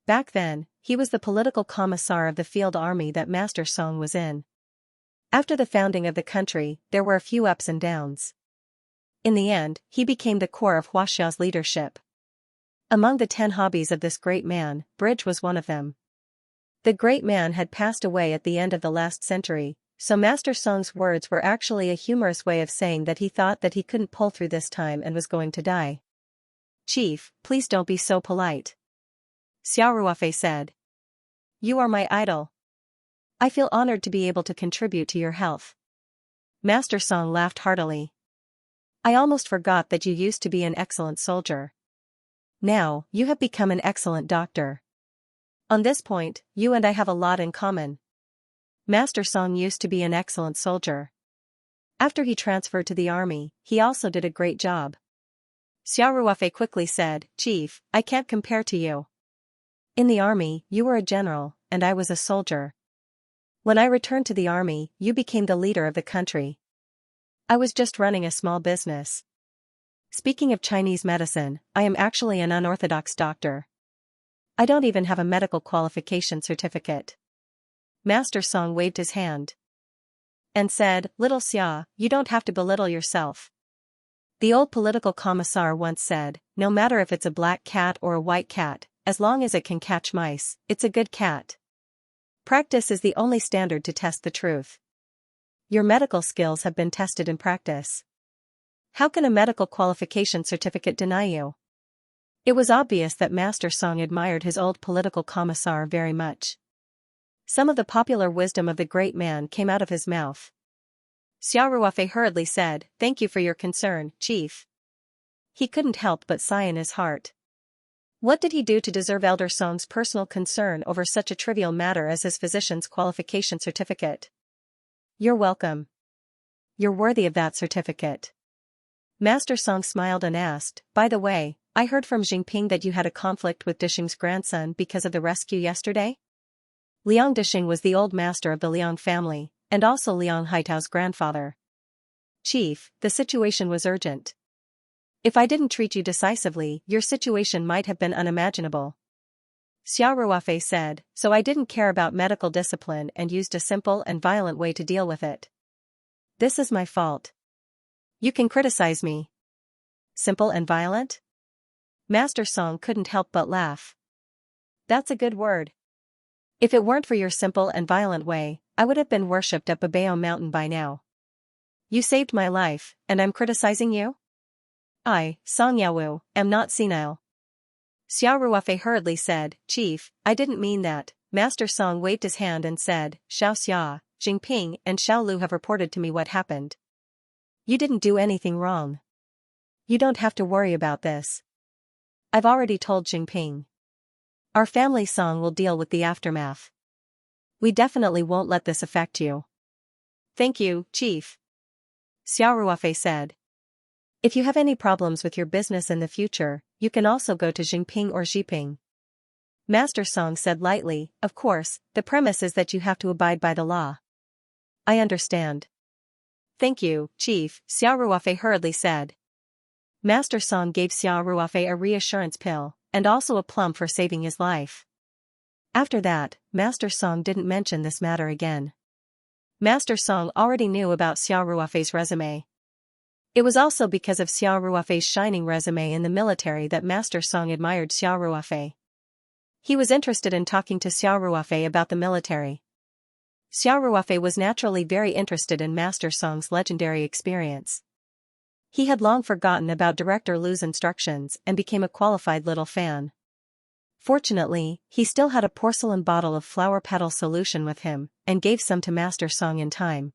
Back then, he was the political commissar of the field army that Master Song was in. After the founding of the country, there were a few ups and downs. In the end, he became the core of Huaxiao's leadership. Among the 10 hobbies of this great man, bridge was one of them. The great man had passed away at the end of the last century, so Master Song's words were actually a humorous way of saying that he thought that he couldn't pull through this time and was going to die. "Chief, please don't be so polite," Xiao Ruofei said. "You are my idol. I feel honored to be able to contribute to your health." Master Song laughed heartily. "I almost forgot that you used to be an excellent soldier. Now, you have become an excellent doctor. On this point, you and I have a lot in common. Master Song used to be an excellent soldier. After he transferred to the army, he also did a great job." Xiao Ruofei quickly said, "Chief, I can't compare to you. In the army, you were a general, and I was a soldier. When I returned to the army, you became the leader of the country. I was just running a small business." Speaking of Chinese medicine, I am actually an unorthodox doctor. I don't even have a medical qualification certificate. Master Song waved his hand and said, "Little Xia, you don't have to belittle yourself. The old political commissar once said, no matter if it's a black cat or a white cat, as long as it can catch mice, it's a good cat. Practice is the only standard to test the truth. Your medical skills have been tested in practice. How can a medical qualification certificate deny you?" It was obvious that Master Song admired his old political commissar very much. Some of the popular wisdom of the great man came out of his mouth. Xiao Ruofei hurriedly said, "Thank you for your concern, Chief." He couldn't help but sigh in his heart. What did he do to deserve Elder Song's personal concern over such a trivial matter as his physician's qualification certificate? "You're welcome. You're worthy of that certificate." Master Song smiled and asked, "By the way, I heard from Jinping that you had a conflict with Dishing's grandson because of the rescue yesterday?" Liang Dishing was the old master of the Liang family, and also Liang Haitao's grandfather. "Chief, the situation was urgent. If I didn't treat you decisively, your situation might have been unimaginable." Xiao Ruofei said, "So I didn't care about medical discipline and used a simple and violent way to deal with it. This is my fault. You can criticize me." Simple and violent? Master Song couldn't help but laugh. That's a good word. If it weren't for your simple and violent way, I would have been worshipped at Babao Mountain by now. You saved my life, and I'm criticizing you? I, Song Yaowu, am not senile. Xiao Ruofei hurriedly said, "Chief, I didn't mean that." Master Song waved his hand and said, "Xiao Xia, Jinping and Xiao Lu have reported to me what happened. You didn't do anything wrong. You don't have to worry about this. I've already told Jinping. Our family Song will deal with the aftermath. We definitely won't let this affect you." "Thank you, Chief," Xiao Ruofei said. "If you have any problems with your business in the future, you can also go to Jinping or Xiping." Master Song said lightly, "Of course, the premise is that you have to abide by the law." "I understand." "Thank you, Chief," Xiao Ruofei hurriedly said. Master Song gave Xiao Ruofei a reassurance pill, and also a plum for saving his life. After that, Master Song didn't mention this matter again. Master Song already knew about Xiao Ruofei's resume. It was also because of Xiao Ruofei's shining resume in the military that Master Song admired Xiao Ruofei. He was interested in talking to Xiao Ruofei about the military. Xiao Ruofei was naturally very interested in Master Song's legendary experience. He had long forgotten about Director Lu's instructions and became a qualified little fan. Fortunately, he still had a porcelain bottle of flower petal solution with him, and gave some to Master Song in time.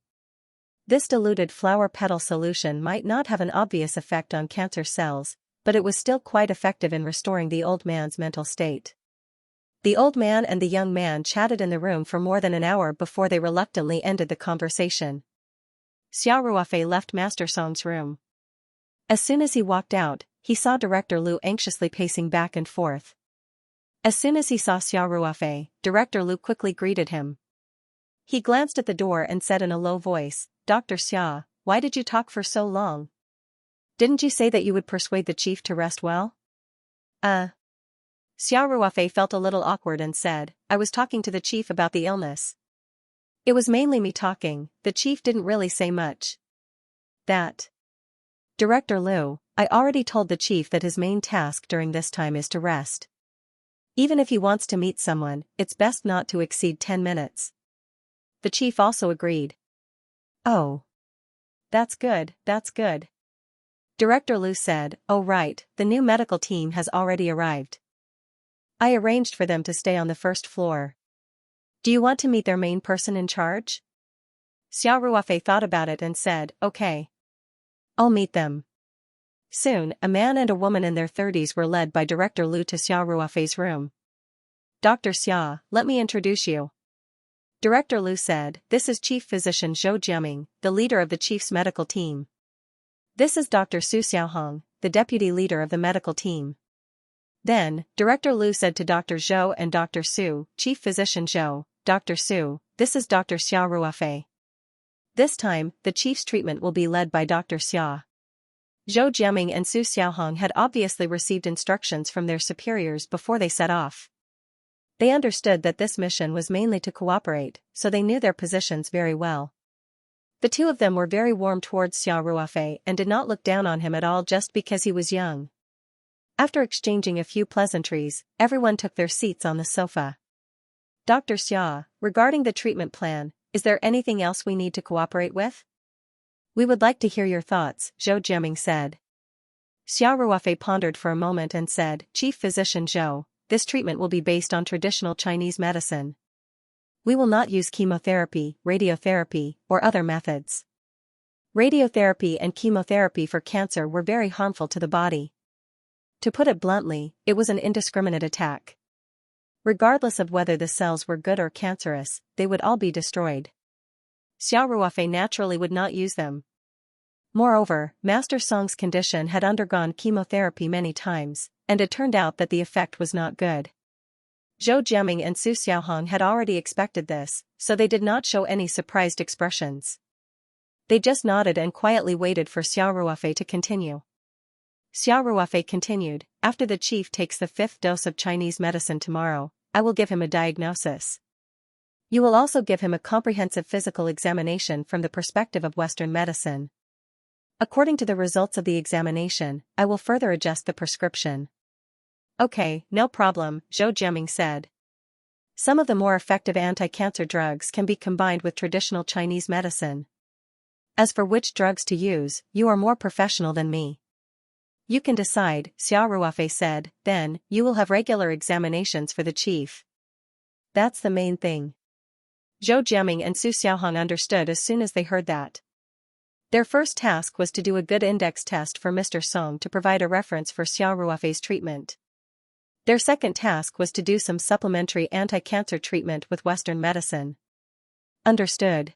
This diluted flower petal solution might not have an obvious effect on cancer cells, but it was still quite effective in restoring the old man's mental state. The old man and the young man chatted in the room for more than an hour before they reluctantly ended the conversation. Xiao Ruofei left Master Song's room. As soon as he walked out, he saw Director Lu anxiously pacing back and forth. As soon as he saw Xiao Ruofei, Director Lu quickly greeted him. He glanced at the door and said in a low voice, "Dr. Xia, why did you talk for so long? Didn't you say that you would persuade the chief to rest well?" Xiao Ruofei felt a little awkward and said, "I was talking to the chief about the illness." "It was mainly me talking, the chief didn't really say much." "That." "Director Lu, I already told the chief that his main task during this time is to rest. Even if he wants to meet someone, it's best not to exceed 10 minutes. The chief also agreed. "Oh. That's good, that's good." Director Lu said, "Oh right, the new medical team has already arrived. I arranged for them to stay on the first floor. Do you want to meet their main person in charge?" Xiao Ruofei thought about it and said, "Okay. I'll meet them." Soon, a man and a woman in their 30s were led by Director Lu to Xiao Ruofei's room. "Dr. Xia, let me introduce you." Director Lu said, "This is Chief Physician Zhou Jiaming, the leader of the chief's medical team. This is Dr. Su Xiaohong, the deputy leader of the medical team." Then, Director Lu said to Dr. Zhou and Dr. Su, "Chief Physician Zhou, Dr. Su, this is Dr. Xiao Ruofei. This time, the chief's treatment will be led by Dr. Xia." Zhou Jiaming and Su Xiaohong had obviously received instructions from their superiors before they set off. They understood that this mission was mainly to cooperate, so they knew their positions very well. The two of them were very warm towards Xiao Ruofei and did not look down on him at all just because he was young. After exchanging a few pleasantries, everyone took their seats on the sofa. Dr. Xia, regarding the treatment plan, is there anything else we need to cooperate with? We would like to hear your thoughts, Zhou Jiaming said. Xiao Ruofei pondered for a moment and said, Chief Physician Zhou, this treatment will be based on traditional Chinese medicine. We will not use chemotherapy, radiotherapy, or other methods. Radiotherapy and chemotherapy for cancer were very harmful to the body. To put it bluntly, it was an indiscriminate attack. Regardless of whether the cells were good or cancerous, they would all be destroyed. Xiao Ruofei naturally would not use them. Moreover, Master Song's condition had undergone chemotherapy many times, and it turned out that the effect was not good. Zhou Jiaming and Su Xiaohong had already expected this, so they did not show any surprised expressions. They just nodded and quietly waited for Xiao Ruofei to continue. Xiao Ruofei continued, after the chief takes the 5th dose of Chinese medicine tomorrow, I will give him a diagnosis. You will also give him a comprehensive physical examination from the perspective of Western medicine. According to the results of the examination, I will further adjust the prescription. Okay, no problem, Zhou Jiaming said. Some of the more effective anti-cancer drugs can be combined with traditional Chinese medicine. As for which drugs to use, you are more professional than me. You can decide, Xiao Ruofei said, then, you will have regular examinations for the chief. That's the main thing. Zhou Jiaming and Su Xiaohong understood as soon as they heard that. Their first task was to do a good index test for Mr. Song to provide a reference for Xiao Ruofei's treatment. Their second task was to do some supplementary anti-cancer treatment with Western medicine. Understood.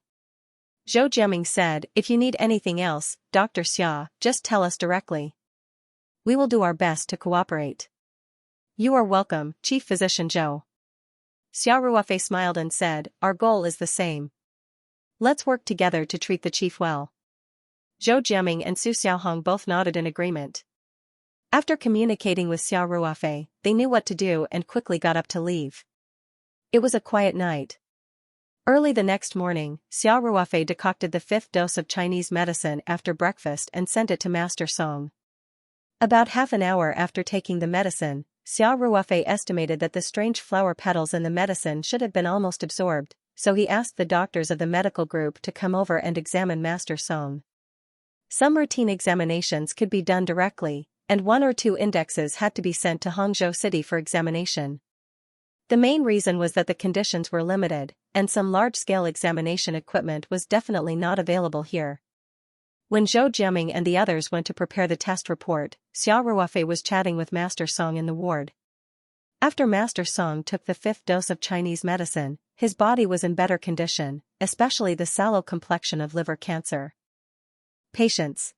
Zhou Jiaming said, if you need anything else, Dr. Xia, just tell us directly. We will do our best to cooperate. You are welcome, Chief Physician Zhou. Xiao Ruofei smiled and said, our goal is the same. Let's work together to treat the chief well. Zhou Jiaming and Su Xiaohong both nodded in agreement. After communicating with Xiao Ruofei, they knew what to do and quickly got up to leave. It was a quiet night. Early the next morning, Xiao Ruofei decocted the 5th dose of Chinese medicine after breakfast and sent it to Master Song. About half an hour after taking the medicine, Xiao Ruofei estimated that the strange flower petals in the medicine should have been almost absorbed, so he asked the doctors of the medical group to come over and examine Master Song. Some routine examinations could be done directly, and 1 or 2 indexes had to be sent to Hangzhou City for examination. The main reason was that the conditions were limited, and some large-scale examination equipment was definitely not available here. When Zhou Jiaming and the others went to prepare the test report, Xiao Ruofei was chatting with Master Song in the ward. After Master Song took the 5th dose of Chinese medicine, his body was in better condition, especially the sallow complexion of liver cancer. Patience.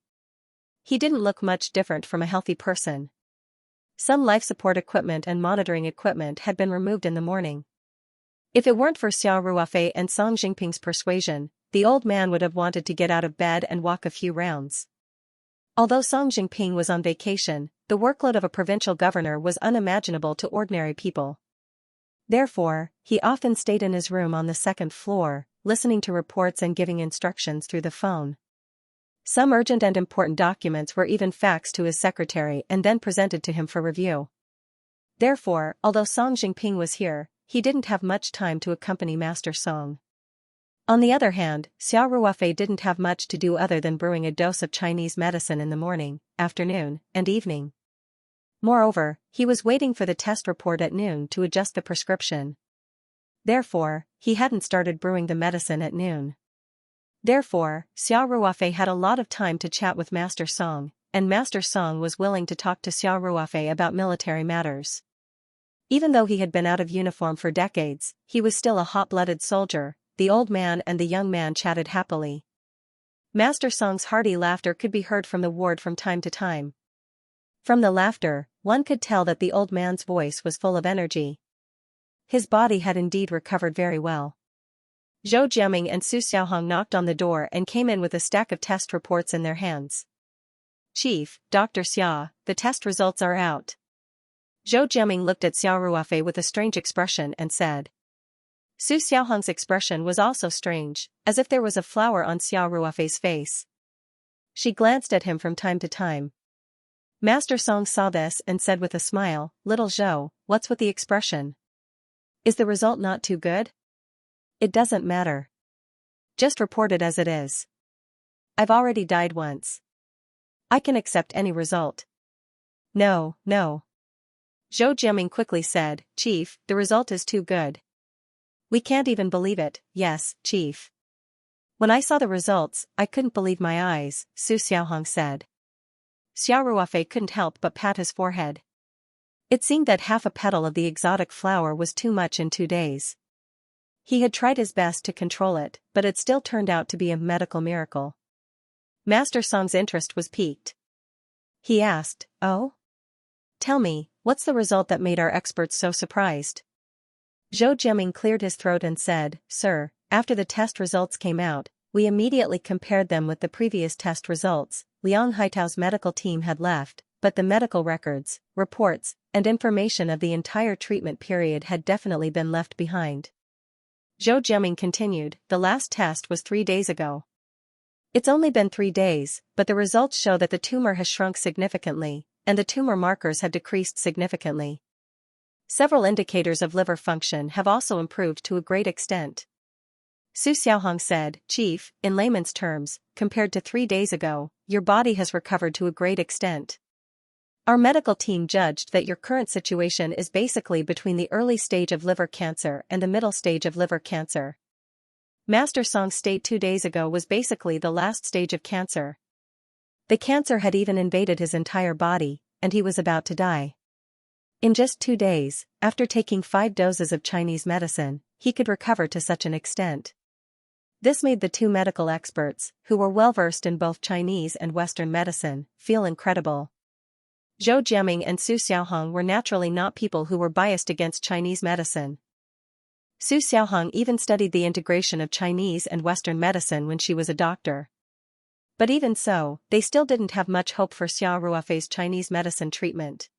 He didn't look much different from a healthy person. Some life support equipment and monitoring equipment had been removed in the morning. If it weren't for Xiao Ruofei and Song Jingping's persuasion, the old man would have wanted to get out of bed and walk a few rounds. Although Song Jingping was on vacation, the workload of a provincial governor was unimaginable to ordinary people. Therefore, he often stayed in his room on the 2nd floor, listening to reports and giving instructions through the phone. Some urgent and important documents were even faxed to his secretary and then presented to him for review. Therefore, although Song Jingping was here, he didn't have much time to accompany Master Song. On the other hand, Xiao Ruofei didn't have much to do other than brewing a dose of Chinese medicine in the morning, afternoon, and evening. Moreover, he was waiting for the test report at noon to adjust the prescription. Therefore, he hadn't started brewing the medicine at noon. Therefore, Xiao Ruofei had a lot of time to chat with Master Song, and Master Song was willing to talk to Xiao Ruofei about military matters. Even though he had been out of uniform for decades, he was still a hot-blooded soldier. The old man and the young man chatted happily. Master Song's hearty laughter could be heard from the ward from time to time. From the laughter, one could tell that the old man's voice was full of energy. His body had indeed recovered very well. Zhou Jiaming and Su Xiaohong knocked on the door and came in with a stack of test reports in their hands. Chief, Dr. Xia, the test results are out. Zhou Jiaming looked at Xiao Ruofei with a strange expression and said. Su Xiaohong's expression was also strange, as if there was a flower on Xiao Ruofei's face. She glanced at him from time to time. Master Song saw this and said with a smile, Little Zhou, what's with the expression? Is the result not too good? It doesn't matter. Just report it as it is. I've already died once. I can accept any result. No, no. Zhou Jiaming quickly said, Chief, the result is too good. We can't even believe it, yes, Chief. When I saw the results, I couldn't believe my eyes, Su Xiaohong said. Xiao Ruofei couldn't help but pat his forehead. It seemed that half a petal of the exotic flower was too much in 2 days. He had tried his best to control it, but it still turned out to be a medical miracle. Master Song's interest was piqued. He asked, Oh? Tell me, what's the result that made our experts so surprised? Zhou Jiaming cleared his throat and said, Sir, after the test results came out, we immediately compared them with the previous test results. Liang Haitao's medical team had left, but the medical records, reports, and information of the entire treatment period had definitely been left behind. Zhou Jiaming continued, the last test was 3 days ago. It's only been 3 days, but the results show that the tumor has shrunk significantly, and the tumor markers have decreased significantly. Several indicators of liver function have also improved to a great extent. Su Xiaohong said, Chief, in layman's terms, compared to 3 days ago, your body has recovered to a great extent. Our medical team judged that your current situation is basically between the early stage of liver cancer and the middle stage of liver cancer. Master Song's state 2 days ago was basically the last stage of cancer. The cancer had even invaded his entire body, and he was about to die. In just 2 days, after taking 5 doses of Chinese medicine, he could recover to such an extent. This made the 2 medical experts, who were well-versed in both Chinese and Western medicine, feel incredible. Zhou Jiaming and Su Xiaohong were naturally not people who were biased against Chinese medicine. Su Xiaohong even studied the integration of Chinese and Western medicine when she was a doctor. But even so, they still didn't have much hope for Xiao Ruofei's Chinese medicine treatment.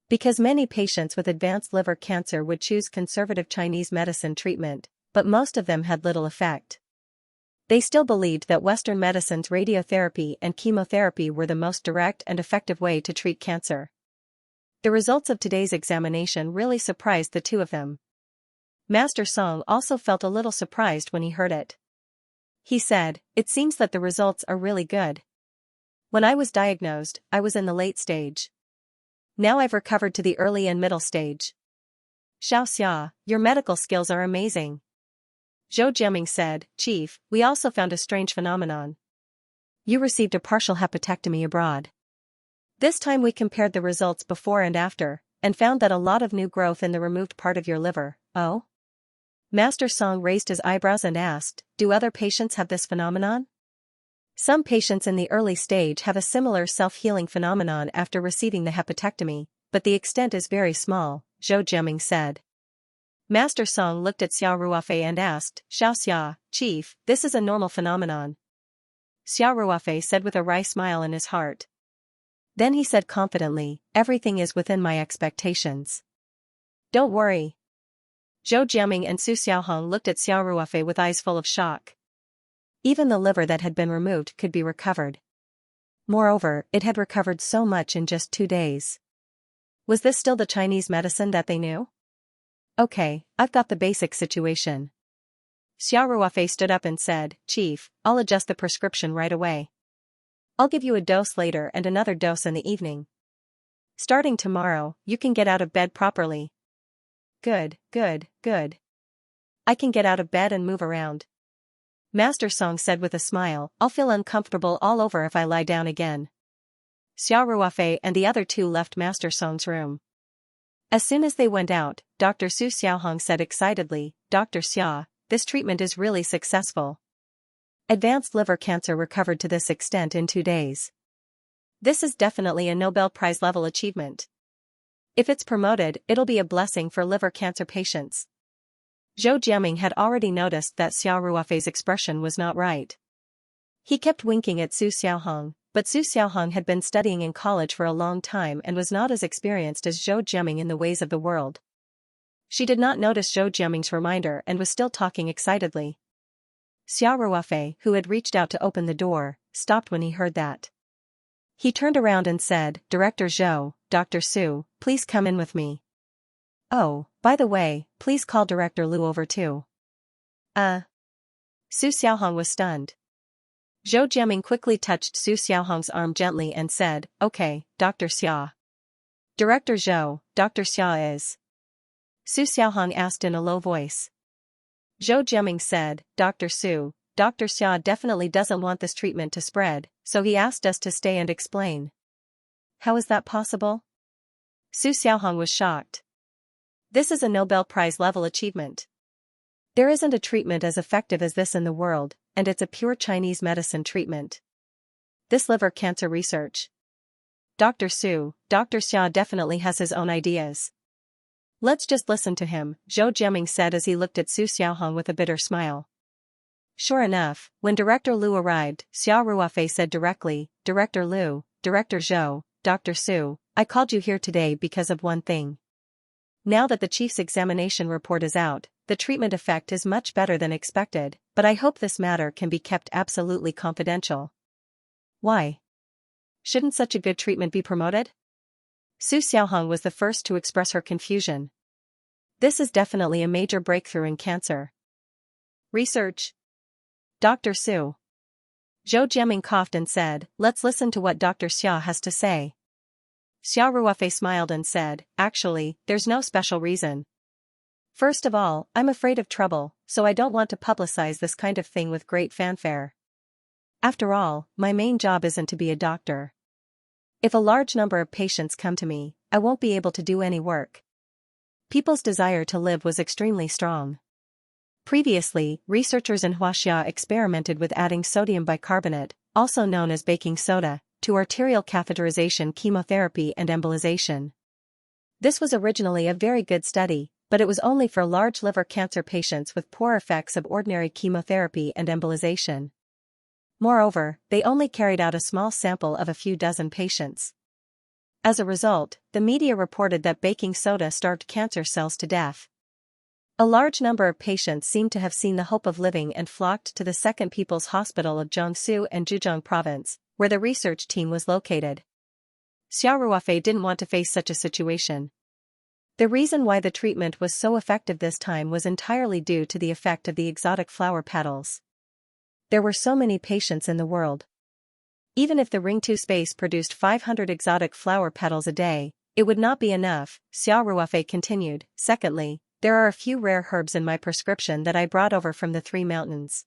Because many patients with advanced liver cancer would choose conservative Chinese medicine treatment, but most of them had little effect. They still believed that Western medicine's radiotherapy and chemotherapy were the most direct and effective way to treat cancer. The results of today's examination really surprised the 2 of them. Master Song also felt a little surprised when he heard it. He said, It seems that the results are really good. When I was diagnosed, I was in the late stage. Now I've recovered to the early and middle stage. Xiaoxia, your medical skills are amazing. Zhou Jiaming said, Chief, we also found a strange phenomenon. You received a partial hepatectomy abroad. This time we compared the results before and after, and found that a lot of new growth in the removed part of your liver. Oh? Master Song raised his eyebrows and asked, Do other patients have this phenomenon? Some patients in the early stage have a similar self-healing phenomenon after receiving the hepatectomy, but the extent is very small, Zhou Jiaming said. Master Song looked at Xiao Ruofei and asked, Xiaoxia, Chief, this is a normal phenomenon. Xiao Ruofei said with a wry smile in his heart. Then he said confidently, Everything is within my expectations. Don't worry. Zhou Jiaming and Su Xiaohong looked at Xiao Ruofei with eyes full of shock. Even the liver that had been removed could be recovered. Moreover, it had recovered so much in just 2 days. Was this still the Chinese medicine that they knew? Okay, I've got the basic situation. Xiao Ruofei stood up and said, Chief, I'll adjust the prescription right away. I'll give you a dose later and another dose in the evening. Starting tomorrow, you can get out of bed properly. Good, good, good. I can get out of bed and move around. Master Song said with a smile, I'll feel uncomfortable all over if I lie down again. Xiao Ruofei and the other 2 left Master Song's room. As soon as they went out, Dr. Su Xiaohong said excitedly, Dr. Xia, this treatment is really successful. Advanced liver cancer recovered to this extent in 2 days. This is definitely a Nobel Prize level achievement. If it's promoted, it'll be a blessing for liver cancer patients. Zhou Jiaming had already noticed that Xiao Ruofei's expression was not right. He kept winking at Su Xiaohong, But Su Xiaohong had been studying in college for a long time and was not as experienced as Zhou Jiaming in the ways of the world. She did not notice Zhou Jiaming's reminder and was still talking excitedly. Xiao Ruofei, who had reached out to open the door, stopped when he heard that. He turned around and said, "Director Zhou, Dr. Su, please come in with me. Oh, by the way, please call Director Lu over too." Su Xiaohong was stunned. Zhou Jiaming quickly touched Su Xiaohong's arm gently and said, "Okay, Dr. Xia." "Director Zhou, Dr. Xia is?" Su Xiaohong asked in a low voice. Zhou Jiaming said, "Dr. Su, Dr. Xia definitely doesn't want this treatment to spread, so he asked us to stay and explain." "How is that possible?" Su Xiaohong was shocked. "This is a Nobel Prize level achievement. There isn't a treatment as effective as this in the world, and it's a pure Chinese medicine treatment. This liver cancer research. Dr. Su, Dr. Xia definitely has his own ideas. Let's just listen to him," Zhou Jiaming said as he looked at Su Xiaohong with a bitter smile. Sure enough, when Director Lu arrived, Xiao Ruofei said directly, "Director Lu, Director Zhou, Dr. Su, I called you here today because of one thing. Now that the chief's examination report is out, the treatment effect is much better than expected, but I hope this matter can be kept absolutely confidential." "Why? Shouldn't such a good treatment be promoted?" Su Xiaohong was the first to express her confusion. This is definitely a major breakthrough in cancer research. Dr. Su. Zhou Jiaming coughed and said, "Let's listen to what Dr. Xia has to say." Xiao Ruofei smiled and said, "Actually, there's no special reason. First of all, I'm afraid of trouble, so I don't want to publicize this kind of thing with great fanfare. After all, my main job isn't to be a doctor. If a large number of patients come to me, I won't be able to do any work." People's desire to live was extremely strong. Previously, researchers in Huaxia experimented with adding sodium bicarbonate, also known as baking soda, to arterial catheterization chemotherapy and embolization. This was originally a very good study, but it was only for large liver cancer patients with poor effects of ordinary chemotherapy and embolization. Moreover, they only carried out a small sample of a few dozen patients. As a result, the media reported that baking soda starved cancer cells to death. A large number of patients seemed to have seen the hope of living and flocked to the Second People's Hospital of Jiangsu and Zhejiang Province, where the research team was located. Xiao Ruofei didn't want to face such a situation. The reason why the treatment was so effective this time was entirely due to the effect of the exotic flower petals. There were so many patients in the world. Even if the Ring-2 space produced 500 exotic flower petals a day, it would not be enough, Xiao Ruofei continued. Secondly, there are a few rare herbs in my prescription that I brought over from the Three Mountains.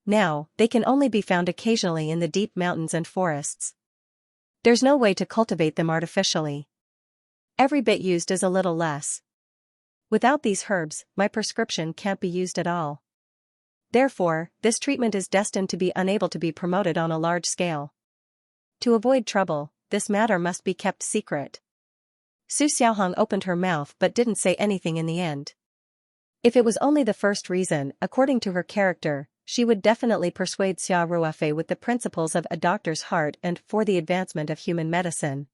Now, they can only be found occasionally in the deep mountains and forests. There's no way to cultivate them artificially. Every bit used is a little less. Without these herbs, my prescription can't be used at all. Therefore, this treatment is destined to be unable to be promoted on a large scale. To avoid trouble, this matter must be kept secret. Su Xiaohong opened her mouth but didn't say anything in the end. If it was only the first reason, according to her character, she would definitely persuade Xiao Ruofei with the principles of a doctor's heart and for the advancement of human medicine.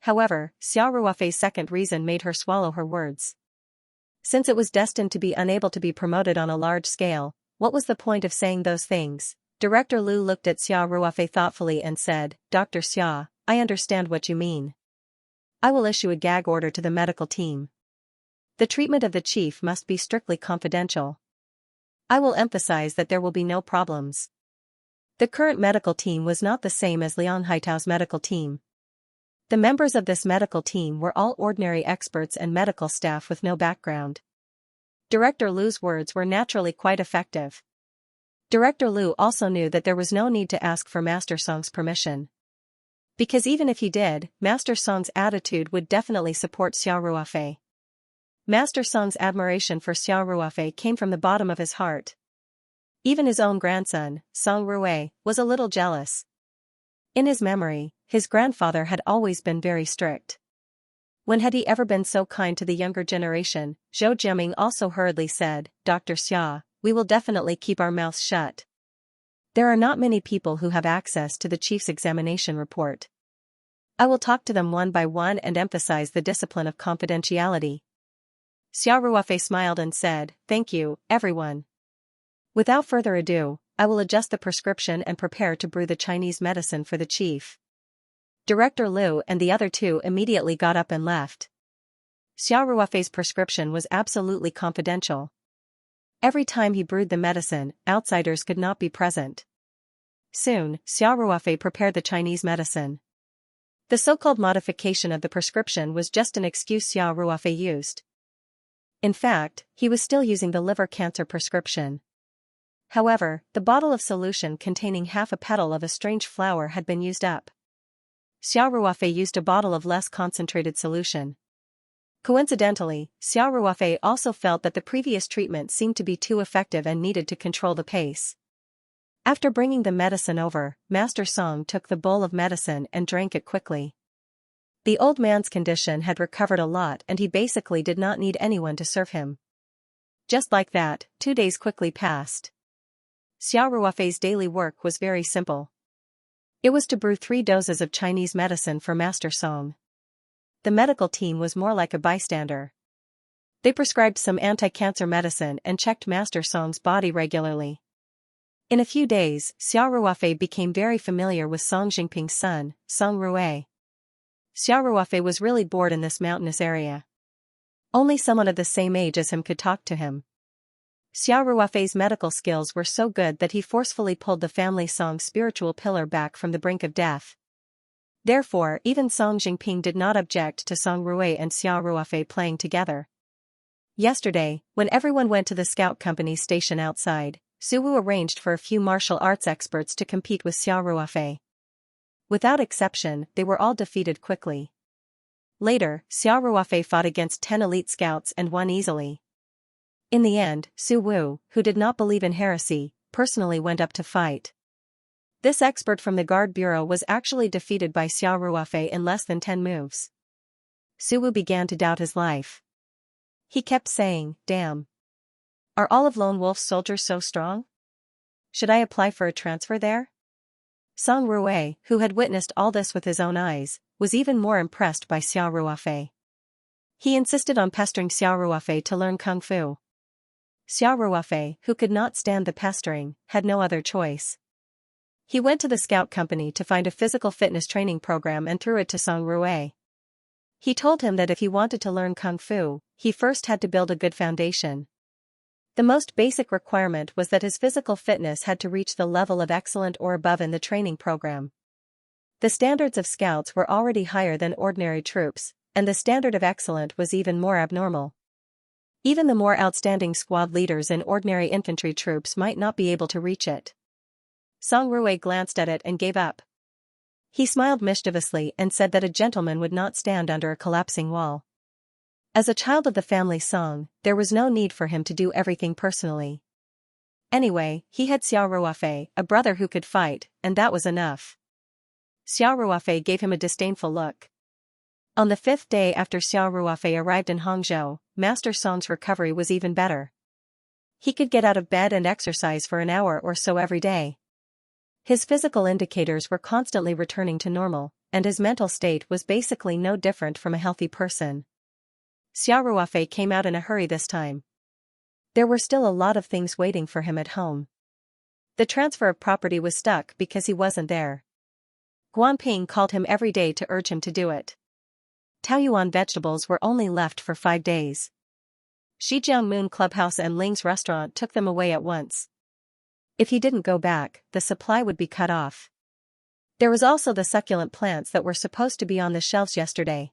However, Xiao Ruofei's second reason made her swallow her words. Since it was destined to be unable to be promoted on a large scale, what was the point of saying those things? Director Lu looked at Xiao Ruofei thoughtfully and said, "Dr. Xia, I understand what you mean. I will issue a gag order to the medical team. The treatment of the chief must be strictly confidential. I will emphasize that there will be no problems." The current medical team was not the same as Liang Haitao's medical team. The members of this medical team were all ordinary experts and medical staff with no background. Director Lu's words were naturally quite effective. Director Lu also knew that there was no need to ask for Master Song's permission. Because even if he did, Master Song's attitude would definitely support Xiao Ruofei. Master Song's admiration for Xiao Ruofei came from the bottom of his heart. Even his own grandson, Song Ruwei, was a little jealous. In his memory, his grandfather had always been very strict. When had he ever been so kind to the younger generation? Zhou Jiaming also hurriedly said, "Dr. Xia, we will definitely keep our mouths shut. There are not many people who have access to the chief's examination report. I will talk to them one by one and emphasize the discipline of confidentiality. Xiao Ruofei smiled and said, "Thank you, everyone. Without further ado, I will adjust the prescription and prepare to brew the Chinese medicine for the chief." Director Liu and the other two immediately got up and left. Xiao Ruofei's prescription was absolutely confidential. Every time he brewed the medicine, outsiders could not be present. Soon, Xiao Ruofei prepared the Chinese medicine. The so-called modification of the prescription was just an excuse Xiao Ruofei used. In fact, he was still using the liver cancer prescription. However, the bottle of solution containing half a petal of a strange flower had been used up. Xiao Ruofei used a bottle of less concentrated solution. Coincidentally, Xiao Ruofei also felt that the previous treatment seemed to be too effective and needed to control the pace. After bringing the medicine over, Master Song took the bowl of medicine and drank it quickly. The old man's condition had recovered a lot and he basically did not need anyone to serve him. Just like that, 2 days quickly passed. Xiao Ruofei's daily work was very simple. It was to brew 3 doses of Chinese medicine for Master Song. The medical team was more like a bystander. They prescribed some anti-cancer medicine and checked Master Song's body regularly. In a few days, Xiao Ruofei became very familiar with Song Jingping's son, Song Rui. Xiao Ruofei was really bored in this mountainous area. Only someone of the same age as him could talk to him. Xiao Ruofei's medical skills were so good that he forcefully pulled the family Song's spiritual pillar back from the brink of death. Therefore, even Song Jingping did not object to Song Rui and Xiao Ruofei playing together. Yesterday, when everyone went to the scout company's station outside, Su Wu arranged for a few martial arts experts to compete with Xiao Ruofei. Without exception, they were all defeated quickly. Later, Xiao Ruofei fought against 10 elite scouts and won easily. In the end, Su Wu, who did not believe in heresy, personally went up to fight. This expert from the Guard Bureau was actually defeated by Xiao Ruofei in less than 10 moves. Su Wu began to doubt his life. He kept saying, "Damn. Are all of Lone Wolf's soldiers so strong? Should I apply for a transfer there?" Song Rui, who had witnessed all this with his own eyes, was even more impressed by Xiao Ruofei. He insisted on pestering Xiao Ruofei to learn Kung Fu. Xiao Ruofei, who could not stand the pestering, had no other choice. He went to the scout company to find a physical fitness training program and threw it to Song Rui. He told him that if he wanted to learn Kung Fu, he first had to build a good foundation. The most basic requirement was that his physical fitness had to reach the level of excellent or above in the training program. The standards of scouts were already higher than ordinary troops, and the standard of excellent was even more abnormal. Even the more outstanding squad leaders in ordinary infantry troops might not be able to reach it. Song Rui glanced at it and gave up. He smiled mischievously and said that a gentleman would not stand under a collapsing wall. As a child of the family Song, there was no need for him to do everything personally. Anyway, he had Xiao Ruofei, a brother who could fight, and that was enough. Xiao Ruofei gave him a disdainful look. On the 5th day after Xiao Ruofei arrived in Hangzhou, Master Song's recovery was even better. He could get out of bed and exercise for an hour or so every day. His physical indicators were constantly returning to normal, and his mental state was basically no different from a healthy person. Xiao Ruofei came out in a hurry this time. There were still a lot of things waiting for him at home. The transfer of property was stuck because he wasn't there. Guanping called him every day to urge him to do it. Taoyuan vegetables were only left for 5 days. Shijiang Moon Clubhouse and Ling's restaurant took them away at once. If he didn't go back, the supply would be cut off. There was also the succulent plants that were supposed to be on the shelves yesterday.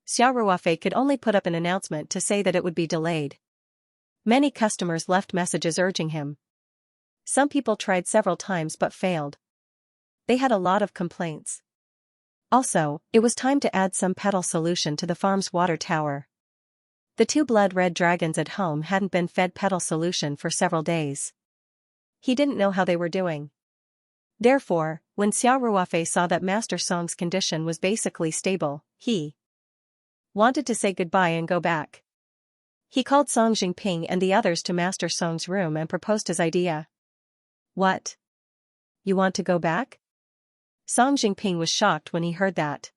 Xiao Ruofei could only put up an announcement to say that it would be delayed. Many customers left messages urging him. Some people tried several times but failed. They had a lot of complaints. Also, it was time to add some petal solution to the farm's water tower. The 2 blood-red dragons at home hadn't been fed petal solution for several days. He didn't know how they were doing. Therefore, when Xiao Ruofei saw that Master Song's condition was basically stable, he wanted to say goodbye and go back. He called Song Jingping and the others to Master Song's room and proposed his idea. "What? you want to go back? Song Jingping was shocked when he heard that.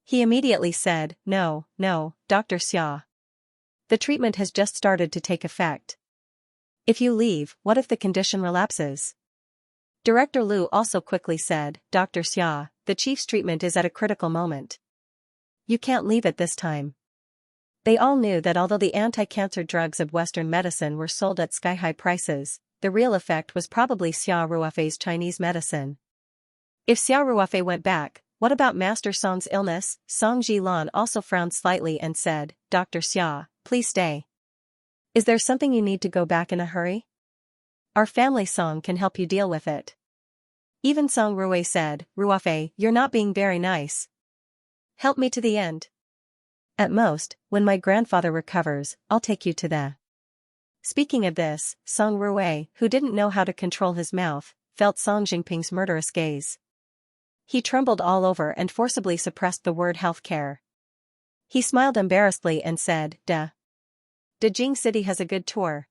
He immediately said, no, Dr. Xia. The treatment has just started to take effect. If you leave, what if the condition relapses? Director Liu also quickly said, Dr. Xia, the chief's treatment is at a critical moment. You can't leave at this time. They all knew that although the anti-cancer drugs of Western medicine were sold at sky-high prices, the real effect was probably Xia Ruofei's Chinese medicine. If Xia Ruofei went back, what about Master Song's illness? Song Jilan also frowned slightly and said, Dr. Xia, please stay. Is there something you need to go back in a hurry? Our family Song can help you deal with it. Even Song Ruwei said, Ruofei, you're not being very nice. Help me to the end. At most, when my grandfather recovers, I'll take you to the. Speaking of this, Song Ruwei, who didn't know how to control his mouth, felt Song Jingping's murderous gaze. He trembled all over and forcibly suppressed the word healthcare. He smiled embarrassedly and said, Duh. Dejing City has a good tour.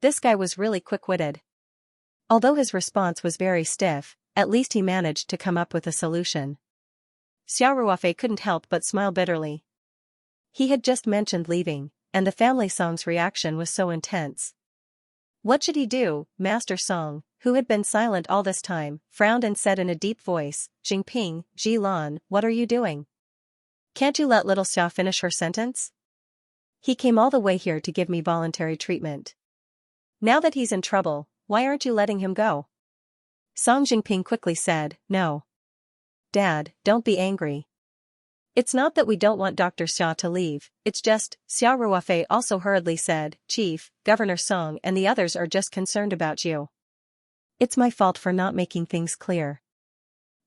This guy was really quick-witted. Although his response was very stiff, at least he managed to come up with a solution. Xia Ruofei couldn't help but smile bitterly. He had just mentioned leaving, and the family Song's reaction was so intense. What should he do? Master Song, who had been silent all this time, frowned and said in a deep voice, Jingping, Jilan, what are you doing? Can't you let little Xia finish her sentence? He came all the way here to give me voluntary treatment. Now that he's in trouble, why aren't you letting him go? Song Jingping quickly said, No. Dad, don't be angry. It's not that we don't want Dr. Xia to leave, it's just, Xia Ruofei also hurriedly said, Chief, Governor Song and the others are just concerned about you. It's my fault for not making things clear.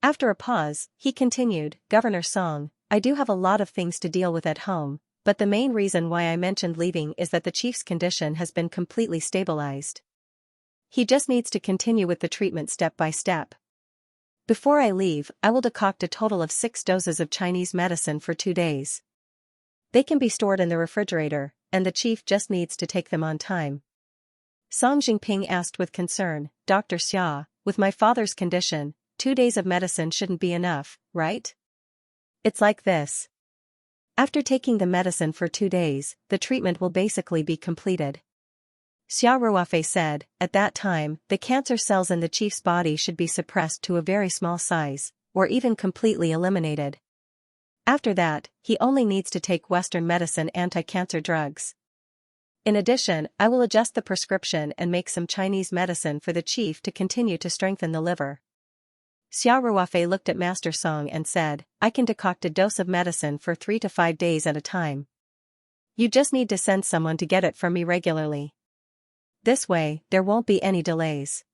After a pause, he continued, Governor Song, I do have a lot of things to deal with at home, but the main reason why I mentioned leaving is that the chief's condition has been completely stabilized. He just needs to continue with the treatment step by step. Before I leave, I will decoct a total of 6 doses of Chinese medicine for 2 days. They can be stored in the refrigerator, and the chief just needs to take them on time. Song Jingping asked with concern, Dr. Xia, with my father's condition, 2 days of medicine shouldn't be enough, right? It's like this. After taking the medicine for 2 days, the treatment will basically be completed. Xia Ruofei said, at that time, the cancer cells in the chief's body should be suppressed to a very small size, or even completely eliminated. After that, he only needs to take Western medicine anti-cancer drugs. In addition, I will adjust the prescription and make some Chinese medicine for the chief to continue to strengthen the liver. Xia Ruofei looked at Master Song and said, I can decoct a dose of medicine for 3 to 5 days at a time. You just need to send someone to get it from me regularly. This way, there won't be any delays.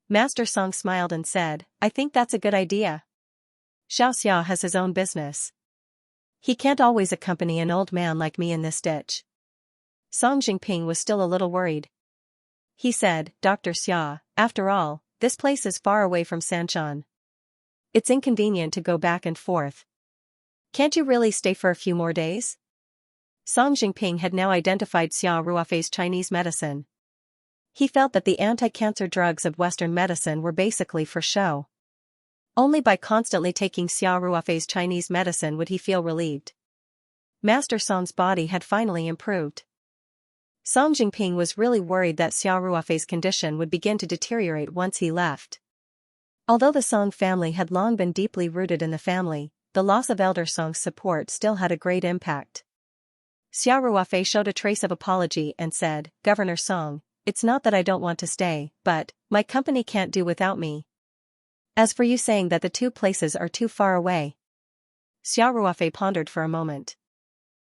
Master Song smiled and said, I think that's a good idea. Xiaoxia has his own business. He can't always accompany an old man like me in this ditch. Song Jingping was still a little worried. He said, Dr. Xia, after all, this place is far away from Sanshan. It's inconvenient to go back and forth. Can't you really stay for a few more days? Song Jingping had now identified Xia Ruofei's Chinese medicine. He felt that the anti-cancer drugs of Western medicine were basically for show. Only by constantly taking Xia Ruofei's Chinese medicine would he feel relieved. Master Song's body had finally improved. Song Jingping was really worried that Xia Ruofei's condition would begin to deteriorate once he left. Although the Song family had long been deeply rooted in the family, the loss of Elder Song's support still had a great impact. Xia Ruofei showed a trace of apology and said, Governor Song, it's not that I don't want to stay, but, my company can't do without me. As for you saying that the 2 places are too far away. Xia Ruofei pondered for a moment.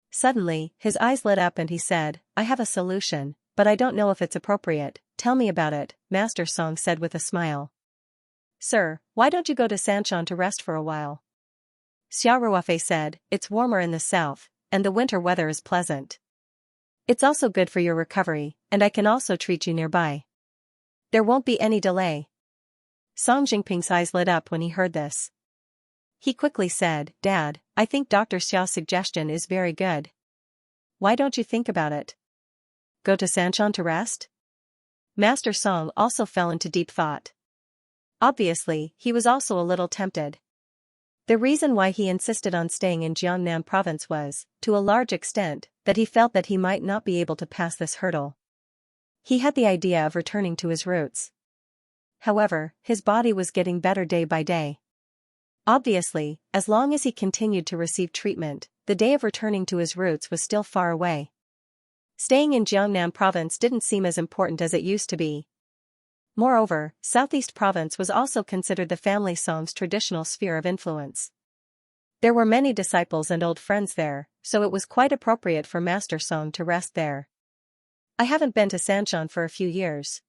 Suddenly, his eyes lit up and he said, I have a solution, but I don't know if it's appropriate, tell me about it, Master Song said with a smile. Sir, why don't you go to Sanshan to rest for a while? Xia Ruofei said, it's warmer in the south, and the winter weather is pleasant. It's also good for your recovery, and I can also treat you nearby. There won't be any delay. Song Jingping's eyes lit up when he heard this. He quickly said, Dad, I think Dr. Xiao's suggestion is very good. Why don't you think about it? Go to Sanshan to rest? Master Song also fell into deep thought. Obviously, he was also a little tempted. The reason why he insisted on staying in Jiangnan province was, to a large extent, that he felt that he might not be able to pass this hurdle. He had the idea of returning to his roots. However, his body was getting better day by day. Obviously, as long as he continued to receive treatment, the day of returning to his roots was still far away. Staying in Jiangnan province didn't seem as important as it used to be. Moreover, Southeast Province was also considered the family Song's traditional sphere of influence. There were many disciples and old friends there, so it was quite appropriate for Master Song to rest there. I haven't been to Sancheon for a few years.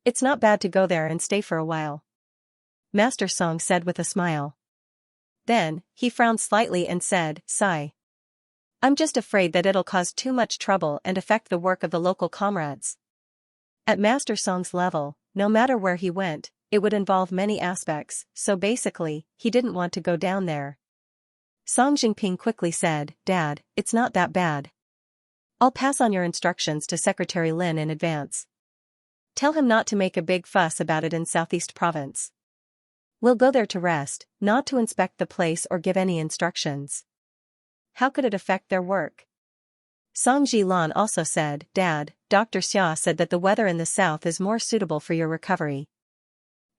It's not bad to go there and stay for a while, Master Song said with a smile. Then, he frowned slightly and said, sigh. I'm just afraid that it'll cause too much trouble and affect the work of the local comrades. At Master Song's level, no matter where he went, it would involve many aspects, so basically, he didn't want to go down there. Song Jingping quickly said, Dad, it's not that bad. I'll pass on your instructions to Secretary Lin in advance. Tell him not to make a big fuss about it in Southeast Province. We'll go there to rest, not to inspect the place or give any instructions. How could it affect their work? Song Jilan also said, Dad, Dr. Xia said that the weather in the south is more suitable for your recovery.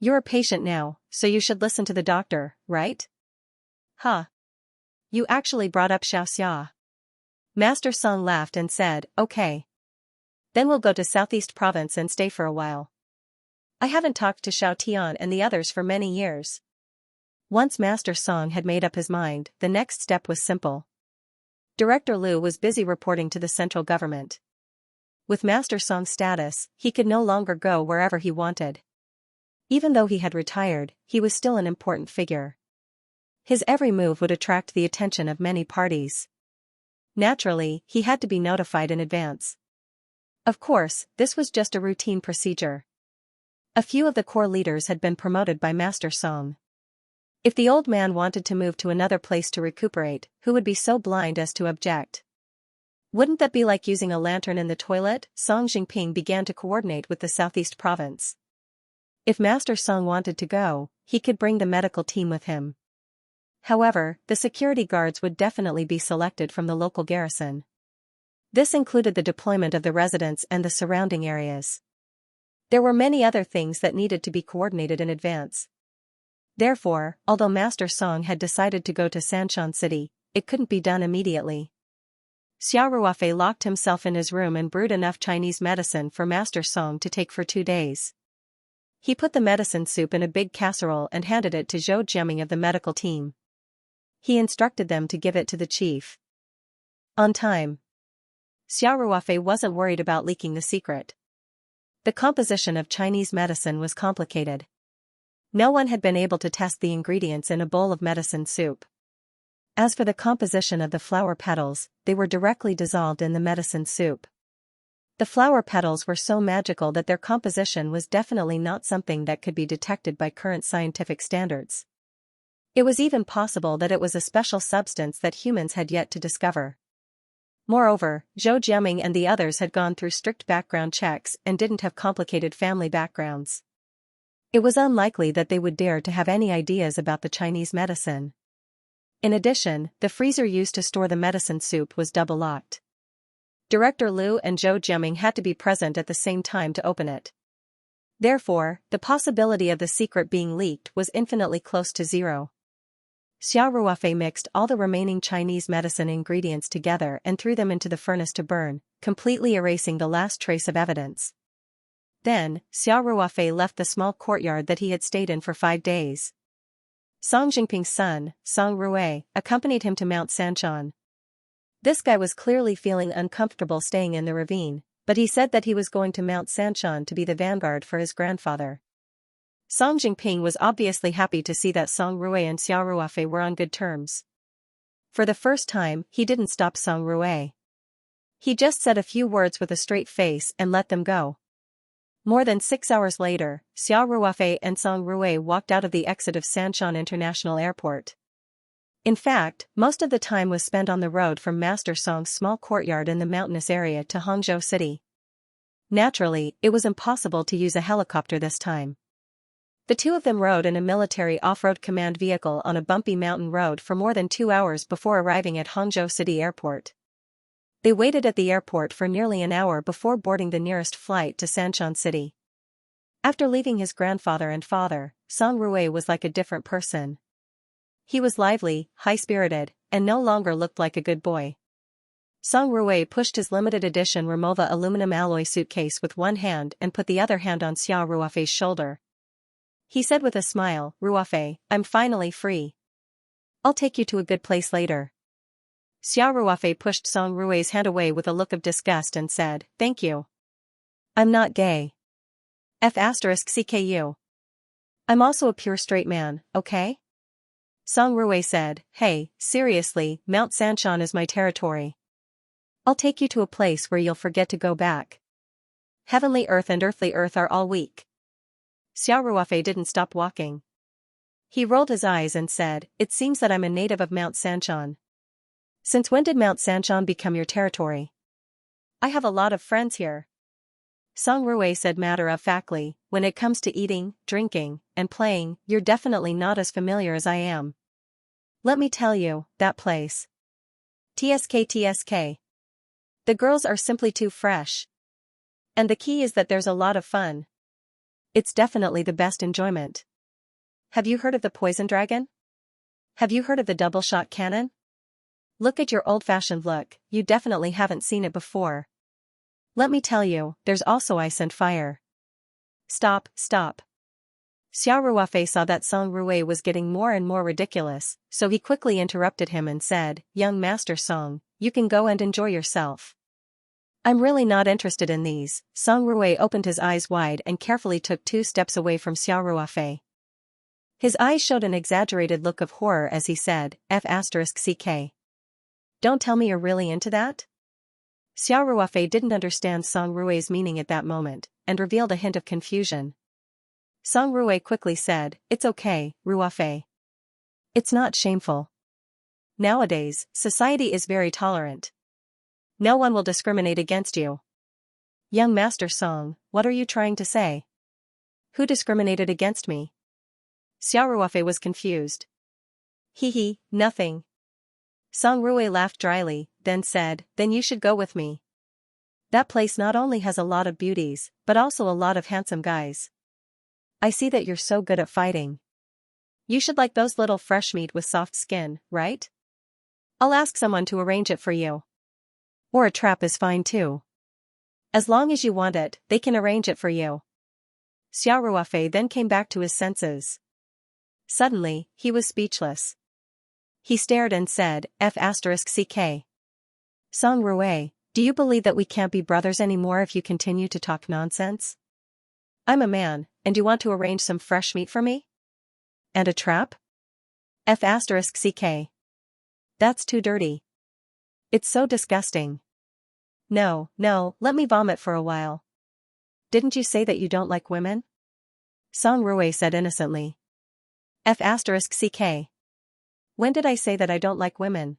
You're a patient now, so you should listen to the doctor, right? Huh. You actually brought up Xianxia. Master Song laughed and said, okay. Then we'll go to Southeast Province and stay for a while. I haven't talked to Xiao Tian and the others for many years. Once Master Song had made up his mind, the next step was simple. Director Liu was busy reporting to the central government. With Master Song's status, he could no longer go wherever he wanted. Even though he had retired, he was still an important figure. His every move would attract the attention of many parties. Naturally, he had to be notified in advance. Of course, this was just a routine procedure. A few of the core leaders had been promoted by Master Song. If the old man wanted to move to another place to recuperate, who would be so blind as to object? Wouldn't that be like using a lantern in the toilet? Song Jingping began to coordinate with the Southeast Province. If Master Song wanted to go, he could bring the medical team with him. However, the security guards would definitely be selected from the local garrison. This included the deployment of the residents and the surrounding areas. There were many other things that needed to be coordinated in advance. Therefore, although Master Song had decided to go to Sancheon City, it couldn't be done immediately. Xiao Ruofei locked himself in his room and brewed enough Chinese medicine for Master Song to take for 2 days. He put the medicine soup in a big casserole and handed it to Zhou Jiaming of the medical team. He instructed them to give it to the chief. On time. Xiao Ruofei wasn't worried about leaking the secret. The composition of Chinese medicine was complicated. No one had been able to test the ingredients in a bowl of medicine soup. As for the composition of the flower petals, they were directly dissolved in the medicine soup. The flower petals were so magical that their composition was definitely not something that could be detected by current scientific standards. It was even possible that it was a special substance that humans had yet to discover. Moreover, Zhou Jiaming and the others had gone through strict background checks and didn't have complicated family backgrounds. It was unlikely that they would dare to have any ideas about the Chinese medicine. In addition, the freezer used to store the medicine soup was double-locked. Director Liu and Zhou Jiaming had to be present at the same time to open it. Therefore, the possibility of the secret being leaked was infinitely close to zero. Xiao Ruofei mixed all the remaining Chinese medicine ingredients together and threw them into the furnace to burn, completely erasing the last trace of evidence. Then, Xiao Ruofei left the small courtyard that he had stayed in for 5 days. Song Jingping's son, Song Rui, accompanied him to Mount Sancheon. This guy was clearly feeling uncomfortable staying in the ravine, but he said that he was going to Mount Sancheon to be the vanguard for his grandfather. Song Jingping was obviously happy to see that Song Rui and Xiao Ruofei were on good terms. For the first time, he didn't stop Song Rui. He just said a few words with a straight face and let them go. More than 6 hours later, Xiao Ruofei and Song Rui walked out of the exit of Sancheon International Airport. In fact, most of the time was spent on the road from Master Song's small courtyard in the mountainous area to Hangzhou City. Naturally, it was impossible to use a helicopter this time. The two of them rode in a military off-road command vehicle on a bumpy mountain road for more than 2 hours before arriving at Hangzhou City Airport. They waited at the airport for nearly an hour before boarding the nearest flight to Sanshan City. After leaving his grandfather and father, Song Rui was like a different person. He was lively, high-spirited, and no longer looked like a good boy. Song Rui pushed his limited edition Remova aluminum alloy suitcase with one hand and put the other hand on Xiao Ruofei's shoulder. He said with a smile, "Ruofei, I'm finally free. I'll take you to a good place later." Xiao Ruofei pushed Song Rui's hand away with a look of disgust and said, "Thank you. I'm not gay. F***CKU. I'm also a pure straight man, okay?" Song Rui said, "Hey, seriously, Mount Sanshan is my territory. I'll take you to a place where you'll forget to go back. Heavenly Earth and Earthly Earth are all weak." Xiao Ruofei didn't stop walking. He rolled his eyes and said, "It seems that I'm a native of Mount Sanshan. Since when did Mount Sanshan become your territory?" "I have a lot of friends here." Song Rui said matter-of-factly, "When it comes to eating, drinking, and playing, you're definitely not as familiar as I am. Let me tell you, that place. TSK. The girls are simply too fresh. And the key is that there's a lot of fun. It's definitely the best enjoyment. Have you heard of the poison dragon? Have you heard of the double-shot cannon? Look at your old-fashioned look, you definitely haven't seen it before. Let me tell you, there's also ice and fire." Stop. Xiao Ruofei saw that Song Rui was getting more and more ridiculous, so he quickly interrupted him and said, "Young Master Song, you can go and enjoy yourself. I'm really not interested in these." Song Rui opened his eyes wide and carefully took 2 steps away from Xiao Ruofei. His eyes showed an exaggerated look of horror as he said, F***CK. Don't tell me you're really into that? Xiao Ruofei didn't understand Song Rui's meaning at that moment, and revealed a hint of confusion. Song Rui quickly said, "It's okay, Ruofei. It's not shameful. Nowadays, society is very tolerant. No one will discriminate against you." "Young Master Song, what are you trying to say? Who discriminated against me?" Xiao Ruofei was confused. Nothing." Song Rui laughed dryly, then said, "Then you should go with me. That place not only has a lot of beauties, but also a lot of handsome guys. I see that you're so good at fighting. You should like those little fresh meat with soft skin, right? I'll ask someone to arrange it for you. Or a trap is fine too. As long as you want it, they can arrange it for you." Xiao Ruofei then came back to his senses. Suddenly, he was speechless. He stared and said, F***CK. Song Rui, do you believe that we can't be brothers anymore if you continue to talk nonsense? I'm a man, and you want to arrange some fresh meat for me? And a trap? F***CK. That's too dirty. It's so disgusting. No, let me vomit for a while. Didn't you say that you don't like women? Song Rui said innocently. F***CK. When did I say that I don't like women?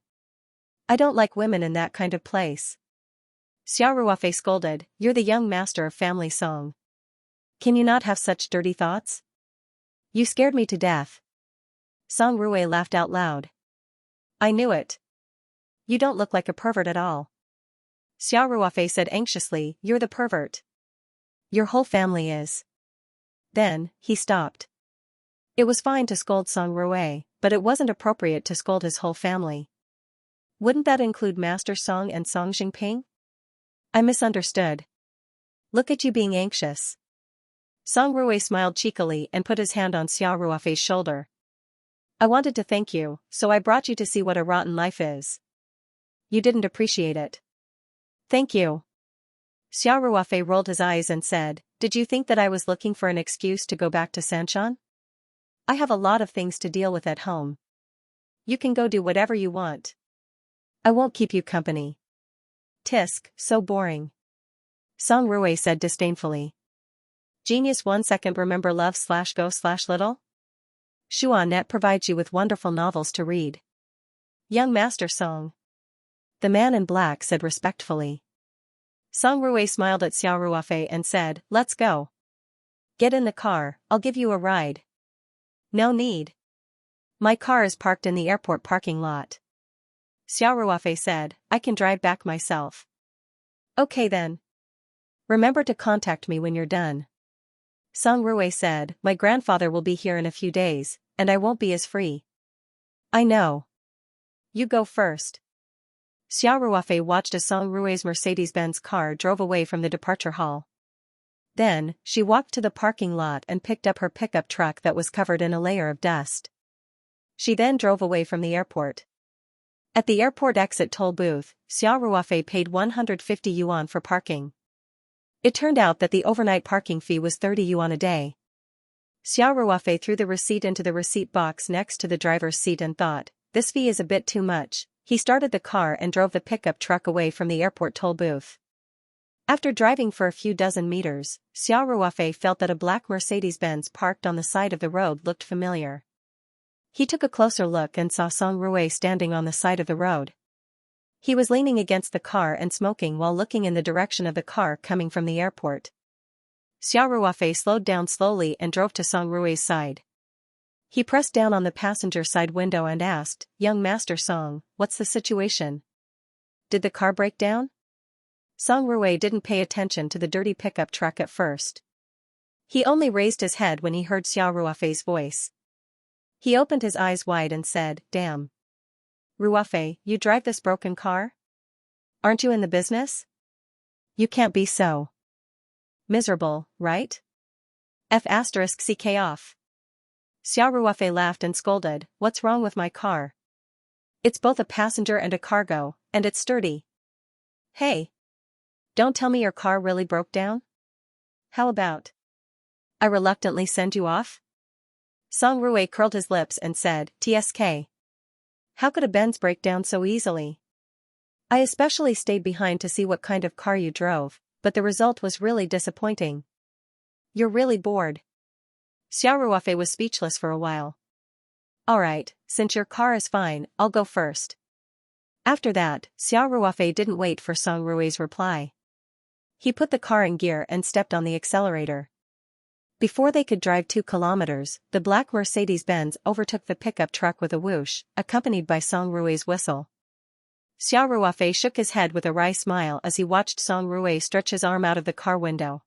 I don't like women in that kind of place. Xiao Ruofei scolded, "You're the young master of family song. Can you not have such dirty thoughts? You scared me to death." Song Rui laughed out loud. "I knew it. You don't look like a pervert at all." Xiao Ruofei said anxiously, "You're the pervert. Your whole family is." Then, he stopped. It was fine to scold Song Rui, but it wasn't appropriate to scold his whole family. Wouldn't that include Master Song and Song Jingping? I misunderstood. Look at you being anxious. Song Rui smiled cheekily and put his hand on Xiao Ruofei's shoulder. I wanted to thank you, so I brought you to see what a rotten life is. You didn't appreciate it. Thank you. Xiao Ruofei rolled his eyes and said, Did you think that I was looking for an excuse to go back to Sanshan? I have a lot of things to deal with at home. You can go do whatever you want. I won't keep you company. Tisk, so boring. Song Rui said disdainfully. Genius 1 second remember love/go/little? Shuanet provides you with wonderful novels to read. Young Master Song. The man in black said respectfully. Song Rui smiled at Xiao Ruofei and said, Let's go. Get in the car, I'll give you a ride. No need. My car is parked in the airport parking lot. Xiao Ruofei said, I can drive back myself. Okay then. Remember to contact me when you're done. Song Rui said, my grandfather will be here in a few days, and I won't be as free. I know. You go first. Xiao Ruofei watched as Song Rui's Mercedes-Benz car drove away from the departure hall. Then, she walked to the parking lot and picked up her pickup truck that was covered in a layer of dust. She then drove away from the airport. At the airport exit toll booth, Xiao Ruofei paid 150 yuan for parking. It turned out that the overnight parking fee was 30 yuan a day. Xiao Ruofei threw the receipt into the receipt box next to the driver's seat and thought, this fee is a bit too much. He started the car and drove the pickup truck away from the airport toll booth. After driving for a few dozen meters, Xiao Ruofei felt that a black Mercedes-Benz parked on the side of the road looked familiar. He took a closer look and saw Song Rui standing on the side of the road. He was leaning against the car and smoking while looking in the direction of the car coming from the airport. Xiao Ruofei slowed down slowly and drove to Song Rui's side. He pressed down on the passenger side window and asked, Young Master Song, what's the situation? Did the car break down? Song Rui didn't pay attention to the dirty pickup truck at first. He only raised his head when he heard Xiao Ruofei's voice. He opened his eyes wide and said, Damn. Ruofei, you drive this broken car? Aren't you in the business? You can't be so miserable, right? F***ck off. Xiao Ruofei laughed and scolded, What's wrong with my car? It's both a passenger and a cargo, and it's sturdy. Hey! Don't tell me your car really broke down? How about I reluctantly send you off? Song Rui curled his lips and said, TSK. How could a Benz break down so easily? I especially stayed behind to see what kind of car you drove, but the result was really disappointing. You're really bored. Xiao Ruofei was speechless for a while. Alright, since your car is fine, I'll go first. After that, Xiao Ruofei didn't wait for Song Rui's reply. He put the car in gear and stepped on the accelerator. Before they could drive 2 kilometers, the black Mercedes-Benz overtook the pickup truck with a whoosh, accompanied by Song Rui's whistle. Xiao Ruofei shook his head with a wry smile as he watched Song Rui stretch his arm out of the car window.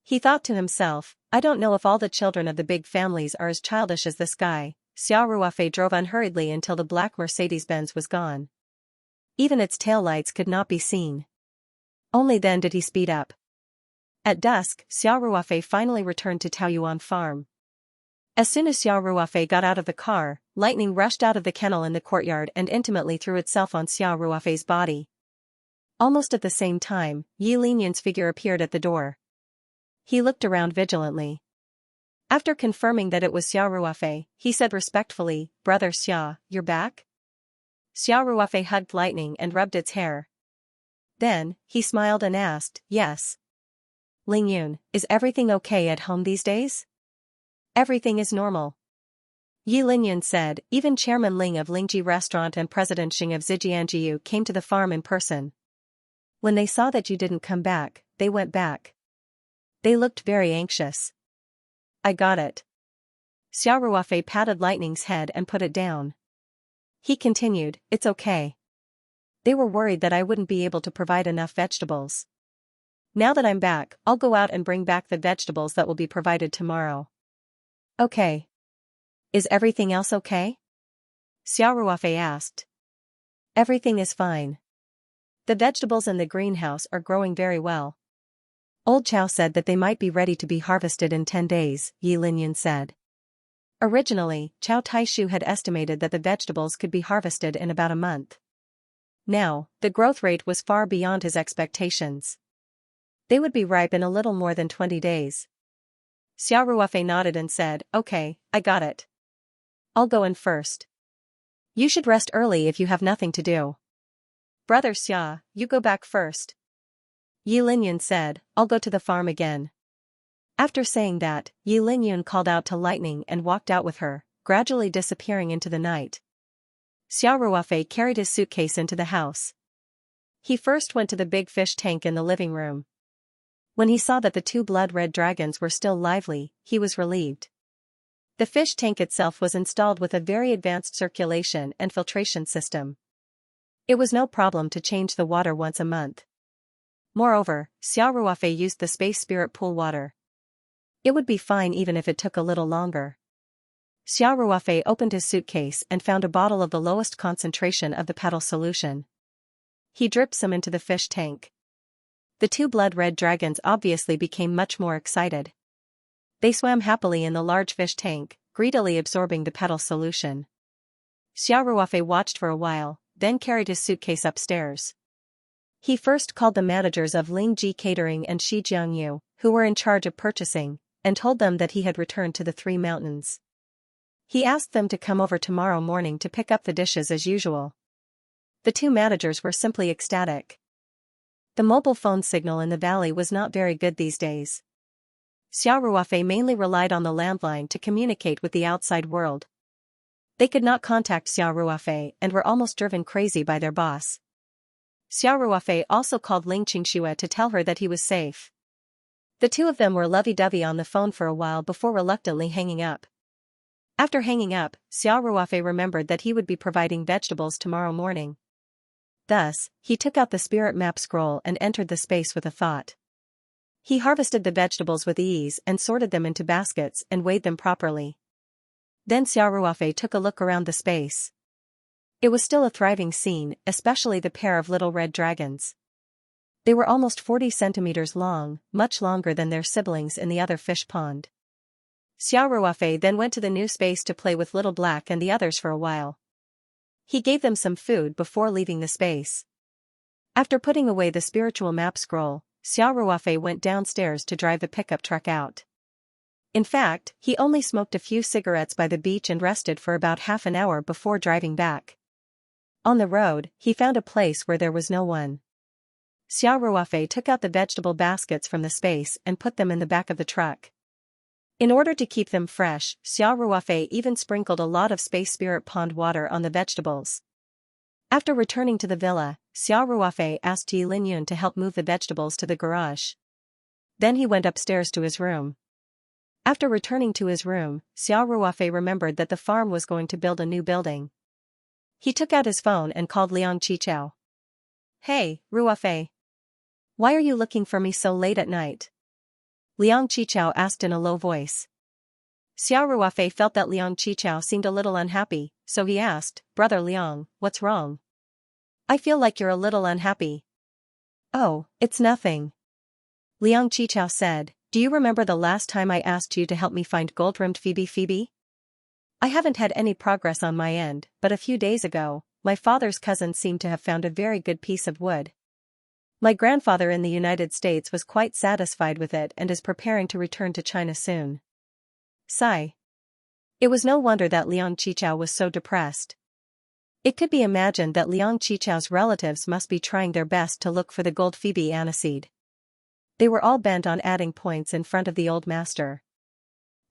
He thought to himself, I don't know if all the children of the big families are as childish as this guy. Xiao Ruofei drove unhurriedly until the black Mercedes-Benz was gone. Even its taillights could not be seen. Only then did he speed up. At dusk, Xiao Ruofei finally returned to Taoyuan Farm. As soon as Xiao Ruofei got out of the car, lightning rushed out of the kennel in the courtyard and intimately threw itself on Xiao Ruofei's body. Almost at the same time, Yi Linyan's figure appeared at the door. He looked around vigilantly. After confirming that it was Xiao Ruofei, he said respectfully, Brother Xia, you're back? Xiao Ruofei hugged Lightning and rubbed its hair. Then, he smiled and asked, Yes. Lingyun, is everything okay at home these days? Everything is normal. Yi Linyan said, even Chairman Ling of Lingji Restaurant and President Xing of Zijianjiu came to the farm in person. When they saw that you didn't come back, they went back. They looked very anxious. I got it. Xiao Ruofei patted Lightning's head and put it down. He continued, It's okay. They were worried that I wouldn't be able to provide enough vegetables. Now that I'm back, I'll go out and bring back the vegetables that will be provided tomorrow. Okay. Is everything else okay? Xiao Ruofei asked. Everything is fine. The vegetables in the greenhouse are growing very well. Old Chow said that they might be ready to be harvested in 10 days, Yi Linyan said. Originally, Chow Taishu had estimated that the vegetables could be harvested in about a month. Now, the growth rate was far beyond his expectations. They would be ripe in a little more than 20 days. Xiao Ruofei nodded and said, Okay, I got it. I'll go in first. You should rest early if you have nothing to do. Brother Xia, you go back first. Yi Linyan said, I'll go to the farm again. After saying that, Yi Linyan called out to Lightning and walked out with her, gradually disappearing into the night. Xiao Ruofei carried his suitcase into the house. He first went to the big fish tank in the living room. When he saw that the two blood-red dragons were still lively, he was relieved. The fish tank itself was installed with a very advanced circulation and filtration system. It was no problem to change the water once a month. Moreover, Xiao Ruofei used the space spirit pool water. It would be fine even if it took a little longer. Xiao Ruofei opened his suitcase and found a bottle of the lowest concentration of the petal solution. He dripped some into the fish tank. The two blood-red dragons obviously became much more excited. They swam happily in the large fish tank, greedily absorbing the petal solution. Xiao Ruofei watched for a while, then carried his suitcase upstairs. He first called the managers of Lingji Catering and Xianxia, who were in charge of purchasing, and told them that he had returned to the Three Mountains. He asked them to come over tomorrow morning to pick up the dishes as usual. The two managers were simply ecstatic. The mobile phone signal in the valley was not very good these days. Xiao Ruofei mainly relied on the landline to communicate with the outside world. They could not contact Xiao Ruofei and were almost driven crazy by their boss. Xiao Ruofei also called Xianxia to tell her that he was safe. The two of them were lovey-dovey on the phone for a while before reluctantly hanging up. After hanging up, Xiao Ruofei remembered that he would be providing vegetables tomorrow morning. Thus, he took out the spirit map scroll and entered the space with a thought. He harvested the vegetables with ease and sorted them into baskets and weighed them properly. Then Xiao Ruofei took a look around the space. It was still a thriving scene, especially the pair of little red dragons. They were almost 40 centimeters long, much longer than their siblings in the other fish pond. Xiao Ruofei then went to the new space to play with Little Black and the others for a while. He gave them some food before leaving the space. After putting away the spiritual map scroll, Xiao Ruofei went downstairs to drive the pickup truck out. In fact, he only smoked a few cigarettes by the beach and rested for about half an hour before driving back. On the road, he found a place where there was no one. Xiao Ruofei took out the vegetable baskets from the space and put them in the back of the truck. In order to keep them fresh, Xiao Ruofei even sprinkled a lot of space spirit pond water on the vegetables. After returning to the villa, Xiao Ruofei asked Yi Linyun to help move the vegetables to the garage. Then he went upstairs to his room. After returning to his room, Xiao Ruofei remembered that the farm was going to build a new building. He took out his phone and called Liang Qichao. "Hey, Ruofei. Why are you looking for me so late at night?" Liang Qichao asked in a low voice. Xiao Ruofei felt that Liang Qichao seemed a little unhappy, so he asked, "Brother Liang, what's wrong? I feel like you're a little unhappy." "Oh, it's nothing." Liang Qichao said, "Do you remember the last time I asked you to help me find gold-rimmed Phoebe? I haven't had any progress on my end, but a few days ago, my father's cousin seemed to have found a very good piece of wood. My grandfather in the United States was quite satisfied with it and is preparing to return to China soon." Sigh. It was no wonder that Liang Qichao was so depressed. It could be imagined that Liang Qichao's relatives must be trying their best to look for the gold Phoebe aniseed. They were all bent on adding points in front of the old master.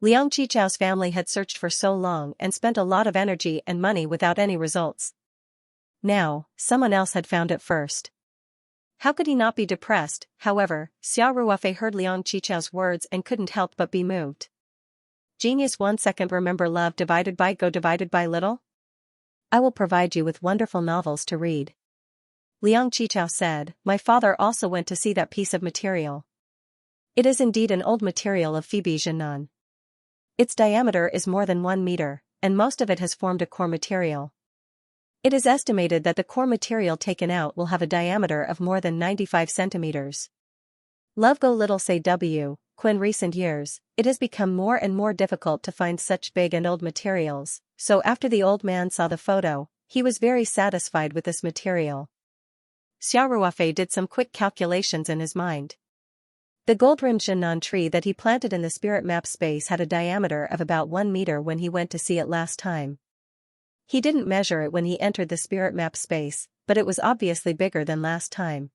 Liang Qichao's family had searched for so long and spent a lot of energy and money without any results. Now, someone else had found it first. How could he not be depressed? However, Xiao Ruofei heard Liang Qichao's words and couldn't help but be moved. Genius 1 second. Remember love divided by go divided by little? I will provide you with wonderful novels to read. Liang Qichao said, "My father also went to see that piece of material. It is indeed an old material of Phoebe Jinan. Its diameter is more than 1 meter, and most of it has formed a core material. It is estimated that the core material taken out will have a diameter of more than 95 centimeters. Love go little say W. In recent years, it has become more and more difficult to find such big and old materials, so after the old man saw the photo, he was very satisfied with this material." Xiao Ruofei did some quick calculations in his mind. The gold-rimmed Jinan tree that he planted in the spirit map space had a diameter of about 1 meter when he went to see it last time. He didn't measure it when he entered the spirit map space, but it was obviously bigger than last time.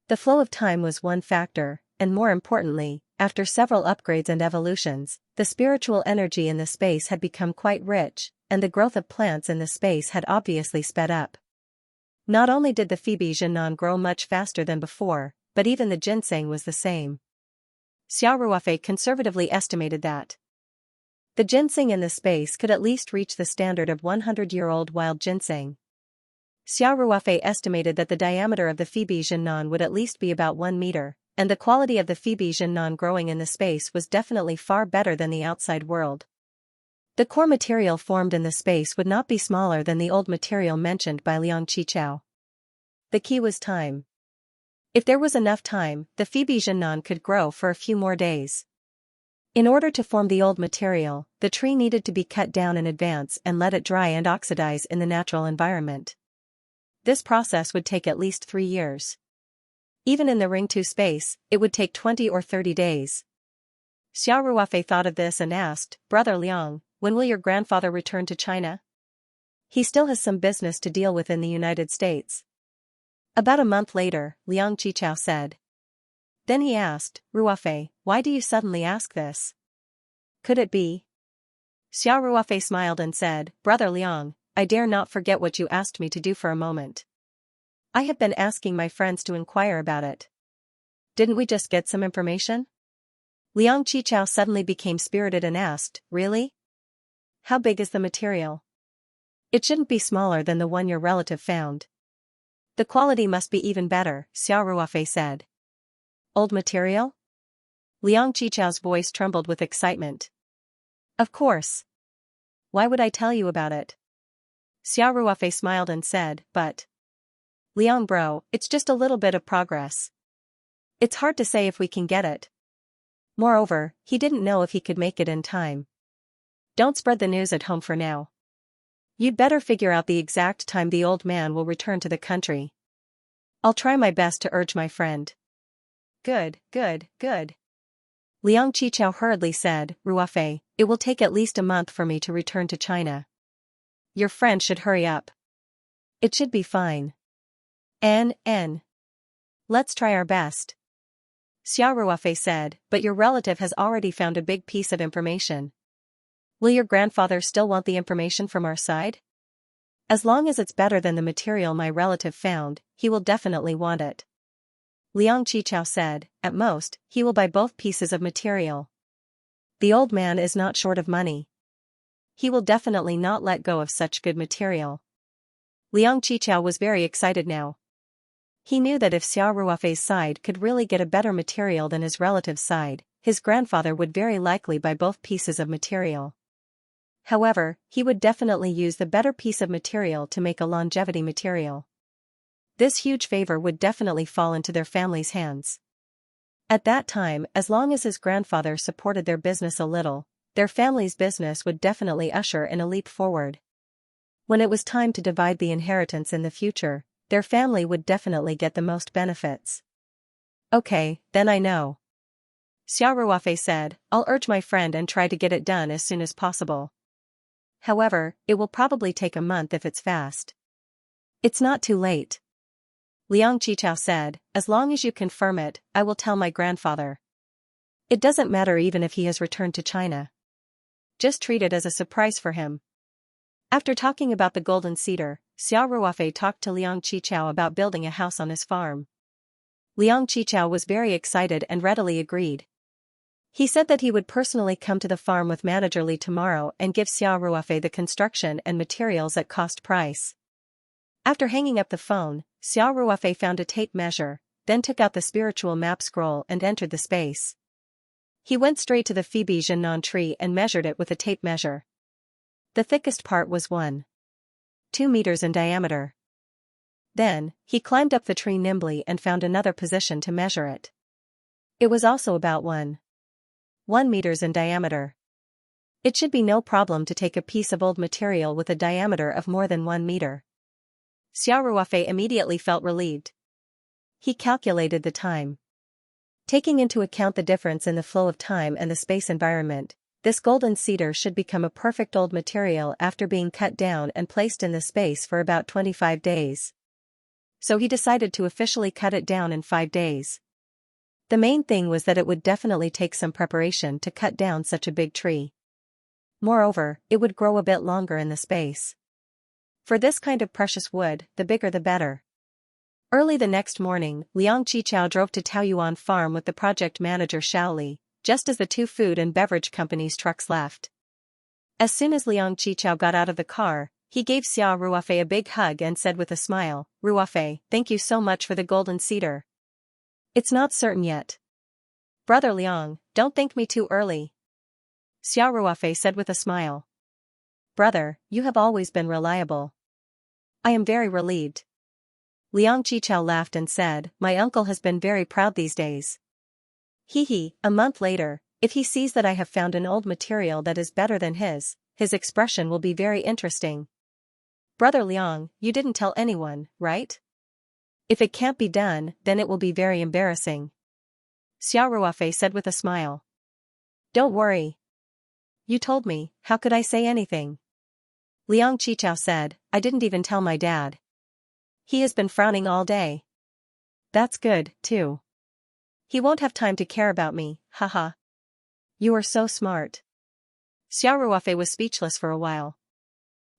The flow of time was one factor, and more importantly, after several upgrades and evolutions, the spiritual energy in the space had become quite rich, and the growth of plants in the space had obviously sped up. Not only did the Phoebe Jinan grow much faster than before, but even the ginseng was the same. Xiao Ruofei conservatively estimated that the ginseng in the space could at least reach the standard of 100-year-old wild ginseng. Xiao Ruofei estimated that the diameter of the Phoebe Jiannan would at least be about 1 meter, and the quality of the Phoebe Jiannan growing in the space was definitely far better than the outside world. The core material formed in the space would not be smaller than the old material mentioned by Liang Qichao. The key was time. If there was enough time, the Phoebe Jiannan could grow for a few more days. In order to form the old material, the tree needed to be cut down in advance and let it dry and oxidize in the natural environment. This process would take at least 3 years. Even in the Ring 2 space, it would take 20 or 30 days. Xiao Ruofei thought of this and asked, "Brother Liang, when will your grandfather return to China? He still has some business to deal with in the United States." About a month later, Liang Qichao said. Then he asked, "Ruofei, why do you suddenly ask this? Could it be?" Xiao Ruofei smiled and said, "Brother Liang, I dare not forget what you asked me to do for a moment. I have been asking my friends to inquire about it. Didn't we just get some information?" Liang Qichao suddenly became spirited and asked, "Really? How big is the material? It shouldn't be smaller than the one your relative found." "The quality must be even better," Xiao Ruofei said. "Old material?" Liang Qichao's voice trembled with excitement. "Of course. Why would I tell you about it?" Xiao Ruofei smiled and said, "But Liang bro, it's just a little bit of progress. It's hard to say if we can get it." Moreover, he didn't know if he could make it in time. "Don't spread the news at home for now. You'd better figure out the exact time the old man will return to the country. I'll try my best to urge my friend." Good. Liang Qichao hurriedly said, "Ruofei, it will take at least a month for me to return to China. Your friend should hurry up. It should be fine. Let's try our best." Xiao Ruofei said, "But your relative has already found a big piece of information. Will your grandfather still want the information from our side? As long as it's better than the material my relative found, he will definitely want it." Liang Qichao said, "At most, he will buy both pieces of material. The old man is not short of money. He will definitely not let go of such good material." Liang Qichao was very excited now. He knew that if Xiao Ruofei's side could really get a better material than his relative's side, his grandfather would very likely buy both pieces of material. However, he would definitely use the better piece of material to make a longevity material. This huge favor would definitely fall into their family's hands. At that time, as long as his grandfather supported their business a little, their family's business would definitely usher in a leap forward. When it was time to divide the inheritance in the future, their family would definitely get the most benefits. "Okay, then I know," Xiao Ruofei said. "I'll urge my friend and try to get it done as soon as possible. However, it will probably take a month if it's fast." "It's not too late," Liang Qichao said. "As long as you confirm it, I will tell my grandfather. It doesn't matter even if he has returned to China. Just treat it as a surprise for him." After talking about the golden cedar, Xiao Ruofei talked to Liang Qichao about building a house on his farm. Liang Qichao was very excited and readily agreed. He said that he would personally come to the farm with Manager Li tomorrow and give Xiao Ruofei the construction and materials at cost price. After hanging up the phone, Xiao Ruofei found a tape measure, then took out the spiritual map scroll and entered the space. He went straight to the Phoebe Jiannan tree and measured it with a tape measure. The thickest part was 1.2 meters in diameter. Then, he climbed up the tree nimbly and found another position to measure it. It was also about 1 meters in diameter. It should be no problem to take a piece of old material with a diameter of more than 1 meter. Xiao Ruofei immediately felt relieved. He calculated the time. Taking into account the difference in the flow of time and the space environment, this golden cedar should become a perfect old material after being cut down and placed in the space for about 25 days. So he decided to officially cut it down in 5 days. The main thing was that it would definitely take some preparation to cut down such a big tree. Moreover, it would grow a bit longer in the space. For this kind of precious wood, the bigger the better. Early the next morning, Liang Qichao drove to Taoyuan Farm with the project manager Shaoli, just as the two food and beverage companies' trucks left. As soon as Liang Qichao got out of the car, he gave Xia Ruofei a big hug and said with a smile, "Ruofei, thank you so much for the golden cedar. It's not certain yet. Brother Liang, don't thank me too early." Xia Ruofei said with a smile. "Brother, you have always been reliable. I am very relieved." Liang Qichao laughed and said, "My uncle has been very proud these days. A month later, if he sees that I have found an old material that is better than his expression will be very interesting." "Brother Liang, you didn't tell anyone, right? If it can't be done, then it will be very embarrassing." Xia Ruofei said with a smile. "Don't worry. You told me, how could I say anything?" Liang Qichao said, "I didn't even tell my dad. He has been frowning all day." "That's good, too. He won't have time to care about me, haha. You are so smart." Xia Ruofei was speechless for a while.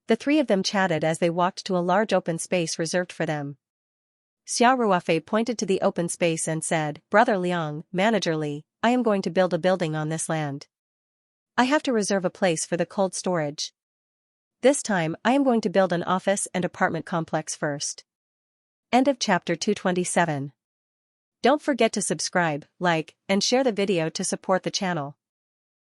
The three of them chatted as they walked to a large open space reserved for them. Xia Ruofei pointed to the open space and said, "Brother Liang, Manager Li, I am going to build a building on this land. I have to reserve a place for the cold storage. This time I am going to build an office and apartment complex first." End of chapter 227. Don't forget to subscribe, like, and share the video to support the channel.